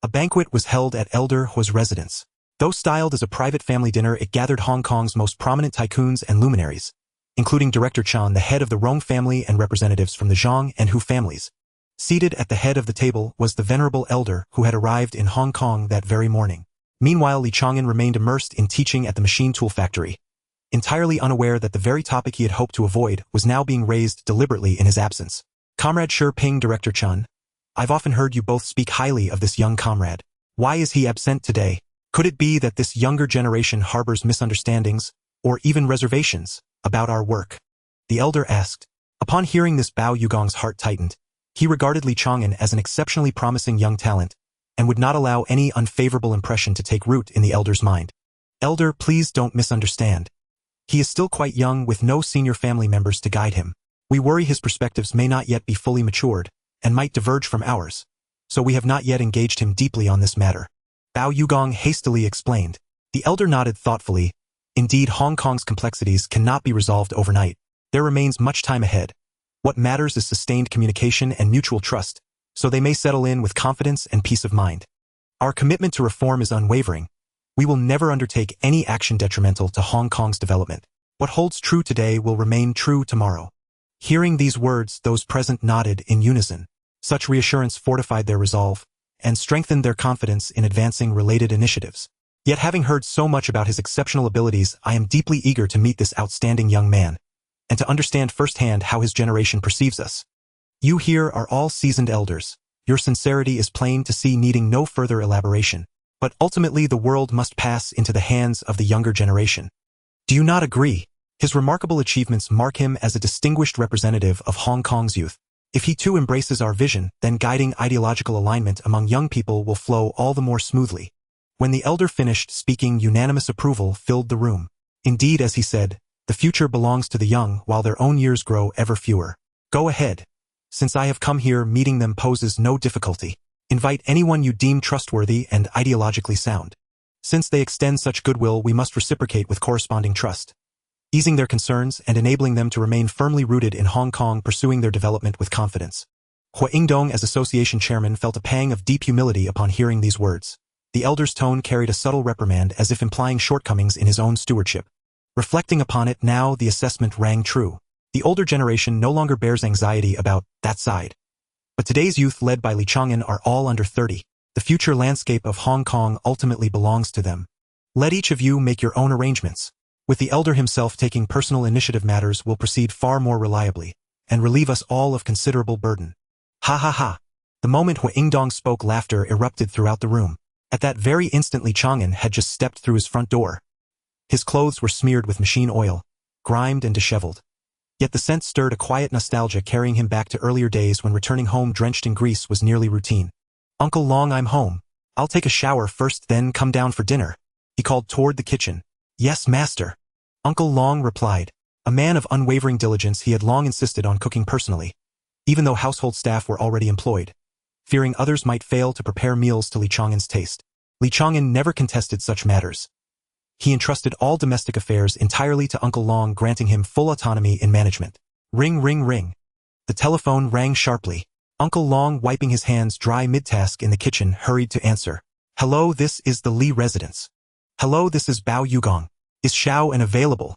a banquet was held at Elder Hua's residence. Though styled as a private family dinner, it gathered Hong Kong's most prominent tycoons and luminaries, including Director Chan, the head of the Rong family, and representatives from the Zhang and Hu families. Seated at the head of the table was the venerable elder who had arrived in Hong Kong that very morning. Meanwhile, Li Chang'an remained immersed in teaching at the machine tool factory, entirely unaware that the very topic he had hoped to avoid was now being raised deliberately in his absence. Comrade Shi Ping, Director Chan, I've often heard you both speak highly of this young comrade. Why is he absent today? Could it be that this younger generation harbors misunderstandings, or even reservations, about our work? The elder asked. Upon hearing this, Bao Yugong's heart tightened. He regarded Li Chang'an as an exceptionally promising young talent, and would not allow any unfavorable impression to take root in the elder's mind. Elder, please don't misunderstand. He is still quite young with no senior family members to guide him. We worry his perspectives may not yet be fully matured, and might diverge from ours, so we have not yet engaged him deeply on this matter. Bao Yugong hastily explained. The elder nodded thoughtfully. Indeed, Hong Kong's complexities cannot be resolved overnight. There remains much time ahead. What matters is sustained communication and mutual trust, so they may settle in with confidence and peace of mind. Our commitment to reform is unwavering. We will never undertake any action detrimental to Hong Kong's development. What holds true today will remain true tomorrow. Hearing these words, those present nodded in unison. Such reassurance fortified their resolve, and strengthened their confidence in advancing related initiatives. Yet, having heard so much about his exceptional abilities, I am deeply eager to meet this outstanding young man, and to understand firsthand how his generation perceives us. You here are all seasoned elders. Your sincerity is plain to see, needing no further elaboration. But ultimately the world must pass into the hands of the younger generation. Do you not agree? His remarkable achievements mark him as a distinguished representative of Hong Kong's youth. If he too embraces our vision, then guiding ideological alignment among young people will flow all the more smoothly. When the elder finished speaking, unanimous approval filled the room. Indeed, as he said, the future belongs to the young, while their own years grow ever fewer. Go ahead. Since I have come here, meeting them poses no difficulty. Invite anyone you deem trustworthy and ideologically sound. Since they extend such goodwill, we must reciprocate with corresponding trust, easing their concerns and enabling them to remain firmly rooted in Hong Kong, pursuing their development with confidence. Hua Yingdong, as association chairman, felt a pang of deep humility upon hearing these words. The elder's tone carried a subtle reprimand, as if implying shortcomings in his own stewardship. Reflecting upon it now, the assessment rang true. The older generation no longer bears anxiety about that side. But today's youth, led by Li Chang'an, are all under 30. The future landscape of Hong Kong ultimately belongs to them. Let each of you make your own arrangements. With the elder himself taking personal initiative, matters will proceed far more reliably, and relieve us all of considerable burden. Ha ha ha. The moment Hua Yingdong spoke, laughter erupted throughout the room. At that very instant, Li Chang'an had just stepped through his front door. His clothes were smeared with machine oil, grimed and disheveled. Yet the scent stirred a quiet nostalgia, carrying him back to earlier days when returning home drenched in grease was nearly routine. Uncle Long, I'm home. I'll take a shower first, then come down for dinner, he called toward the kitchen. Yes, master. Uncle Long replied. A man of unwavering diligence, he had long insisted on cooking personally, even though household staff were already employed, fearing others might fail to prepare meals to Li Chang'an's taste. Li Chang'an never contested such matters. He entrusted all domestic affairs entirely to Uncle Long, granting him full autonomy in management. Ring, ring, ring. The telephone rang sharply. Uncle Long, wiping his hands dry mid-task in the kitchen, hurried to answer. Hello, this is the Li residence. Hello, this is Bao Yugong. Is Xiao available?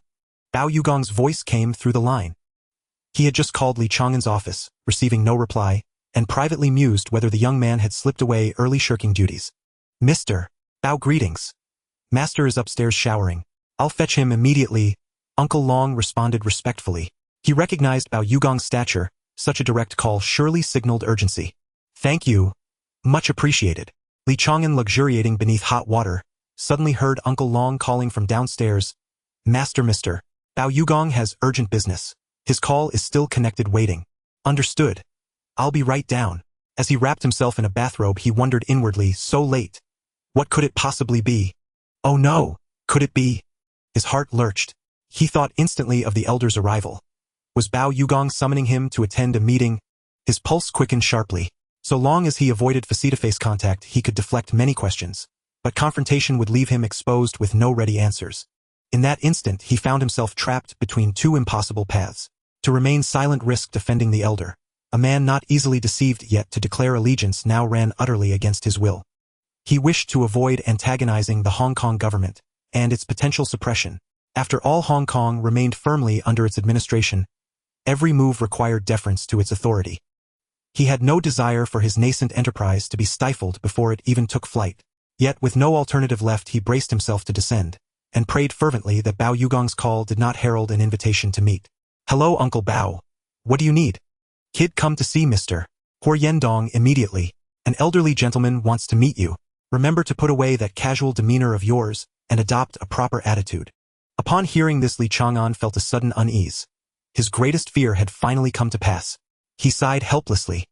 Bao Yugong's voice came through the line. He had just called Li Chang'an's office, receiving no reply, and privately mused whether the young man had slipped away early, shirking duties. Mr. Bao, greetings. Master is upstairs showering. I'll fetch him immediately, Uncle Long responded respectfully. He recognized Bao Yugong's stature. Such a direct call surely signaled urgency. Thank you. Much appreciated. Li Chang'an, luxuriating beneath hot water, suddenly heard Uncle Long calling from downstairs. Master, Mr. Bao Yugong has urgent business. His call is still connected waiting. Understood. I'll be right down. As he wrapped himself in a bathrobe, he wondered inwardly, so late. What could it possibly be? Oh no, could it be? His heart lurched. He thought instantly of the elder's arrival. Was Bao Yugong summoning him to attend a meeting? His pulse quickened sharply. So long as he avoided face-to-face contact, he could deflect many questions. But confrontation would leave him exposed with no ready answers. In that instant, he found himself trapped between two impossible paths. To remain silent risked offending the elder. A man not easily deceived, yet to declare allegiance now ran utterly against his will. He wished to avoid antagonizing the Hong Kong government and its potential suppression. After all, Hong Kong remained firmly under its administration. Every move required deference to its authority. He had no desire for his nascent enterprise to be stifled before it even took flight. Yet with no alternative left, he braced himself to descend, and prayed fervently that Bao Yugong's call did not herald an invitation to meet. Hello, Uncle Bao. What do you need? Kid, come to see Mr. Huo Yendong immediately. An elderly gentleman wants to meet you. Remember to put away that casual demeanor of yours and adopt a proper attitude. Upon hearing this, Li Chang'an felt a sudden unease. His greatest fear had finally come to pass. He sighed helplessly.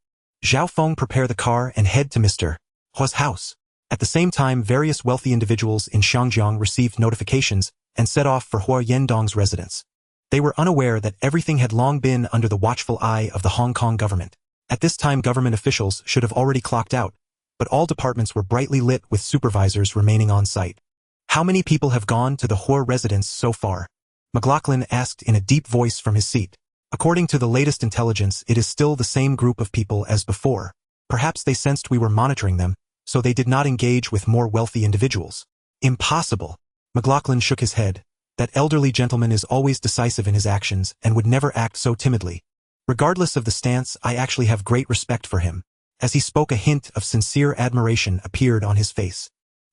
Zhao Feng, prepare the car and head to Mr. Huo's house. At the same time, various wealthy individuals in Xiangjiang received notifications and set off for Huo Yendong's residence. They were unaware that everything had long been under the watchful eye of the Hong Kong government. At this time, government officials should have already clocked out, but all departments were brightly lit with supervisors remaining on site. How many people have gone to the Huo residence so far? McLaughlin asked in a deep voice from his seat. According to the latest intelligence, it is still the same group of people as before. Perhaps they sensed we were monitoring them, so they did not engage with more wealthy individuals. Impossible. McLaughlin shook his head. That elderly gentleman is always decisive in his actions and would never act so timidly. Regardless of the stance, I actually have great respect for him. As he spoke, a hint of sincere admiration appeared on his face.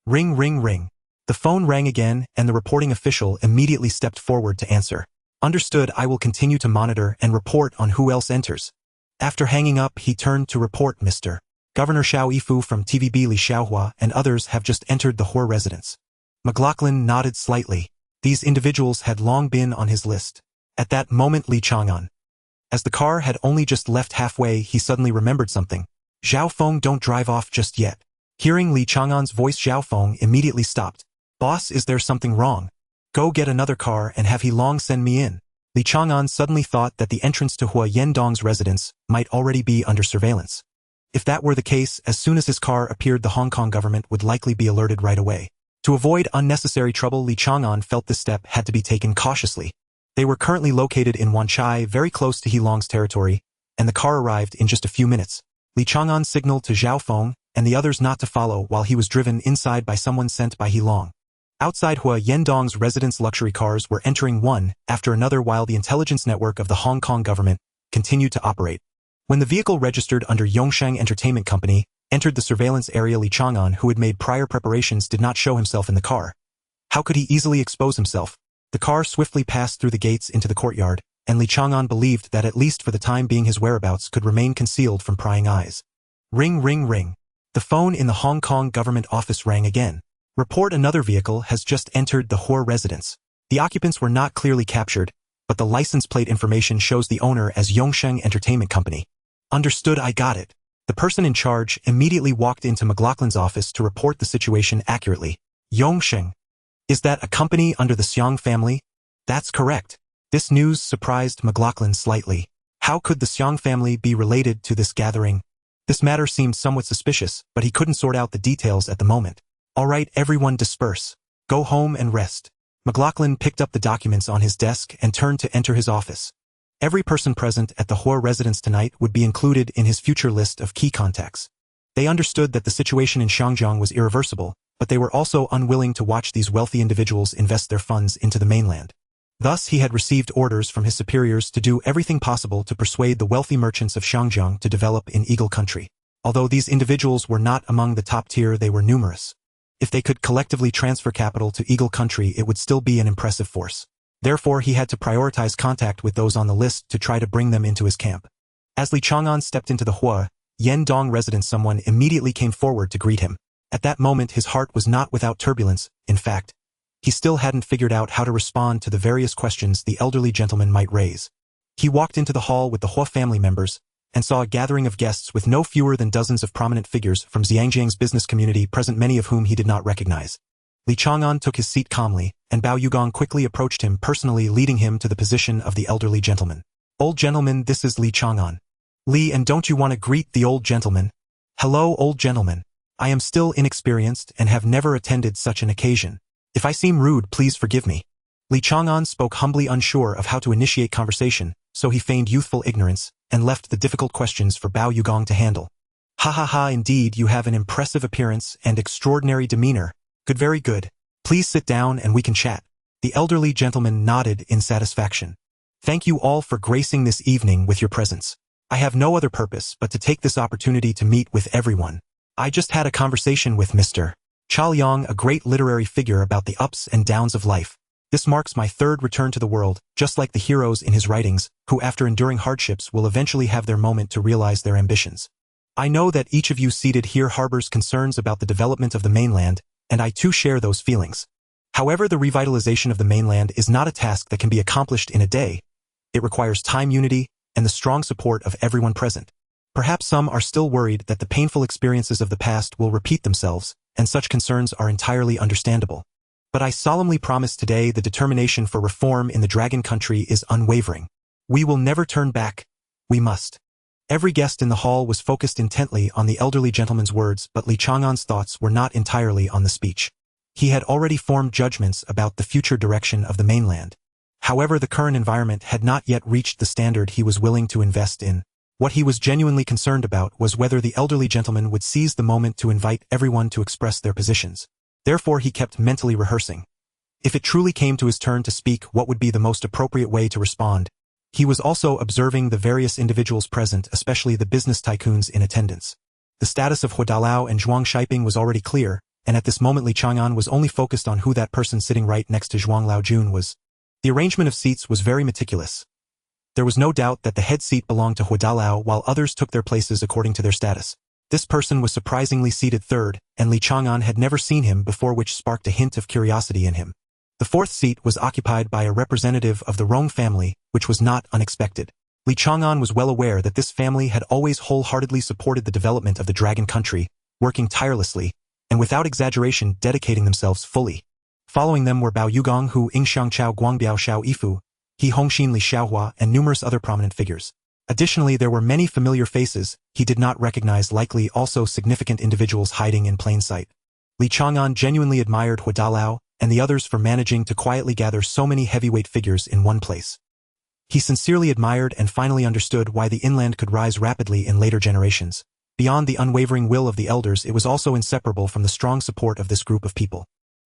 Ring, ring, ring. The phone rang again, and the reporting official immediately stepped forward to answer. Understood, I will continue to monitor and report on who else enters. After hanging up, he turned to report Mr. Governor Xiao Yifu from TVB Li Xiaohua and others have just entered the Huo residence. McLaughlin nodded slightly. These individuals had long been on his list. At that moment, Li Chang'an. As the car had only just left halfway, he suddenly remembered something. Zhao Feng, don't drive off just yet. Hearing Li Chang'an's voice, Zhao Feng immediately stopped. Boss, is there something wrong? Go get another car and have He Long send me in. Li Chang'an suddenly thought that the entrance to Huo Yendong's residence might already be under surveillance. If that were the case, as soon as his car appeared, the Hong Kong government would likely be alerted right away. To avoid unnecessary trouble, Li Chang'an felt this step had to be taken cautiously. They were currently located in Wanchai, very close to He Long's territory, and the car arrived in just a few minutes. Li Chang'an signaled to Zhao Feng and the others not to follow while he was driven inside by someone sent by He Long. Outside Huo Yendong's residence, luxury cars were entering one after another while the intelligence network of the Hong Kong government continued to operate. When the vehicle registered under Yongsheng Entertainment Company entered the surveillance area, Li Chang'an, who had made prior preparations, did not show himself in the car. How could he easily expose himself? The car swiftly passed through the gates into the courtyard, and Li Chang'an believed that at least for the time being his whereabouts could remain concealed from prying eyes. Ring, ring, ring. The phone in the Hong Kong government office rang again. Report, another vehicle has just entered the Huo residence. The occupants were not clearly captured, but the license plate information shows the owner as Yongsheng Entertainment Company. Understood, I got it. The person in charge immediately walked into McLaughlin's office to report the situation accurately. Yongsheng. Is that a company under the Xiang family? That's correct. This news surprised McLaughlin slightly. How could the Xiang family be related to this gathering? This matter seemed somewhat suspicious, but he couldn't sort out the details at the moment. All right, everyone disperse. Go home and rest. McLaughlin picked up the documents on his desk and turned to enter his office. Every person present at the Huo residence tonight would be included in his future list of key contacts. They understood that the situation in Xiangjiang was irreversible, but they were also unwilling to watch these wealthy individuals invest their funds into the mainland. Thus, he had received orders from his superiors to do everything possible to persuade the wealthy merchants of Xiangjiang to develop in Eagle Country. Although these individuals were not among the top tier, they were numerous. If they could collectively transfer capital to Eagle Country, it would still be an impressive force. Therefore, he had to prioritize contact with those on the list to try to bring them into his camp. As Li Chang'an stepped into the Hua, Yendong residence, someone immediately came forward to greet him. At that moment, his heart was not without turbulence. In fact, he still hadn't figured out how to respond to the various questions the elderly gentleman might raise. He walked into the hall with the Hua family members and saw a gathering of guests with no fewer than dozens of prominent figures from Xiangjiang's business community present, many of whom he did not recognize. Li Chang'an took his seat calmly, and Bao Yugong quickly approached him personally, leading him to the position of the elderly gentleman. "Old gentleman, this is Li Chang'an." "Li, and don't you want to greet the old gentleman?" "Hello, old gentleman. I am still inexperienced and have never attended such an occasion. If I seem rude, please forgive me." Li Chang'an spoke humbly, unsure of how to initiate conversation, so he feigned youthful ignorance and left the difficult questions for Bao Yugong to handle. "Ha ha ha, indeed you have an impressive appearance and extraordinary demeanor. Good, very good. Please sit down and we can chat." The elderly gentleman nodded in satisfaction. "Thank you all for gracing this evening with your presence. I have no other purpose but to take this opportunity to meet with everyone. I just had a conversation with Mr. Chaoyang, a great literary figure, about the ups and downs of life. This marks my third return to the world, just like the heroes in his writings, who after enduring hardships will eventually have their moment to realize their ambitions. I know that each of you seated here harbors concerns about the development of the mainland, and I too share those feelings. However, the revitalization of the mainland is not a task that can be accomplished in a day. It requires time, unity, and the strong support of everyone present. Perhaps some are still worried that the painful experiences of the past will repeat themselves, and such concerns are entirely understandable. But I solemnly promise today the determination for reform in the Dragon Country is unwavering. We will never turn back. We must." Every guest in the hall was focused intently on the elderly gentleman's words, but Li Chang'an's thoughts were not entirely on the speech. He had already formed judgments about the future direction of the mainland. However, the current environment had not yet reached the standard he was willing to invest in. What he was genuinely concerned about was whether the elderly gentleman would seize the moment to invite everyone to express their positions. Therefore, he kept mentally rehearsing. If it truly came to his turn to speak, what would be the most appropriate way to respond? He was also observing the various individuals present, especially the business tycoons in attendance. The status of Hua Dalao and Zhuang Shiping was already clear, and at this moment Li Chang'an was only focused on who that person sitting right next to Zhuang Laojun was. The arrangement of seats was very meticulous. There was no doubt that the head seat belonged to Hua Dalao, while others took their places according to their status. This person was surprisingly seated third, and Li Chang'an had never seen him before, which sparked a hint of curiosity in him. The fourth seat was occupied by a representative of the Rong family, which was not unexpected. Li Chang'an was well aware that this family had always wholeheartedly supported the development of the Dragon Country, working tirelessly, and without exaggeration dedicating themselves fully. Following them were Bao Yugong, Hu Yingxiang Chao Guangbiao Xiao Ifu, He Hongxin Li Xiaohua, and numerous other prominent figures. Additionally, there were many familiar faces he did not recognize, likely also significant individuals hiding in plain sight. Li Chang'an genuinely admired Hua Dalao and the others for managing to quietly gather so many heavyweight figures in one place. He sincerely admired and finally understood why the inland could rise rapidly in later generations. Beyond the unwavering will of the elders, it was also inseparable from the strong support of this group of people.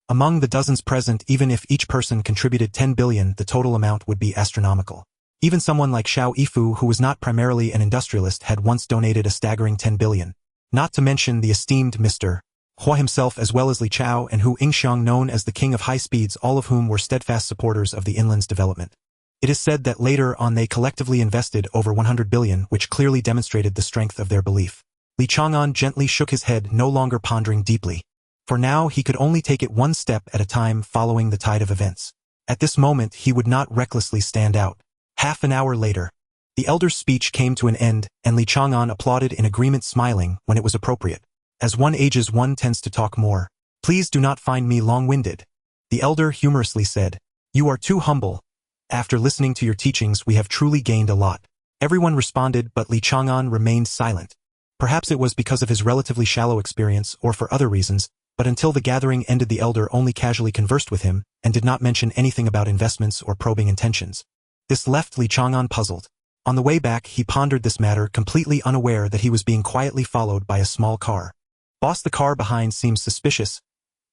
Among the dozens present, even if each person contributed 10 billion, the total amount would be astronomical. Even someone like Xiao Ifu, who was not primarily an industrialist, had once donated a staggering 10 billion. Not to mention the esteemed Mr. Hua himself, as well as Li Chao and Hu Yingxiang, known as the King of High Speeds, all of whom were steadfast supporters of the inland's development. It is said that later on they collectively invested over 100 billion, which clearly demonstrated the strength of their belief. Li Chang'an gently shook his head, no longer pondering deeply. For now, he could only take it one step at a time, following the tide of events. At this moment, he would not recklessly stand out. Half an hour later, the elder's speech came to an end, and Li Chang'an applauded in agreement, smiling when it was appropriate. As one ages, one tends to talk more. Please do not find me long-winded. The elder humorously said, "You are too humble. After listening to your teachings, we have truly gained a lot." Everyone responded, but Li Chang'an remained silent. Perhaps it was because of his relatively shallow experience or for other reasons, but until the gathering ended the elder only casually conversed with him and did not mention anything about investments or probing intentions. This left Li Chang'an puzzled. On the way back, he pondered this matter, completely unaware that he was being quietly followed by a small car. "Boss, the car behind seems suspicious.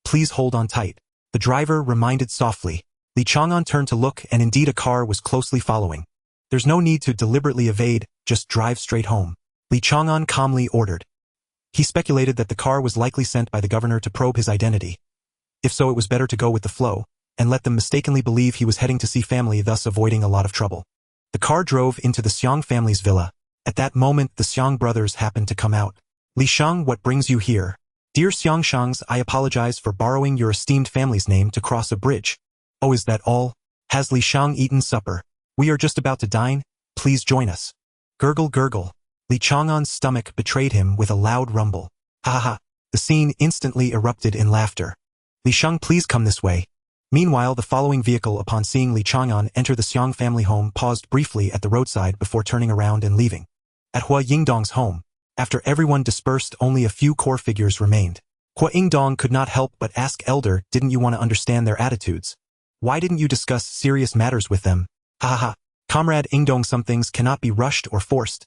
Please hold on tight," the driver reminded softly. Li Chang'an turned to look, and indeed a car was closely following. "There's no need to deliberately evade, just drive straight home," Li Chang'an calmly ordered. He speculated that the car was likely sent by the governor to probe his identity. If so, it was better to go with the flow, and let them mistakenly believe he was heading to see family, thus avoiding a lot of trouble. The car drove into the Xiang family's villa. At that moment, the Xiang brothers happened to come out. Li Chang'an, what brings you here? Dear Xiang Shangs, I apologize for borrowing your esteemed family's name to cross a bridge. Oh, is that all? Has Li Chang'an eaten supper? We are just about to dine. Please join us. Gurgle gurgle. Li Chang'an's stomach betrayed him with a loud rumble. Ha ha ha. The scene instantly erupted in laughter. Li Chang'an, please come this way. Meanwhile, the following vehicle, upon seeing Li Chang'an enter the Xiang family home, paused briefly at the roadside before turning around and leaving. At Hua Yingdong's home, after everyone dispersed, only a few core figures remained. Hua Yingdong could not help but ask, Elder, didn't you want to understand their attitudes? Why didn't you discuss serious matters with them? Ha ha ha. Comrade Yingdong, some things cannot be rushed or forced.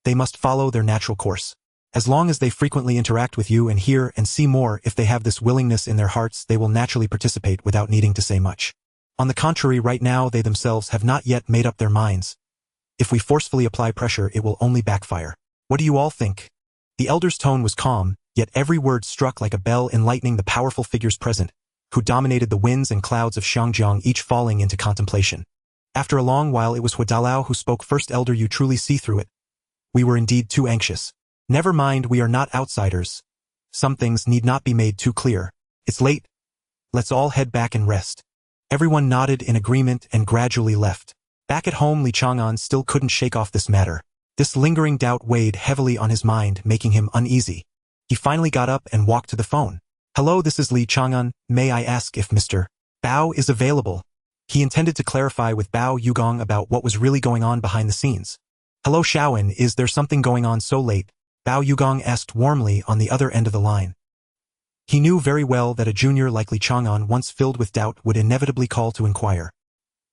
They must follow their natural course. As long as they frequently interact with you and hear and see more, if they have this willingness in their hearts, they will naturally participate without needing to say much. On the contrary, right now they themselves have not yet made up their minds. If we forcefully apply pressure, it will only backfire. What do you all think? The elder's tone was calm, yet every word struck like a bell, enlightening the powerful figures present, who dominated the winds and clouds of Shangjiang, each falling into contemplation. After a long while, it was Hua Dalao who spoke first. Elder, you truly see through it. We were indeed too anxious. Never mind, we are not outsiders. Some things need not be made too clear. It's late. Let's all head back and rest. Everyone nodded in agreement and gradually left. Back at home, Li Chang'an still couldn't shake off this matter. This lingering doubt weighed heavily on his mind, making him uneasy. He finally got up and walked to the phone. Hello, this is Li Chang'an. May I ask if Mr. Bao is available? He intended to clarify with Bao Yugong about what was really going on behind the scenes. Hello, Shaoan, is there something going on so late? Bao Yugong asked warmly on the other end of the line. He knew very well that a junior like Li Chang'an, once filled with doubt, would inevitably call to inquire.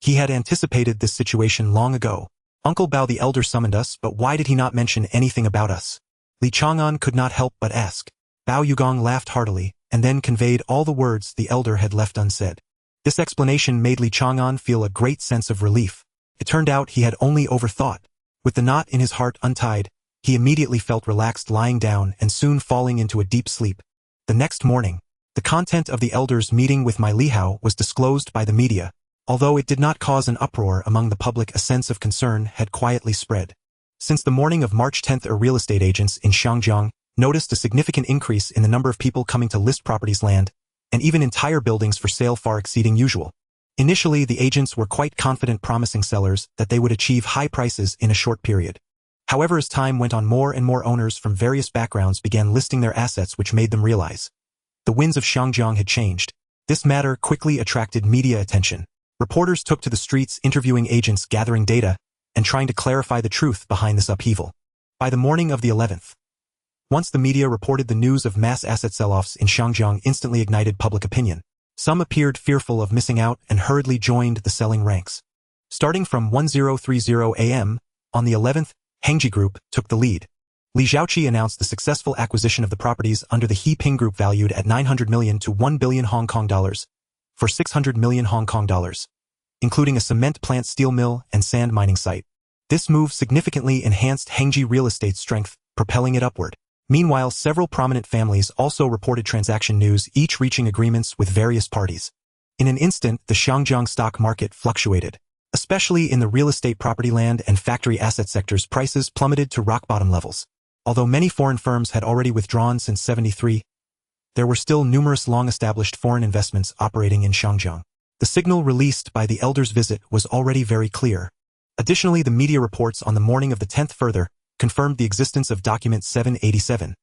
He had anticipated this situation long ago. Uncle Bao the Elder summoned us, but why did he not mention anything about us? Li Chang'an could not help but ask. Bao Yugong laughed heartily, and then conveyed all the words the Elder had left unsaid. This explanation made Li Chang'an feel a great sense of relief. It turned out he had only overthought. With the knot in his heart untied, he immediately felt relaxed, lying down and soon falling into a deep sleep. The next morning, the content of the Elder's meeting with Mai Lihao was disclosed by the media. Although it did not cause an uproar among the public, a sense of concern had quietly spread. Since the morning of March 10th, real estate agents in Shangjiang noticed a significant increase in the number of people coming to list properties, land, and even entire buildings for sale, far exceeding usual. Initially, the agents were quite confident, promising sellers that they would achieve high prices in a short period. However, as time went on, more and more owners from various backgrounds began listing their assets, which made them realize the winds of Shangjiang had changed. This matter quickly attracted media attention. Reporters took to the streets, interviewing agents, gathering data, and trying to clarify the truth behind this upheaval. By the morning of the 11th, once the media reported the news of mass asset sell-offs in Shangjiang instantly ignited public opinion. Some appeared fearful of missing out and hurriedly joined the selling ranks. Starting from 10:30 a.m., on the 11th, Hengji Group took the lead. Li Zhaoqi announced the successful acquisition of the properties under the He Ping Group, valued at 900 million to 1 billion Hong Kong dollars, for 600 million Hong Kong dollars, including a cement plant, steel mill, and sand mining site. This move significantly enhanced Hengji real estate's strength, propelling it upward. Meanwhile, several prominent families also reported transaction news, each reaching agreements with various parties. In an instant, the Shangjiang stock market fluctuated. Especially in the real estate, property, land, and factory asset sectors, prices plummeted to rock-bottom levels. Although many foreign firms had already withdrawn since '73, there were still numerous long-established foreign investments operating in Shangjiang. The signal released by the Elder's visit was already very clear. Additionally, the media reports on the morning of the 10th further confirmed the existence of Document 787,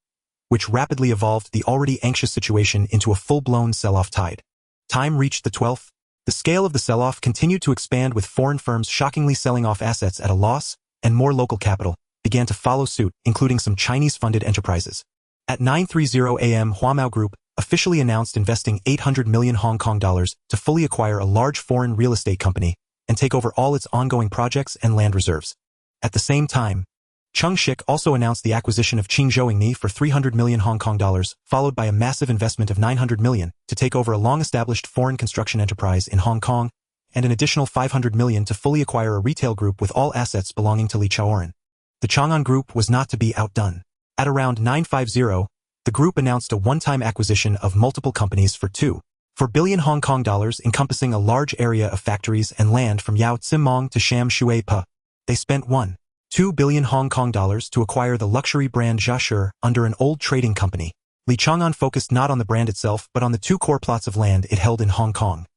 which rapidly evolved the already anxious situation into a full-blown sell-off tide. Time reached the 12th. The scale of the sell-off continued to expand, with foreign firms shockingly selling off assets at a loss, and more local capital began to follow suit, including some Chinese-funded enterprises. At 9:30 a.m., Huamao Group officially announced investing 800 million Hong Kong dollars to fully acquire a large foreign real estate company and take over all its ongoing projects and land reserves. At the same time, Chung Shik also announced the acquisition of Qingzhouingni for 300 million Hong Kong dollars, followed by a massive investment of 900 million to take over a long-established foreign construction enterprise in Hong Kong, and an additional 500 million to fully acquire a retail group with all assets belonging to Li Chang'an. The Chang'an Group was not to be outdone. At around 950, the group announced a one-time acquisition of multiple companies for 2.4 billion Hong Kong dollars, encompassing a large area of factories and land from Yao Tsimong to Sham Shui Pa. They spent 1.2 billion Hong Kong dollars to acquire the luxury brand Jasher under an old trading company. Li Chang'an focused not on the brand itself but on the 2 core plots of land it held in Hong Kong.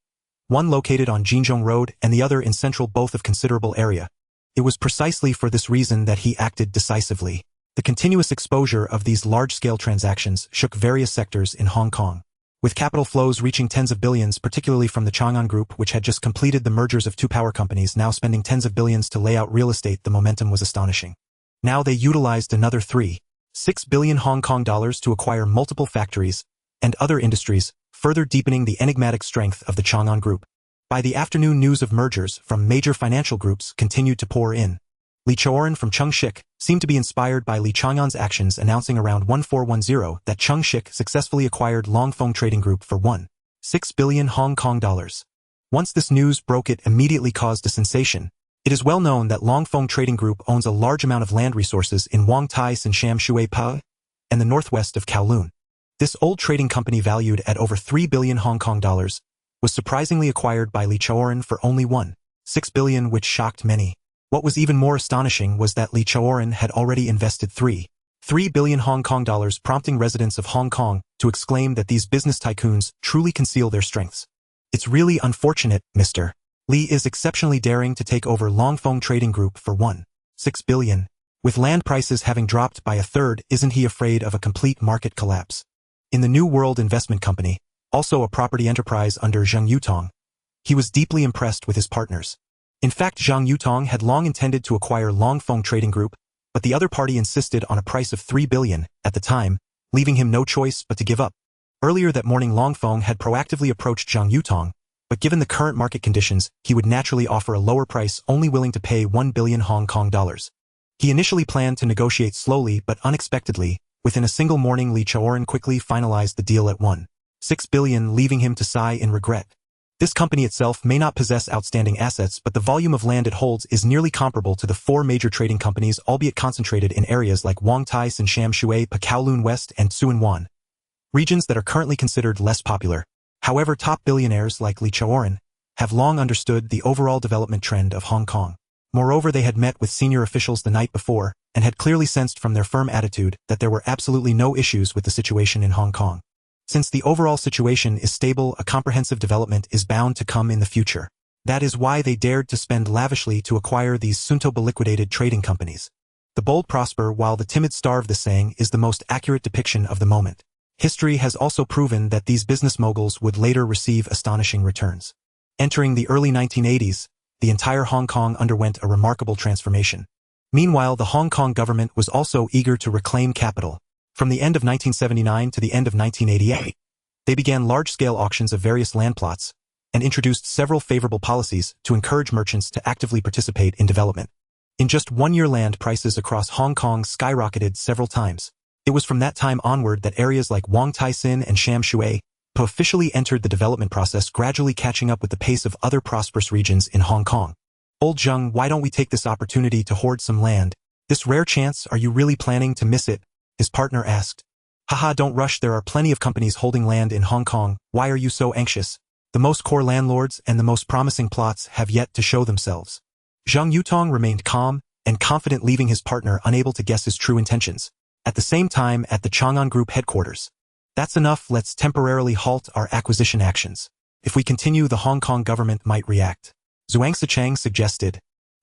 One located on Jinzhong Road and the other in central, both of considerable area. It was precisely for this reason that he acted decisively. The continuous exposure of these large-scale transactions shook various sectors in Hong Kong. With capital flows reaching tens of billions, particularly from the Chang'an Group, which had just completed the mergers of 2 power companies, now spending tens of billions to lay out real estate, the momentum was astonishing. Now they utilized another 3.6 billion Hong Kong dollars to acquire multiple factories and other industries, further deepening the enigmatic strength of the Chang'an Group. By the afternoon, news of mergers from major financial groups continued to pour in. Li Chang'an from Chengshik seemed to be inspired by Li Chang'an's actions, announcing around 1410 that Chengshik successfully acquired Longfeng Trading Group for 1.6 billion Hong Kong dollars. Once this news broke, it immediately caused a sensation. It is well known that Longfeng Trading Group owns a large amount of land resources in Wang Tai and Sham Shui Pa and the northwest of Kowloon. This old trading company, valued at over 3 billion Hong Kong dollars, was surprisingly acquired by Li Chang'an for only 1.6 billion, which shocked many. What was even more astonishing was that Li Chang'an had already invested 3 billion Hong Kong dollars, prompting residents of Hong Kong to exclaim that these business tycoons truly conceal their strengths. It's really unfortunate, Mr. Li is exceptionally daring to take over Longfeng Trading Group for 1.6 billion. With land prices having dropped by a third, isn't he afraid of a complete market collapse? In the New World Investment Company, also a property enterprise under Zhang Yutong, he was deeply impressed with his partners. In fact, Zhang Yutong had long intended to acquire Longfeng Trading Group, but the other party insisted on a price of 3 billion at the time, leaving him no choice but to give up. Earlier that morning, Longfeng had proactively approached Zhang Yutong, but given the current market conditions, he would naturally offer a lower price, only willing to pay 1 billion Hong Kong dollars. He initially planned to negotiate slowly, but unexpectedly, within a single morning, Li Chang'an quickly finalized the deal at 1.6 billion, leaving him to sigh in regret. This company itself may not possess outstanding assets, but the volume of land it holds is nearly comparable to the 4 major trading companies, albeit concentrated in areas like Wang Tai and Sham Shui Pa, Kowloon West and Tsuen Wan, regions that are currently considered less popular. However, top billionaires like Li Chang'an have long understood the overall development trend of Hong Kong. Moreover, they had met with senior officials the night before and had clearly sensed from their firm attitude that there were absolutely no issues with the situation in Hong Kong. Since the overall situation is stable, a comprehensive development is bound to come in the future. That is why they dared to spend lavishly to acquire these soon-to-be-liquidated trading companies. The bold prosper while the timid starve, the saying is the most accurate depiction of the moment. History has also proven that these business moguls would later receive astonishing returns. Entering the early 1980s, the entire Hong Kong underwent a remarkable transformation. Meanwhile, the Hong Kong government was also eager to reclaim capital. From the end of 1979 to the end of 1988, they began large-scale auctions of various land plots and introduced several favorable policies to encourage merchants to actively participate in development. In just 1 year, land prices across Hong Kong skyrocketed several times. It was from that time onward that areas like Wang Tai and Sham Shui Pa officially entered the development process, gradually catching up with the pace of other prosperous regions in Hong Kong. Old Zheng, why don't we take this opportunity to hoard some land? This rare chance, are you really planning to miss it? His partner asked. Haha, don't rush, there are plenty of companies holding land in Hong Kong, why are you so anxious? The most core landlords and the most promising plots have yet to show themselves. Zhang Yutong remained calm and confident, leaving his partner unable to guess his true intentions. At the same time, at the Chang'an Group headquarters. That's enough, let's temporarily halt our acquisition actions. If we continue, the Hong Kong government might react. Zhuang Sichang suggested.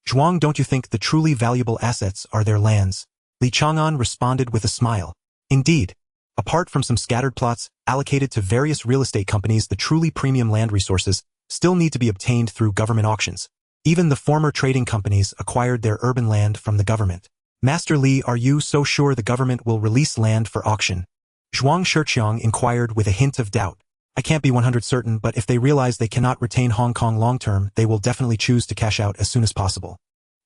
Zhuang, don't you think the truly valuable assets are their lands? Li Chang'an responded with a smile. Indeed. Apart from some scattered plots allocated to various real estate companies, the truly premium land resources still need to be obtained through government auctions. Even the former trading companies acquired their urban land from the government. Master Li, are you so sure the government will release land for auction? Zhuang Shiqiang inquired with a hint of doubt. I can't be 100% certain, but if they realize they cannot retain Hong Kong long-term, they will definitely choose to cash out as soon as possible.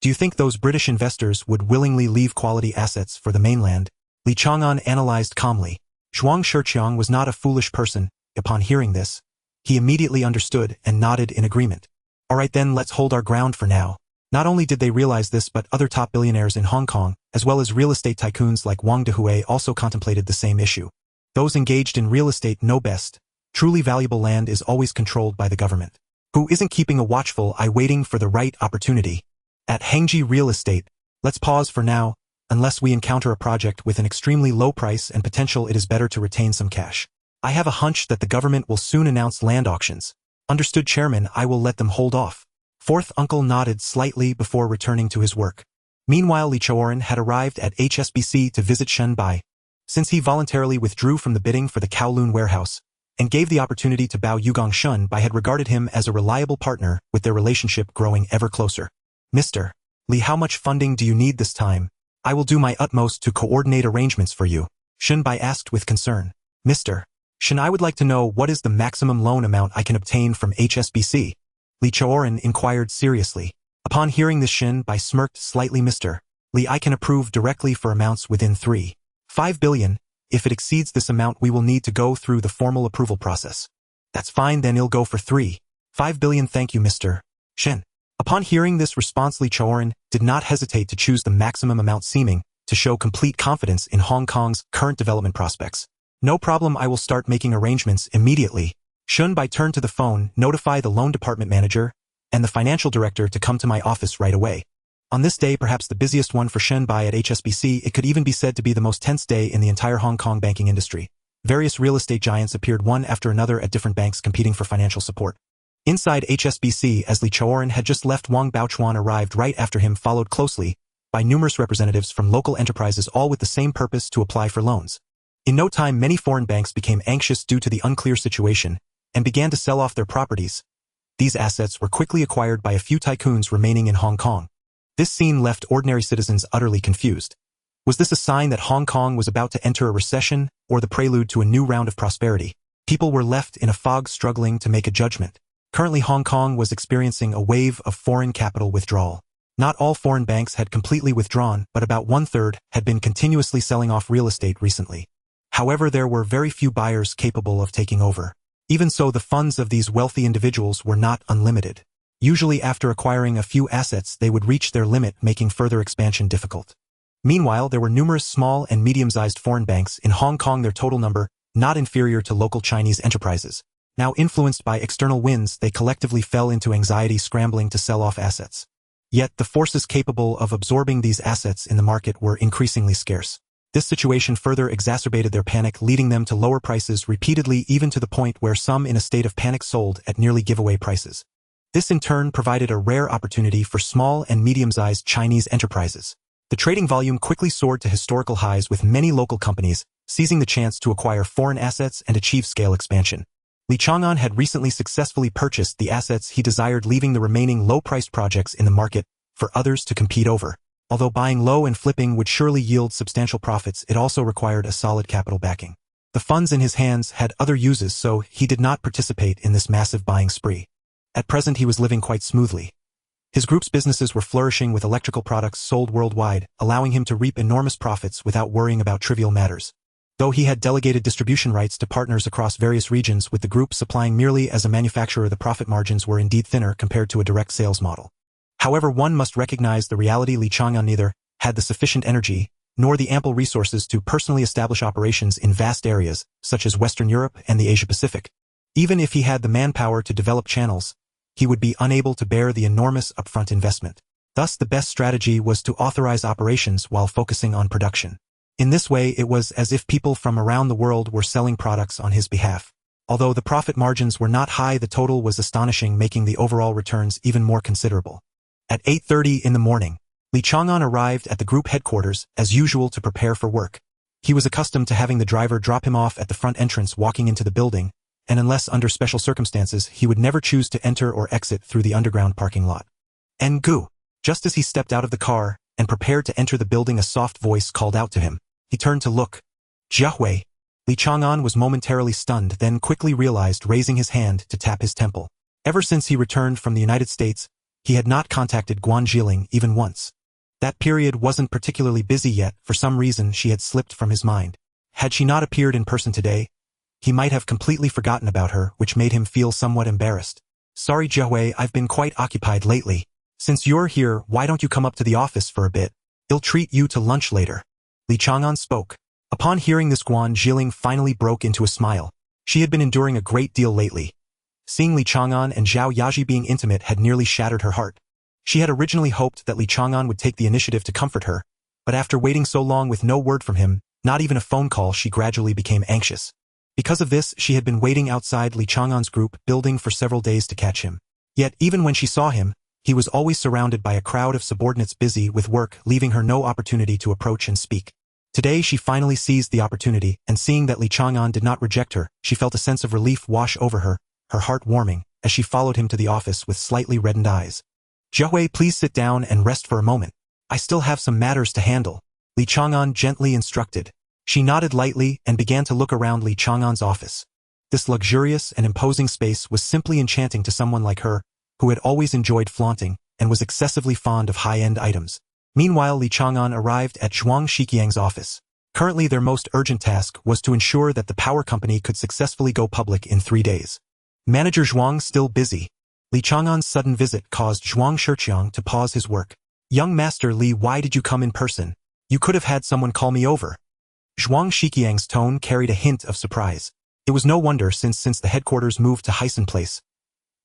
Do you think those British investors would willingly leave quality assets for the mainland? Li Chang'an analyzed calmly. Zhuang Shiqiang was not a foolish person. Upon hearing this, he immediately understood and nodded in agreement. All right then, let's hold our ground for now. Not only did they realize this, but other top billionaires in Hong Kong as well as real estate tycoons like Wang Dehui also contemplated the same issue. Those engaged in real estate know best. Truly valuable land is always controlled by the government, who isn't keeping a watchful eye waiting for the right opportunity. At Hangji Real Estate, let's pause for now. Unless we encounter a project with an extremely low price and potential, it is better to retain some cash. I have a hunch that the government will soon announce land auctions. Understood, Chairman, I will let them hold off. Fourth uncle nodded slightly before returning to his work. Meanwhile, Li Chang'an had arrived at HSBC to visit Shen Bai. Since he voluntarily withdrew from the bidding for the Kowloon warehouse and gave the opportunity to Bao Yugong, Shen Bai had regarded him as a reliable partner, with their relationship growing ever closer. Mr. Li, how much funding do you need this time? I will do my utmost to coordinate arrangements for you, Shen Bai asked with concern. Mr. Shen, I would like to know what is the maximum loan amount I can obtain from HSBC? Li Chang'an inquired seriously. Upon hearing this, Shen Bai smirked slightly. Mr. Li, I can approve directly for amounts within 3.5 billion. If it exceeds this amount, we will need to go through the formal approval process. That's fine, then I'll go for 3.5 billion. Thank you, Mr. Shen. Upon hearing this response, Li Chang'an did not hesitate to choose the maximum amount, seeming to show complete confidence in Hong Kong's current development prospects. No problem, I will start making arrangements immediately. Shen Bai turned to the phone, notify the loan department manager and the financial director to come to my office right away. On this day, perhaps the busiest one for Shen Bai at HSBC, it could even be said to be the most tense day in the entire Hong Kong banking industry. Various real estate giants appeared one after another at different banks competing for financial support. Inside HSBC, as Li Chang'an had just left, Wang Baochuan arrived right after him, followed closely by numerous representatives from local enterprises, all with the same purpose: to apply for loans. In no time, many foreign banks became anxious due to the unclear situation and began to sell off their properties. These assets were quickly acquired by a few tycoons remaining in Hong Kong. This scene left ordinary citizens utterly confused. Was this a sign that Hong Kong was about to enter a recession, or the prelude to a new round of prosperity? People were left in a fog, struggling to make a judgment. Currently, Hong Kong was experiencing a wave of foreign capital withdrawal. Not all foreign banks had completely withdrawn, but about 1/3 had been continuously selling off real estate recently. However, there were very few buyers capable of taking over. Even so, the funds of these wealthy individuals were not unlimited. Usually, after acquiring a few assets, they would reach their limit, making further expansion difficult. Meanwhile, there were numerous small and medium-sized foreign banks in Hong Kong, their total number not inferior to local Chinese enterprises. Now influenced by external winds, they collectively fell into anxiety, scrambling to sell off assets. Yet the forces capable of absorbing these assets in the market were increasingly scarce. This situation further exacerbated their panic, leading them to lower prices repeatedly, even to the point where some, in a state of panic, sold at nearly giveaway prices. This in turn provided a rare opportunity for small and medium-sized Chinese enterprises. The trading volume quickly soared to historical highs, with many local companies seizing the chance to acquire foreign assets and achieve scale expansion. Li Chang'an had recently successfully purchased the assets he desired, leaving the remaining low-priced projects in the market for others to compete over. Although buying low and flipping would surely yield substantial profits, it also required a solid capital backing. The funds in his hands had other uses, so he did not participate in this massive buying spree. At present, he was living quite smoothly. His group's businesses were flourishing, with electrical products sold worldwide, allowing him to reap enormous profits without worrying about trivial matters. Though he had delegated distribution rights to partners across various regions, with the group supplying merely as a manufacturer, the profit margins were indeed thinner compared to a direct sales model. However, one must recognize the reality: Li Chang'an neither had the sufficient energy nor the ample resources to personally establish operations in vast areas, such as Western Europe and the Asia-Pacific. Even if he had the manpower to develop channels, he would be unable to bear the enormous upfront investment. Thus, the best strategy was to authorize operations while focusing on production. In this way, it was as if people from around the world were selling products on his behalf. Although the profit margins were not high, the total was astonishing, making the overall returns even more considerable. At 8:30 in the morning, Li Chang'an arrived at the group headquarters as usual to prepare for work. He was accustomed to having the driver drop him off at the front entrance walking into the building, and unless under special circumstances, he would never choose to enter or exit through the underground parking lot. Ngu. Just as he stepped out of the car and prepared to enter the building, a soft voice called out to him. He turned to look. Jiahui. Li Chang'an was momentarily stunned, then quickly realized, raising his hand to tap his temple. Ever since he returned from the United States, he had not contacted Guan Jiling even once. That period wasn't particularly busy yet. For some reason, she had slipped from his mind. Had she not appeared in person today, he might have completely forgotten about her, which made him feel somewhat embarrassed. Sorry, Jiahui, I've been quite occupied lately. Since you're here, why don't you come up to the office for a bit? I'll treat you to lunch later. Li Chang'an spoke. Upon hearing this, Guan Zhiling finally broke into a smile. She had been enduring a great deal lately. Seeing Li Chang'an and Zhao Yaji being intimate had nearly shattered her heart. She had originally hoped that Li Chang'an would take the initiative to comfort her, but after waiting so long with no word from him, not even a phone call, she gradually became anxious. Because of this, she had been waiting outside Li Chang'an's group building for several days to catch him. Yet, even when she saw him, he was always surrounded by a crowd of subordinates busy with work, leaving her no opportunity to approach and speak. Today, she finally seized the opportunity, and seeing that Li Chang'an did not reject her, she felt a sense of relief wash over her, her heart warming, as she followed him to the office with slightly reddened eyes. "Jiahui, please sit down and rest for a moment. I still have some matters to handle," Li Chang'an gently instructed. She nodded lightly and began to look around Li Chang'an's office. This luxurious and imposing space was simply enchanting to someone like her, who had always enjoyed flaunting and was excessively fond of high-end items. Meanwhile, Li Chang'an arrived at Zhuang Shiqiang's office. Currently, their most urgent task was to ensure that the power company could successfully go public in 3 days. Manager Zhuang still busy. Li Chang'an's sudden visit caused Zhuang Shiqiang to pause his work. "Young Master Li, why did you come in person? You could have had someone call me over." Zhuang Shiqiang's tone carried a hint of surprise. It was no wonder since the headquarters moved to Heisen Place.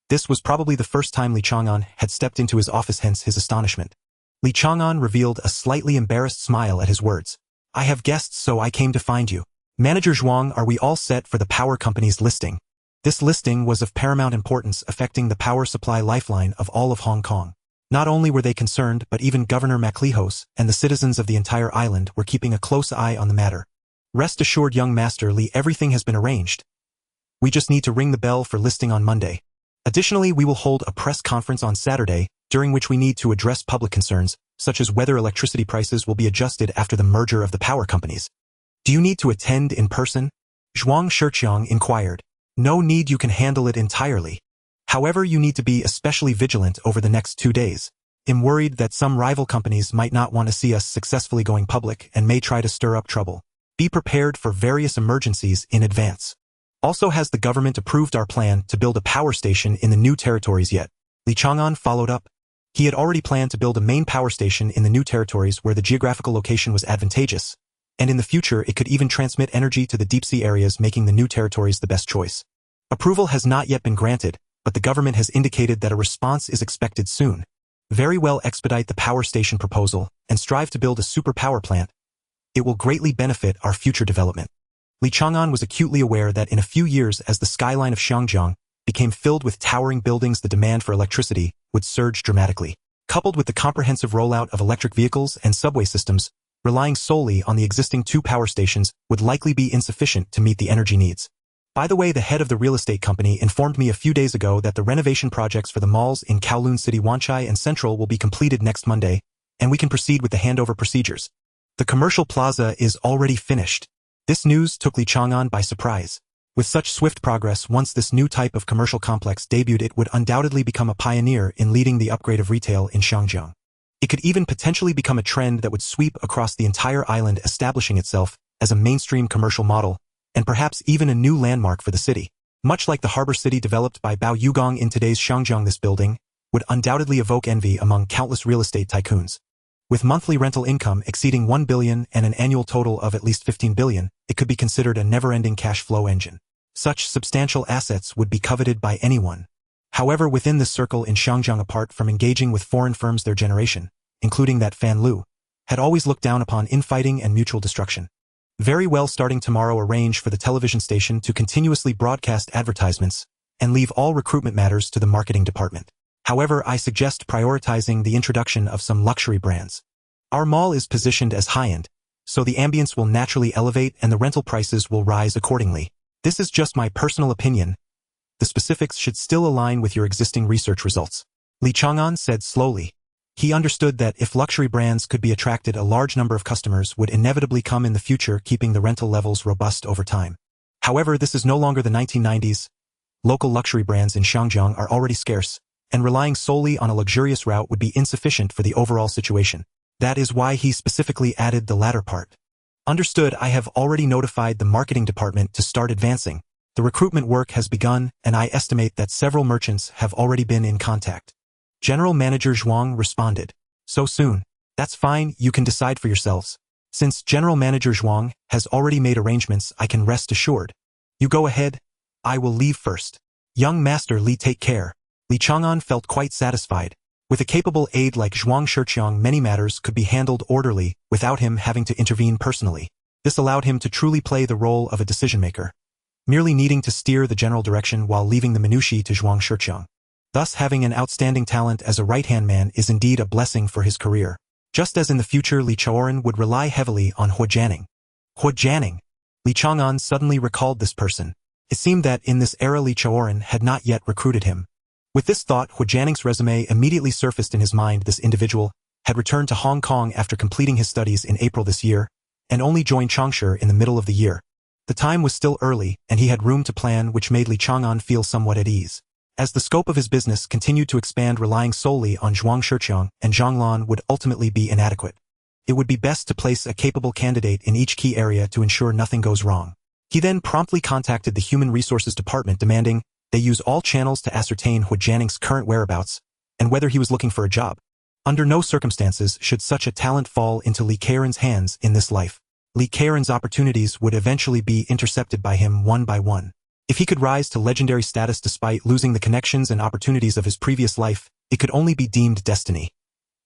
This was probably the first time Li Chang'an had stepped into his office, hence his astonishment. Li Chang'an revealed a slightly embarrassed smile at his words. "I have guests, so I came to find you. Manager Zhuang, are we all set for the power company's listing?" This listing was of paramount importance, affecting the power supply lifeline of all of Hong Kong. Not only were they concerned, but even Governor Maclehos and the citizens of the entire island were keeping a close eye on the matter. "Rest assured, young Master Li, everything has been arranged. We just need to ring the bell for listing on Monday. Additionally, we will hold a press conference on Saturday, during which we need to address public concerns, such as whether electricity prices will be adjusted after the merger of the power companies." "Do you need to attend in person?" Zhuang Shiqiang inquired. "No need, you can handle it entirely. However, you need to be especially vigilant over the next 2 days. I'm worried that some rival companies might not want to see us successfully going public and may try to stir up trouble. Be prepared for various emergencies in advance. Also, has the government approved our plan to build a power station in the new territories yet?" Li Chang'an followed up. He had already planned to build a main power station in the new territories where the geographical location was advantageous, and in the future it could even transmit energy to the deep-sea areas, making the new territories the best choice. Approval has not yet been granted, but the government has indicated that a response is expected soon. Very well, expedite the power station proposal and strive to build a super power plant. It will greatly benefit our future development. Li Chang'an was acutely aware that in a few years, as the skyline of Shangjiang became filled with towering buildings, the demand for electricity would surge dramatically. Coupled with the comprehensive rollout of electric vehicles and subway systems, relying solely on the existing 2 power stations would likely be insufficient to meet the energy needs. By the way, the head of the real estate company informed me a few days ago that the renovation projects for the malls in Kowloon City, Wanchai, and Central will be completed next Monday, and we can proceed with the handover procedures. The commercial plaza is already finished. This news took Li Chang'an by surprise. With such swift progress, once this new type of commercial complex debuted, it would undoubtedly become a pioneer in leading the upgrade of retail in Shangjiang. It could even potentially become a trend that would sweep across the entire island, establishing itself as a mainstream commercial model, and perhaps even a new landmark for the city. Much like the harbor city developed by Bao Yugong in today's Shangjiang, this building would undoubtedly evoke envy among countless real estate tycoons. With monthly rental income exceeding 1 billion and an annual total of at least 15 billion, it could be considered a never-ending cash flow engine. Such substantial assets would be coveted by anyone. However, within this circle in Shangjiang, apart from engaging with foreign firms, their generation, including that Fan Lu, had always looked down upon infighting and mutual destruction. "Very well, starting tomorrow, arrange for the television station to continuously broadcast advertisements and leave all recruitment matters to the marketing department. However, I suggest prioritizing the introduction of some luxury brands. Our mall is positioned as high-end, so the ambience will naturally elevate and the rental prices will rise accordingly. This is just my personal opinion. The specifics should still align with your existing research results." Li Chang'an said slowly. He understood that if luxury brands could be attracted, a large number of customers would inevitably come in the future, keeping the rental levels robust over time. However, this is no longer the 1990s. Local luxury brands in Shangjiang are already scarce, and relying solely on a luxurious route would be insufficient for the overall situation. That is why he specifically added the latter part. "Understood, I have already notified the marketing department to start advancing. The recruitment work has begun, and I estimate that several merchants have already been in contact." General Manager Zhuang responded. "So soon?" That's fine, you can decide for yourselves. Since General Manager Zhuang has already made arrangements, I can rest assured. You go ahead, I will leave first. Young Master Li, take care. Li Chang'an felt quite satisfied. With a capable aide like Zhuang Shiqiang, many matters could be handled orderly without him having to intervene personally. This allowed him to truly play the role of a decision-maker, merely needing to steer the general direction while leaving the minutiae to Zhuang Shiqiang. Thus, having an outstanding talent as a right-hand man is indeed a blessing for his career. Just as in the future Li Chang'an would rely heavily on Hu Jianing. Hu Jianing. Li Chang'an suddenly recalled this person. It seemed that in this era Li Chang'an had not yet recruited him. With this thought, Hu Jianing's resume immediately surfaced in his mind. This individual had returned to Hong Kong after completing his studies in April this year, and only joined Changsha in the middle of the year. The time was still early, and he had room to plan, which made Li Chang'an feel somewhat at ease. As the scope of his business continued to expand, relying solely on Zhuang Shiqiang and Zhang Lan would ultimately be inadequate. It would be best to place a capable candidate in each key area to ensure nothing goes wrong. He then promptly contacted the Human Resources Department, demanding they use all channels to ascertain Hu Jianing's current whereabouts and whether he was looking for a job. Under no circumstances should such a talent fall into Li Chang'an's hands in this life. Li Chang'an's opportunities would eventually be intercepted by him one by one. If he could rise to legendary status despite losing the connections and opportunities of his previous life, it could only be deemed destiny.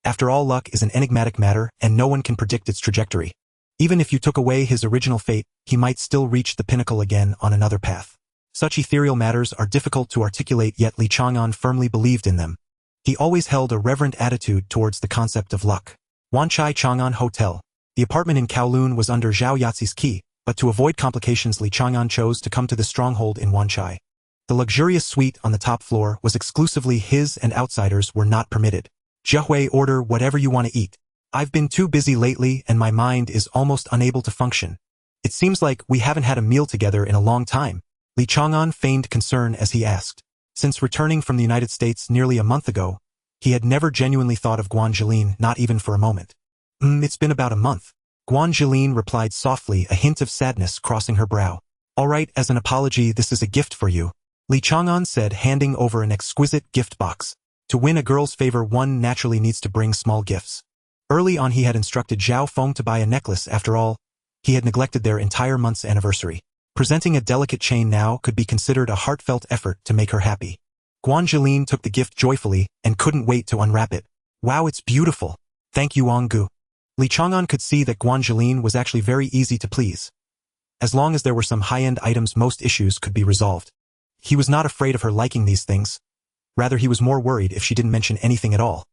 After all, luck is an enigmatic matter, and no one can predict its trajectory. Even if you took away his original fate, he might still reach the pinnacle again on another path. Such ethereal matters are difficult to articulate, yet Li Chang'an firmly believed in them. He always held a reverent attitude towards the concept of luck. Wanchai Chang'an Hotel. The apartment in Kowloon was under Zhao Yatsi's key, but to avoid complications Li Chang'an chose to come to the stronghold in Wanchai. The luxurious suite on the top floor was exclusively his, and outsiders were not permitted. Jiahui, order whatever you want to eat. I've been too busy lately and my mind is almost unable to function. It seems like we haven't had a meal together in a long time. Li Chang'an feigned concern as he asked. Since returning from the United States nearly a month ago, he had never genuinely thought of Guanjilin, not even for a moment. It's been about a month. Guanjilin replied softly, a hint of sadness crossing her brow. All right, as an apology, this is a gift for you. Li Chang'an said, handing over an exquisite gift box. To win a girl's favor, one naturally needs to bring small gifts. Early on he had instructed Zhao Feng to buy a necklace. After all, he had neglected their entire month's anniversary. Presenting a delicate chain now could be considered a heartfelt effort to make her happy. Guanjilin took the gift joyfully and couldn't wait to unwrap it. Wow, it's beautiful. Thank you, Wanggu. Li Chang'an could see that Guanjilin was actually very easy to please. As long as there were some high-end items, most issues could be resolved. He was not afraid of her liking these things. Rather, he was more worried if she didn't mention anything at all.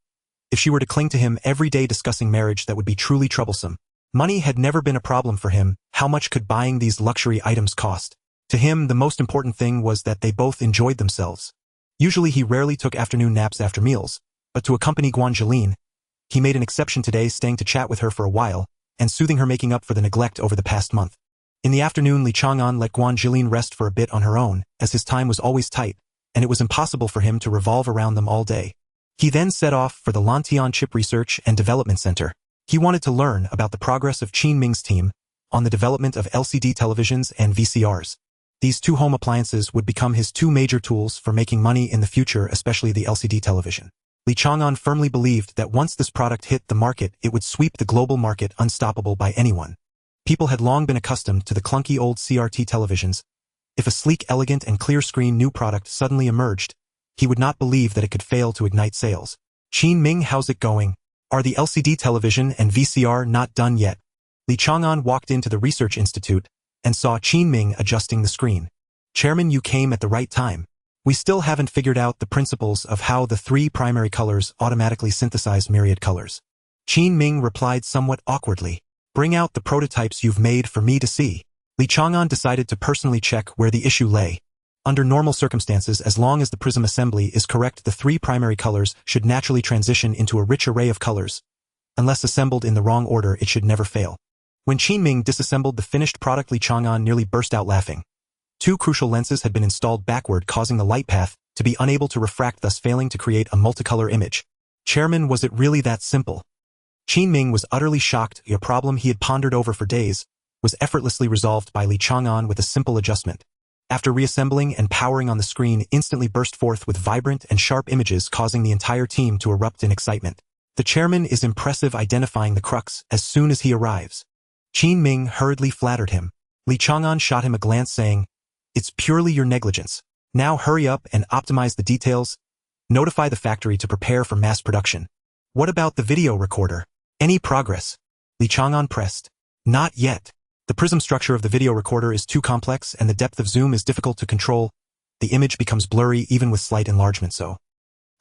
If she were to cling to him every day discussing marriage, that would be truly troublesome. Money had never been a problem for him. How much could buying these luxury items cost? To him, the most important thing was that they both enjoyed themselves. Usually he rarely took afternoon naps after meals, but to accompany Guanjilin, he made an exception today, staying to chat with her for a while and soothing her, making up for the neglect over the past month. In the afternoon, Li Chang'an let Guanjilin rest for a bit on her own, as his time was always tight, and it was impossible for him to revolve around them all day. He then set off for the Lantian Chip Research and Development Center. He wanted to learn about the progress of Qin Ming's team on the development of LCD televisions and VCRs. These two home appliances would become his two major tools for making money in the future, especially the LCD television. Li Chang'an firmly believed that once this product hit the market, it would sweep the global market, unstoppable by anyone. People had long been accustomed to the clunky old CRT televisions. If a sleek, elegant, and clear-screen new product suddenly emerged, he would not believe that it could fail to ignite sales. Qin Ming, how's it going? Are the LCD television and VCR not done yet? Li Chang'an walked into the research institute and saw Qin Ming adjusting the screen. Chairman, you came at the right time. We still haven't figured out the principles of how the three primary colors automatically synthesize myriad colors. Qin Ming replied somewhat awkwardly. Bring out the prototypes you've made for me to see. Li Chang'an decided to personally check where the issue lay. Under normal circumstances, as long as the prism assembly is correct, the three primary colors should naturally transition into a rich array of colors. Unless assembled in the wrong order, it should never fail. When Qin Ming disassembled the finished product, Li Chang'an nearly burst out laughing. Two crucial lenses had been installed backward, causing the light path to be unable to refract, thus failing to create a multicolor image. Chairman, was it really that simple? Qin Ming was utterly shocked. A problem he had pondered over for days was effortlessly resolved by Li Chang'an with a simple adjustment. After reassembling and powering on, the screen instantly burst forth with vibrant and sharp images, causing the entire team to erupt in excitement. The chairman is impressive identifying the crux as soon as he arrives. Qin Ming hurriedly flattered him. Li Chang'an shot him a glance saying, "It's purely your negligence. Now hurry up and optimize the details. Notify the factory to prepare for mass production." "What about the video recorder? Any progress?" Li Chang'an pressed. "Not yet. The prism structure of the video recorder is too complex and the depth of zoom is difficult to control. The image becomes blurry even with slight enlargement so."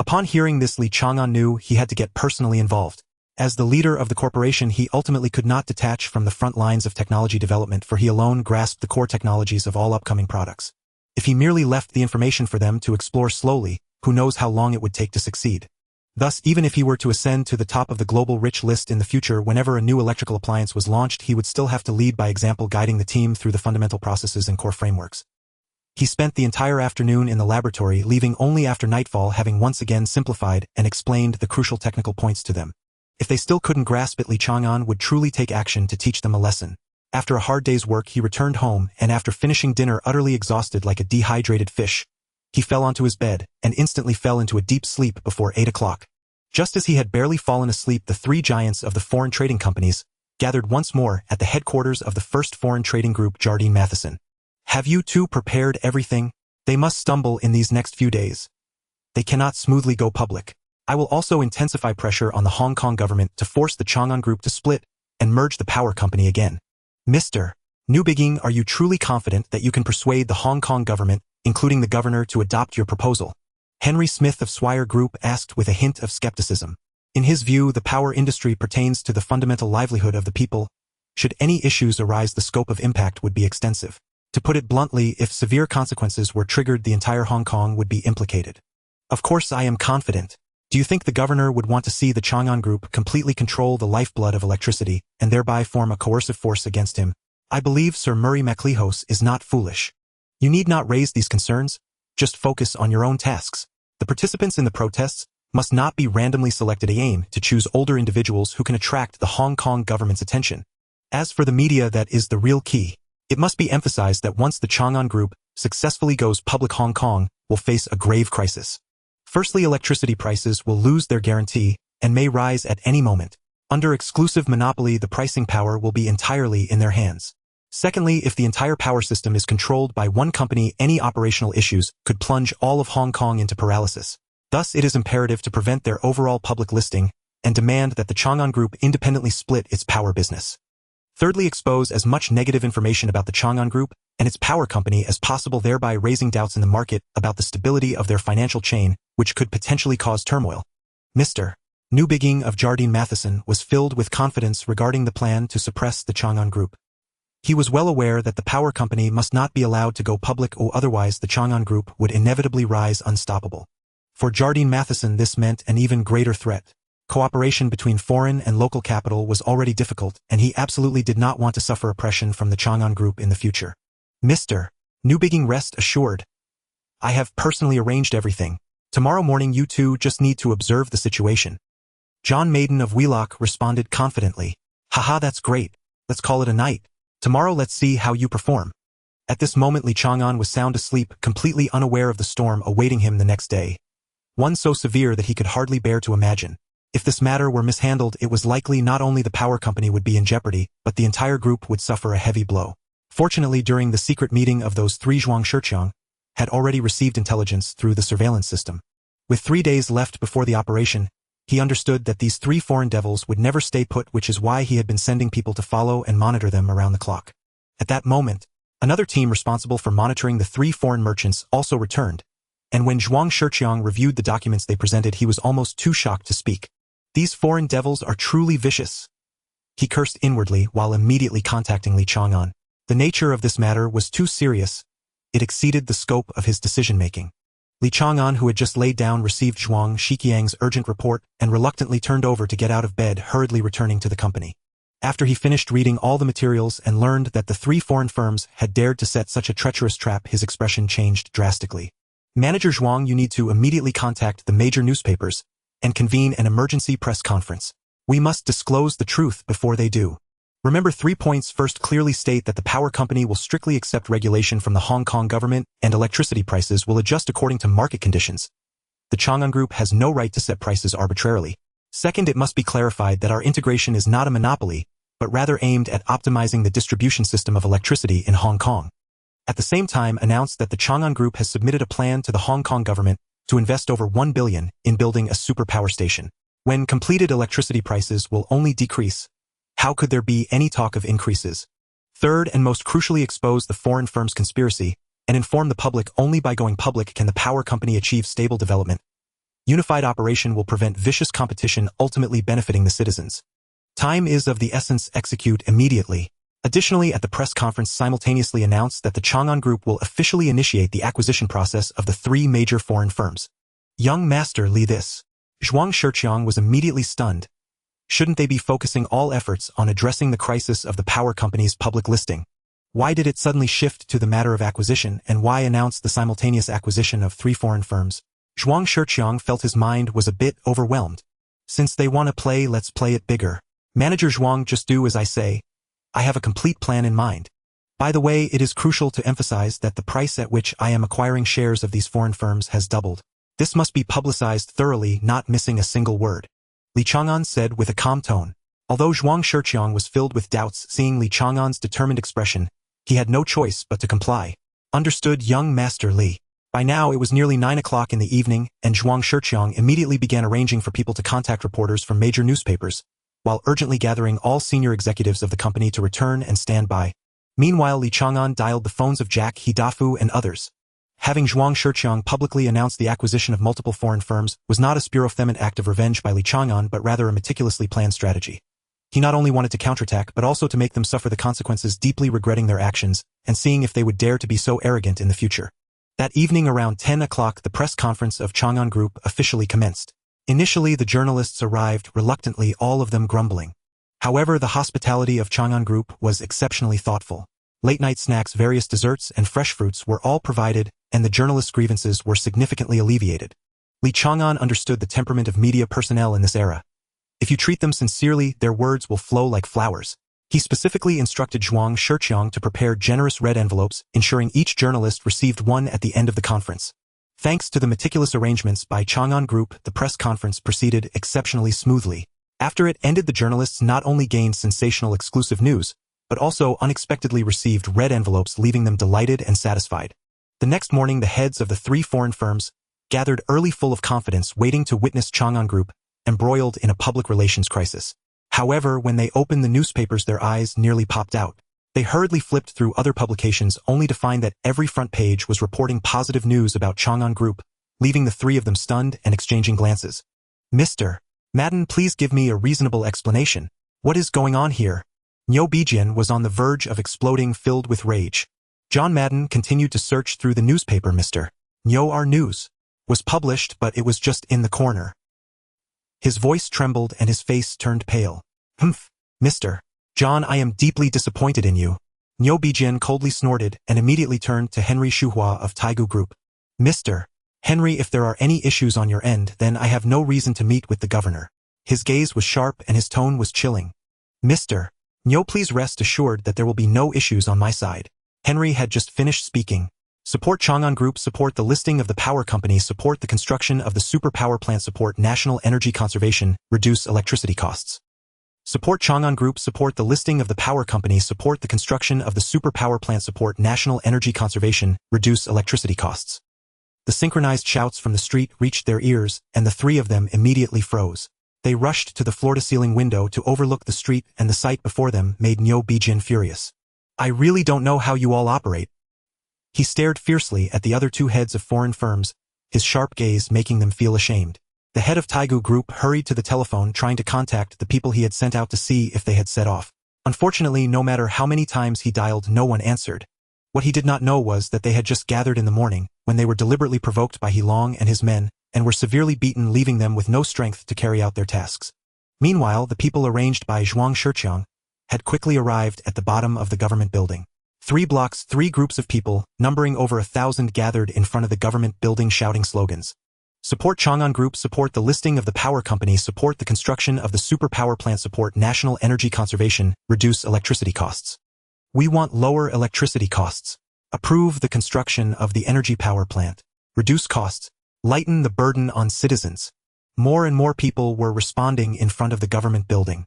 Upon hearing this, Li Chang'an knew he had to get personally involved. As the leader of the corporation, he ultimately could not detach from the front lines of technology development, for he alone grasped the core technologies of all upcoming products. If he merely left the information for them to explore slowly, who knows how long it would take to succeed. Thus, even if he were to ascend to the top of the global rich list in the future whenever a new electrical appliance was launched, he would still have to lead by example, guiding the team through the fundamental processes and core frameworks. He spent the entire afternoon in the laboratory, leaving only after nightfall, having once again simplified and explained the crucial technical points to them. If they still couldn't grasp it, Li Chang'an would truly take action to teach them a lesson. After a hard day's work, he returned home, and after finishing dinner utterly exhausted like a dehydrated fish, he fell onto his bed and instantly fell into a deep sleep before 8 o'clock. Just as he had barely fallen asleep, the three giants of the foreign trading companies gathered once more at the headquarters of the first foreign trading group, Jardine Matheson. "Have you two prepared everything? They must stumble in these next few days. They cannot smoothly go public. I will also intensify pressure on the Hong Kong government to force the Chang'an Group to split and merge the power company again." "Mr. Newbigging, are you truly confident that you can persuade the Hong Kong government, including the governor, to adopt your proposal?" Henry Smith of Swire Group asked with a hint of skepticism. In his view, the power industry pertains to the fundamental livelihood of the people. Should any issues arise, the scope of impact would be extensive. To put it bluntly, if severe consequences were triggered, the entire Hong Kong would be implicated. "Of course I am confident. Do you think the governor would want to see the Chang'an Group completely control the lifeblood of electricity and thereby form a coercive force against him? I believe Sir Murray MacLehose is not foolish. You need not raise these concerns. Just focus on your own tasks. The participants in the protests must not be randomly selected. I aim to choose older individuals who can attract the Hong Kong government's attention. As for the media, that is the real key. It must be emphasized that once the Chang'an Group successfully goes public, Hong Kong will face a grave crisis. Firstly, electricity prices will lose their guarantee and may rise at any moment. Under exclusive monopoly, the pricing power will be entirely in their hands. Secondly, if the entire power system is controlled by one company, any operational issues could plunge all of Hong Kong into paralysis. Thus, it is imperative to prevent their overall public listing and demand that the Chang'an Group independently split its power business. Thirdly, expose as much negative information about the Chang'an Group and its power company as possible, thereby raising doubts in the market about the stability of their financial chain, which could potentially cause turmoil. Mr. Newbigging of Jardine Matheson was filled with confidence regarding the plan to suppress the Chang'an Group. He was well aware that the power company must not be allowed to go public, or otherwise the Chang'an Group would inevitably rise unstoppable. For Jardine Matheson, this meant an even greater threat. Cooperation between foreign and local capital was already difficult, and he absolutely did not want to suffer oppression from the Chang'an Group in the future. "Mr. Newbigging, rest assured. I have personally arranged everything. Tomorrow morning you two just need to observe the situation." John Maiden of Wheelock responded confidently. "Haha, that's great. Let's call it a night. Tomorrow let's see how you perform." At this moment Li Chang'an was sound asleep, completely unaware of the storm awaiting him the next day. One so severe that he could hardly bear to imagine. If this matter were mishandled, it was likely not only the power company would be in jeopardy, but the entire group would suffer a heavy blow. Fortunately, during the secret meeting of those three, Zhuang Shiqiang had already received intelligence through the surveillance system. With 3 days left before the operation, he understood that these three foreign devils would never stay put, which is why he had been sending people to follow and monitor them around the clock. At that moment, another team responsible for monitoring the three foreign merchants also returned, and when Zhuang Shiqiang reviewed the documents they presented, he was almost too shocked to speak. "These foreign devils are truly vicious," he cursed inwardly while immediately contacting Li Chang'an. The nature of this matter was too serious. It exceeded the scope of his decision-making. Li Chang'an, who had just laid down, received Zhuang Shiqiang's urgent report and reluctantly turned over to get out of bed, hurriedly returning to the company. After he finished reading all the materials and learned that the three foreign firms had dared to set such a treacherous trap, his expression changed drastically. "Manager Zhuang, you need to immediately contact the major newspapers and convene an emergency press conference. We must disclose the truth before they do. Remember 3 points. First, clearly state that the power company will strictly accept regulation from the Hong Kong government and electricity prices will adjust according to market conditions. The Chang'an Group has no right to set prices arbitrarily. Second, it must be clarified that our integration is not a monopoly, but rather aimed at optimizing the distribution system of electricity in Hong Kong. At the same time, announced that the Chang'an Group has submitted a plan to the Hong Kong government to invest over $1 billion in building a superpower station. When completed, electricity prices will only decrease. How could there be any talk of increases? Third, and most crucially, expose the foreign firm's conspiracy and inform the public only by going public can the power company achieve stable development. Unified operation will prevent vicious competition, ultimately benefiting the citizens. Time is of the essence. Execute immediately. Additionally, at the press conference, simultaneously announced that the Chang'an Group will officially initiate the acquisition process of the 3 major foreign firms. Young Master Li, this. Zhuang Shiqiang was immediately stunned. Shouldn't they be focusing all efforts on addressing the crisis of the power company's public listing? Why did it suddenly shift to the matter of acquisition, and why announce the simultaneous acquisition of 3 foreign firms? Zhuang Shiqiang felt his mind was a bit overwhelmed. Since they want to play, let's play it bigger. Manager Zhuang, just do as I say. I have a complete plan in mind. By the way, it is crucial to emphasize that the price at which I am acquiring shares of these foreign firms has doubled. This must be publicized thoroughly, not missing a single word. Li Chang'an said with a calm tone. Although Zhuang Shiqiang was filled with doubts seeing Li Chang'an's determined expression, he had no choice but to comply. Understood, young Master Li. By now it was nearly 9 o'clock in the evening, and Zhuang Shiqiang immediately began arranging for people to contact reporters from major newspapers, while urgently gathering all senior executives of the company to return and stand by. Meanwhile, Li Chang'an dialed the phones of Jack Hidafu and others. Having Zhuang Shiqiang publicly announce the acquisition of multiple foreign firms was not a spur-of-the-moment act of revenge by Li Chang'an, but rather a meticulously planned strategy. He not only wanted to counterattack, but also to make them suffer the consequences, deeply regretting their actions, and seeing if they would dare to be so arrogant in the future. That evening around 10 o'clock, the press conference of Chang'an Group officially commenced. Initially, the journalists arrived reluctantly, all of them grumbling. However, the hospitality of Chang'an Group was exceptionally thoughtful. Late-night snacks, various desserts, and fresh fruits were all provided, and the journalists' grievances were significantly alleviated. Li Chang'an understood the temperament of media personnel in this era. If you treat them sincerely, their words will flow like flowers. He specifically instructed Zhuang Shiqiang to prepare generous red envelopes, ensuring each journalist received one at the end of the conference. Thanks to the meticulous arrangements by Chang'an Group, the press conference proceeded exceptionally smoothly. After it ended, the journalists not only gained sensational exclusive news, but also unexpectedly received red envelopes, leaving them delighted and satisfied. The next morning, the heads of the 3 foreign firms gathered early, full of confidence, waiting to witness Chang'an Group embroiled in a public relations crisis. However, when they opened the newspapers, their eyes nearly popped out. They hurriedly flipped through other publications, only to find that every front page was reporting positive news about Chang'an Group, leaving the 3 of them stunned and exchanging glances. Mr. Madden, please give me a reasonable explanation. What is going on here? Niu Bijian was on the verge of exploding, filled with rage. John Madden continued to search through the newspaper. Mr. Niu, our news was published, but it was just in the corner. His voice trembled and his face turned pale. Humph, Mr. John, I am deeply disappointed in you. Niu Bijian coldly snorted and immediately turned to Henry Shuhua of Tycoon Group. Mr. Henry, if there are any issues on your end, then I have no reason to meet with the governor. His gaze was sharp and his tone was chilling. Mr. Niu, please rest assured that there will be no issues on my side. Henry had just finished speaking. Support Chang'an Group, support the listing of the power company, support the construction of the superpower plant, support national energy conservation, reduce electricity costs. Support Chang'an Group, support the listing of the power company, support the construction of the superpower plant, support national energy conservation, reduce electricity costs. The synchronized shouts from the street reached their ears, and the 3 of them immediately froze. They rushed to the floor-to-ceiling window to overlook the street, and the sight before them made Niu Bijian furious. I really don't know how you all operate. He stared fiercely at the other 2 heads of foreign firms, his sharp gaze making them feel ashamed. The head of Tycoon Group hurried to the telephone, trying to contact the people he had sent out to see if they had set off. Unfortunately, no matter how many times he dialed, no one answered. What he did not know was that they had just gathered in the morning, when they were deliberately provoked by He Long and his men, and were severely beaten, leaving them with no strength to carry out their tasks. Meanwhile, the people arranged by Zhuang Shiqiang had quickly arrived at the bottom of the government building. 3 blocks, 3 groups of people, numbering over 1,000, gathered in front of the government building, shouting slogans. Support Chang'an Group, support the listing of the power company, support the construction of the superpower plant, support national energy conservation, reduce electricity costs. We want lower electricity costs. Approve the construction of the energy power plant. Reduce costs. Lighten the burden on citizens. More and more people were responding in front of the government building.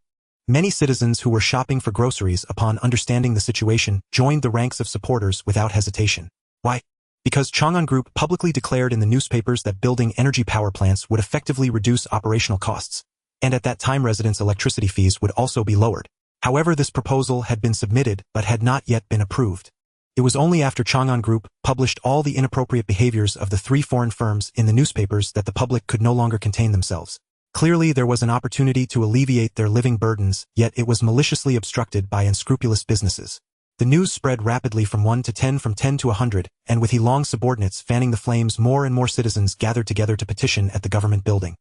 Many citizens who were shopping for groceries upon understanding the situation joined the ranks of supporters without hesitation. Why? Because Chang'an Group publicly declared in the newspapers that building energy power plants would effectively reduce operational costs, and at that time residents' electricity fees would also be lowered. However, this proposal had been submitted but had not yet been approved. It was only after Chang'an Group published all the inappropriate behaviors of the 3 foreign firms in the newspapers that the public could no longer contain themselves. Clearly, there was an opportunity to alleviate their living burdens, yet it was maliciously obstructed by unscrupulous businesses. The news spread rapidly from 1 to 10, from 10 to 100, and with Heilong's subordinates fanning the flames, more and more citizens gathered together to petition at the government building.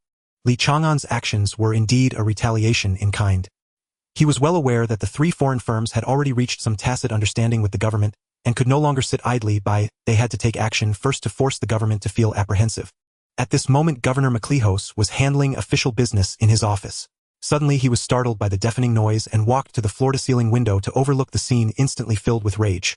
Li Chang'an's actions were indeed a retaliation in kind. He was well aware that the 3 foreign firms had already reached some tacit understanding with the government and could no longer sit idly by. They had to take action first to force the government to feel apprehensive. At this moment, Governor McLehose was handling official business in his office. Suddenly, he was startled by the deafening noise and walked to the floor-to-ceiling window to overlook the scene, instantly filled with rage.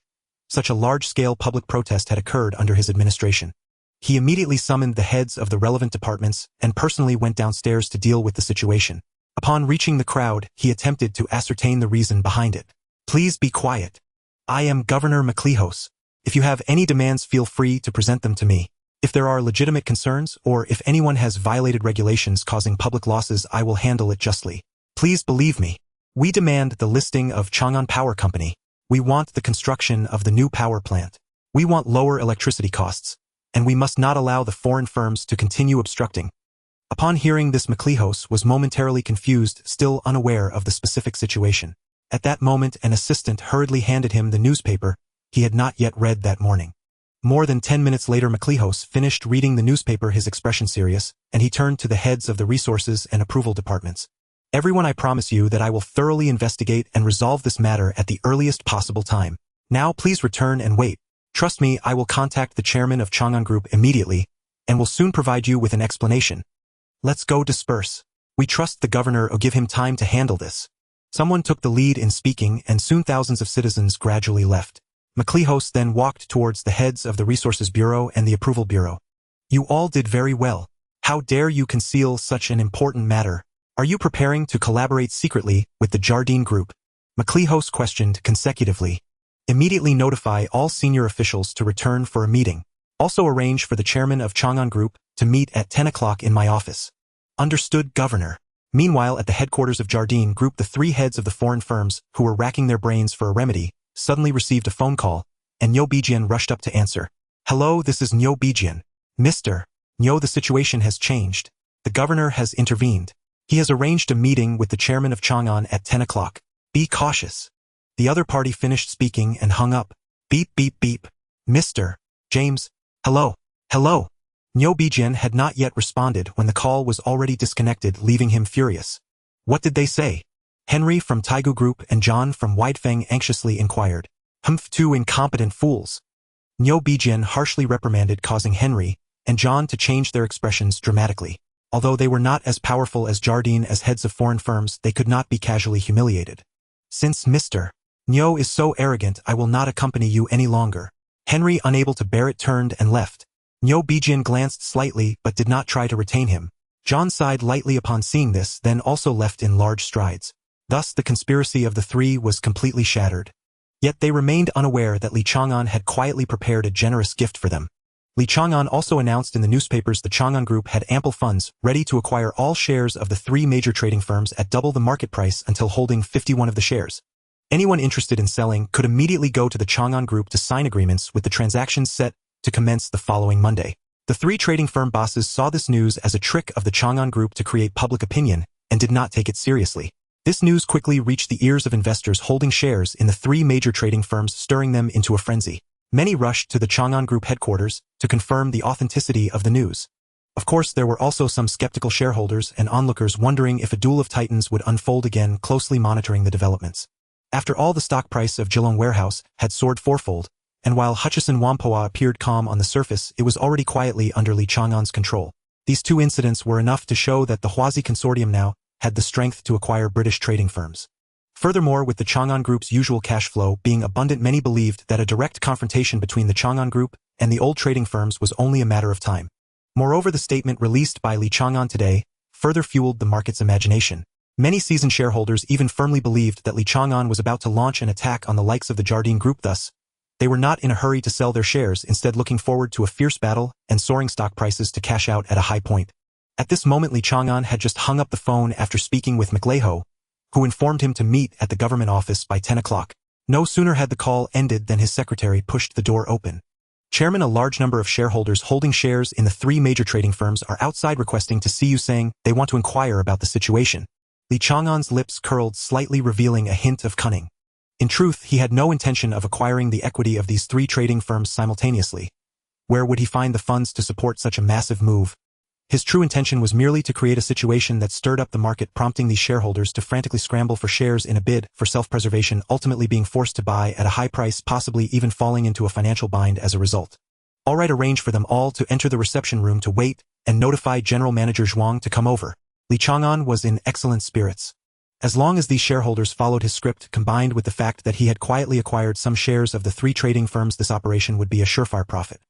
Such a large-scale public protest had occurred under his administration. He immediately summoned the heads of the relevant departments and personally went downstairs to deal with the situation. Upon reaching the crowd, he attempted to ascertain the reason behind it. "Please be quiet. I am Governor McLehose. If you have any demands, feel free to present them to me. If there are legitimate concerns, or if anyone has violated regulations causing public losses, I will handle it justly. Please believe me. We demand the listing of Chang'an Power Company. We want the construction of the new power plant. We want lower electricity costs, and we must not allow the foreign firms to continue obstructing." Upon hearing this, McLehose was momentarily confused, still unaware of the specific situation. At that moment, an assistant hurriedly handed him the newspaper he had not yet read that morning. More than 10 minutes later, McLehose finished reading the newspaper, his expression serious, and he turned to the heads of the resources and approval departments. "Everyone, I promise you that I will thoroughly investigate and resolve this matter at the earliest possible time. Now please return and wait. Trust me, I will contact the chairman of Chang'an Group immediately and will soon provide you with an explanation. Let's go disperse. We trust the governor or give him time to handle this." Someone took the lead in speaking, and soon thousands of citizens gradually left. McLehose then walked towards the heads of the Resources Bureau and the Approval Bureau. "You all did very well. How dare you conceal such an important matter? Are you preparing to collaborate secretly with the Jardine Group?" McLehose questioned consecutively. "Immediately notify all senior officials to return for a meeting. Also arrange for the chairman of Chang'an Group to meet at 10 o'clock in my office." "Understood, Governor." Meanwhile, at the headquarters of Jardine Group, the 3 heads of the foreign firms, who were racking their brains for a remedy, suddenly received a phone call, and Nyo Bijian rushed up to answer. "Hello, this is Nyo Bijian. Mr. Nyo, the situation has changed. The governor has intervened. He has arranged a meeting with the chairman of Chang'an at 10 o'clock. Be cautious." The other party finished speaking and hung up. "Beep, beep, beep. Mr. James. Hello. Hello." Nyo Bijian had not yet responded when the call was already disconnected, leaving him furious. "What did they say?" Henry from Tycoon Group and John from Widefang anxiously inquired. "Humph, 2 incompetent fools." Nyo Bijian harshly reprimanded, causing Henry and John to change their expressions dramatically. Although they were not as powerful as Jardine as heads of foreign firms, they could not be casually humiliated. "Since Mr. Nyo is so arrogant, I will not accompany you any longer." Henry, unable to bear it, turned and left. Nyo Bijian glanced slightly but did not try to retain him. John sighed lightly upon seeing this, then also left in large strides. Thus the conspiracy of the 3 was completely shattered. Yet they remained unaware that Li Chang'an had quietly prepared a generous gift for them. Li Chang'an also announced in the newspapers the Chang'an Group had ample funds ready to acquire all shares of the 3 major trading firms at double the market price until holding 51 of the shares. Anyone interested in selling could immediately go to the Chang'an Group to sign agreements, with the transactions set to commence the following Monday. The 3 trading firm bosses saw this news as a trick of the Chang'an Group to create public opinion and did not take it seriously. This news quickly reached the ears of investors holding shares in the 3 major trading firms, stirring them into a frenzy. Many rushed to the Chang'an Group headquarters to confirm the authenticity of the news. Of course, there were also some skeptical shareholders and onlookers wondering if a duel of titans would unfold again, closely monitoring the developments. After all, the stock price of Geelong Warehouse had soared 4-fold, and while Hutchison Whampoa appeared calm on the surface, it was already quietly under Li Chang'an's control. These 2 incidents were enough to show that the Huazi Consortium now had the strength to acquire British trading firms. Furthermore, with the Chang'an Group's usual cash flow being abundant, many believed that a direct confrontation between the Chang'an Group and the old trading firms was only a matter of time. Moreover, the statement released by Li Chang'an today further fueled the market's imagination. Many seasoned shareholders even firmly believed that Li Chang'an was about to launch an attack on the likes of the Jardine Group. Thus, they were not in a hurry to sell their shares, instead looking forward to a fierce battle and soaring stock prices to cash out at a high point. At this moment, Li Chang'an had just hung up the phone after speaking with McLeho, who informed him to meet at the government office by 10 o'clock. No sooner had the call ended than his secretary pushed the door open. Chairman, a large number of shareholders holding shares in the 3 major trading firms are outside requesting to see you, saying they want to inquire about the situation. Li Chang'an's lips curled slightly, revealing a hint of cunning. In truth, he had no intention of acquiring the equity of these 3 trading firms simultaneously. Where would he find the funds to support such a massive move? His true intention was merely to create a situation that stirred up the market, prompting these shareholders to frantically scramble for shares in a bid for self-preservation, ultimately being forced to buy at a high price, possibly even falling into a financial bind as a result. All right, arrange for them all to enter the reception room to wait and notify General Manager Zhuang to come over. Li Chang'an was in excellent spirits. As long as these shareholders followed his script, combined with the fact that he had quietly acquired some shares of the 3 trading firms, this operation would be a surefire profit.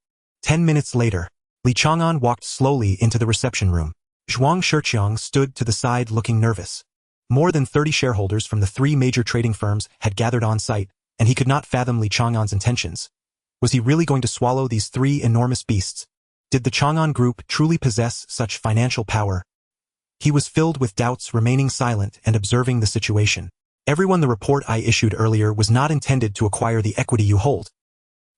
10 minutes later, Li Chang'an walked slowly into the reception room. Zhuang Shiqiang stood to the side looking nervous. More than 30 shareholders from the 3 major trading firms had gathered on site, and he could not fathom Li Chang'an's intentions. Was he really going to swallow these 3 enormous beasts? Did the Chang'an Group truly possess such financial power? He was filled with doubts, remaining silent and observing the situation. Everyone, the report I issued earlier was not intended to acquire the equity you hold.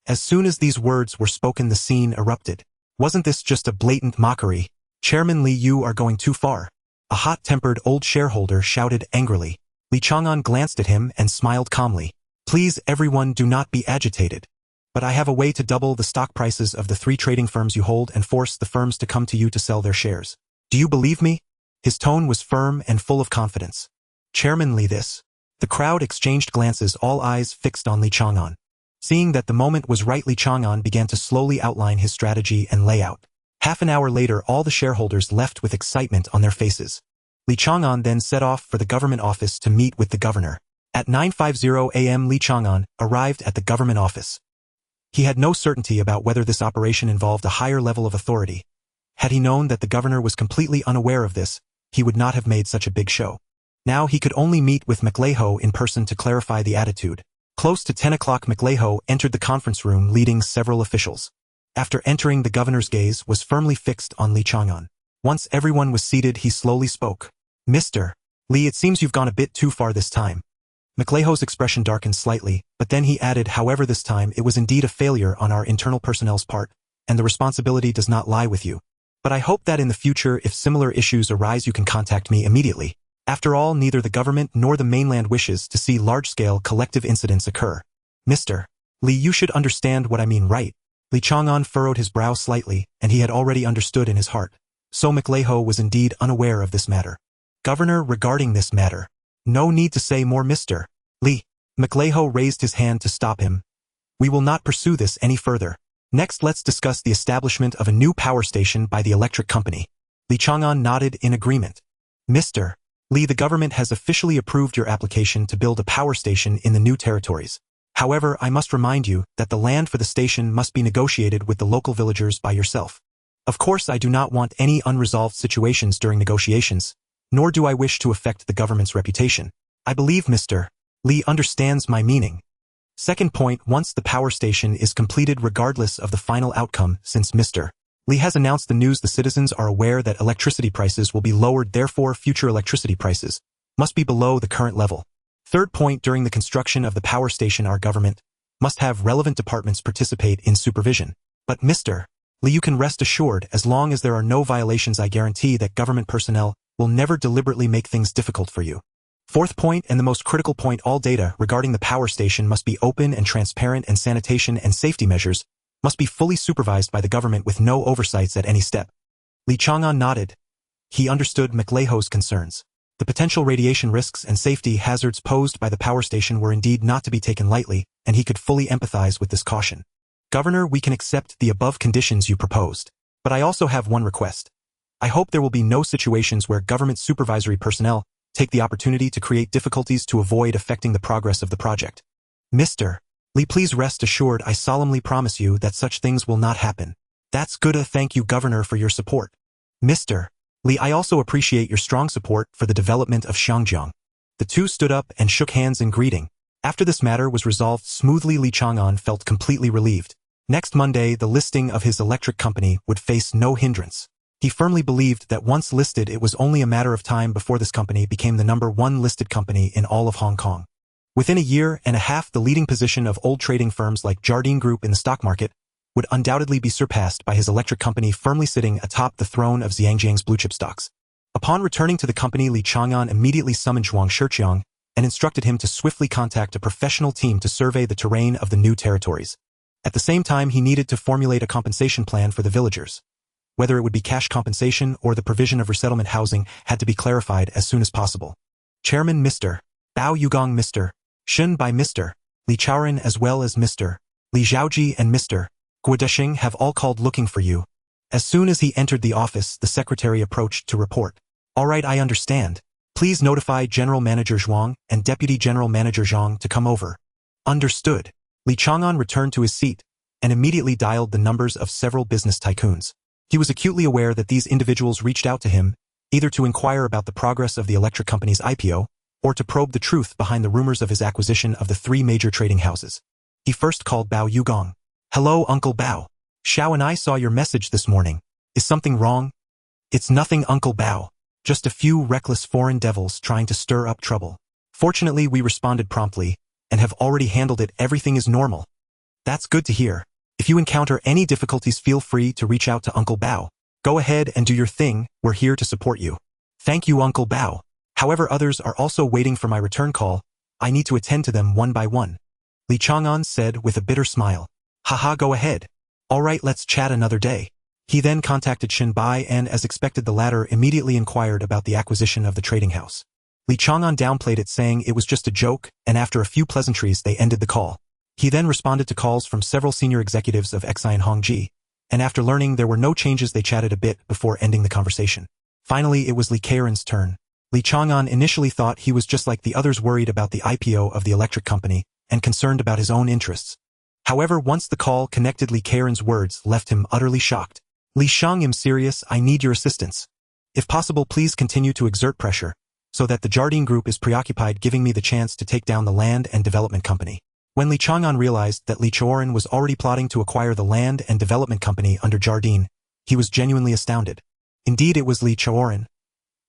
As soon as these words were spoken, the scene erupted. Wasn't this just a blatant mockery? Chairman Li, you are going too far. A hot-tempered old shareholder shouted angrily. Li Chang'an glanced at him and smiled calmly. Please, everyone, do not be agitated. But I have a way to double the stock prices of the 3 trading firms you hold and force the firms to come to you to sell their shares. Do you believe me? His tone was firm and full of confidence. Chairman Li, this. The crowd exchanged glances, all eyes fixed on Li Chang'an. Seeing that the moment was right, Li Chang'an began to slowly outline his strategy and layout. Half an hour later, all the shareholders left with excitement on their faces. Li Chang'an then set off for the government office to meet with the governor. At 9:50 a.m. Li Chang'an arrived at the government office. He had no certainty about whether this operation involved a higher level of authority. Had he known that the governor was completely unaware of this, he would not have made such a big show. Now he could only meet with McLeho in person to clarify the attitude. Close to 10 o'clock, McLeho entered the conference room leading several officials. After entering, the governor's gaze was firmly fixed on Li Chang'an. Once everyone was seated, he slowly spoke. Mr. Li, it seems you've gone a bit too far this time. McLeho's expression darkened slightly, but then he added, however, this time it was indeed a failure on our internal personnel's part, and the responsibility does not lie with you. But I hope that in the future, if similar issues arise, you can contact me immediately. After all, neither the government nor the mainland wishes to see large-scale collective incidents occur. Mr. Li, you should understand what I mean, right? Li Chang'an furrowed his brow slightly, and he had already understood in his heart. So McLeho was indeed unaware of this matter. Governor, regarding this matter. No need to say more, Mr. Li. McLeho raised his hand to stop him. We will not pursue this any further. Next, let's discuss the establishment of a new power station by the electric company. Li Chang'an nodded in agreement. Mr. Li, the government has officially approved your application to build a power station in the new territories. However, I must remind you that the land for the station must be negotiated with the local villagers by yourself. Of course, I do not want any unresolved situations during negotiations, nor do I wish to affect the government's reputation. I believe Mr. Li understands my meaning. Second point, once the power station is completed, regardless of the final outcome, since Mr. Li has announced the news, the citizens are aware that electricity prices will be lowered, therefore future electricity prices must be below the current level. Third point, during the construction of the power station, our government must have relevant departments participate in supervision. But Mr. Li, you can rest assured, as long as there are no violations, I guarantee that government personnel will never deliberately make things difficult for you. Fourth point, and the most critical point, all data regarding the power station must be open and transparent, and sanitation and safety measures must be fully supervised by the government with no oversights at any step. Li Chang'an nodded. He understood McLeho's concerns. The potential radiation risks and safety hazards posed by the power station were indeed not to be taken lightly, and he could fully empathize with this caution. Governor, we can accept the above conditions you proposed. But I also have one request. I hope there will be no situations where government supervisory personnel take the opportunity to create difficulties to avoid affecting the progress of the project. Mr. Li, please rest assured, I solemnly promise you that such things will not happen. That's good. Thank you, Governor, for your support. Mr. Li, I also appreciate your strong support for the development of Shangjiang. The two stood up and shook hands in greeting. After this matter was resolved smoothly, Li Chang'an felt completely relieved. Next Monday, the listing of his electric company would face no hindrance. He firmly believed that once listed, it was only a matter of time before this company became the #1 listed company in all of Hong Kong. Within a year and a half, the leading position of old trading firms like Jardine Group in the stock market would undoubtedly be surpassed by his electric company firmly sitting atop the throne of Xiangjiang's blue-chip stocks. Upon returning to the company, Li Chang'an immediately summoned Zhuang Shiqiang and instructed him to swiftly contact a professional team to survey the terrain of the new territories. At the same time, he needed to formulate a compensation plan for the villagers. Whether it would be cash compensation or the provision of resettlement housing had to be clarified as soon as possible. Chairman Mr. Bao Yugong, Mr. Shun by Mr. Li Chang'an, as well as Mr. Li Zhaoji and Mr. Guodeshing have all called looking for you. As soon as he entered the office, the secretary approached to report. All right, I understand. Please notify General Manager Zhuang and Deputy General Manager Zhang to come over. Understood. Li Chang'an returned to his seat and immediately dialed the numbers of several business tycoons. He was acutely aware that these individuals reached out to him, either to inquire about the progress of the electric company's IPO, or to probe the truth behind the rumors of his acquisition of the 3 major trading houses. He first called Bao Yugong. Hello, Uncle Bao. Xiao and I saw your message this morning. Is something wrong? It's nothing, Uncle Bao. Just a few reckless foreign devils trying to stir up trouble. Fortunately, we responded promptly and have already handled it. Everything is normal. That's good to hear. If you encounter any difficulties, feel free to reach out to Uncle Bao. Go ahead and do your thing. We're here to support you. Thank you, Uncle Bao. However, others are also waiting for my return call. I need to attend to them one by one. Li Chang'an said with a bitter smile. Haha, go ahead. All right, let's chat another day. He then contacted Shin Bai and, as expected, the latter immediately inquired about the acquisition of the trading house. Li Chang'an downplayed it, saying it was just a joke, and after a few pleasantries they ended the call. He then responded to calls from several senior executives of Xian Hongji, and after learning there were no changes they chatted a bit before ending the conversation. Finally, it was Li Chang'an's turn. Li Chang'an initially thought he was just like the others, worried about the IPO of the electric company and concerned about his own interests. However, once the call connected, Li Chang'an's words left him utterly shocked. Li Shang, I'm serious. I need your assistance. If possible, please continue to exert pressure so that the Jardine Group is preoccupied giving me the chance to take down the land and development company. When Li Chang'an realized that Li Chang'an was already plotting to acquire the land and development company under Jardine, he was genuinely astounded. Indeed, it was Li Chang'an.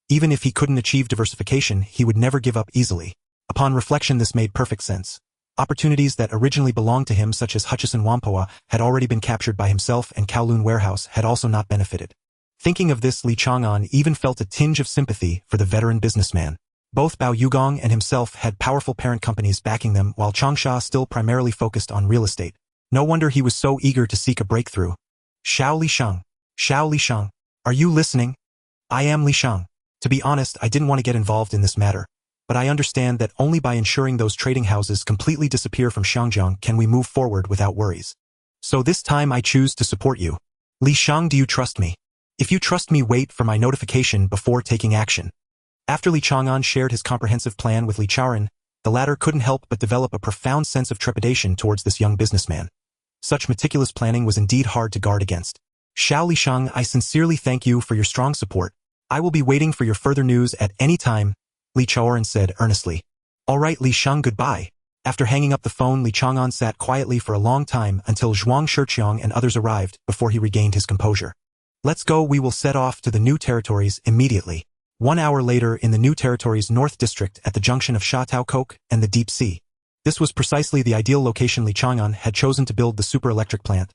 Even if he couldn't achieve diversification, he would never give up easily. Upon reflection, this made perfect sense. Opportunities that originally belonged to him, such as Hutchison Whampoa, had already been captured by himself, and Kowloon Warehouse had also not benefited. Thinking of this, Li Chang'an even felt a tinge of sympathy for the veteran businessman. Both Bao Yugong and himself had powerful parent companies backing them, while Changsha still primarily focused on real estate. No wonder he was so eager to seek a breakthrough. Xiao Li Shang. Xiao Li Shang. Are you listening? I am Li Shang. To be honest, I didn't want to get involved in this matter, but I understand that only by ensuring those trading houses completely disappear from Shangjiang can we move forward without worries. So this time I choose to support you. Li Shang, do you trust me? If you trust me, wait for my notification before taking action. After Li Chang'an shared his comprehensive plan with Li Chang'an, the latter couldn't help but develop a profound sense of trepidation towards this young businessman. Such meticulous planning was indeed hard to guard against. Xiao Li Shang, I sincerely thank you for your strong support. I will be waiting for your further news at any time, Li Chang'an said earnestly. All right, Li Shang, goodbye. After hanging up the phone, Li Chang'an sat quietly for a long time until Zhuang Shiqiang and others arrived before he regained his composure. Let's go, we will set off to the new territories immediately. 1 hour later, in the new territories North District at the junction of Sha Tao Kok and the Deep Sea. This was precisely the ideal location Li Chang'an had chosen to build the super-electric plant.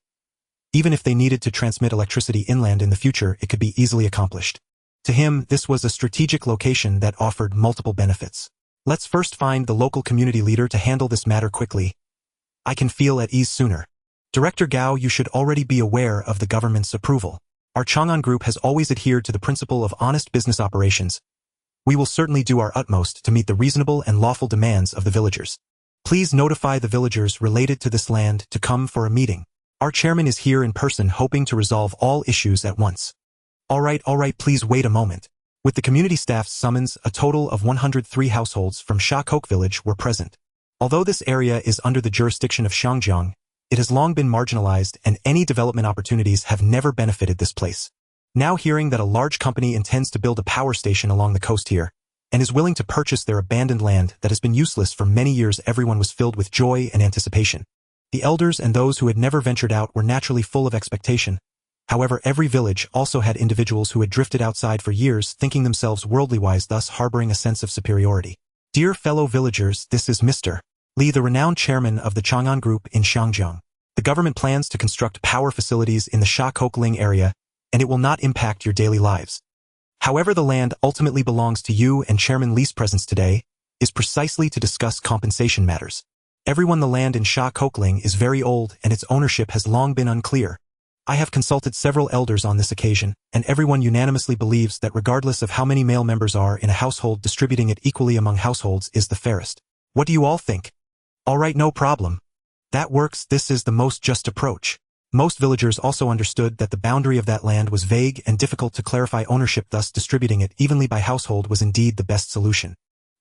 Even if they needed to transmit electricity inland in the future, it could be easily accomplished. To him, this was a strategic location that offered multiple benefits. Let's first find the local community leader to handle this matter quickly. I can feel at ease sooner. Director Gao, you should already be aware of the government's approval. Our Chang'an Group has always adhered to the principle of honest business operations. We will certainly do our utmost to meet the reasonable and lawful demands of the villagers. Please notify the villagers related to this land to come for a meeting. Our chairman is here in person, hoping to resolve all issues at once. All right, please wait a moment. With the community staff's summons, a total of 103 households from Sha Kok village were present. Although this area is under the jurisdiction of Shangjiang, it has long been marginalized and any development opportunities have never benefited this place. Now hearing that a large company intends to build a power station along the coast here, and is willing to purchase their abandoned land that has been useless for many years, everyone was filled with joy and anticipation. The elders and those who had never ventured out were naturally full of expectation. However, every village also had individuals who had drifted outside for years, thinking themselves worldly wise, thus harboring a sense of superiority. Dear fellow villagers, this is Mr. Li, the renowned chairman of the Chang'an Group in Shangjiang. The government plans to construct power facilities in the Kowloon area, and it will not impact your daily lives. However, the land ultimately belongs to you, and Chairman Li's presence today is precisely to discuss compensation matters. Everyone, the land in Kowloon is very old and its ownership has long been unclear. I have consulted several elders on this occasion, and everyone unanimously believes that regardless of how many male members are in a household, distributing it equally among households is the fairest. What do you all think? All right, no problem. That works. This is the most just approach. Most villagers also understood that the boundary of that land was vague and difficult to clarify ownership, thus distributing it evenly by household was indeed the best solution.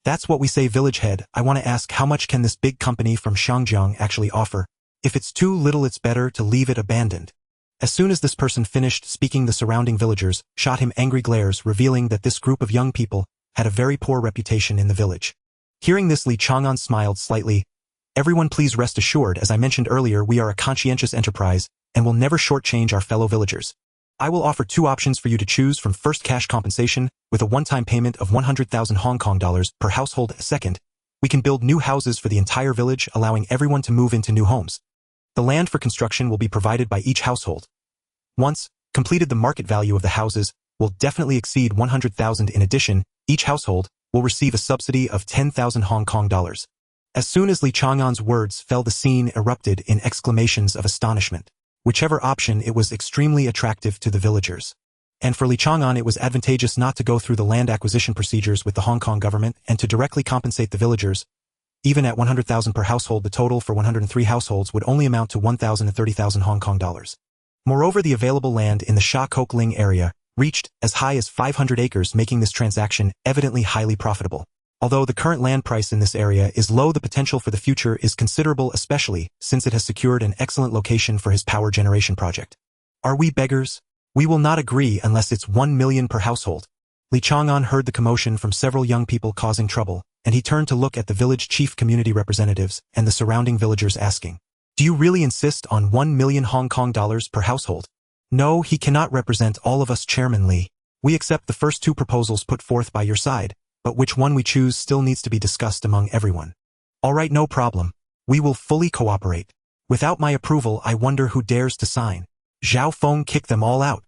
That's what we say, village head. I want to ask, how much can this big company from Shangjiang actually offer? If it's too little, it's better to leave it abandoned. As soon as this person finished speaking, the surrounding villagers shot him angry glares, revealing that this group of young people had a very poor reputation in the village. Hearing this, Li Chang'an smiled slightly. Everyone, please rest assured, as I mentioned earlier, we are a conscientious enterprise and will never shortchange our fellow villagers. I will offer two options for you to choose from. First, cash compensation with a one-time payment of 100,000 Hong Kong dollars per household. Second, we can build new houses for the entire village, allowing everyone to move into new homes. The land for construction will be provided by each household. Once completed, the market value of the houses will definitely exceed 100,000. In addition, each household will receive a subsidy of 10,000 Hong Kong dollars. As soon as Li Chang'an's words fell, the scene erupted in exclamations of astonishment. Whichever option, it was extremely attractive to the villagers. And for Li Chang'an, it was advantageous not to go through the land acquisition procedures with the Hong Kong government and to directly compensate the villagers. Even at 100,000 per household, the total for 103 households would only amount to 1,030,000 Hong Kong dollars. Moreover, the available land in the Kowloon area reached as high as 500 acres, making this transaction evidently highly profitable. Although the current land price in this area is low, the potential for the future is considerable, especially since it has secured an excellent location for his power generation project. Are we beggars? We will not agree unless it's 1 million per household. Li Chang'an heard the commotion from several young people causing trouble, and he turned to look at the village chief, community representatives, and the surrounding villagers, asking, "Do you really insist on 1 million Hong Kong dollars per household?" "No, he cannot represent all of us, Chairman Li. We accept the first two proposals put forth by your side, but which one we choose still needs to be discussed among everyone." "All right, no problem. We will fully cooperate. Without my approval, I wonder who dares to sign." Zhao Feng kicked them all out.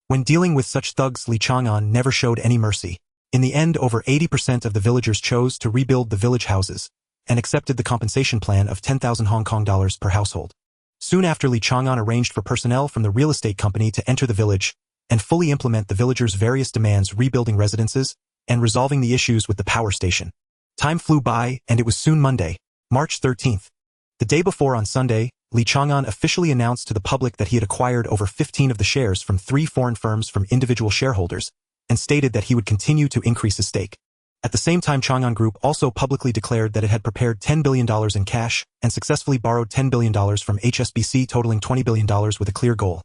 When dealing with such thugs, Li Chang'an never showed any mercy. In the end, over 80% of the villagers chose to rebuild the village houses and accepted the compensation plan of 10,000 Hong Kong dollars per household. Soon after, Li Chang'an arranged for personnel from the real estate company to enter the village and fully implement the villagers' various demands, rebuilding residences and resolving the issues with the power station. Time flew by, and it was soon Monday, March 13th. The day before, on Sunday, Li Chang'an officially announced to the public that he had acquired over 15 of the shares from 3 foreign firms from individual shareholders, and stated that he would continue to increase his stake. At the same time, Chang'an Group also publicly declared that it had prepared $10 billion in cash and successfully borrowed $10 billion from HSBC, totaling $20 billion, with a clear goal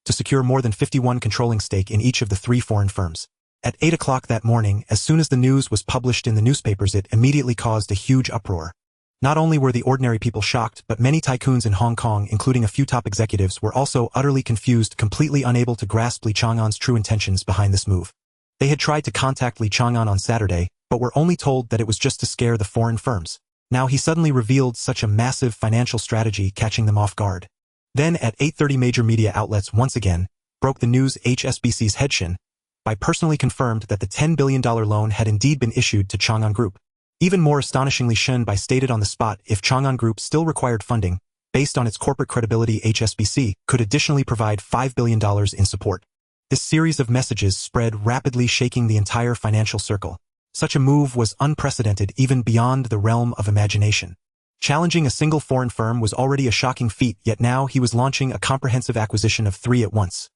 to secure more than 51% controlling stake in each of the 3 foreign firms. At 8 o'clock that morning, as soon as the news was published in the newspapers, it immediately caused a huge uproar. Not only were the ordinary people shocked, but many tycoons in Hong Kong, including a few top executives, were also utterly confused, completely unable to grasp Li Chang'an's true intentions behind this move. They had tried to contact Li Chang'an on Saturday, but were only told that it was just to scare the foreign firms. Now he suddenly revealed such a massive financial strategy, catching them off guard. Then at 8:30, major media outlets once again broke the news. HSBC's head Shin by personally confirmed that the $10 billion loan had indeed been issued to Chang'an Group. Even more astonishingly, Shen Bai stated on the spot if Chang'an Group still required funding, based on its corporate credibility, HSBC could additionally provide $5 billion in support. This series of messages spread rapidly, shaking the entire financial circle. Such a move was unprecedented, even beyond the realm of imagination. Challenging a single foreign firm was already a shocking feat, yet now he was launching a comprehensive acquisition of 3 at once.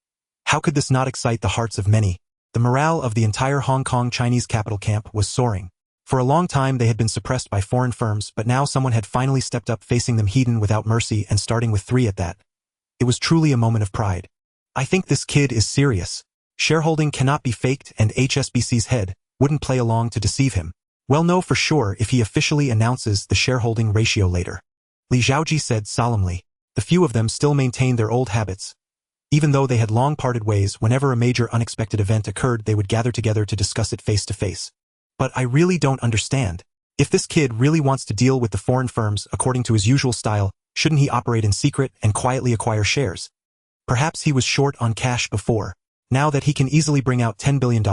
How could this not excite the hearts of many? The morale of the entire Hong Kong Chinese capital camp was soaring. For a long time they had been suppressed by foreign firms, but now someone had finally stepped up, facing them heathen without mercy, and starting with 3 at that. It was truly a moment of pride. "I think this kid is serious. Shareholding cannot be faked, and HSBC's head wouldn't play along to deceive him. We'll know for sure if he officially announces the shareholding ratio later. Li Xiaoji said solemnly. The few of them still maintained their old habits. Even though they had long parted ways, whenever a major unexpected event occurred they would gather together to discuss it face to face. But I really don't understand. If this kid really wants to deal with the foreign firms according to his usual style, shouldn't he operate in secret and quietly acquire shares? Perhaps he was short on cash before. Now that he can easily bring out $10 billion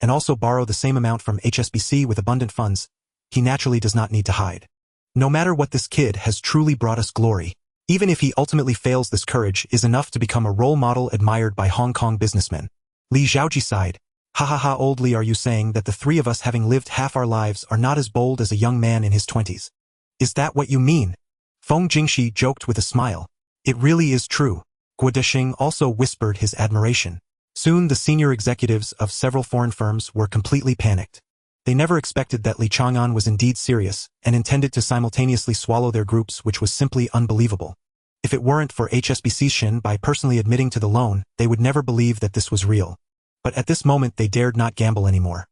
and also borrow the same amount from HSBC with abundant funds, he naturally does not need to hide. No matter what, this kid has truly brought us glory. Even if he ultimately fails, this courage is enough to become a role model admired by Hong Kong businessmen. Li Xiaoji sighed. Ha ha ha, old Li, are you saying that the three of us, having lived half our lives, are not as bold as a young man in his 20s? Is that what you mean? Feng Jingxi joked with a smile. It really is true. Guo Desheng also whispered his admiration. Soon the senior executives of several foreign firms were completely panicked. They never expected that Li Chang'an was indeed serious and intended to simultaneously swallow their groups, which was simply unbelievable. If it weren't for HSBC's Shin by personally admitting to the loan, they would never believe that this was real. But at this moment they dared not gamble anymore.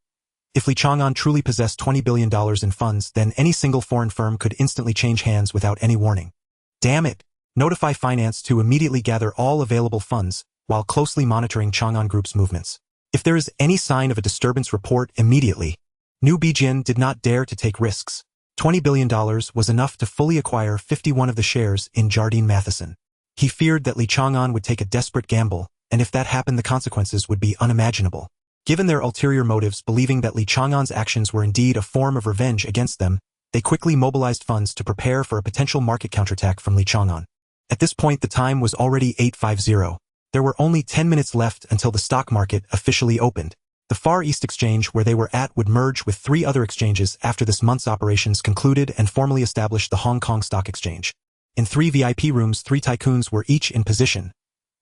If Li Chang'an truly possessed $20 billion in funds, then any single foreign firm could instantly change hands without any warning. Damn it! Notify finance to immediately gather all available funds, while closely monitoring Chang'an Group's movements. If there is any sign of a disturbance, report immediately. New Bijin did not dare to take risks. $20 billion was enough to fully acquire 51 of the shares in Jardine Matheson. He feared that Li Chang'an would take a desperate gamble, and if that happened the consequences would be unimaginable. Given their ulterior motives, believing that Li Chang'an's actions were indeed a form of revenge against them, they quickly mobilized funds to prepare for a potential market counterattack from Li Chang'an. At this point the time was already 8:50. There were only 10 minutes left until the stock market officially opened. The Far East Exchange where they were at would merge with 3 other exchanges after this month's operations concluded and formally establish the Hong Kong Stock Exchange. In 3 VIP rooms 3 tycoons were each in position.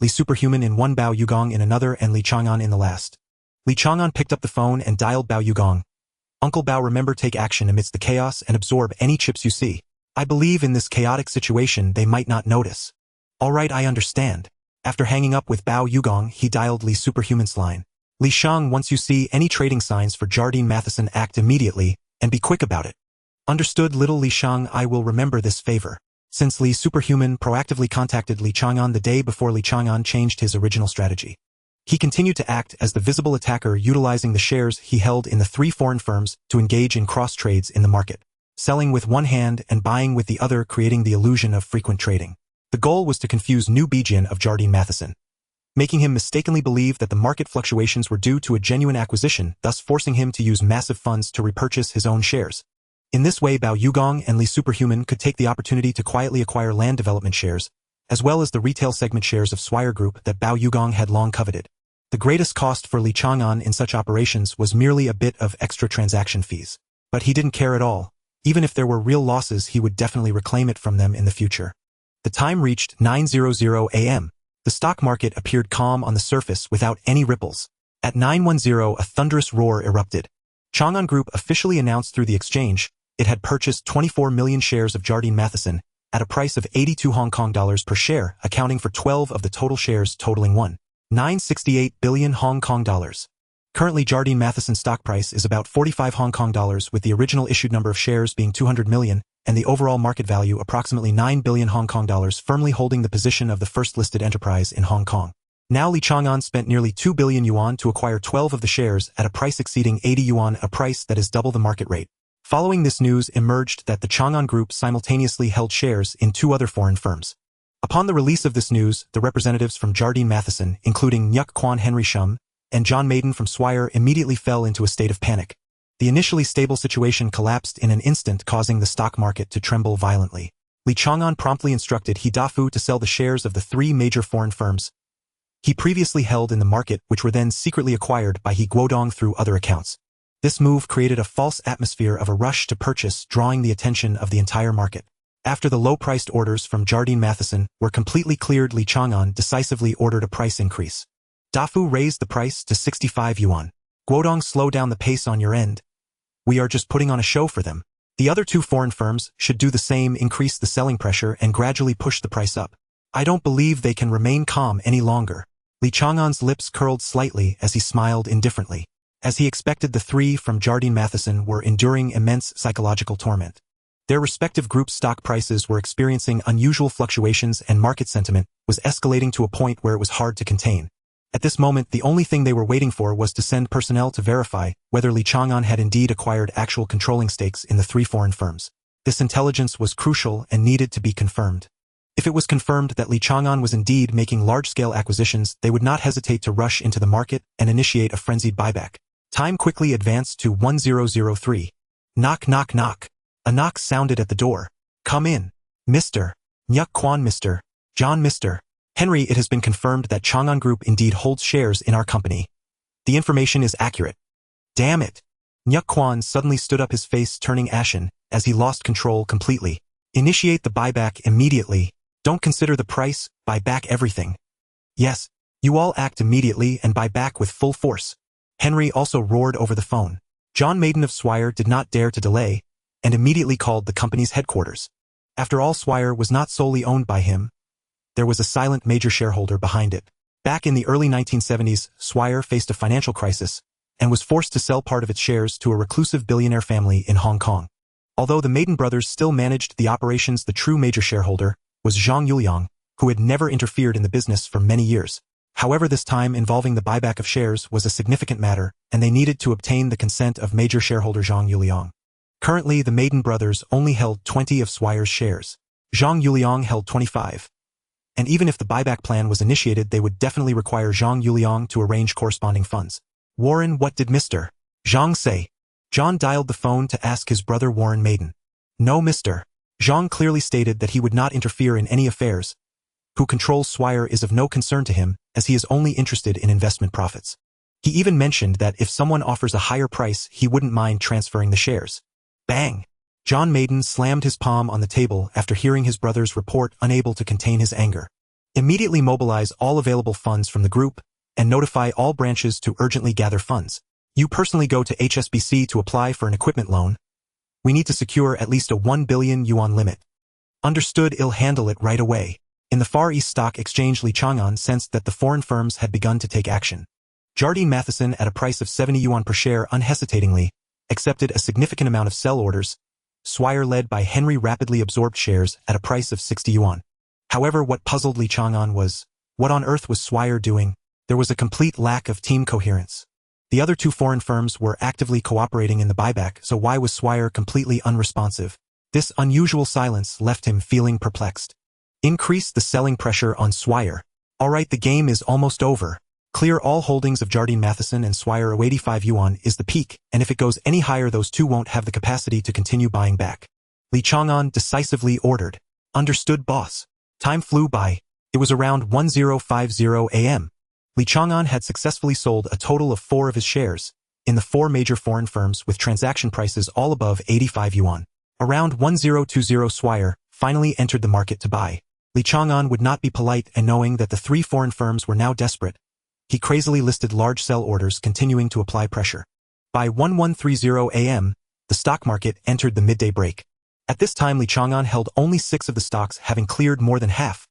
Li Superhuman in one, Bao Yugong in another, and Li Chang'an in the last. Li Chang'an picked up the phone and dialed Bao Yugong. Uncle Bao, remember, take action amidst the chaos and absorb any chips you see. I believe in this chaotic situation they might not notice. All right, I understand. After hanging up with Bao Yugong, he dialed Li Superhuman's line. Li Shang, once you see any trading signs for Jardine Matheson, act immediately, and be quick about it. Understood, little Li Shang, I will remember this favor. Since Li Superhuman proactively contacted Li Chang'an the day before Li Chang'an changed his original strategy. He continued to act as the visible attacker, utilizing the shares he held in the 3 foreign firms to engage in cross-trades in the market, selling with one hand and buying with the other, creating the illusion of frequent trading. The goal was to confuse New Bijin of Jardine Matheson, making him mistakenly believe that the market fluctuations were due to a genuine acquisition, thus forcing him to use massive funds to repurchase his own shares. In this way, Bao Yugong and Li Superhuman could take the opportunity to quietly acquire land development shares, as well as the retail segment shares of Swire Group that Bao Yugong had long coveted. The greatest cost for Li Chang'an in such operations was merely a bit of extra transaction fees. But he didn't care at all. Even if there were real losses, he would definitely reclaim it from them in the future. The time reached 9:00 a.m. The stock market appeared calm on the surface without any ripples. At 9:10, a thunderous roar erupted. Chang'an Group officially announced through the exchange it had purchased 24 million shares of Jardine Matheson at a price of 82 Hong Kong dollars per share, accounting for 12 of the total shares, totaling 1.968 billion Hong Kong dollars. Currently, Jardine Matheson's stock price is about 45 Hong Kong dollars, with the original issued number of shares being 200 million, and the overall market value approximately 9 billion Hong Kong dollars, firmly holding the position of the first listed enterprise in Hong Kong. Now Li Chang'an spent nearly 2 billion yuan to acquire 12 of the shares at a price exceeding 80 yuan, a price that is double the market rate. Following this news, emerged that the Chang'an Group simultaneously held shares in 2 other foreign firms. Upon the release of this news, the representatives from Jardine Matheson, including Nyuk Kwan Henry Shum and John Maiden from Swire, immediately fell into a state of panic. The initially stable situation collapsed in an instant, causing the stock market to tremble violently. Li Chang'an promptly instructed He Dafu to sell the shares of the 3 major foreign firms he previously held in the market, which were then secretly acquired by He Guodong through other accounts. This move created a false atmosphere of a rush to purchase, drawing the attention of the entire market. After the low-priced orders from Jardine Matheson were completely cleared, Li Chang'an decisively ordered a price increase. Dafu raised the price to 65 yuan. Guodong, slow down the pace on your end. We are just putting on a show for them. The other 2 foreign firms should do the same, increase the selling pressure and gradually push the price up. I don't believe they can remain calm any longer. Li Chang'an's lips curled slightly as he smiled indifferently. As he expected, the three from Jardine Matheson were enduring immense psychological torment. Their respective groups' stock prices were experiencing unusual fluctuations and market sentiment was escalating to a point where it was hard to contain. At this moment, the only thing they were waiting for was to send personnel to verify whether Li Chang'an had indeed acquired actual controlling stakes in the three foreign firms. This intelligence was crucial and needed to be confirmed. If it was confirmed that Li Chang'an was indeed making large-scale acquisitions, they would not hesitate to rush into the market and initiate a frenzied buyback. Time quickly advanced to 1003. Knock, knock, knock. A knock sounded at the door. Come in. Mr. Nyuk Kwan, Mr. John, Mr. Henry, it has been confirmed that Chang'an Group indeed holds shares in our company. The information is accurate. Damn it. Nyuk Kwan suddenly stood up, his face turning ashen as he lost control completely. Initiate the buyback immediately. Don't consider the price, buy back everything. Yes, you all act immediately and buy back with full force. Henry also roared over the phone. John Maiden of Swire did not dare to delay and immediately called the company's headquarters. After all, Swire was not solely owned by him. There was a silent major shareholder behind it. Back in the early 1970s, Swire faced a financial crisis and was forced to sell part of its shares to a reclusive billionaire family in Hong Kong. Although the Maiden brothers still managed the operations, the true major shareholder was Zhang Yuliang, who had never interfered in the business for many years. However, this time involving the buyback of shares was a significant matter, and they needed to obtain the consent of major shareholder Zhang Yuliang. Currently, the Maiden brothers only held 20 of Swire's shares. Zhang Yuliang held 25. And even if the buyback plan was initiated, they would definitely require Zhang Yuliang to arrange corresponding funds. Warren, what did Mr. Zhang say? John dialed the phone to ask his brother Warren Maiden. No, Mr. Zhang clearly stated that he would not interfere in any affairs. Who controls Swire is of no concern to him, as he is only interested in investment profits. He even mentioned that if someone offers a higher price, he wouldn't mind transferring the shares. Bang! John Maiden slammed his palm on the table after hearing his brother's report, unable to contain his anger. Immediately mobilize all available funds from the group and notify all branches to urgently gather funds. You personally go to HSBC to apply for an equipment loan. We need to secure at least a 1 billion yuan limit. Understood, I'll handle it right away. In the Far East Stock Exchange, Li Chang'an sensed that the foreign firms had begun to take action. Jardine Matheson, at a price of 70 yuan per share, unhesitatingly accepted a significant amount of sell orders. Swire, led by Henry, rapidly absorbed shares at a price of 60 yuan. However, what puzzled Li Chang'an was, what on earth was Swire doing? There was a complete lack of team coherence. The other two foreign firms were actively cooperating in the buyback, so why was Swire completely unresponsive? This unusual silence left him feeling perplexed. Increase the selling pressure on Swire. Alright, the game is almost over. Clear all holdings of Jardine Matheson and Swire. 85 yuan is the peak, and if it goes any higher, those two won't have the capacity to continue buying back. Li Chang'an decisively ordered. Understood, boss. Time flew by. It was around 1050 a.m. Li Chang'an had successfully sold a total of 4 of his shares in the 4 major foreign firms with transaction prices all above 85 yuan. Around 1020, Swire finally entered the market to buy. Li Chang'an would not be polite, and knowing that the 3 foreign firms were now desperate, he crazily listed large sell orders, continuing to apply pressure. By 1130 a.m., the stock market entered the midday break. At this time, Li Chang'an held only 6 of the stocks, having cleared more than half.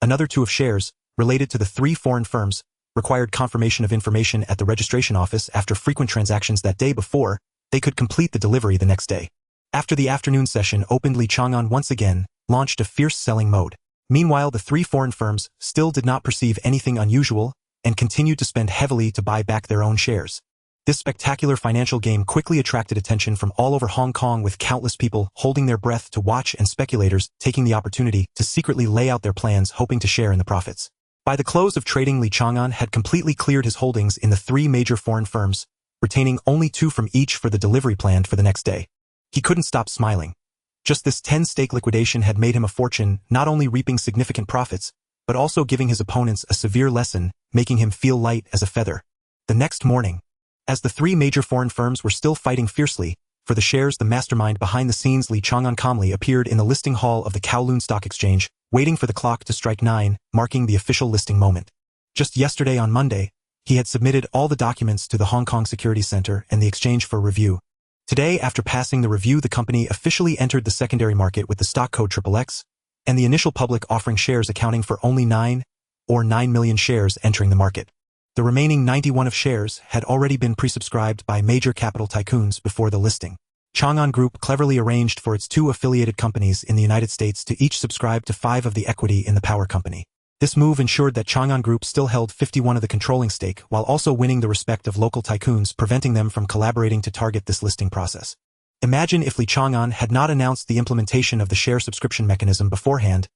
Another 2 of shares, related to the 3 foreign firms, required confirmation of information at the registration office after frequent transactions that day before they could complete the delivery the next day. After the afternoon session opened, Li Chang'an once again launched a fierce selling mode. Meanwhile, the 3 foreign firms still did not perceive anything unusual and continued to spend heavily to buy back their own shares. This spectacular financial game quickly attracted attention from all over Hong Kong, with countless people holding their breath to watch and speculators taking the opportunity to secretly lay out their plans, hoping to share in the profits. By the close of trading, Li Chang'an had completely cleared his holdings in the 3 major foreign firms, retaining only 2 from each for the delivery planned for the next day. He couldn't stop smiling. Just this 10-stake liquidation had made him a fortune, not only reaping significant profits, but also giving his opponents a severe lesson, making him feel light as a feather. The next morning, as the 3 major foreign firms were still fighting fiercely for the shares, the mastermind behind the scenes, Li Chang'an, calmly appeared in the listing hall of the Kowloon Stock Exchange, waiting for the clock to strike 9, marking the official listing moment. Just yesterday, on Monday, he had submitted all the documents to the Hong Kong Securities Center and the exchange for review. Today, after passing the review, the company officially entered the secondary market with the stock code XXX, and the initial public offering shares accounting for only 9 or 9 million shares entering the market. The remaining 91 of shares had already been pre-subscribed by major capital tycoons before the listing. Chang'an Group cleverly arranged for its 2 affiliated companies in the United States to each subscribe to 5 of the equity in the power company. This move ensured that Chang'an Group still held 51 of the controlling stake while also winning the respect of local tycoons, preventing them from collaborating to target this listing process. Imagine if Li Chang'an had not announced the implementation of the share subscription mechanism beforehand.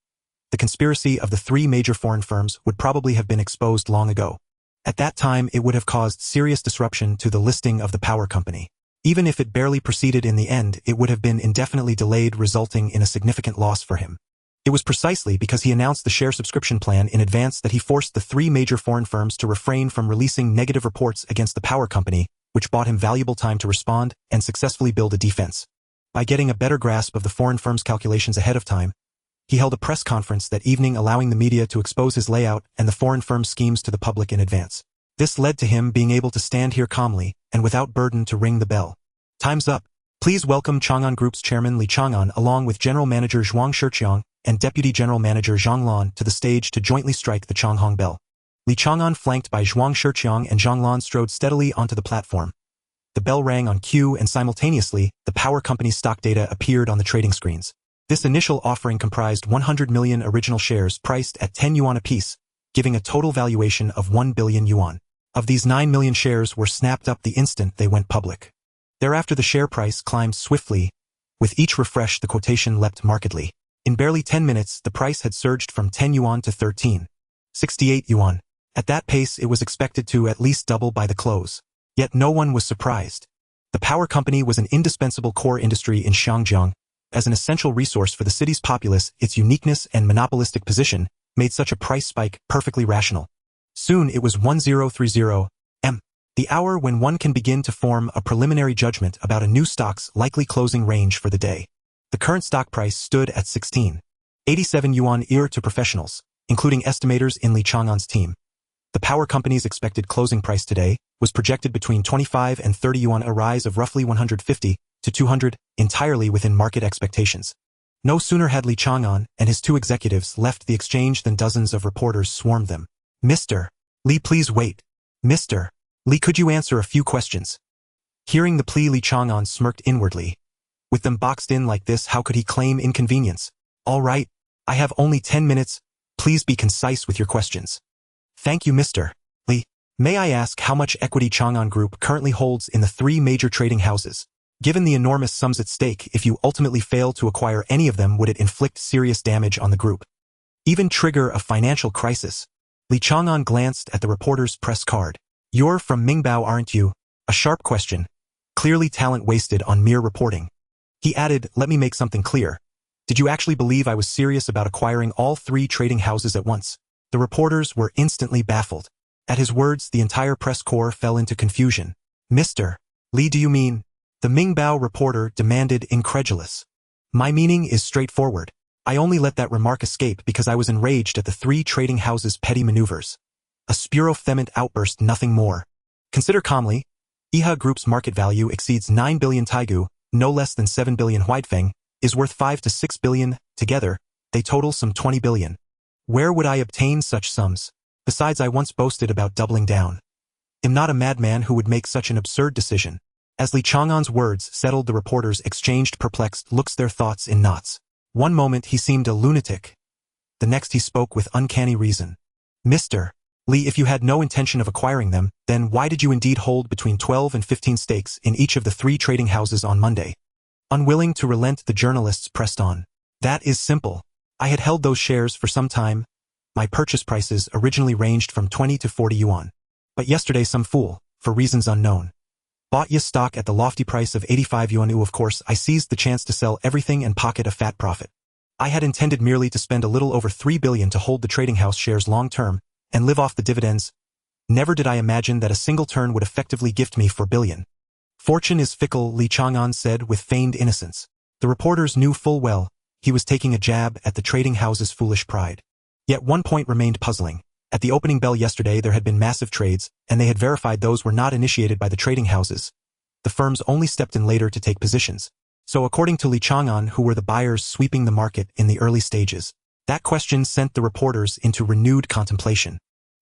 The conspiracy of the 3 major foreign firms would probably have been exposed long ago. At that time, it would have caused serious disruption to the listing of the power company. Even if it barely proceeded in the end, it would have been indefinitely delayed, resulting in a significant loss for him. It was precisely because he announced the share subscription plan in advance that he forced the 3 major foreign firms to refrain from releasing negative reports against the power company, which bought him valuable time to respond and successfully build a defense. By getting a better grasp of the foreign firms' calculations ahead of time, he held a press conference that evening, allowing the media to expose his layout and the foreign firms' schemes to the public in advance. This led to him being able to stand here calmly and without burden to ring the bell. Time's up. Please welcome Chang'an Group's chairman Li Chang'an along with General Manager Zhuang Shiqiang and Deputy General Manager Zhang Lan to the stage to jointly strike the Changhong bell. Li Chang'an, flanked by Zhuang Shiqiang and Zhang Lan, strode steadily onto the platform. The bell rang on cue, and simultaneously, the power company's stock data appeared on the trading screens. This initial offering comprised 100 million original shares priced at 10 yuan apiece, giving a total valuation of 1 billion yuan. Of these, 9 million shares were snapped up the instant they went public. Thereafter, the share price climbed swiftly. With each refresh, the quotation leapt markedly. In barely 10 minutes, the price had surged from 10 yuan to 13.68 yuan. At that pace, it was expected to at least double by the close. Yet no one was surprised. The power company was an indispensable core industry in Shangjiang. As an essential resource for the city's populace, its uniqueness and monopolistic position made such a price spike perfectly rational. Soon it was 1030 m. The hour when one can begin to form a preliminary judgment about a new stock's likely closing range for the day. The current stock price stood at 16.87 yuan ear to professionals, including estimators in Li Chang'an's team. The power company's expected closing price today was projected between 25 and 30 yuan, a rise of roughly 150 to 200, entirely within market expectations. No sooner had Li Chang'an and his 2 executives left the exchange than dozens of reporters swarmed them. Mr. Li, please wait. Mr. Li, could you answer a few questions? Hearing the plea, Li Chang'an smirked inwardly. With them boxed in like this, how could he claim inconvenience? All right, I have only 10 minutes. Please be concise with your questions. Thank you, Mr. Li. May I ask how much equity Chang'an Group currently holds in the 3 major trading houses? Given the enormous sums at stake, if you ultimately fail to acquire any of them, would it inflict serious damage on the group? Even trigger a financial crisis? Li Chang'an glanced at the reporter's press card. You're from Mingbao, aren't you? A sharp question. Clearly talent wasted on mere reporting. He added, let me make something clear. Did you actually believe I was serious about acquiring all 3 trading houses at once? The reporters were instantly baffled. At his words, the entire press corps fell into confusion. Mr. Li, do you mean? The Mingbao reporter demanded, incredulous. My meaning is straightforward. I only let that remark escape because I was enraged at the 3 trading houses' petty maneuvers. A spuro-vehement outburst, nothing more. Consider calmly. Heir Group's market value exceeds 9 billion taigu, no less than 7 billion huaidfeng, is worth 5 to 6 billion. Together, they total some 20 billion. Where would I obtain such sums? Besides, I once boasted about doubling down. I'm not a madman who would make such an absurd decision. As Li Chang'an's words settled, the reporters exchanged perplexed looks, their thoughts in knots. One moment he seemed a lunatic. The next he spoke with uncanny reason. Mr. Li, if you had no intention of acquiring them, then why did you indeed hold between 12 and 15 stakes in each of the 3 trading houses on Monday? Unwilling to relent, the journalists pressed on. That is simple. I had held those shares for some time. My purchase prices originally ranged from 20 to 40 yuan. But yesterday some fool, for reasons unknown, bought your stock at the lofty price of 85 yuan. Of course, I seized the chance to sell everything and pocket a fat profit. I had intended merely to spend a little over 3 billion to hold the trading house shares long-term and live off the dividends. Never did I imagine that a single turn would effectively gift me 4 billion. Fortune is fickle, Li Chang'an said with feigned innocence. The reporters knew full well he was taking a jab at the trading house's foolish pride. Yet one point remained puzzling. At the opening bell yesterday there had been massive trades, and they had verified those were not initiated by the trading houses. The firms only stepped in later to take positions. So according to Li Chang'an, who were the buyers sweeping the market in the early stages? That question sent the reporters into renewed contemplation.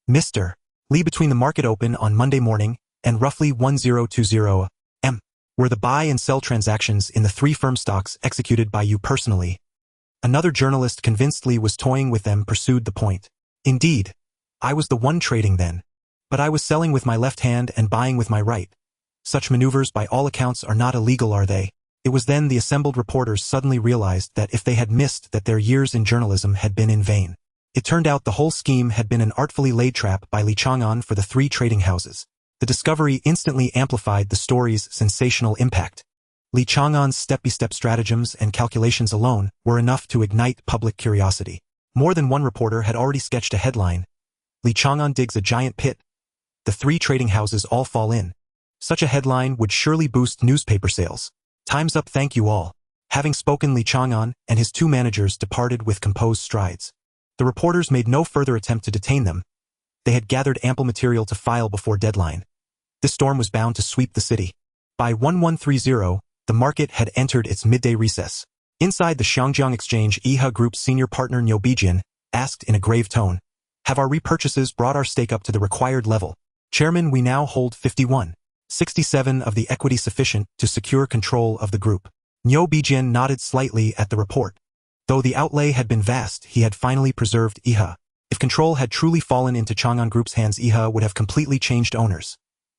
Mr. Li, between the market open on Monday morning and roughly 1020 m. were the buy and sell transactions in the 3 firm stocks executed by you personally. Another journalist, convinced Li was toying with them, pursued the point. Indeed, I was the one trading then. But I was selling with my left hand and buying with my right. Such maneuvers by all accounts are not illegal, are they? It was then the assembled reporters suddenly realized that if they had missed, that their years in journalism had been in vain. It turned out the whole scheme had been an artfully laid trap by Li Chang'an for the 3 trading houses. The discovery instantly amplified the story's sensational impact. Li Chang'an's step-by-step stratagems and calculations alone were enough to ignite public curiosity. More than one reporter had already sketched a headline. Li Chang'an digs a giant pit. The 3 trading houses all fall in. Such a headline would surely boost newspaper sales. Time's up, thank you all. Having spoken, Li Chang'an and his 2 managers departed with composed strides. The reporters made no further attempt to detain them. They had gathered ample material to file before deadline. This storm was bound to sweep the city. By 1130, the market had entered its midday recess. Inside the Shangjiang Exchange, Iha Group's senior partner Niu Bijian asked in a grave tone, "Have our repurchases brought our stake up to the required level? Chairman, we now hold 51.67 of the equity sufficient to secure control of the group." Niu Bijian nodded slightly at the report. Though the outlay had been vast, he had finally preserved Iha. If control had truly fallen into Chang'an Group's hands, Iha would have completely changed owners.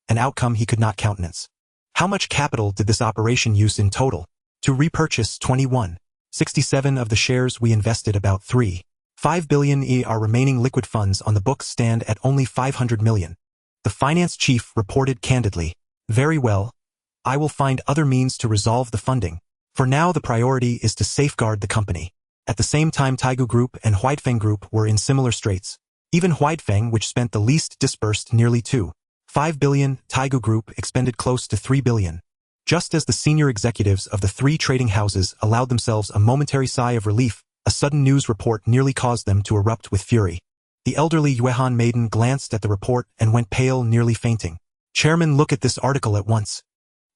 An outcome he could not countenance. How much capital did this operation use in total? To repurchase 21.67 of the shares, we invested about 3.5 billion. Our remaining liquid funds on the books stand at only 500 million. The finance chief reported candidly. Very well. I will find other means to resolve the funding. For now, the priority is to safeguard the company. At the same time, Tycoon Group and Huidfeng Group were in similar straits. Even Huidfeng, which spent the least, disbursed nearly 2.5 billion. Tycoon Group expended close to 3 billion. Just as the senior executives of the 3 trading houses allowed themselves a momentary sigh of relief, a sudden news report nearly caused them to erupt with fury. The elderly Yuehan maiden glanced at the report and went pale, nearly fainting. "Chairman, look at this article at once."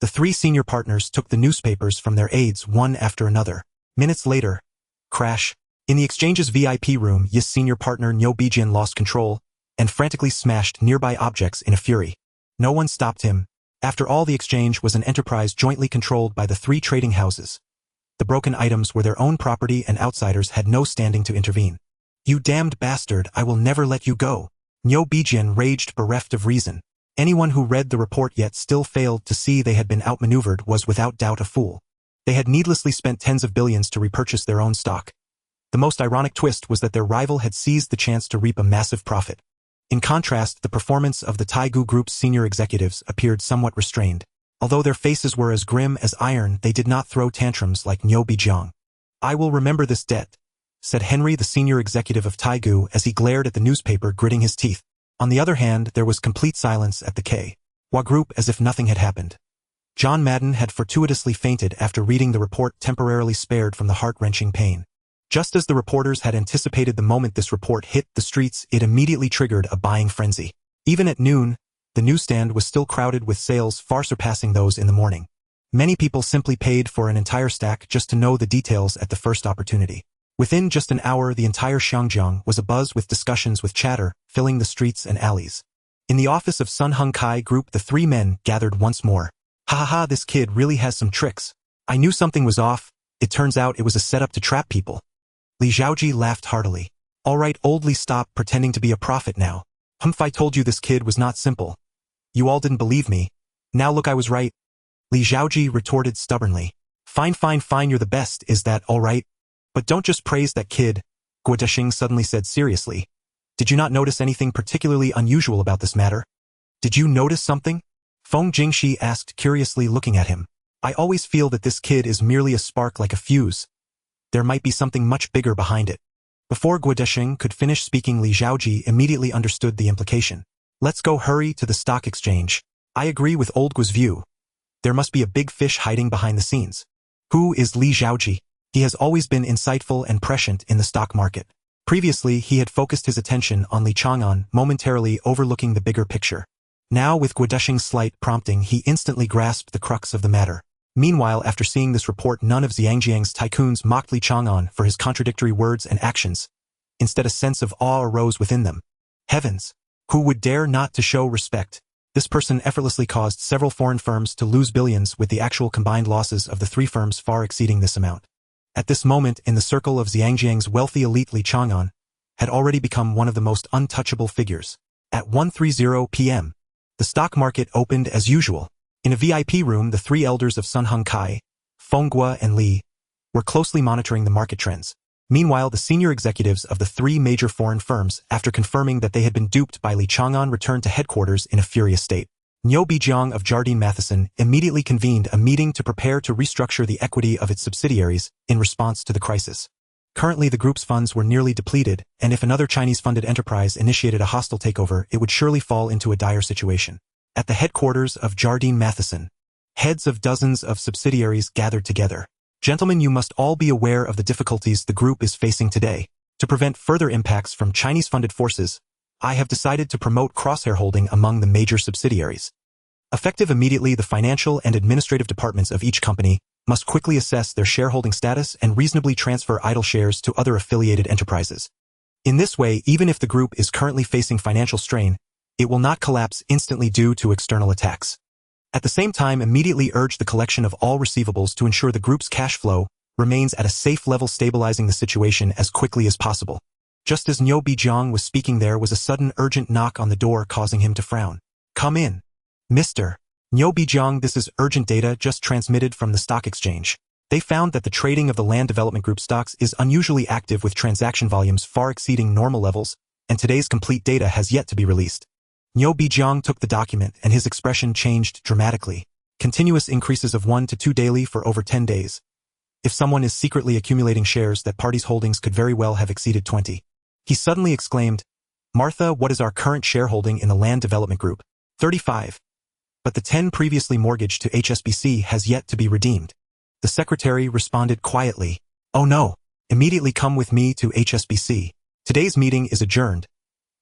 The 3 senior partners took the newspapers from their aides one after another. Minutes later, crash. In the exchange's VIP room, Yi's senior partner Niu Bijian lost control and frantically smashed nearby objects in a fury. No one stopped him. After all, the exchange was an enterprise jointly controlled by the 3 trading houses. The broken items were their own property and outsiders had no standing to intervene. "You damned bastard, I will never let you go." Niu Bijian raged, bereft of reason. Anyone who read the report yet still failed to see they had been outmaneuvered was without doubt a fool. They had needlessly spent tens of billions to repurchase their own stock. The most ironic twist was that their rival had seized the chance to reap a massive profit. In contrast, the performance of the Tycoon Group's senior executives appeared somewhat restrained. Although their faces were as grim as iron, they did not throw tantrums like Niu Bijian. "I will remember this debt," said Henry, the senior executive of Tycoon, as he glared at the newspaper, gritting his teeth. On the other hand, there was complete silence at the Kowloon Group, as if nothing had happened. John Madden had fortuitously fainted after reading the report, temporarily spared from the heart-wrenching pain. Just as the reporters had anticipated, the moment this report hit the streets, it immediately triggered a buying frenzy. Even at noon, the newsstand was still crowded with sales far surpassing those in the morning. Many people simply paid for an entire stack just to know the details at the first opportunity. Within just an hour, the entire Shangjiang was abuzz with discussions, with chatter filling the streets and alleys. In the office of Sun Hung Kai Group, the 3 men gathered once more. "Ha ha ha, this kid really has some tricks. I knew something was off. It turns out it was a setup to trap people." Li Zhaoji laughed heartily. "All right, old Li, stop pretending to be a prophet now. I told you this kid was not simple. You all didn't believe me. Now look, I was right." Li Zhaoji retorted stubbornly. Fine, you're the best, is that all right? But don't just praise that kid," Guo Desheng suddenly said seriously. "Did you not notice anything particularly unusual about this matter? Did you notice something?" Feng Jingxi asked curiously, looking at him. "I always feel that this kid is merely a spark, like a fuse. There might be something much bigger behind it." Before Guo Desheng could finish speaking, Li Zhaoji immediately understood the implication. "Let's go, hurry to the stock exchange. I agree with old Guo's view. There must be a big fish hiding behind the scenes." Who is Li Zhaoji? He has always been insightful and prescient in the stock market. Previously, he had focused his attention on Li Chang'an, momentarily overlooking the bigger picture. Now, with Guo Desheng's slight prompting, he instantly grasped the crux of the matter. Meanwhile, after seeing this report, none of Xiangjiang's tycoons mocked Li Chang'an for his contradictory words and actions. Instead, a sense of awe arose within them. Heavens! Who would dare not to show respect? This person effortlessly caused several foreign firms to lose billions, with the actual combined losses of the three firms far exceeding this amount. At this moment, in the circle of Xiangjiang's wealthy elite, Li Chang'an had already become one of the most untouchable figures. At 1:30 p.m., the stock market opened as usual. In a VIP room, the three elders of Sun Hongkai, Fengguo and Li, were closely monitoring the market trends. Meanwhile, the senior executives of the three major foreign firms, after confirming that they had been duped by Li Chang'an, returned to headquarters in a furious state. Niu Bijiang of Jardine Matheson immediately convened a meeting to prepare to restructure the equity of its subsidiaries in response to the crisis. Currently, the group's funds were nearly depleted, and if another Chinese-funded enterprise initiated a hostile takeover, it would surely fall into a dire situation. At the headquarters of Jardine Matheson, heads of dozens of subsidiaries gathered together. Gentlemen, you must all be aware of the difficulties the group is facing today. To prevent further impacts from Chinese-funded forces, I have decided to promote cross-shareholding among the major subsidiaries. Effective immediately, the financial and administrative departments of each company must quickly assess their shareholding status and reasonably transfer idle shares to other affiliated enterprises. In this way, even if the group is currently facing financial strain, it will not collapse instantly due to external attacks. At the same time, immediately urge the collection of all receivables to ensure the group's cash flow remains at a safe level, stabilizing the situation as quickly as possible. Just as Niu Bijiang was speaking, there was a sudden urgent knock on the door, causing him to frown. Come in. Mr. Niu Bijiang, this is urgent data just transmitted from the stock exchange. They found that the trading of the Land Development Group stocks is unusually active, with transaction volumes far exceeding normal levels, and today's complete data has yet to be released. Niu Bijiang took the document, and his expression changed dramatically. Continuous increases of 1 to 2 daily for over 10 days. If someone is secretly accumulating shares, that party's holdings could very well have exceeded 20. He suddenly exclaimed, Martha, what is our current shareholding in the Land Development Group? 35. But the 10 previously mortgaged to HSBC has yet to be redeemed. The secretary responded quietly, Oh no, immediately come with me to HSBC. Today's meeting is adjourned.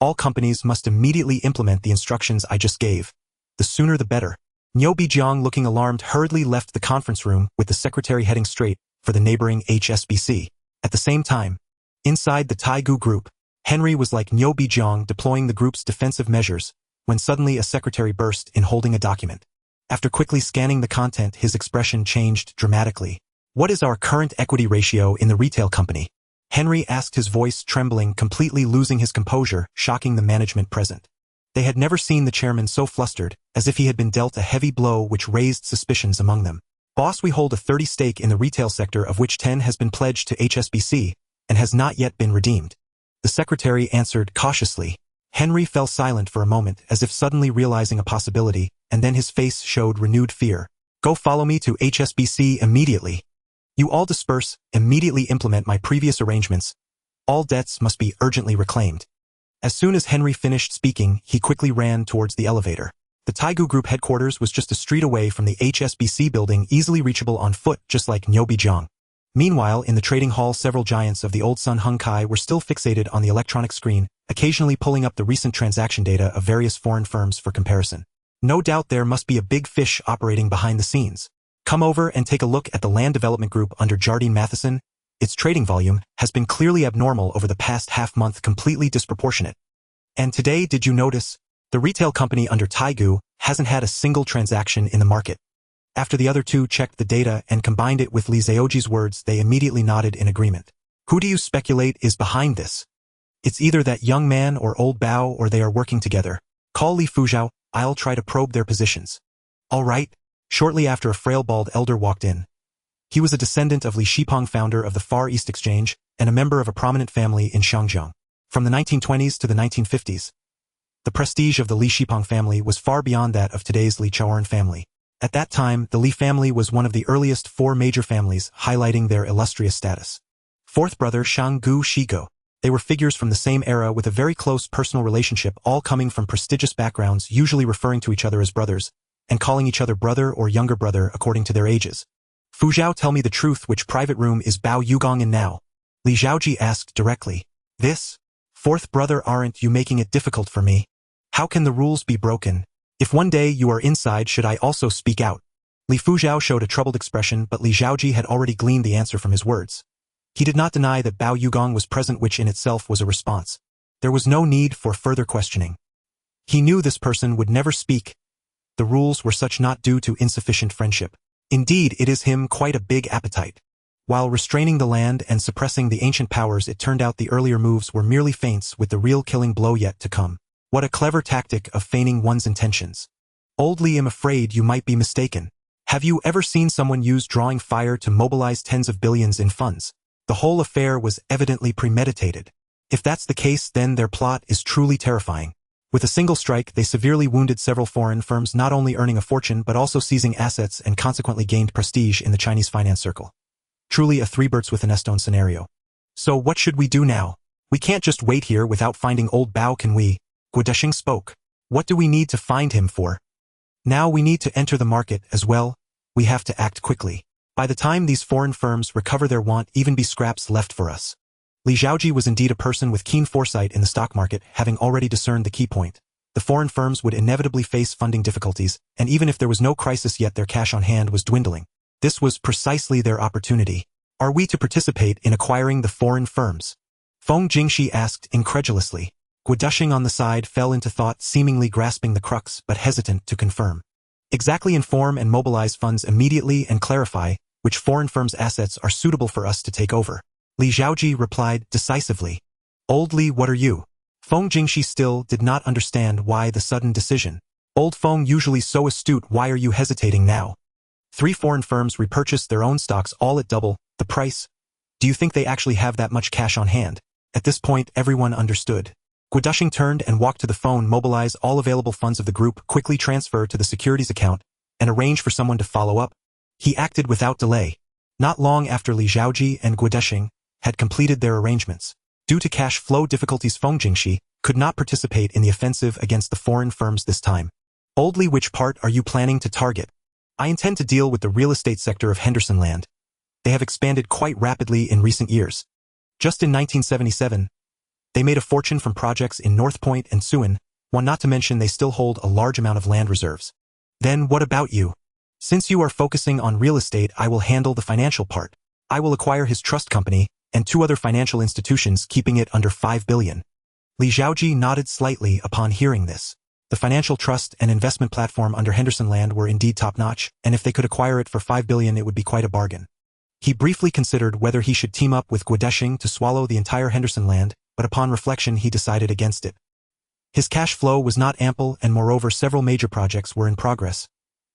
All companies must immediately implement the instructions I just gave. The sooner the better. Niu Bijiang, looking alarmed, hurriedly left the conference room, with the secretary heading straight for the neighboring HSBC. At the same time, inside the Tycoon group, Henry was like Niu Bijiang, deploying the group's defensive measures, when suddenly a secretary burst in holding a document. After quickly scanning the content, his expression changed dramatically. What is our current equity ratio in the retail company? Henry asked, his voice trembling, completely losing his composure, shocking the management present. They had never seen the chairman so flustered, as if he had been dealt a heavy blow which raised suspicions among them. Boss, we hold a 30% stake in the retail sector, of which 10 has been pledged to HSBC and has not yet been redeemed. The secretary answered cautiously. Henry fell silent for a moment, as if suddenly realizing a possibility, and then his face showed renewed fear. Go, follow me to HSBC immediately. You all disperse, immediately implement my previous arrangements. All debts must be urgently reclaimed. As soon as Henry finished speaking, he quickly ran towards the elevator. The Tycoon Group headquarters was just a street away from the HSBC building, easily reachable on foot, just like Niu Bijiang. Meanwhile, in the trading hall, several giants of the old Sun Hongkai were still fixated on the electronic screen, occasionally pulling up the recent transaction data of various foreign firms for comparison. No doubt there must be a big fish operating behind the scenes. Come over and take a look at the Land Development Group under Jardine Matheson. Its trading volume has been clearly abnormal over the past half-month, completely disproportionate. And today, did you notice? The retail company under Tycoon hasn't had a single transaction in the market. After the other two checked the data and combined it with Li Zhaoji's words, they immediately nodded in agreement. Who do you speculate is behind this? It's either that young man or old Bao, or they are working together. Call Li Fuzhou, I'll try to probe their positions. All right. Shortly after, a frail bald elder walked in. He was a descendant of Li Shipeng, founder of the Far East Exchange, and a member of a prominent family in Shangjiang. From the 1920s to the 1950s, the prestige of the Li Shipeng family was far beyond that of today's Li Chang'an family. At that time, the Li family was one of the earliest 4 major families, highlighting their illustrious status. Fourth brother Shanggu Shigo. They were figures from the same era with a very close personal relationship, all coming from prestigious backgrounds, usually referring to each other as brothers, and calling each other brother or younger brother according to their ages. Fuzhou, tell me the truth, which private room is Bao Yugong in now? Li Zhaoji asked directly. This? Fourth brother, aren't you making it difficult for me? How can the rules be broken? If one day you are inside, should I also speak out? Li Fuzhou showed a troubled expression, but Li Zhaoji had already gleaned the answer from his words. He did not deny that Bao Yugong was present, which in itself was a response. There was no need for further questioning. He knew this person would never speak. The rules were such, not due to insufficient friendship. Indeed, it is him quite a big appetite. While restraining the land and suppressing the ancient powers, it turned out the earlier moves were merely feints, with the real killing blow yet to come. What a clever tactic of feigning one's intentions. Old Li, I'm afraid you might be mistaken. Have you ever seen someone use drawing fire to mobilize tens of billions in funds? The whole affair was evidently premeditated. If that's the case, then their plot is truly terrifying. With a single strike, they severely wounded several foreign firms, not only earning a fortune but also seizing assets and consequently gained prestige in the Chinese finance circle. Truly a three birds with a nest on scenario. So what should we do now? We can't just wait here without finding old Bao, can we? Guodesheng spoke. What do we need to find him for? Now we need to enter the market as well. We have to act quickly. By the time these foreign firms recover, there won't even be scraps left for us. Li Xiaoji was indeed a person with keen foresight in the stock market, having already discerned the key point. The foreign firms would inevitably face funding difficulties, and even if there was no crisis yet, their cash on hand was dwindling. This was precisely their opportunity. Are we to participate in acquiring the foreign firms? Feng Jingxi asked incredulously. Guodesheng on the side fell into thought, seemingly grasping the crux but hesitant to confirm. Exactly, inform and mobilize funds immediately and clarify which foreign firms' assets are suitable for us to take over. Li Xiaoji replied decisively. Old Li, what are you? Feng Jingxi still did not understand why the sudden decision. Old Feng, usually so astute, why are you hesitating now? 3 foreign firms repurchased their own stocks all at double the price. Do you think they actually have that much cash on hand? At this point, everyone understood. Guodesheng turned and walked to the phone, mobilize all available funds of the group, quickly transfer to the securities account, and arrange for someone to follow up. He acted without delay. Not long after Li Xiaoji and Guodesheng had completed their arrangements. Due to cash flow difficulties, Feng Jingxi could not participate in the offensive against the foreign firms this time. Old Li, which part are you planning to target? I intend to deal with the real estate sector of Henderson Land. They have expanded quite rapidly in recent years. Just in 1977, they made a fortune from projects in North Point and Suan, one not to mention they still hold a large amount of land reserves. Then what about you? Since you are focusing on real estate, I will handle the financial part. I will acquire his trust company and 2 other financial institutions, keeping it under 5 billion. Li Xiaoji nodded slightly upon hearing this. The financial trust and investment platform under Henderson Land were indeed top-notch, and if they could acquire it for 5 billion, it would be quite a bargain. He briefly considered whether he should team up with Guodesheng to swallow the entire Henderson Land, but upon reflection he decided against it. His cash flow was not ample, and moreover several major projects were in progress.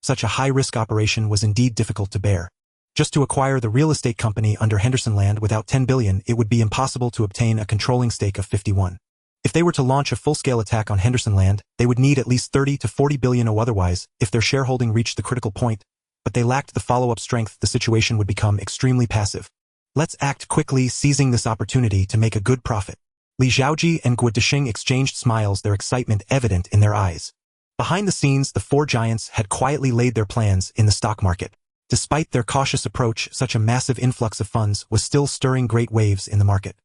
Such a high-risk operation was indeed difficult to bear. Just to acquire the real estate company under Henderson Land without 10 billion, it would be impossible to obtain a controlling stake of 51. If they were to launch a full-scale attack on Henderson Land, they would need at least 30 to 40 billion or otherwise, if their shareholding reached the critical point. But they lacked the follow-up strength, the situation would become extremely passive. Let's act quickly, seizing this opportunity to make a good profit. Li Xiaoji and Guodesheng exchanged smiles, their excitement evident in their eyes. Behind the scenes, the 4 giants had quietly laid their plans in the stock market. Despite their cautious approach, such a massive influx of funds was still stirring great waves in the market.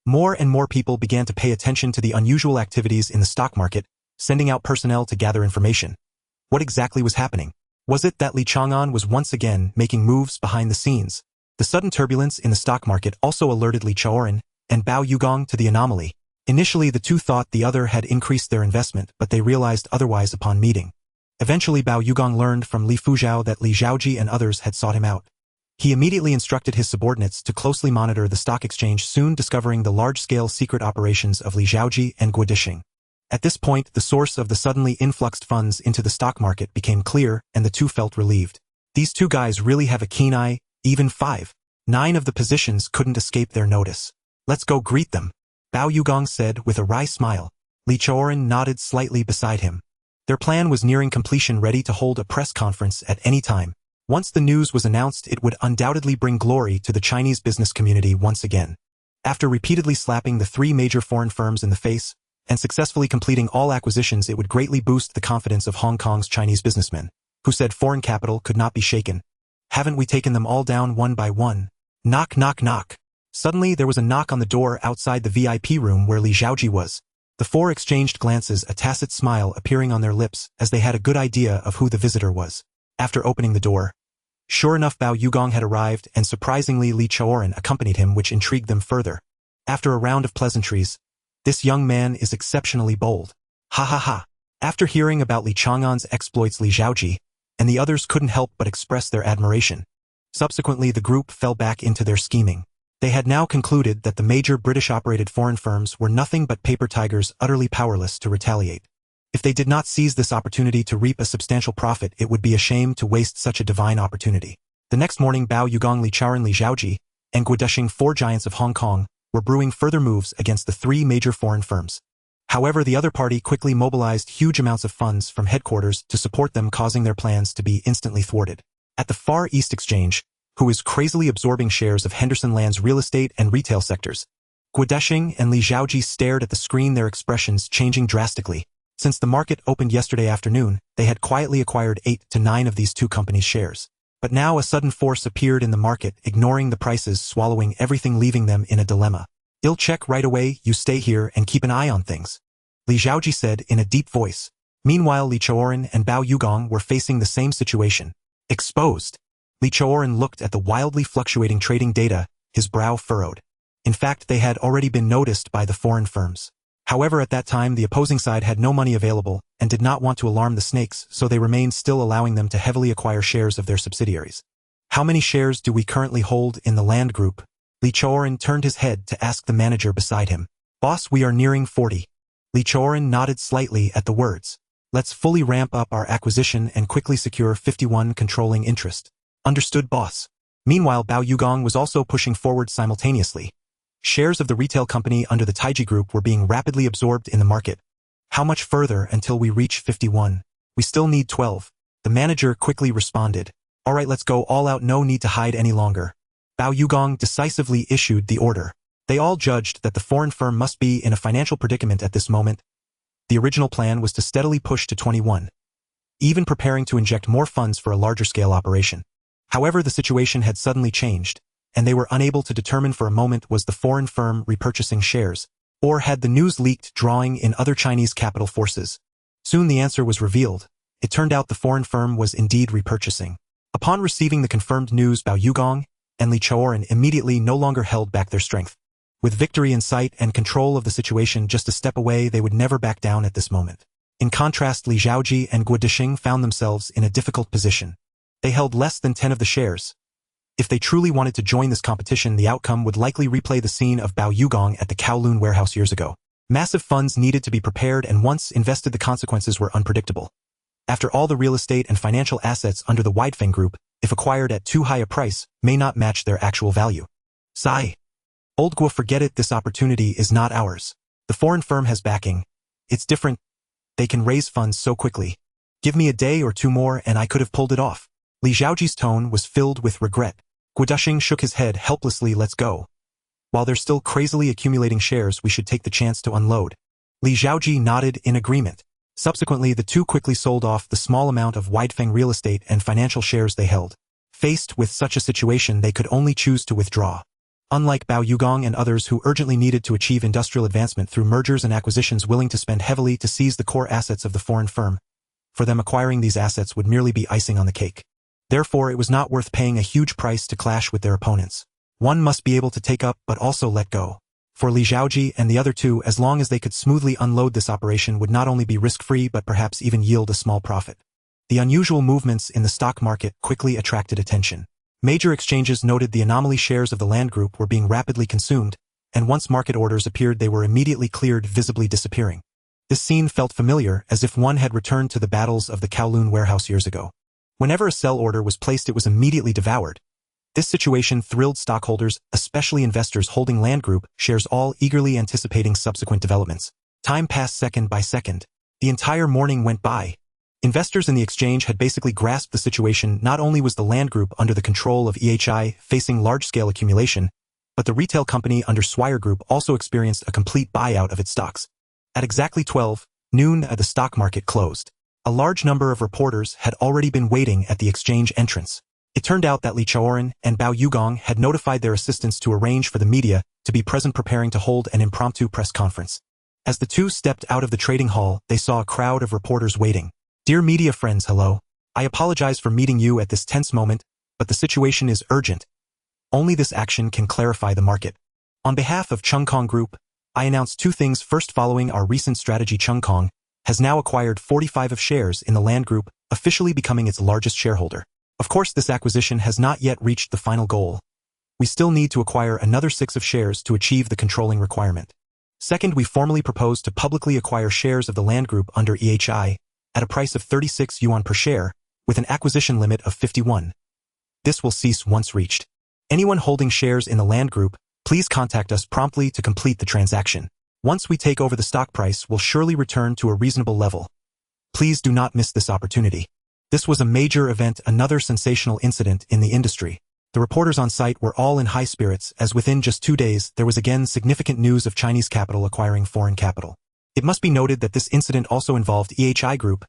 More and more people began to pay attention to the unusual activities in the stock market, sending out personnel to gather information. What exactly was happening? Was it that Li Chang'an was once again making moves behind the scenes? The sudden turbulence in the stock market also alerted Li Chang'an and Bao Yugong to the anomaly. Initially, the two thought the other had increased their investment, but they realized otherwise upon meeting. Eventually, Bao Yugong learned from Li Fuzhao that Li Xiaoji and others had sought him out. He immediately instructed his subordinates to closely monitor the stock exchange, soon discovering the large-scale secret operations of Li Xiaoji and Guodesheng. At this point, the source of the suddenly influxed funds into the stock market became clear, and the two felt relieved. These 2 guys really have a keen eye, even 5. 9 of the positions couldn't escape their notice. Let's go greet them, Bao Yugong said with a wry smile. Li Chang'an nodded slightly beside him. Their plan was nearing completion, ready to hold a press conference at any time. Once the news was announced, it would undoubtedly bring glory to the Chinese business community once again. After repeatedly slapping the 3 major foreign firms in the face, and successfully completing all acquisitions, it would greatly boost the confidence of Hong Kong's Chinese businessmen, who said foreign capital could not be shaken. Haven't we taken them all down one by one? Knock, knock, knock. Suddenly there was a knock on the door outside the VIP room where Li Xiaoji was. The 4 exchanged glances, a tacit smile appearing on their lips as they had a good idea of who the visitor was. After opening the door, Sure enough, Bao Yugong had arrived, and surprisingly Li Chang'an accompanied him, which intrigued them further. After a round of pleasantries, this young man is exceptionally bold. Ha ha ha. After hearing about Li Chang'an's exploits, Li Zhaoji and the others couldn't help but express their admiration. Subsequently, the group fell back into their scheming. They had now concluded that the major British-operated foreign firms were nothing but paper tigers, utterly powerless to retaliate. If they did not seize this opportunity to reap a substantial profit, it would be a shame to waste such a divine opportunity. The next morning, Bao Yugong, Li Chang'an, Li Zhaoji, and Guodesheng, 4 giants of Hong Kong, were brewing further moves against the 3 major foreign firms. However, the other party quickly mobilized huge amounts of funds from headquarters to support them, causing their plans to be instantly thwarted. At the Far East Exchange, who is crazily absorbing shares of Henderson Land's real estate and retail sectors, Guodesheng and Li Zhaoji stared at the screen, their expressions changing drastically. Since the market opened yesterday afternoon, they had quietly acquired 8 to 9 of these 2 companies' shares. But now a sudden force appeared in the market, ignoring the prices, swallowing everything, leaving them in a dilemma. "I'll check right away, you stay here and keep an eye on things," Li Zhaoji said in a deep voice. Meanwhile, Li Chang'an and Bao Yugong were facing the same situation. Exposed. Li Chang'an looked at the wildly fluctuating trading data, his brow furrowed. In fact, they had already been noticed by the foreign firms. However, at that time, the opposing side had no money available and did not want to alarm the snakes, so they remained still, allowing them to heavily acquire shares of their subsidiaries. "How many shares do we currently hold in the Land Group?" Li Chang'an turned his head to ask the manager beside him. "Boss, we are nearing 40. Li Chang'an nodded slightly at the words. "Let's fully ramp up our acquisition and quickly secure 51 controlling interest." "Understood, boss." Meanwhile, Bao Yugong was also pushing forward simultaneously. Shares of the retail company under the Taiji Group were being rapidly absorbed in the market. "How much further until we reach 51? We still need 12. The manager quickly responded. "All right, let's go all out, no need to hide any longer." Bao Yugong decisively issued the order. They all judged that the foreign firm must be in a financial predicament at this moment. The original plan was to steadily push to 21, even preparing to inject more funds for a larger-scale operation. However, the situation had suddenly changed, and they were unable to determine for a moment was the foreign firm repurchasing shares, or had the news leaked, drawing in other Chinese capital forces. Soon the answer was revealed. It turned out the foreign firm was indeed repurchasing. Upon receiving the confirmed news, Bao Yugong and Li Chang'an immediately no longer held back their strength. With victory in sight and control of the situation just a step away, they would never back down at this moment. In contrast, Li Zhaoji and Guodesheng found themselves in a difficult position. They held less than 10 of the shares. If they truly wanted to join this competition, the outcome would likely replay the scene of Bao Yugong at the Kowloon warehouse years ago. Massive funds needed to be prepared, and once invested, the consequences were unpredictable. After all, the real estate and financial assets under the Widefeng Group, if acquired at too high a price, may not match their actual value. Sigh. Old Guo, forget it, this opportunity is not ours. The foreign firm has backing. It's different. They can raise funds so quickly. Give me a day or 2 more and I could have pulled it off. Li Zhaoji's tone was filled with regret. Guodesheng shook his head helplessly. Let's go. While they're still crazily accumulating shares, we should take the chance to unload. Li Zhaoji nodded in agreement. Subsequently, the two quickly sold off the small amount of Widefeng real estate and financial shares they held. Faced with such a situation, they could only choose to withdraw. Unlike Bao Yugong and others who urgently needed to achieve industrial advancement through mergers and acquisitions, willing to spend heavily to seize the core assets of the foreign firm, for them acquiring these assets would merely be icing on the cake. Therefore, it was not worth paying a huge price to clash with their opponents. One must be able to take up but also let go. For Li Zhaoji and the other two, as long as they could smoothly unload this operation, would not only be risk-free but perhaps even yield a small profit. The unusual movements in the stock market quickly attracted attention. Major exchanges noted the anomaly. Shares of the Land Group were being rapidly consumed, and once market orders appeared, they were immediately cleared, visibly disappearing. This scene felt familiar, as if one had returned to the battles of the Kowloon warehouse years ago. Whenever a sell order was placed, it was immediately devoured. This situation thrilled stockholders, especially investors holding Land Group shares, all eagerly anticipating subsequent developments. Time passed second by second. The entire morning went by. Investors in the exchange had basically grasped the situation. Not only was the Land Group under the control of EHI facing large-scale accumulation, but the retail company under Swire Group also experienced a complete buyout of its stocks. At exactly 12 noon, the stock market closed. A large number of reporters had already been waiting at the exchange entrance. It turned out that Li Chang'an and Bao Yugong had notified their assistants to arrange for the media to be present, preparing to hold an impromptu press conference. As the two stepped out of the trading hall, they saw a crowd of reporters waiting. "Dear media friends, hello. I apologize for meeting you at this tense moment, but the situation is urgent. Only this action can clarify the market. On behalf of Chang'an Group, I announce two things. First, following our recent strategy, Chang'an has now acquired 45 of shares in the Land Group, officially becoming its largest shareholder. Of course, this acquisition has not yet reached the final goal. We still need to acquire another 6 of shares to achieve the controlling requirement. Second, we formally propose to publicly acquire shares of the Land Group under EHI at a price of 36 yuan per share, with an acquisition limit of 51. This will cease once reached. Anyone holding shares in the Land Group, please contact us promptly to complete the transaction. Once we take over, the stock price will surely return to a reasonable level. Please do not miss this opportunity. This was a major event, another sensational incident in the industry. The reporters on site were all in high spirits, as within just 2 days there was again significant news of Chinese capital acquiring foreign capital. It must be noted that this incident also involved EHI Group.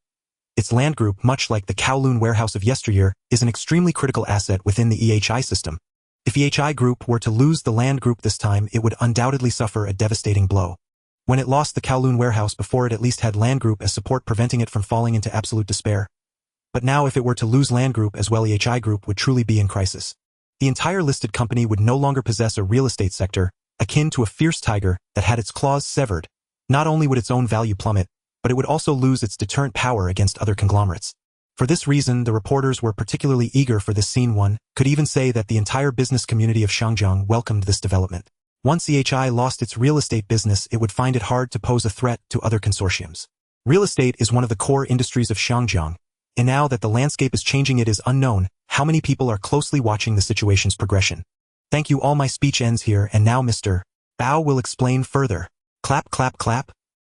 Its Land Group, much like the Kowloon warehouse of yesteryear, is an extremely critical asset within the EHI system. If EHI Group were to lose the Land Group this time, it would undoubtedly suffer a devastating blow. When it lost the Kowloon warehouse before, it at least had Land Group as support, preventing it from falling into absolute despair. But now, if it were to lose Land Group as well, EHI Group would truly be in crisis. The entire listed company would no longer possess a real estate sector, akin to a fierce tiger that had its claws severed. Not only would its own value plummet, but it would also lose its deterrent power against other conglomerates. For this reason, the reporters were particularly eager for this scene. One could even say that the entire business community of Shangjiang welcomed this development. Once EHI lost its real estate business, it would find it hard to pose a threat to other consortiums. Real estate is one of the core industries of Shangjiang, and now that the landscape is changing, it is unknown how many people are closely watching the situation's progression. Thank you all. My speech ends here, and now Mr. Bao will explain further. Clap, clap, clap.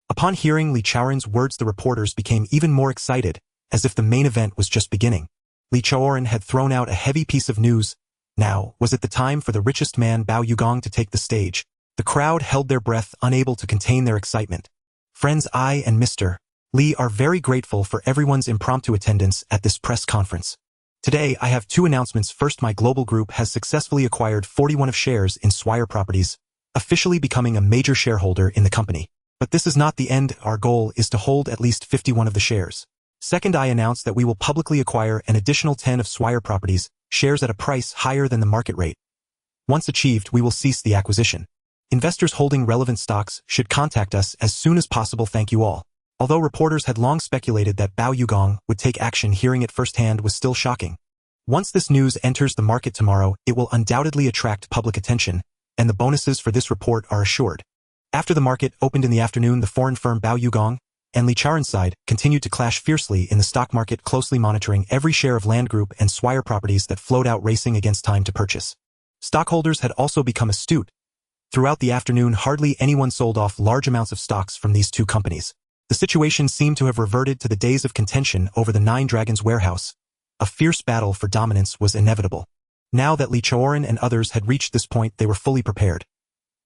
Upon hearing Li Chang'an's words, the reporters became even more excited, as if the main event was just beginning. Li Chang'an had thrown out a heavy piece of news. Now, was it the time for the richest man Bao Yugong to take the stage? The crowd held their breath, unable to contain their excitement. Friends, I and Mr. Li are very grateful for everyone's impromptu attendance at this press conference. Today, I have 2 announcements. First, my global group has successfully acquired 41 of shares in Swire Properties, officially becoming a major shareholder in the company. But this is not the end. Our goal is to hold at least 51 of the shares. Second, I announced that we will publicly acquire an additional 10 of Swire Properties shares at a price higher than the market rate. Once achieved, we will cease the acquisition. Investors holding relevant stocks should contact us as soon as possible. Thank you all. Although reporters had long speculated that Bao Yugong would take action, hearing it firsthand was still shocking. Once this news enters the market tomorrow, it will undoubtedly attract public attention, and the bonuses for this report are assured. After the market opened in the afternoon, the foreign firm Bao Yugong and Li Chang'an's side continued to clash fiercely in the stock market, closely monitoring every share of Land Group and Swire Properties that flowed out, racing against time to purchase. Stockholders had also become astute. Throughout the afternoon, hardly anyone sold off large amounts of stocks from these 2 companies. The situation seemed to have reverted to the days of contention over the 9 Dragons warehouse. A fierce battle for dominance was inevitable. Now that Li Chang'an and others had reached this point, they were fully prepared,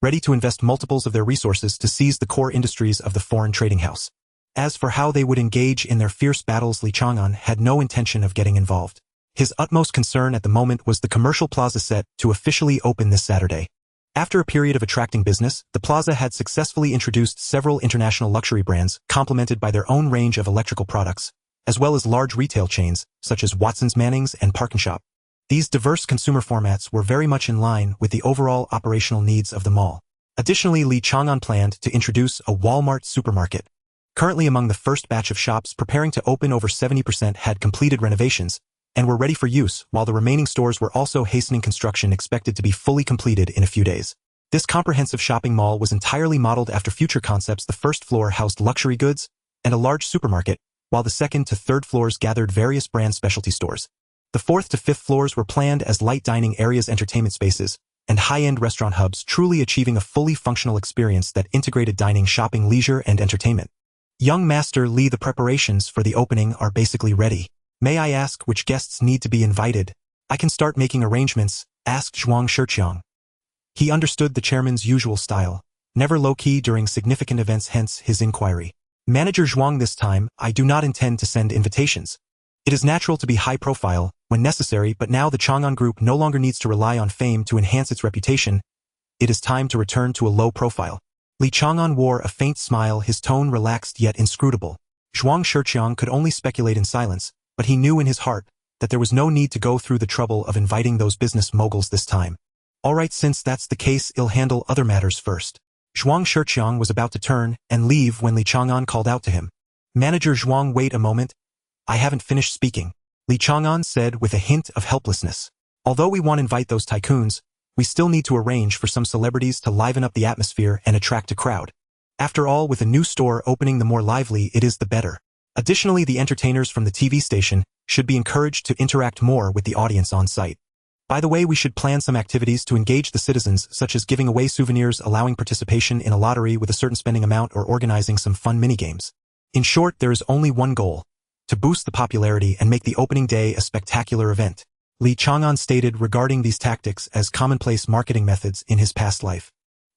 ready to invest multiples of their resources to seize the core industries of the foreign trading house. As for how they would engage in their fierce battles, Li Chang'an had no intention of getting involved. His utmost concern at the moment was the commercial plaza set to officially open this Saturday. After a period of attracting business, the plaza had successfully introduced several international luxury brands, complemented by their own range of electrical products, as well as large retail chains, such as Watson's Mannings and Parkinshop. These diverse consumer formats were very much in line with the overall operational needs of the mall. Additionally, Li Chang'an planned to introduce a Walmart supermarket. Currently among the first batch of shops preparing to open, over 70% had completed renovations and were ready for use, while the remaining stores were also hastening construction, expected to be fully completed in a few days. This comprehensive shopping mall was entirely modeled after future concepts. The first floor housed luxury goods and a large supermarket, while the second to third floors gathered various brand specialty stores. The fourth to fifth floors were planned as light dining areas, entertainment spaces, and high-end restaurant hubs, truly achieving a fully functional experience that integrated dining, shopping, leisure, and entertainment. Young Master Li, the preparations for the opening are basically ready. May I ask which guests need to be invited? I can start making arrangements, asked Zhuang Shiqiang. He understood the chairman's usual style, never low-key during significant events, hence his inquiry. Manager Zhuang, this time, I do not intend to send invitations. It is natural to be high-profile when necessary, but now the Chang'an Group no longer needs to rely on fame to enhance its reputation. It is time to return to a low profile. Li Chang'an wore a faint smile, his tone relaxed yet inscrutable. Zhuang Shiqiang could only speculate in silence, but he knew in his heart that there was no need to go through the trouble of inviting those business moguls this time. Alright, since that's the case, I'll handle other matters first. Zhuang Shiqiang was about to turn and leave when Li Chang'an called out to him. Manager Zhuang, wait a moment. I haven't finished speaking, Li Chang'an said with a hint of helplessness. Although we want to invite those tycoons, we still need to arrange for some celebrities to liven up the atmosphere and attract a crowd. After all, with a new store opening, the more lively it is, the better. Additionally, the entertainers from the TV station should be encouraged to interact more with the audience on site. By the way, we should plan some activities to engage the citizens, such as giving away souvenirs, allowing participation in a lottery with a certain spending amount, or organizing some fun minigames. In short, there is only one goal: to boost the popularity and make the opening day a spectacular event. Li Chang'an stated regarding these tactics as commonplace marketing methods in his past life.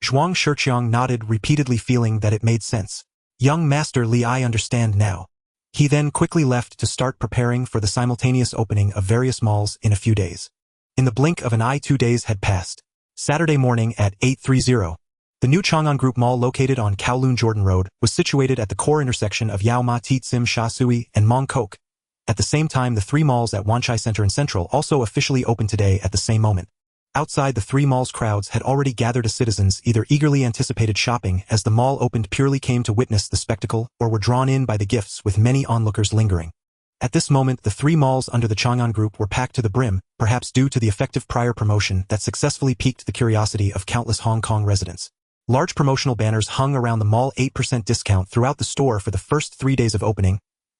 Zhuang Shiqiang nodded repeatedly, feeling that it made sense. Young Master Li, I understand now. He then quickly left to start preparing for the simultaneous opening of various malls in a few days. In the blink of an eye, 2 days had passed. Saturday morning at 8:30, the new Chang'an Group Mall, located on Kowloon Jordan Road, was situated at the core intersection of Yao Ma Ti Tsim Sha Sui and Mong Kok. At the same time, the 3 malls at Wanchai Center and Central also officially opened today at the same moment. Outside the 3 malls, crowds had already gathered as citizens either eagerly anticipated shopping as the mall opened, purely came to witness the spectacle, or were drawn in by the gifts, with many onlookers lingering. At this moment, the 3 malls under the Chang'an Group were packed to the brim, perhaps due to the effective prior promotion that successfully piqued the curiosity of countless Hong Kong residents. Large promotional banners hung around the mall, 8% discount throughout the store for the first 3 days of opening.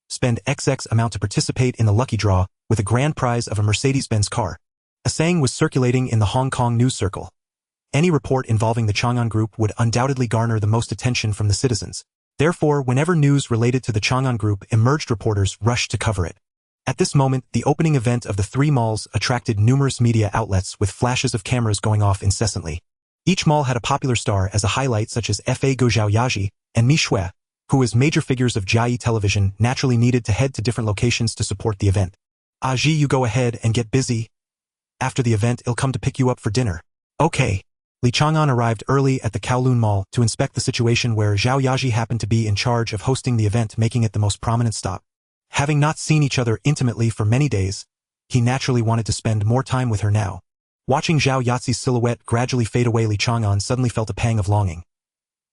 Spend XX amount to participate in the lucky draw, with a grand prize of a Mercedes-Benz car. A saying was circulating in the Hong Kong news circle. Any report involving the Chang'an Group would undoubtedly garner the most attention from the citizens. Therefore, whenever news related to the Chang'an Group emerged, reporters rushed to cover it. At this moment, the opening event of the 3 malls attracted numerous media outlets, with flashes of cameras going off incessantly. Each mall had a popular star as a highlight, such as Fa Go Zhao Yaji and Mi Shui, who, as major figures of Jiayi television, naturally needed to head to different locations to support the event. Ji, you go ahead and get busy. After the event, I'll come to pick you up for dinner. Okay. Li Chang'an arrived early at the Kowloon Mall to inspect the situation, where Zhao Yaji happened to be in charge of hosting the event, making it the most prominent stop. Having not seen each other intimately for many days, he naturally wanted to spend more time with her now. Watching Zhao Yazi's silhouette gradually fade away, Li Chang'an suddenly felt a pang of longing.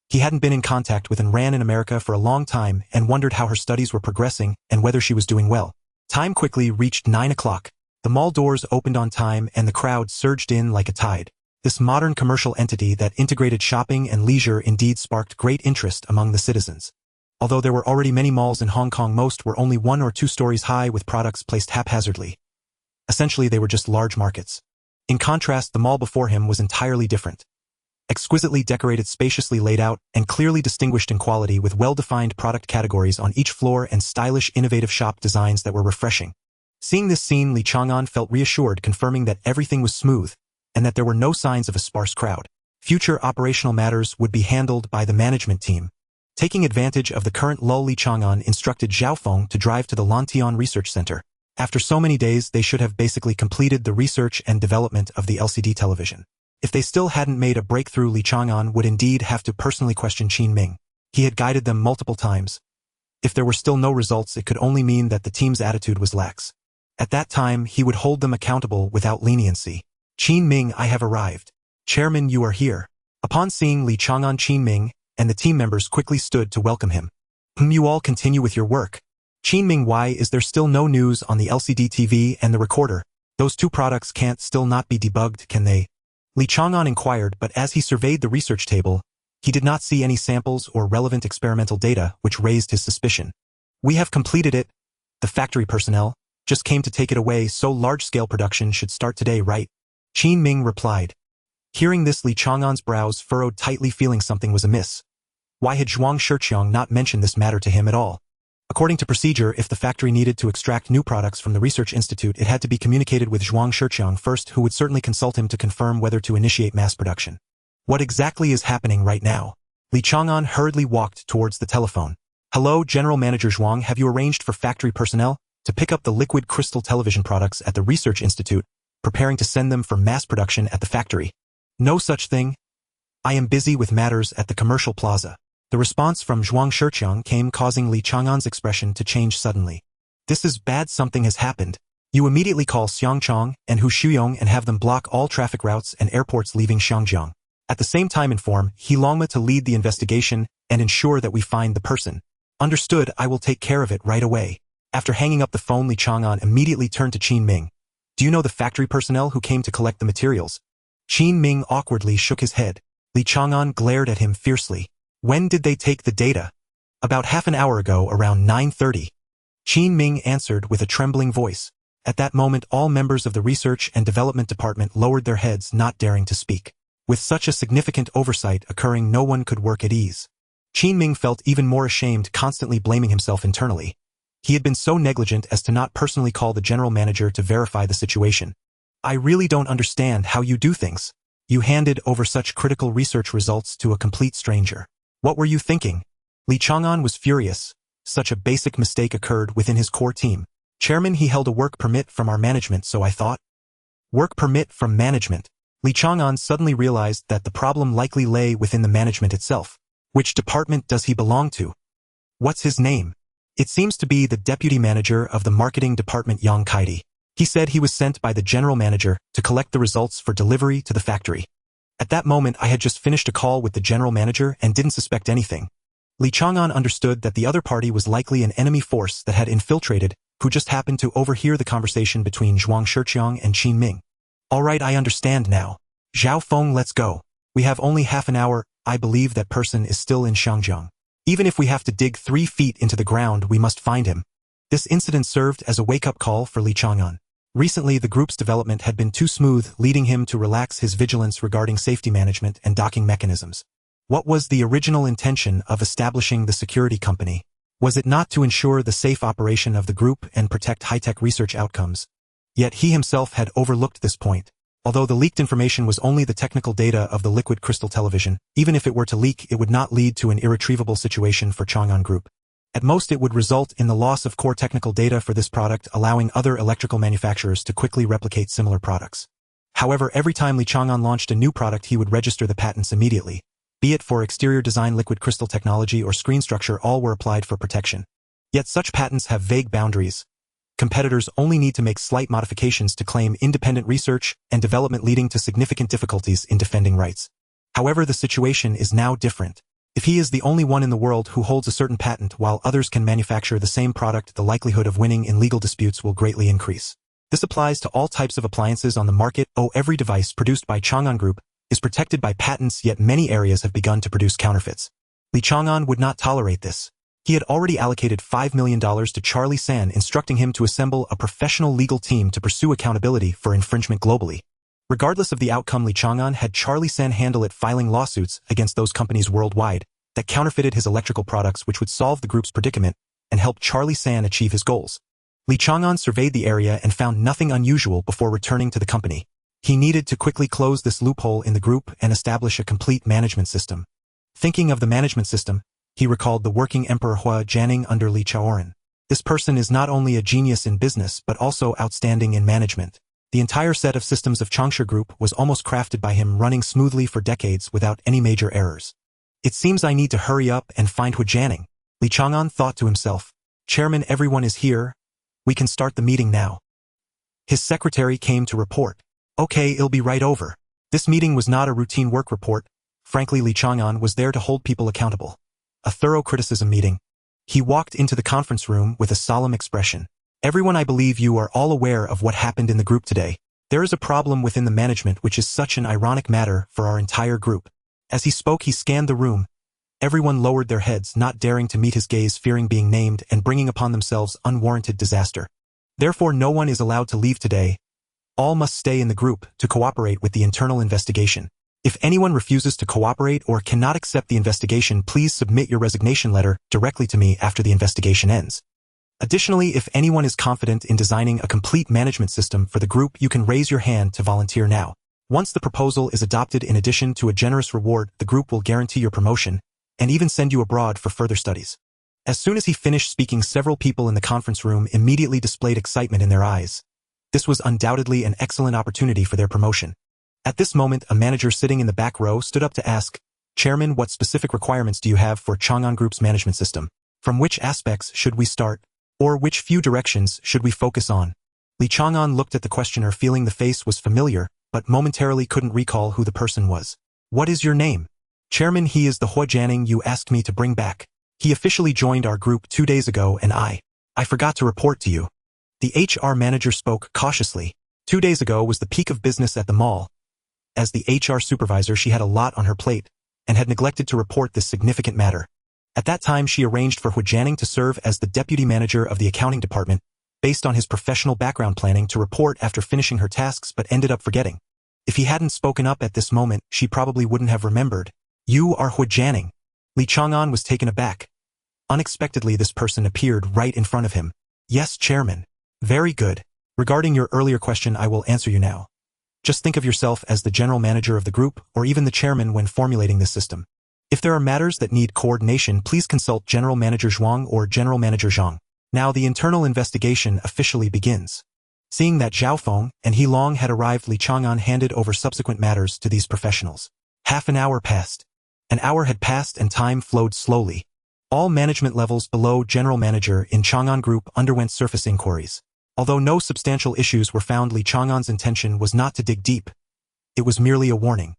He hadn't been in contact with Ran in America for a long time and wondered how her studies were progressing and whether she was doing well. Time quickly reached 9 o'clock. The mall doors opened on time and the crowd surged in like a tide. This modern commercial entity that integrated shopping and leisure indeed sparked great interest among the citizens. Although there were already many malls in Hong Kong, most were only 1 or 2 stories high, with products placed haphazardly. Essentially, they were just large markets. In contrast, the mall before him was entirely different. Exquisitely decorated, spaciously laid out, and clearly distinguished in quality, with well-defined product categories on each floor and stylish, innovative shop designs that were refreshing. Seeing this scene, Li Chang'an felt reassured, confirming that everything was smooth and that there were no signs of a sparse crowd. Future operational matters would be handled by the management team. Taking advantage of the current lull, Li Chang'an instructed Zhao Feng to drive to the Lantian Research Center. After so many days, they should have basically completed the research and development of the LCD television. If they still hadn't made a breakthrough, Li Chang'an would indeed have to personally question Qin Ming. He had guided them multiple times. If there were still no results, it could only mean that the team's attitude was lax. At that time, he would hold them accountable without leniency. Qin Ming, I have arrived. Chairman, you are here. Upon seeing Li Chang'an, Qin Ming and the team members quickly stood to welcome him. You all continue with your work. Qin Ming, why is there still no news on the LCD TV and the recorder? Those 2 products can't still not be debugged, can they? Li Chang'an inquired, but as he surveyed the research table, he did not see any samples or relevant experimental data, which raised his suspicion. We have completed it. The factory personnel just came to take it away, so large-scale production should start today, right? Qin Ming replied. Hearing this, Li Chang'an's brows furrowed tightly, feeling something was amiss. Why had Zhuang Shiqiang not mentioned this matter to him at all? According to procedure, if the factory needed to extract new products from the research institute, it had to be communicated with Zhuang Shiqiang first, who would certainly consult him to confirm whether to initiate mass production. What exactly is happening right now? Li Chang'an hurriedly walked towards the telephone. Hello, General Manager Zhuang, have you arranged for factory personnel to pick up the liquid crystal television products at the research institute, preparing to send them for mass production at the factory? No such thing. I am busy with matters at the commercial plaza. The response from Zhuang Shiqiang came, causing Li Chang'an's expression to change suddenly. This is bad, something has happened. You immediately call Xiangchong and Hu Shuyong and have them block all traffic routes and airports leaving Xiangjiang. At the same time inform He Longma to lead the investigation and ensure that we find the person. Understood, I will take care of it right away. After hanging up the phone, Li Chang'an immediately turned to Qin Ming. Do you know the factory personnel who came to collect the materials? Qin Ming awkwardly shook his head. Li Chang'an glared at him fiercely. When did they take the data? About half an hour ago, around 9:30. Qin Ming answered with a trembling voice. At that moment, all members of the Research and Development Department lowered their heads, not daring to speak. With such a significant oversight occurring, no one could work at ease. Qin Ming felt even more ashamed, constantly blaming himself internally. He had been so negligent as to not personally call the general manager to verify the situation. I really don't understand how you do things. You handed over such critical research results to a complete stranger. What were you thinking? Li Chang'an was furious. Such a basic mistake occurred within his core team. Chairman, he held a work permit from our management, so I thought. Work permit from management. Li Chang'an suddenly realized that the problem likely lay within the management itself. Which department does he belong to? What's his name? It seems to be the deputy manager of the marketing department, Yang Kaidi. He said he was sent by the general manager to collect the results for delivery to the factory. At that moment, I had just finished a call with the general manager and didn't suspect anything. Li Chang'an understood that the other party was likely an enemy force that had infiltrated, who just happened to overhear the conversation between Zhuang Shiqiang and Qin Ming. All right, I understand now. Zhao Feng, let's go. We have only half an hour. I believe that person is still in Xiangjiang. Even if we have to dig 3 feet into the ground, we must find him. This incident served as a wake-up call for Li Chang'an. Recently, the group's development had been too smooth, leading him to relax his vigilance regarding safety management and docking mechanisms. What was the original intention of establishing the security company? Was it not to ensure the safe operation of the group and protect high-tech research outcomes? Yet he himself had overlooked this point. Although the leaked information was only the technical data of the liquid crystal television, even if it were to leak, it would not lead to an irretrievable situation for Chang'an Group. At most, it would result in the loss of core technical data for this product, allowing other electrical manufacturers to quickly replicate similar products. However, every time Li Chang'an launched a new product, he would register the patents immediately. Be it for exterior design, liquid crystal technology, or screen structure, all were applied for protection. Yet such patents have vague boundaries. Competitors only need to make slight modifications to claim independent research and development, leading to significant difficulties in defending rights. However, the situation is now different. If he is the only one in the world who holds a certain patent while others can manufacture the same product, the likelihood of winning in legal disputes will greatly increase. This applies to all types of appliances on the market. Every device produced by Chang'an Group is protected by patents, yet many areas have begun to produce counterfeits. Li Chang'an would not tolerate this. He had already allocated $5 million to Charlie San, instructing him to assemble a professional legal team to pursue accountability for infringement globally. Regardless of the outcome, Li Chang'an had Charlie San handle it, filing lawsuits against those companies worldwide that counterfeited his electrical products, which would solve the group's predicament and help Charlie San achieve his goals. Li Chang'an surveyed the area and found nothing unusual before returning to the company. He needed to quickly close this loophole in the group and establish a complete management system. Thinking of the management system, he recalled the working Emperor Hua Jianing under Li Chang'an. This person is not only a genius in business but also outstanding in management. The entire set of systems of Changsha Group was almost crafted by him, running smoothly for decades without any major errors. It seems I need to hurry up and find Hua Jianing, Li Chang'an thought to himself. Chairman, everyone is here. We can start the meeting now. His secretary came to report. Okay, it'll be right over. This meeting was not a routine work report. Frankly, Li Chang'an was there to hold people accountable. A thorough criticism meeting. He walked into the conference room with a solemn expression. Everyone, I believe you are all aware of what happened in the group today. There is a problem within the management which is such an ironic matter for our entire group. As he spoke, he scanned the room. Everyone lowered their heads, not daring to meet his gaze, fearing being named and bringing upon themselves unwarranted disaster. Therefore, no one is allowed to leave today. All must stay in the group to cooperate with the internal investigation. If anyone refuses to cooperate or cannot accept the investigation, please submit your resignation letter directly to me after the investigation ends. Additionally, if anyone is confident in designing a complete management system for the group, you can raise your hand to volunteer now. Once the proposal is adopted, in addition to a generous reward, the group will guarantee your promotion and even send you abroad for further studies. As soon as he finished speaking, several people in the conference room immediately displayed excitement in their eyes. This was undoubtedly an excellent opportunity for their promotion. At this moment, a manager sitting in the back row stood up to ask, Chairman, what specific requirements do you have for Chang'an Group's management system? From which aspects should we start? Or which few directions should we focus on? Li Chang'an looked at the questioner feeling the face was familiar, but momentarily couldn't recall who the person was. What is your name? Chairman, he is the Hui Jianing you asked me to bring back. He officially joined our group 2 days ago and I forgot to report to you. The HR manager spoke cautiously. 2 days ago was the peak of business at the mall. As the HR supervisor, she had a lot on her plate and had neglected to report this significant matter. At that time, she arranged for Hui Jianing to serve as the deputy manager of the accounting department, based on his professional background planning to report after finishing her tasks but ended up forgetting. If he hadn't spoken up at this moment, she probably wouldn't have remembered. You are Hui Jianing. Li Chang'an was taken aback. Unexpectedly, this person appeared right in front of him. Yes, Chairman. Very good. Regarding your earlier question, I will answer you now. Just think of yourself as the general manager of the group or even the chairman when formulating this system. If there are matters that need coordination, please consult General Manager Zhuang or General Manager Zhang. Now the internal investigation officially begins. Seeing that Zhao Feng and He Long had arrived, Li Chang'an handed over subsequent matters to these professionals. Half an hour passed. An hour had passed and time flowed slowly. All management levels below General Manager in Chang'an Group underwent surface inquiries. Although no substantial issues were found, Li Chang'an's intention was not to dig deep. It was merely a warning.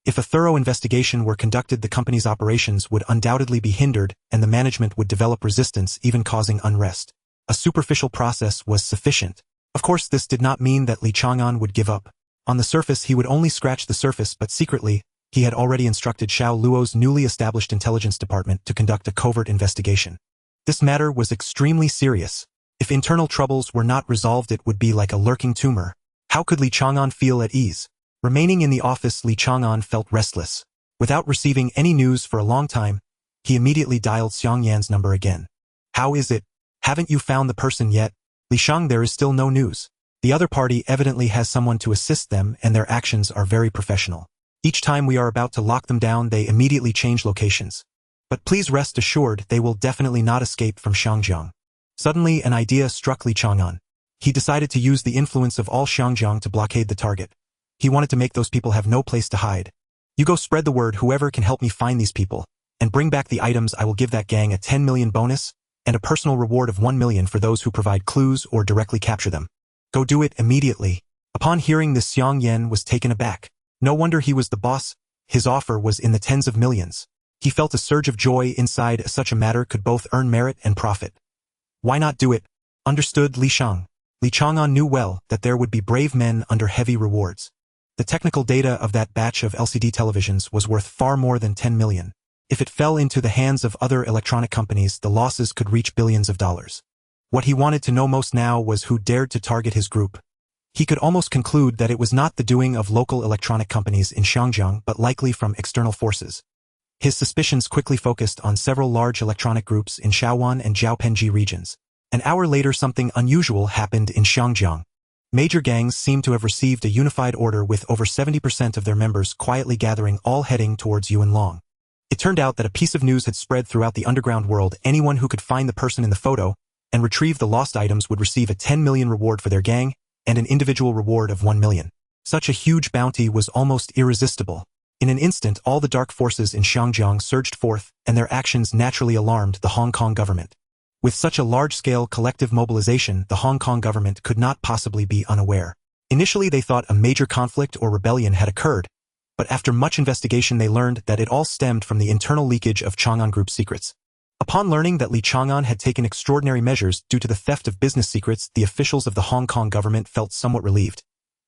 If a thorough investigation were conducted, the company's operations would undoubtedly be hindered and the management would develop resistance, even causing unrest. A superficial process was sufficient. Of course, this did not mean that Li Chang'an would give up. On the surface, he would only scratch the surface, but secretly, he had already instructed Xiao Luo's newly established intelligence department to conduct a covert investigation. This matter was extremely serious. If internal troubles were not resolved, it would be like a lurking tumor. How could Li Chang'an feel at ease? Remaining in the office, Li Chang'an felt restless. Without receiving any news for a long time, he immediately dialed Xiang Yan's number again. How is it? Haven't you found the person yet? Li Shang, there is still no news. The other party evidently has someone to assist them and their actions are very professional. Each time we are about to lock them down, they immediately change locations. But please rest assured they will definitely not escape from Shangjiang. Suddenly, an idea struck Li Chang'an. He decided to use the influence of all Shangjiang to blockade the target. He wanted to make those people have no place to hide. You go spread the word, whoever can help me find these people, and bring back the items. I will give that gang a 10 million bonus, and a personal reward of 1 million for those who provide clues or directly capture them. Go do it immediately. Upon hearing this, Xiang Yan was taken aback. No wonder he was the boss. His offer was in the tens of millions. He felt a surge of joy inside. Such a matter could both earn merit and profit. Why not do it? Understood, Li Shang. Li Chang'an knew well that there would be brave men under heavy rewards. The technical data of that batch of LCD televisions was worth far more than 10 million. If it fell into the hands of other electronic companies, the losses could reach billions of dollars. What he wanted to know most now was who dared to target his group. He could almost conclude that it was not the doing of local electronic companies in Shangjiang, but likely from external forces. His suspicions quickly focused on several large electronic groups in Shaowan and Jiaopenji regions. An hour later, something unusual happened in Shangjiang. Major gangs seemed to have received a unified order, with over 70% of their members quietly gathering, all heading towards Yuanlong. It turned out that a piece of news had spread throughout the underground world. Anyone who could find the person in the photo and retrieve the lost items would receive a 10 million reward for their gang and an individual reward of 1 million. Such a huge bounty was almost irresistible. In an instant, all the dark forces in Shangjiang surged forth, and their actions naturally alarmed the Hong Kong government. With such a large-scale collective mobilization, the Hong Kong government could not possibly be unaware. Initially, they thought a major conflict or rebellion had occurred, but after much investigation they learned that it all stemmed from the internal leakage of Chang'an Group's secrets. Upon learning that Li Chang'an had taken extraordinary measures due to the theft of business secrets, the officials of the Hong Kong government felt somewhat relieved.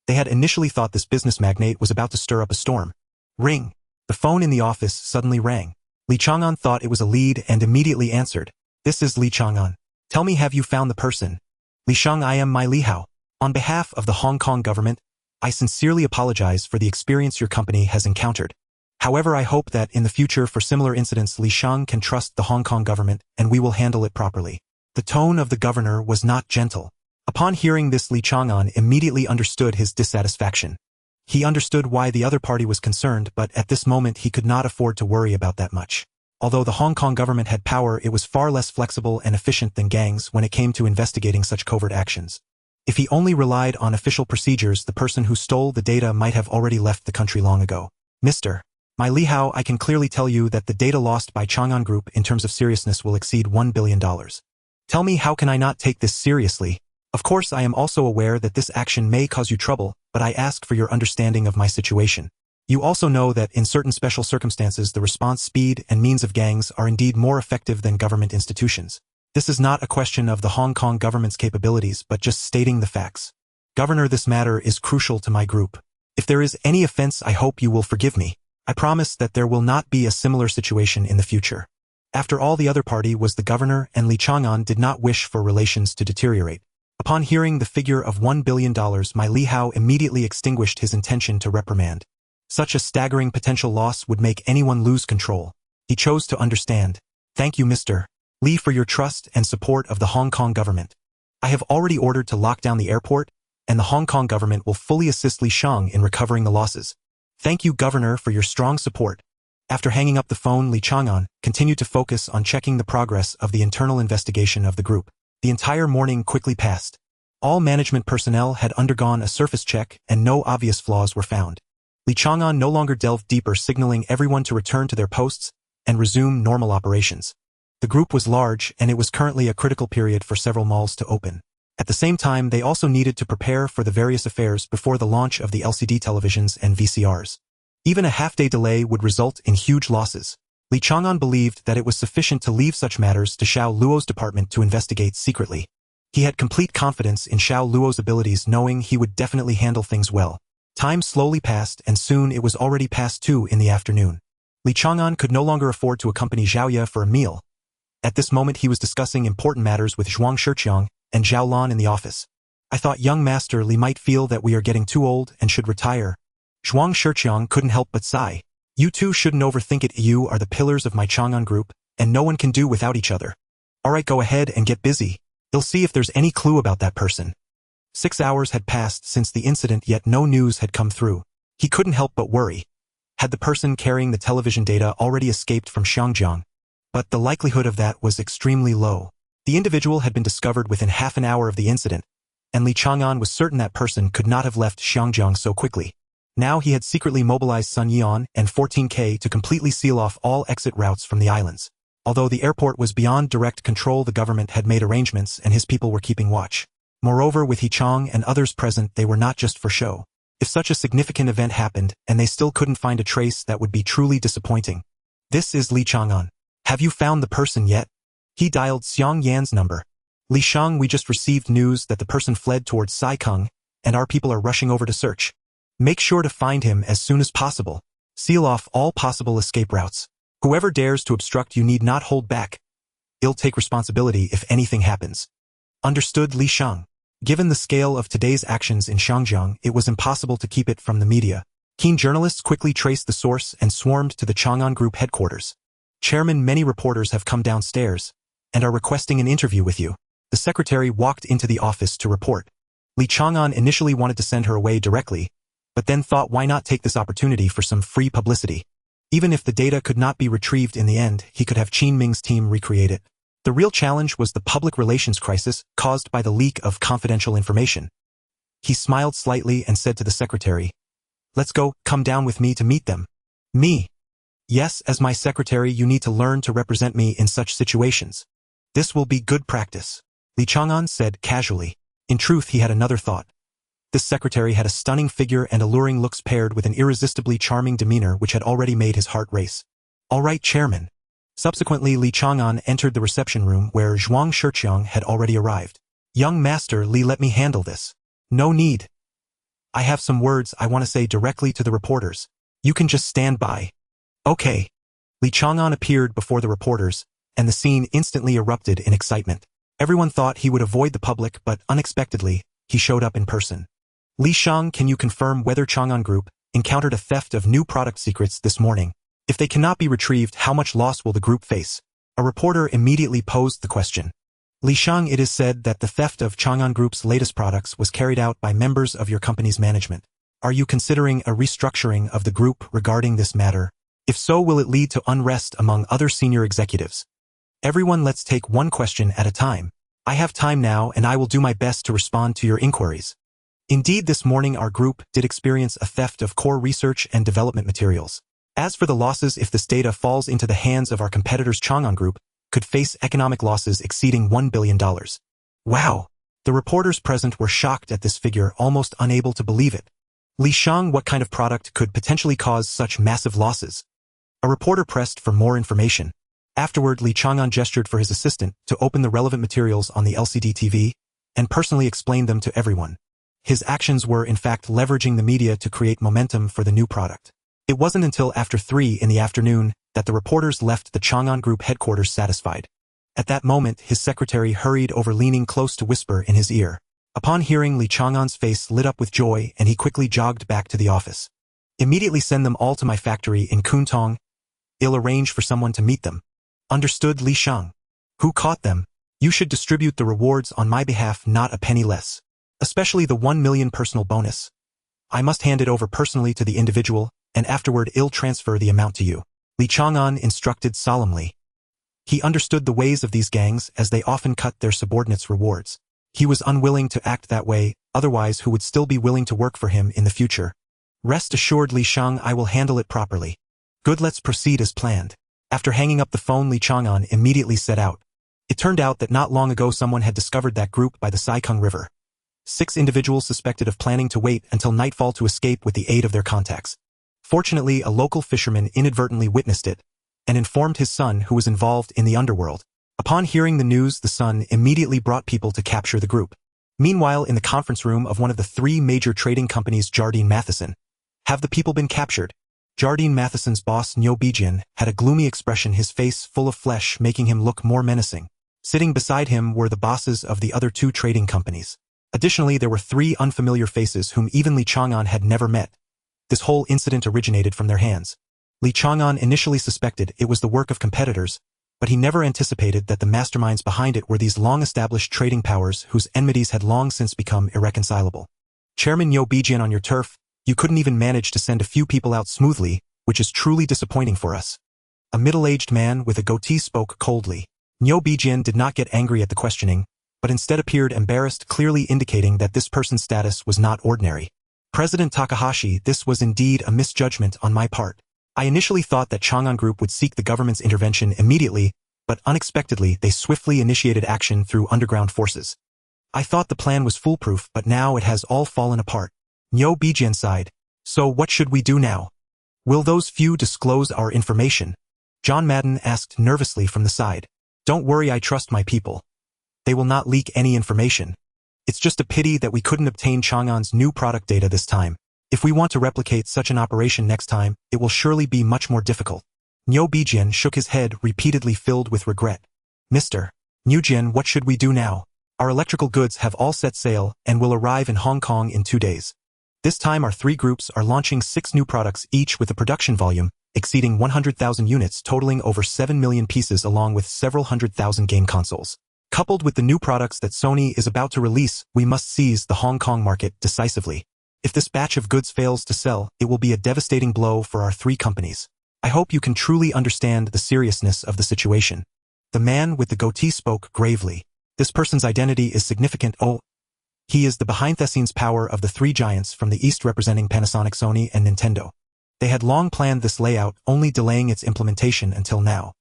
They had initially thought this business magnate was about to stir up a storm. Ring. The phone in the office suddenly rang. Li Chang'an thought it was a lead and immediately answered. This is Li Chang'an. Tell me, have you found the person? Li Shang, I am Li Hao. On behalf of the Hong Kong government, I sincerely apologize for the experience your company has encountered. However, I hope that in the future for similar incidents Li Shang can trust the Hong Kong government and we will handle it properly. The tone of the governor was not gentle. Upon hearing this, Li Chang'an immediately understood his dissatisfaction. He understood why the other party was concerned, but at this moment he could not afford to worry about that much. Although the Hong Kong government had power, it was far less flexible and efficient than gangs when it came to investigating such covert actions. If he only relied on official procedures, the person who stole the data might have already left the country long ago. Mr. Li Hao, I can clearly tell you that the data lost by Chang'an Group in terms of seriousness will exceed $1 billion. Tell me, how can I not take this seriously? Of course, I am also aware that this action may cause you trouble, but I ask for your understanding of my situation. You also know that in certain special circumstances the response speed and means of gangs are indeed more effective than government institutions. This is not a question of the Hong Kong government's capabilities, but just stating the facts. Governor, this matter is crucial to my group. If there is any offense, I hope you will forgive me. I promise that there will not be a similar situation in the future. After all, the other party was the governor, and Li Chang'an did not wish for relations to deteriorate. Upon hearing the figure of $1 billion, my Li Hao immediately extinguished his intention to reprimand. Such a staggering potential loss would make anyone lose control. He chose to understand. Thank you, Mr. Li, for your trust and support of the Hong Kong government. I have already ordered to lock down the airport, and the Hong Kong government will fully assist Li Chang'an in recovering the losses. Thank you, Governor, for your strong support. After hanging up the phone, Li Chang'an continued to focus on checking the progress of the internal investigation of the group. The entire morning quickly passed. All management personnel had undergone a surface check, and no obvious flaws were found. Li Chang'an no longer delved deeper, signaling everyone to return to their posts and resume normal operations. The group was large, and it was currently a critical period for several malls to open. At the same time, they also needed to prepare for the various affairs before the launch of the LCD televisions and VCRs. Even a half-day delay would result in huge losses. Li Chang'an believed that it was sufficient to leave such matters to Xiao Luo's department to investigate secretly. He had complete confidence in Xiao Luo's abilities, knowing he would definitely handle things well. Time slowly passed, and soon it was already past 2 in the afternoon. Li Chang'an could no longer afford to accompany Zhao Ye for a meal. At this moment he was discussing important matters with Zhuang Shiqiang and Zhao Lan in the office. I thought young Master Li might feel that we are getting too old and should retire. Zhuang Shiqiang couldn't help but sigh. You two shouldn't overthink it. You are the pillars of my Chang'an group, and no one can do without each other. Alright, go ahead and get busy. You'll see if there's any clue about that person. 6 hours had passed since the incident, yet no news had come through. He couldn't help but worry. Had the person carrying the television data already escaped from Xiangjiang? But the likelihood of that was extremely low. The individual had been discovered within half an hour of the incident, and Li Chang'an was certain that person could not have left Xiangjiang so quickly. Now he had secretly mobilized Sun Yian and 14K to completely seal off all exit routes from the islands. Although the airport was beyond direct control, the government had made arrangements and his people were keeping watch. Moreover, with He Chang and others present, they were not just for show. If such a significant event happened and they still couldn't find a trace, that would be truly disappointing. This is Li Chang'an. Have you found the person yet? He dialed Xiang Yan's number. Li Shang, we just received news that the person fled towards Saikeng, and our people are rushing over to search. Make sure to find him as soon as possible. Seal off all possible escape routes. Whoever dares to obstruct you need not hold back. He'll take responsibility if anything happens. Understood, Li Shang. Given the scale of today's actions in Xiangjiang, it was impossible to keep it from the media. Keen journalists quickly traced the source and swarmed to the Chang'an Group headquarters. Chairman, many reporters have come downstairs and are requesting an interview with you. The secretary walked into the office to report. Li Chang'an initially wanted to send her away directly, but then thought, why not take this opportunity for some free publicity? Even if the data could not be retrieved in the end, he could have Qin Ming's team recreate it. The real challenge was the public relations crisis caused by the leak of confidential information. He smiled slightly and said to the secretary, let's go, come down with me to meet them. Me? Yes, as my secretary you need to learn to represent me in such situations. This will be good practice, Li Chang'an said casually. In truth, he had another thought. This secretary had a stunning figure and alluring looks paired with an irresistibly charming demeanor which had already made his heart race. All right, Chairman. Subsequently, Li Chang'an entered the reception room where Zhuang Shiqiang had already arrived. Young Master Li, let me handle this. No need. I have some words I want to say directly to the reporters. You can just stand by. Okay. Li Chang'an appeared before the reporters, and the scene instantly erupted in excitement. Everyone thought he would avoid the public, but unexpectedly, he showed up in person. Li Shang, can you confirm whether Chang'an Group encountered a theft of new product secrets this morning? If they cannot be retrieved, how much loss will the group face? A reporter immediately posed the question. Li Shang, it is said that the theft of Chang'an Group's latest products was carried out by members of your company's management. Are you considering a restructuring of the group regarding this matter? If so, will it lead to unrest among other senior executives? Everyone, let's take one question at a time. I have time now and I will do my best to respond to your inquiries. Indeed, this morning our group did experience a theft of core research and development materials. As for the losses, if this data falls into the hands of our competitors, Chang'an Group could face economic losses exceeding $1 billion. Wow! The reporters present were shocked at this figure, almost unable to believe it. Li Chang'an, what kind of product could potentially cause such massive losses? A reporter pressed for more information. Afterward, Li Chang'an gestured for his assistant to open the relevant materials on the LCD TV and personally explain them to everyone. His actions were, in fact, leveraging the media to create momentum for the new product. It wasn't until after 3 in the afternoon that the reporters left the Chang'an Group headquarters satisfied. At that moment, his secretary hurried over, leaning close to whisper in his ear. Upon hearing, Li Chang'an's face lit up with joy and he quickly jogged back to the office. Immediately send them all to my factory in Kuntong. I'll arrange for someone to meet them. Understood, Li Chang'an. Who caught them? You should distribute the rewards on my behalf, not a penny less. Especially the 1 million personal bonus. I must hand it over personally to the individual, and afterward I'll transfer the amount to you. Li Chang'an instructed solemnly. He understood the ways of these gangs, as they often cut their subordinates' rewards. He was unwilling to act that way, otherwise who would still be willing to work for him in the future? Rest assured, Li Chang'an, I will handle it properly. Good, let's proceed as planned. After hanging up the phone, Li Chang'an immediately set out. It turned out that not long ago someone had discovered that group by the Tycoon River. 6 individuals suspected of planning to wait until nightfall to escape with the aid of their contacts. Fortunately, a local fisherman inadvertently witnessed it and informed his son, who was involved in the Underworld. Upon hearing the news, the son immediately brought people to capture the group. Meanwhile, in the conference room of one of the 3 major trading companies, Jardine Matheson. Have the people been captured? Jardine Matheson's boss, Nyo Bijian, had a gloomy expression, his face full of flesh, making him look more menacing. Sitting beside him were the bosses of the other 2 trading companies. Additionally, there were 3 unfamiliar faces whom even Li Chang'an had never met. This whole incident originated from their hands. Li Chang'an initially suspected it was the work of competitors, but he never anticipated that the masterminds behind it were these long-established trading powers whose enmities had long since become irreconcilable. Chairman Nyo Bijian, on your turf, you couldn't even manage to send a few people out smoothly, which is truly disappointing for us. A middle-aged man with a goatee spoke coldly. Nyo Bijian did not get angry at the questioning, but instead appeared embarrassed, clearly indicating that this person's status was not ordinary. President Takahashi, this was indeed a misjudgment on my part. I initially thought that Chang'an Group would seek the government's intervention immediately, but unexpectedly they swiftly initiated action through underground forces. I thought the plan was foolproof, but now it has all fallen apart. Nyo Bijian sighed. So what should we do now? Will those few disclose our information? John Madden asked nervously from the side. Don't worry, I trust my people. They will not leak any information. It's just a pity that we couldn't obtain Chang'an's new product data this time. If we want to replicate such an operation next time, it will surely be much more difficult. Nyo Bijian shook his head, repeatedly filled with regret. Mr. Nguyen, what should we do now? Our electrical goods have all set sail and will arrive in Hong Kong in 2 days. This time our 3 groups are launching 6 new products, each with a production volume exceeding 100,000 units, totaling over 7 million pieces, along with several 100,000 game consoles. Coupled with the new products that Sony is about to release, we must seize the Hong Kong market decisively. If this batch of goods fails to sell, it will be a devastating blow for our 3 companies. I hope you can truly understand the seriousness of the situation. The man with the goatee spoke gravely. This person's identity is significant. Oh, he is the behind-the-scenes power of the 3 giants from the East, representing Panasonic, Sony, and Nintendo. They had long planned this layout, only delaying its implementation until now.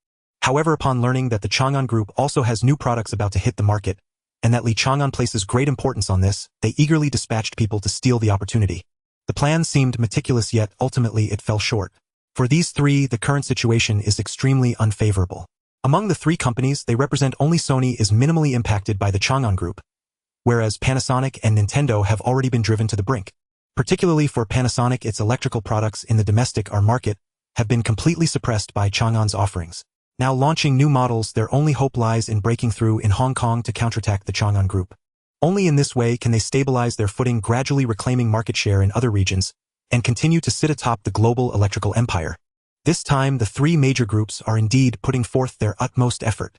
However, upon learning that the Chang'an Group also has new products about to hit the market, and that Li Chang'an places great importance on this, they eagerly dispatched people to steal the opportunity. The plan seemed meticulous, yet ultimately it fell short. For these 3, the current situation is extremely unfavorable. Among the 3 companies they represent, only Sony is minimally impacted by the Chang'an Group, whereas Panasonic and Nintendo have already been driven to the brink. Particularly for Panasonic, its electrical products in the domestic market have been completely suppressed by Chang'an's offerings. Now launching new models, their only hope lies in breaking through in Hong Kong to counterattack the Chang'an Group. Only in this way can they stabilize their footing, gradually reclaiming market share in other regions, and continue to sit atop the global electrical empire. This time, the 3 major groups are indeed putting forth their utmost effort.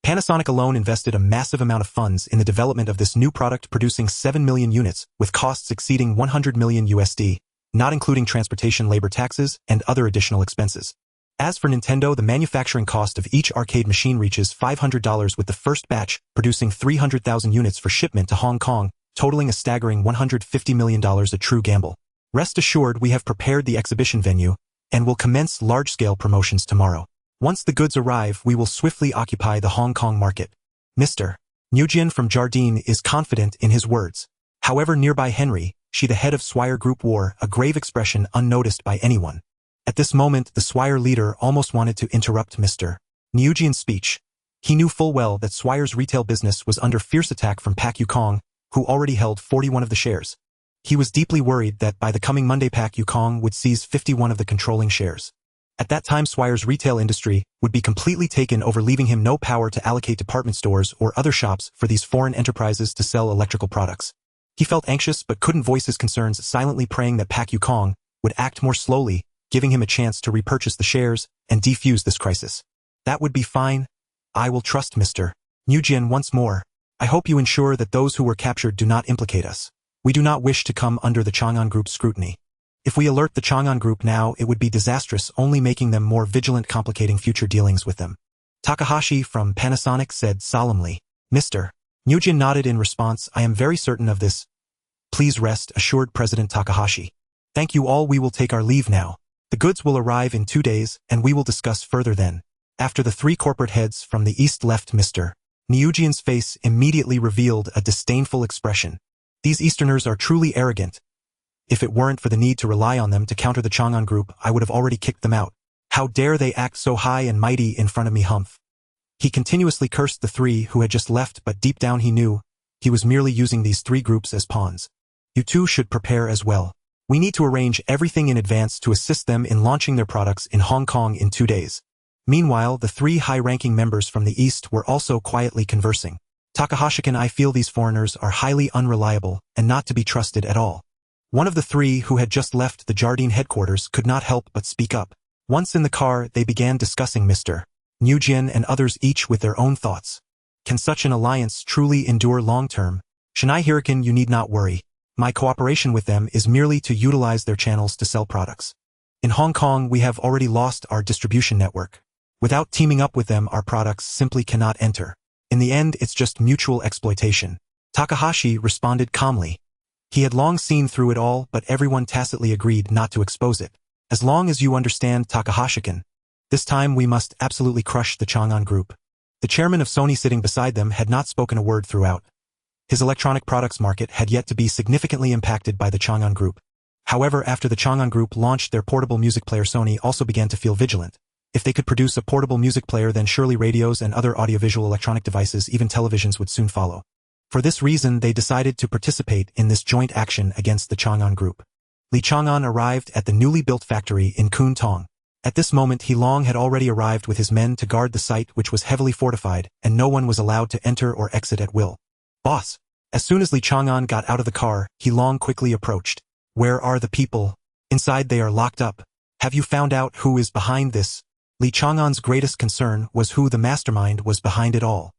Panasonic alone invested a massive amount of funds in the development of this new product, producing 7 million units, with costs exceeding 100 million USD, not including transportation, labor, taxes, and other additional expenses. As for Nintendo, the manufacturing cost of each arcade machine reaches $500, with the first batch producing 300,000 units for shipment to Hong Kong, totaling a staggering $150 million, a true gamble. Rest assured, we have prepared the exhibition venue and will commence large-scale promotions tomorrow. Once the goods arrive, we will swiftly occupy the Hong Kong market. Mr. Nguyen from Jardine is confident in his words. However, nearby Henry, she the head of Swire Group wore a grave expression unnoticed by anyone. At this moment, the Swire leader almost wanted to interrupt Mr. Nguyen's speech. He knew full well that Swire's retail business was under fierce attack from Pak Yukong, who already held 41 of the shares. He was deeply worried that by the coming Monday Pak Yukong would seize 51 of the controlling shares. At that time, Swire's retail industry would be completely taken over, leaving him no power to allocate department stores or other shops for these foreign enterprises to sell electrical products. He felt anxious but couldn't voice his concerns, silently praying that Pak Yukong would act more slowly, giving him a chance to repurchase the shares and defuse this crisis. That would be fine. I will trust Mr. Nguyen once more. I hope you ensure that those who were captured do not implicate us. We do not wish to come under the Chang'an Group's scrutiny. If we alert the Chang'an Group now, it would be disastrous, only making them more vigilant, complicating future dealings with them. Takahashi from Panasonic said solemnly. Mr. Nguyen nodded in response. I am very certain of this. Please rest assured, President Takahashi. Thank you all. We will take our leave now. The goods will arrive in 2 days, and we will discuss further then. After the three corporate heads from the east left, Mr. Nguyen's face immediately revealed a disdainful expression. These Easterners are truly arrogant. If it weren't for the need to rely on them to counter the Chang'an Group, I would have already kicked them out. How dare they act so high and mighty in front of me, humph. He continuously cursed the three who had just left, but deep down he knew he was merely using these three groups as pawns. You two should prepare as well. We need to arrange everything in advance to assist them in launching their products in Hong Kong in 2 days. Meanwhile, the three high-ranking members from the East were also quietly conversing. Takahashi, I feel these foreigners are highly unreliable and not to be trusted at all. One of the three who had just left the Jardine headquarters could not help but speak up. Once in the car, they began discussing Mr. Nguyen and others, each with their own thoughts. Can such an alliance truly endure long-term? Shanghai Hurricane, you need not worry. My cooperation with them is merely to utilize their channels to sell products. In Hong Kong, we have already lost our distribution network. Without teaming up with them, our products simply cannot enter. In the end, it's just mutual exploitation. Takahashi responded calmly. He had long seen through it all, but everyone tacitly agreed not to expose it. As long as you understand, Takahashi-kun, this time we must absolutely crush the Chang'an Group. The chairman of Sony, sitting beside them, had not spoken a word throughout. His electronic products market had yet to be significantly impacted by the Chang'an Group. However, after the Chang'an Group launched their portable music player, Sony also began to feel vigilant. If they could produce a portable music player, then surely radios and other audiovisual electronic devices, even televisions, would soon follow. For this reason, they decided to participate in this joint action against the Chang'an Group. Li Chang'an arrived at the newly built factory in Kwun Tong. At this moment, He Long had already arrived with his men to guard the site, which was heavily fortified, and no one was allowed to enter or exit at will. Boss. As soon as Li Chang'an got out of the car, He Long quickly approached. Where are the people? Inside, they are locked up. Have you found out who is behind this? Li Chang'an's greatest concern was who the mastermind was behind it all.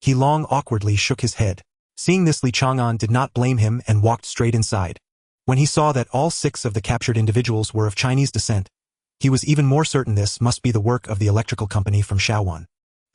He Long awkwardly shook his head. Seeing this, Li Chang'an did not blame him and walked straight inside. When he saw that all 6 of the captured individuals were of Chinese descent, he was even more certain this must be the work of the electrical company from Shaowan.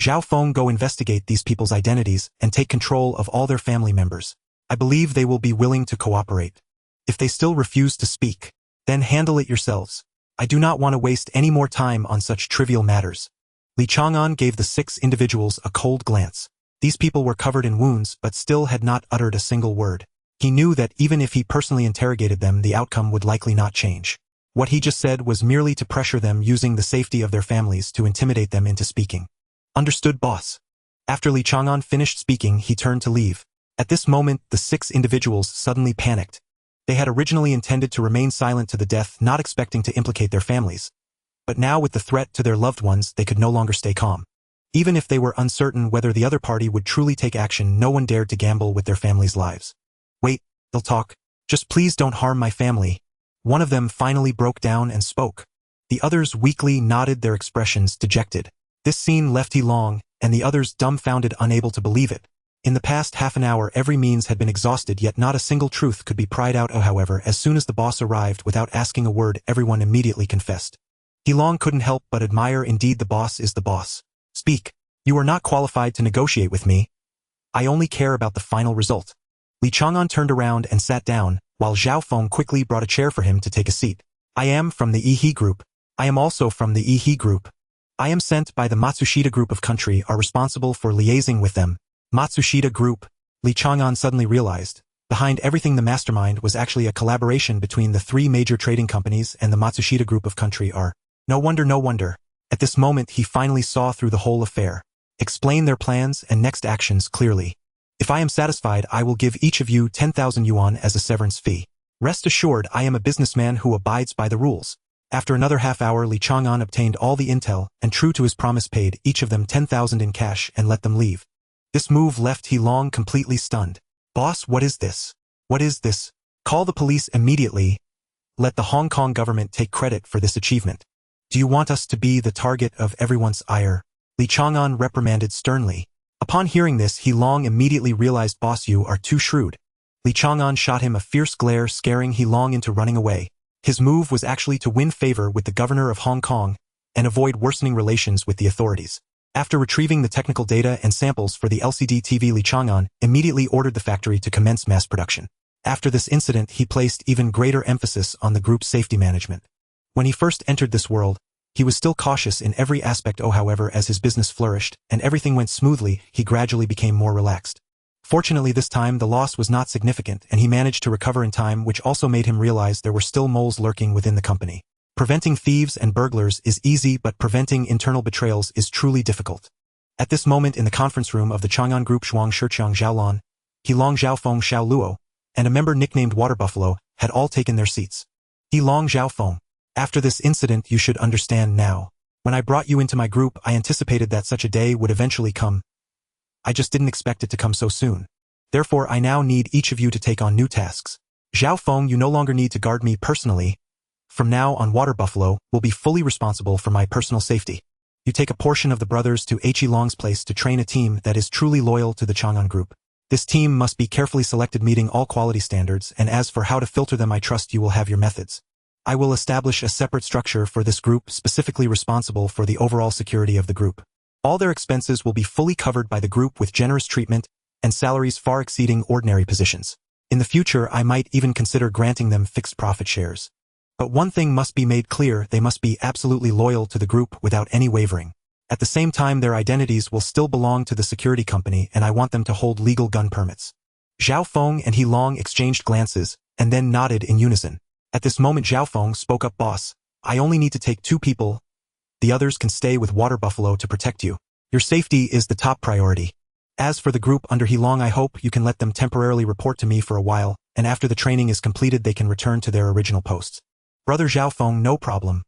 Zhao Feng, go investigate these people's identities and take control of all their family members. I believe they will be willing to cooperate. If they still refuse to speak, then handle it yourselves. I do not want to waste any more time on such trivial matters. Li Chang'an gave the 6 individuals a cold glance. These people were covered in wounds but still had not uttered a single word. He knew that even if he personally interrogated them, the outcome would likely not change. What he just said was merely to pressure them, using the safety of their families to intimidate them into speaking. Understood, boss. After Li Chang'an finished speaking, he turned to leave. At this moment, the 6 individuals suddenly panicked. They had originally intended to remain silent to the death, not expecting to implicate their families. But now, with the threat to their loved ones, they could no longer stay calm. Even if they were uncertain whether the other party would truly take action, no one dared to gamble with their families' lives. Wait, they'll talk. Just please don't harm my family. One of them finally broke down and spoke. The others weakly nodded, their expressions dejected. This scene left He Long and the others dumbfounded, unable to believe it. In the past half an hour, every means had been exhausted, yet not a single truth could be pried out. However, as soon as the boss arrived, without asking a word, everyone immediately confessed. He Long couldn't help but admire. Indeed, the boss is the boss. Speak. You are not qualified to negotiate with me. I only care about the final result. Li Chang'an turned around and sat down, while Zhao Feng quickly brought a chair for him to take a seat. I am from the Yi Group. I am also from the Yi Group. I am sent by the Matsushita Group of country, are responsible for liaising with them. Matsushita Group, Li Chang'an suddenly realized. Behind everything, the mastermind was actually a collaboration between the three major trading companies and the Matsushita Group of country are. No wonder. At this moment he finally saw through the whole affair. Explain their plans and next actions clearly. If I am satisfied, I will give each of you 10,000 yuan as a severance fee. Rest assured, I am a businessman who abides by the rules. After another half hour, Li Chang'an obtained all the intel and, true to his promise, paid each of them 10,000 in cash and let them leave. This move left He Long completely stunned. Boss, what is this? What is this? Call the police immediately. Let the Hong Kong government take credit for this achievement. Do you want us to be the target of everyone's ire? Li Chang'an reprimanded sternly. Upon hearing this, He Long immediately realized, Boss, you are too shrewd. Li Chang'an shot him a fierce glare, scaring He Long into running away. His move was actually to win favor with the governor of Hong Kong and avoid worsening relations with the authorities. After retrieving the technical data and samples for the LCD TV, Li Chang'an immediately ordered the factory to commence mass production. After this incident, he placed even greater emphasis on the group's safety management. When he first entered this world, he was still cautious in every aspect. However, as his business flourished and everything went smoothly, he gradually became more relaxed. Fortunately, this time the loss was not significant and he managed to recover in time, which also made him realize there were still moles lurking within the company. Preventing thieves and burglars is easy, but preventing internal betrayals is truly difficult. At this moment in the conference room of the Chang'an Group, Zhuang Shiqiang Zhaolon, He Long Zhaofeng Xiao Luo, and a member nicknamed Water Buffalo had all taken their seats. He Long Zhaofeng, after this incident you should understand now. When I brought you into my group, I anticipated that such a day would eventually come. I just didn't expect it to come so soon. Therefore, I now need each of you to take on new tasks. Zhaofeng, you no longer need to guard me personally. From now on, Water Buffalo will be fully responsible for my personal safety. You take a portion of the brothers to H. Long's place to train a team that is truly loyal to the Chang'an Group. This team must be carefully selected, meeting all quality standards, and as for how to filter them, I trust you will have your methods. I will establish a separate structure for this group specifically responsible for the overall security of the group. All their expenses will be fully covered by the group with generous treatment and salaries far exceeding ordinary positions. In the future, I might even consider granting them fixed profit shares. But one thing must be made clear: they must be absolutely loyal to the group without any wavering. At the same time, their identities will still belong to the security company, and I want them to hold legal gun permits. Zhaofeng and He Long exchanged glances, and then nodded in unison. At this moment, Zhaofeng spoke up, Boss, I only need to take 2 people. The others can stay with Water Buffalo to protect you. Your safety is the top priority. As for the group under He Long, I hope you can let them temporarily report to me for a while, and after the training is completed they can return to their original posts. Brother Zhaofeng, no problem.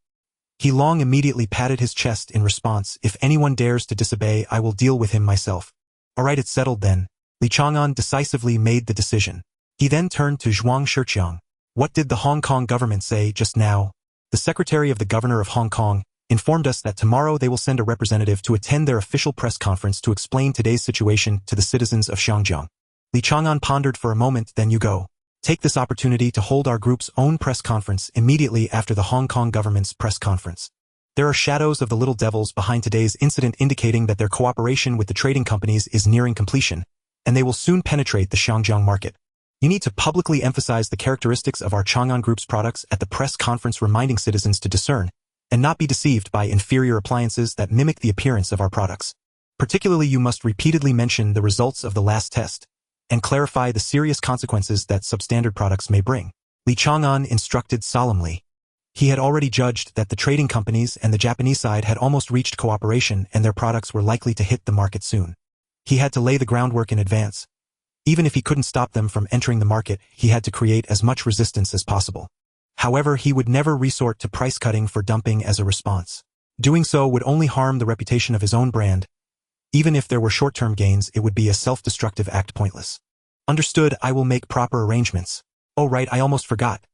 He Long immediately patted his chest in response. If anyone dares to disobey, I will deal with him myself. Alright, it's settled then. Li Chang'an decisively made the decision. He then turned to Zhuang Shiqiang. What did the Hong Kong government say just now? The secretary of the governor of Hong Kong informed us that tomorrow they will send a representative to attend their official press conference to explain today's situation to the citizens of Shangjiang. Li Chang'an pondered for a moment. Then you go. Take this opportunity to hold our group's own press conference immediately after the Hong Kong government's press conference. There are shadows of the little devils behind today's incident, indicating that their cooperation with the trading companies is nearing completion, and they will soon penetrate the Shangjiang market. You need to publicly emphasize the characteristics of our Chang'an Group's products at the press conference, reminding citizens to discern and not be deceived by inferior appliances that mimic the appearance of our products. Particularly, you must repeatedly mention the results of the last test and clarify the serious consequences that substandard products may bring. Li Chang'an instructed solemnly. He had already judged that the trading companies and the Japanese side had almost reached cooperation and their products were likely to hit the market soon. He had to lay the groundwork in advance. Even if he couldn't stop them from entering the market, he had to create as much resistance as possible. However, he would never resort to price cutting for dumping as a response. Doing so would only harm the reputation of his own brand. Even if there were short-term gains, it would be a self-destructive act, pointless. Understood, I will make proper arrangements. Oh right, I almost forgot.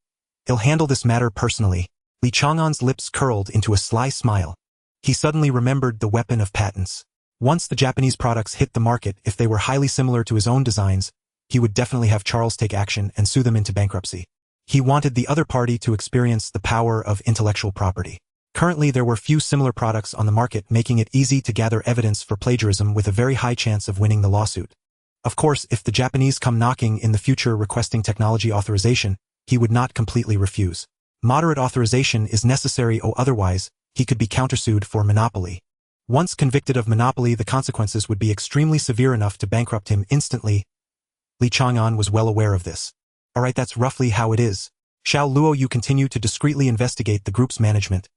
I'll handle this matter personally. Li Chang'an's lips curled into a sly smile. He suddenly remembered the weapon of patents. Once the Japanese products hit the market, if they were highly similar to his own designs, he would definitely have Charles take action and sue them into bankruptcy. He wanted the other party to experience the power of intellectual property. Currently, there were few similar products on the market, making it easy to gather evidence for plagiarism with a very high chance of winning the lawsuit. Of course, if the Japanese come knocking in the future requesting technology authorization, he would not completely refuse. Moderate authorization is necessary, otherwise, he could be countersued for monopoly. Once convicted of monopoly, the consequences would be extremely severe enough to bankrupt him instantly. Li Chang'an was well aware of this. Alright, that's roughly how it is. Xiao Luo, you continue to discreetly investigate the group's management.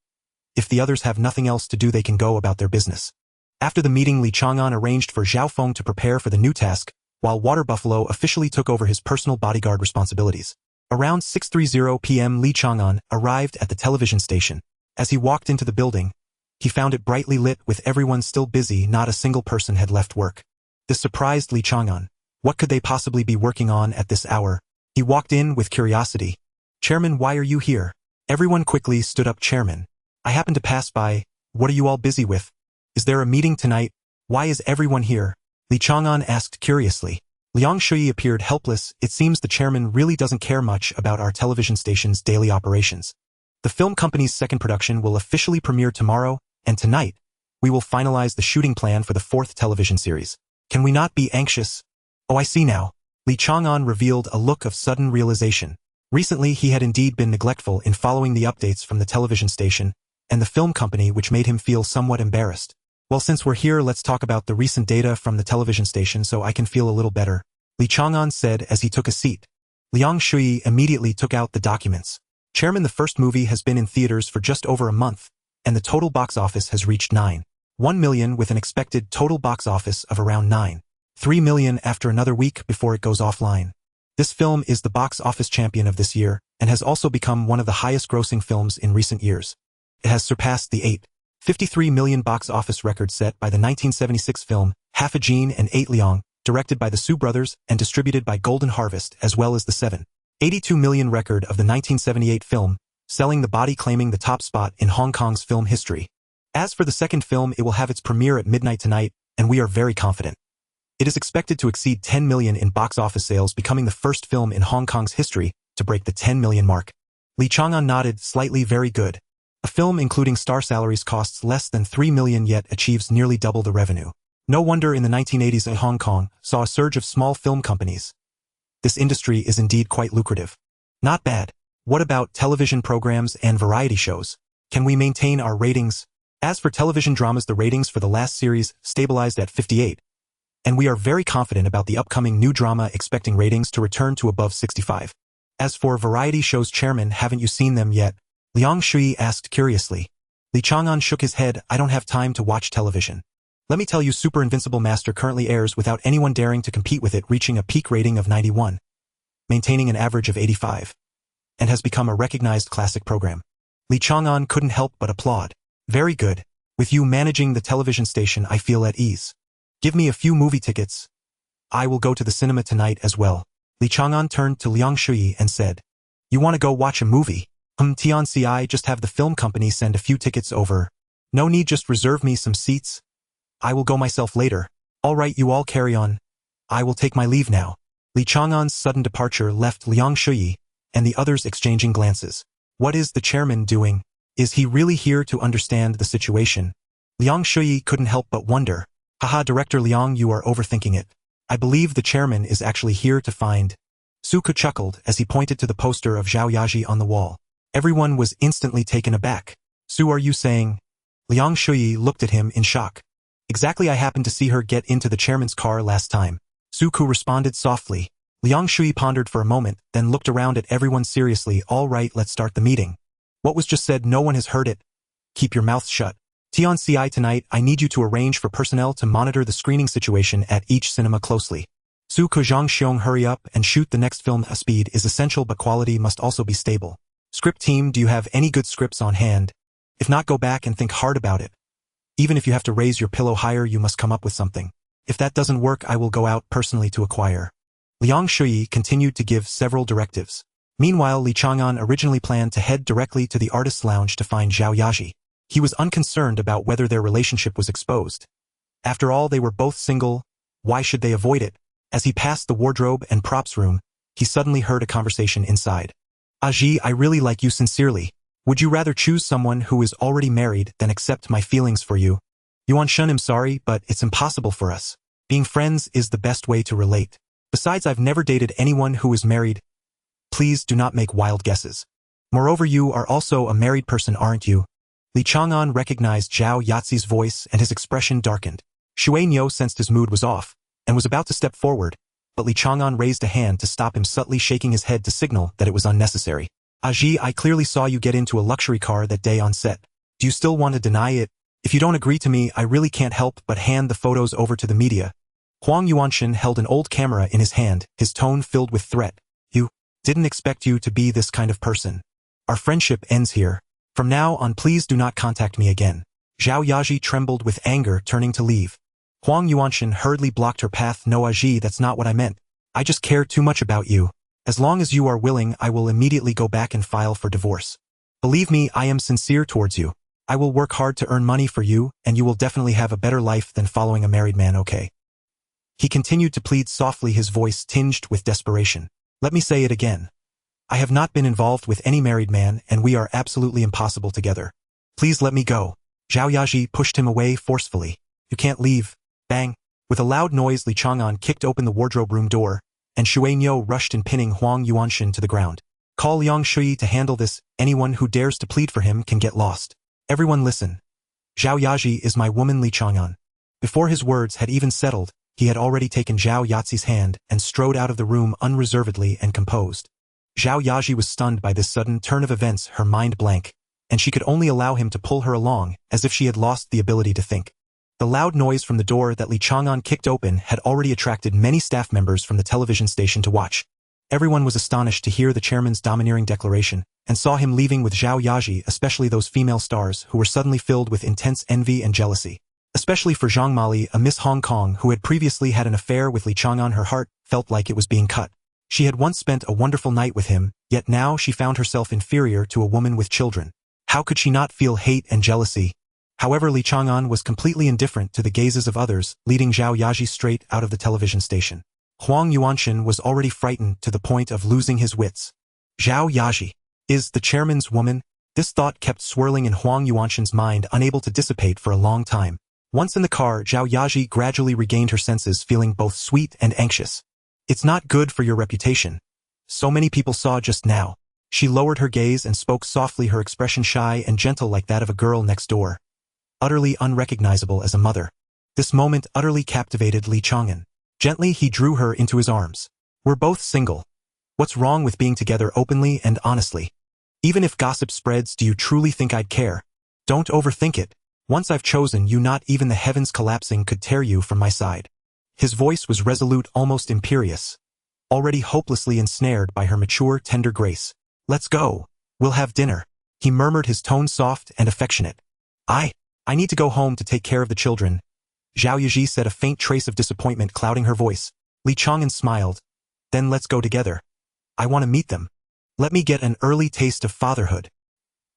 If the others have nothing else to do, they can go about their business. After the meeting, Li Chang'an arranged for Zhao Feng to prepare for the new task, while Water Buffalo officially took over his personal bodyguard responsibilities. Around 6:30 p.m. Li Chang'an arrived at the television station. As he walked into the building, he found it brightly lit with everyone still busy. Not a single person had left work. This surprised Li Chang'an. What could they possibly be working on at this hour? He walked in with curiosity. Chairman, why are you here? Everyone quickly stood up. Chairman, I happened to pass by. What are you all busy with? Is there a meeting tonight? Why is everyone here? Li Chang'an asked curiously. Liang Shui appeared helpless. It seems the chairman really doesn't care much about our television station's daily operations. The film company's second production will officially premiere tomorrow, and tonight, we will finalize the shooting plan for the fourth television series. Can we not be anxious? Oh, I see now. Li Chang'an revealed a look of sudden realization. Recently, he had indeed been neglectful in following the updates from the television station and the film company, which made him feel somewhat embarrassed. Well, since we're here, let's talk about the recent data from the television station so I can feel a little better, Li Chang'an said as he took a seat. Liang Shui immediately took out the documents. Chairman, the first movie has been in theaters for just over a month, and the total box office has reached 9.1 million with an expected total box office of around 9.3 million after another week before it goes offline. This film is the box office champion of this year and has also become one of the highest grossing films in recent years. It has surpassed the 8.53 million box office record set by the 1976 film Half a Gene and 8 Liang, directed by the Su brothers and distributed by Golden Harvest, as well as the 7.82 million record of the 1978 film, Selling the Body, claiming the top spot in Hong Kong's film history. As for the second film, it will have its premiere at midnight tonight, and we are very confident. It is expected to exceed 10 million in box office sales, becoming the first film in Hong Kong's history to break the 10 million mark. Li Chang'an nodded slightly. Very good. A film including star salaries costs less than 3 million yet achieves nearly double the revenue. No wonder in the 1980s in Hong Kong saw a surge of small film companies. This industry is indeed quite lucrative. Not bad. What about television programs and variety shows? Can we maintain our ratings? As for television dramas, the ratings for the last series stabilized at 58. And we are very confident about the upcoming new drama, expecting ratings to return to above 65. As for variety shows, Chairman, haven't you seen them yet? Liang Shui asked curiously. Li Chang'an shook his head. I don't have time to watch television. Let me tell you, Super Invincible Master currently airs without anyone daring to compete with it, reaching a peak rating of 91, maintaining an average of 85, and has become a recognized classic program. Li Chang'an couldn't help but applaud. Very good. With you managing the television station, I feel at ease. Give me a few movie tickets. I will go to the cinema tonight as well. Li Chang'an turned to Liang Shui and said, You want to go watch a movie? Tianci, just have the film company send a few tickets over. No need, just reserve me some seats. I will go myself later. All right, you all carry on. I will take my leave now. Li Chang'an's sudden departure left Liang Shui and the others exchanging glances. What is the chairman doing? Is he really here to understand the situation? Liang Shui couldn't help but wonder. Haha, Director Liang, you are overthinking it. I believe the chairman is actually here to find. Suku chuckled as he pointed to the poster of Zhao Yaji on the wall. Everyone was instantly taken aback. Su, are you saying? Liang Shui looked at him in shock. Exactly, I happened to see her get into the chairman's car last time. Suku responded softly. Liang Shui pondered for a moment, then looked around at everyone seriously. All right, let's start the meeting. What was just said, no one has heard it. Keep your mouth shut. Tianci, tonight, I need you to arrange for personnel to monitor the screening situation at each cinema closely. Su Kuzhang Xiong, hurry up and shoot the next film. Speed is essential, but quality must also be stable. Script team, do you have any good scripts on hand? If not, go back and think hard about it. Even if you have to raise your pillow higher, you must come up with something. If that doesn't work, I will go out personally to acquire. Liang Shui continued to give several directives. Meanwhile, Li Chang'an originally planned to head directly to the artist's lounge to find Zhao Yaji. He was unconcerned about whether their relationship was exposed. After all, they were both single. Why should they avoid it? As he passed the wardrobe and props room, he suddenly heard a conversation inside. Aji, I really like you sincerely. Would you rather choose someone who is already married than accept my feelings for you? Yuan Shun, I'm sorry, but it's impossible for us. Being friends is the best way to relate. Besides, I've never dated anyone who is married. Please do not make wild guesses. Moreover, you are also a married person, aren't you? Li Chang'an recognized Zhao Yazi's voice and his expression darkened. Shui Niu sensed his mood was off, and was about to step forward, but Li Chang'an raised a hand to stop him, subtly shaking his head to signal that it was unnecessary. Aji, I clearly saw you get into a luxury car that day on set. Do you still want to deny it? If you don't agree to me, I really can't help but hand the photos over to the media. Huang Yuanshan held an old camera in his hand, his tone filled with threat. You didn't expect you to be this kind of person. Our friendship ends here. From now on, please do not contact me again. Zhao Yaji trembled with anger, turning to leave. Huang Yuanshan hurriedly blocked her path. No, Aji, that's not what I meant. I just care too much about you. As long as you are willing, I will immediately go back and file for divorce. Believe me, I am sincere towards you. I will work hard to earn money for you, and you will definitely have a better life than following a married man, okay? He continued to plead softly, his voice tinged with desperation. Let me say it again. I have not been involved with any married man, and we are absolutely impossible together. Please let me go. Zhao Yaji pushed him away forcefully. You can't leave. Bang. With a loud noise, Li Chang'an kicked open the wardrobe room door, and Shui Niu rushed in, pinning Huang Yuanshan to the ground. Call Liang Shui to handle this. Anyone who dares to plead for him can get lost. Everyone listen. Zhao Yaji is my woman, Li Chang'an. Before his words had even settled, he had already taken Zhao Yazi's hand and strode out of the room unreservedly and composed. Zhao Yaji was stunned by this sudden turn of events, her mind blank, and she could only allow him to pull her along, as if she had lost the ability to think. The loud noise from the door that Li Chang'an kicked open had already attracted many staff members from the television station to watch. Everyone was astonished to hear the chairman's domineering declaration, and saw him leaving with Zhao Yaji, especially those female stars who were suddenly filled with intense envy and jealousy. Especially for Zhang Mali, a Miss Hong Kong who had previously had an affair with Li Chang'an. Her heart felt like it was being cut. She had once spent a wonderful night with him, yet now she found herself inferior to a woman with children. How could she not feel hate and jealousy? However, Li Chang'an was completely indifferent to the gazes of others, leading Zhao Yaji straight out of the television station. Huang Yuanshan was already frightened to the point of losing his wits. Zhao Yaji is the chairman's woman? This thought kept swirling in Huang Yuanshan's mind, unable to dissipate for a long time. Once in the car, Zhao Yaji gradually regained her senses, feeling both sweet and anxious. It's not good for your reputation. So many people saw just now. She lowered her gaze and spoke softly, her expression shy and gentle like that of a girl next door. Utterly unrecognizable as a mother. This moment utterly captivated Li Chang'an. Gently, he drew her into his arms. We're both single. What's wrong with being together openly and honestly? Even if gossip spreads, do you truly think I'd care? Don't overthink it. Once I've chosen you, not even the heavens collapsing could tear you from my side. His voice was resolute, almost imperious. Already hopelessly ensnared by her mature, tender grace. Let's go. We'll have dinner. He murmured, his tone soft and affectionate. I need to go home to take care of the children. Zhao Yaji said, a faint trace of disappointment clouding her voice. Li Chang'an smiled. Then let's go together. I want to meet them. Let me get an early taste of fatherhood.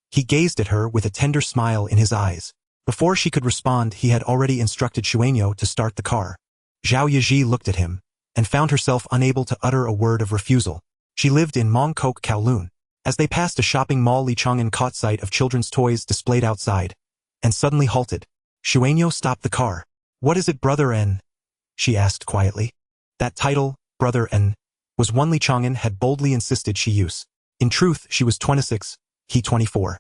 He gazed at her with a tender smile in his eyes. Before she could respond, he had already instructed Shui Niu to start the car. Zhao Yaji looked at him, and found herself unable to utter a word of refusal. She lived in Mongkok, Kowloon. As they passed a shopping mall, Li Chang'an caught sight of children's toys displayed outside, and suddenly halted. Shui Niu stopped the car. What is it, Brother N? She asked quietly. That title, Brother N, was one Li Chang'an had boldly insisted she use. In truth, she was 26, he 24.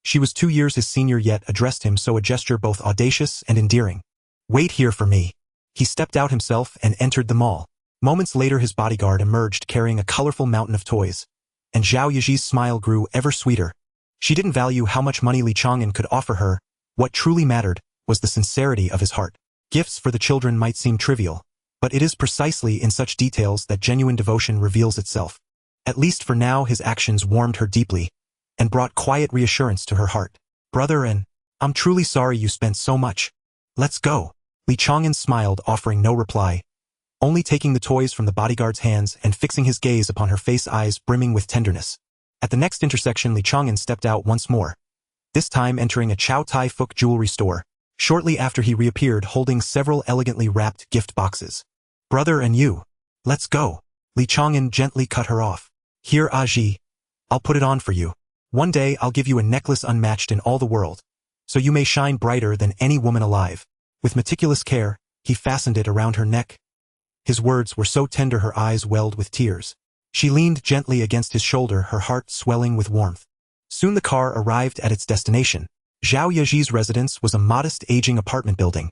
She was 2 years his senior, yet addressed him so, a gesture both audacious and endearing. Wait here for me. He stepped out himself and entered the mall. Moments later, his bodyguard emerged carrying a colorful mountain of toys, and Zhao Yaji's smile grew ever sweeter. She didn't value how much money Li Chang'an could offer her. What truly mattered was the sincerity of his heart. Gifts for the children might seem trivial, but it is precisely in such details that genuine devotion reveals itself. At least for now, his actions warmed her deeply, and brought quiet reassurance to her heart. Brother N, I'm truly sorry you spent so much. Let's go. Li Chang'an smiled, offering no reply, only taking the toys from the bodyguard's hands and fixing his gaze upon her face, eyes brimming with tenderness. At the next intersection, Li Chang'an stepped out once more, this time entering a Chow Tai Fook jewelry store. Shortly after, he reappeared holding several elegantly wrapped gift boxes. Brother and you. Let's go. Li Chang'an gently cut her off. Here, Aji. I'll put it on for you. One day I'll give you a necklace unmatched in all the world, so you may shine brighter than any woman alive. With meticulous care, he fastened it around her neck. His words were so tender her eyes welled with tears. She leaned gently against his shoulder, her heart swelling with warmth. Soon the car arrived at its destination. Zhao Yaji's residence was a modest aging apartment building.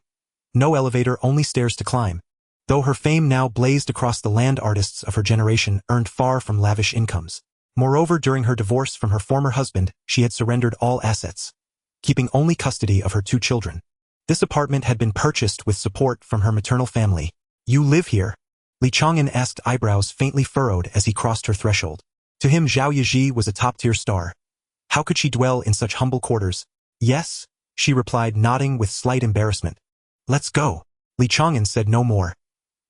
No elevator, only stairs to climb. Though her fame now blazed across the land, artists of her generation earned far from lavish incomes. Moreover, during her divorce from her former husband, she had surrendered all assets, keeping only custody of her 2 children. This apartment had been purchased with support from her maternal family. "You live here?" Li Chang'an asked, eyebrows faintly furrowed as he crossed her threshold. To him, Zhao Yaji was a top-tier star. How could she dwell in such humble quarters? "Yes," she replied, nodding with slight embarrassment. "Let's go." Li Chang'an said no more.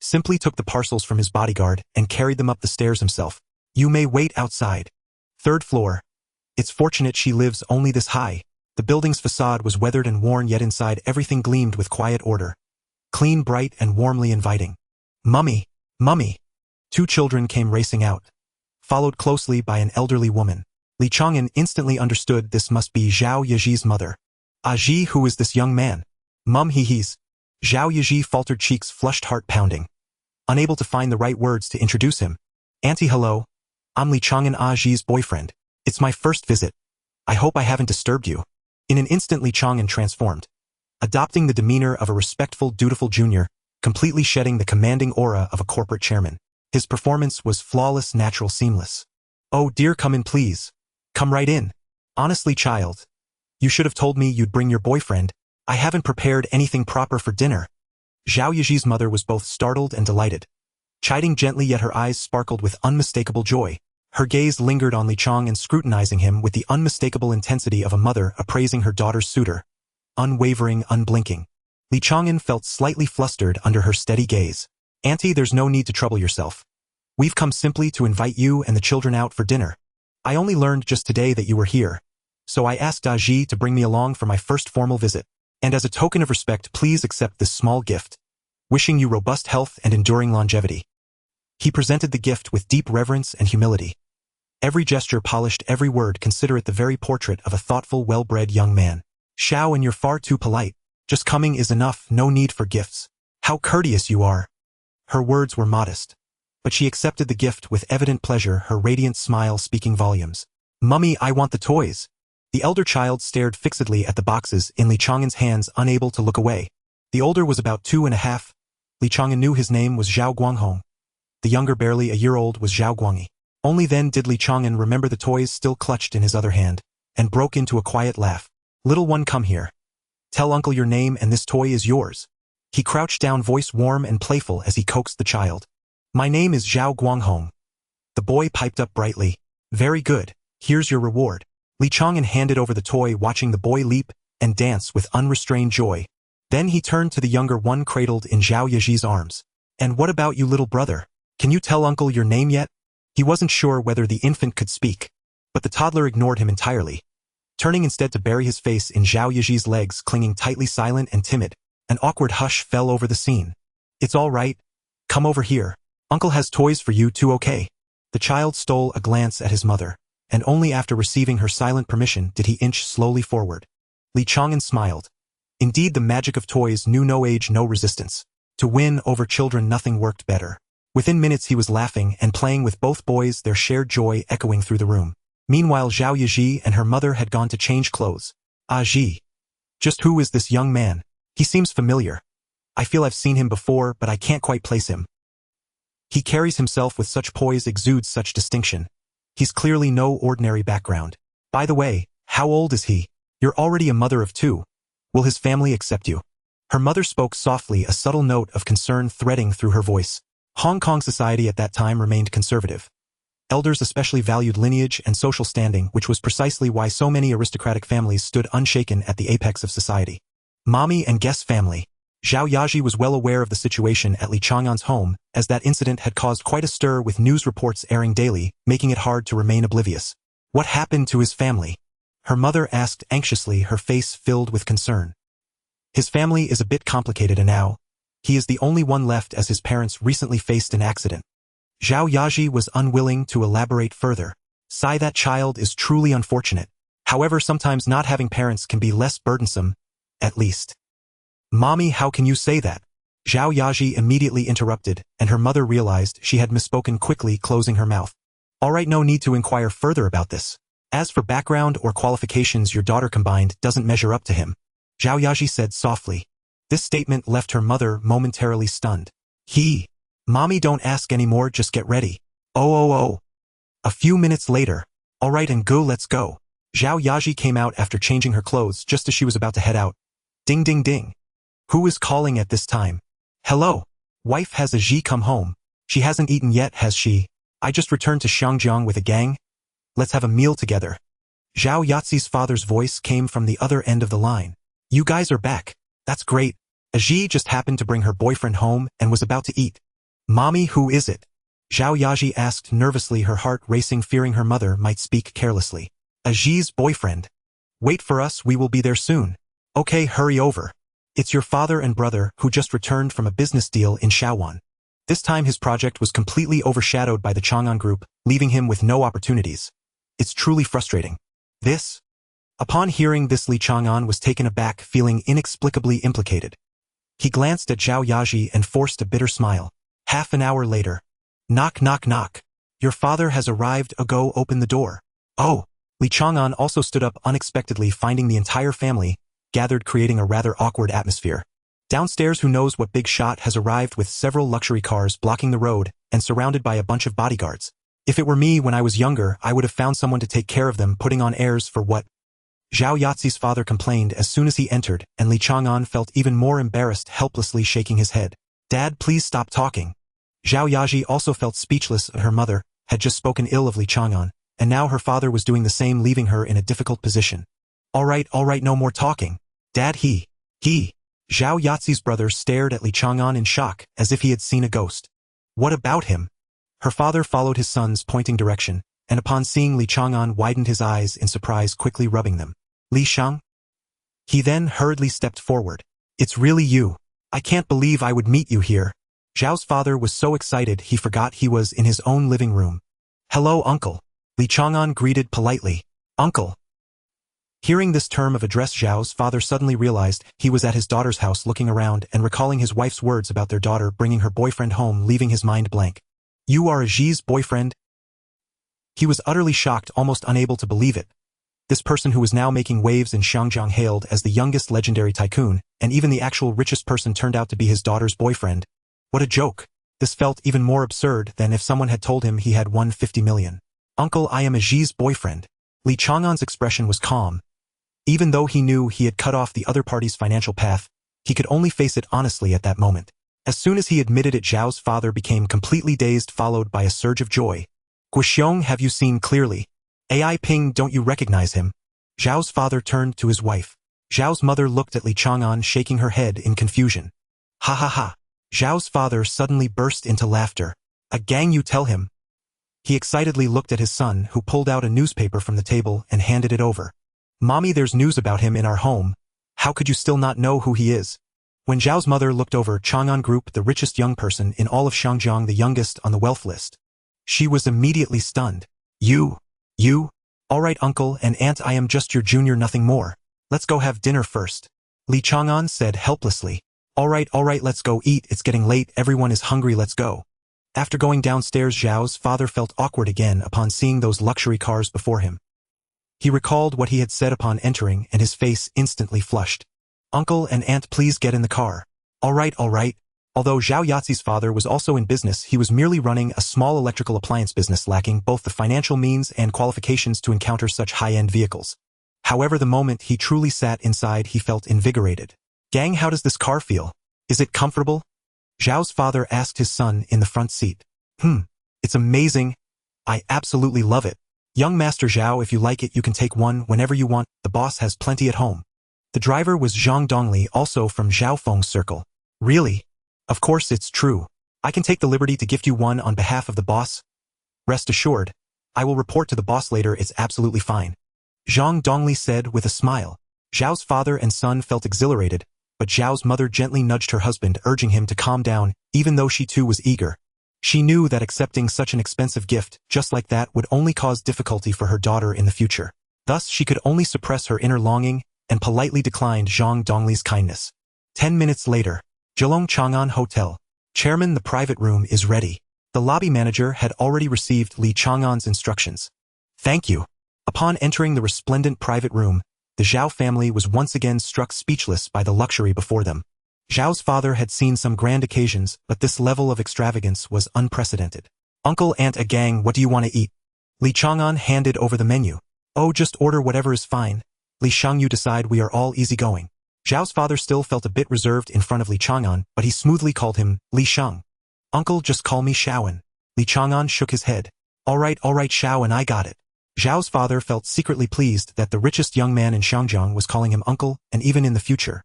Simply took the parcels from his bodyguard and carried them up the stairs himself. "You may wait outside. 3rd floor. It's fortunate she lives only this high." The building's facade was weathered and worn, yet inside everything gleamed with quiet order. Clean, bright, and warmly inviting. "Mummy! Mummy!" 2 children came racing out, followed closely by an elderly woman. Li Chang'an instantly understood this must be Zhao Yaji's mother. "Aji, who is this young man?" "Mum, he's..." Zhao Yaji faltered, cheeks flushed, heart pounding, unable to find the right words to introduce him. "Auntie, hello. I'm Li Chang'an, Aji's boyfriend. It's my first visit. I hope I haven't disturbed you." In an instant, Li Chang'an transformed, adopting the demeanor of a respectful, dutiful junior, completely shedding the commanding aura of a corporate chairman. His performance was flawless, natural, seamless. "Oh dear, come in please. Come right in. Honestly, child, you should have told me you'd bring your boyfriend. I haven't prepared anything proper for dinner." Zhao Yaji's mother was both startled and delighted, chiding gently, yet her eyes sparkled with unmistakable joy. Her gaze lingered on Li Chang'an, scrutinizing him with the unmistakable intensity of a mother appraising her daughter's suitor. Unwavering, unblinking. Li Chang'an felt slightly flustered under her steady gaze. "Auntie, there's no need to trouble yourself. We've come simply to invite you and the children out for dinner. I only learned just today that you were here, so I asked Aji to bring me along for my first formal visit. And as a token of respect, please accept this small gift. Wishing you robust health and enduring longevity." He presented the gift with deep reverence and humility. Every gesture polished, every word considerate, the very portrait of a thoughtful, well-bred young man. "Xiao, and you're far too polite. Just coming is enough, no need for gifts. How courteous you are." Her words were modest, but she accepted the gift with evident pleasure, her radiant smile speaking volumes. "Mummy, I want the toys." The elder child stared fixedly at the boxes in Li Chang'an's hands, unable to look away. The older was about 2.5. Li Chang'an knew his name was Zhao Guanghong. The younger, barely a year old, was Zhao Guangyi. Only then did Li Chang'an remember the toys still clutched in his other hand, and broke into a quiet laugh. "Little one, come here. Tell uncle your name and this toy is yours." He crouched down, voice warm and playful as he coaxed the child. "My name is Zhao Guanghong." The boy piped up brightly. "Very good. Here's your reward." Li Chang'an handed over the toy, watching the boy leap and dance with unrestrained joy. Then he turned to the younger one cradled in Zhao Yaji's arms. "And what about you, little brother? Can you tell uncle your name yet?" He wasn't sure whether the infant could speak, but the toddler ignored him entirely, turning instead to bury his face in Zhao Yaji's legs, clinging tightly, silent and timid. An awkward hush fell over the scene. "It's all right. Come over here. Uncle has toys for you too, okay?" The child stole a glance at his mother, and only after receiving her silent permission did he inch slowly forward. Li Chang'an smiled. Indeed, the magic of toys knew no age, no resistance. To win over children, nothing worked better. Within minutes he was laughing and playing with both boys, their shared joy echoing through the room. Meanwhile, Zhao Yaji and her mother had gone to change clothes. "Aji. Just who is this young man? He seems familiar. I feel I've seen him before, but I can't quite place him. He carries himself with such poise, exudes such distinction. He's clearly no ordinary background. By the way, how old is he? You're already a mother of 2. Will his family accept you?" Her mother spoke softly, a subtle note of concern threading through her voice. Hong Kong society at that time remained conservative. Elders especially valued lineage and social standing, which was precisely why so many aristocratic families stood unshaken at the apex of society. Mommy and guest family. Zhao Yaji was well aware of the situation at Li Chang'an's home, as that incident had caused quite a stir, with news reports airing daily, making it hard to remain oblivious. "What happened to his family?" her mother asked anxiously, her face filled with concern. "His family is a bit complicated, and now he is the only one left, as his parents recently faced an accident." Zhao Yaji was unwilling to elaborate further. "Sigh, that child is truly unfortunate. However, sometimes not having parents can be less burdensome, at least." "Mommy, how can you say that?" Zhao Yaji immediately interrupted, and her mother realized she had misspoken, quickly closing her mouth. "All right, no need to inquire further about this. As for background or qualifications, your daughter combined doesn't measure up to him, Zhao Yaji said softly. This statement left her mother momentarily stunned. Mommy, don't ask anymore, just get ready. Oh. A few minutes later. Alright, and go, let's go. Zhao Yaji came out after changing her clothes just as she was about to head out. Ding ding ding. Who is calling at this time? Hello. Wife, has a Ji come home? She hasn't eaten yet, has she? I just returned to Shangjiang with a gang. Let's have a meal together. Zhao Yazi's father's voice came from the other end of the line. You guys are back. That's great. A Ji just happened to bring her boyfriend home and was about to eat. Mommy, who is it? Zhao Yaji asked nervously, her heart racing, fearing her mother might speak carelessly. A Ji's boyfriend. Wait for us, we will be there soon. Okay, hurry over. It's your father and brother who just returned from a business deal in Shaowan. This time his project was completely overshadowed by the Chang'an group, leaving him with no opportunities. It's truly frustrating. Upon hearing this, Li Chang'an was taken aback, feeling inexplicably implicated. He glanced at Zhao Yaji and forced a bitter smile. Half an hour later. Knock, knock, knock. Your father has arrived, go open the door. Oh. Li Chang'an also stood up unexpectedly, finding the entire family gathered, creating a rather awkward atmosphere. Downstairs, who knows what big shot has arrived with several luxury cars blocking the road and surrounded by a bunch of bodyguards. If it were me when I was younger, I would have found someone to take care of them, putting on airs for what? Zhao Yazi's father complained as soon as he entered, and Li Chang'an felt even more embarrassed, helplessly shaking his head. Dad, please stop talking. Zhao Yaji also felt speechless. Her mother had just spoken ill of Li Chang'an, and now her father was doing the same, leaving her in a difficult position. All right, no more talking. Dad, he. Zhao Yazi's brother stared at Li Chang'an in shock, as if he had seen a ghost. What about him? Her father followed his son's pointing direction, and upon seeing Li Chang'an widened his eyes in surprise, quickly rubbing them. Li Shang? He then hurriedly stepped forward. It's really you. I can't believe I would meet you here. Zhao's father was so excited he forgot he was in his own living room. Hello, uncle. Li Chang'an greeted politely. Uncle. Hearing this term of address, Zhao's father suddenly realized he was at his daughter's house, looking around and recalling his wife's words about their daughter bringing her boyfriend home, leaving his mind blank. You are a Ji's boyfriend? He was utterly shocked, almost unable to believe it. This person who was now making waves in Shangjiang, hailed as the youngest legendary tycoon, and even the actual richest person, turned out to be his daughter's boyfriend. What a joke. This felt even more absurd than if someone had told him he had won 50 million. Uncle, I am a Ji's boyfriend. Li Chang'an's expression was calm. Even though he knew he had cut off the other party's financial path, he could only face it honestly at that moment. As soon as he admitted it, Zhao's father became completely dazed, followed by a surge of joy. Guoxiong, have you seen clearly? Ai Ping, don't you recognize him? Zhao's father turned to his wife. Zhao's mother looked at Li Chang'an, shaking her head in confusion. Ha ha ha. Zhao's father suddenly burst into laughter. A gang, you tell him? He excitedly looked at his son, who pulled out a newspaper from the table and handed it over. Mommy, there's news about him in our home. How could you still not know who he is? When Zhao's mother looked over Chang'an Group, the richest young person in all of Shangjiang, the youngest on the wealth list, she was immediately stunned. You? All right, uncle and aunt, I am just your junior, nothing more. Let's go have dinner first. Li Chang'an said helplessly. All right, let's go eat, it's getting late, everyone is hungry, let's go. After going downstairs, Zhao's father felt awkward again upon seeing those luxury cars before him. He recalled what he had said upon entering, and his face instantly flushed. Uncle and aunt, please get in the car. All right. Although Zhao Yazi's father was also in business, he was merely running a small electrical appliance business, lacking both the financial means and qualifications to encounter such high-end vehicles. However, the moment he truly sat inside, he felt invigorated. Gang, how does this car feel? Is it comfortable? Zhao's father asked his son in the front seat. It's amazing. I absolutely love it. Young Master Zhao, if you like it, you can take one whenever you want, the boss has plenty at home. The driver was Zhang Dongli, also from Zhao Feng's circle. Really? Of course it's true. I can take the liberty to gift you one on behalf of the boss. Rest assured, I will report to the boss later, it's absolutely fine. Zhang Dongli said with a smile. Zhao's father and son felt exhilarated, but Zhao's mother gently nudged her husband, urging him to calm down, even though she too was eager. She knew that accepting such an expensive gift just like that would only cause difficulty for her daughter in the future. Thus, she could only suppress her inner longing and politely declined Zhang Dongli's kindness. 10 minutes later, Li Chang'an Hotel. Chairman, the private room is ready. The lobby manager had already received Li Chang'an's instructions. Thank you. Upon entering the resplendent private room, the Zhao family was once again struck speechless by the luxury before them. Zhao's father had seen some grand occasions, but this level of extravagance was unprecedented. Uncle, aunt, a gang, what do you want to eat? Li Chang'an handed over the menu. Oh, just order whatever is fine. Li Chang, you decide, we are all easygoing. Zhao's father still felt a bit reserved in front of Li Chang'an, but he smoothly called him Li Shang. Uncle, just call me Shaoan. Li Chang'an shook his head. All right, Shaoan, I got it. Zhao's father felt secretly pleased that the richest young man in Xiangjiang was calling him uncle, and even in the future.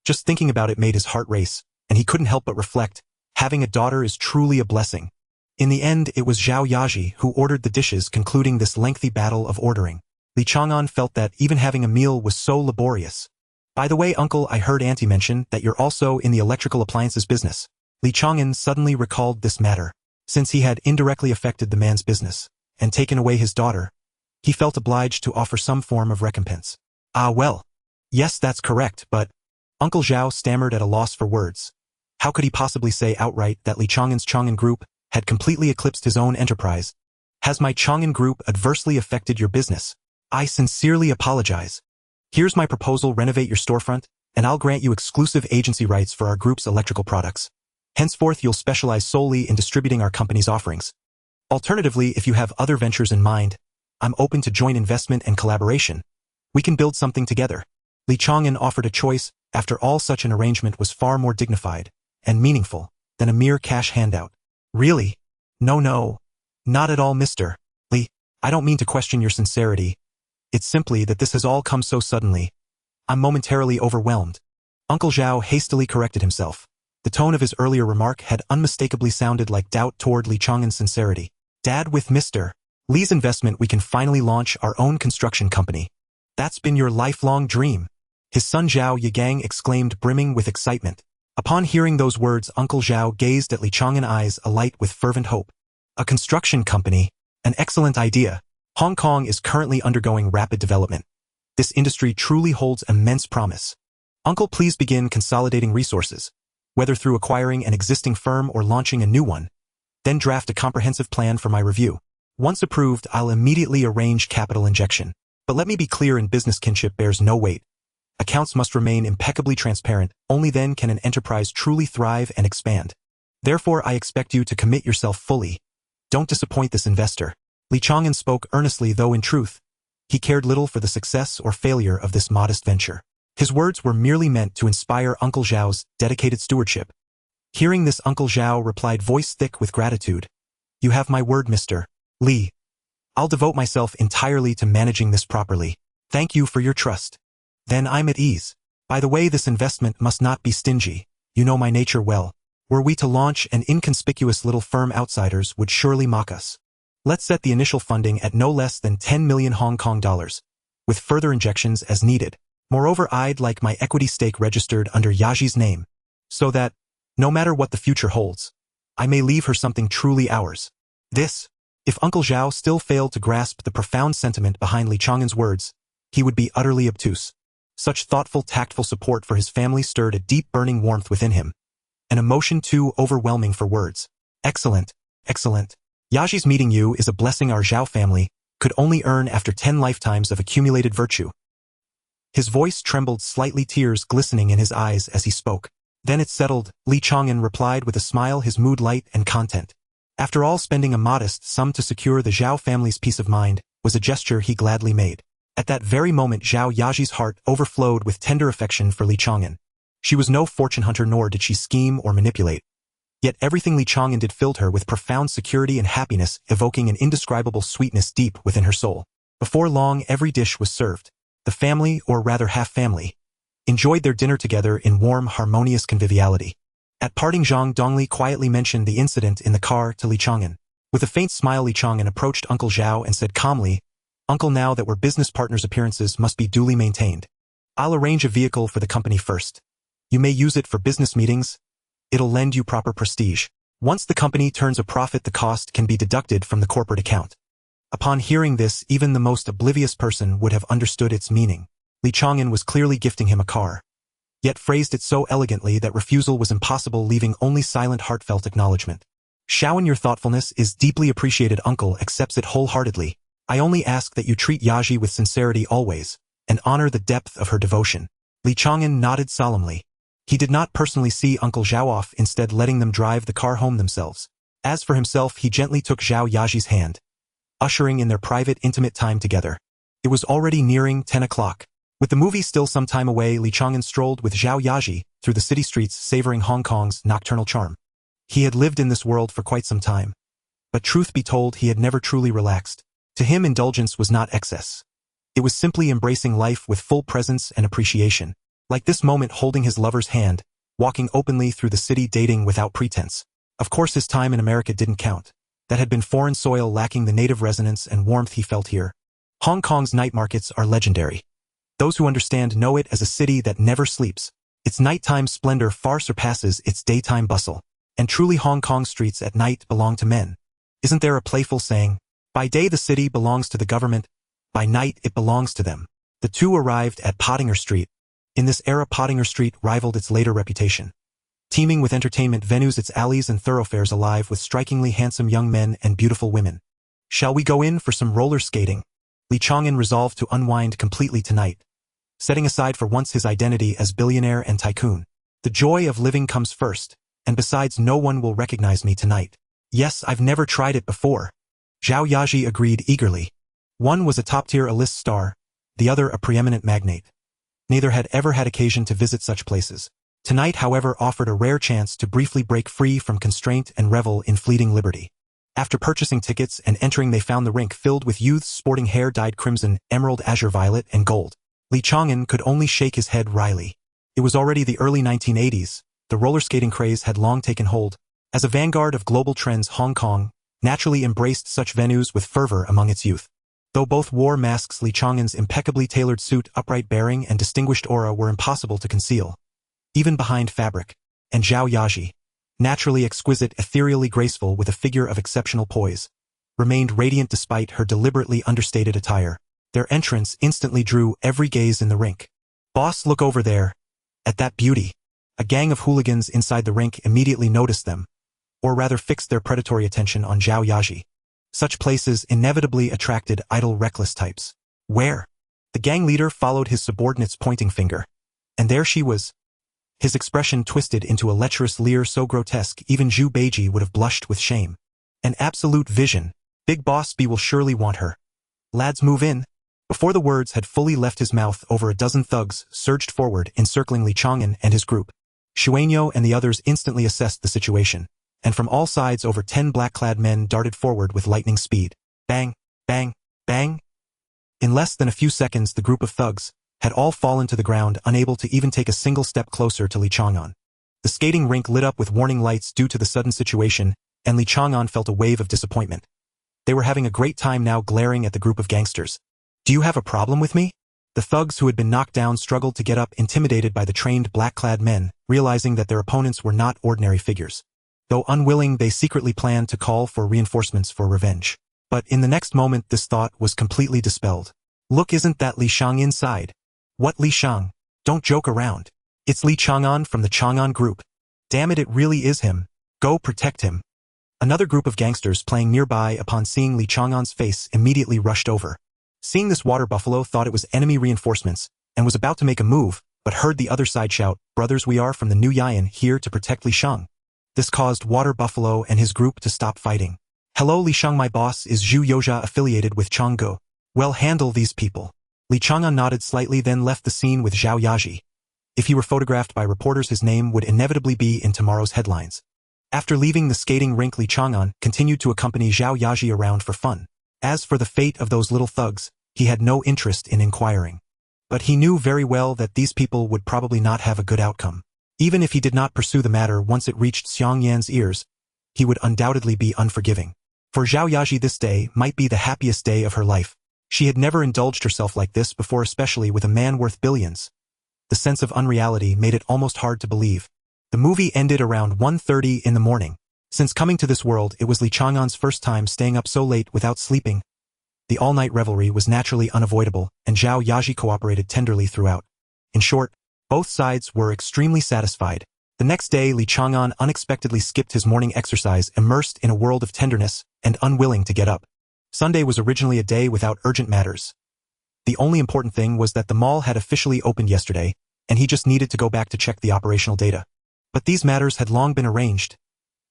Just thinking about it made his heart race, and he couldn't help but reflect, having a daughter is truly a blessing. In the end, it was Zhao Yaji who ordered the dishes, concluding this lengthy battle of ordering. Li Chang'an felt that even having a meal was so laborious. By the way, uncle, I heard auntie mention that you're also in the electrical appliances business. Li Chang'an suddenly recalled this matter. Since he had indirectly affected the man's business, and taken away his daughter, he felt obliged to offer some form of recompense. Ah well. Yes, that's correct, but... Uncle Zhao stammered at a loss for words. How could he possibly say outright that Li Chang'an's Chang'an Group had completely eclipsed his own enterprise? Has my Chang'an Group adversely affected your business? I sincerely apologize. Here's my proposal: renovate your storefront, and I'll grant you exclusive agency rights for our group's electrical products. Henceforth, you'll specialize solely in distributing our company's offerings. Alternatively, if you have other ventures in mind, I'm open to joint investment and collaboration. We can build something together. Li Chang'an offered a choice. After all, such an arrangement was far more dignified and meaningful than a mere cash handout. Really? No, not at all, Mr. Li. I don't mean to question your sincerity. It's simply that this has all come so suddenly. I'm momentarily overwhelmed. Uncle Zhao hastily corrected himself. The tone of his earlier remark had unmistakably sounded like doubt toward Li Chang'an's sincerity. Dad, with Mr. Li's investment, we can finally launch our own construction company. That's been your lifelong dream. His son Zhao Yigang exclaimed, brimming with excitement. Upon hearing those words, Uncle Zhao gazed at Li Chang'an, eyes alight with fervent hope. A construction company? An excellent idea. Hong Kong is currently undergoing rapid development. This industry truly holds immense promise. Uncle, please begin consolidating resources, whether through acquiring an existing firm or launching a new one. Then draft a comprehensive plan for my review. Once approved, I'll immediately arrange capital injection. But let me be clear, in business, kinship bears no weight. Accounts must remain impeccably transparent. Only then can an enterprise truly thrive and expand. Therefore, I expect you to commit yourself fully. Don't disappoint this investor. Li Chang'an spoke earnestly, though in truth, he cared little for the success or failure of this modest venture. His words were merely meant to inspire Uncle Zhao's dedicated stewardship. Hearing this, Uncle Zhao replied, voice thick with gratitude. You have my word, Mr. Li. I'll devote myself entirely to managing this properly. Thank you for your trust. Then I'm at ease. By the way, this investment must not be stingy. You know my nature well. Were we to launch an inconspicuous little firm, outsiders would surely mock us. Let's set the initial funding at no less than 10 million Hong Kong dollars, with further injections as needed. Moreover, I'd like my equity stake registered under Yaji's name, so that, no matter what the future holds, I may leave her something truly ours. This, if Uncle Zhao still failed to grasp the profound sentiment behind Li Chang'an's words, he would be utterly obtuse. Such thoughtful, tactful support for his family stirred a deep, burning warmth within him, an emotion too overwhelming for words. Excellent. Yaji's meeting you is a blessing our Zhao family could only earn after 10 lifetimes of accumulated virtue. His voice trembled slightly, tears glistening in his eyes as he spoke. Then it's settled, Li Chang'an replied with a smile, his mood light and content. After all, spending a modest sum to secure the Zhao family's peace of mind was a gesture he gladly made. At that very moment, Zhao Yaji's heart overflowed with tender affection for Li Chang'an. She was no fortune hunter, nor did she scheme or manipulate. Yet everything Li Chang'an did filled her with profound security and happiness, evoking an indescribable sweetness deep within her soul. Before long, every dish was served. The family, or rather half-family, enjoyed their dinner together in warm, harmonious conviviality. At parting, Zhang Dongli quietly mentioned the incident in the car to Li Chang'an. With a faint smile, Li Chang'an approached Uncle Zhao and said calmly, Uncle, now that we're business partners, appearances must be duly maintained. I'll arrange a vehicle for the company first. You may use it for business meetings. It'll lend you proper prestige. Once the company turns a profit, the cost can be deducted from the corporate account. Upon hearing this, even the most oblivious person would have understood its meaning. Li Chang'an was clearly gifting him a car, yet phrased it so elegantly that refusal was impossible, leaving only silent, heartfelt acknowledgement. Shaoan, your thoughtfulness is deeply appreciated. Uncle accepts it wholeheartedly. I only ask that you treat Yaji with sincerity always, and honor the depth of her devotion. Li Chang'an nodded solemnly. He did not personally see Uncle Zhao off, instead letting them drive the car home themselves. As for himself, he gently took Zhao Yaji's hand, ushering in their private, intimate time together. It was already nearing 10 o'clock. With the movie still some time away, Li Chang'an strolled with Zhao Yaji through the city streets, savoring Hong Kong's nocturnal charm. He had lived in this world for quite some time. But truth be told, he had never truly relaxed. To him, indulgence was not excess. It was simply embracing life with full presence and appreciation. Like this moment holding his lover's hand, walking openly through the city, dating without pretense. Of course, his time in America didn't count. That had been foreign soil, lacking the native resonance and warmth he felt here. Hong Kong's night markets are legendary. Those who understand know it as a city that never sleeps. Its nighttime splendor far surpasses its daytime bustle. And truly, Hong Kong streets at night belong to men. Isn't there a playful saying? By day the city belongs to the government, by night it belongs to them. The two arrived at Pottinger Street. In this era, Pottinger Street rivaled its later reputation. Teeming with entertainment venues, its alleys and thoroughfares alive with strikingly handsome young men and beautiful women. Shall we go in for some roller skating? Li Chang'an resolved to unwind completely tonight, setting aside for once his identity as billionaire and tycoon. The joy of living comes first, and besides, no one will recognize me tonight. Yes, I've never tried it before. Zhao Yaji agreed eagerly. One was a top-tier A-list star, the other a preeminent magnate. Neither had ever had occasion to visit such places. Tonight, however, offered a rare chance to briefly break free from constraint and revel in fleeting liberty. After purchasing tickets and entering, they found the rink filled with youths sporting hair dyed crimson, emerald, azure, violet, and gold. Li Chang'an could only shake his head wryly. It was already the early 1980s. The roller skating craze had long taken hold. As a vanguard of global trends, Hong Kong naturally embraced such venues with fervor among its youth. Though both wore masks, Li Chang'an's impeccably tailored suit, upright bearing, and distinguished aura were impossible to conceal, even behind fabric. And Zhao Yaji, naturally exquisite, ethereally graceful with a figure of exceptional poise, remained radiant despite her deliberately understated attire. Their entrance instantly drew every gaze in the rink. Boss, look over there. At that beauty. A gang of hooligans inside the rink immediately noticed them, or rather fixed their predatory attention on Zhao Yaji. Such places inevitably attracted idle, reckless types. Where? The gang leader followed his subordinate's pointing finger. And there she was. His expression twisted into a lecherous leer so grotesque even Zhu Beiji would have blushed with shame. An absolute vision. Big Boss B will surely want her. Lads, move in. Before the words had fully left his mouth, over a dozen thugs surged forward, encircling Li Chang'an and his group. Xuanyo and the others instantly assessed the situation, and from all sides over 10 black-clad men darted forward with lightning speed. Bang, bang, bang. In less than a few seconds, the group of thugs had all fallen to the ground, unable to even take a single step closer to Li Chang'an. The skating rink lit up with warning lights due to the sudden situation, and Li Chang'an felt a wave of disappointment. They were having a great time now, glaring at the group of gangsters. Do you have a problem with me? The thugs who had been knocked down struggled to get up, intimidated by the trained black-clad men, realizing that their opponents were not ordinary figures. Though unwilling, they secretly planned to call for reinforcements for revenge. But in the next moment, this thought was completely dispelled. Look, isn't that Li Chang inside? What Li Chang? Don't joke around. It's Li Chang'an from the Chang'an group. Damn it, it really is him. Go protect him. Another group of gangsters playing nearby, upon seeing Li Chang'an's face, immediately rushed over. Seeing this, water buffalo thought it was enemy reinforcements and was about to make a move, but heard the other side shout, "Brothers, we are from the New Yayan, here to protect Li Chang." This caused Water Buffalo and his group to stop fighting. Hello Li Chang, my boss is Zhu Yoja, affiliated with Changgo. Well, handle these people. Li Chang'an nodded slightly, then left the scene with Zhao Yaji. If he were photographed by reporters, his name would inevitably be in tomorrow's headlines. After leaving the skating rink, Li Chang'an continued to accompany Zhao Yaji around for fun. As for the fate of those little thugs, he had no interest in inquiring. But he knew very well that these people would probably not have a good outcome. Even if he did not pursue the matter once it reached Xiang Yan's ears, he would undoubtedly be unforgiving. For Zhao Yaji, this day might be the happiest day of her life. She had never indulged herself like this before, especially with a man worth billions. The sense of unreality made it almost hard to believe. The movie ended around 1:30 in the morning. Since coming to this world, it was Li Chang'an's first time staying up so late without sleeping. The all-night revelry was naturally unavoidable, and Zhao Yaji cooperated tenderly throughout. In short, both sides were extremely satisfied. The next day, Li Chang'an unexpectedly skipped his morning exercise, immersed in a world of tenderness and unwilling to get up. Sunday was originally a day without urgent matters. The only important thing was that the mall had officially opened yesterday, and he just needed to go back to check the operational data. But these matters had long been arranged.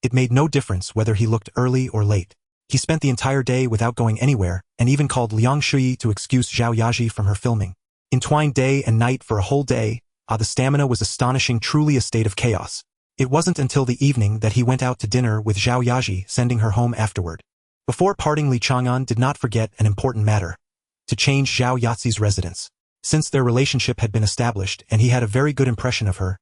It made no difference whether he looked early or late. He spent the entire day without going anywhere, and even called Liang Shui to excuse Zhao Yaji from her filming. Entwined day and night for a whole day, the stamina was astonishing, truly a state of chaos. It wasn't until the evening that he went out to dinner with Zhao Yaji, sending her home afterward. Before parting, Li Chang'an did not forget an important matter: to change Zhao Yazi's residence. Since their relationship had been established and he had a very good impression of her,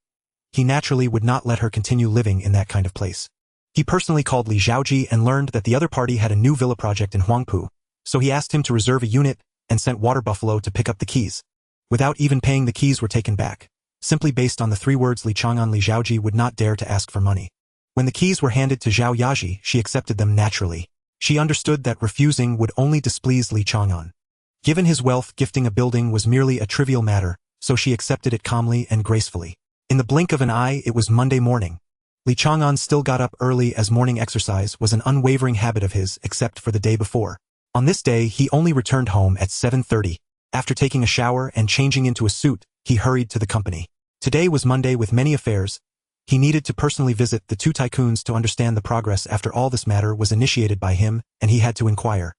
he naturally would not let her continue living in that kind of place. He personally called Li Zhaoji and learned that the other party had a new villa project in Huangpu, so he asked him to reserve a unit and sent Water Buffalo to pick up the keys. Without even paying, the keys were taken back, simply based on the 3 words Li Chang'an. Li Zhaoji would not dare to ask for money. When the keys were handed to Zhao Yaji, she accepted them naturally. She understood that refusing would only displease Li Chang'an. Given his wealth, gifting a building was merely a trivial matter, so she accepted it calmly and gracefully. In the blink of an eye, it was Monday morning. Li Chang'an still got up early, as morning exercise was an unwavering habit of his, except for the day before. On this day, he only returned home at 7:30. After taking a shower and changing into a suit, he hurried to the company. Today was Monday with many affairs. He needed to personally visit the 2 tycoons to understand the progress. After all, this matter was initiated by him, and he had to inquire.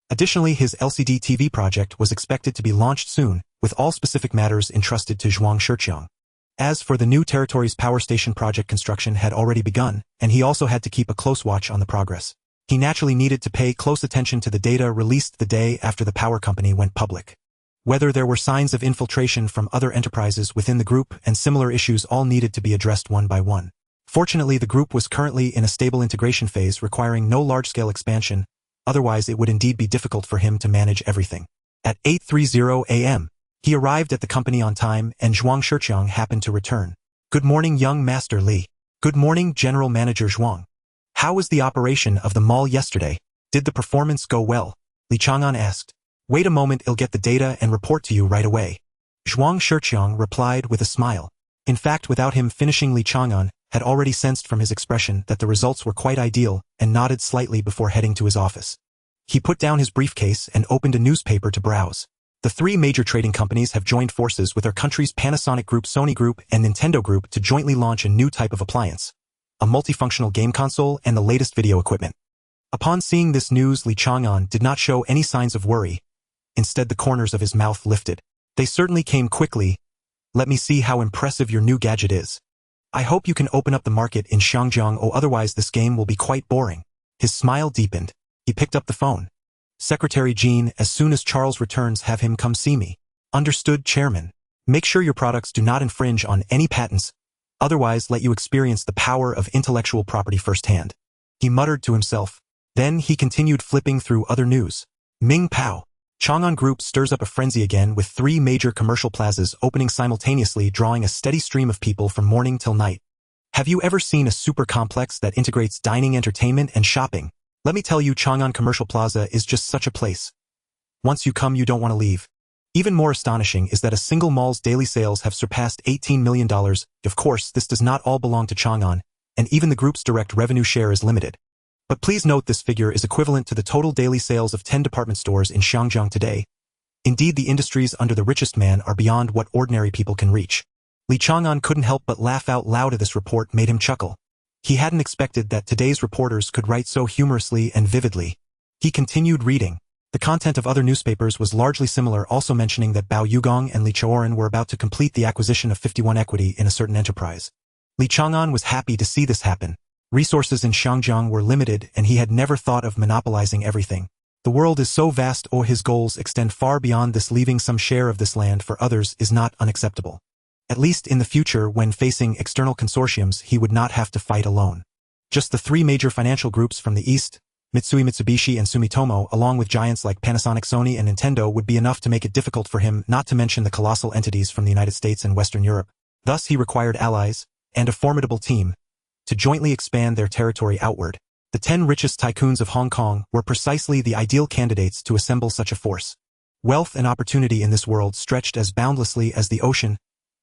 Additionally, his LCD TV project was expected to be launched soon, with all specific matters entrusted to Zhuang Shiqiang. As for the new territory's power station project, construction had already begun, and he also had to keep a close watch on the progress. He naturally needed to pay close attention to the data released the day after the power company went public. Whether there were signs of infiltration from other enterprises within the group, and similar issues all needed to be addressed one by one. Fortunately, the group was currently in a stable integration phase, requiring no large-scale expansion, otherwise it would indeed be difficult for him to manage everything. At 8:30 a.m., he arrived at the company on time, and Zhuang Shiqiang happened to return. "Good morning, young Master Li." "Good morning, General Manager Zhuang. How was the operation of the mall yesterday? Did the performance go well?" Li Chang'an asked. "Wait a moment, I'll get the data and report to you right away," Zhuang Shiqiang replied with a smile. In fact, without him finishing, Li Chang'an had already sensed from his expression that the results were quite ideal, and nodded slightly before heading to his office. He put down his briefcase and opened a newspaper to browse. The 3 major trading companies have joined forces with our country's Panasonic Group, Sony Group, and Nintendo Group to jointly launch a new type of appliance, a multifunctional game console and the latest video equipment. Upon seeing this news, Li Chang'an did not show any signs of worry. Instead, the corners of his mouth lifted. "They certainly came quickly. Let me see how impressive your new gadget is. I hope you can open up the market in Xiangjiang, or otherwise this game will be quite boring." His smile deepened. He picked up the phone. "Secretary Jean, as soon as Charles returns, have him come see me." "Understood, Chairman. Make sure your products do not infringe on any patents, otherwise let you experience the power of intellectual property firsthand," he muttered to himself. Then he continued flipping through other news. Ming Pao. Chang'an Group stirs up a frenzy again, with 3 major commercial plazas opening simultaneously, drawing a steady stream of people from morning till night. Have you ever seen a super complex that integrates dining, entertainment, and shopping? Let me tell you, Chang'an Commercial Plaza is just such a place. Once you come, you don't want to leave. Even more astonishing is that a single mall's daily sales have surpassed $18 million. Of course, this does not all belong to Chang'an, and even the group's direct revenue share is limited. But please note, this figure is equivalent to the total daily sales of 10 department stores in Xiangjiang today. Indeed, the industries under the richest man are beyond what ordinary people can reach. Li Chang'an couldn't help but laugh out loud. This report made him chuckle. He hadn't expected that today's reporters could write so humorously and vividly. He continued reading. The content of other newspapers was largely similar, also mentioning that Bao Yugong and Li Chang'an were about to complete the acquisition of 51 equity in a certain enterprise. Li Chang'an was happy to see this happen. Resources in Xiangjiang were limited, and he had never thought of monopolizing everything. The world is so vast, or his goals extend far beyond this. Leaving some share of this land for others is not unacceptable. At least in the future, when facing external consortiums, he would not have to fight alone. Just the 3 major financial groups from the East, Mitsui, Mitsubishi, and Sumitomo, along with giants like Panasonic, Sony, and Nintendo, would be enough to make it difficult for him, not to mention the colossal entities from the United States and Western Europe. Thus, he required allies, and a formidable team, to jointly expand their territory outward. The 10 richest tycoons of Hong Kong were precisely the ideal candidates to assemble such a force. Wealth and opportunity in this world stretched as boundlessly as the ocean.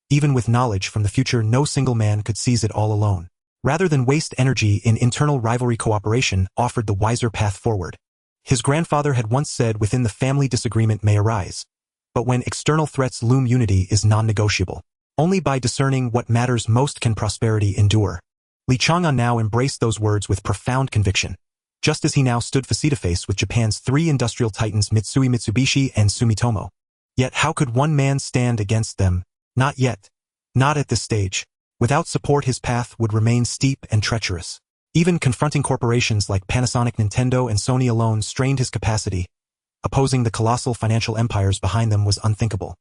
Even with knowledge from the future, no single man could seize it all alone. Rather than waste energy in internal rivalry, cooperation offered the wiser path forward. His grandfather had once said within the family disagreement may arise, but when external threats loom unity is non-negotiable. Only by discerning what matters most can prosperity endure. Li Chang'an now embraced those words with profound conviction, just as he now stood face-to-face with Japan's three industrial titans Mitsui, Mitsubishi, and Sumitomo. Yet how could one man stand against them? Not yet. Not at this stage. Without support his path would remain steep and treacherous. Even confronting corporations like Panasonic, Nintendo, and Sony alone strained his capacity. Opposing the colossal financial empires behind them was unthinkable.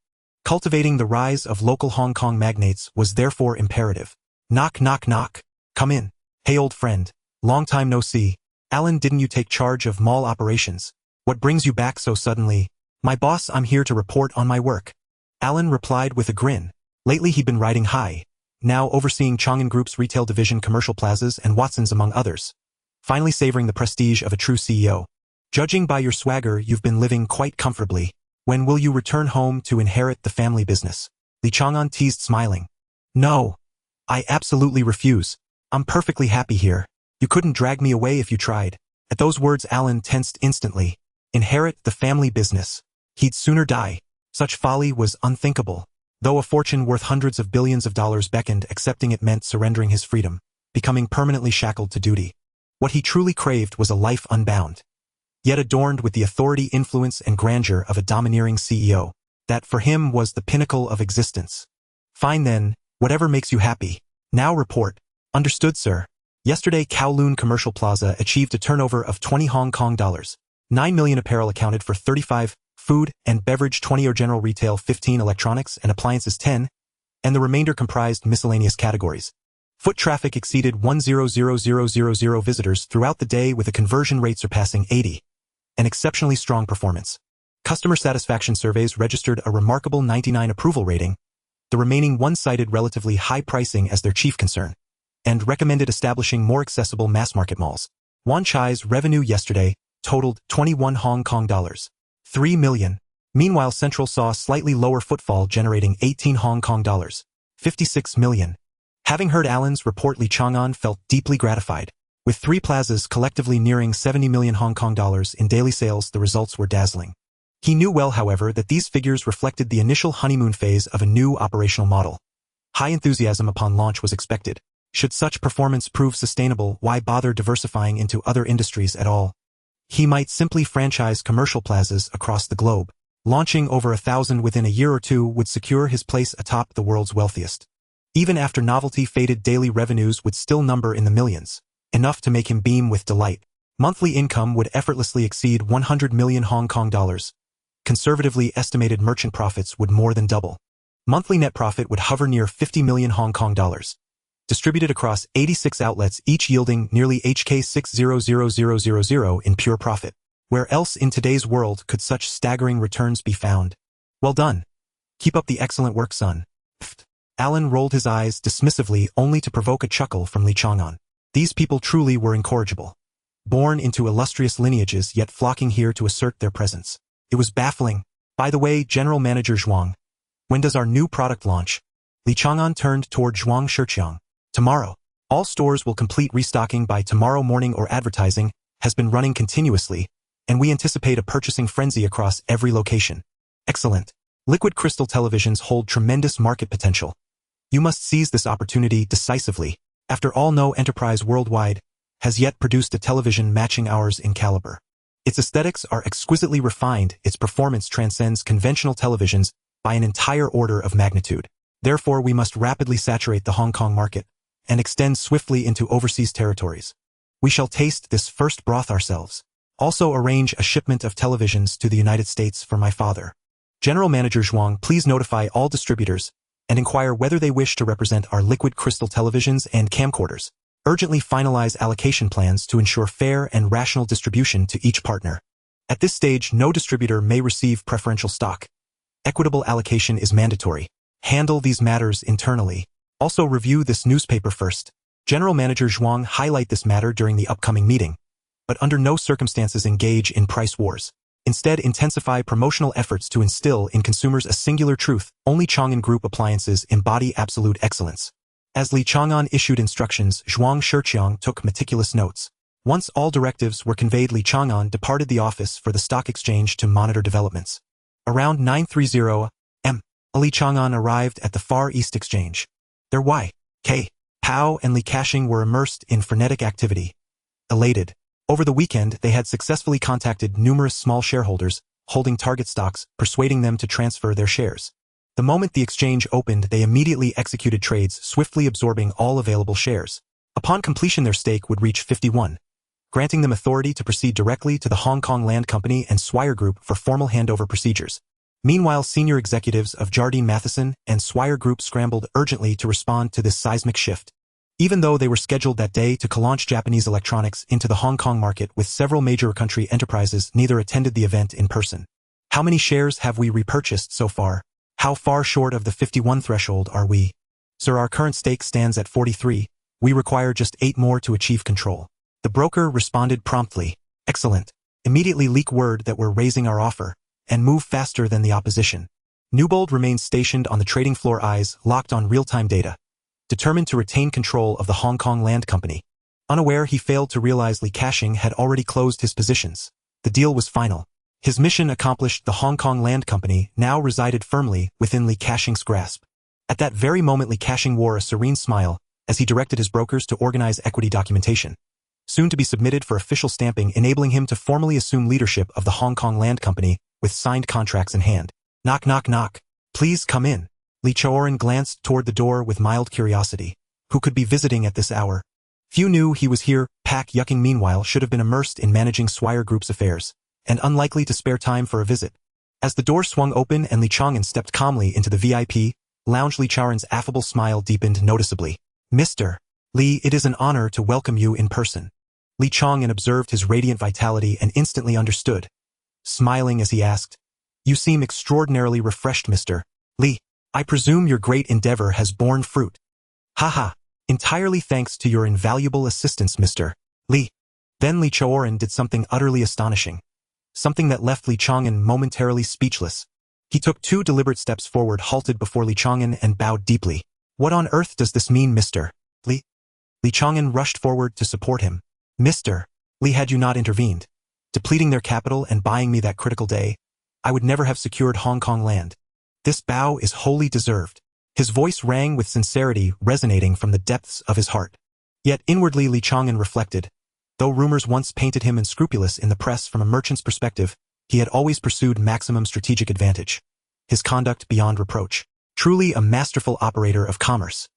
Cultivating the rise of local Hong Kong magnates was therefore imperative. Knock, knock, knock. Come in. Hey, old friend. Long time no see. Alan, didn't you take charge of mall operations? What brings you back so suddenly? My boss, I'm here to report on my work. Alan replied with a grin. Lately he'd been riding high, now overseeing Chang'an Group's retail division, commercial plazas, and Watson's among others. Finally savoring the prestige of a true CEO. Judging by your swagger, you've been living quite comfortably. When will you return home to inherit the family business? Li Chang'an teased, smiling. No. I absolutely refuse. I'm perfectly happy here. You couldn't drag me away if you tried. At those words, Alan tensed instantly. Inherit the family business. He'd sooner die. Such folly was unthinkable. Though a fortune worth hundreds of billions of dollars beckoned, accepting it meant surrendering his freedom, becoming permanently shackled to duty. What he truly craved was a life unbound, yet adorned with the authority, influence, and grandeur of a domineering CEO. That for him was the pinnacle of existence. Fine then, whatever makes you happy. Now report. Understood, sir. Yesterday, Kowloon Commercial Plaza achieved a turnover of 20 Hong Kong dollars. 9 million apparel accounted for 35, food and beverage 20 or general retail 15, electronics and appliances 10, and the remainder comprised miscellaneous categories. Foot traffic exceeded 1,000,000 visitors throughout the day with a conversion rate surpassing 80. An exceptionally strong performance. Customer satisfaction surveys registered a remarkable 99 approval rating. The remaining one cited relatively high pricing as their chief concern, and recommended establishing more accessible mass-market malls. Wan Chai's revenue yesterday totaled 21 Hong Kong dollars. 3 million. Meanwhile, Central saw slightly lower footfall, generating 18 Hong Kong dollars. 56 million. Having heard Alan's report, Li Chang'an felt deeply gratified. With three plazas collectively nearing 70 million Hong Kong dollars in daily sales, the results were dazzling. He knew well, however, that these figures reflected the initial honeymoon phase of a new operational model. High enthusiasm upon launch was expected. Should such performance prove sustainable, why bother diversifying into other industries at all? He might simply franchise commercial plazas across the globe. Launching over 1,000 within a year or two would secure his place atop the world's wealthiest. Even after novelty faded, daily revenues would still number in the millions, enough to make him beam with delight. Monthly income would effortlessly exceed 100 million Hong Kong dollars. Conservatively estimated merchant profits would more than double. Monthly net profit would hover near 50 million Hong Kong dollars. Distributed across 86 outlets, each yielding nearly HK 600,000 in pure profit. Where else in today's world could such staggering returns be found? Well done. Keep up the excellent work, son. Pfft. Alan rolled his eyes dismissively, only to provoke a chuckle from Li Chang'an. These people truly were incorrigible. Born into illustrious lineages, yet flocking here to assert their presence. It was baffling. By the way, General Manager Zhuang, when does our new product launch? Li Chang'an turned toward Zhuang Shiqiang. Tomorrow. All stores will complete restocking by tomorrow morning, or advertising has been running continuously, and we anticipate a purchasing frenzy across every location. Excellent. Liquid crystal televisions hold tremendous market potential. You must seize this opportunity decisively. After all, no enterprise worldwide has yet produced a television matching ours in caliber. Its aesthetics are exquisitely refined, its performance transcends conventional televisions by an entire order of magnitude. Therefore, we must rapidly saturate the Hong Kong market and extend swiftly into overseas territories. We shall taste this first broth ourselves. Also arrange a shipment of televisions to the United States for my father. General Manager Zhuang, please notify all distributors and inquire whether they wish to represent our liquid crystal televisions and camcorders. Urgently finalize allocation plans to ensure fair and rational distribution to each partner. At this stage, no distributor may receive preferential stock. Equitable allocation is mandatory. Handle these matters internally. Also review this newspaper first. General Manager Zhuang, highlight this matter during the upcoming meeting, but under no circumstances engage in price wars. Instead, intensify promotional efforts to instill in consumers a singular truth: only Chang'an Group appliances embody absolute excellence. As Li Chang'an issued instructions, Zhuang Shiqiang took meticulous notes. Once all directives were conveyed, Li Chang'an departed the office for the stock exchange to monitor developments. Around 9:30 am, Li Chang'an arrived at the Far East Exchange. Their Y.K. Pao and Li Ka-shing were immersed in frenetic activity. Elated. Over the weekend, they had successfully contacted numerous small shareholders, holding target stocks, persuading them to transfer their shares. The moment the exchange opened, they immediately executed trades, swiftly absorbing all available shares. Upon completion, their stake would reach 51, granting them authority to proceed directly to the Hong Kong Land Company and Swire Group for formal handover procedures. Meanwhile, senior executives of Jardine Matheson and Swire Group scrambled urgently to respond to this seismic shift. Even though they were scheduled that day to launch Japanese electronics into the Hong Kong market with several major country enterprises, neither attended the event in person. How many shares have we repurchased so far? How far short of the 51 threshold are we? Sir, our current stake stands at 43. We require just 8 more to achieve control. The broker responded promptly. Excellent. Immediately leak word that we're raising our offer, and move faster than the opposition. Newbold remained stationed on the trading floor, eyes locked on real-time data, determined to retain control of the Hong Kong Land Company. Unaware, he failed to realize Li Ka-shing had already closed his positions. The deal was final. His mission accomplished, the Hong Kong Land Company now resided firmly within Li Ka-shing's grasp. At that very moment, Li Ka-shing wore a serene smile as he directed his brokers to organize equity documentation, soon to be submitted for official stamping, enabling him to formally assume leadership of the Hong Kong Land Company with signed contracts in hand. Knock, knock, knock. Please come in. Li Chang'an glanced toward the door with mild curiosity. Who could be visiting at this hour? Few knew he was here. Pak Yucking, meanwhile, should have been immersed in managing Swire Group's affairs, and unlikely to spare time for a visit. As the door swung open and Li Chang'an stepped calmly into the VIP lounge, Li Chang'an's affable smile deepened noticeably. Mr. Li, it is an honor to welcome you in person. Li Chang'an observed his radiant vitality and instantly understood, smiling as he asked, You seem extraordinarily refreshed, Mr. Li. I presume your great endeavor has borne fruit. Haha, entirely thanks to your invaluable assistance, Mr. Li. Then Li Chang'an did something utterly astonishing. Something that left Li Chang'an momentarily speechless. He took 2 deliberate steps forward, halted before Li Chang'an, and bowed deeply. What on earth does this mean, Mr. Li? Li Chang'an rushed forward to support him. Mr. Li, had you not intervened, depleting their capital and buying me that critical day, I would never have secured Hong Kong land. This bow is wholly deserved. His voice rang with sincerity, resonating from the depths of his heart. Yet inwardly, Li Chang'an reflected, though rumors once painted him unscrupulous in the press, from a merchant's perspective, he had always pursued maximum strategic advantage. His conduct beyond reproach. Truly a masterful operator of commerce.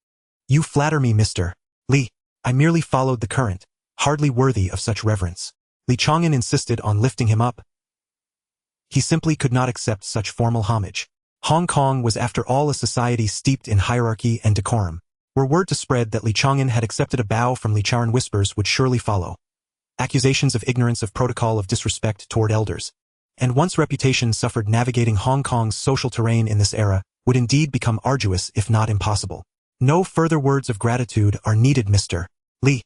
You flatter me, Mr. Li. I merely followed the current, hardly worthy of such reverence. Li Chang'an insisted on lifting him up. He simply could not accept such formal homage. Hong Kong was, after all, a society steeped in hierarchy and decorum. Were word to spread that Li Chang'an had accepted a bow from Li Chang'an, whispers would surely follow. Accusations of ignorance of protocol, of disrespect toward elders. And once reputation suffered, navigating Hong Kong's social terrain in this era would indeed become arduous, if not impossible. No further words of gratitude are needed, Mr. Li.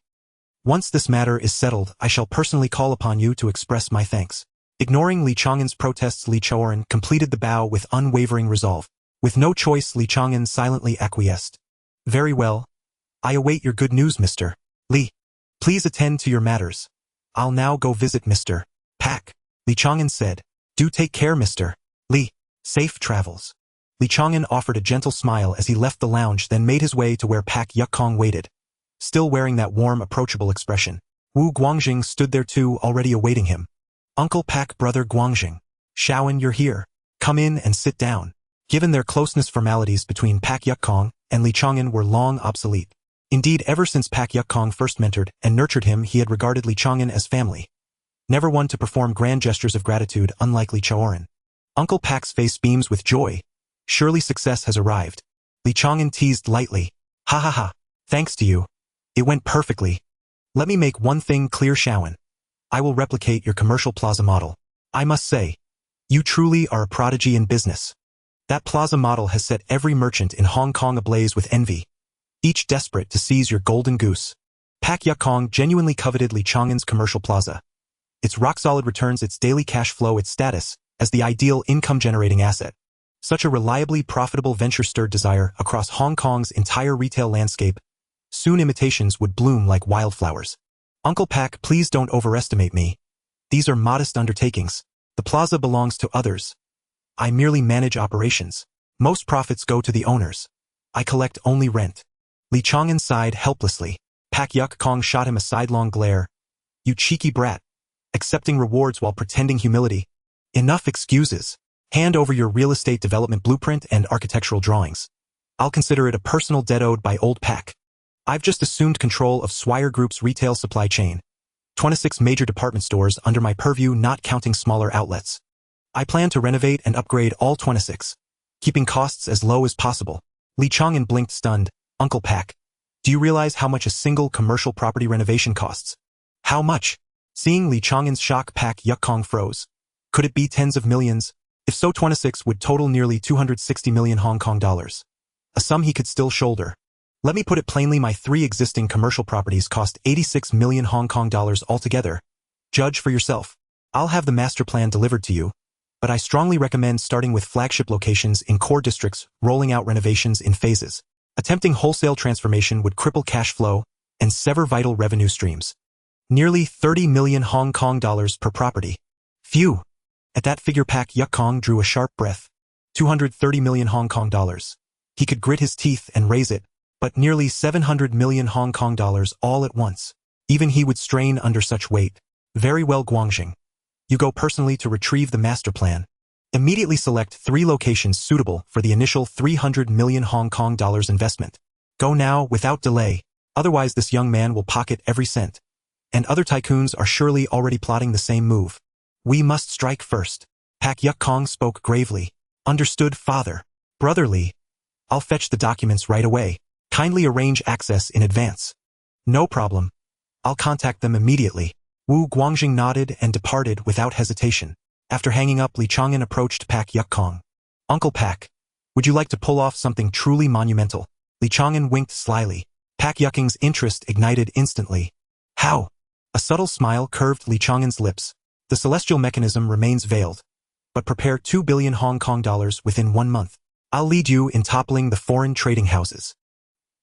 Once this matter is settled, I shall personally call upon you to express my thanks. Ignoring Li Chang'an's protests, Li Chang'an completed the bow with unwavering resolve. With no choice, Li Chang'an silently acquiesced. Very well. I await your good news, Mr. Li. Please attend to your matters. I'll now go visit Mr. Pak. Li Chang'an said. Do take care, Mr. Li. Safe travels. Li Chang'an offered a gentle smile as he left the lounge, then made his way to where Pak Yucking waited. Still wearing that warm, approachable expression, Wu Guangjing stood there too, already awaiting him. Uncle Pak, brother Guangjing. Shaoan, you're here. Come in and sit down. Given their closeness, formalities between Pak Yucking and Li Chang'an were long obsolete. Indeed, ever since Pak Yucking first mentored and nurtured him, he had regarded Li Chang'an as family. Never one to perform grand gestures of gratitude, unlike Li Chang'an. Uncle Pak's face beams with joy. Surely success has arrived. Li Chang'an teased lightly. Ha ha ha. Thanks to you. It went perfectly. Let me make one thing clear, Shaoan. I will replicate your commercial plaza model. I must say, you truly are a prodigy in business. That plaza model has set every merchant in Hong Kong ablaze with envy, each desperate to seize your golden goose. Pak Yucking genuinely coveted Li Chang'an's commercial plaza. Its rock-solid returns, its daily cash flow, its status as the ideal income-generating asset. Such a reliably profitable venture stirred desire across Hong Kong's entire retail landscape. Soon imitations would bloom like wildflowers. Uncle Pak, please don't overestimate me. These are modest undertakings. The plaza belongs to others. I merely manage operations. Most profits go to the owners. I collect only rent. Li Chang'an sighed helplessly. Pak Yuk Kong shot him a sidelong glare. You cheeky brat. Accepting rewards while pretending humility. Enough excuses. Hand over your real estate development blueprint and architectural drawings. I'll consider it a personal debt owed by old Pak. I've just assumed control of Swire Group's retail supply chain. 26 major department stores under my purview, not counting smaller outlets. I plan to renovate and upgrade all 26, keeping costs as low as possible. Li Chang'an blinked stunned. Uncle Pak, do you realize how much a single commercial property renovation costs? How much? Seeing Li Chang'an's shock, Pak Yuk Kong froze. Could it be tens of millions? If so, 26 would total nearly 260 million Hong Kong dollars. A sum he could still shoulder. Let me put it plainly, my 3 existing commercial properties cost 86 million Hong Kong dollars altogether. Judge for yourself. I'll have the master plan delivered to you, but I strongly recommend starting with flagship locations in core districts, rolling out renovations in phases. Attempting wholesale transformation would cripple cash flow and sever vital revenue streams. Nearly 30 million Hong Kong dollars per property. Phew. At that figure, Pak Yuk Kong drew a sharp breath. 230 million Hong Kong dollars. He could grit his teeth and raise it, but nearly 700 million Hong Kong dollars all at once. Even he would strain under such weight. Very well, Guangjing. You go personally to retrieve the master plan. Immediately select 3 locations suitable for the initial 300 million Hong Kong dollars investment. Go now without delay, otherwise this young man will pocket every cent. And other tycoons are surely already plotting the same move. We must strike first. Pak Yuk Kong spoke gravely. Understood, father. Brotherly. I'll fetch the documents right away. Kindly arrange access in advance. No problem. I'll contact them immediately. Wu Guangjing nodded and departed without hesitation. After hanging up, Li Chang'an approached Pak Yuk Kong. Uncle Pak, would you like to pull off something truly monumental? Li Chang'an winked slyly. Pak Yuk Kong's interest ignited instantly. How? A subtle smile curved Li Chang'an's lips. The celestial mechanism remains veiled. But prepare 2 billion Hong Kong dollars within 1 month. I'll lead you in toppling the foreign trading houses.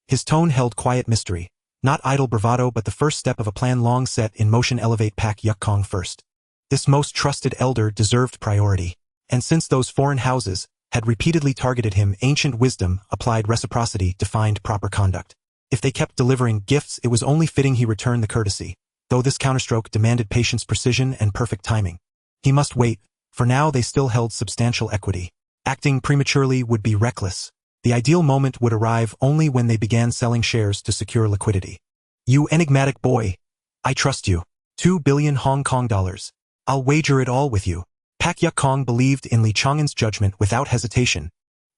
His tone held quiet mystery. Not idle bravado, but the first step of a plan long set in motion. Elevate Pak Yuk Kong first. This most trusted elder deserved priority. And since those foreign houses had repeatedly targeted him, ancient wisdom, applied reciprocity, defined proper conduct. If they kept delivering gifts, it was only fitting he return the courtesy, though this counterstroke demanded patience, precision, and perfect timing. He must wait. For now they still held substantial equity. Acting prematurely would be reckless. The ideal moment would arrive only when they began selling shares to secure liquidity. You enigmatic boy. I trust you. 2 billion Hong Kong dollars. I'll wager it all with you. Pak Yuk Kong believed in Li Chang'an's judgment without hesitation.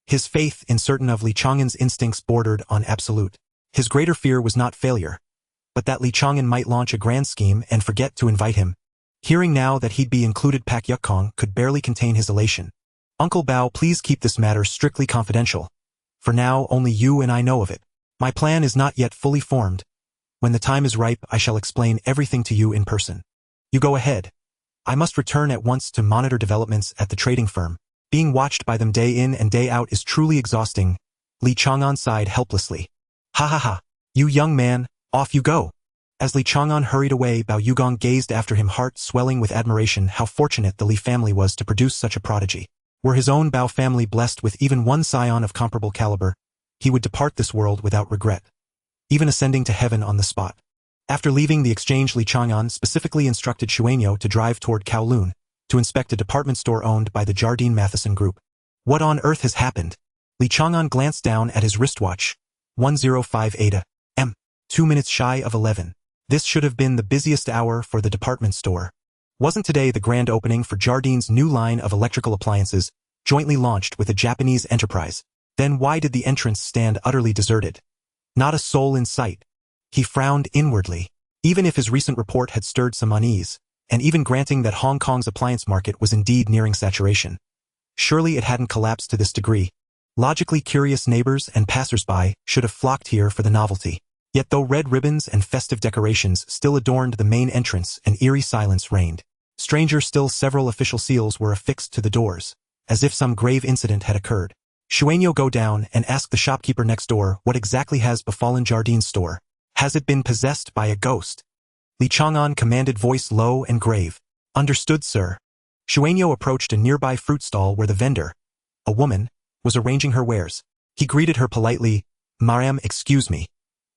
His faith in certain of Li Chang'an's instincts bordered on absolute. His greater fear was not failure, but that Li Chang'an might launch a grand scheme and forget to invite him. Hearing now that he'd be included, Pak Yuk Kong could barely contain his elation. Uncle Bao, please keep this matter strictly confidential. For now, only you and I know of it. My plan is not yet fully formed. When the time is ripe, I shall explain everything to you in person. You go ahead. I must return at once to monitor developments at the trading firm. Being watched by them day in and day out is truly exhausting. Li Chang'an sighed helplessly. Ha ha ha. You young man, off you go. As Li Chang'an hurried away, Bao Yugong gazed after him, heart swelling with admiration. How fortunate the Li family was to produce such a prodigy. Were his own Bao family blessed with even one scion of comparable caliber, he would depart this world without regret, even ascending to heaven on the spot. After leaving the exchange, Li Chang'an specifically instructed Xuanyo to drive toward Kowloon to inspect a department store owned by the Jardine Matheson Group. What on earth has happened? Li Chang'an glanced down at his wristwatch. 1058 am. 2 minutes shy of 11. This should have been the busiest hour for the department store. Wasn't today the grand opening for Jardine's new line of electrical appliances, jointly launched with a Japanese enterprise? Then why did the entrance stand utterly deserted? Not a soul in sight. He frowned inwardly. Even if his recent report had stirred some unease, and even granting that Hong Kong's appliance market was indeed nearing saturation, surely it hadn't collapsed to this degree. Logically curious neighbors and passers-by should have flocked here for the novelty. Yet though red ribbons and festive decorations still adorned the main entrance, an eerie silence reigned. Stranger still, several official seals were affixed to the doors, as if some grave incident had occurred. Xuanyo, go down and ask the shopkeeper next door what exactly has befallen Jardine's store. Has it been possessed by a ghost? Li Chang'an commanded, voice low and grave. Understood, sir. Xuanyo approached a nearby fruit stall where the vendor, a woman, was arranging her wares. He greeted her politely. Ma'am, excuse me.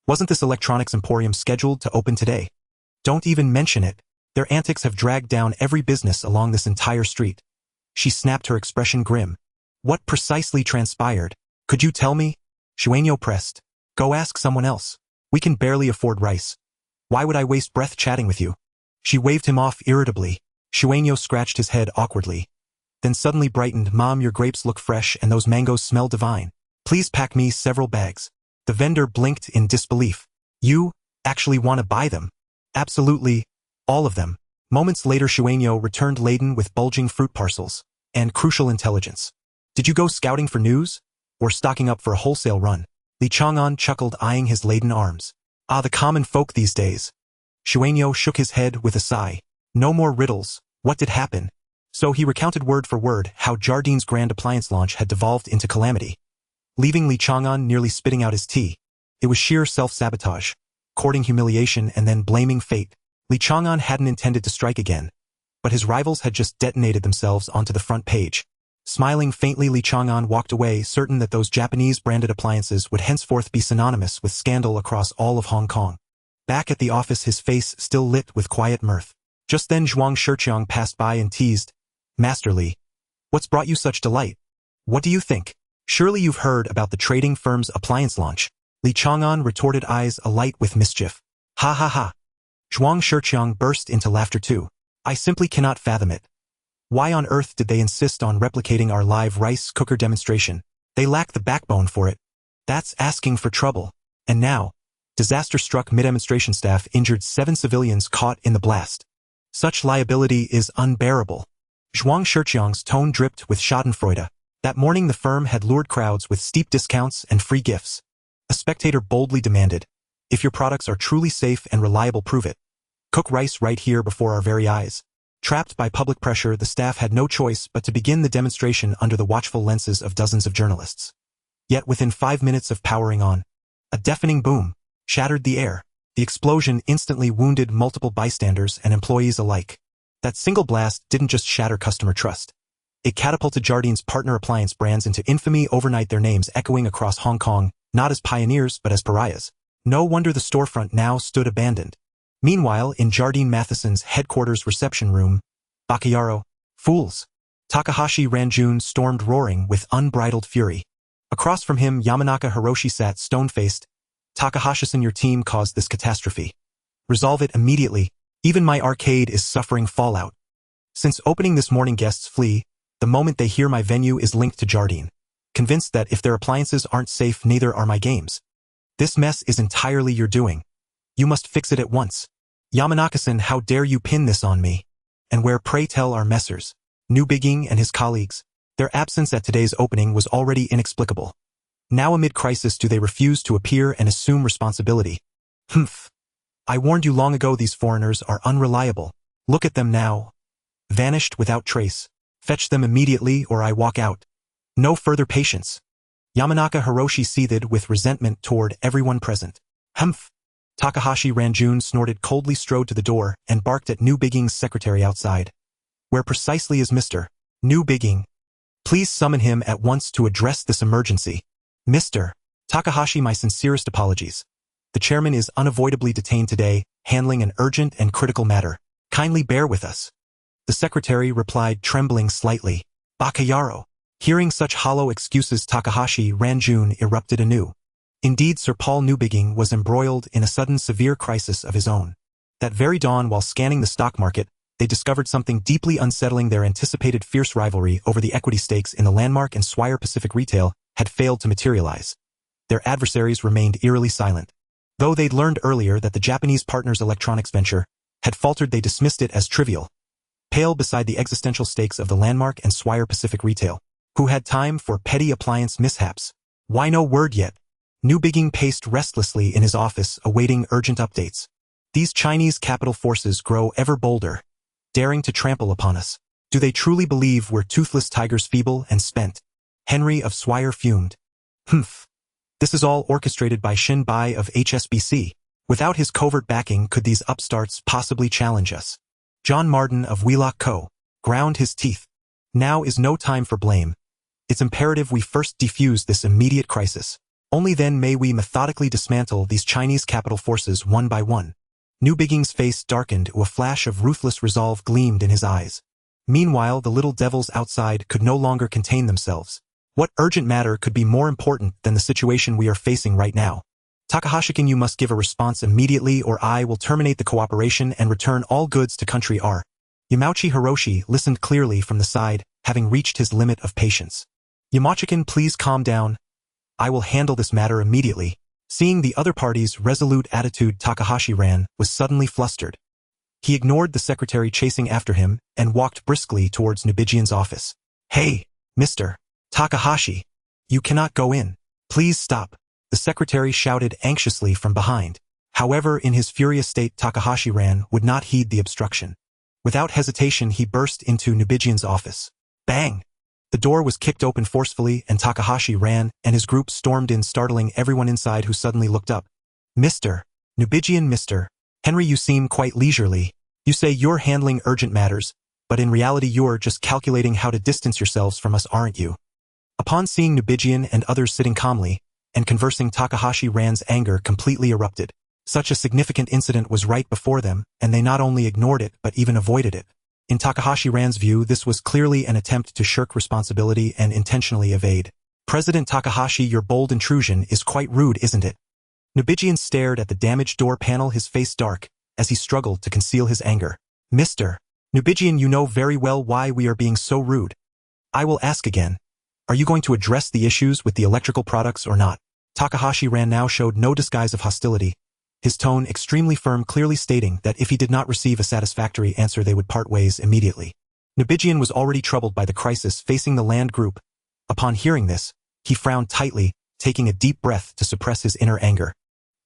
Wasn't this electronics emporium scheduled to open today? Don't even mention it. Their antics have dragged down every business along this entire street. She snapped, her expression grim. What precisely transpired? Could you tell me? Xuanyo pressed. Go ask someone else. We can barely afford rice. Why would I waste breath chatting with you? She waved him off irritably. Xuanyo scratched his head awkwardly. Then suddenly brightened. Mom, your grapes look fresh and those mangoes smell divine. Please pack me several bags. The vendor blinked in disbelief. You actually want to buy them? Absolutely. All of them. Moments later, Xuanyo returned laden with bulging fruit parcels and crucial intelligence. Did you go scouting for news? Or stocking up for a wholesale run? Li Chang'an chuckled, eyeing his laden arms. Ah, the common folk these days. Xuanyo shook his head with a sigh. No more riddles. What did happen? So he recounted word for word how Jardine's grand appliance launch had devolved into calamity, leaving Li Chang'an nearly spitting out his tea. It was sheer self-sabotage, courting humiliation and then blaming fate. Li Chang'an hadn't intended to strike again, but his rivals had just detonated themselves onto the front page. Smiling faintly, Li Chang'an walked away, certain that those Japanese-branded appliances would henceforth be synonymous with scandal across all of Hong Kong. Back at the office, his face still lit with quiet mirth. Just then Zhuang Shiqiang passed by and teased, Master Li, what's brought you such delight? What do you think? Surely you've heard about the trading firm's appliance launch. Li Chang'an retorted, eyes alight with mischief. Ha ha ha. Zhuang Shiqiang burst into laughter too. I simply cannot fathom it. Why on earth did they insist on replicating our live rice cooker demonstration? They lack the backbone for it. That's asking for trouble. And now, disaster struck mid-demonstration. Staff injured, 7 civilians caught in the blast. Such liability is unbearable. Zhuang Shiqiang's tone dripped with schadenfreude. That morning the firm had lured crowds with steep discounts and free gifts. A spectator boldly demanded, if your products are truly safe and reliable, prove it. Cook rice right here before our very eyes. Trapped by public pressure, the staff had no choice but to begin the demonstration under the watchful lenses of dozens of journalists. Yet within 5 minutes of powering on, a deafening boom shattered the air. The explosion instantly wounded multiple bystanders and employees alike. That single blast didn't just shatter customer trust. It catapulted Jardine's partner appliance brands into infamy overnight, their names echoing across Hong Kong, not as pioneers but as pariahs. No wonder the storefront now stood abandoned. Meanwhile, in Jardine Matheson's headquarters reception room, Bakayaro, fools. Takahashi Ranjun stormed, roaring with unbridled fury. Across from him, Yamanaka Hiroshi sat stone-faced. Takahashi-san, your team caused this catastrophe. Resolve it immediately. Even my arcade is suffering fallout. Since opening this morning, guests flee the moment they hear my venue is linked to Jardine, convinced that if their appliances aren't safe, neither are my games. This mess is entirely your doing. You must fix it at once. Yamanaka-san, how dare you pin this on me? And where, pray tell, are Messrs. New Bigging and his colleagues? Their absence at today's opening was already inexplicable. Now amid crisis do they refuse to appear and assume responsibility? Humph. I warned you long ago, these foreigners are unreliable. Look at them now. Vanished without trace. Fetch them immediately or I walk out. No further patience. Yamanaka Hiroshi seethed with resentment toward everyone present. Humph. Takahashi Ranjun snorted, coldly strode to the door and barked at New Bigging's secretary outside. Where precisely is Mr. New Bigging? Please summon him at once to address this emergency. Mr. Takahashi, my sincerest apologies. The chairman is unavoidably detained today, handling an urgent and critical matter. Kindly bear with us. The secretary replied, trembling slightly. Bakayaro. Hearing such hollow excuses, Takahashi Ranjun erupted anew. Indeed, Sir Paul Newbigging was embroiled in a sudden severe crisis of his own. That very dawn, while scanning the stock market, they discovered something deeply unsettling. Their anticipated fierce rivalry over the equity stakes in the Landmark and Swire Pacific Retail had failed to materialize. Their adversaries remained eerily silent. Though they'd learned earlier that the Japanese partners' electronics venture had faltered, they dismissed it as trivial, pale beside the existential stakes of the Landmark and Swire Pacific Retail. Who had time for petty appliance mishaps? Why no word yet? Newbigging paced restlessly in his office, awaiting urgent updates. These Chinese capital forces grow ever bolder, daring to trample upon us. Do they truly believe we're toothless tigers, feeble and spent? Henry of Swire fumed. Humph. This is all orchestrated by Shin Bai of HSBC. Without his covert backing, could these upstarts possibly challenge us? John Marden of Wheelock Co. ground his teeth. Now is no time for blame. It's imperative we first defuse this immediate crisis. Only then may we methodically dismantle these Chinese capital forces one by one. Newbigging's face darkened, a flash of ruthless resolve gleamed in his eyes. Meanwhile, the little devils outside could no longer contain themselves. What urgent matter could be more important than the situation we are facing right now? Takahashi-kun, you must give a response immediately or I will terminate the cooperation and return all goods to country R. Yamauchi Hiroshi listened clearly from the side, having reached his limit of patience. Yamauchi-kun, please calm down. I will handle this matter immediately. Seeing the other party's resolute attitude, Takahashi was suddenly flustered. He ignored the secretary chasing after him and walked briskly towards Nubijian's office. Hey, Mr. Takahashi, you cannot go in. Please stop, the secretary shouted anxiously from behind. However, in his furious state, Takahashi would not heed the obstruction. Without hesitation, he burst into Nubijian's office. Bang! The door was kicked open forcefully and Takahashi ran and his group stormed in, startling everyone inside who suddenly looked up. Mr. Nubijian, Mr. Henry, you seem quite leisurely. You say you're handling urgent matters, but in reality you're just calculating how to distance yourselves from us, aren't you? Upon seeing Nubijian and others sitting calmly and conversing, Takahashi-ran's anger completely erupted. Such a significant incident was right before them, and they not only ignored it but even avoided it. In Takahashi-ran's view, this was clearly an attempt to shirk responsibility and intentionally evade. President Takahashi, your bold intrusion is quite rude, isn't it? Nubijian stared at the damaged door panel, his face dark, as he struggled to conceal his anger. Mr. Nubijian, you know very well why we are being so rude. I will ask again. Are you going to address the issues with the electrical products or not? Takahashi-ran now showed no disguise of hostility, his tone extremely firm, clearly stating that if he did not receive a satisfactory answer they would part ways immediately. Nubijian was already troubled by the crisis facing the land group. Upon hearing this, he frowned tightly, taking a deep breath to suppress his inner anger.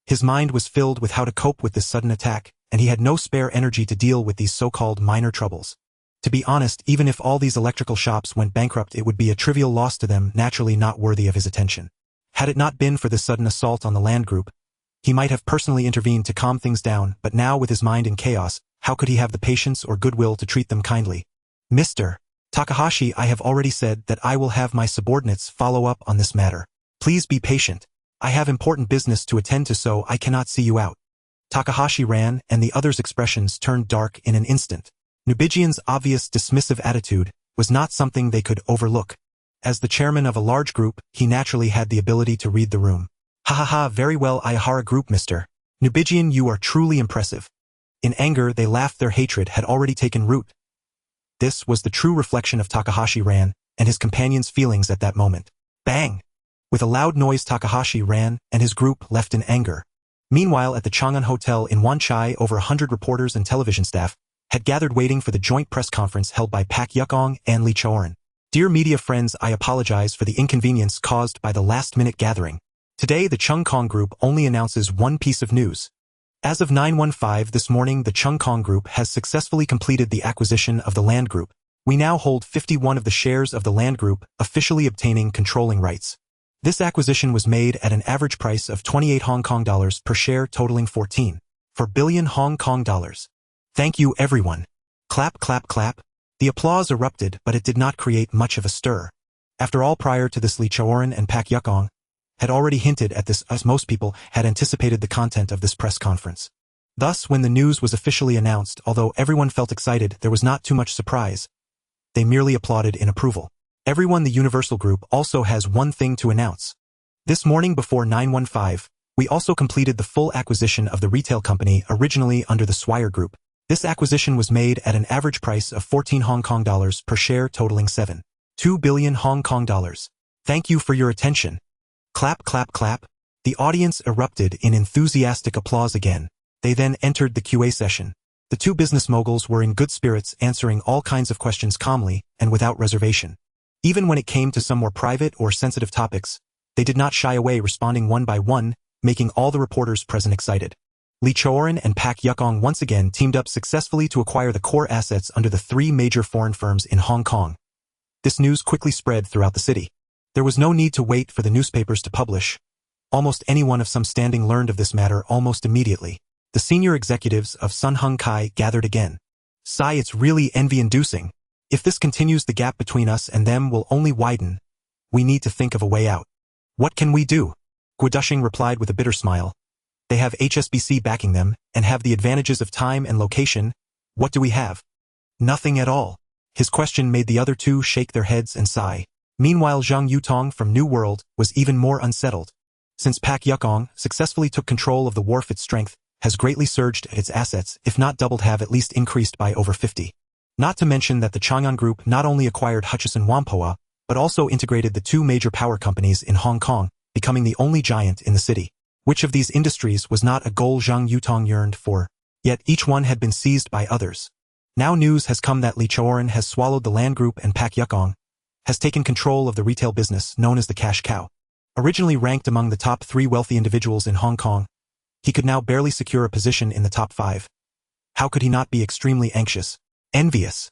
His mind was filled with how to cope with this sudden attack, and he had no spare energy to deal with these so-called minor troubles. To be honest, even if all these electrical shops went bankrupt, it would be a trivial loss to them, naturally not worthy of his attention. Had it not been for this sudden assault on the land group, he might have personally intervened to calm things down, but now with his mind in chaos, how could he have the patience or goodwill to treat them kindly? Mr. Takahashi, I have already said that I will have my subordinates follow up on this matter. Please be patient. I have important business to attend to, so I cannot see you out. Takahashi ran, and the others' expressions turned dark in an instant. Nubijian's obvious dismissive attitude was not something they could overlook. As the chairman of a large group, he naturally had the ability to read the room. Ha ha ha, very well, Ihara Group, Mr. Nubijian, you are truly impressive. In anger, they laughed. Their hatred had already taken root. This was the true reflection of Takahashi and his companions' feelings at that moment. Bang! With a loud noise, Takahashi and his group left in anger. Meanwhile, at the Chang'an Hotel in Wanchai, over 100 reporters and television staff had gathered waiting for the joint press conference held by Pak Yukong and Li Chang'an. Dear media friends, I apologize for the inconvenience caused by the last-minute gathering. Today, the Chang'an Group only announces one piece of news. As of 9:15 this morning, the Chang'an Group has successfully completed the acquisition of the Land Group. We now hold 51 of the shares of the Land Group, officially obtaining controlling rights. This acquisition was made at an average price of 28 Hong Kong dollars per share, totaling 14.4 billion Hong Kong dollars. Thank you, everyone. Clap, clap, clap. The applause erupted, but it did not create much of a stir. After all, prior to this, Li Chang'an and Pak Yukong had already hinted at this, as most people had anticipated the content of this press conference. Thus, when the news was officially announced, although everyone felt excited, there was not too much surprise. They merely applauded in approval. Everyone, the Universal Group also has one thing to announce. This morning before 9:15, we also completed the full acquisition of the retail company originally under the Swire Group. This acquisition was made at an average price of 14 Hong Kong dollars per share, totaling 7.2 billion Hong Kong dollars. Thank you for your attention. Clap, clap, clap. The audience erupted in enthusiastic applause again. They then entered the QA session. The two business moguls were in good spirits, answering all kinds of questions calmly and without reservation. Even when it came to some more private or sensitive topics, they did not shy away, responding one by one, making all the reporters present excited. Li Chang'an and Pak Yukong once again teamed up successfully to acquire the core assets under the three major foreign firms in Hong Kong. This news quickly spread throughout the city. There was no need to wait for the newspapers to publish. Almost anyone of some standing learned of this matter almost immediately. The senior executives of Sun Hung Kai gathered again. Sigh, it's really envy-inducing. If this continues, the gap between us and them will only widen. We need to think of a way out. What can we do? Guodusheng replied with a bitter smile. They have HSBC backing them, and have the advantages of time and location. What do we have? Nothing at all. His question made the other two shake their heads and sigh. Meanwhile, Zhang Yutong from New World was even more unsettled. Since Pak Yukong successfully took control of the wharf, its strength has greatly surged, its assets, if not doubled, have at least increased by over 50. Not to mention that the Chang'an Group not only acquired Hutchison Whampoa, but also integrated the two major power companies in Hong Kong, becoming the only giant in the city. Which of these industries was not a goal Zhang Yutong yearned for? Yet each one had been seized by others. Now news has come that Li Chang'an has swallowed the Land Group, and Pak Yukong has taken control of the retail business known as the Cash Cow. Originally ranked among the top 3 wealthy individuals in Hong Kong, he could now barely secure a position in the top 5. How could he not be extremely anxious? Envious.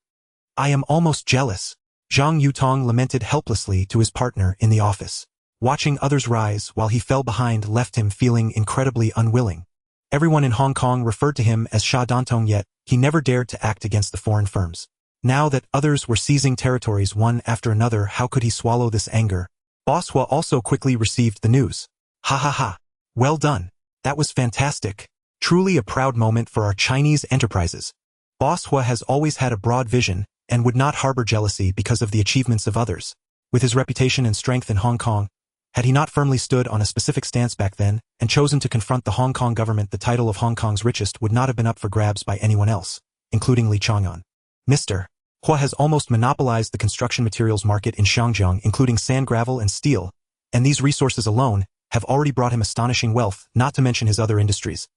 I am almost jealous. Zhang Yutong lamented helplessly to his partner in the office. Watching others rise while he fell behind left him feeling incredibly unwilling. Everyone in Hong Kong referred to him as Sha Dantong, yet he never dared to act against the foreign firms. Now that others were seizing territories one after another, how could he swallow this anger? Boss Hua also quickly received the news. Ha ha ha. Well done. That was fantastic. Truly a proud moment for our Chinese enterprises. Boss Hua has always had a broad vision and would not harbor jealousy because of the achievements of others. With his reputation and strength in Hong Kong, had he not firmly stood on a specific stance back then and chosen to confront the Hong Kong government, the title of Hong Kong's richest would not have been up for grabs by anyone else, including Li Chang'an. Mr. Hua has almost monopolized the construction materials market in Shangjiang, including sand, gravel, and steel, and these resources alone have already brought him astonishing wealth, not to mention his other industries.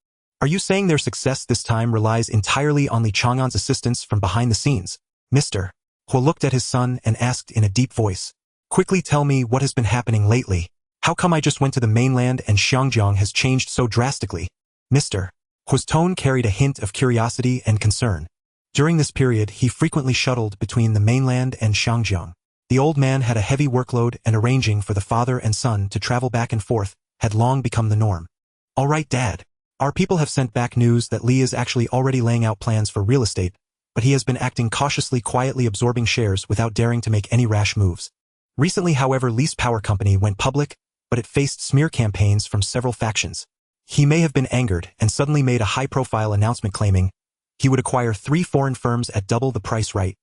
Are you saying their success this time relies entirely on Li Chang'an's assistance from behind the scenes? Mr. Hua looked at his son and asked in a deep voice. Quickly tell me what has been happening lately. How come I just went to the mainland and Xinjiang has changed so drastically? Mr. Hua's tone carried a hint of curiosity and concern. During this period, he frequently shuttled between the mainland and Xinjiang. The old man had a heavy workload, and arranging for the father and son to travel back and forth had long become the norm. All right, Dad. Our people have sent back news that Li is actually already laying out plans for real estate, but he has been acting cautiously, quietly absorbing shares without daring to make any rash moves. Recently, however, Li's power company went public, but it faced smear campaigns from several factions. He may have been angered and suddenly made a high-profile announcement claiming he would acquire 3 foreign firms at double the price. Right.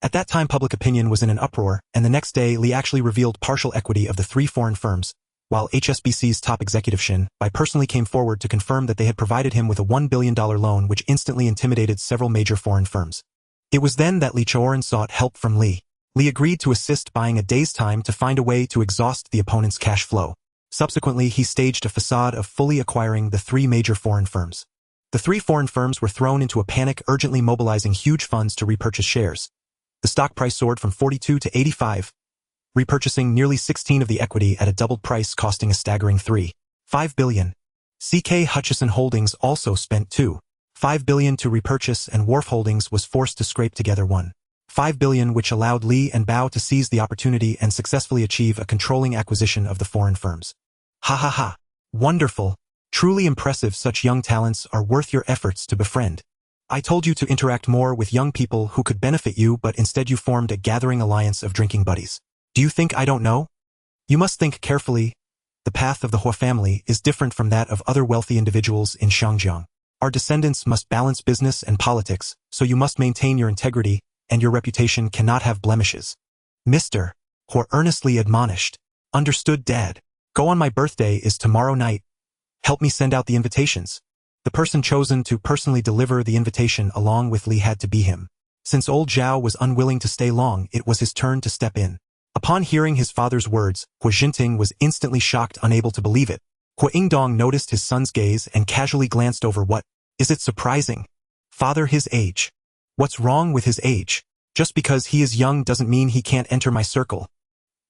At that time, public opinion was in an uproar, and the next day Li actually revealed partial equity of the 3 foreign firms, while HSBC's top executive Shin Bai personally came forward to confirm that they had provided him with a $1 billion loan, which instantly intimidated several major foreign firms. It was then that Li Chang'an sought help from Li. Li agreed to assist, buying a day's time to find a way to exhaust the opponent's cash flow. Subsequently, he staged a facade of fully acquiring the 3 major foreign firms. The 3 foreign firms were thrown into a panic, urgently mobilizing huge funds to repurchase shares. The stock price soared from 42 to 85, repurchasing nearly 16 of the equity at a doubled price, costing a staggering $3.5 billion. CK Hutchison Holdings also spent $2.5 billion to repurchase, and Wharf Holdings was forced to scrape together $1.5 billion, which allowed Li and Bao to seize the opportunity and successfully achieve a controlling acquisition of the foreign firms. Ha ha ha. Wonderful. Truly impressive. Such young talents are worth your efforts to befriend. I told you to interact more with young people who could benefit you, but instead you formed a gathering alliance of drinking buddies. Do you think I don't know? You must think carefully. The path of the Hua family is different from that of other wealthy individuals in Xinjiang. Our descendants must balance business and politics, so you must maintain your integrity, and your reputation cannot have blemishes. Mr. Hua earnestly admonished. Understood, Dad. Go on. My birthday is tomorrow night. Help me send out the invitations. The person chosen to personally deliver the invitation along with Li had to be him. Since old Zhao was unwilling to stay long, it was his turn to step in. Upon hearing his father's words, Hua Jinting was instantly shocked, unable to believe it. Hua Yingdong noticed his son's gaze and casually glanced over. What? Is it surprising? Father, his age. What's wrong with his age? Just because he is young doesn't mean he can't enter my circle.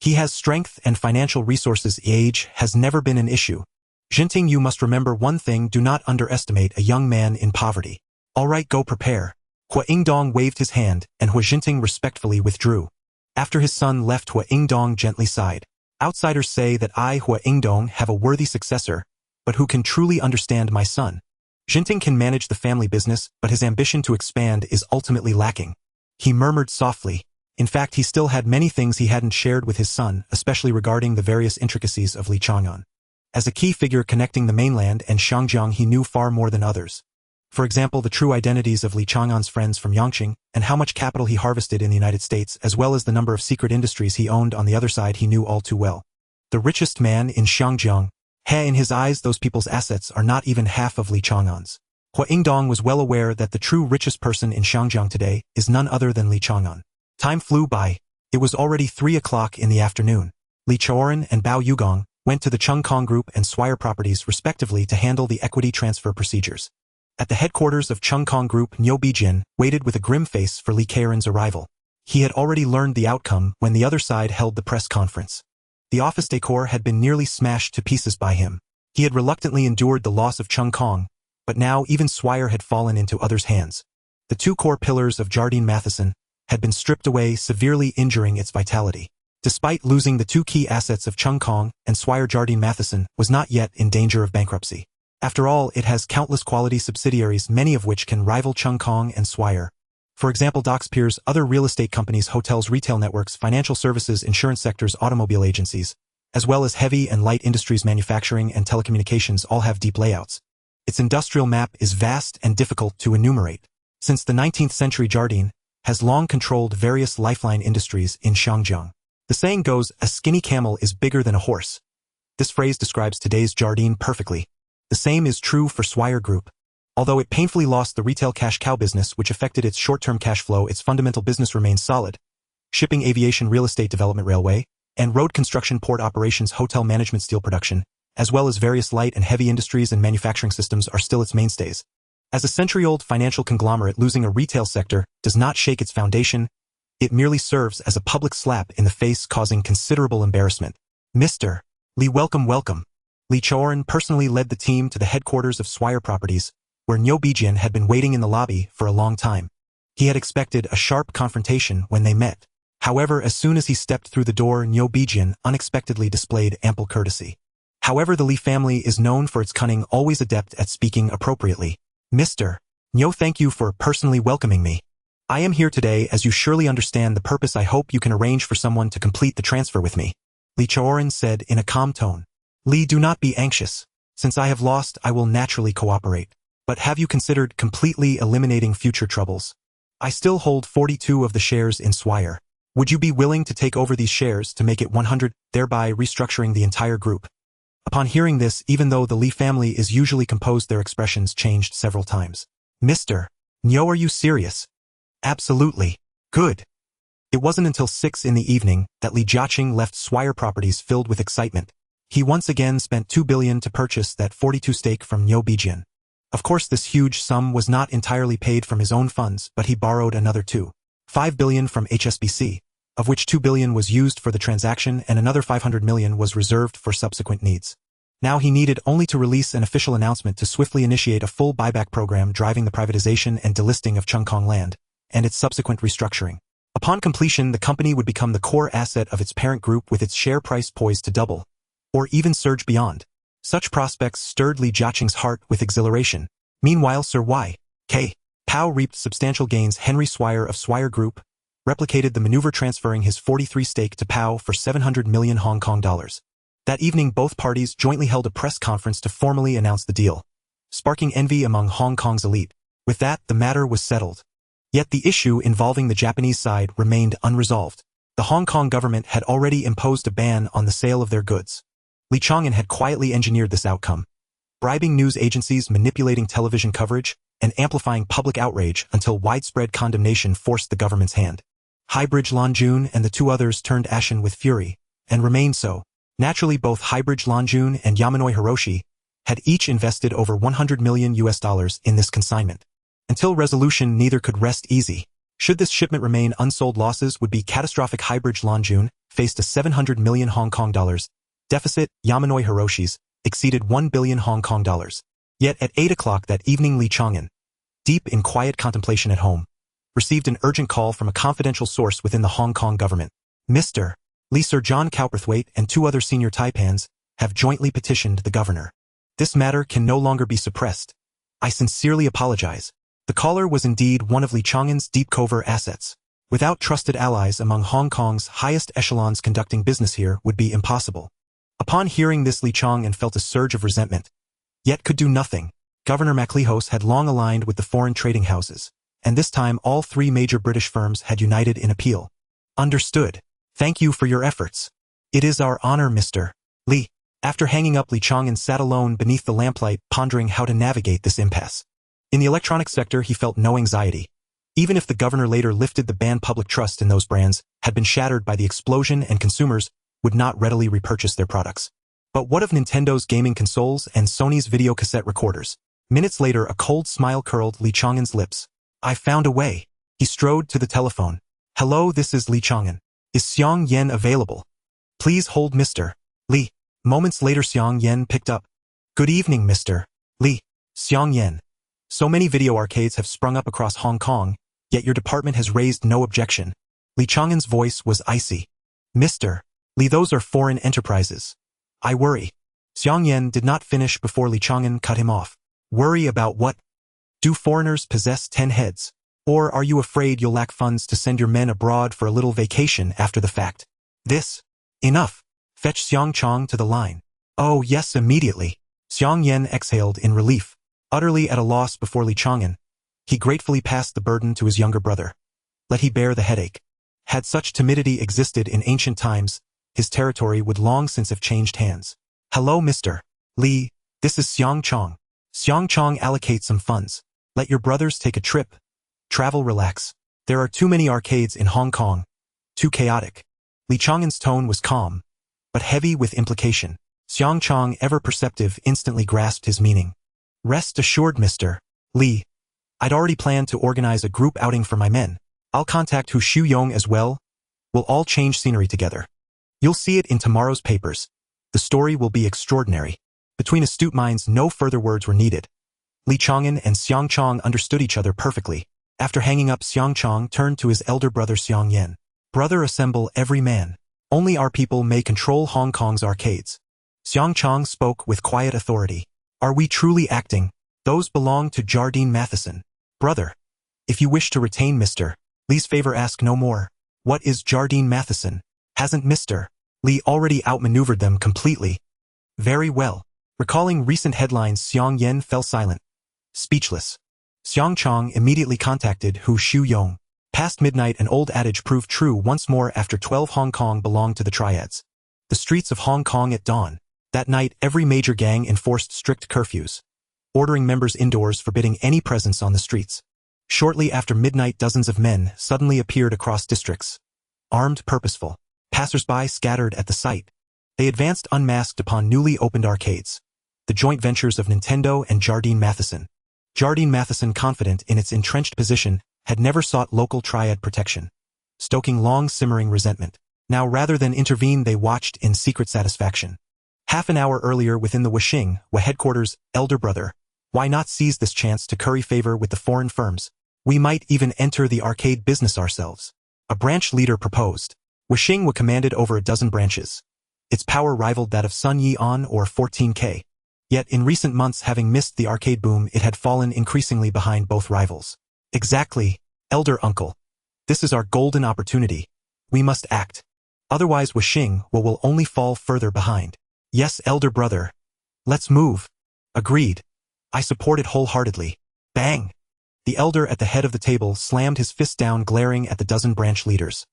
He has strength and financial resources. Age has never been an issue. Jinting, you must remember one thing: do not underestimate a young man in poverty. All right, go prepare. Hua Yingdong waved his hand, and Hua Jinting respectfully withdrew. After his son left, Hua Yingdong gently sighed. Outsiders say that I, Hua Ingdong, have a worthy successor, but who can truly understand my son? Jinting can manage the family business, but his ambition to expand is ultimately lacking. He murmured softly. In fact, he still had many things he hadn't shared with his son, especially regarding the various intricacies of Li Chang'an. As a key figure connecting the mainland and Xiangjiang, he knew far more than others. For example, the true identities of Li Chang'an's friends from Yangqing, and how much capital he harvested in the United States, as well as the number of secret industries he owned on the other side, he knew all too well. The richest man in Xiangjiang. In his eyes, those people's assets are not even half of Li Chang'an's. Hua Ingdong was well aware that the true richest person in Xiangjiang today is none other than Li Chang'an. Time flew by. It was already 3 o'clock in the afternoon. Li Chang'an and Bao Yugong went to the Chungkong Group and Swire Properties respectively to handle the equity transfer procedures. At the headquarters of Chungkong Group, Niu Bijin waited with a grim face for Li Chang'an's arrival. He had already learned the outcome when the other side held the press conference. The office decor had been nearly smashed to pieces by him. He had reluctantly endured the loss of Chungkong, but now even Swire had fallen into others' hands. The 2 core pillars of Jardine Matheson had been stripped away, severely injuring its vitality. Despite losing the 2 key assets of Chungkong and Swire, Jardine Matheson was not yet in danger of bankruptcy. After all, it has countless quality subsidiaries, many of which can rival Chungkong and Swire. For example, Docks Piers, other real estate companies, hotels, retail networks, financial services, insurance sectors, automobile agencies, as well as heavy and light industries, manufacturing and telecommunications all have deep layouts. Its industrial map is vast and difficult to enumerate. Since the 19th century, Jardine has long controlled various lifeline industries in Xiangjiang. The saying goes, a skinny camel is bigger than a horse. This phrase describes today's Jardine perfectly. The same is true for Swire Group. Although it painfully lost the retail cash cow business, which affected its short-term cash flow, its fundamental business remains solid. Shipping, aviation, real estate development, railway, and road construction, port operations, hotel management, steel production, as well as various light and heavy industries and manufacturing systems are still its mainstays. As a century-old financial conglomerate, losing a retail sector does not shake its foundation. It merely serves as a public slap in the face, causing considerable embarrassment. Mr. Li, welcome. Li Chang'an personally led the team to the headquarters of Swire Properties, where Niu Bijin had been waiting in the lobby for a long time. He had expected a sharp confrontation when they met. However, as soon as he stepped through the door, Niu Bijin unexpectedly displayed ample courtesy. However, the Li family is known for its cunning, always adept at speaking appropriately. Mr. Niu, thank you for personally welcoming me. I am here today, as you surely understand the purpose. I hope you can arrange for someone to complete the transfer with me. Li Chang'an said in a calm tone. Li, do not be anxious. Since I have lost, I will naturally cooperate. But have you considered completely eliminating future troubles? I still hold 42 of the shares in Swire. Would you be willing to take over these shares to make it 100, thereby restructuring the entire group? Upon hearing this, even though the Li family is usually composed, their expressions changed several times. Mr. Niu, are you serious? Absolutely. Good. It wasn't until 6 in the evening that Li Jiaqing left Swire Properties filled with excitement. He once again spent 2 billion to purchase that 42 stake from Niu Bijin. Of course, this huge sum was not entirely paid from his own funds, but he borrowed another 2.5 billion from HSBC, of which 2 billion was used for the transaction and another 500 million was reserved for subsequent needs. Now he needed only to release an official announcement to swiftly initiate a full buyback program driving the privatization and delisting of Chungkong land, and its subsequent restructuring. Upon completion, the company would become the core asset of its parent group, with its share price poised to double, or even surge beyond. Such prospects stirred Li Jiaqing's heart with exhilaration. Meanwhile, Sir Y.K. Pao reaped substantial gains. Henry Swire of Swire Group replicated the maneuver, transferring his 43 stake to Pao for 700 million Hong Kong dollars. That evening, both parties jointly held a press conference to formally announce the deal, sparking envy among Hong Kong's elite. With that, the matter was settled. Yet the issue involving the Japanese side remained unresolved. The Hong Kong government had already imposed a ban on the sale of their goods. Li Chang'an had quietly engineered this outcome, bribing news agencies, manipulating television coverage, and amplifying public outrage until widespread condemnation forced the government's hand. Highbridge Lanjun and the 2 others turned ashen with fury, and remained so. Naturally, both Highbridge Lanjun and Yamanoi Hiroshi had each invested over $100 million in this consignment. Until resolution, neither could rest easy. Should this shipment remain unsold, losses would be catastrophic. Highbridge Lanjun faced a 700 million Hong Kong dollars deficit. Yamanoi Hiroshi's exceeded 1 billion Hong Kong dollars. Yet at 8 o'clock that evening, Li Chang'an, deep in quiet contemplation at home, received an urgent call from a confidential source within the Hong Kong government. Mr. Li Sir John Cowperthwaite and 2 other senior taipans have jointly petitioned the governor. This matter can no longer be suppressed. I sincerely apologize. The caller was indeed one of Li Chang'an's deep covert assets. Without trusted allies among Hong Kong's highest echelons, conducting business here would be impossible. Upon hearing this, Li Chang'an felt a surge of resentment, yet could do nothing. Governor MacLehose had long aligned with the foreign trading houses, and this time all 3 major British firms had united in appeal. Understood. Thank you for your efforts. It is our honor, Mr. Li. After hanging up, Li Chang'an sat alone beneath the lamplight, pondering how to navigate this impasse. In the electronics sector, he felt no anxiety. Even if the governor later lifted the ban, public trust in those brands had been shattered by the explosion and consumers would not readily repurchase their products. But what of Nintendo's gaming consoles and Sony's videocassette recorders? Minutes later, a cold smile curled Li Chang'an's lips. I found a way. He strode to the telephone. Hello, this is Li Chang'an. Is Xiang Yan available? Please hold, Mr. Li. Moments later, Xiang Yan picked up. Good evening, Mr. Li. Xiang Yan. So many video arcades have sprung up across Hong Kong, yet your department has raised no objection. Li Chang'an's voice was icy. Mr. Li, those are foreign enterprises. I worry. Xiang Yan did not finish before Li Chang'an cut him off. Worry about what? Do foreigners possess 10 heads? Or are you afraid you'll lack funds to send your men abroad for a little vacation after the fact? This. Enough. Fetch Xiang Chong to the line. Oh yes, immediately. Xiang Yan exhaled in relief. Utterly at a loss before Li Chang'an, he gratefully passed the burden to his younger brother. Let he bear the headache. Had such timidity existed in ancient times, his territory would long since have changed hands. Hello, Mr. Li. This is Xiang Chong. Xiang Chong, allocate some funds. Let your brothers take a trip. Travel, relax. There are too many arcades in Hong Kong. Too chaotic. Li Chang'an's tone was calm, but heavy with implication. Xiang Chong, ever perceptive, instantly grasped his meaning. Rest assured, Mr. Li. I'd already planned to organize a group outing for my men. I'll contact Hu Shuyong as well. We'll all change scenery together. You'll see it in tomorrow's papers. The story will be extraordinary. Between astute minds, no further words were needed. Li Chang'an and Xiang Chong understood each other perfectly. After hanging up, Xiang Chong turned to his elder brother Xiang Yan. Brother, assemble every man. Only our people may control Hong Kong's arcades. Xiang Chong spoke with quiet authority. Are we truly acting? Those belong to Jardine Matheson. Brother, if you wish to retain Mr. Li's favor, ask no more. What is Jardine Matheson? Hasn't Mr. Li already outmaneuvered them completely? Very well. Recalling recent headlines, Xiang Yan fell silent, speechless. Xiang Chong immediately contacted Hu Shuyong. Past midnight, an old adage proved true once more. After 12, Hong Kong belonged to the Triads. The streets of Hong Kong at dawn. That night, every major gang enforced strict curfews, ordering members indoors, forbidding any presence on the streets. Shortly after midnight, dozens of men suddenly appeared across districts, armed, purposeful. Passers-by scattered at the sight. They advanced unmasked upon newly opened arcades, the joint ventures of Nintendo and Jardine Matheson. Jardine Matheson, confident in its entrenched position, had never sought local Triad protection, stoking long-simmering resentment. Now, rather than intervene, they watched in secret satisfaction. Half an hour earlier, within the Wishing Wa headquarters, elder brother, why not seize this chance to curry favor with the foreign firms? We might even enter the arcade business ourselves. A branch leader proposed. Wishing Wa commanded over a dozen branches. Its power rivaled that of Sun Yi-on or 14K. Yet in recent months, having missed the arcade boom, it had fallen increasingly behind both rivals. Exactly, elder uncle. This is our golden opportunity. We must act. Otherwise Wishing Wa will only fall further behind. Yes, elder brother. Let's move. Agreed. I support it wholeheartedly. Bang! The elder at the head of the table slammed his fist down, glaring at the dozen branch leaders,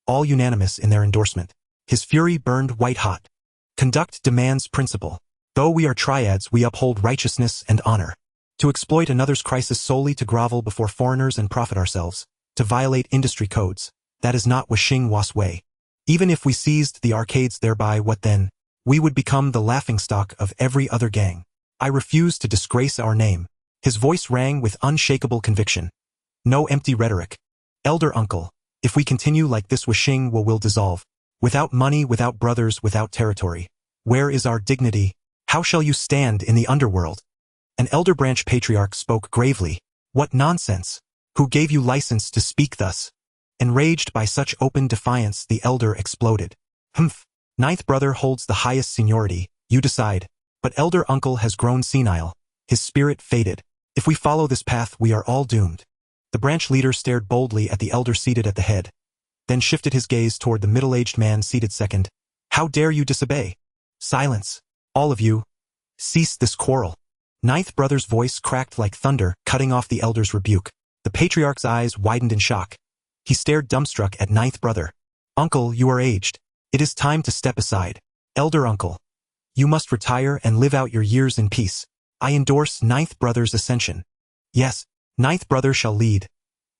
all unanimous in their endorsement. His fury burned white-hot. Conduct demands principle. Though we are Triads, we uphold righteousness and honor. To exploit another's crisis solely to grovel before foreigners and profit ourselves, to violate industry codes, that is not Wishing Wa's way. Even if we seized the arcades thereby, what then? We would become the laughingstock of every other gang. I refuse to disgrace our name. His voice rang with unshakable conviction. No empty rhetoric. Elder uncle, if we continue like this, Wishing Wa will dissolve. Without money, without brothers, without territory. Where is our dignity? How shall you stand in the underworld? An elder branch patriarch spoke gravely. What nonsense! Who gave you license to speak thus? Enraged by such open defiance, the elder exploded. Humph. Ninth brother holds the highest seniority, you decide. But elder uncle has grown senile. His spirit faded. If we follow this path, we are all doomed. The branch leader stared boldly at the elder seated at the head, then shifted his gaze toward the middle-aged man seated second. How dare you disobey? Silence. All of you. Cease this quarrel. Ninth brother's voice cracked like thunder, cutting off the elder's rebuke. The patriarch's eyes widened in shock. He stared dumbstruck at ninth brother. Uncle, you are aged. It is time to step aside. Elder uncle. You must retire and live out your years in peace. I endorse ninth brother's ascension. Yes, ninth brother shall lead.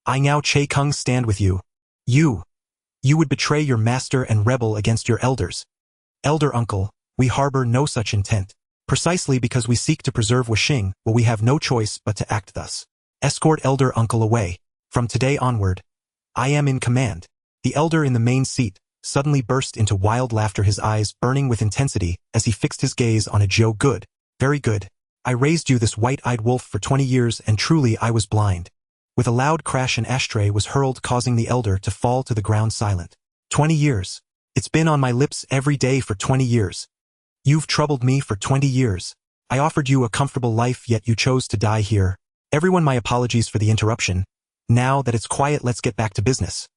I now Kung stand with you. You would betray your master and rebel against your elders. Elder uncle, we harbor no such intent. Precisely because we seek to preserve Wuxing, will we have no choice but to act thus. Escort elder uncle away. From today onward, I am in command. The elder in the main seat suddenly burst into wild laughter, his eyes burning with intensity as he fixed his gaze on a Joe. Good. Very good. I raised you this white-eyed wolf for 20 years and truly I was blind. With a loud crash, an ashtray was hurled, causing the elder to fall to the ground silent. 20 years. It's been on my lips every day for 20 years. You've troubled me for 20 years. I offered you a comfortable life, yet you chose to die here. Everyone, my apologies for the interruption. Now that it's quiet, let's get back to business.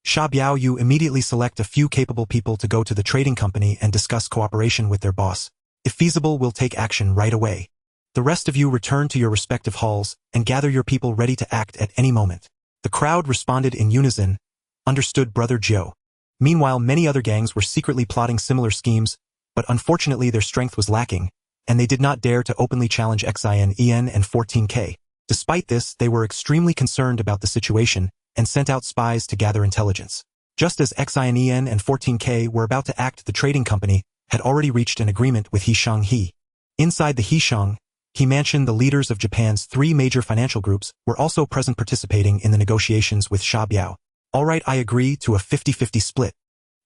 Sha Biao, you immediately select a few capable people to go to the trading company and discuss cooperation with their boss. If feasible, we'll take action right away. The rest of you return to your respective halls and gather your people ready to act at any moment. The crowd responded in unison. Understood, Brother Joe. Meanwhile, many other gangs were secretly plotting similar schemes, but unfortunately their strength was lacking, and they did not dare to openly challenge Xin, En, and 14K. Despite this, they were extremely concerned about the situation and sent out spies to gather intelligence. Just as Xin, En, and 14K were about to act, the trading company had already reached an agreement with He. Inside the He mansion, the leaders of Japan's 3 major financial groups were also present, participating in the negotiations with Sha Biao. All right, I agree to a 50-50 split.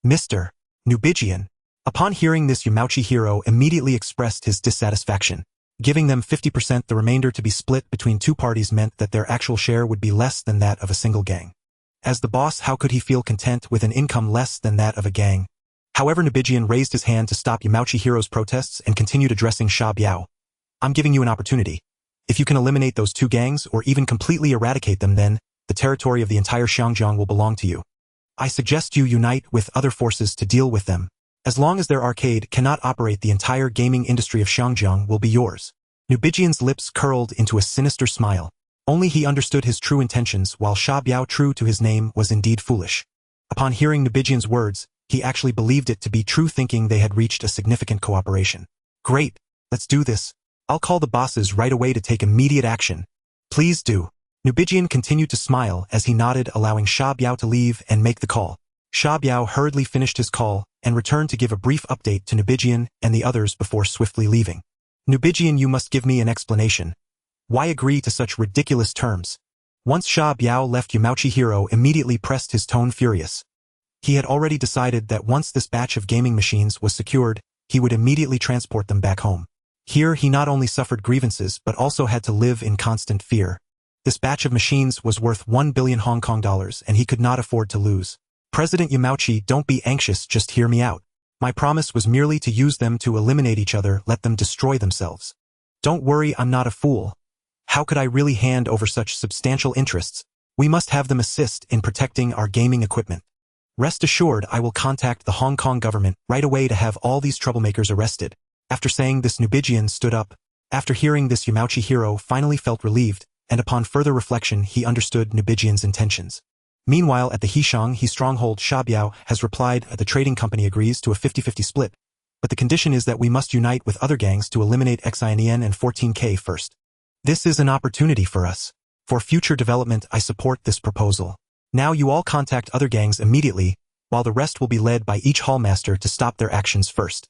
Mr. Nubidian. Upon hearing this, Yamauchi hero immediately expressed his dissatisfaction. Giving them 50%, the remainder to be split between 2 parties, meant that their actual share would be less than that of a single gang. As the boss, how could he feel content with an income less than that of a gang? However, Nubidian raised his hand to stop Yamauchi hero's protests and continued addressing Sha Biao. I'm giving you an opportunity. If you can eliminate those 2 gangs or even completely eradicate them, then the territory of the entire Xiangjiang will belong to you. I suggest you unite with other forces to deal with them. As long as their arcade cannot operate, the entire gaming industry of Xiangjiang will be yours. Nubidian's lips curled into a sinister smile. Only he understood his true intentions, while Sha Biao, true to his name, was indeed foolish. Upon hearing Nubidian's words, he actually believed it to be true, thinking they had reached a significant cooperation. Great, let's do this. I'll call the bosses right away to take immediate action. Please do. Nubidian continued to smile as he nodded, allowing Sha Biao to leave and make the call. Sha Biao hurriedly finished his call and returned to give a brief update to Nubidian and the others before swiftly leaving. Nubidian, you must give me an explanation. Why agree to such ridiculous terms? Once Sha Biao left, Yamauchi hero immediately pressed his tone furious. He had already decided that once this batch of gaming machines was secured, he would immediately transport them back home. Here he not only suffered grievances but also had to live in constant fear. This batch of machines was worth 1 billion Hong Kong dollars and he could not afford to lose. President Yamauchi, don't be anxious, just hear me out. My promise was merely to use them to eliminate each other, let them destroy themselves. Don't worry, I'm not a fool. How could I really hand over such substantial interests? We must have them assist in protecting our gaming equipment. Rest assured, I will contact the Hong Kong government right away to have all these troublemakers arrested. After saying this, Nubidian stood up. After hearing this, Yamauchi hero finally felt relieved, and upon further reflection he understood Nubidian's intentions. Meanwhile, at the He stronghold, Sha Biao has replied, the trading company agrees to a 50-50 split, but the condition is that we must unite with other gangs to eliminate Xin and 14K first. This is an opportunity for us. For future development, I support this proposal. Now you all contact other gangs immediately, while the rest will be led by each hallmaster to stop their actions first.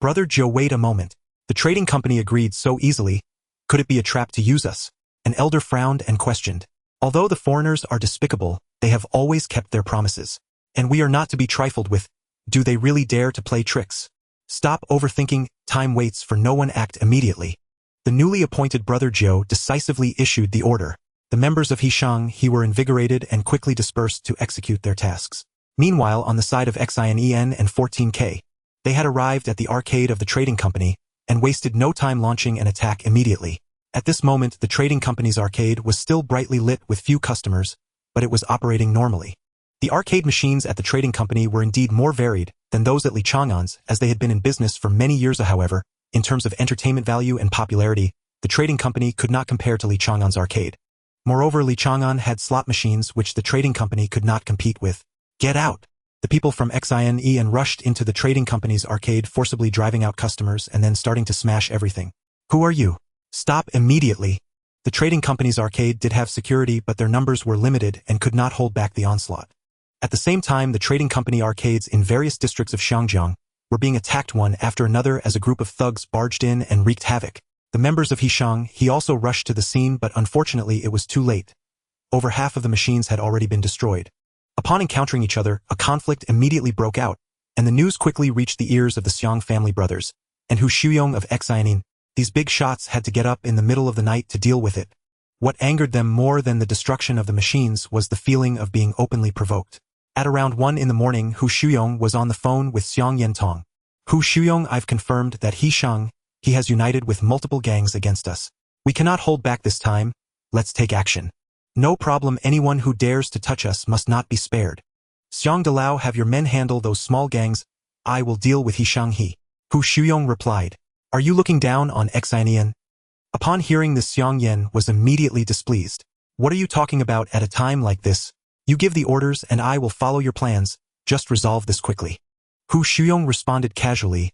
Brother Joe, wait a moment. The trading company agreed so easily. Could it be a trap to use us? An elder frowned and questioned. Although the foreigners are despicable, they have always kept their promises. And we are not to be trifled with. Do they really dare to play tricks? Stop overthinking, time waits for no one, act immediately. The newly appointed Brother Joe decisively issued the order. The members of He were invigorated and quickly dispersed to execute their tasks. Meanwhile, on the side of Xin and 14K, they had arrived at the arcade of the trading company and wasted no time launching an attack immediately. At this moment, the trading company's arcade was still brightly lit with few customers, but it was operating normally. The arcade machines at the trading company were indeed more varied than those at Li Chang'an's, as they had been in business for many years. However, in terms of entertainment value and popularity, the trading company could not compare to Li Chang'an's arcade. Moreover, Li Chang'an had slot machines which the trading company could not compete with. Get out! The people from Xin rushed into the trading company's arcade, forcibly driving out customers and then starting to smash everything. Who are you? Stop immediately! The trading company's arcade did have security, but their numbers were limited and could not hold back the onslaught. At the same time, the trading company arcades in various districts of Xiangjiang were being attacked one after another as a group of thugs barged in and wreaked havoc. The members of he also rushed to the scene, but unfortunately it was too late. Over half of the machines had already been destroyed. Upon encountering each other, a conflict immediately broke out, and the news quickly reached the ears of the Xiang family brothers, and Hu Shuyong of Xin. These big shots had to get up in the middle of the night to deal with it. What angered them more than the destruction of the machines was the feeling of being openly provoked. At around 1 in the morning, Hu Shuyong was on the phone with Xiang Yentong. Hu Shuyong, I've confirmed that he has united with multiple gangs against us. We cannot hold back this time. Let's take action. No problem, anyone who dares to touch us must not be spared. Xiang Dalao, have your men handle those small gangs. I will deal with he. Hu Shuyong replied. Are you looking down on Xin? Upon hearing this, Xiang Yan was immediately displeased. What are you talking about at a time like this? You give the orders and I will follow your plans. Just resolve this quickly. Hu Shuyong responded casually.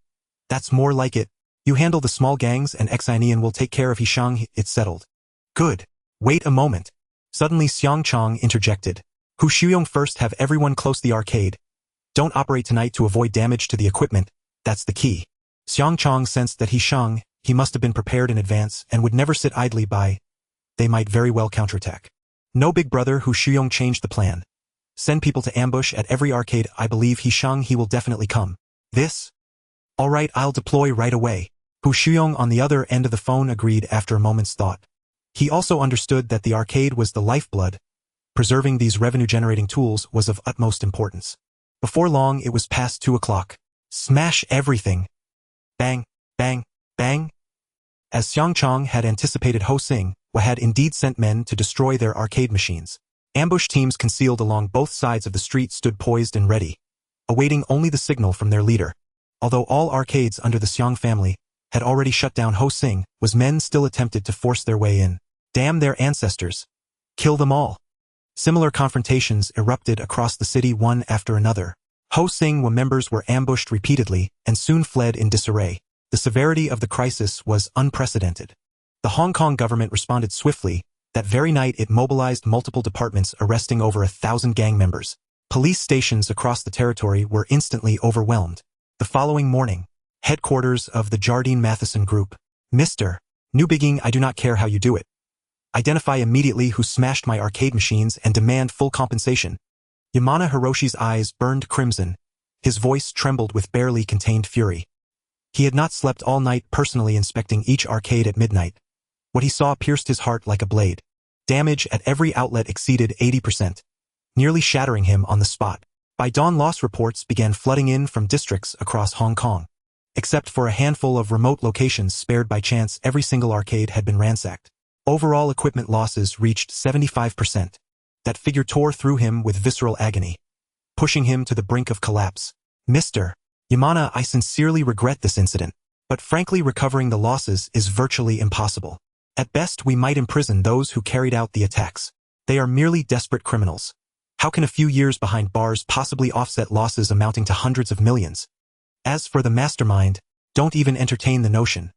That's more like it. You handle the small gangs and Xin will take care of he. It's settled. Good. Wait a moment. Suddenly Xiang Chong interjected. Hu Shuyong, first have everyone close the arcade. Don't operate tonight to avoid damage to the equipment. That's the key. Xiang Chong sensed that he must have been prepared in advance and would never sit idly by. They might very well counterattack. No, big brother. Hu Shuyong changed the plan. Send people to ambush at every arcade. I believe he will definitely come. This? All right, I'll deploy right away. Hu Shuyong on the other end of the phone agreed after a moment's thought. He also understood that the arcade was the lifeblood. Preserving these revenue-generating tools was of utmost importance. Before long, it was past 2 o'clock. Smash everything. Bang, bang, bang. As Xiang Chong had anticipated, Ho Sing had indeed sent men to destroy their arcade machines. Ambush teams concealed along both sides of the street stood poised and ready, awaiting only the signal from their leader. Although all arcades under the Xiang family had already shut down, Ho Sing men still attempted to force their way in. Damn their ancestors. Kill them all. Similar confrontations erupted across the city one after another. Ho Sing members were ambushed repeatedly and soon fled in disarray. The severity of the crisis was unprecedented. The Hong Kong government responded swiftly. That very night it mobilized multiple departments, arresting over 1,000 gang members. Police stations across the territory were instantly overwhelmed. The following morning, headquarters of the Jardine Matheson Group. Mr. Newbigging, I do not care how you do it. Identify immediately who smashed my arcade machines and demand full compensation. Yamana Hiroshi's eyes burned crimson. His voice trembled with barely contained fury. He had not slept all night, personally inspecting each arcade at midnight. What he saw pierced his heart like a blade. Damage at every outlet exceeded 80%, nearly shattering him on the spot. By dawn, loss reports began flooding in from districts across Hong Kong. Except for a handful of remote locations spared by chance, every single arcade had been ransacked. Overall equipment losses reached 75%. That figure tore through him with visceral agony, pushing him to the brink of collapse. Mr. Yamana, I sincerely regret this incident, but frankly recovering the losses is virtually impossible. At best, we might imprison those who carried out the attacks. They are merely desperate criminals. How can a few years behind bars possibly offset losses amounting to hundreds of millions? As for the mastermind, don't even entertain the notion.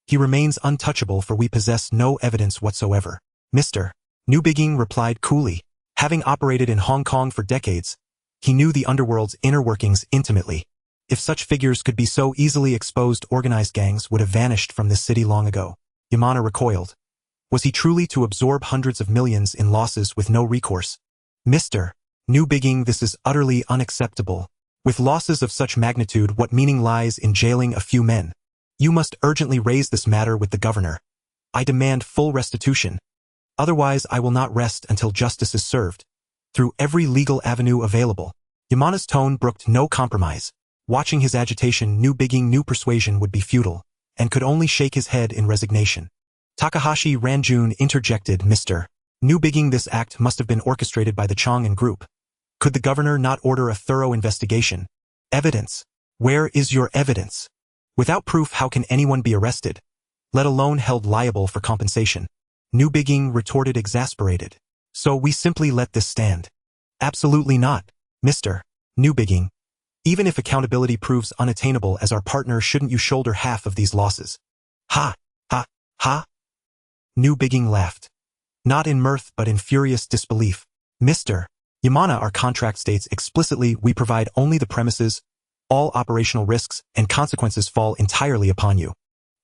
He remains untouchable, for we possess no evidence whatsoever. Mr. Newbigging replied coolly. Having operated in Hong Kong for decades, he knew the underworld's inner workings intimately. If such figures could be so easily exposed, organized gangs would have vanished from this city long ago. Yamana recoiled. Was he truly to absorb hundreds of millions in losses with no recourse? Mr. Newbigging, this is utterly unacceptable. With losses of such magnitude, what meaning lies in jailing a few men? You must urgently raise this matter with the governor. I demand full restitution. Otherwise, I will not rest until justice is served, through every legal avenue available. Yamana's tone brooked no compromise. Watching his agitation, knew persuasion would be futile, and could only shake his head in resignation. Takahashi Ranjun interjected, Mr. Newbigging, this act must have been orchestrated by the Chang'an group. Could the governor not order a thorough investigation? Evidence. Where is your evidence? Without proof, how can anyone be arrested, let alone held liable for compensation? Newbigging retorted, exasperated. So we simply let this stand? Absolutely not, Mr. Newbigging. Even if accountability proves unattainable as our partner, shouldn't you shoulder half of these losses? Ha! Ha! Ha! Newbigging laughed. Not in mirth but in furious disbelief. Mr. Yamana, our contract states explicitly we provide only the premises. All operational risks and consequences fall entirely upon you.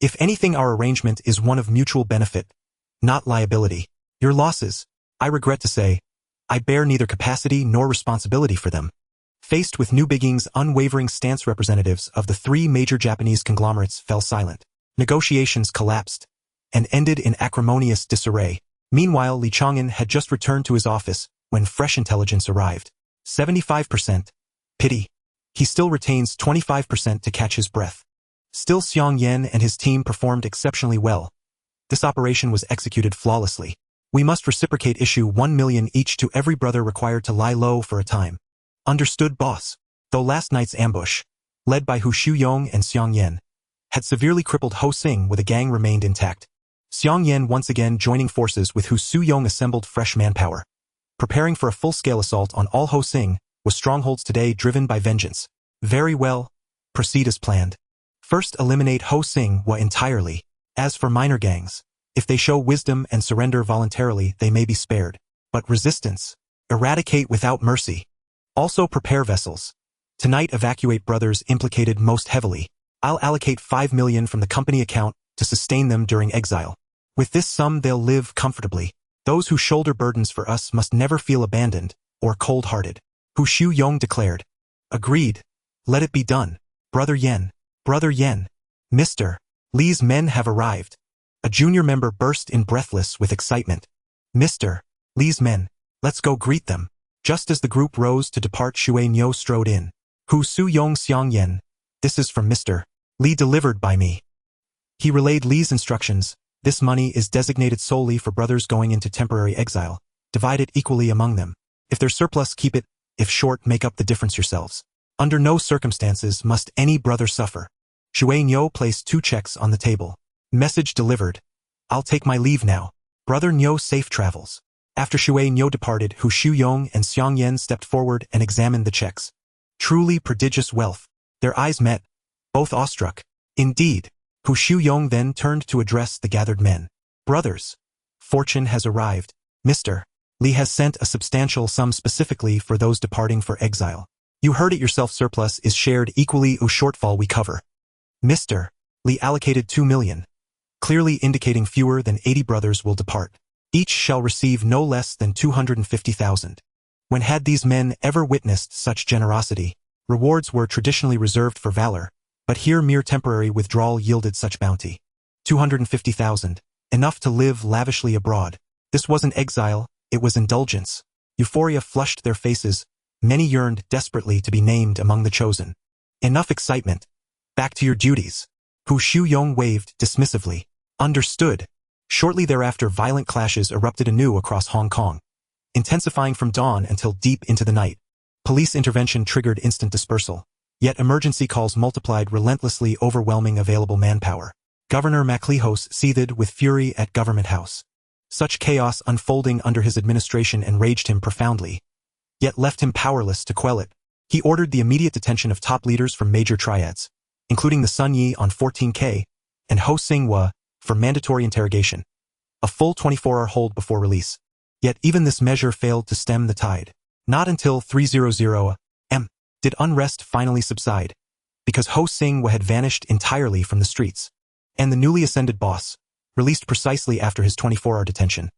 If anything, our arrangement is one of mutual benefit, not liability. Your losses, I regret to say, I bear neither capacity nor responsibility for them. Faced with Newbigging's unwavering stance, representatives of the three major Japanese conglomerates fell silent. Negotiations collapsed and ended in acrimonious disarray. Meanwhile, Li Chang'an had just returned to his office when fresh intelligence arrived. 75%. Pity. He still retains 25% to catch his breath. Still, Xiang Yan and his team performed exceptionally well. This operation was executed flawlessly. We must reciprocate, issue 1 million each to every brother required to lie low for a time. Understood, boss. Though last night's ambush, led by Hu Shuyong and Xiang Yan, had severely crippled Ho Sing, with a gang remained intact. Xiang Yan once again joining forces with Hu Suyong assembled fresh manpower, preparing for a full-scale assault on all Ho Sing, with strongholds today driven by vengeance. Very well. Proceed as planned. First, eliminate Ho Sing entirely. As for minor gangs, if they show wisdom and surrender voluntarily, they may be spared. But resistance, eradicate without mercy. Also prepare vessels. Tonight, evacuate brothers implicated most heavily. I'll allocate 5 million from the company account to sustain them during exile. With this sum, they'll live comfortably. Those who shoulder burdens for us must never feel abandoned or cold-hearted. Hu Shuyong declared. Agreed. Let it be done. Brother Yen. Brother Yen. Mr. Li's men have arrived. A junior member burst in, breathless with excitement. Mr. Li's men. Let's go greet them. Just as the group rose to depart, Shui Nyo strode in. Hu Suyong, Xiang Yen. This is from Mr. Li, delivered by me. He relayed Li's instructions. This money is designated solely for brothers going into temporary exile. Divide it equally among them. If there's surplus, keep it. If short, make up the difference yourselves. Under no circumstances must any brother suffer. Shui Nyo placed 2 checks on the table. Message delivered. I'll take my leave now. Brother Nyo, safe travels. After Shui Nyo departed, Hu Shuyong and Xiang Yan stepped forward and examined the checks. Truly prodigious wealth. Their eyes met, both awestruck. Indeed. Hu Shuyong then turned to address the gathered men. Brothers, fortune has arrived. Mr. Li has sent a substantial sum specifically for those departing for exile. You heard it yourself, surplus is shared equally, shortfall we cover. Mr. Li allocated 2 million, clearly indicating fewer than 80 brothers will depart. Each shall receive no less than 250,000. When had these men ever witnessed such generosity? Rewards were traditionally reserved for valor, but here mere temporary withdrawal yielded such bounty. 250,000, enough to live lavishly abroad. This wasn't exile, it was indulgence. Euphoria flushed their faces. Many yearned desperately to be named among the chosen. Enough excitement. Back to your duties. Hu Shuyong waved dismissively. Understood. Shortly thereafter, violent clashes erupted anew across Hong Kong, intensifying from dawn until deep into the night. Police intervention triggered instant dispersal. Yet emergency calls multiplied, relentlessly overwhelming available manpower. Governor MacLehose seethed with fury at Government House. Such chaos unfolding under his administration enraged him profoundly, yet left him powerless to quell it. He ordered the immediate detention of top leaders from major triads, including the Sun Yi on 14K and Ho Sing Wa, for mandatory interrogation. A full 24-hour hold before release. Yet even this measure failed to stem the tide. Not until 300 M did unrest finally subside, because Ho Sing Wa had vanished entirely from the streets, and the newly ascended boss, released precisely after his 24-hour detention,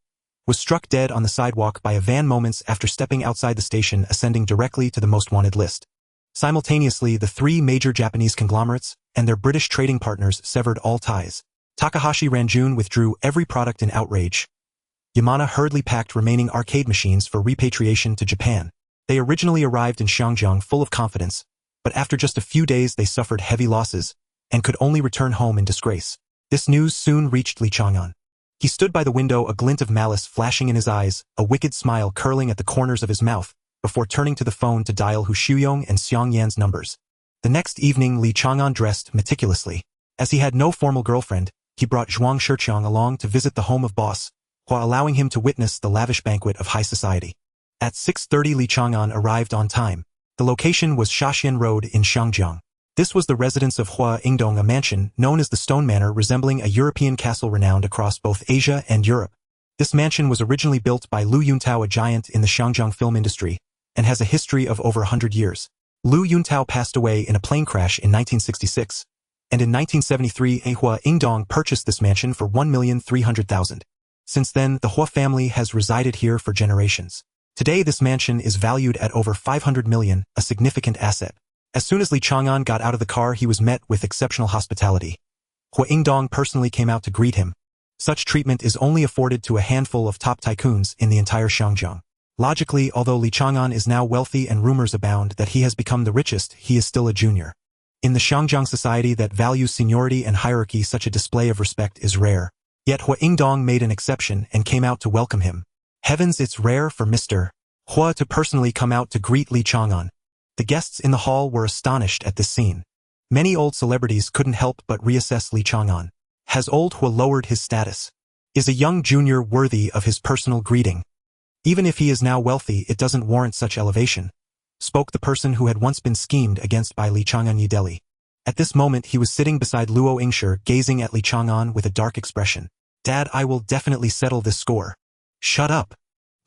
was struck dead on the sidewalk by a van moments after stepping outside the station, ascending directly to the most wanted list. Simultaneously, the 3 major Japanese conglomerates and their British trading partners severed all ties. Takahashi Ranjun withdrew every product in outrage. Yamana hurriedly packed remaining arcade machines for repatriation to Japan. They originally arrived in Shangjiang full of confidence, but after just a few days they suffered heavy losses and could only return home in disgrace. This news soon reached Li Chang'an. He stood by the window, a glint of malice flashing in his eyes, a wicked smile curling at the corners of his mouth, before turning to the phone to dial Hu Shuyong and Xiang Yan's numbers. The next evening Li Chang'an dressed meticulously. As he had no formal girlfriend, he brought Zhuang Shiqiang along to visit the home of boss, while allowing him to witness the lavish banquet of high society. At 6:30 Li Chang'an arrived on time. The location was Shaxian Road in Shangjiang. This was the residence of Hua Yingdong, a mansion known as the Stone Manor resembling a European castle renowned across both Asia and Europe. This mansion was originally built by Lu Yuntao, a giant in the Shangjiang film industry, and has a history of over 100 years. Lu Yuntao passed away in a plane crash in 1966, and in 1973 Hua Yingdong purchased this mansion for 1,300,000. Since then, the Hua family has resided here for generations. Today this mansion is valued at over 500 million, a significant asset. As soon as Li Chang'an got out of the car, he was met with exceptional hospitality. Hua Yingdong personally came out to greet him. Such treatment is only afforded to a handful of top tycoons in the entire Shangjiang. Logically, although Li Chang'an is now wealthy and rumors abound that he has become the richest, he is still a junior. In the Shangjiang society that values seniority and hierarchy, such a display of respect is rare. Yet Hua Yingdong made an exception and came out to welcome him. Heavens, it's rare for Mr. Hua to personally come out to greet Li Chang'an. The guests in the hall were astonished at this scene. Many old celebrities couldn't help but reassess Li Chang'an. Has old Hua lowered his status? Is a young junior worthy of his personal greeting? Even if he is now wealthy, it doesn't warrant such elevation, spoke the person who had once been schemed against by Li Chang'an Yideli. At this moment he was sitting beside Luo Yingshi, gazing at Li Chang'an with a dark expression. Dad, I will definitely settle this score. Shut up.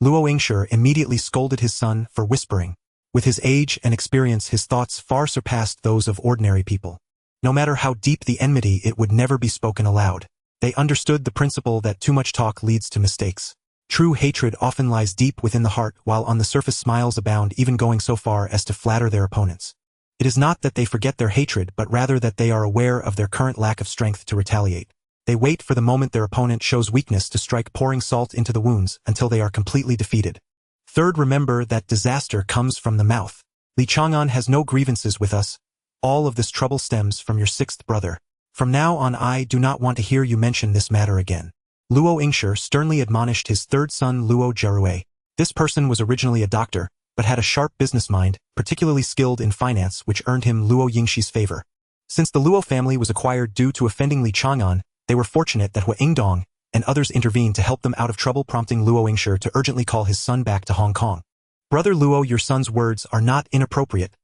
Luo Yingshi immediately scolded his son for whispering. With his age and experience, his thoughts far surpassed those of ordinary people. No matter how deep the enmity, it would never be spoken aloud. They understood the principle that too much talk leads to mistakes. True hatred often lies deep within the heart, while on the surface smiles abound, even going so far as to flatter their opponents. It is not that they forget their hatred, but rather that they are aware of their current lack of strength to retaliate. They wait for the moment their opponent shows weakness to strike, pouring salt into the wounds until they are completely defeated. Third, remember that disaster comes from the mouth. Li Chang'an has no grievances with us. All of this trouble stems from your sixth brother. From now on I do not want to hear you mention this matter again. Luo Yingshi sternly admonished his third son Luo Jerue. This person was originally a doctor, but had a sharp business mind, particularly skilled in finance, which earned him Luo Yingshi's favor. Since the Luo family was acquired due to offending Li Chang'an, they were fortunate that Hua Yingdong and others intervened to help them out of trouble, prompting Luo Yingshi to urgently call his son back to Hong Kong. Brother Luo, your son's words are not inappropriate.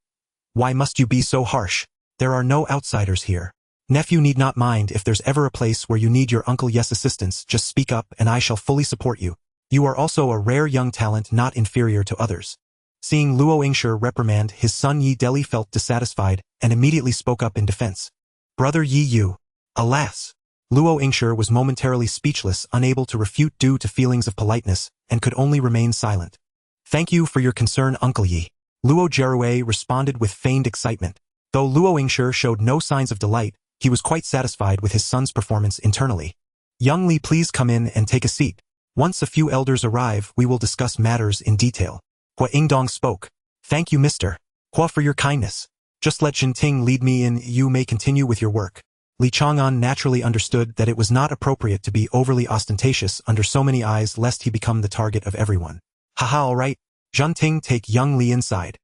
Why must you be so harsh? There are no outsiders here. Nephew need not mind. If there's ever a place where you need your Uncle Yes assistance, just speak up and I shall fully support you. You are also a rare young talent, not inferior to others. Seeing Luo Yingshi reprimand his son Yi Deli felt dissatisfied and immediately spoke up in defense. Brother Yi Yu. Alas! Luo Yingshi was momentarily speechless, unable to refute due to feelings of politeness, and could only remain silent. Thank you for your concern, Uncle Yi. Luo Jerue responded with feigned excitement. Though Luo Yingshi showed no signs of delight, he was quite satisfied with his son's performance internally. Young Li, please come in and take a seat. Once a few elders arrive, we will discuss matters in detail. Hua Yingdong spoke. Thank you, Mr. Hua, for your kindness. Just let Jinting lead me in. You may continue with your work. Li Chang'an naturally understood that it was not appropriate to be overly ostentatious under so many eyes, lest he become the target of everyone. Haha, all right. Jinting, take young Li inside.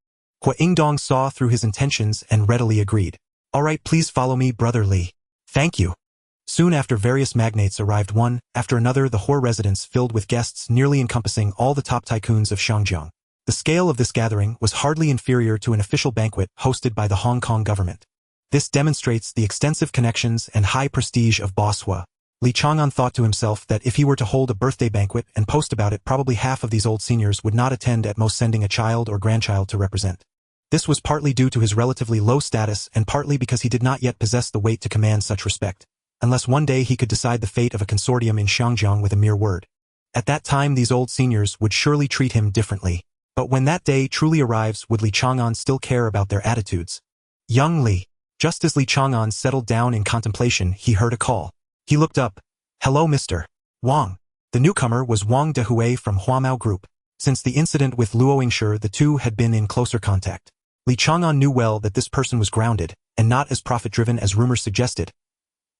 Hua Yingdong saw through his intentions and readily agreed. All right, please follow me, Brother Li. Thank you. Soon after, various magnates arrived, one after another, the Hor residence filled with guests nearly encompassing all the top tycoons of Shangjiang. The scale of this gathering was hardly inferior to an official banquet hosted by the Hong Kong government. This demonstrates the extensive connections and high prestige of Boss Hua. Li Chang'an thought to himself that if he were to hold a birthday banquet and post about it, probably half of these old seniors would not attend, at most sending a child or grandchild to represent. This was partly due to his relatively low status and partly because he did not yet possess the weight to command such respect, unless one day he could decide the fate of a consortium in Shangjiang with a mere word. At that time these old seniors would surely treat him differently. But when that day truly arrives, would Li Chang'an still care about their attitudes? Young Li. Just as Li Chang'an settled down in contemplation, he heard a call. He looked up. Hello, Mr. Wang. The newcomer was Wang Dehui from Huamao Group. Since the incident with Luo Yingshi, the two had been in closer contact. Li Chang'an knew well that this person was grounded, and not as profit-driven as rumors suggested.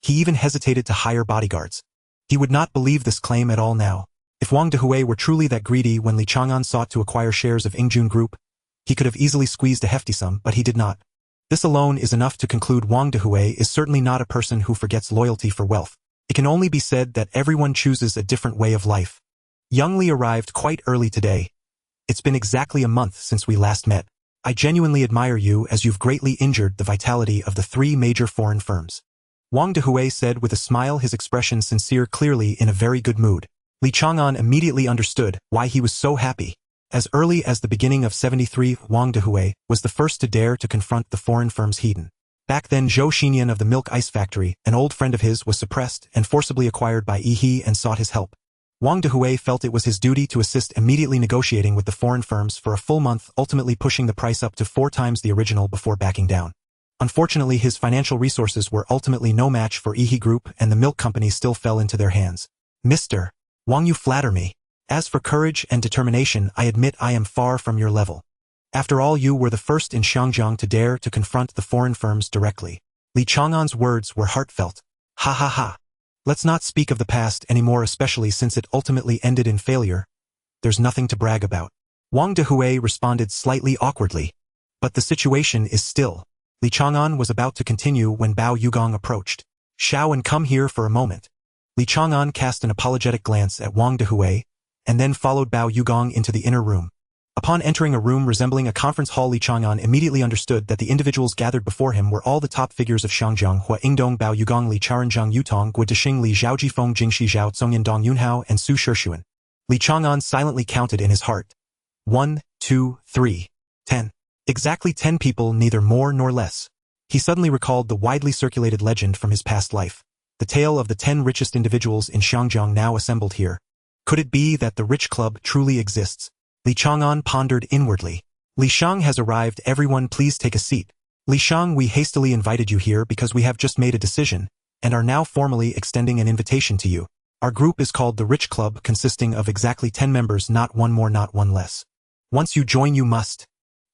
He even hesitated to hire bodyguards. He would not believe this claim at all now. If Wang Dehui were truly that greedy when Li Chang'an sought to acquire shares of Yingjun Group, he could have easily squeezed a hefty sum, but he did not. This alone is enough to conclude Wang Dehui is certainly not a person who forgets loyalty for wealth. It can only be said that everyone chooses a different way of life. Young Li arrived quite early today. It's been exactly a month since we last met. I genuinely admire you as you've greatly injured the vitality of the three major foreign firms. Wang Dehui said with a smile, his expression sincere, clearly in a very good mood. Li Chang'an immediately understood why he was so happy. As early as the beginning of 73, Wang Dehui was the first to dare to confront the foreign firm's heathen. Back then, Zhou Xinyan of the milk ice factory, an old friend of his, was suppressed and forcibly acquired by Yi and sought his help. Wang Dehui felt it was his duty to assist, immediately negotiating with the foreign firms for a full month, ultimately pushing the price up to 4 times the original before backing down. Unfortunately, his financial resources were ultimately no match for Yi Group, and the milk company still fell into their hands. Mr. Wang, you flatter me. As for courage and determination, I admit I am far from your level. After all, you were the first in Xiangjiang to dare to confront the foreign firms directly. Li Chang'an's words were heartfelt. Ha ha ha. Let's not speak of the past anymore, especially since it ultimately ended in failure. There's nothing to brag about. Wang Dehui responded slightly awkwardly. But the situation is still. Li Chang'an was about to continue when Bao Yugong approached. Shao and come here for a moment. Li Chang'an cast an apologetic glance at Wang Dehui, and then followed Bao Yugong into the inner room. Upon entering a room resembling a conference hall, Li Chang'an immediately understood that the individuals gathered before him were all the top figures of Xiangjiang: Hua Yingdong, Bao Yugong, Li Charanjiang, Yutong, Gua Deshing, Li Zhaojifeng, Jingxi Zhao, Tsongyan, Dong Yunhao, and Su Shixuan. Li Chang'an silently counted in his heart. 1, 2, 3, 10. Exactly 10 people, neither more nor less. He suddenly recalled the widely circulated legend from his past life. The tale of the 10 richest individuals in Xiangjiang now assembled here. Could it be that the rich club truly exists? Li Chang'an pondered inwardly. Li Shang has arrived. Everyone please take a seat. Li Shang, we hastily invited you here because we have just made a decision, and are now formally extending an invitation to you. Our group is called the Rich Club, consisting of exactly 10 members, not one more, not one less. Once you join, you must.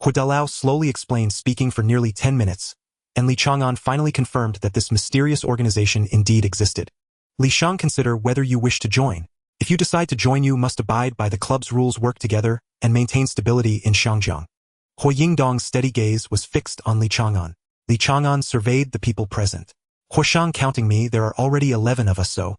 Hua Dalao slowly explained, speaking for nearly 10 minutes, and Li Chang'an finally confirmed that this mysterious organization indeed existed. Li Shang, consider whether you wish to join. If you decide to join, you must abide by the club's rules, work together, and maintain stability in Xiangjiang. Hua Yingdong's steady gaze was fixed on Li Chang'an. Li Chang'an surveyed the people present. Hua Shang, counting me, there are already 11 of us, so.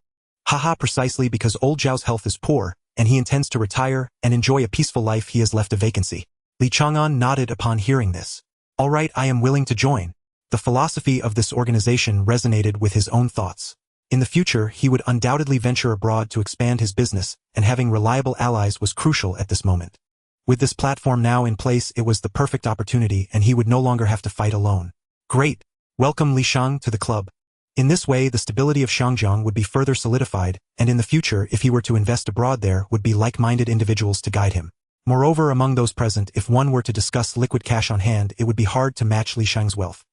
Haha, precisely because old Zhao's health is poor, and he intends to retire and enjoy a peaceful life, he has left a vacancy. Li Chang'an nodded upon hearing this. All right, I am willing to join. The philosophy of this organization resonated with his own thoughts. In the future, he would undoubtedly venture abroad to expand his business, and having reliable allies was crucial at this moment. With this platform now in place, it was the perfect opportunity, and he would no longer have to fight alone. Great! Welcome Li Shang to the club. In this way, the stability of Xiangjiang would be further solidified, and in the future, if he were to invest abroad, there would be like-minded individuals to guide him. Moreover, among those present, if one were to discuss liquid cash on hand, it would be hard to match Li Shang's wealth.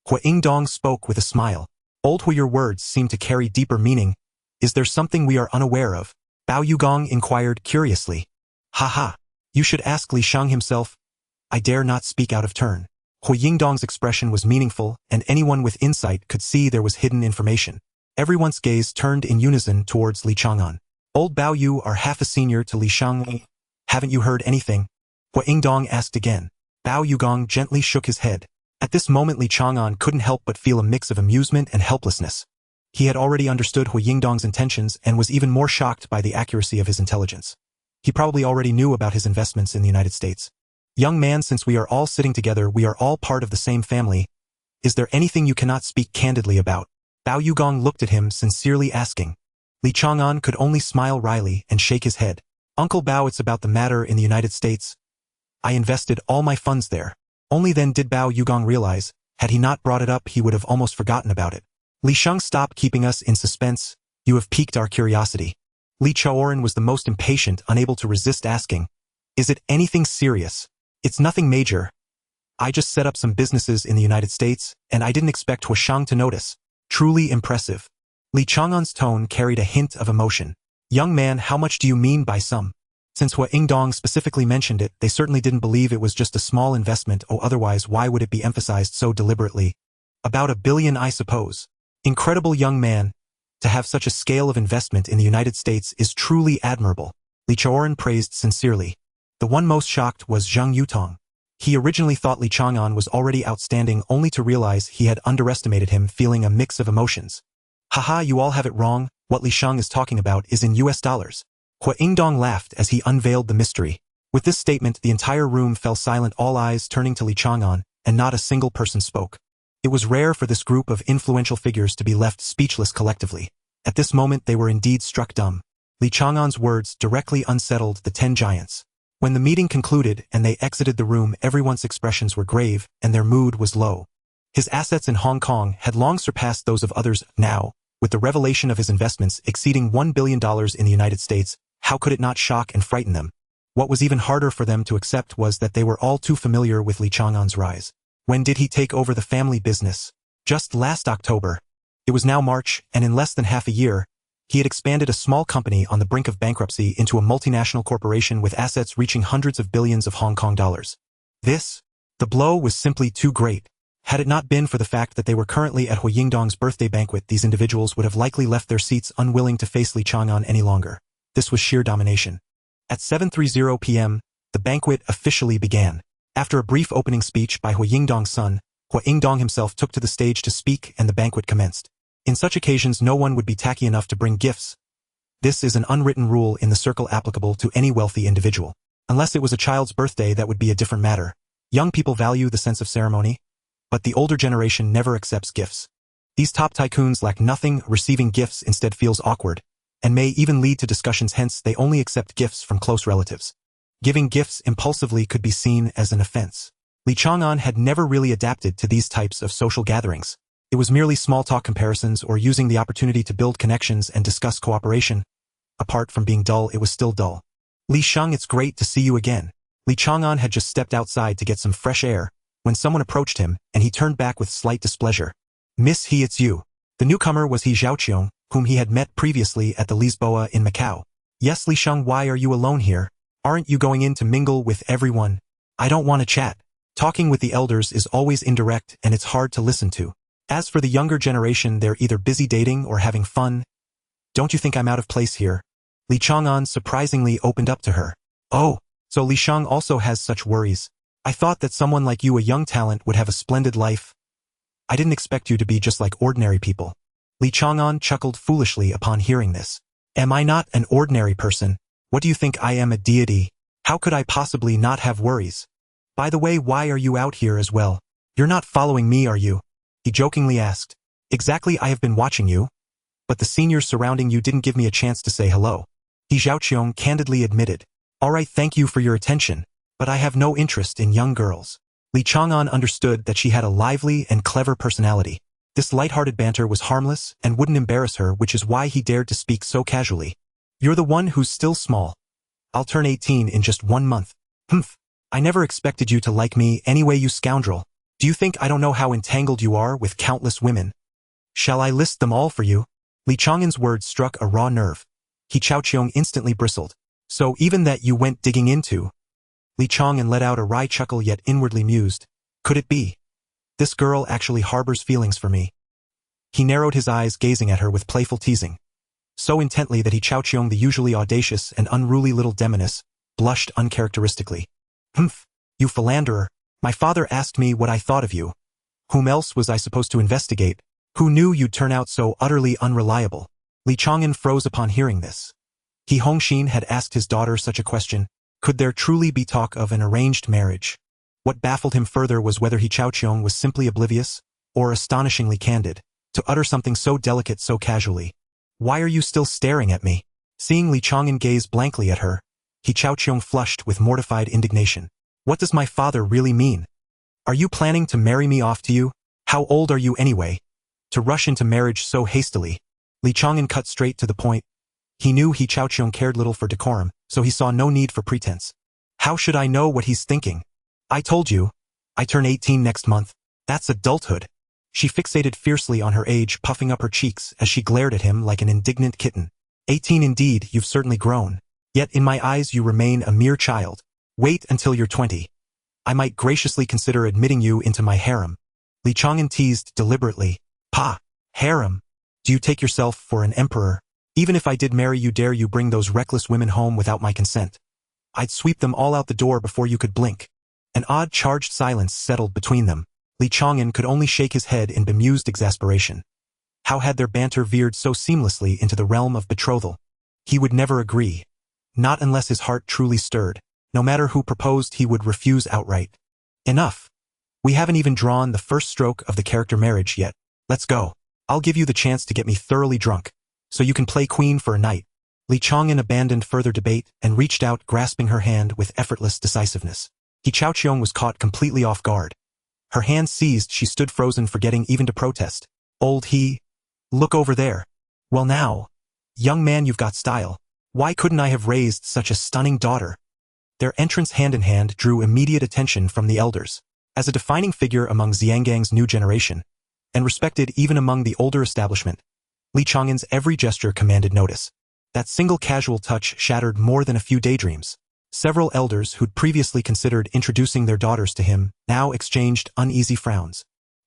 Hua Yingdong spoke with a smile. Old Hua, your words seem to carry deeper meaning. Is there something we are unaware of? Bao Yugong inquired curiously. Ha. You should ask Li Shang himself. I dare not speak out of turn. Hua Yingdong's expression was meaningful, and anyone with insight could see there was hidden information. Everyone's gaze turned in unison towards Li Chang'an. Old Bao, you are half a senior to Li Shang. Haven't you heard anything? Hua Yingdong asked again. Bao Yugong gently shook his head. At this moment, Li Chang'an couldn't help but feel a mix of amusement and helplessness. He had already understood Hua Yingdong's intentions and was even more shocked by the accuracy of his intelligence. He probably already knew about his investments in the United States. Young man, since we are all sitting together, we are all part of the same family. Is there anything you cannot speak candidly about? Bao Yugong looked at him, sincerely asking. Li Chang'an could only smile wryly and shake his head. Uncle Bao, it's about the matter in the United States. I invested all my funds there. Only then did Bao Yugong realize, had he not brought it up, he would have almost forgotten about it. Li Shang, stop keeping us in suspense. You have piqued our curiosity. Li Chaoran was the most impatient, unable to resist asking. Is it anything serious? It's nothing major. I just set up some businesses in the United States, and I didn't expect Hua Shang to notice. Truly impressive. Li Chang'an's tone carried a hint of emotion. Young man, how much do you mean by some? Since Hua Yingdong specifically mentioned it, they certainly didn't believe it was just a small investment, or otherwise why would it be emphasized so deliberately? About $1 billion, I suppose. Incredible young man. To have such a scale of investment in the United States is truly admirable. Li Chang'an praised sincerely. The one most shocked was Zhang Yutong. He originally thought Li Chang'an was already outstanding, only to realize he had underestimated him, feeling a mix of emotions. Haha, you all have it wrong. What Li Chang is talking about is in US dollars. Hua Yingdong laughed as he unveiled the mystery. With this statement, the entire room fell silent, all eyes turning to Li Chang'an, and not a single person spoke. It was rare for this group of influential figures to be left speechless collectively. At this moment they were indeed struck dumb. Li Chang'an's words directly unsettled the 10 giants. When the meeting concluded and they exited the room, everyone's expressions were grave, and their mood was low. His assets in Hong Kong had long surpassed those of others. Now, with the revelation of his investments exceeding $1 billion in the United States, how could it not shock and frighten them? What was even harder for them to accept was that they were all too familiar with Li Chang'an's rise. When did he take over the family business? Just last October. It was now March, and in less than half a year, he had expanded a small company on the brink of bankruptcy into a multinational corporation with assets reaching hundreds of billions of Hong Kong dollars. The blow was simply too great. Had it not been for the fact that they were currently at Hua Yingdong's birthday banquet, these individuals would have likely left their seats, unwilling to face Li Chang'an any longer. This was sheer domination. At 7:30 p.m., the banquet officially began. After a brief opening speech by Hua Yingdong's son, Hua Yingdong himself took to the stage to speak, and the banquet commenced. In such occasions no one would be tacky enough to bring gifts. This is an unwritten rule in the circle applicable to any wealthy individual. Unless it was a child's birthday, that would be a different matter. Young people value the sense of ceremony, but the older generation never accepts gifts. These top tycoons lack nothing. Receiving gifts instead feels awkward, and may even lead to discussions, hence they only accept gifts from close relatives. Giving gifts impulsively could be seen as an offense. Li Chang'an had never really adapted to these types of social gatherings. It was merely small talk comparisons or using the opportunity to build connections and discuss cooperation. Apart from being dull, it was still dull. Li Shang, it's great to see you again. Li Chang'an had just stepped outside to get some fresh air when someone approached him, and he turned back with slight displeasure. Miss He, it's you. The newcomer was He Zhaoqiong, whom he had met previously at the Lisboa in Macau. Yes, Li Shang, why are you alone here? Aren't you going in to mingle with everyone? I don't want to chat. Talking with the elders is always indirect, and it's hard to listen to. As for the younger generation, they're either busy dating or having fun. Don't you think I'm out of place here? Li Chang'an surprisingly opened up to her. Oh, so Li Shang also has such worries. I thought that someone like you, a young talent, would have a splendid life. I didn't expect you to be just like ordinary people. Li Chang'an chuckled foolishly upon hearing this. Am I not an ordinary person? What do you think, I am a deity? How could I possibly not have worries? By the way, why are you out here as well? You're not following me, are you? He jokingly asked. Exactly, I have been watching you. But the seniors surrounding you didn't give me a chance to say hello. He Zhaoqiong candidly admitted. Alright, thank you for your attention, but I have no interest in young girls. Li Chang'an understood that she had a lively and clever personality. This light-hearted banter was harmless and wouldn't embarrass her, which is why he dared to speak so casually. You're the one who's still small. I'll turn 18 in just 1 month. Humph. I never expected you to like me anyway, you scoundrel. Do you think I don't know how entangled you are with countless women? Shall I list them all for you? Li Chang'an's words struck a raw nerve. He Zhaoqiong instantly bristled. So even that you went digging into? Li Chang'an let out a wry chuckle, yet inwardly mused. Could it be? This girl actually harbors feelings for me. He narrowed his eyes, gazing at her with playful teasing. So intently that He Zhaoqiong, the usually audacious and unruly little demoness, blushed uncharacteristically. Humph, you philanderer. My father asked me what I thought of you. Whom else was I supposed to investigate? Who knew you'd turn out so utterly unreliable? Li Chang'an froze upon hearing this. He Hongxin had asked his daughter such a question. Could there truly be talk of an arranged marriage? What baffled him further was whether He Zhaoqiong was simply oblivious, or astonishingly candid, to utter something so delicate so casually. Why are you still staring at me? Seeing Li Chang'an gaze blankly at her, He Zhaoqiong flushed with mortified indignation. What does my father really mean? Are you planning to marry me off to you? How old are you anyway? To rush into marriage so hastily? Li Chang'an cut straight to the point. He knew He Zhaoqiong cared little for decorum, so he saw no need for pretense. How should I know what he's thinking? I told you. I turn 18 next month. That's adulthood. She fixated fiercely on her age, puffing up her cheeks as she glared at him like an indignant kitten. 18 indeed, you've certainly grown. Yet in my eyes you remain a mere child. Wait until you're 20. I might graciously consider admitting you into my harem. Li Chang'an teased deliberately. Pa! Harem! Do you take yourself for an emperor? Even if I did marry you, dare you bring those reckless women home without my consent? I'd sweep them all out the door before you could blink. An odd charged silence settled between them. Li Chang'an could only shake his head in bemused exasperation. How had their banter veered so seamlessly into the realm of betrothal? He would never agree. Not unless his heart truly stirred. No matter who proposed, he would refuse outright. Enough. We haven't even drawn the first stroke of the character marriage yet. Let's go. I'll give you the chance to get me thoroughly drunk, so you can play queen for a night. Li Chang'an abandoned further debate and reached out, grasping her hand with effortless decisiveness. He Chao was caught completely off guard. Her hand seized, she stood frozen, forgetting even to protest. Old he. Look over there. Well now. Young man, you've got style. Why couldn't I have raised such a stunning daughter? Their entrance hand in hand drew immediate attention from the elders. As a defining figure among Xiangang's new generation, and respected even among the older establishment, Li Chang'an's every gesture commanded notice. That single casual touch shattered more than a few daydreams. Several elders who'd previously considered introducing their daughters to him now exchanged uneasy frowns.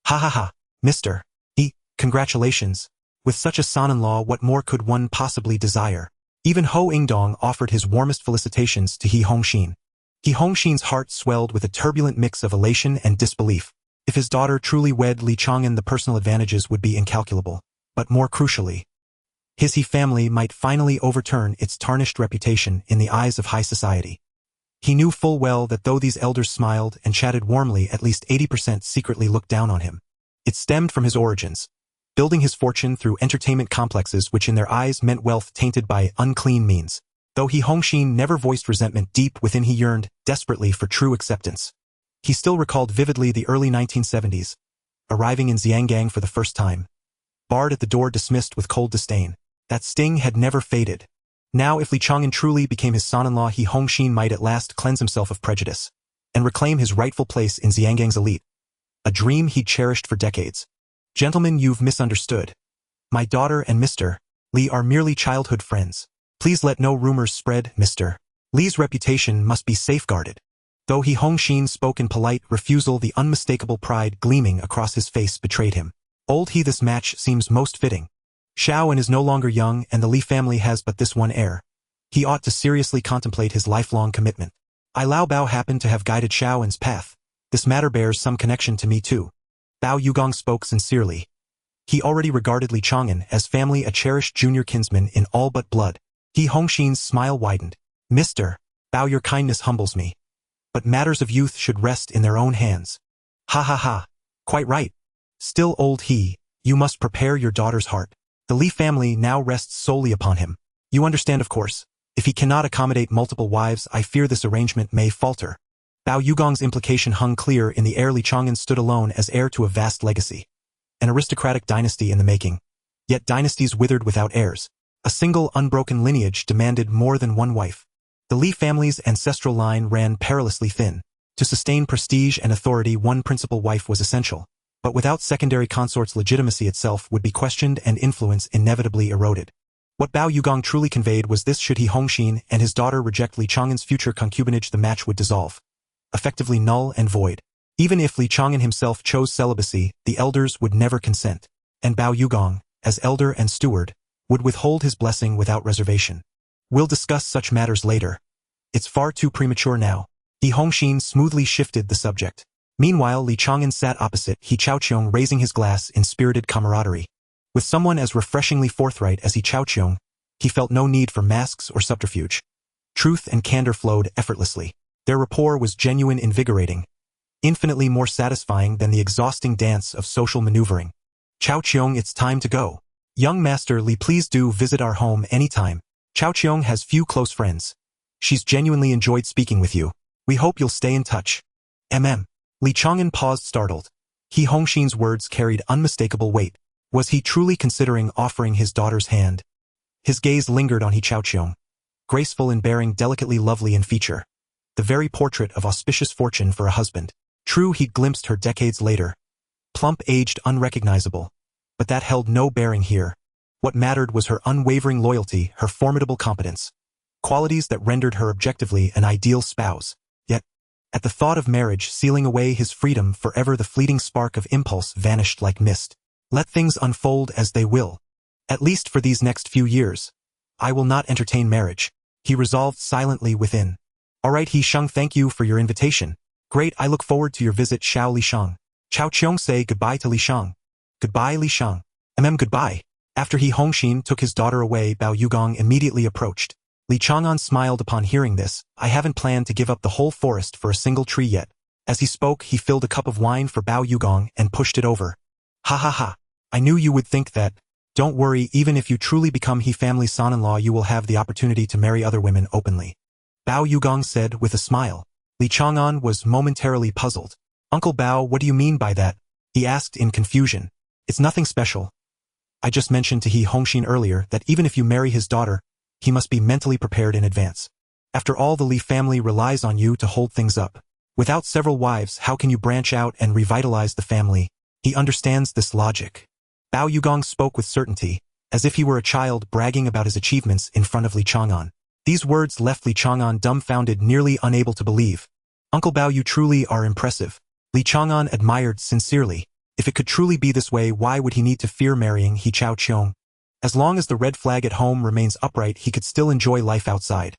Ha ha ha, Mr. E, congratulations. With such a son-in-law, what more could one possibly desire? Even Ho Ingdong offered his warmest felicitations to He Hongxin. He Hongxin's heart swelled with a turbulent mix of elation and disbelief. If his daughter truly wed Li Chang'an, the personal advantages would be incalculable. But more crucially, his He family might finally overturn its tarnished reputation in the eyes of high society. He knew full well that though these elders smiled and chatted warmly, at least 80% secretly looked down on him. It stemmed from his origins, building his fortune through entertainment complexes which in their eyes meant wealth tainted by unclean means. Though He Hongxin never voiced resentment, deep within he yearned desperately for true acceptance. He still recalled vividly the early 1970s, arriving in Xianggang for the first time. Barred at the door, dismissed with cold disdain. That sting had never faded. Now if Li Chang'an truly became his son-in-law, He Hongxin might at last cleanse himself of prejudice and reclaim his rightful place in Xiangang's elite. A dream he'd cherished for decades. Gentlemen, you've misunderstood. My daughter and Mr. Li are merely childhood friends. Please let no rumors spread. Mr. Li's reputation must be safeguarded. Though He Hongxin spoke in polite refusal, the unmistakable pride gleaming across his face betrayed him. Old he, this match seems most fitting. Xiaoan is no longer young, and the Li family has but this one heir. He ought to seriously contemplate his lifelong commitment. I Lao Bao happened to have guided Xiaoan's path. This matter bears some connection to me too. Bao Yugong spoke sincerely. He already regarded Li Chang'an as family, a cherished junior kinsman in all but blood. He Hongxin's smile widened. Mr. Bao, your kindness humbles me. But matters of youth should rest in their own hands. Ha ha ha. Quite right. Still, old he, you must prepare your daughter's heart. The Li family now rests solely upon him. You understand, of course. If he cannot accommodate multiple wives, I fear this arrangement may falter. Bao Yugong's implication hung clear in the air. Li Chang'an stood alone as heir to a vast legacy. An aristocratic dynasty in the making. Yet dynasties withered without heirs. A single unbroken lineage demanded more than one wife. The Li family's ancestral line ran perilously thin. To sustain prestige and authority, one principal wife was essential. But without secondary consorts, legitimacy itself would be questioned and influence inevitably eroded. What Bao Yugong truly conveyed was this: should He Hongxin and his daughter reject Li Chang'an's future concubinage, the match would dissolve. Effectively null and void. Even if Li Chang'an himself chose celibacy, the elders would never consent. And Bao Yugong, as elder and steward, would withhold his blessing without reservation. We'll discuss such matters later. It's far too premature now. He Hongxin smoothly shifted the subject. Meanwhile, Li Chang'an sat opposite He Chaoqiong, raising his glass in spirited camaraderie. With someone as refreshingly forthright as He Chaoqiong, he felt no need for masks or subterfuge. Truth and candor flowed effortlessly. Their rapport was genuine, invigorating, infinitely more satisfying than the exhausting dance of social maneuvering. Chaoqiong, it's time to go. Young Master Li, please do visit our home anytime. Chaoqiong has few close friends. She's genuinely enjoyed speaking with you. We hope you'll stay in touch. Li Chang'an paused, startled. He Hongxin's words carried unmistakable weight. Was he truly considering offering his daughter's hand? His gaze lingered on He Chaoqiong, graceful in bearing, delicately lovely in feature. The very portrait of auspicious fortune for a husband. True, he'd glimpsed her decades later. Plump, aged, unrecognizable. But that held no bearing here. What mattered was her unwavering loyalty, her formidable competence. qualities that rendered her objectively an ideal spouse. Yet, at the thought of marriage sealing away his freedom forever, the fleeting spark of impulse vanished like mist. Let things unfold as they will. At least for these next few years, I will not entertain marriage, he resolved silently within. All right, He Sheng, thank you for your invitation. Great, I look forward to your visit, Xiao Li Shang. Chao Qiong say goodbye to Li Shang. Goodbye, Li Shang. Goodbye. After He Hongxin took his daughter away, Bao Yugong immediately approached. Li Chang'an smiled upon hearing this. I haven't planned to give up the whole forest for a single tree yet. As he spoke, he filled a cup of wine for Bao Yugong and pushed it over. Ha ha ha. I knew you would think that. Don't worry, even if you truly become He family's son-in-law, you will have the opportunity to marry other women openly. Bao Yugong said with a smile. Li Chang'an was momentarily puzzled. Uncle Bao, what do you mean by that? He asked in confusion. It's nothing special. I just mentioned to He Hongxin earlier that even if you marry his daughter, he must be mentally prepared in advance. After all, the Li family relies on you to hold things up. Without several wives, how can you branch out and revitalize the family? He understands this logic. Bao Yugong spoke with certainty, as if he were a child bragging about his achievements in front of Li Chang'an. These words left Li Chang'an dumbfounded, nearly unable to believe. Uncle Bao, you truly are impressive. Li Chang'an admired sincerely. If it could truly be this way, why would he need to fear marrying He Chao Qiong? As long as the red flag at home remains upright, he could still enjoy life outside.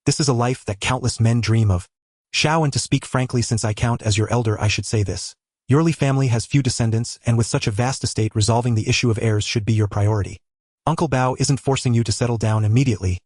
This is a life that countless men dream of. Xiao, and to speak frankly, since I count as your elder, I should say this. Your Li family has few descendants, and with such a vast estate, resolving the issue of heirs should be your priority. Uncle Bao isn't forcing you to settle down immediately.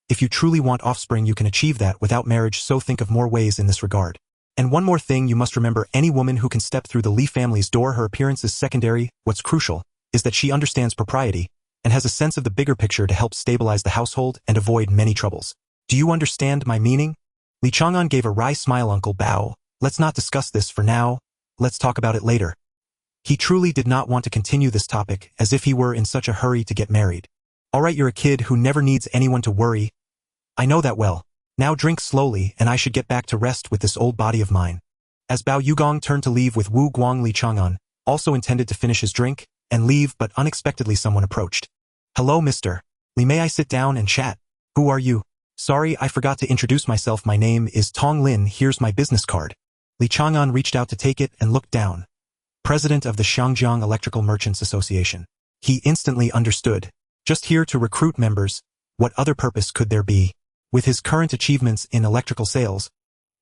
If you truly want offspring, you can achieve that without marriage, so think of more ways in this regard. And one more thing you must remember, any woman who can step through the Li family's door, her appearance is secondary. What's crucial is that she understands propriety and has a sense of the bigger picture to help stabilize the household and avoid many troubles. Do you understand my meaning? Li Chang'an gave a wry smile. Uncle Bao, let's not discuss this for now. Let's talk about it later. He truly did not want to continue this topic, as if he were in such a hurry to get married. All right, you're a kid who never needs anyone to worry. I know that well. Now drink slowly, and I should get back to rest with this old body of mine. As Bao Yugong turned to leave with Wu Guang, Li Chang'an also intended to finish his drink and leave, but unexpectedly someone approached. Hello, Mr. Li, may I sit down and chat? Who are you? Sorry, I forgot to introduce myself. My name is Tong Lin. Here's my business card. Li Chang'an reached out to take it and looked down. President of the Xiangjiang Electrical Merchants Association. He instantly understood. Just here to recruit members. What other purpose could there be? With his current achievements in electrical sales,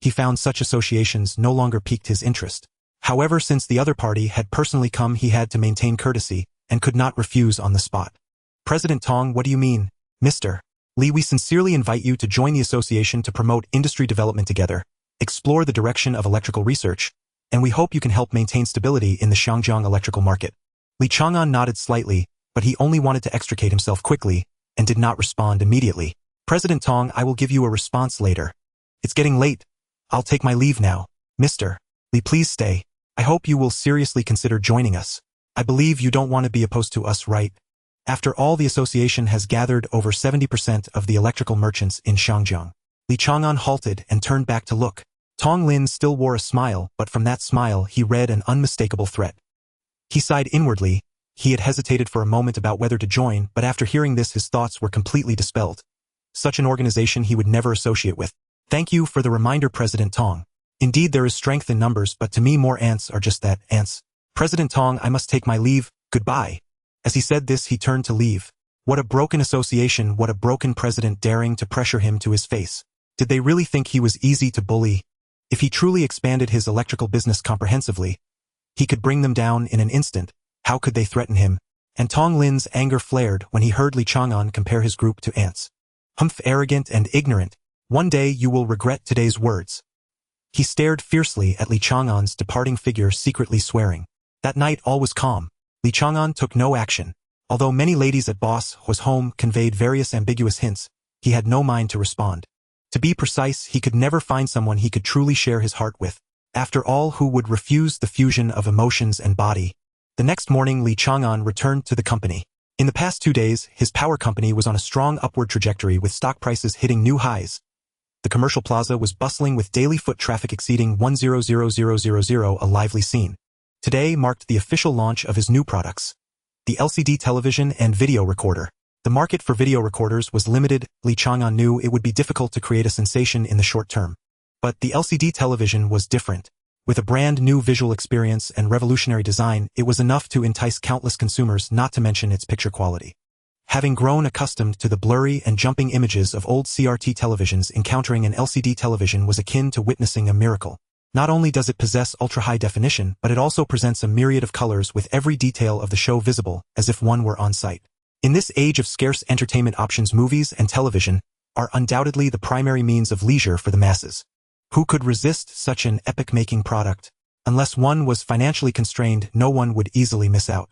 he found such associations no longer piqued his interest. However, since the other party had personally come, he had to maintain courtesy and could not refuse on the spot. President Tong, what do you mean? Mr. Li, we sincerely invite you to join the association to promote industry development together, explore the direction of electrical research, and we hope you can help maintain stability in the Xiangjiang electrical market. Li Chang'an nodded slightly, but he only wanted to extricate himself quickly and did not respond immediately. President Tong, I will give you a response later. It's getting late. I'll take my leave now. Mr. Li, please stay. I hope you will seriously consider joining us. I believe you don't want to be opposed to us, right? After all, the association has gathered over 70% of the electrical merchants in Xiangjiang. Li Chang'an halted and turned back to look. Tong Lin still wore a smile, but from that smile he read an unmistakable threat. He sighed inwardly. He had hesitated for a moment about whether to join, but after hearing this his thoughts were completely dispelled. Such an organization he would never associate with. Thank you for the reminder, President Tong. Indeed, there is strength in numbers, but to me more ants are just that, ants. President Tong, I must take my leave. Goodbye. As he said this, he turned to leave. What a broken association, what a broken president, daring to pressure him to his face. Did they really think he was easy to bully? If he truly expanded his electrical business comprehensively, he could bring them down in an instant. How could they threaten him? And Tong Lin's anger flared when he heard Li Chang'an compare his group to ants. Humph, arrogant and ignorant. One day you will regret today's words. He stared fiercely at Li Chang'an's departing figure, secretly swearing. That night all was calm. Li Chang'an took no action. Although many ladies at Boss Hu's home conveyed various ambiguous hints, he had no mind to respond. To be precise, he could never find someone he could truly share his heart with. After all, who would refuse the fusion of emotions and body? The next morning, Li Chang'an returned to the company. In the past 2 days, his power company was on a strong upward trajectory with stock prices hitting new highs. The commercial plaza was bustling with daily foot traffic exceeding 100,000, a lively scene. Today marked the official launch of his new products, the LCD television and video recorder. The market for video recorders was limited. Li Chang'an knew it would be difficult to create a sensation in the short term. But the LCD television was different. With a brand new visual experience and revolutionary design, it was enough to entice countless consumers, not to mention its picture quality. Having grown accustomed to the blurry and jumping images of old CRT televisions, encountering an LCD television was akin to witnessing a miracle. Not only does it possess ultra-high definition, but it also presents a myriad of colors with every detail of the show visible, as if one were on site. In this age of scarce entertainment options, movies and television are undoubtedly the primary means of leisure for the masses. Who could resist such an epic-making product? Unless one was financially constrained, no one would easily miss out.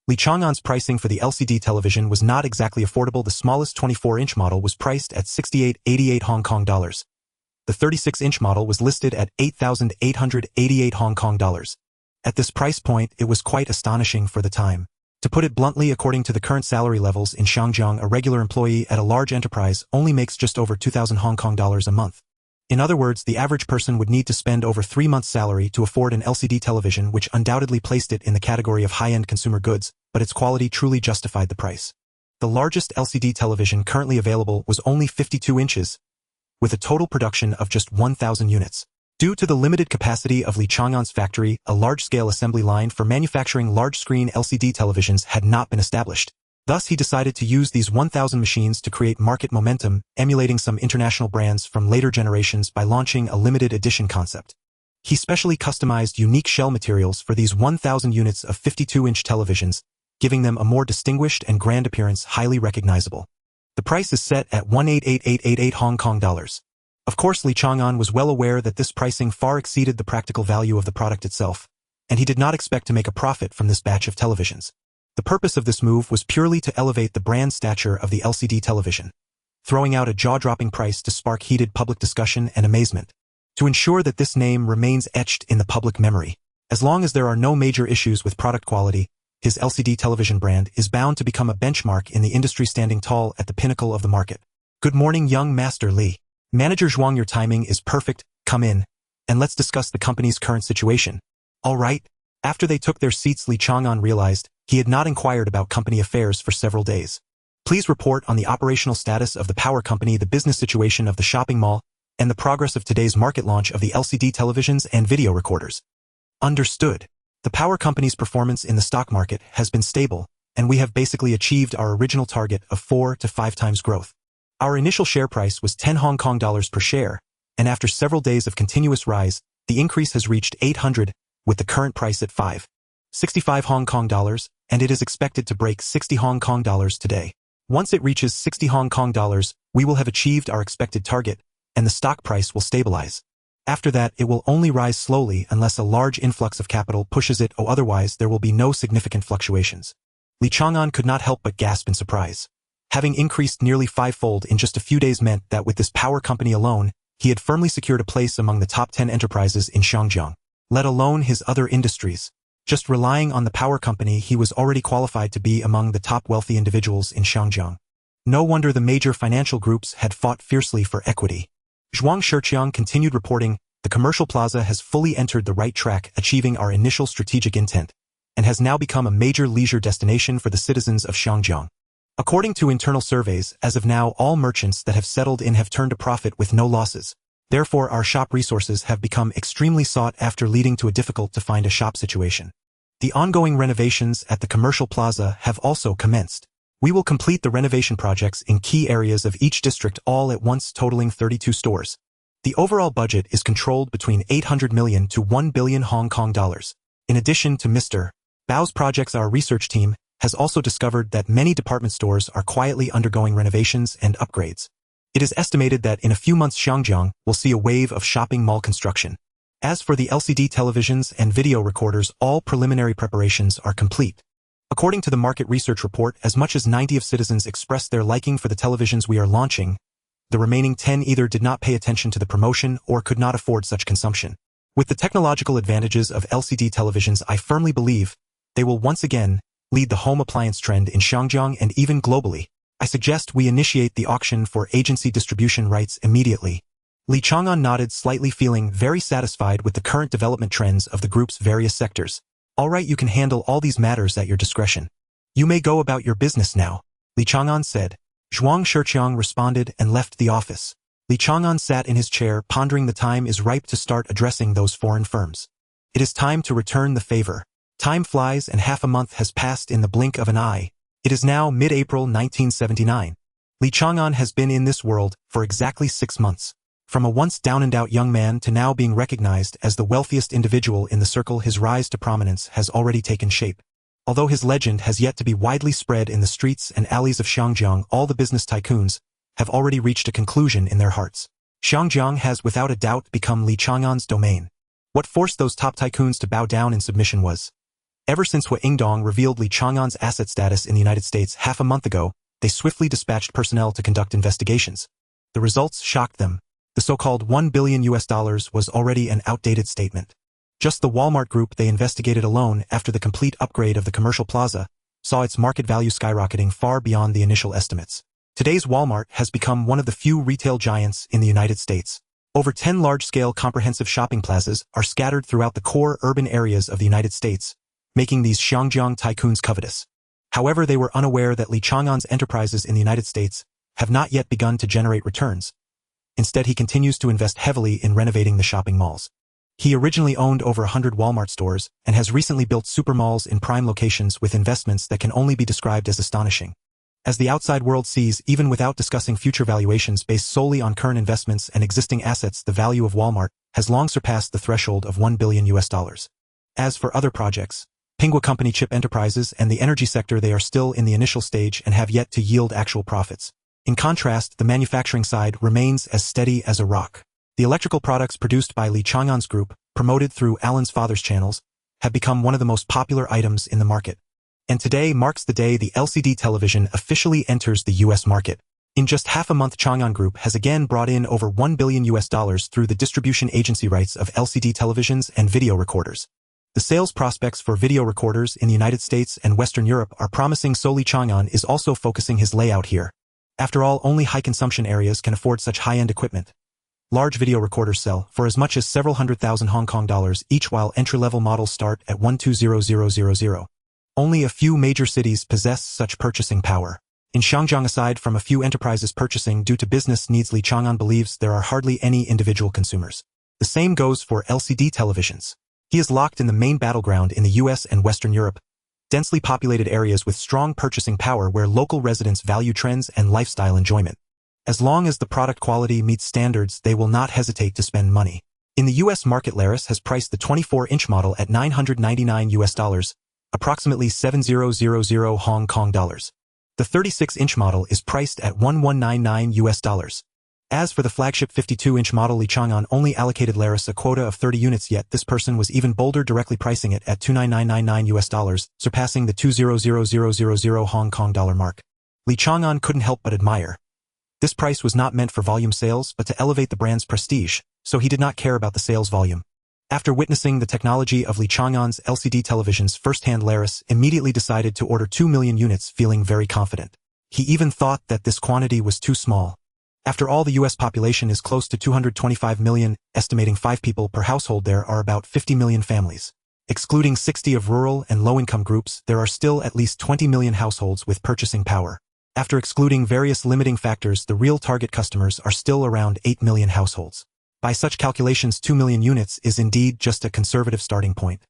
Li Chang'an's pricing for the LCD television was not exactly affordable. The smallest 24-inch model was priced at 6888 Hong Kong dollars. The 36-inch model was listed at 8,888 Hong Kong dollars. At this price point, it was quite astonishing for the time. To put it bluntly, according to the current salary levels in Shanghai, a regular employee at a large enterprise only makes just over 2,000 Hong Kong dollars a month. In other words, the average person would need to spend over 3 months' salary to afford an LCD television, which undoubtedly placed it in the category of high-end consumer goods, but its quality truly justified the price. The largest LCD television currently available was only 52 inches, with a total production of just 1,000 units. Due to the limited capacity of Li Chang'an's factory, a large-scale assembly line for manufacturing large-screen LCD televisions had not been established. Thus, he decided to use these 1,000 machines to create market momentum, emulating some international brands from later generations by launching a limited edition concept. He specially customized unique shell materials for these 1,000 units of 52-inch televisions, giving them a more distinguished and grand appearance, highly recognizable. The price is set at 188,888 Hong Kong dollars. Of course, Li Chang'an was well aware that this pricing far exceeded the practical value of the product itself, and he did not expect to make a profit from this batch of televisions. The purpose of this move was purely to elevate the brand stature of the LCD television, throwing out a jaw-dropping price to spark heated public discussion and amazement, to ensure that this name remains etched in the public memory. As long as there are no major issues with product quality, his LCD television brand is bound to become a benchmark in the industry, standing tall at the pinnacle of the market. Good morning, young Master Li. Manager Zhuang, your timing is perfect. Come in, and let's discuss the company's current situation. All right. After they took their seats, Li Chang'an realized he had not inquired about company affairs for several days. Please report on the operational status of the power company, the business situation of the shopping mall, and the progress of today's market launch of the LCD televisions and video recorders. Understood. The power company's performance in the stock market has been stable, and we have basically achieved our original target of 4 to 5 times growth. Our initial share price was 10 Hong Kong dollars per share, and after several days of continuous rise, the increase has reached 800, with the current price at 5.65 Hong Kong dollars, and it is expected to break 60 Hong Kong dollars today. Once it reaches 60 Hong Kong dollars, we will have achieved our expected target, and the stock price will stabilize. After that, it will only rise slowly unless a large influx of capital pushes it, or otherwise there will be no significant fluctuations. Li Chang'an could not help but gasp in surprise. Having increased nearly 5-fold in just a few days meant that with this power company alone, he had firmly secured a place among the top 10 enterprises in Shanghai, let alone his other industries. Just relying on the power company, he was already qualified to be among the top wealthy individuals in Shanghai. No wonder the major financial groups had fought fiercely for equity. Zhuang Shiqiang continued reporting, the commercial plaza has fully entered the right track, achieving our initial strategic intent, and has now become a major leisure destination for the citizens of Shanghai. According to internal surveys, as of now all merchants that have settled in have turned a profit with no losses. Therefore, our shop resources have become extremely sought after, leading to a difficult to find a shop situation. The ongoing renovations at the commercial plaza have also commenced. We will complete the renovation projects in key areas of each district all at once, totaling 32 stores. The overall budget is controlled between 800 million to 1 billion Hong Kong dollars. In addition to Mr. Bao's projects, our research team has also discovered that many department stores are quietly undergoing renovations and upgrades. It is estimated that in a few months Shanghai will see a wave of shopping mall construction. As for the LCD televisions and video recorders, all preliminary preparations are complete. According to the market research report, as much as 90 of citizens expressed their liking for the televisions we are launching, the remaining 10 either did not pay attention to the promotion or could not afford such consumption. With the technological advantages of LCD televisions, I firmly believe they will once again lead the home appliance trend in Shanghai and even globally. I suggest we initiate the auction for agency distribution rights immediately. Li Chang'an nodded slightly, feeling very satisfied with the current development trends of the group's various sectors. All right, you can handle all these matters at your discretion. You may go about your business now. Li Chang'an said. Zhuang Shiqiang responded and left the office. Li Chang'an sat in his chair pondering the time is ripe to start addressing those foreign firms. It is time to return the favor. Time flies and half a month has passed in the blink of an eye. It is now mid-April 1979. Li Chang'an has been in this world for exactly 6 months. From a once down-and-out young man to now being recognized as the wealthiest individual in the circle, his rise to prominence has already taken shape. Although his legend has yet to be widely spread in the streets and alleys of Xiangjiang, all the business tycoons have already reached a conclusion in their hearts. Xiangjiang has without a doubt become Li Chang'an's domain. What forced those top tycoons to bow down in submission was, ever since Hu Yingdong revealed Li Chang'an's asset status in the United States half a month ago, they swiftly dispatched personnel to conduct investigations. The results shocked them. The so-called $1 billion was already an outdated statement. Just the Walmart group they investigated alone, after the complete upgrade of the commercial plaza, saw its market value skyrocketing far beyond the initial estimates. Today's Walmart has become one of the few retail giants in the United States. Over 10 large-scale comprehensive shopping plazas are scattered throughout the core urban areas of the United States, making these Xiangjiang tycoons covetous. However, they were unaware that Li Chang'an's enterprises in the United States have not yet begun to generate returns. Instead, he continues to invest heavily in renovating the shopping malls. He originally owned over 100 Walmart stores and has recently built supermalls in prime locations with investments that can only be described as astonishing. As the outside world sees, even without discussing future valuations based solely on current investments and existing assets, the value of Walmart has long surpassed the threshold of $1 billion. As for other projects, Pingwa Company chip enterprises and the energy sector, they are still in the initial stage and have yet to yield actual profits. In contrast, the manufacturing side remains as steady as a rock. The electrical products produced by Li Chang'an's group, promoted through Alan's father's channels, have become one of the most popular items in the market. And today marks the day the LCD television officially enters the US market. In just half a month, Chang'an Group has again brought in over $1 billion through the distribution agency rights of LCD televisions and video recorders. The sales prospects for video recorders in the United States and Western Europe are promising, so Li Chang'an is also focusing his layout here. After all, only high-consumption areas can afford such high-end equipment. Large video recorders sell for as much as several $100,000 Hong Kong dollars each, while entry-level models start at 120,000. Only a few major cities possess such purchasing power. In Xiangjiang, aside from a few enterprises purchasing due to business needs, Li Chang'an believes there are hardly any individual consumers. The same goes for LCD televisions. He is locked in the main battleground in the US and Western Europe, densely populated areas with strong purchasing power where local residents value trends and lifestyle enjoyment. As long as the product quality meets standards, they will not hesitate to spend money. In the US market, Laris has priced the 24-inch model at $999, approximately 7,000 Hong Kong dollars. The 36-inch model is priced at $1,199. As for the flagship 52-inch model, Li Chang'an only allocated Laris a quota of 30 units, yet this person was even bolder, directly pricing it at $2,999, surpassing the 2,000 Hong Kong dollar mark. Li Chang'an couldn't help but admire. This price was not meant for volume sales, but to elevate the brand's prestige, so he did not care about the sales volume. After witnessing the technology of Li Chang'an's LCD televisions firsthand, Laris immediately decided to order 2 million units, feeling very confident. He even thought that this quantity was too small. After all, the US population is close to 225 million, estimating 5 people per household. There are about 50 million families. Excluding 60 of rural and low-income groups, there are still at least 20 million households with purchasing power. After excluding various limiting factors, the real target customers are still around 8 million households. By such calculations, 2 million units is indeed just a conservative starting point.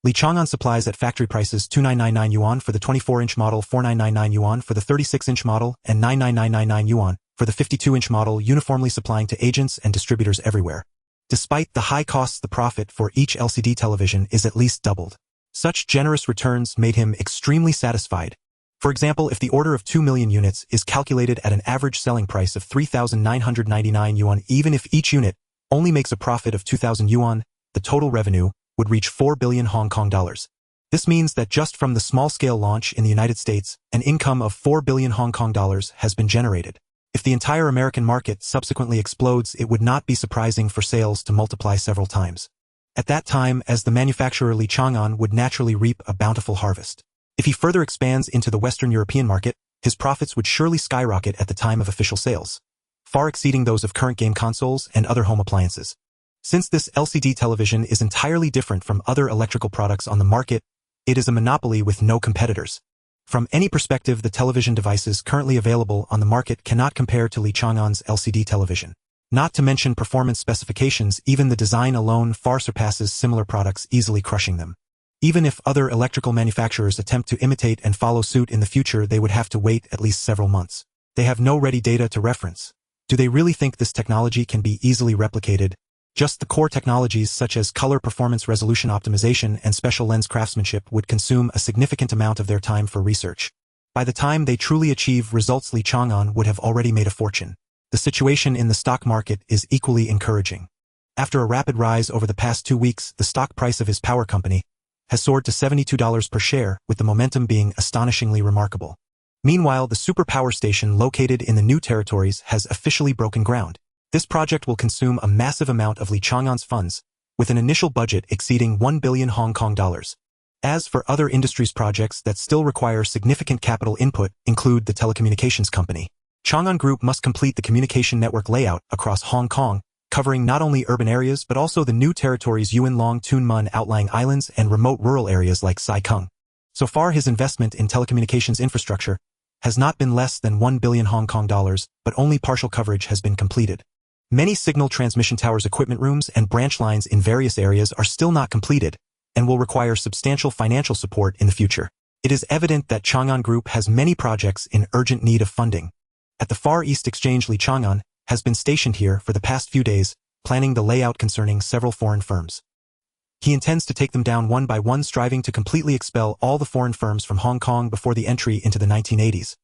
Li Chang'an supplies at factory prices 2,999 yuan for the 24-inch model, 4,999 yuan for the 36-inch model, and 9,999 yuan for the 52-inch model, uniformly supplying to agents and distributors everywhere. Despite the high costs, the profit for each LCD television is at least doubled. Such generous returns made him extremely satisfied. For example, if the order of 2 million units is calculated at an average selling price of 3,999 yuan, even if each unit only makes a profit of 2,000 yuan, the total revenue would reach 4 billion Hong Kong dollars. This means that just from the small-scale launch in the United States, an income of 4 billion Hong Kong dollars has been generated. If the entire American market subsequently explodes, it would not be surprising for sales to multiply several times. At that time, as the manufacturer, Li Chang'an would naturally reap a bountiful harvest. If he further expands into the Western European market, his profits would surely skyrocket at the time of official sales, far exceeding those of current game consoles and other home appliances. Since this LCD television is entirely different from other electrical products on the market, it is a monopoly with no competitors. From any perspective, the television devices currently available on the market cannot compare to Li Chang'an's LCD television. Not to mention performance specifications, even the design alone far surpasses similar products, easily crushing them. Even if other electrical manufacturers attempt to imitate and follow suit in the future, they would have to wait at least several months. They have no ready data to reference. Do they really think this technology can be easily replicated? Just the core technologies such as color performance resolution optimization and special lens craftsmanship would consume a significant amount of their time for research. By the time they truly achieve results, Li Chang'an would have already made a fortune. The situation in the stock market is equally encouraging. After a rapid rise over the past 2 weeks, the stock price of his power company has soared to $72 per share, with the momentum being astonishingly remarkable. Meanwhile, the superpower station located in the New Territories has officially broken ground. This project will consume a massive amount of Li Chang'an's funds, with an initial budget exceeding 1 billion Hong Kong dollars. As for other industries projects that still require significant capital input, include the telecommunications company. Chang'an Group must complete the communication network layout across Hong Kong, covering not only urban areas but also the New Territories Yuen Long Tuen Mun outlying islands and remote rural areas like Sai Kung. So far, his investment in telecommunications infrastructure has not been less than 1 billion Hong Kong dollars, but only partial coverage has been completed. Many signal transmission towers, equipment rooms, and branch lines in various areas are still not completed and will require substantial financial support in the future. It is evident that Chang'an Group has many projects in urgent need of funding. At the Far East Exchange, Li Chang'an has been stationed here for the past few days, planning the layout concerning several foreign firms. He intends to take them down one by one, striving to completely expel all the foreign firms from Hong Kong before the entry into the 1980s.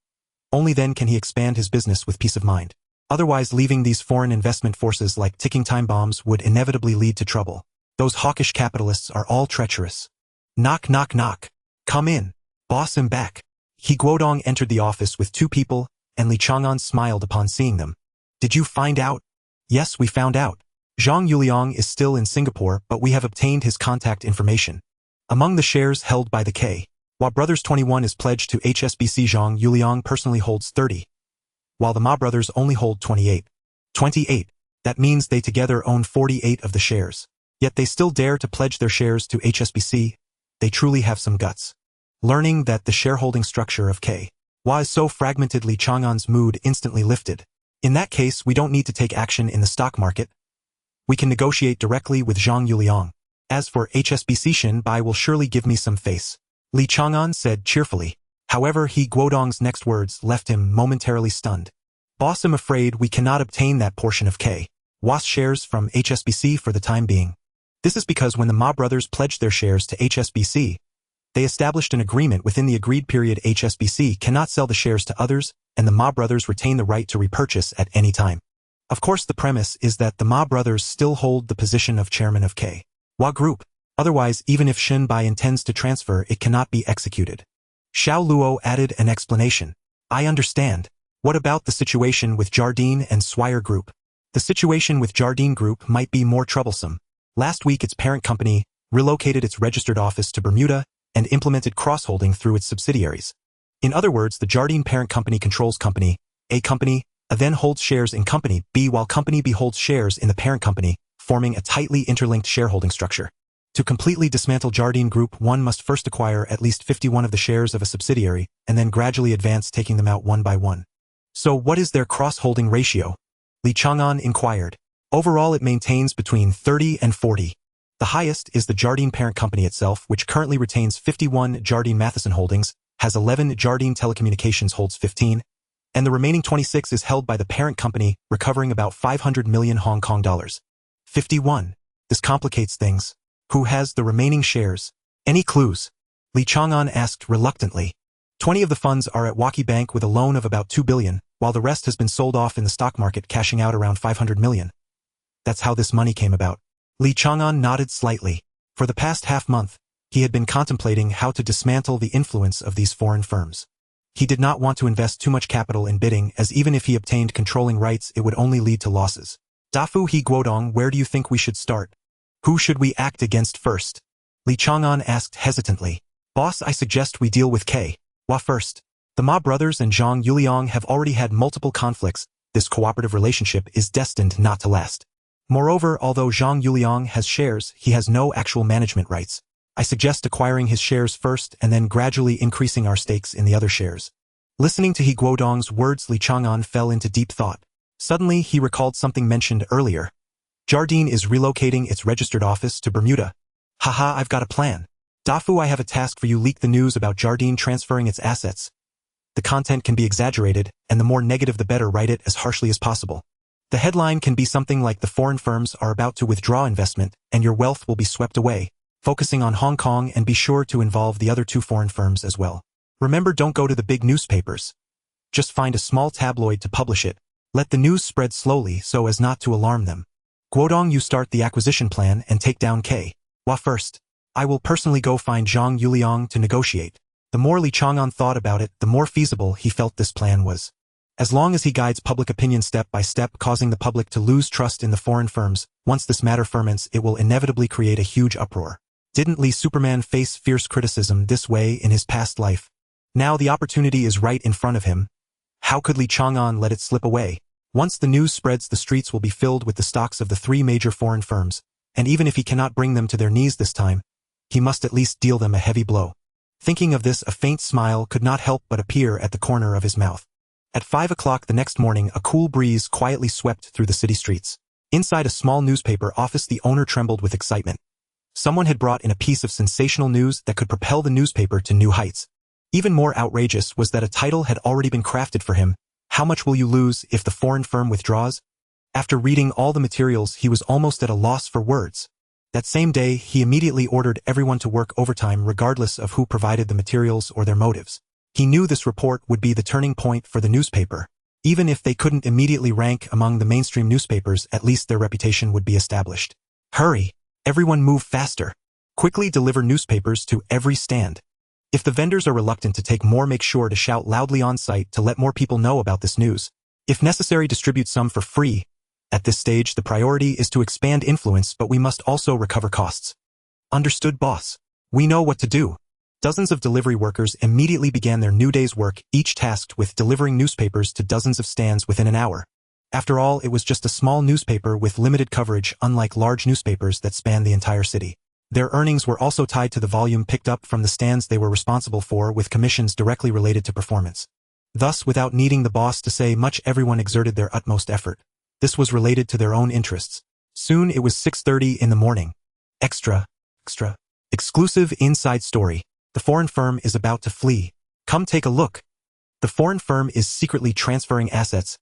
Only then can he expand his business with peace of mind. Otherwise, leaving these foreign investment forces like ticking time bombs would inevitably lead to trouble. Those hawkish capitalists are all treacherous. Knock, knock, knock. Come in. Boss, I'm back. He Guodong entered the office with 2 people, and Li Chang'an smiled upon seeing them. Did you find out? Yes, we found out. Zhang Yuliang is still in Singapore, but we have obtained his contact information. Among the shares held by the K. Wa Brothers 21 is pledged to HSBC. Zhang Yuliang personally holds 30. While the Ma brothers only hold 28. 28. That means they together own 48 of the shares. Yet they still dare to pledge their shares to HSBC. They truly have some guts. Learning that the shareholding structure of K. Wa is so fragmented, Li Chang'an's mood instantly lifted. In that case, we don't need to take action in the stock market. We can negotiate directly with Zhang Yuliang. As for HSBC, Shin Bai will surely give me some face. Li Chang'an said cheerfully. However, He Guodong's next words left him momentarily stunned. Boss, I'm afraid we cannot obtain that portion of K. Wa's shares from HSBC for the time being. This is because when the Ma brothers pledged their shares to HSBC, they established an agreement. Within the agreed period, HSBC cannot sell the shares to others, and the Ma brothers retain the right to repurchase at any time. Of course, the premise is that the Ma brothers still hold the position of chairman of K. Wa Group. Otherwise, even if Shin Bai intends to transfer, it cannot be executed. Xiao Luo added an explanation. I understand. What about the situation with Jardine and Swire Group? The situation with Jardine Group might be more troublesome. Last week, its parent company relocated its registered office to Bermuda and implemented cross-holding through its subsidiaries. In other words, the Jardine parent company controls Company A, then holds shares in Company B, while Company B holds shares in the parent company, forming a tightly interlinked shareholding structure. To completely dismantle Jardine Group, one must first acquire at least 51 of the shares of a subsidiary, and then gradually advance, taking them out one by one. So what is their cross-holding ratio? Li Chang'an inquired. Overall, it maintains between 30 and 40. The highest is the Jardine parent company itself, which currently retains 51. Jardine Matheson Holdings has 11. Jardine Telecommunications holds 15, and the remaining 26 is held by the parent company, recovering about 500 million Hong Kong dollars. 51. This complicates things. Who has the remaining shares? Any clues? Li Chang'an asked reluctantly. 20 of the funds are at Waki Bank with a loan of about 2 billion, while the rest has been sold off in the stock market, cashing out around 500 million. That's how this money came about. Li Chang'an nodded slightly. For the past half-month, he had been contemplating how to dismantle the influence of these foreign firms. He did not want to invest too much capital in bidding, as even if he obtained controlling rights, it would only lead to losses. Dafu He Guodong, where do you think we should start? Who should we act against first? Li Chang'an asked hesitantly. Boss, I suggest we deal with K. Wa first. The Ma brothers and Zhang Yuliang have already had multiple conflicts. This cooperative relationship is destined not to last. Moreover, although Zhang Yuliang has shares, he has no actual management rights. I suggest acquiring his shares first and then gradually increasing our stakes in the other shares. Listening to He Guodong's words, Li Chang'an fell into deep thought. Suddenly, he recalled something mentioned earlier. Jardine is relocating its registered office to Bermuda. Haha, I've got a plan. Dafu, I have a task for you. Leak the news about Jardine transferring its assets. The content can be exaggerated, and the more negative the better. Write it as harshly as possible. The headline can be something like the foreign firms are about to withdraw investment, and your wealth will be swept away, focusing on Hong Kong, and be sure to involve the other 2 foreign firms as well. Remember, don't go to the big newspapers. Just find a small tabloid to publish it. Let the news spread slowly so as not to alarm them. Guodong, you start the acquisition plan and take down Wah first. I will personally go find Zhang Yuliang to negotiate. The more Li Chang'an thought about it, the more feasible he felt this plan was. As long as he guides public opinion step by step, causing the public to lose trust in the foreign firms, once this matter ferments, it will inevitably create a huge uproar. Didn't Li Superman face fierce criticism this way in his past life? Now the opportunity is right in front of him. How could Li Chang'an let it slip away? Once the news spreads, the streets will be filled with the stocks of the 3 major foreign firms, and even if he cannot bring them to their knees this time, he must at least deal them a heavy blow. Thinking of this, a faint smile could not help but appear at the corner of his mouth. At 5 o'clock the next morning, a cool breeze quietly swept through the city streets. Inside a small newspaper office, the owner trembled with excitement. Someone had brought in a piece of sensational news that could propel the newspaper to new heights. Even more outrageous was that a title had already been crafted for him. How much will you lose if the foreign firm withdraws? After reading all the materials, he was almost at a loss for words. That same day, he immediately ordered everyone to work overtime regardless of who provided the materials or their motives. He knew this report would be the turning point for the newspaper. Even if they couldn't immediately rank among the mainstream newspapers, at least their reputation would be established. Hurry! Everyone move faster. Quickly deliver newspapers to every stand. If the vendors are reluctant to take more, make sure to shout loudly on site to let more people know about this news. If necessary, distribute some for free. At this stage, the priority is to expand influence, but we must also recover costs. Understood, boss. We know what to do. Dozens of delivery workers immediately began their new day's work, each tasked with delivering newspapers to dozens of stands within an hour. After all, it was just a small newspaper with limited coverage, unlike large newspapers that span the entire city. Their earnings were also tied to the volume picked up from the stands they were responsible for, with commissions directly related to performance. Thus, without needing the boss to say much, everyone exerted their utmost effort. This was related to their own interests. Soon it was 6:30 in the morning. Extra. Exclusive inside story. The foreign firm is about to flee. Come take a look. The foreign firm is secretly transferring assets.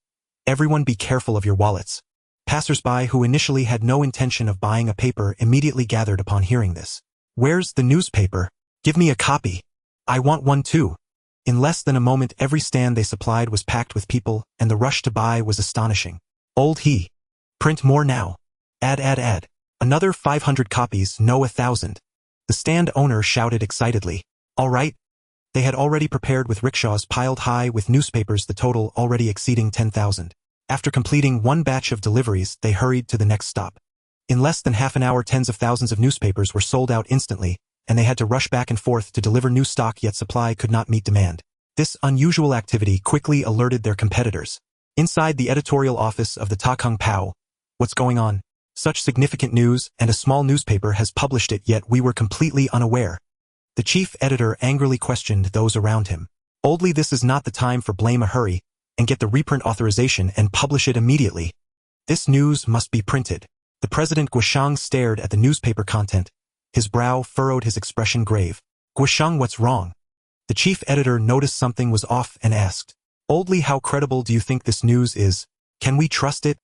Everyone be careful of your wallets. Passers-by who initially had no intention of buying a paper immediately gathered upon hearing this. Where's the newspaper? Give me a copy. I want one too. In less than a moment, every stand they supplied was packed with people, and the rush to buy was astonishing. Old he. Print more now. Add. Another 500 copies, no 1,000. The stand owner shouted excitedly. All right. They had already prepared with rickshaws piled high with newspapers, the total already exceeding 10,000. After completing one batch of deliveries, they hurried to the next stop. In less than half an hour, tens of thousands of newspapers were sold out instantly, and they had to rush back and forth to deliver new stock, yet supply could not meet demand. This unusual activity quickly alerted their competitors. Inside the editorial office of the Tycoon Pao, what's going on? Such significant news, and a small newspaper has published it, yet we were completely unaware. The chief editor angrily questioned those around him. Oldly, this is not the time for blame. Hurry, and get the reprint authorization and publish it immediately. This news must be printed. The president Guoshang stared at the newspaper content. His brow furrowed, his expression grave. Guoshang, what's wrong? The chief editor noticed something was off and asked. Oldly, how credible do you think this news is? Can we trust it?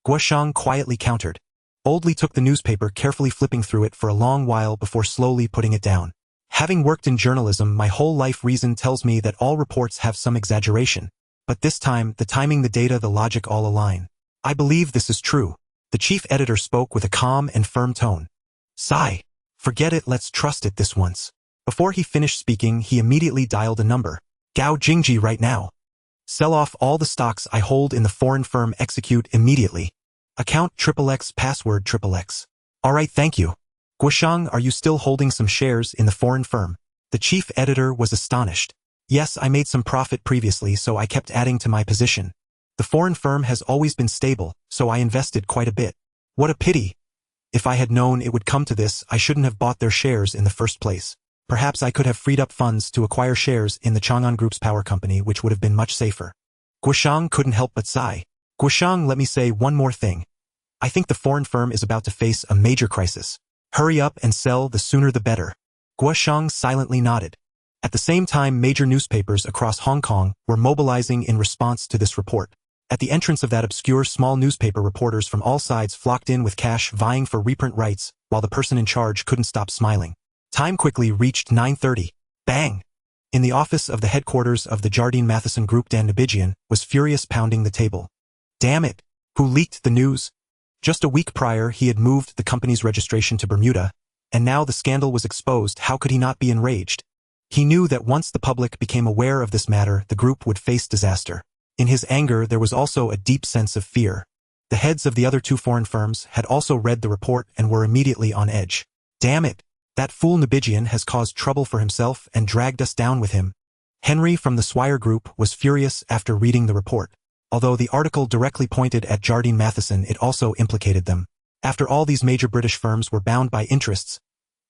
Guoshang quietly countered. Oldly took the newspaper, carefully flipping through it for a long while before slowly putting it down. Having worked in journalism my whole life, reason tells me that all reports have some exaggeration. But this time, the timing, the data, the logic all align. I believe this is true. The chief editor spoke with a calm and firm tone. Sigh. Forget it, let's trust it this once. Before he finished speaking, he immediately dialed a number. Gao Jingji right now. Sell off all the stocks I hold in the foreign firm. Execute immediately. Account XXX, password XXX. Alright, thank you. Guoshang, are you still holding some shares in the foreign firm? The chief editor was astonished. Yes, I made some profit previously, so I kept adding to my position. The foreign firm has always been stable, so I invested quite a bit. What a pity. If I had known it would come to this, I shouldn't have bought their shares in the first place. Perhaps I could have freed up funds to acquire shares in the Chang'an Group's power company, which would have been much safer. Guoshang couldn't help but sigh. Guoshang, let me say one more thing. I think the foreign firm is about to face a major crisis. Hurry up and sell, the sooner the better. Guoshang silently nodded. At the same time, major newspapers across Hong Kong were mobilizing in response to this report. At the entrance of that obscure small newspaper, reporters from all sides flocked in with cash, vying for reprint rights, while the person in charge couldn't stop smiling. Time quickly reached 9:30. Bang! In the office of the headquarters of the Jardine Matheson Group, Dan Nabigian was furious, pounding the table. Damn it! Who leaked the news? Just a week prior, he had moved the company's registration to Bermuda, and now the scandal was exposed. How could he not be enraged? He knew that once the public became aware of this matter, the group would face disaster. In his anger, there was also a deep sense of fear. The heads of the other two foreign firms had also read the report and were immediately on edge. Damn it! That fool Nabigian has caused trouble for himself and dragged us down with him. Henry from the Swire Group was furious after reading the report. Although the article directly pointed at Jardine Matheson, it also implicated them. After all, these major British firms were bound by interests.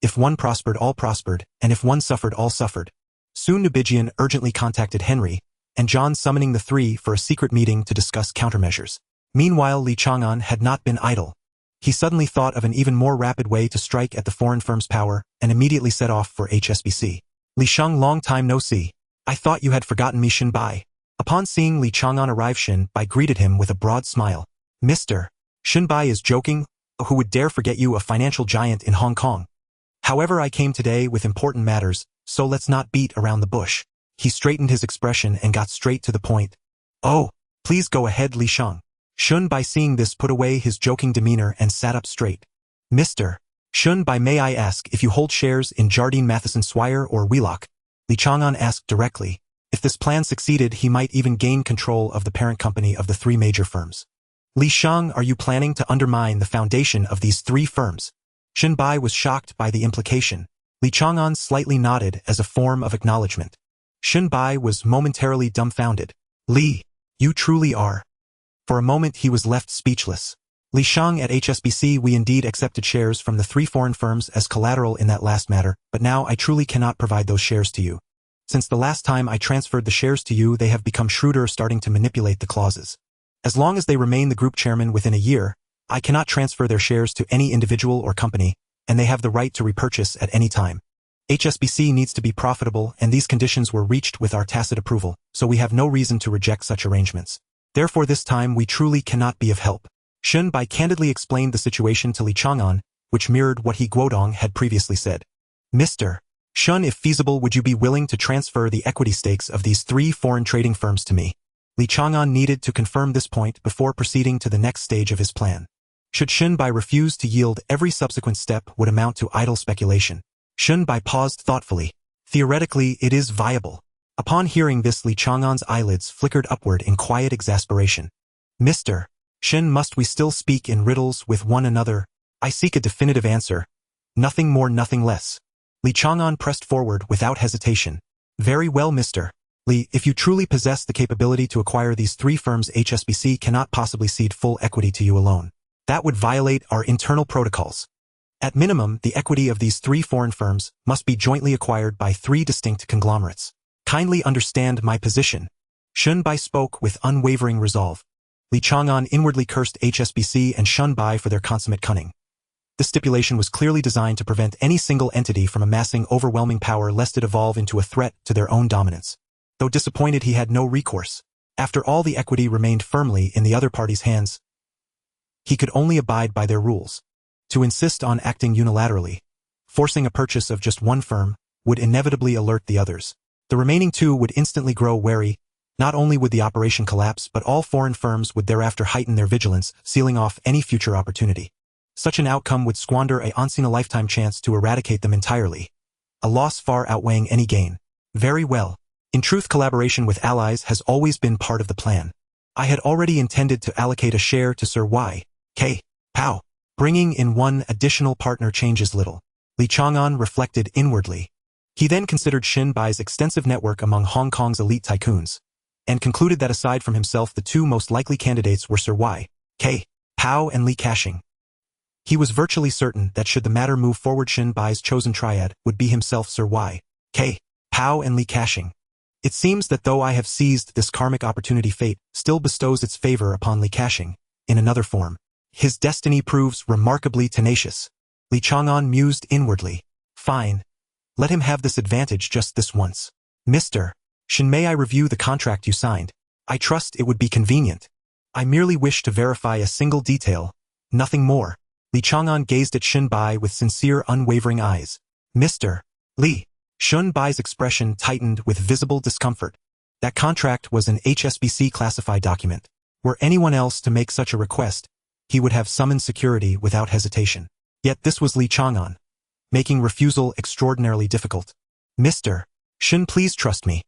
If one prospered, all prospered, and if one suffered, all suffered. Soon Nabigian urgently contacted Henry and John, summoning the three for a secret meeting to discuss countermeasures. Meanwhile, Li Chang'an had not been idle. He suddenly thought of an even more rapid way to strike at the foreign firm's power and immediately set off for HSBC. Li Sheng, long time no see. I thought you had forgotten me, Shen Bai. Upon seeing Li Chang'an arrive, Shen Bai greeted him with a broad smile. Mr. Shen Bai is joking? Who would dare forget you, a financial giant in Hong Kong? However, I came today with important matters, so let's not beat around the bush. He straightened his expression and got straight to the point. Oh, please go ahead, Li Sheng. Shen Bai, seeing this, put away his joking demeanor and sat up straight. Mr. Shen Bai, may I ask if you hold shares in Jardine Matheson Swire or Wheelock? Li Chang'an asked directly. If this plan succeeded, he might even gain control of the parent company of the three major firms. Li Sheng, are you planning to undermine the foundation of these three firms? Shen Bai was shocked by the implication. Li Chang'an slightly nodded as a form of acknowledgement. Shen Bai was momentarily dumbfounded. Li, you truly are. For a moment he was left speechless. Li Sheng, at HSBC we indeed accepted shares from the three foreign firms as collateral in that last matter, but now I truly cannot provide those shares to you. Since the last time I transferred the shares to you, they have become shrewder, starting to manipulate the clauses. As long as they remain the group chairman within a year, I cannot transfer their shares to any individual or company, and they have the right to repurchase at any time. HSBC needs to be profitable, and these conditions were reached with our tacit approval, so we have no reason to reject such arrangements. Therefore this time we truly cannot be of help. Shen Bai candidly explained the situation to Li Chang'an, which mirrored what he, Guodong, had previously said. Mr. Shen, if feasible, would you be willing to transfer the equity stakes of these three foreign trading firms to me? Li Chang'an needed to confirm this point before proceeding to the next stage of his plan. Should Shen Bai refuse to yield, every subsequent step would amount to idle speculation. Shen Bai paused thoughtfully. Theoretically, it is viable. Upon hearing this, Li Chang'an's eyelids flickered upward in quiet exasperation. Mr. Shen, must we still speak in riddles with one another? I seek a definitive answer. Nothing more, nothing less. Li Chang'an pressed forward without hesitation. Very well, Mr. Li, if you truly possess the capability to acquire these three firms, HSBC cannot possibly cede full equity to you alone. That would violate our internal protocols. At minimum, the equity of these three foreign firms must be jointly acquired by three distinct conglomerates. Kindly understand my position. Shen Bai spoke with unwavering resolve. Li Chang'an inwardly cursed HSBC and Shen Bai for their consummate cunning. This stipulation was clearly designed to prevent any single entity from amassing overwhelming power lest it evolve into a threat to their own dominance. Though disappointed, he had no recourse. After all, the equity remained firmly in the other party's hands. He could only abide by their rules. To insist on acting unilaterally, forcing a purchase of just one firm, would inevitably alert the others. The remaining two would instantly grow wary. Not only would the operation collapse, but all foreign firms would thereafter heighten their vigilance, sealing off any future opportunity. Such an outcome would squander a once-in-a-lifetime chance to eradicate them entirely, a loss far outweighing any gain. Very well. In truth, collaboration with allies has always been part of the plan. I had already intended to allocate a share to Sir Y.K. Pao. Bringing in one additional partner changes little. Li Chang'an reflected inwardly. He then considered Shen Bai's extensive network among Hong Kong's elite tycoons, and concluded that aside from himself, the two most likely candidates were Sir Y.K. Pao and Li Chang'an. He was virtually certain that should the matter move forward, Shin Bai's chosen triad would be himself, Sir Y. K. Pao and Li Chang'an. It seems that though I have seized this karmic opportunity, fate still bestows its favor upon Li Chang'an, in another form. His destiny proves remarkably tenacious. Li Chang'an mused inwardly. Fine. Let him have this advantage just this once. Mr. Shin, may I review the contract you signed? I trust it would be convenient. I merely wish to verify a single detail, nothing more. Li Chang'an gazed at Shin Bai with sincere, unwavering eyes. Mr. Li. Shin Bai's expression tightened with visible discomfort. That contract was an HSBC classified document. Were anyone else to make such a request, he would have summoned security without hesitation. Yet this was Li Chang'an, making refusal extraordinarily difficult. Mr. Shin, please trust me.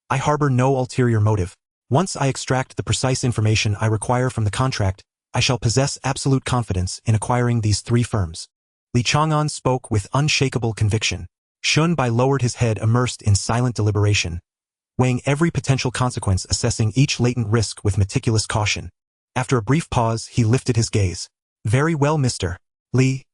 I harbor no ulterior motive. Once I extract the precise information I require from the contract, I shall possess absolute confidence in acquiring these 3 firms. Li Chang'an spoke with unshakable conviction. Shin Bai lowered his head, immersed in silent deliberation, weighing every potential consequence, assessing each latent risk with meticulous caution. After a brief pause, he lifted his gaze. Very well, Mr. Li.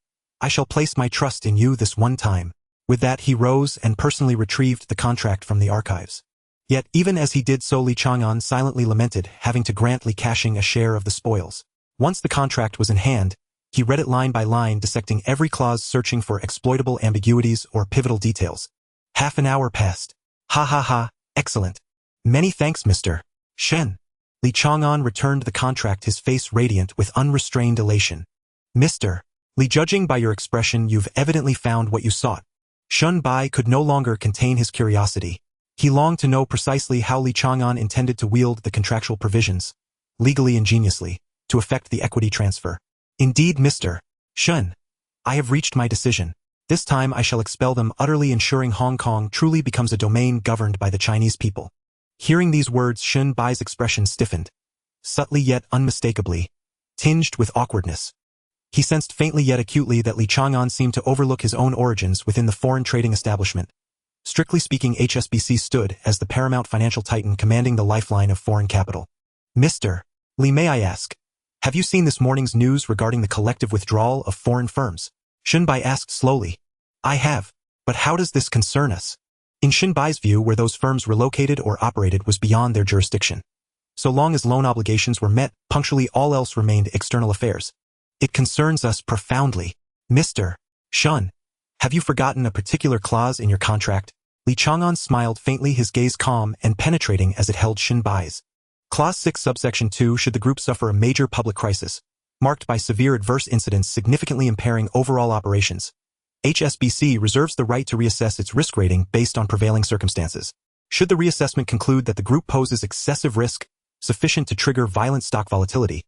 I shall place my trust in you this one time. With that, he rose and personally retrieved the contract from the archives. Yet, even as he did so, Li Chang'an silently lamented having to grant Li Chang'an a share of the spoils. Once the contract was in hand, he read it line by line, dissecting every clause, searching for exploitable ambiguities or pivotal details. Half an hour passed. Ha ha ha, excellent. Many thanks, Mr. Shen. Li Chang'an returned the contract, his face radiant with unrestrained elation. Mr. Li, judging by your expression, you've evidently found what you sought. Shin Bai could no longer contain his curiosity. He longed to know precisely how Li Chang'an intended to wield the contractual provisions, legally ingeniously, to effect the equity transfer. Indeed, Mr. Shen, I have reached my decision. This time I shall expel them utterly, ensuring Hong Kong truly becomes a domain governed by the Chinese people. Hearing these words, Shin Bai's expression stiffened, subtly yet unmistakably, tinged with awkwardness. He sensed faintly yet acutely that Li Chang'an seemed to overlook his own origins within the foreign trading establishment. Strictly speaking, HSBC stood as the paramount financial titan commanding the lifeline of foreign capital. Mr. Li, may I ask, have you seen this morning's news regarding the collective withdrawal of foreign firms? Shin Bai asked slowly. I have, but how does this concern us? In Shin Bai's view, where those firms relocated or operated was beyond their jurisdiction. So long as loan obligations were met punctually, all else remained external affairs. It concerns us profoundly. Mr. Shen, have you forgotten a particular clause in your contract? Li Chang'an smiled faintly, his gaze calm and penetrating as it held Shin Bai's. Clause 6, subsection 2, should the group suffer a major public crisis, marked by severe adverse incidents significantly impairing overall operations, HSBC reserves the right to reassess its risk rating based on prevailing circumstances. Should the reassessment conclude that the group poses excessive risk, sufficient to trigger violent stock volatility,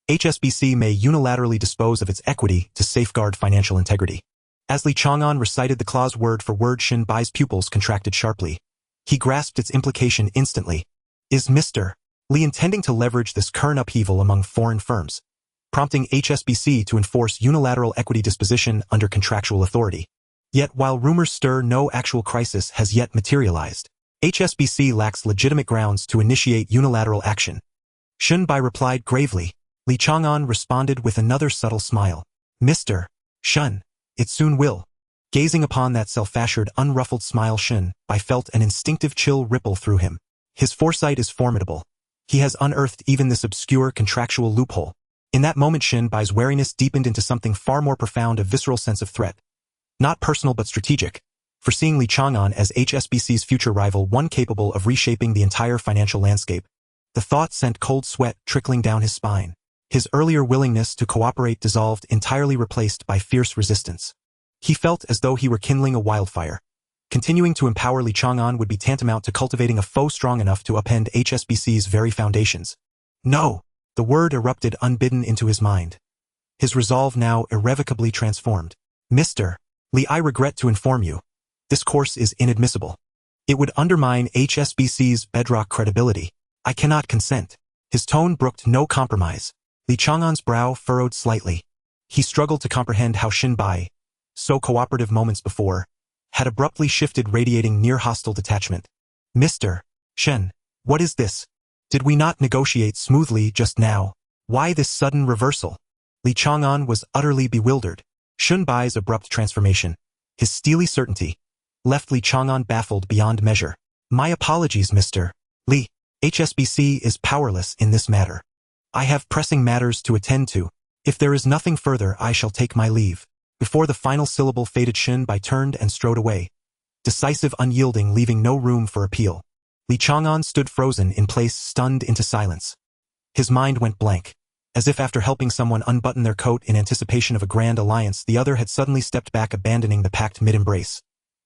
HSBC may unilaterally dispose of its equity to safeguard financial integrity. As Li Chang'an recited the clause word for word, Shin Bai's pupils contracted sharply. He grasped its implication instantly. Is Mr. Li intending to leverage this current upheaval among foreign firms, prompting HSBC to enforce unilateral equity disposition under contractual authority? Yet while rumors stir, no actual crisis has yet materialized. HSBC lacks legitimate grounds to initiate unilateral action. Shin Bai replied gravely. Li Chang'an responded with another subtle smile. Mr. Shen, it soon will. Gazing upon that self-assured, unruffled smile, Shin Bai felt an instinctive chill ripple through him. His foresight is formidable. He has unearthed even this obscure contractual loophole. In that moment, Shin Bai's wariness deepened into something far more profound, a visceral sense of threat. Not personal but strategic, foreseeing Li Chang'an as HSBC's future rival, one capable of reshaping the entire financial landscape. The thought sent cold sweat trickling down his spine. His earlier willingness to cooperate dissolved, entirely replaced by fierce resistance. He felt as though he were kindling a wildfire. Continuing to empower Li Chang'an would be tantamount to cultivating a foe strong enough to upend HSBC's very foundations. No! The word erupted unbidden into his mind. His resolve now irrevocably transformed. Mr. Li, I regret to inform you. This course is inadmissible. It would undermine HSBC's bedrock credibility. I cannot consent. His tone brooked no compromise. Li Chang'an's brow furrowed slightly. He struggled to comprehend how Shin Bai, so cooperative moments before, had abruptly shifted, radiating near hostile detachment. Mr. Shen, what is this? Did we not negotiate smoothly just now? Why this sudden reversal? Li Chang'an was utterly bewildered. Shun Bai's abrupt transformation, his steely certainty, left Li Chang'an baffled beyond measure. My apologies, Mr. Li. HSBC is powerless in this matter. I have pressing matters to attend to. If there is nothing further, I shall take my leave. Before the final syllable faded, Shun Bai turned and strode away, decisive, unyielding, leaving no room for appeal. Li Chang'an stood frozen in place, stunned into silence. His mind went blank, as if after helping someone unbutton their coat in anticipation of a grand alliance, the other had suddenly stepped back, abandoning the pact mid-embrace,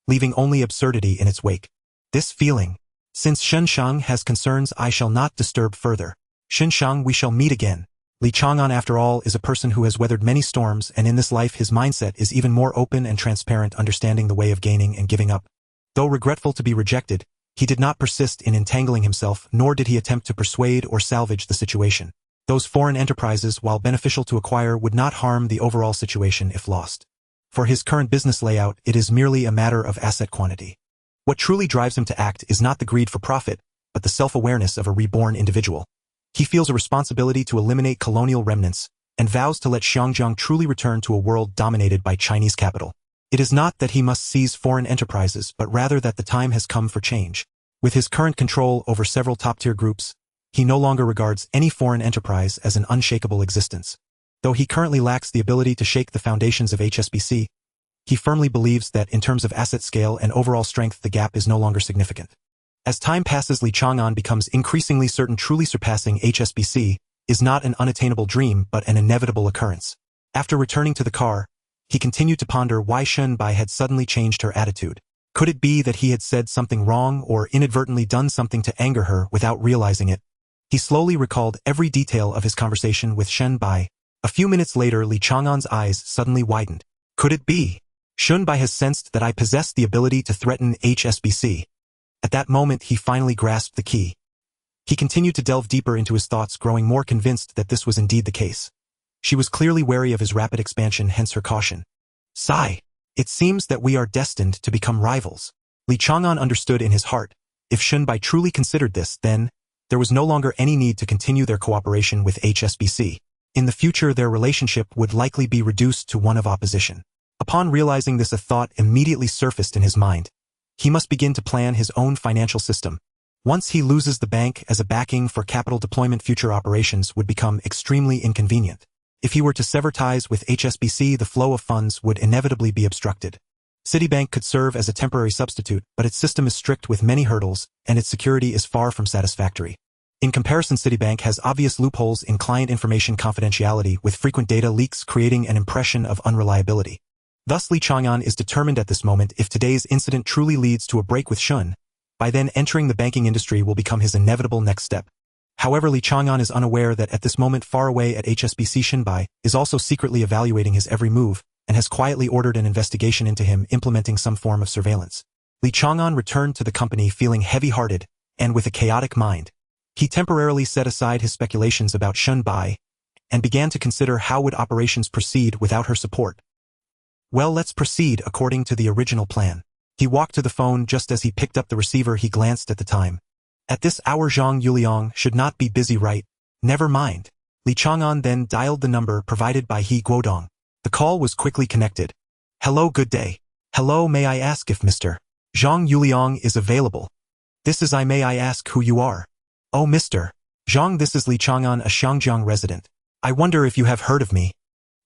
leaving only absurdity in its wake. This feeling, since Sheng has concerns I shall not disturb further. Sheng, we shall meet again. Li Chang'an, after all, is a person who has weathered many storms, and in this life his mindset is even more open and transparent, understanding the way of gaining and giving up. Though regretful to be rejected, he did not persist in entangling himself, nor did he attempt to persuade or salvage the situation. Those foreign enterprises, while beneficial to acquire, would not harm the overall situation if lost. For his current business layout, it is merely a matter of asset quantity. What truly drives him to act is not the greed for profit, but the self-awareness of a reborn individual. He feels a responsibility to eliminate colonial remnants, and vows to let Xinjiang truly return to a world dominated by Chinese capital. It is not that he must seize foreign enterprises, but rather that the time has come for change. With his current control over several top-tier groups, he no longer regards any foreign enterprise as an unshakable existence. Though he currently lacks the ability to shake the foundations of HSBC, he firmly believes that in terms of asset scale and overall strength, the gap is no longer significant. As time passes, Li Chang'an becomes increasingly certain truly surpassing HSBC is not an unattainable dream but an inevitable occurrence. After returning to the car, he continued to ponder why Shun Bai had suddenly changed her attitude. Could it be that he had said something wrong or inadvertently done something to anger her without realizing it? He slowly recalled every detail of his conversation with Shun Bai. A few minutes later, Li Chang'an's eyes suddenly widened. Could it be? Shun Bai has sensed that I possess the ability to threaten HSBC. At that moment, he finally grasped the key. He continued to delve deeper into his thoughts, growing more convinced that this was indeed the case. She was clearly wary of his rapid expansion, hence her caution. Sigh. It seems that we are destined to become rivals. Li Chang'an understood in his heart. If Shun Bai truly considered this, then there was no longer any need to continue their cooperation with HSBC. In the future, their relationship would likely be reduced to one of opposition. Upon realizing this, a thought immediately surfaced in his mind. He must begin to plan his own financial system. Once he loses the bank as a backing for capital deployment, future operations would become extremely inconvenient. If he were to sever ties with HSBC, the flow of funds would inevitably be obstructed. Citibank could serve as a temporary substitute, but its system is strict with many hurdles, and its security is far from satisfactory. In comparison, Citibank has obvious loopholes in client information confidentiality, with frequent data leaks creating an impression of unreliability. Thus, Li Chang'an is determined at this moment, if today's incident truly leads to a break with Shun, by then entering the banking industry will become his inevitable next step. However, Li Chang'an is unaware that at this moment, far away at HSBC, Shun Bai is also secretly evaluating his every move, and has quietly ordered an investigation into him, implementing some form of surveillance. Li Chang'an returned to the company feeling heavy-hearted, and with a chaotic mind. He temporarily set aside his speculations about Shun Bai, and began to consider how would operations proceed without her support. Well, let's proceed according to the original plan. He walked to the phone. Just as he picked up the receiver, he glanced at the time. At this hour, Zhang Yuliang should not be busy, right? Never mind. Li Chang'an then dialed the number provided by He Guodong. The call was quickly connected. Hello, good day. Hello, may I ask if Mr. Zhang Yuliang is available? This is I. May I ask who you are? Oh, Mr. Zhang, this is Li Chang'an, a Shangjiang resident. I wonder if you have heard of me.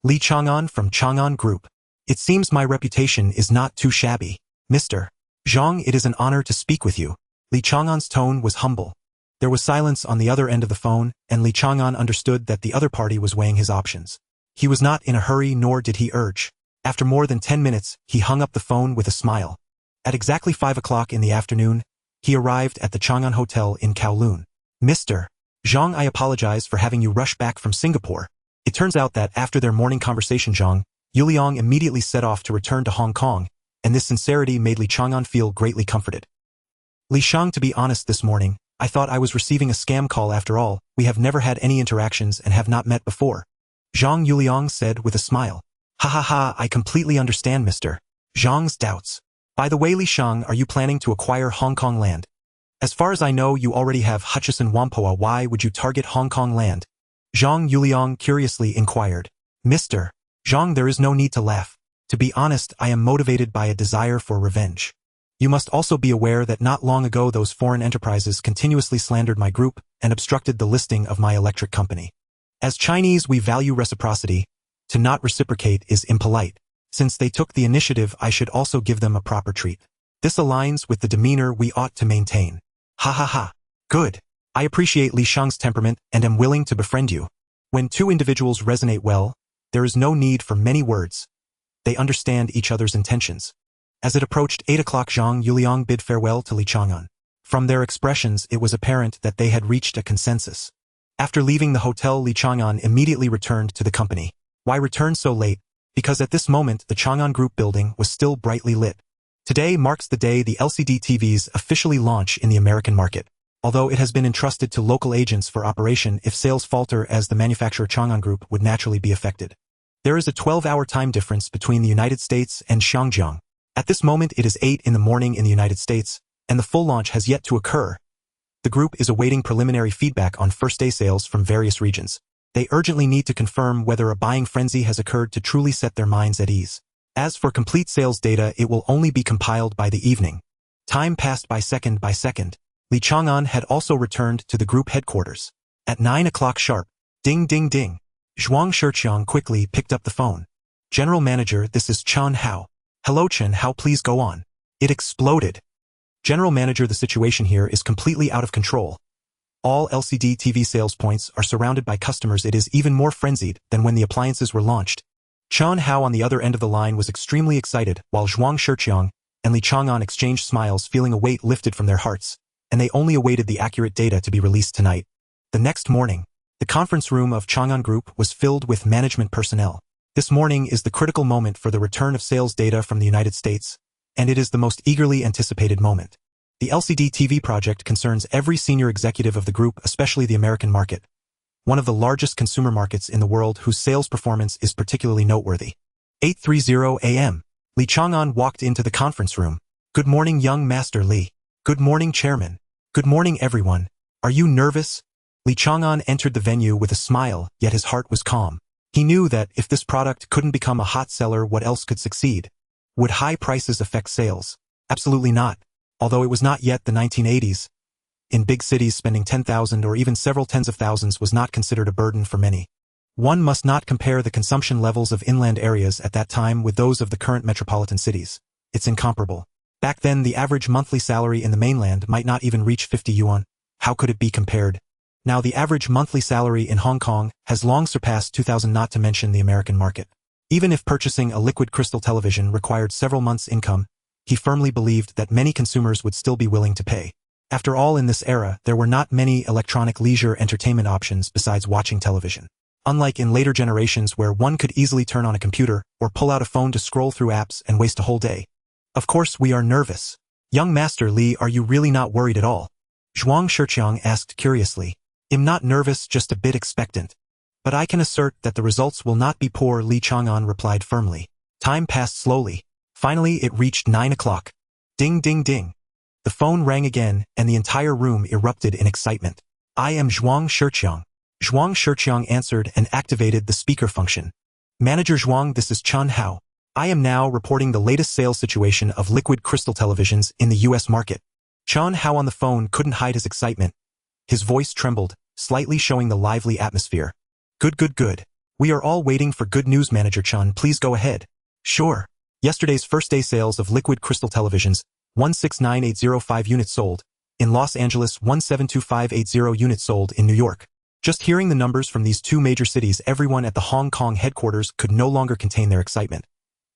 Li Chang'an from Chang'an Group. It seems my reputation is not too shabby. Mr. Zhang, it is an honor to speak with you. Li Chang'an's tone was humble. There was silence on the other end of the phone, and Li Chang'an understood that the other party was weighing his options. He was not in a hurry, nor did he urge. After more than 10 minutes, he hung up the phone with a smile. At exactly 5 o'clock in the afternoon, he arrived at the Chang'an Hotel in Kowloon. Mr. Zhang, I apologize for having you rush back from Singapore. It turns out that after their morning conversation, Zhang Yuliang immediately set off to return to Hong Kong, and this sincerity made Li Chang'an feel greatly comforted. Li Shang, to be honest, this morning, I thought I was receiving a scam call. After all, we have never had any interactions and have not met before. Zhang Yuliang said with a smile. Ha ha ha, I completely understand Mr. Zhang's doubts. By the way, Li Shang, are you planning to acquire Hong Kong land? As far as I know, you already have Hutchison Whampoa. Why would you target Hong Kong land? Zhang Yuliang curiously inquired. Mr. Zhang, there is no need to laugh. To be honest, I am motivated by a desire for revenge. You must also be aware that not long ago those foreign enterprises continuously slandered my group and obstructed the listing of my electric company. As Chinese, we value reciprocity. To not reciprocate is impolite. Since they took the initiative, I should also give them a proper treat. This aligns with the demeanor we ought to maintain. Ha ha ha. Good. I appreciate Li Chang's temperament and am willing to befriend you. When two individuals resonate well, there is no need for many words. They understand each other's intentions. As it approached 8 o'clock, Zhang Yuliang bid farewell to Li Chang'an. From their expressions, it was apparent that they had reached a consensus. After leaving the hotel, Li Chang'an immediately returned to the company. Why return so late? Because at this moment, the Chang'an Group building was still brightly lit. Today marks the day the LCD TVs officially launch in the American market. Although it has been entrusted to local agents for operation if sales falter, as the manufacturer Chang'an Group would naturally be affected. There is a 12-hour time difference between the United States and Xinjiang. At this moment it is 8 in the morning in the United States, and the full launch has yet to occur. The group is awaiting preliminary feedback on first-day sales from various regions. They urgently need to confirm whether a buying frenzy has occurred to truly set their minds at ease. As for complete sales data, it will only be compiled by the evening. Time passed by second by second. Li Chang'an had also returned to the group headquarters. At 9 o'clock sharp, ding ding ding, Zhuang Shiqiang quickly picked up the phone. General Manager, this is Chen Hao. Hello Chen Hao, please go on. It exploded. General Manager, the situation here is completely out of control. All LCD TV sales points are surrounded by customers. It is even more frenzied than when the appliances were launched. Chen Hao on the other end of the line was extremely excited, while Zhuang Shiqiang and Li Chang'an exchanged smiles, feeling a weight lifted from their hearts, and they only awaited the accurate data to be released tonight. The next morning, the conference room of Chang'an Group was filled with management personnel. This morning is the critical moment for the return of sales data from the United States, and it is the most eagerly anticipated moment. The LCD TV project concerns every senior executive of the group, especially the American market, one of the largest consumer markets in the world whose sales performance is particularly noteworthy. 8:30 a.m. Li Chang'an walked into the conference room. Good morning, young Master Li. Good morning, Chairman. Good morning, everyone. Are you nervous? Li Chang'an entered the venue with a smile, yet his heart was calm. He knew that if this product couldn't become a hot seller, what else could succeed? Would high prices affect sales? Absolutely not. Although it was not yet the 1980s, in big cities spending 10,000 or even several tens of thousands was not considered a burden for many. One must not compare the consumption levels of inland areas at that time with those of the current metropolitan cities. It's incomparable. Back then, the average monthly salary in the mainland might not even reach 50 yuan. How could it be compared? Now the average monthly salary in Hong Kong has long surpassed 2,000, not to mention the American market. Even if purchasing a liquid crystal television required several months' income, he firmly believed that many consumers would still be willing to pay. After all, in this era, there were not many electronic leisure entertainment options besides watching television. Unlike in later generations where one could easily turn on a computer or pull out a phone to scroll through apps and waste a whole day. Of course we are nervous. Young Master Li, are you really not worried at all? Zhuang Shiqiang asked curiously. I'm not nervous, just a bit expectant. But I can assert that the results will not be poor, Li Chang'an replied firmly. Time passed slowly. Finally it reached 9 o'clock. Ding ding ding. The phone rang again, and the entire room erupted in excitement. I am Zhuang Shiqiang. Zhuang Shiqiang answered and activated the speaker function. Manager Zhuang, this is Chen Hao. I am now reporting the latest sales situation of liquid crystal televisions in the US market. Chen Hao on the phone couldn't hide his excitement. His voice trembled, slightly showing the lively atmosphere. Good. We are all waiting for good news, Manager Chen. Please go ahead. Sure. Yesterday's first-day sales of liquid crystal televisions, 169805 units sold. In Los Angeles, 172580 units sold in New York. Just hearing the numbers from these two major cities, everyone at the Hong Kong headquarters could no longer contain their excitement.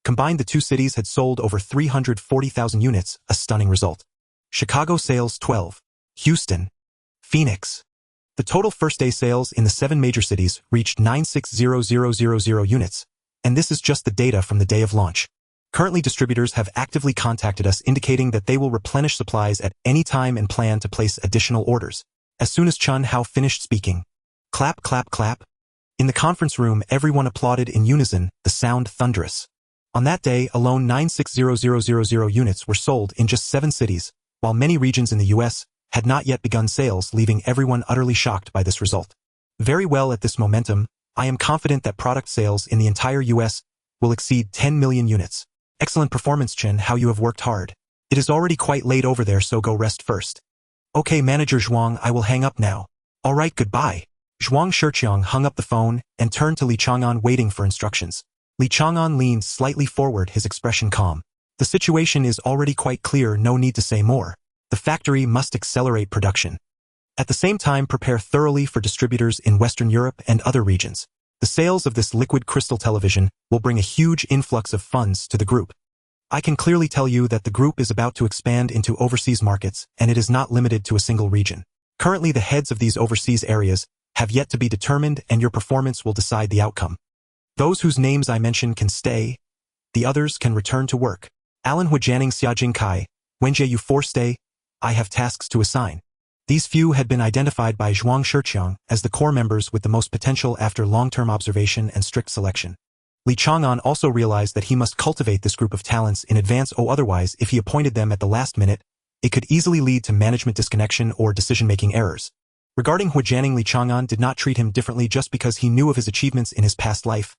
Combined, the two cities had sold over 340,000 units, a stunning result. Chicago sales 12. Houston. Phoenix. The total first-day sales in the 7 major cities reached 96,000 units, and this is just the data from the day of launch. Currently, distributors have actively contacted us indicating that they will replenish supplies at any time and plan to place additional orders. As soon as Chen Hao finished speaking, clap, clap, clap. In the conference room, everyone applauded in unison, the sound thunderous. On that day alone, 96,000 units were sold in just 7 cities, while many regions in the US had not yet begun sales, leaving everyone utterly shocked by this result. Very well, at this momentum, I am confident that product sales in the entire US will exceed 10 million units. Excellent performance, Chen, how you have worked hard. It is already quite late over there, so go rest first. Okay, Manager Zhuang, I will hang up now. Alright, goodbye. Zhuang Shiqiang hung up the phone and turned to Li Chang'an, waiting for instructions. Li Chang'an leaned slightly forward, his expression calm. The situation is already quite clear, no need to say more. The factory must accelerate production. At the same time, prepare thoroughly for distributors in Western Europe and other regions. The sales of this liquid crystal television will bring a huge influx of funds to the group. I can clearly tell you that the group is about to expand into overseas markets, and it is not limited to a single region. Currently, the heads of these overseas areas have yet to be determined, and your performance will decide the outcome. Those whose names I mention can stay, the others can return to work. Alan Huijianing, Xiajing Kai, Wenjie, you four stay. I have tasks to assign. These few had been identified by Zhuang Shiqiang as the core members with the most potential after long-term observation and strict selection. Li Chang'an also realized that he must cultivate this group of talents in advance, otherwise if he appointed them at the last minute, it could easily lead to management disconnection or decision-making errors. Regarding Huijianing, Li Chang'an did not treat him differently just because he knew of his achievements in his past life.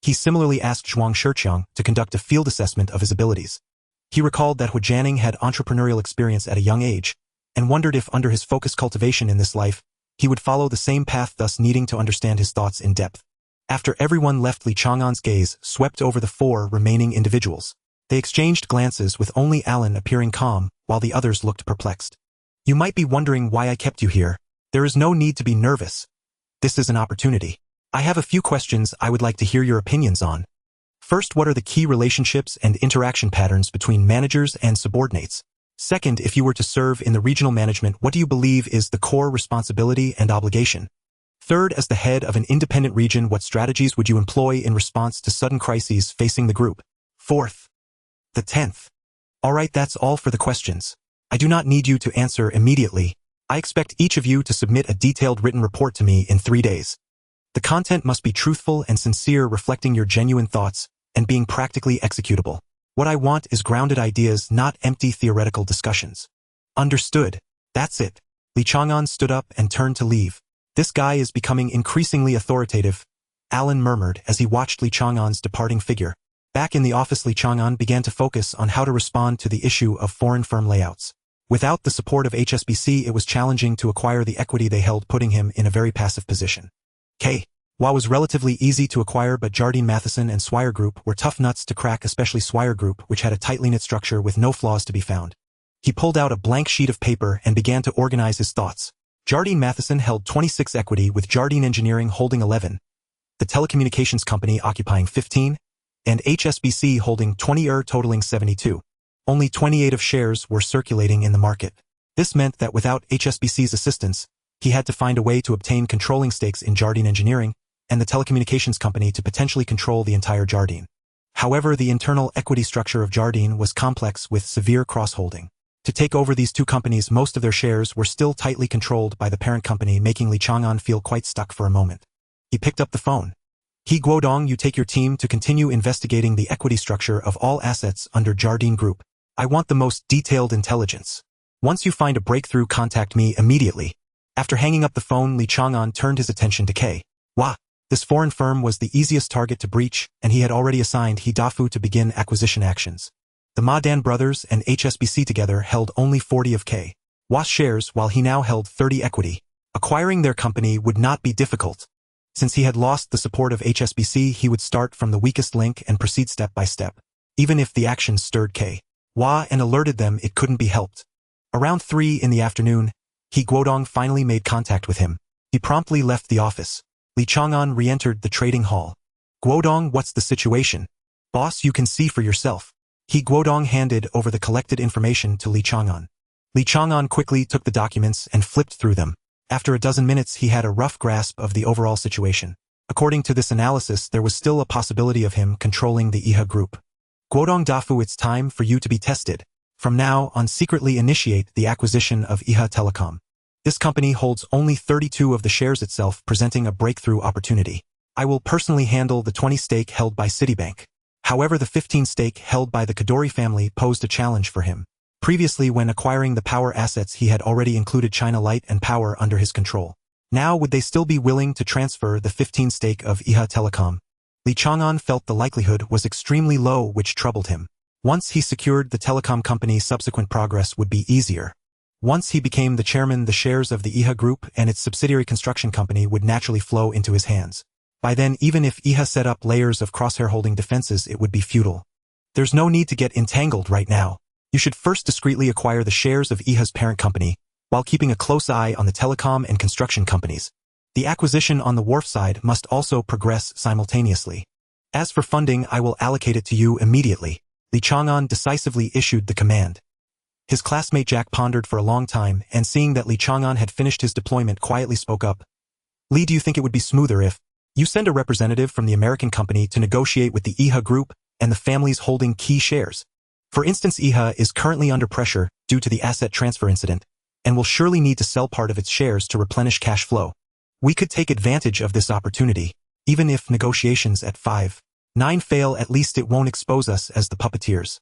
He similarly asked Zhuang Shiqiang to conduct a field assessment of his abilities. He recalled that Huijianing had entrepreneurial experience at a young age, and wondered if under his focused cultivation in this life, he would follow the same path, thus needing to understand his thoughts in depth. After everyone left, Li Chang'an's gaze swept over the four remaining individuals. They exchanged glances, with only Alan appearing calm, while the others looked perplexed. You might be wondering why I kept you here. There is no need to be nervous. This is an opportunity. I have a few questions I would like to hear your opinions on. First, what are the key relationships and interaction patterns between managers and subordinates? Second, if you were to serve in the regional management, what do you believe is the core responsibility and obligation? Third, as the head of an independent region, what strategies would you employ in response to sudden crises facing the group? Fourth. The 10th. Alright, that's all for the questions. I do not need you to answer immediately. I expect each of you to submit a detailed written report to me in 3 days. The content must be truthful and sincere, reflecting your genuine thoughts and being practically executable. What I want is grounded ideas, not empty theoretical discussions. Understood. That's it. Li Chang'an stood up and turned to leave. This guy is becoming increasingly authoritative, Alan murmured as he watched Li Chang'an's departing figure. Back in the office, Li Chang'an began to focus on how to respond to the issue of foreign firm layouts. Without the support of HSBC, it was challenging to acquire the equity they held, putting him in a very passive position. Wa was relatively easy to acquire, but Jardine Matheson and Swire Group were tough nuts to crack, especially Swire Group, which had a tightly knit structure with no flaws to be found. He pulled out a blank sheet of paper and began to organize his thoughts. Jardine Matheson held 26 equity, with Jardine Engineering holding 11, the telecommunications company occupying 15, and HSBC holding 20, totaling 72. Only 28 of shares were circulating in the market. This meant that without HSBC's assistance, he had to find a way to obtain controlling stakes in Jardine Engineering and the telecommunications company to potentially control the entire Jardine. However, the internal equity structure of Jardine was complex, with severe cross-holding. To take over these two companies, most of their shares were still tightly controlled by the parent company, making Li Chang'an feel quite stuck for a moment. He picked up the phone. He Guodong, you take your team to continue investigating the equity structure of all assets under Jardine Group. I want the most detailed intelligence. Once you find a breakthrough, contact me immediately. After hanging up the phone, Li Chang'an turned his attention to Wa. This foreign firm was the easiest target to breach, and he had already assigned He Dafu to begin acquisition actions. The Ma Dan brothers and HSBC together held only 40 of Wa's shares, while he now held 30 equity. Acquiring their company would not be difficult. Since he had lost the support of HSBC, he would start from the weakest link and proceed step by step. Even if the action stirred Wa and alerted them, it couldn't be helped. Around 3 in the afternoon, He Guodong finally made contact with him. He promptly left the office. Li Chang'an re-entered the trading hall. Guodong, what's the situation? Boss, you can see for yourself. He Guodong handed over the collected information to Li Chang'an. Li Chang'an quickly took the documents and flipped through them. After a dozen minutes, he had a rough grasp of the overall situation. According to this analysis, there was still a possibility of him controlling the IHA group. Guodong Dafu, it's time for you to be tested. From now on, secretly initiate the acquisition of IHA Telecom. This company holds only 32 of the shares itself, presenting a breakthrough opportunity. I will personally handle the 20 stake held by Citibank. However, the 15 stake held by the Kadori family posed a challenge for him. Previously, when acquiring the power assets, he had already included China Light and Power under his control. Now would they still be willing to transfer the 15 stake of Iha Telecom? Li Chang'an felt the likelihood was extremely low, which troubled him. Once he secured the telecom company, subsequent progress would be easier. Once he became the chairman, the shares of the Iha Group and its subsidiary construction company would naturally flow into his hands. By then, even if Iha set up layers of cross-shareholding defenses, it would be futile. There's no need to get entangled right now. You should first discreetly acquire the shares of Iha's parent company, while keeping a close eye on the telecom and construction companies. The acquisition on the wharf side must also progress simultaneously. As for funding, I will allocate it to you immediately. Li Chang'an decisively issued the command. His classmate Jack pondered for a long time, and seeing that Li Chang'an had finished his deployment, quietly spoke up. Li, do you think it would be smoother if you send a representative from the American company to negotiate with the Iha Group and the families holding key shares? For instance, Iha is currently under pressure due to the asset transfer incident, and will surely need to sell part of its shares to replenish cash flow. We could take advantage of this opportunity. Even if negotiations at 5-9 fail, at least it won't expose us as the puppeteers.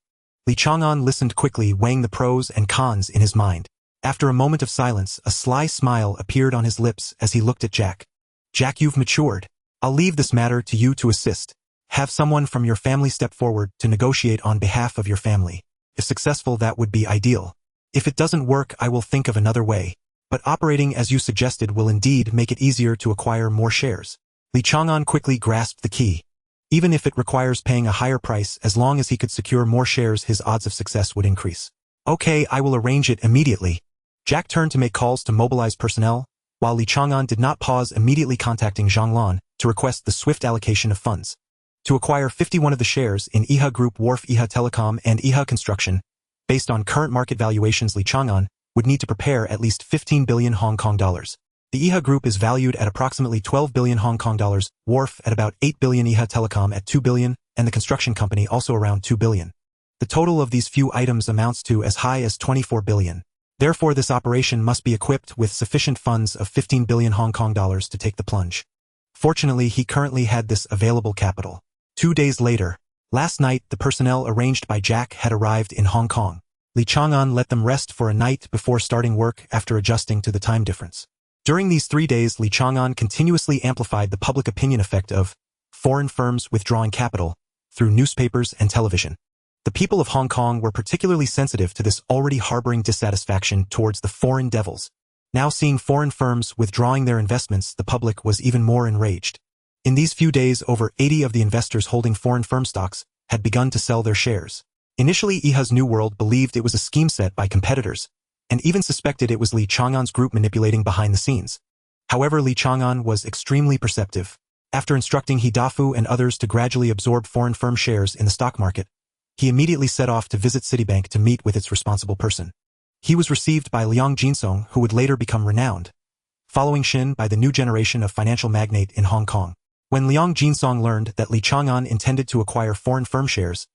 Li Chang'an listened quickly, weighing the pros and cons in his mind. After a moment of silence, a sly smile appeared on his lips as he looked at Jack. Jack, you've matured. I'll leave this matter to you to assist. Have someone from your family step forward to negotiate on behalf of your family. If successful, that would be ideal. If it doesn't work, I will think of another way. But operating as you suggested will indeed make it easier to acquire more shares. Li Chang'an quickly grasped the key. Even if it requires paying a higher price, as long as he could secure more shares, his odds of success would increase. Okay, I will arrange it immediately. Jack turned to make calls to mobilize personnel, while Li Chang'an did not pause, immediately contacting Zhang Lan to request the swift allocation of funds. To acquire 51 of the shares in Iha Group, Wharf, Iha Telecom, and Iha Construction, based on current market valuations, Li Chang'an would need to prepare at least 15 billion Hong Kong dollars. The Iha Group is valued at approximately 12 billion Hong Kong dollars, Wharf at about 8 billion, Iha Telecom at 2 billion, and the construction company also around 2 billion. The total of these few items amounts to as high as 24 billion. Therefore, this operation must be equipped with sufficient funds of 15 billion Hong Kong dollars to take the plunge. Fortunately, he currently had this available capital. 2 days later, last night, the personnel arranged by Jack had arrived in Hong Kong. Li Chang'an let them rest for a night before starting work after adjusting to the time difference. During these 3 days, Li Chang'an continuously amplified the public opinion effect of foreign firms withdrawing capital through newspapers and television. The people of Hong Kong were particularly sensitive to this, already harboring dissatisfaction towards the foreign devils. Now seeing foreign firms withdrawing their investments, the public was even more enraged. In these few days, over 80 of the investors holding foreign firm stocks had begun to sell their shares. Initially, Iha's New World believed it was a scheme set by competitors, and even suspected it was Li Chang'an's group manipulating behind the scenes. However, Li Chang'an was extremely perceptive. After instructing Hidafu and others to gradually absorb foreign firm shares in the stock market, he immediately set off to visit Citibank to meet with its responsible person. He was received by Liang Jinsong, who would later become renowned, following Shin, by the new generation of financial magnate in Hong Kong. When Liang Jinsong learned that Li Chang'an intended to acquire foreign firm shares,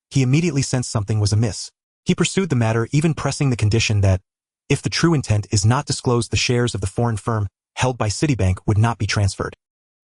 he immediately sensed something was amiss. He pursued the matter, even pressing the condition that, if the true intent is not disclosed, the shares of the foreign firm held by Citibank would not be transferred.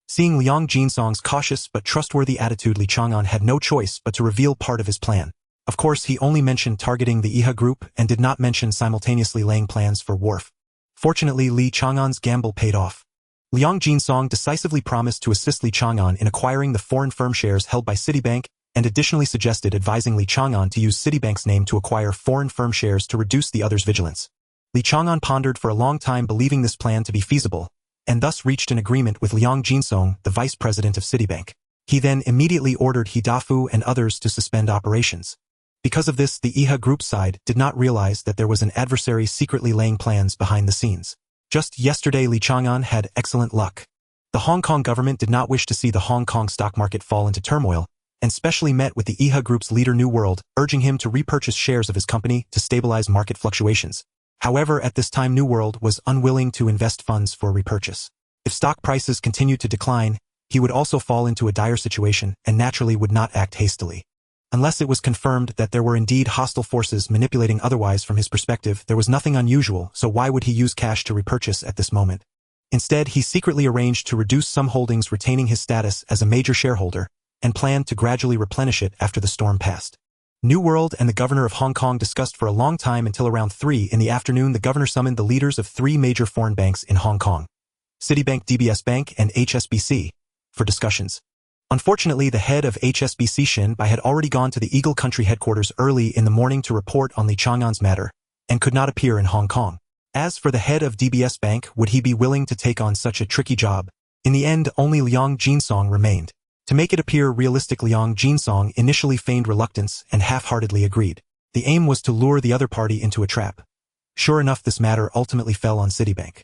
Seeing Liang Jinsong's cautious but trustworthy attitude, Li Chang'an had no choice but to reveal part of his plan. Of course, he only mentioned targeting the Iha Group and did not mention simultaneously laying plans for Wharf. Fortunately, Li Chang'an's gamble paid off. Liang Jinsong decisively promised to assist Li Chang'an in acquiring the foreign firm shares held by Citibank, and additionally suggested advising Li Chang'an to use Citibank's name to acquire foreign firm shares to reduce the other's vigilance. Li Chang'an pondered for a long time, believing this plan to be feasible, and thus reached an agreement with Liang Jinsong, the vice president of Citibank. He then immediately ordered Hidafu and others to suspend operations. Because of this, the Iha Group side did not realize that there was an adversary secretly laying plans behind the scenes. Just yesterday, Li Chang'an had excellent luck. The Hong Kong government did not wish to see the Hong Kong stock market fall into turmoil, and specially met with the Iha Group's leader New World, urging him to repurchase shares of his company to stabilize market fluctuations. However, at this time New World was unwilling to invest funds for repurchase. If stock prices continued to decline, he would also fall into a dire situation and naturally would not act hastily. Unless it was confirmed that there were indeed hostile forces manipulating. Otherwise, from his perspective, there was nothing unusual, so why would he use cash to repurchase at this moment? Instead, he secretly arranged to reduce some holdings, retaining his status as a major shareholder, and planned to gradually replenish it after the storm passed. New World and the governor of Hong Kong discussed for a long time until around 3 in the afternoon. The governor summoned the leaders of 3 major foreign banks in Hong Kong. Citibank, DBS Bank, and HSBC, for discussions. Unfortunately, the head of HSBC Shin Bai had already gone to the Eagle Country headquarters early in the morning to report on Li Chang'an's matter, and could not appear in Hong Kong. As for the head of DBS Bank, would he be willing to take on such a tricky job? In the end, only Liang Jinsong remained. To make it appear realistic, Liang Jinsong initially feigned reluctance and half-heartedly agreed. The aim was to lure the other party into a trap. Sure enough, this matter ultimately fell on Citibank.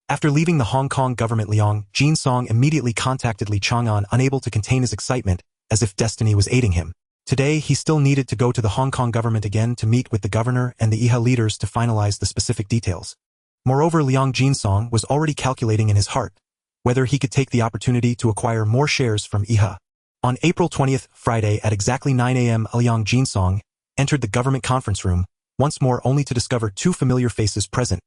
After leaving the Hong Kong government, Liang Jinsong immediately contacted Li Chang'an, unable to contain his excitement, as if destiny was aiding him. Today, he still needed to go to the Hong Kong government again to meet with the governor and the IHA leaders to finalize the specific details. Moreover, Liang Jinsong was already calculating in his heart whether he could take the opportunity to acquire more shares from IHA. On April 20th, Friday, at exactly 9 a.m., Liang Jinsong entered the government conference room, once more only to discover two familiar faces present,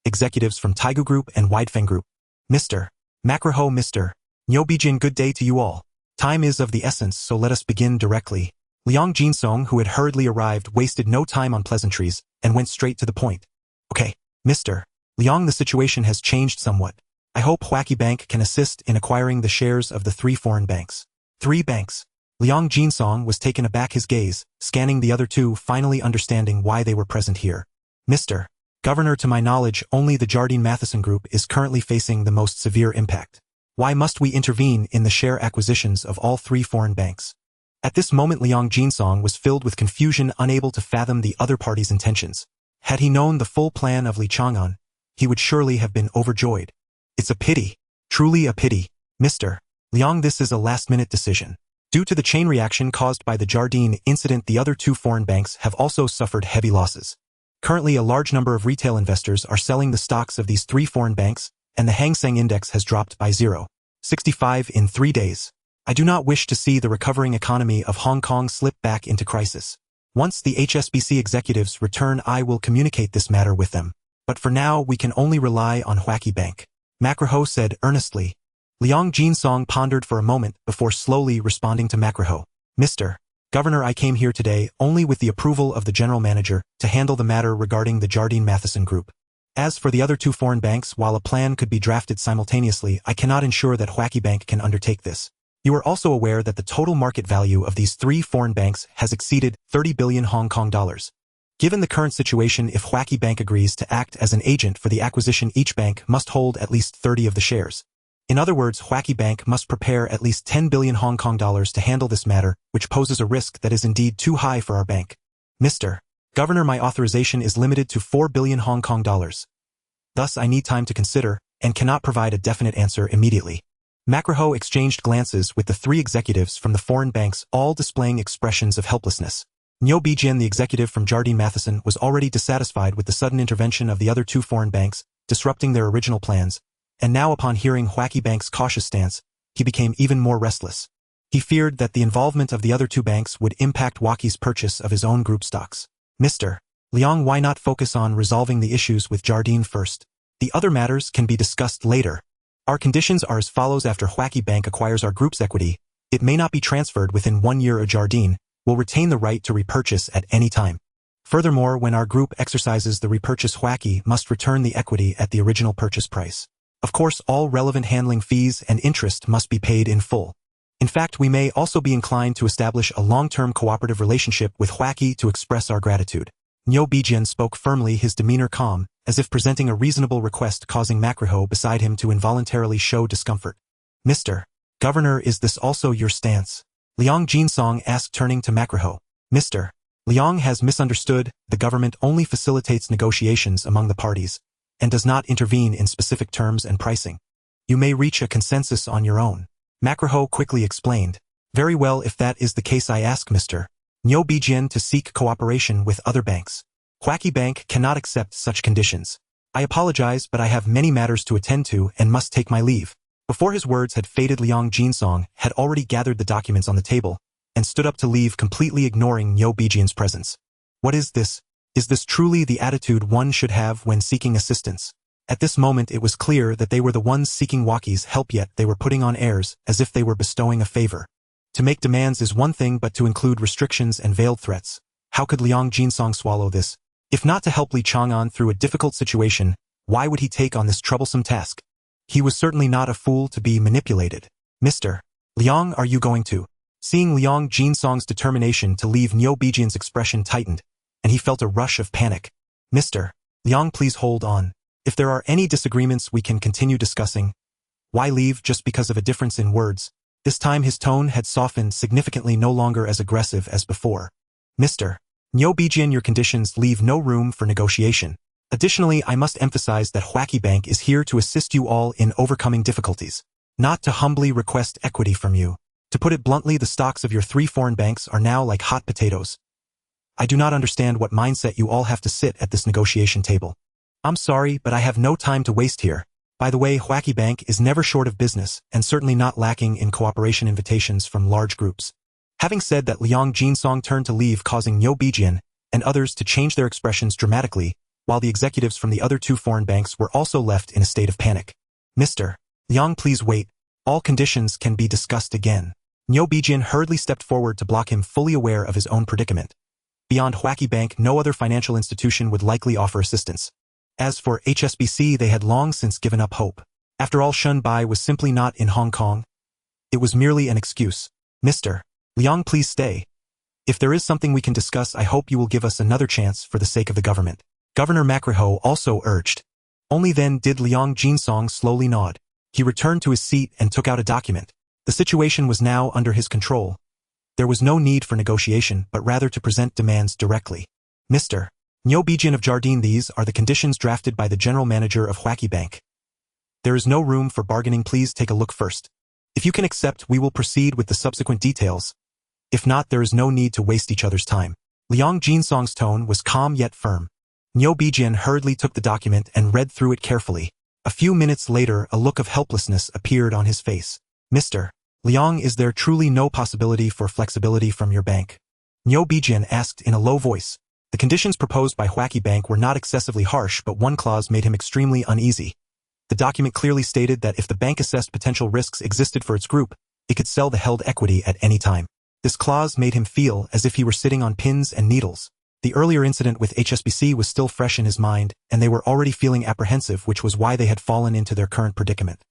executives from Tycoon Group and Widefeng Group. Mr. Macroho, Mr. Nyobijin, good day to you all. Time is of the essence, so let us begin directly. Liang Jinsong, who had hurriedly arrived, wasted no time on pleasantries and went straight to the point. Okay, Mr. Liang, the situation has changed somewhat. I hope Huaki Bank can assist in acquiring the shares of the 3 foreign banks. 3 banks. Liang Jinsong was taken aback, his gaze scanning the other two, finally understanding why they were present here. Mr. Governor, to my knowledge, only the Jardine Matheson Group is currently facing the most severe impact. Why must we intervene in the share acquisitions of all 3 foreign banks? At this moment, Liang Jinsong was filled with confusion, unable to fathom the other party's intentions. Had he known the full plan of Li Chang'an, he would surely have been overjoyed. It's a pity. Truly a pity. Mr. Liang, this is a last-minute decision. Due to the chain reaction caused by the Jardine incident, the other 2 foreign banks have also suffered heavy losses. Currently, a large number of retail investors are selling the stocks of these 3 foreign banks, and the Hang Seng Index has dropped by 0.65 in 3 days. I do not wish to see the recovering economy of Hong Kong slip back into crisis. Once the HSBC executives return, I will communicate this matter with them. But for now, we can only rely on Huaki Bank. Macroho said earnestly. Liang Jinsong pondered for a moment before slowly responding to Macroho. Mr. Governor, I came here today only with the approval of the general manager to handle the matter regarding the Jardine Matheson Group. As for the other 2 foreign banks, while a plan could be drafted simultaneously, I cannot ensure that Huaki Bank can undertake this. You are also aware that the total market value of these 3 foreign banks has exceeded 30 billion Hong Kong dollars. Given the current situation, if Huaki Bank agrees to act as an agent for the acquisition, each bank must hold at least 30 of the shares. In other words, Huaki Bank must prepare at least 10 billion Hong Kong dollars to handle this matter, which poses a risk that is indeed too high for our bank. Mr. Governor, my authorization is limited to 4 billion Hong Kong dollars. Thus, I need time to consider and cannot provide a definite answer immediately. Macroho exchanged glances with the 3 executives from the foreign banks, all displaying expressions of helplessness. Nyo Bijian, the executive from Jardine Matheson, was already dissatisfied with the sudden intervention of the other 2 foreign banks, disrupting their original plans, and now upon hearing Huaki Bank's cautious stance, he became even more restless. He feared that the involvement of the other 2 banks would impact Huaki's purchase of his own group stocks. Mr. Liang, why not focus on resolving the issues with Jardine first? The other matters can be discussed later. Our conditions are as follows. After Huaki Bank acquires our group's equity, it may not be transferred within 1 year. Jardine will retain the right to repurchase at any time. Furthermore, when our group exercises the repurchase, Huaki must return the equity at the original purchase price. Of course, all relevant handling fees and interest must be paid in full. In fact, we may also be inclined to establish a long-term cooperative relationship with Huaki to express our gratitude. Nyo Bijian spoke firmly, his demeanor calm, as if presenting a reasonable request, causing Macroho beside him to involuntarily show discomfort. Mr. Governor, is this also your stance? Liang Jinsong asked, turning to Macroho. Mr. Liang has misunderstood. The government only facilitates negotiations among the parties and does not intervene in specific terms and pricing. You may reach a consensus on your own. Macroho quickly explained. Very well, if that is the case, I ask Mr. Nyo Bijian to seek cooperation with other banks. Huaki Bank cannot accept such conditions. I apologize, but I have many matters to attend to and must take my leave. Before his words had faded, Liang Jinsong had already gathered the documents on the table and stood up to leave, completely ignoring Nyo Bijian's presence. What is this? Is this truly the attitude one should have when seeking assistance? At this moment it was clear that they were the ones seeking Huaki's help, yet they were putting on airs as if they were bestowing a favor. To make demands is one thing, but to include restrictions and veiled threats. How could Liang Jinsong swallow this? If not to help Li Chang'an through a difficult situation, why would he take on this troublesome task? He was certainly not a fool to be manipulated. Mr. Liang, are you going to? Seeing Liang Jinsong's determination to leave Niu Bijian's expression tightened, and he felt a rush of panic. Mr. Liang, please hold on. If there are any disagreements we can continue discussing. Why leave just because of a difference in words? This time his tone had softened significantly, no longer as aggressive as before. Mr. Niu Bijian, your conditions leave no room for negotiation. Additionally, I must emphasize that Huaki Bank is here to assist you all in overcoming difficulties, not to humbly request equity from you. To put it bluntly, the stocks of your 3 foreign banks are now like hot potatoes. I do not understand what mindset you all have to sit at this negotiation table. I'm sorry, but I have no time to waste here. By the way, Huaki Bank is never short of business, and certainly not lacking in cooperation invitations from large groups. Having said that, Liang Jinsong turned to leave, causing Niu Bijian and others to change their expressions dramatically, while the executives from the other 2 foreign banks were also left in a state of panic. Mr. Liang, please wait. All conditions can be discussed again. Niu Bijian hurriedly stepped forward to block him, fully aware of his own predicament. Beyond Huaki Bank, no other financial institution would likely offer assistance. As for HSBC, they had long since given up hope. After all, Shun Bai was simply not in Hong Kong. It was merely an excuse. Mr. Liang, please stay. If there is something we can discuss, I hope you will give us another chance for the sake of the government. Governor Macraho also urged. Only then did Liang Jinsong slowly nod. He returned to his seat and took out a document. The situation was now under his control. There was no need for negotiation, but rather to present demands directly. Mr. Niu Bijian of Jardine, these are the conditions drafted by the general manager of Huaki Bank. There is no room for bargaining. Please take a look first. If you can accept, we will proceed with the subsequent details. If not, there is no need to waste each other's time. Liang Jinsong's tone was calm yet firm. Niu Bijian hurriedly took the document and read through it carefully. A few minutes later, a look of helplessness appeared on his face. Mr. Liang, is there truly no possibility for flexibility from your bank? Niu Bijian asked in a low voice. The conditions proposed by Huaki Bank were not excessively harsh, but one clause made him extremely uneasy. The document clearly stated that if the bank assessed potential risks existed for its group, it could sell the held equity at any time. This clause made him feel as if he were sitting on pins and needles. The earlier incident with HSBC was still fresh in his mind, and they were already feeling apprehensive, which was why they had fallen into their current predicament.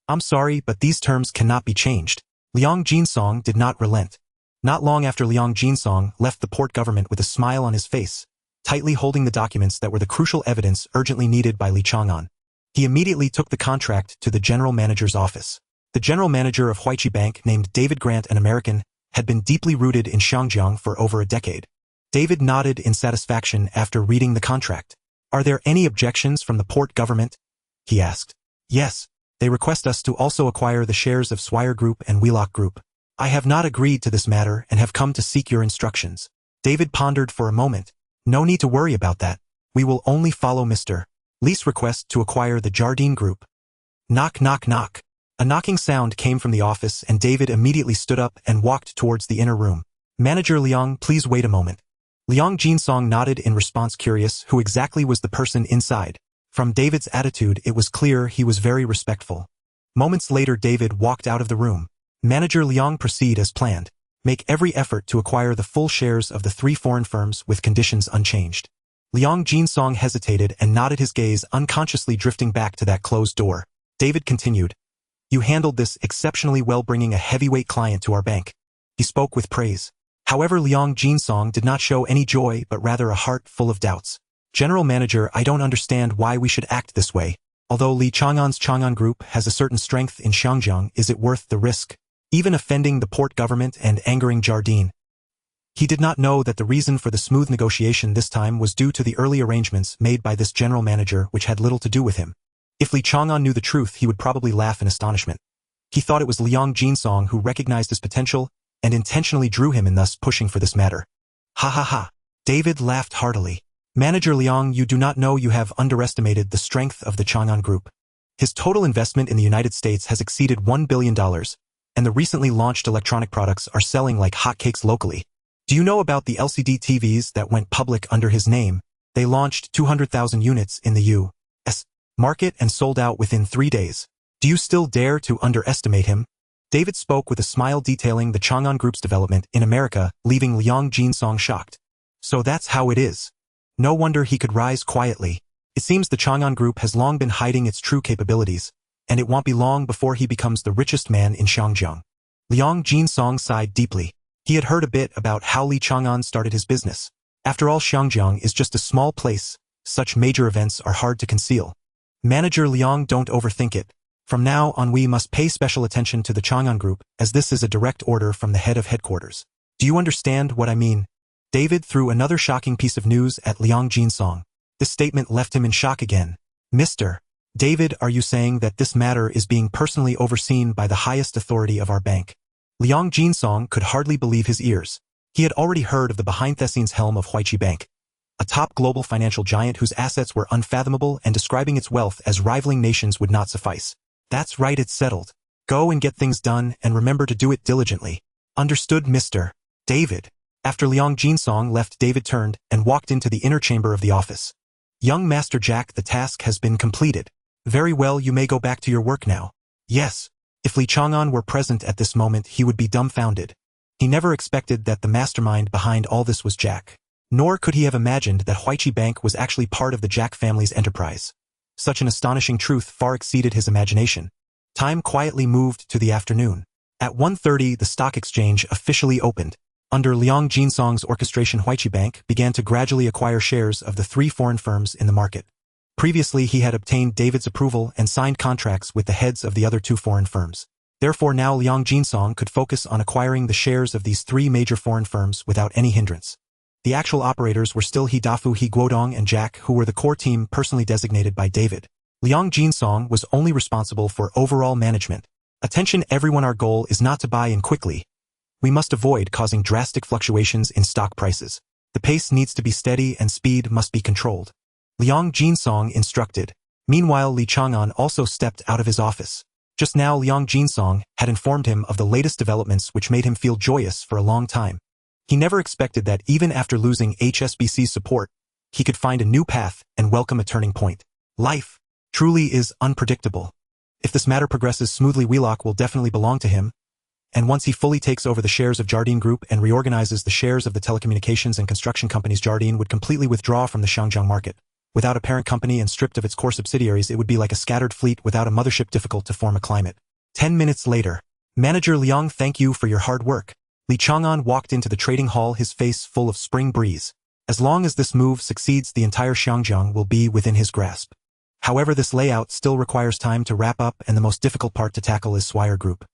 I'm sorry, but these terms cannot be changed. Liang Jinsong did not relent. Not long after, Liang Jinsong left the port government with a smile on his face, tightly holding the documents that were the crucial evidence urgently needed by Li Chang'an. He immediately took the contract to the general manager's office. The general manager of Huichi Bank, named David Grant, an American, had been deeply rooted in Shangjiang for over a decade. David nodded in satisfaction after reading the contract. Are there any objections from the port government? He asked. Yes. They request us to also acquire the shares of Swire Group and Wheelock Group. I have not agreed to this matter and have come to seek your instructions. David pondered for a moment. No need to worry about that. We will only follow Mr. Li's request to acquire the Jardine Group. Knock, knock, knock. A knocking sound came from the office, and David immediately stood up and walked towards the inner room. Manager Liang, please wait a moment. Liang Jinsong nodded in response, curious who exactly was the person inside. From David's attitude, it was clear he was very respectful. Moments later, David walked out of the room. Manager Liang, proceed as planned. Make every effort to acquire the full shares of the 3 foreign firms with conditions unchanged. Liang Jinsong hesitated and nodded, his gaze unconsciously drifting back to that closed door. David continued. You handled this exceptionally well, bringing a heavyweight client to our bank. He spoke with praise. However, Liang Jinsong did not show any joy, but rather a heart full of doubts. General Manager, I don't understand why we should act this way. Although Li Chang'an's Chang'an Group has a certain strength in Shangjiang, is it worth the risk? Even offending the port government and angering Jardine. He did not know that the reason for the smooth negotiation this time was due to the early arrangements made by this general manager, which had little to do with him. If Li Chang'an knew the truth, he would probably laugh in astonishment. He thought it was Liang Jinsong who recognized his potential and intentionally drew him in, thus pushing for this matter. Ha ha ha. David laughed heartily. Manager Liang, you do not know you have underestimated the strength of the Chang'an Group. His total investment in the United States has exceeded $1 billion, and the recently launched electronic products are selling like hotcakes locally. Do you know about the LCD TVs that went public under his name? They launched 200,000 units in the U.S. market and sold out within 3 days. Do you still dare to underestimate him? David spoke with a smile, detailing the Chang'an Group's development in America, leaving Liang Jinsong shocked. So that's how it is. No wonder he could rise quietly. It seems the Chang'an Group has long been hiding its true capabilities, and it won't be long before he becomes the richest man in Shangjiang. Liang Jinsong sighed deeply. He had heard a bit about how Li Chang'an started his business. After all, Shangjiang is just a small place. Such major events are hard to conceal. Manager Liang, don't overthink it. From now on we must pay special attention to the Chang'an group, as this is a direct order from the head of headquarters. Do you understand what I mean? David threw another shocking piece of news at Liang Jinsong. This statement left him in shock again. Mr. David, are you saying that this matter is being personally overseen by the highest authority of our bank? Liang Jinsong could hardly believe his ears. He had already heard of the behind-the-scenes helm of Huichi Bank, a top global financial giant whose assets were unfathomable, and describing its wealth as rivaling nations would not suffice. That's right, it's settled. Go and get things done, and remember to do it diligently. Understood, Mr. David. After Liang Jinsong left, David turned and walked into the inner chamber of the office. Young Master Jack, the task has been completed. Very well, you may go back to your work now. Yes. If Li Chang'an were present at this moment, he would be dumbfounded. He never expected that the mastermind behind all this was Jack. Nor could he have imagined that Huichi Bank was actually part of the Jack family's enterprise. Such an astonishing truth far exceeded his imagination. Time quietly moved to the afternoon. At 1:30, the stock exchange officially opened. Under Liang Jinsong's orchestration, Huichi Bank began to gradually acquire shares of the 3 foreign firms in the market. Previously, he had obtained David's approval and signed contracts with the heads of the other 2 foreign firms. Therefore, now Liang Jinsong could focus on acquiring the shares of these 3 major foreign firms without any hindrance. The actual operators were still He Dafu, He Guodong, and Jack, who were the core team personally designated by David. Liang Jinsong was only responsible for overall management. Attention everyone, our goal is not to buy in quickly. We must avoid causing drastic fluctuations in stock prices. The pace needs to be steady and speed must be controlled. Liang Jinsong instructed. Meanwhile, Li Chang'an also stepped out of his office. Just now, Liang Jinsong had informed him of the latest developments, which made him feel joyous for a long time. He never expected that even after losing HSBC's support, he could find a new path and welcome a turning point. Life truly is unpredictable. If this matter progresses smoothly, Wheelock will definitely belong to him. And once he fully takes over the shares of Jardine Group and reorganizes the shares of the telecommunications and construction companies, Jardine would completely withdraw from the Shangjiang market. Without a parent company and stripped of its core subsidiaries, it would be like a scattered fleet without a mothership, difficult to form a climate. 10 minutes later. Manager Liang, thank you for your hard work. Li Chang'an walked into the trading hall, his face full of spring breeze. As long as this move succeeds, the entire Shangjiang will be within his grasp. However, this layout still requires time to wrap up, and the most difficult part to tackle is Swire Group.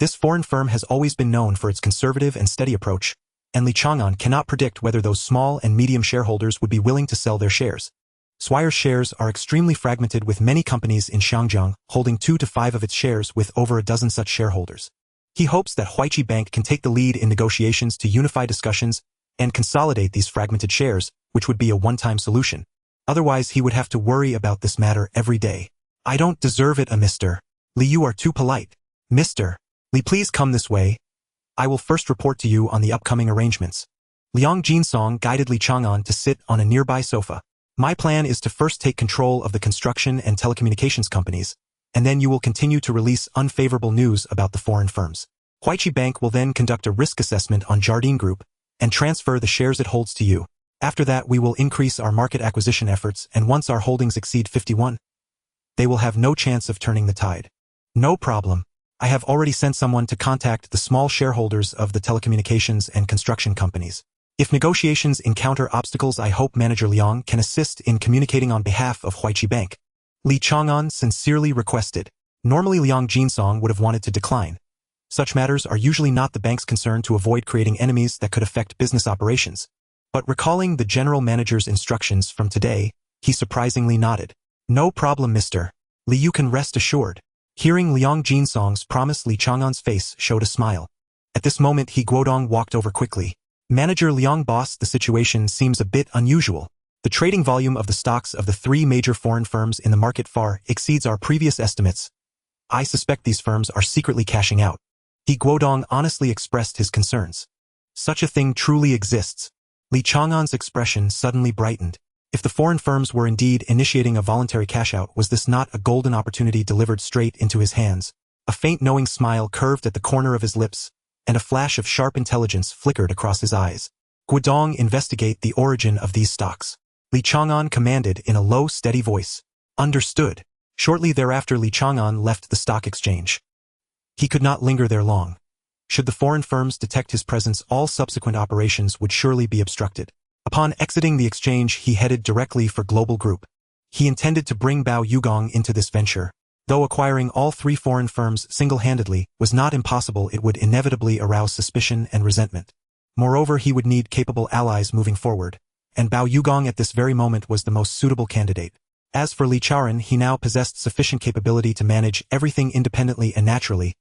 This foreign firm has always been known for its conservative and steady approach, and Li Chang'an cannot predict whether those small and medium shareholders would be willing to sell their shares. Swire's shares are extremely fragmented, with many companies in Shangjiang holding 2 to 5 of its shares, with over a dozen such shareholders. He hopes that Huichi Bank can take the lead in negotiations to unify discussions and consolidate these fragmented shares, which would be a one-time solution. Otherwise, he would have to worry about this matter every day. I don't deserve it, Mr. Li, you are too polite. Mr. Li, please come this way. I will first report to you on the upcoming arrangements. Liang Jinsong guided Li Chang'an to sit on a nearby sofa. My plan is to first take control of the construction and telecommunications companies, and then you will continue to release unfavorable news about the foreign firms. Huichi Bank will then conduct a risk assessment on Jardine Group and transfer the shares it holds to you. After that, we will increase our market acquisition efforts, and once our holdings exceed 51, they will have no chance of turning the tide. No problem. I have already sent someone to contact the small shareholders of the telecommunications and construction companies. If negotiations encounter obstacles, I hope Manager Liang can assist in communicating on behalf of Huichi Bank. Li Chang'an sincerely requested. Normally, Liang Jinsong would have wanted to decline. Such matters are usually not the bank's concern to avoid creating enemies that could affect business operations. But recalling the general manager's instructions from today, he surprisingly nodded. No problem, Mr. Li, you can rest assured. Hearing Liang Jinsong's promise, Li Chang'an's face showed a smile. At this moment, He Guodong walked over quickly. Manager Liang, boss, the situation seems a bit unusual. The trading volume of the stocks of the 3 major foreign firms in the market far exceeds our previous estimates. I suspect these firms are secretly cashing out. He Guodong honestly expressed his concerns. Such a thing truly exists. Li Chang'an's expression suddenly brightened. If the foreign firms were indeed initiating a voluntary cash-out, was this not a golden opportunity delivered straight into his hands? A faint knowing smile curved at the corner of his lips, and a flash of sharp intelligence flickered across his eyes. Guodong, investigate the origin of these stocks. Li Chang'an commanded in a low, steady voice. Understood. Shortly thereafter Li Chang'an left the stock exchange. He could not linger there long. Should the foreign firms detect his presence, all subsequent operations would surely be obstructed. Upon exiting the exchange, he headed directly for Global Group. He intended to bring Bao Yugong into this venture. Though acquiring all three foreign firms single-handedly was not impossible, it would inevitably arouse suspicion and resentment. Moreover, he would need capable allies moving forward, and Bao Yugong at this very moment was the most suitable candidate. As for Li Chang'an, he now possessed sufficient capability to manage everything independently and naturally.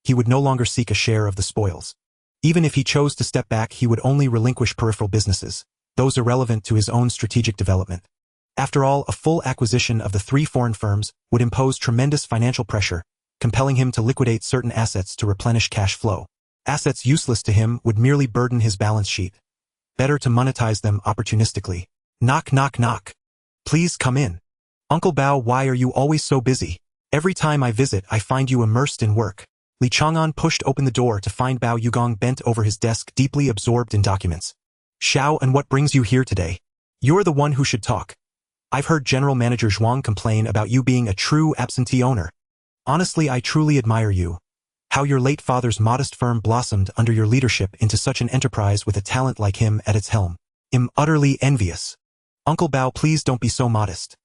He would no longer seek a share of the spoils. Even if he chose to step back, he would only relinquish peripheral businesses, those irrelevant to his own strategic development. After all, a full acquisition of the three foreign firms would impose tremendous financial pressure, compelling him to liquidate certain assets to replenish cash flow. Assets useless to him would merely burden his balance sheet. Better to monetize them opportunistically. Knock, knock, knock. Please come in. Uncle Bao, why are you always so busy? Every time I visit, I find you immersed in work. Li Chang'an pushed open the door to find Bao Yugong bent over his desk, deeply absorbed in documents. Xiao, and what brings you here today? You're the one who should talk. I've heard General Manager Zhuang complain about you being a true absentee owner. Honestly, I truly admire you. How your late father's modest firm blossomed under your leadership into such an enterprise with a talent like him at its helm. I'm utterly envious. Uncle Bao, please don't be so modest.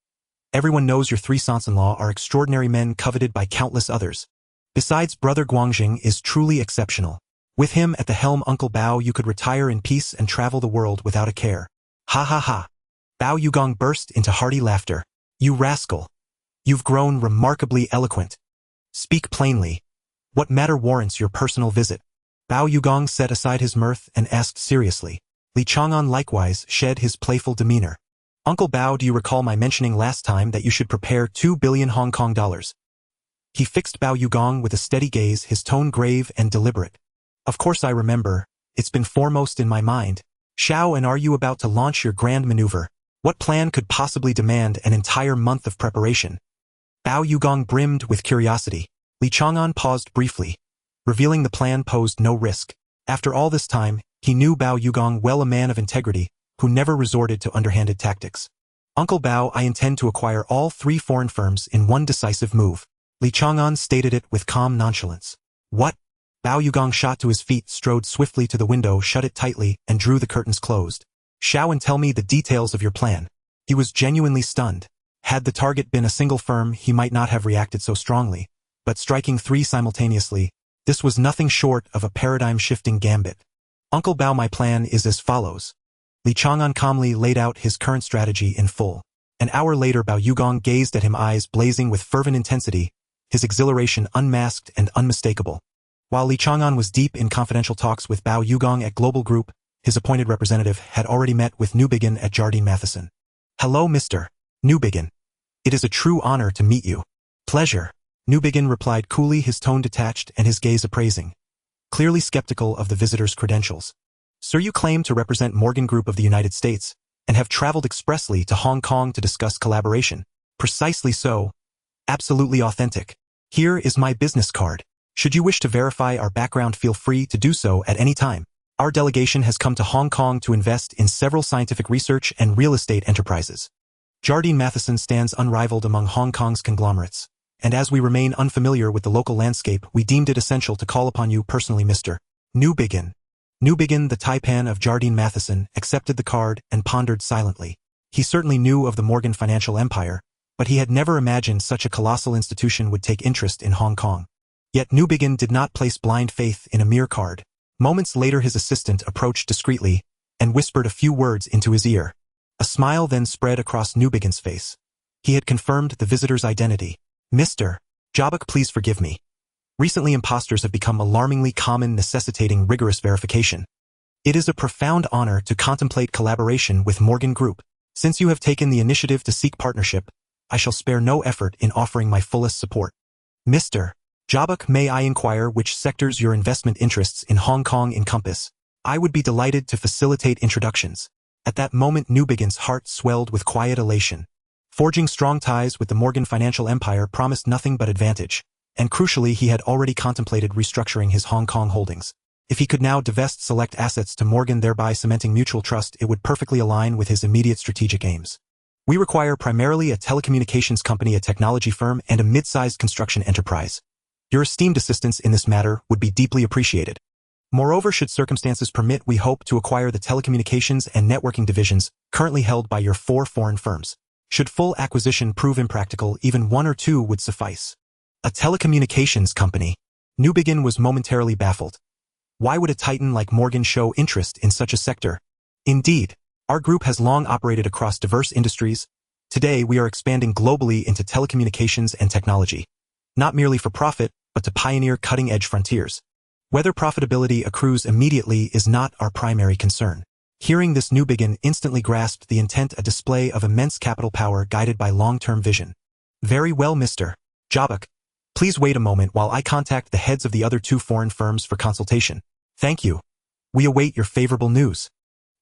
Everyone knows your three sons-in-law are extraordinary men coveted by countless others. Besides, Brother Guangjing is truly exceptional. With him at the helm, Uncle Bao, you could retire in peace and travel the world without a care. Ha ha ha. Bao Yugong burst into hearty laughter. You rascal. You've grown remarkably eloquent. Speak plainly. What matter warrants your personal visit? Bao Yugong set aside his mirth and asked seriously. Li Chang'an likewise shed his playful demeanor. Uncle Bao, do you recall my mentioning last time that you should prepare 2 billion Hong Kong dollars? He fixed Bao Yugong with a steady gaze, his tone grave and deliberate. Of course I remember. It's been foremost in my mind. Xiao, and are you about to launch your grand maneuver? What plan could possibly demand an entire month of preparation? Bao Yugong brimmed with curiosity. Li Chang'an paused briefly. Revealing the plan posed no risk. After all this time, he knew Bao Yugong well, a man of integrity, who never resorted to underhanded tactics. Uncle Bao, I intend to acquire all three foreign firms in one decisive move. Li Chang'an stated it with calm nonchalance. What? Bao Yugong shot to his feet, strode swiftly to the window, shut it tightly, and drew the curtains closed. Xiao, and tell me the details of your plan. He was genuinely stunned. Had the target been a single firm, he might not have reacted so strongly, but striking three simultaneously, this was nothing short of a paradigm-shifting gambit. Uncle Bao, my plan is as follows. Li Chang'an calmly laid out his current strategy in full. An hour later, Bao Yugong gazed at him, eyes blazing with fervent intensity, his exhilaration unmasked and unmistakable. While Li Chang'an was deep in confidential talks with Bao Yugong at Global Group, his appointed representative had already met with Newbigin at Jardine Matheson. Hello, Mr. Newbigin. It is a true honor to meet you. Pleasure. Newbigin replied coolly, his tone detached and his gaze appraising. Clearly skeptical of the visitor's credentials. Sir, you claim to represent Morgan Group of the United States, and have traveled expressly to Hong Kong to discuss collaboration. Precisely so. Absolutely authentic. Here is my business card. Should you wish to verify our background, feel free to do so at any time. Our delegation has come to Hong Kong to invest in several scientific research and real estate enterprises. Jardine Matheson stands unrivaled among Hong Kong's conglomerates, and as we remain unfamiliar with the local landscape, we deemed it essential to call upon you personally, Mr. Newbigin. Newbigin, the taipan of Jardine Matheson, accepted the card and pondered silently. He certainly knew of the Morgan financial empire, but he had never imagined such a colossal institution would take interest in Hong Kong. Yet Newbigin did not place blind faith in a mere card. Moments later, his assistant approached discreetly and whispered a few words into his ear. A smile then spread across Newbigin's face. He had confirmed the visitor's identity. Mr. Jabuk, please forgive me. Recently, imposters have become alarmingly common, necessitating rigorous verification. It is a profound honor to contemplate collaboration with Morgan Group. Since you have taken the initiative to seek partnership, I shall spare no effort in offering my fullest support. Mr. Jabuk, may I inquire which sectors your investment interests in Hong Kong encompass? I would be delighted to facilitate introductions. At that moment, Newbigin's heart swelled with quiet elation. Forging strong ties with the Morgan financial empire promised nothing but advantage, and crucially, he had already contemplated restructuring his Hong Kong holdings. If he could now divest select assets to Morgan, thereby cementing mutual trust, it would perfectly align with his immediate strategic aims. We require primarily a telecommunications company, a technology firm, and a mid-sized construction enterprise. Your esteemed assistance in this matter would be deeply appreciated. Moreover, should circumstances permit, we hope to acquire the telecommunications and networking divisions currently held by your 4 foreign firms. Should full acquisition prove impractical, even 1 or 2 would suffice. A telecommunications company. Newbegin was momentarily baffled. Why would a titan like Morgan show interest in such a sector? Indeed, our group has long operated across diverse industries. Today, we are expanding globally into telecommunications and technology. Not merely for profit, but to pioneer cutting-edge frontiers. Whether profitability accrues immediately is not our primary concern. Hearing this, Newbegin instantly grasped the intent, a display of immense capital power guided by long-term vision. Very well, Mr. Jabuk. Please wait a moment while I contact the heads of the other 2 foreign firms for consultation. Thank you. We await your favorable news.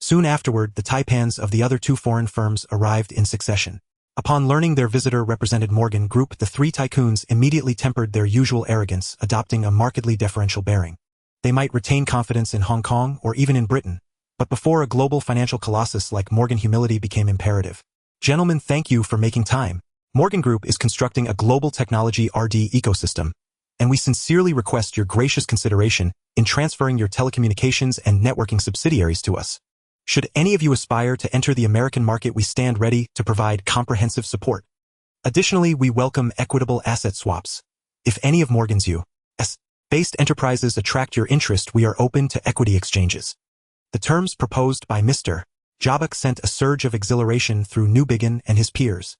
Soon afterward, the taipans of the other 2 foreign firms arrived in succession. Upon learning their visitor represented Morgan Group, the 3 tycoons immediately tempered their usual arrogance, adopting a markedly deferential bearing. They might retain confidence in Hong Kong or even in Britain, but before a global financial colossus like Morgan, humility became imperative. Gentlemen, thank you for making time. Morgan Group is constructing a global technology RD ecosystem, and we sincerely request your gracious consideration in transferring your telecommunications and networking subsidiaries to us. Should any of you aspire to enter the American market, we stand ready to provide comprehensive support. Additionally, we welcome equitable asset swaps. If any of Morgan's U.S.-based enterprises attract your interest, we are open to equity exchanges. The terms proposed by Mr. Jabuk sent a surge of exhilaration through Newbegin and his peers.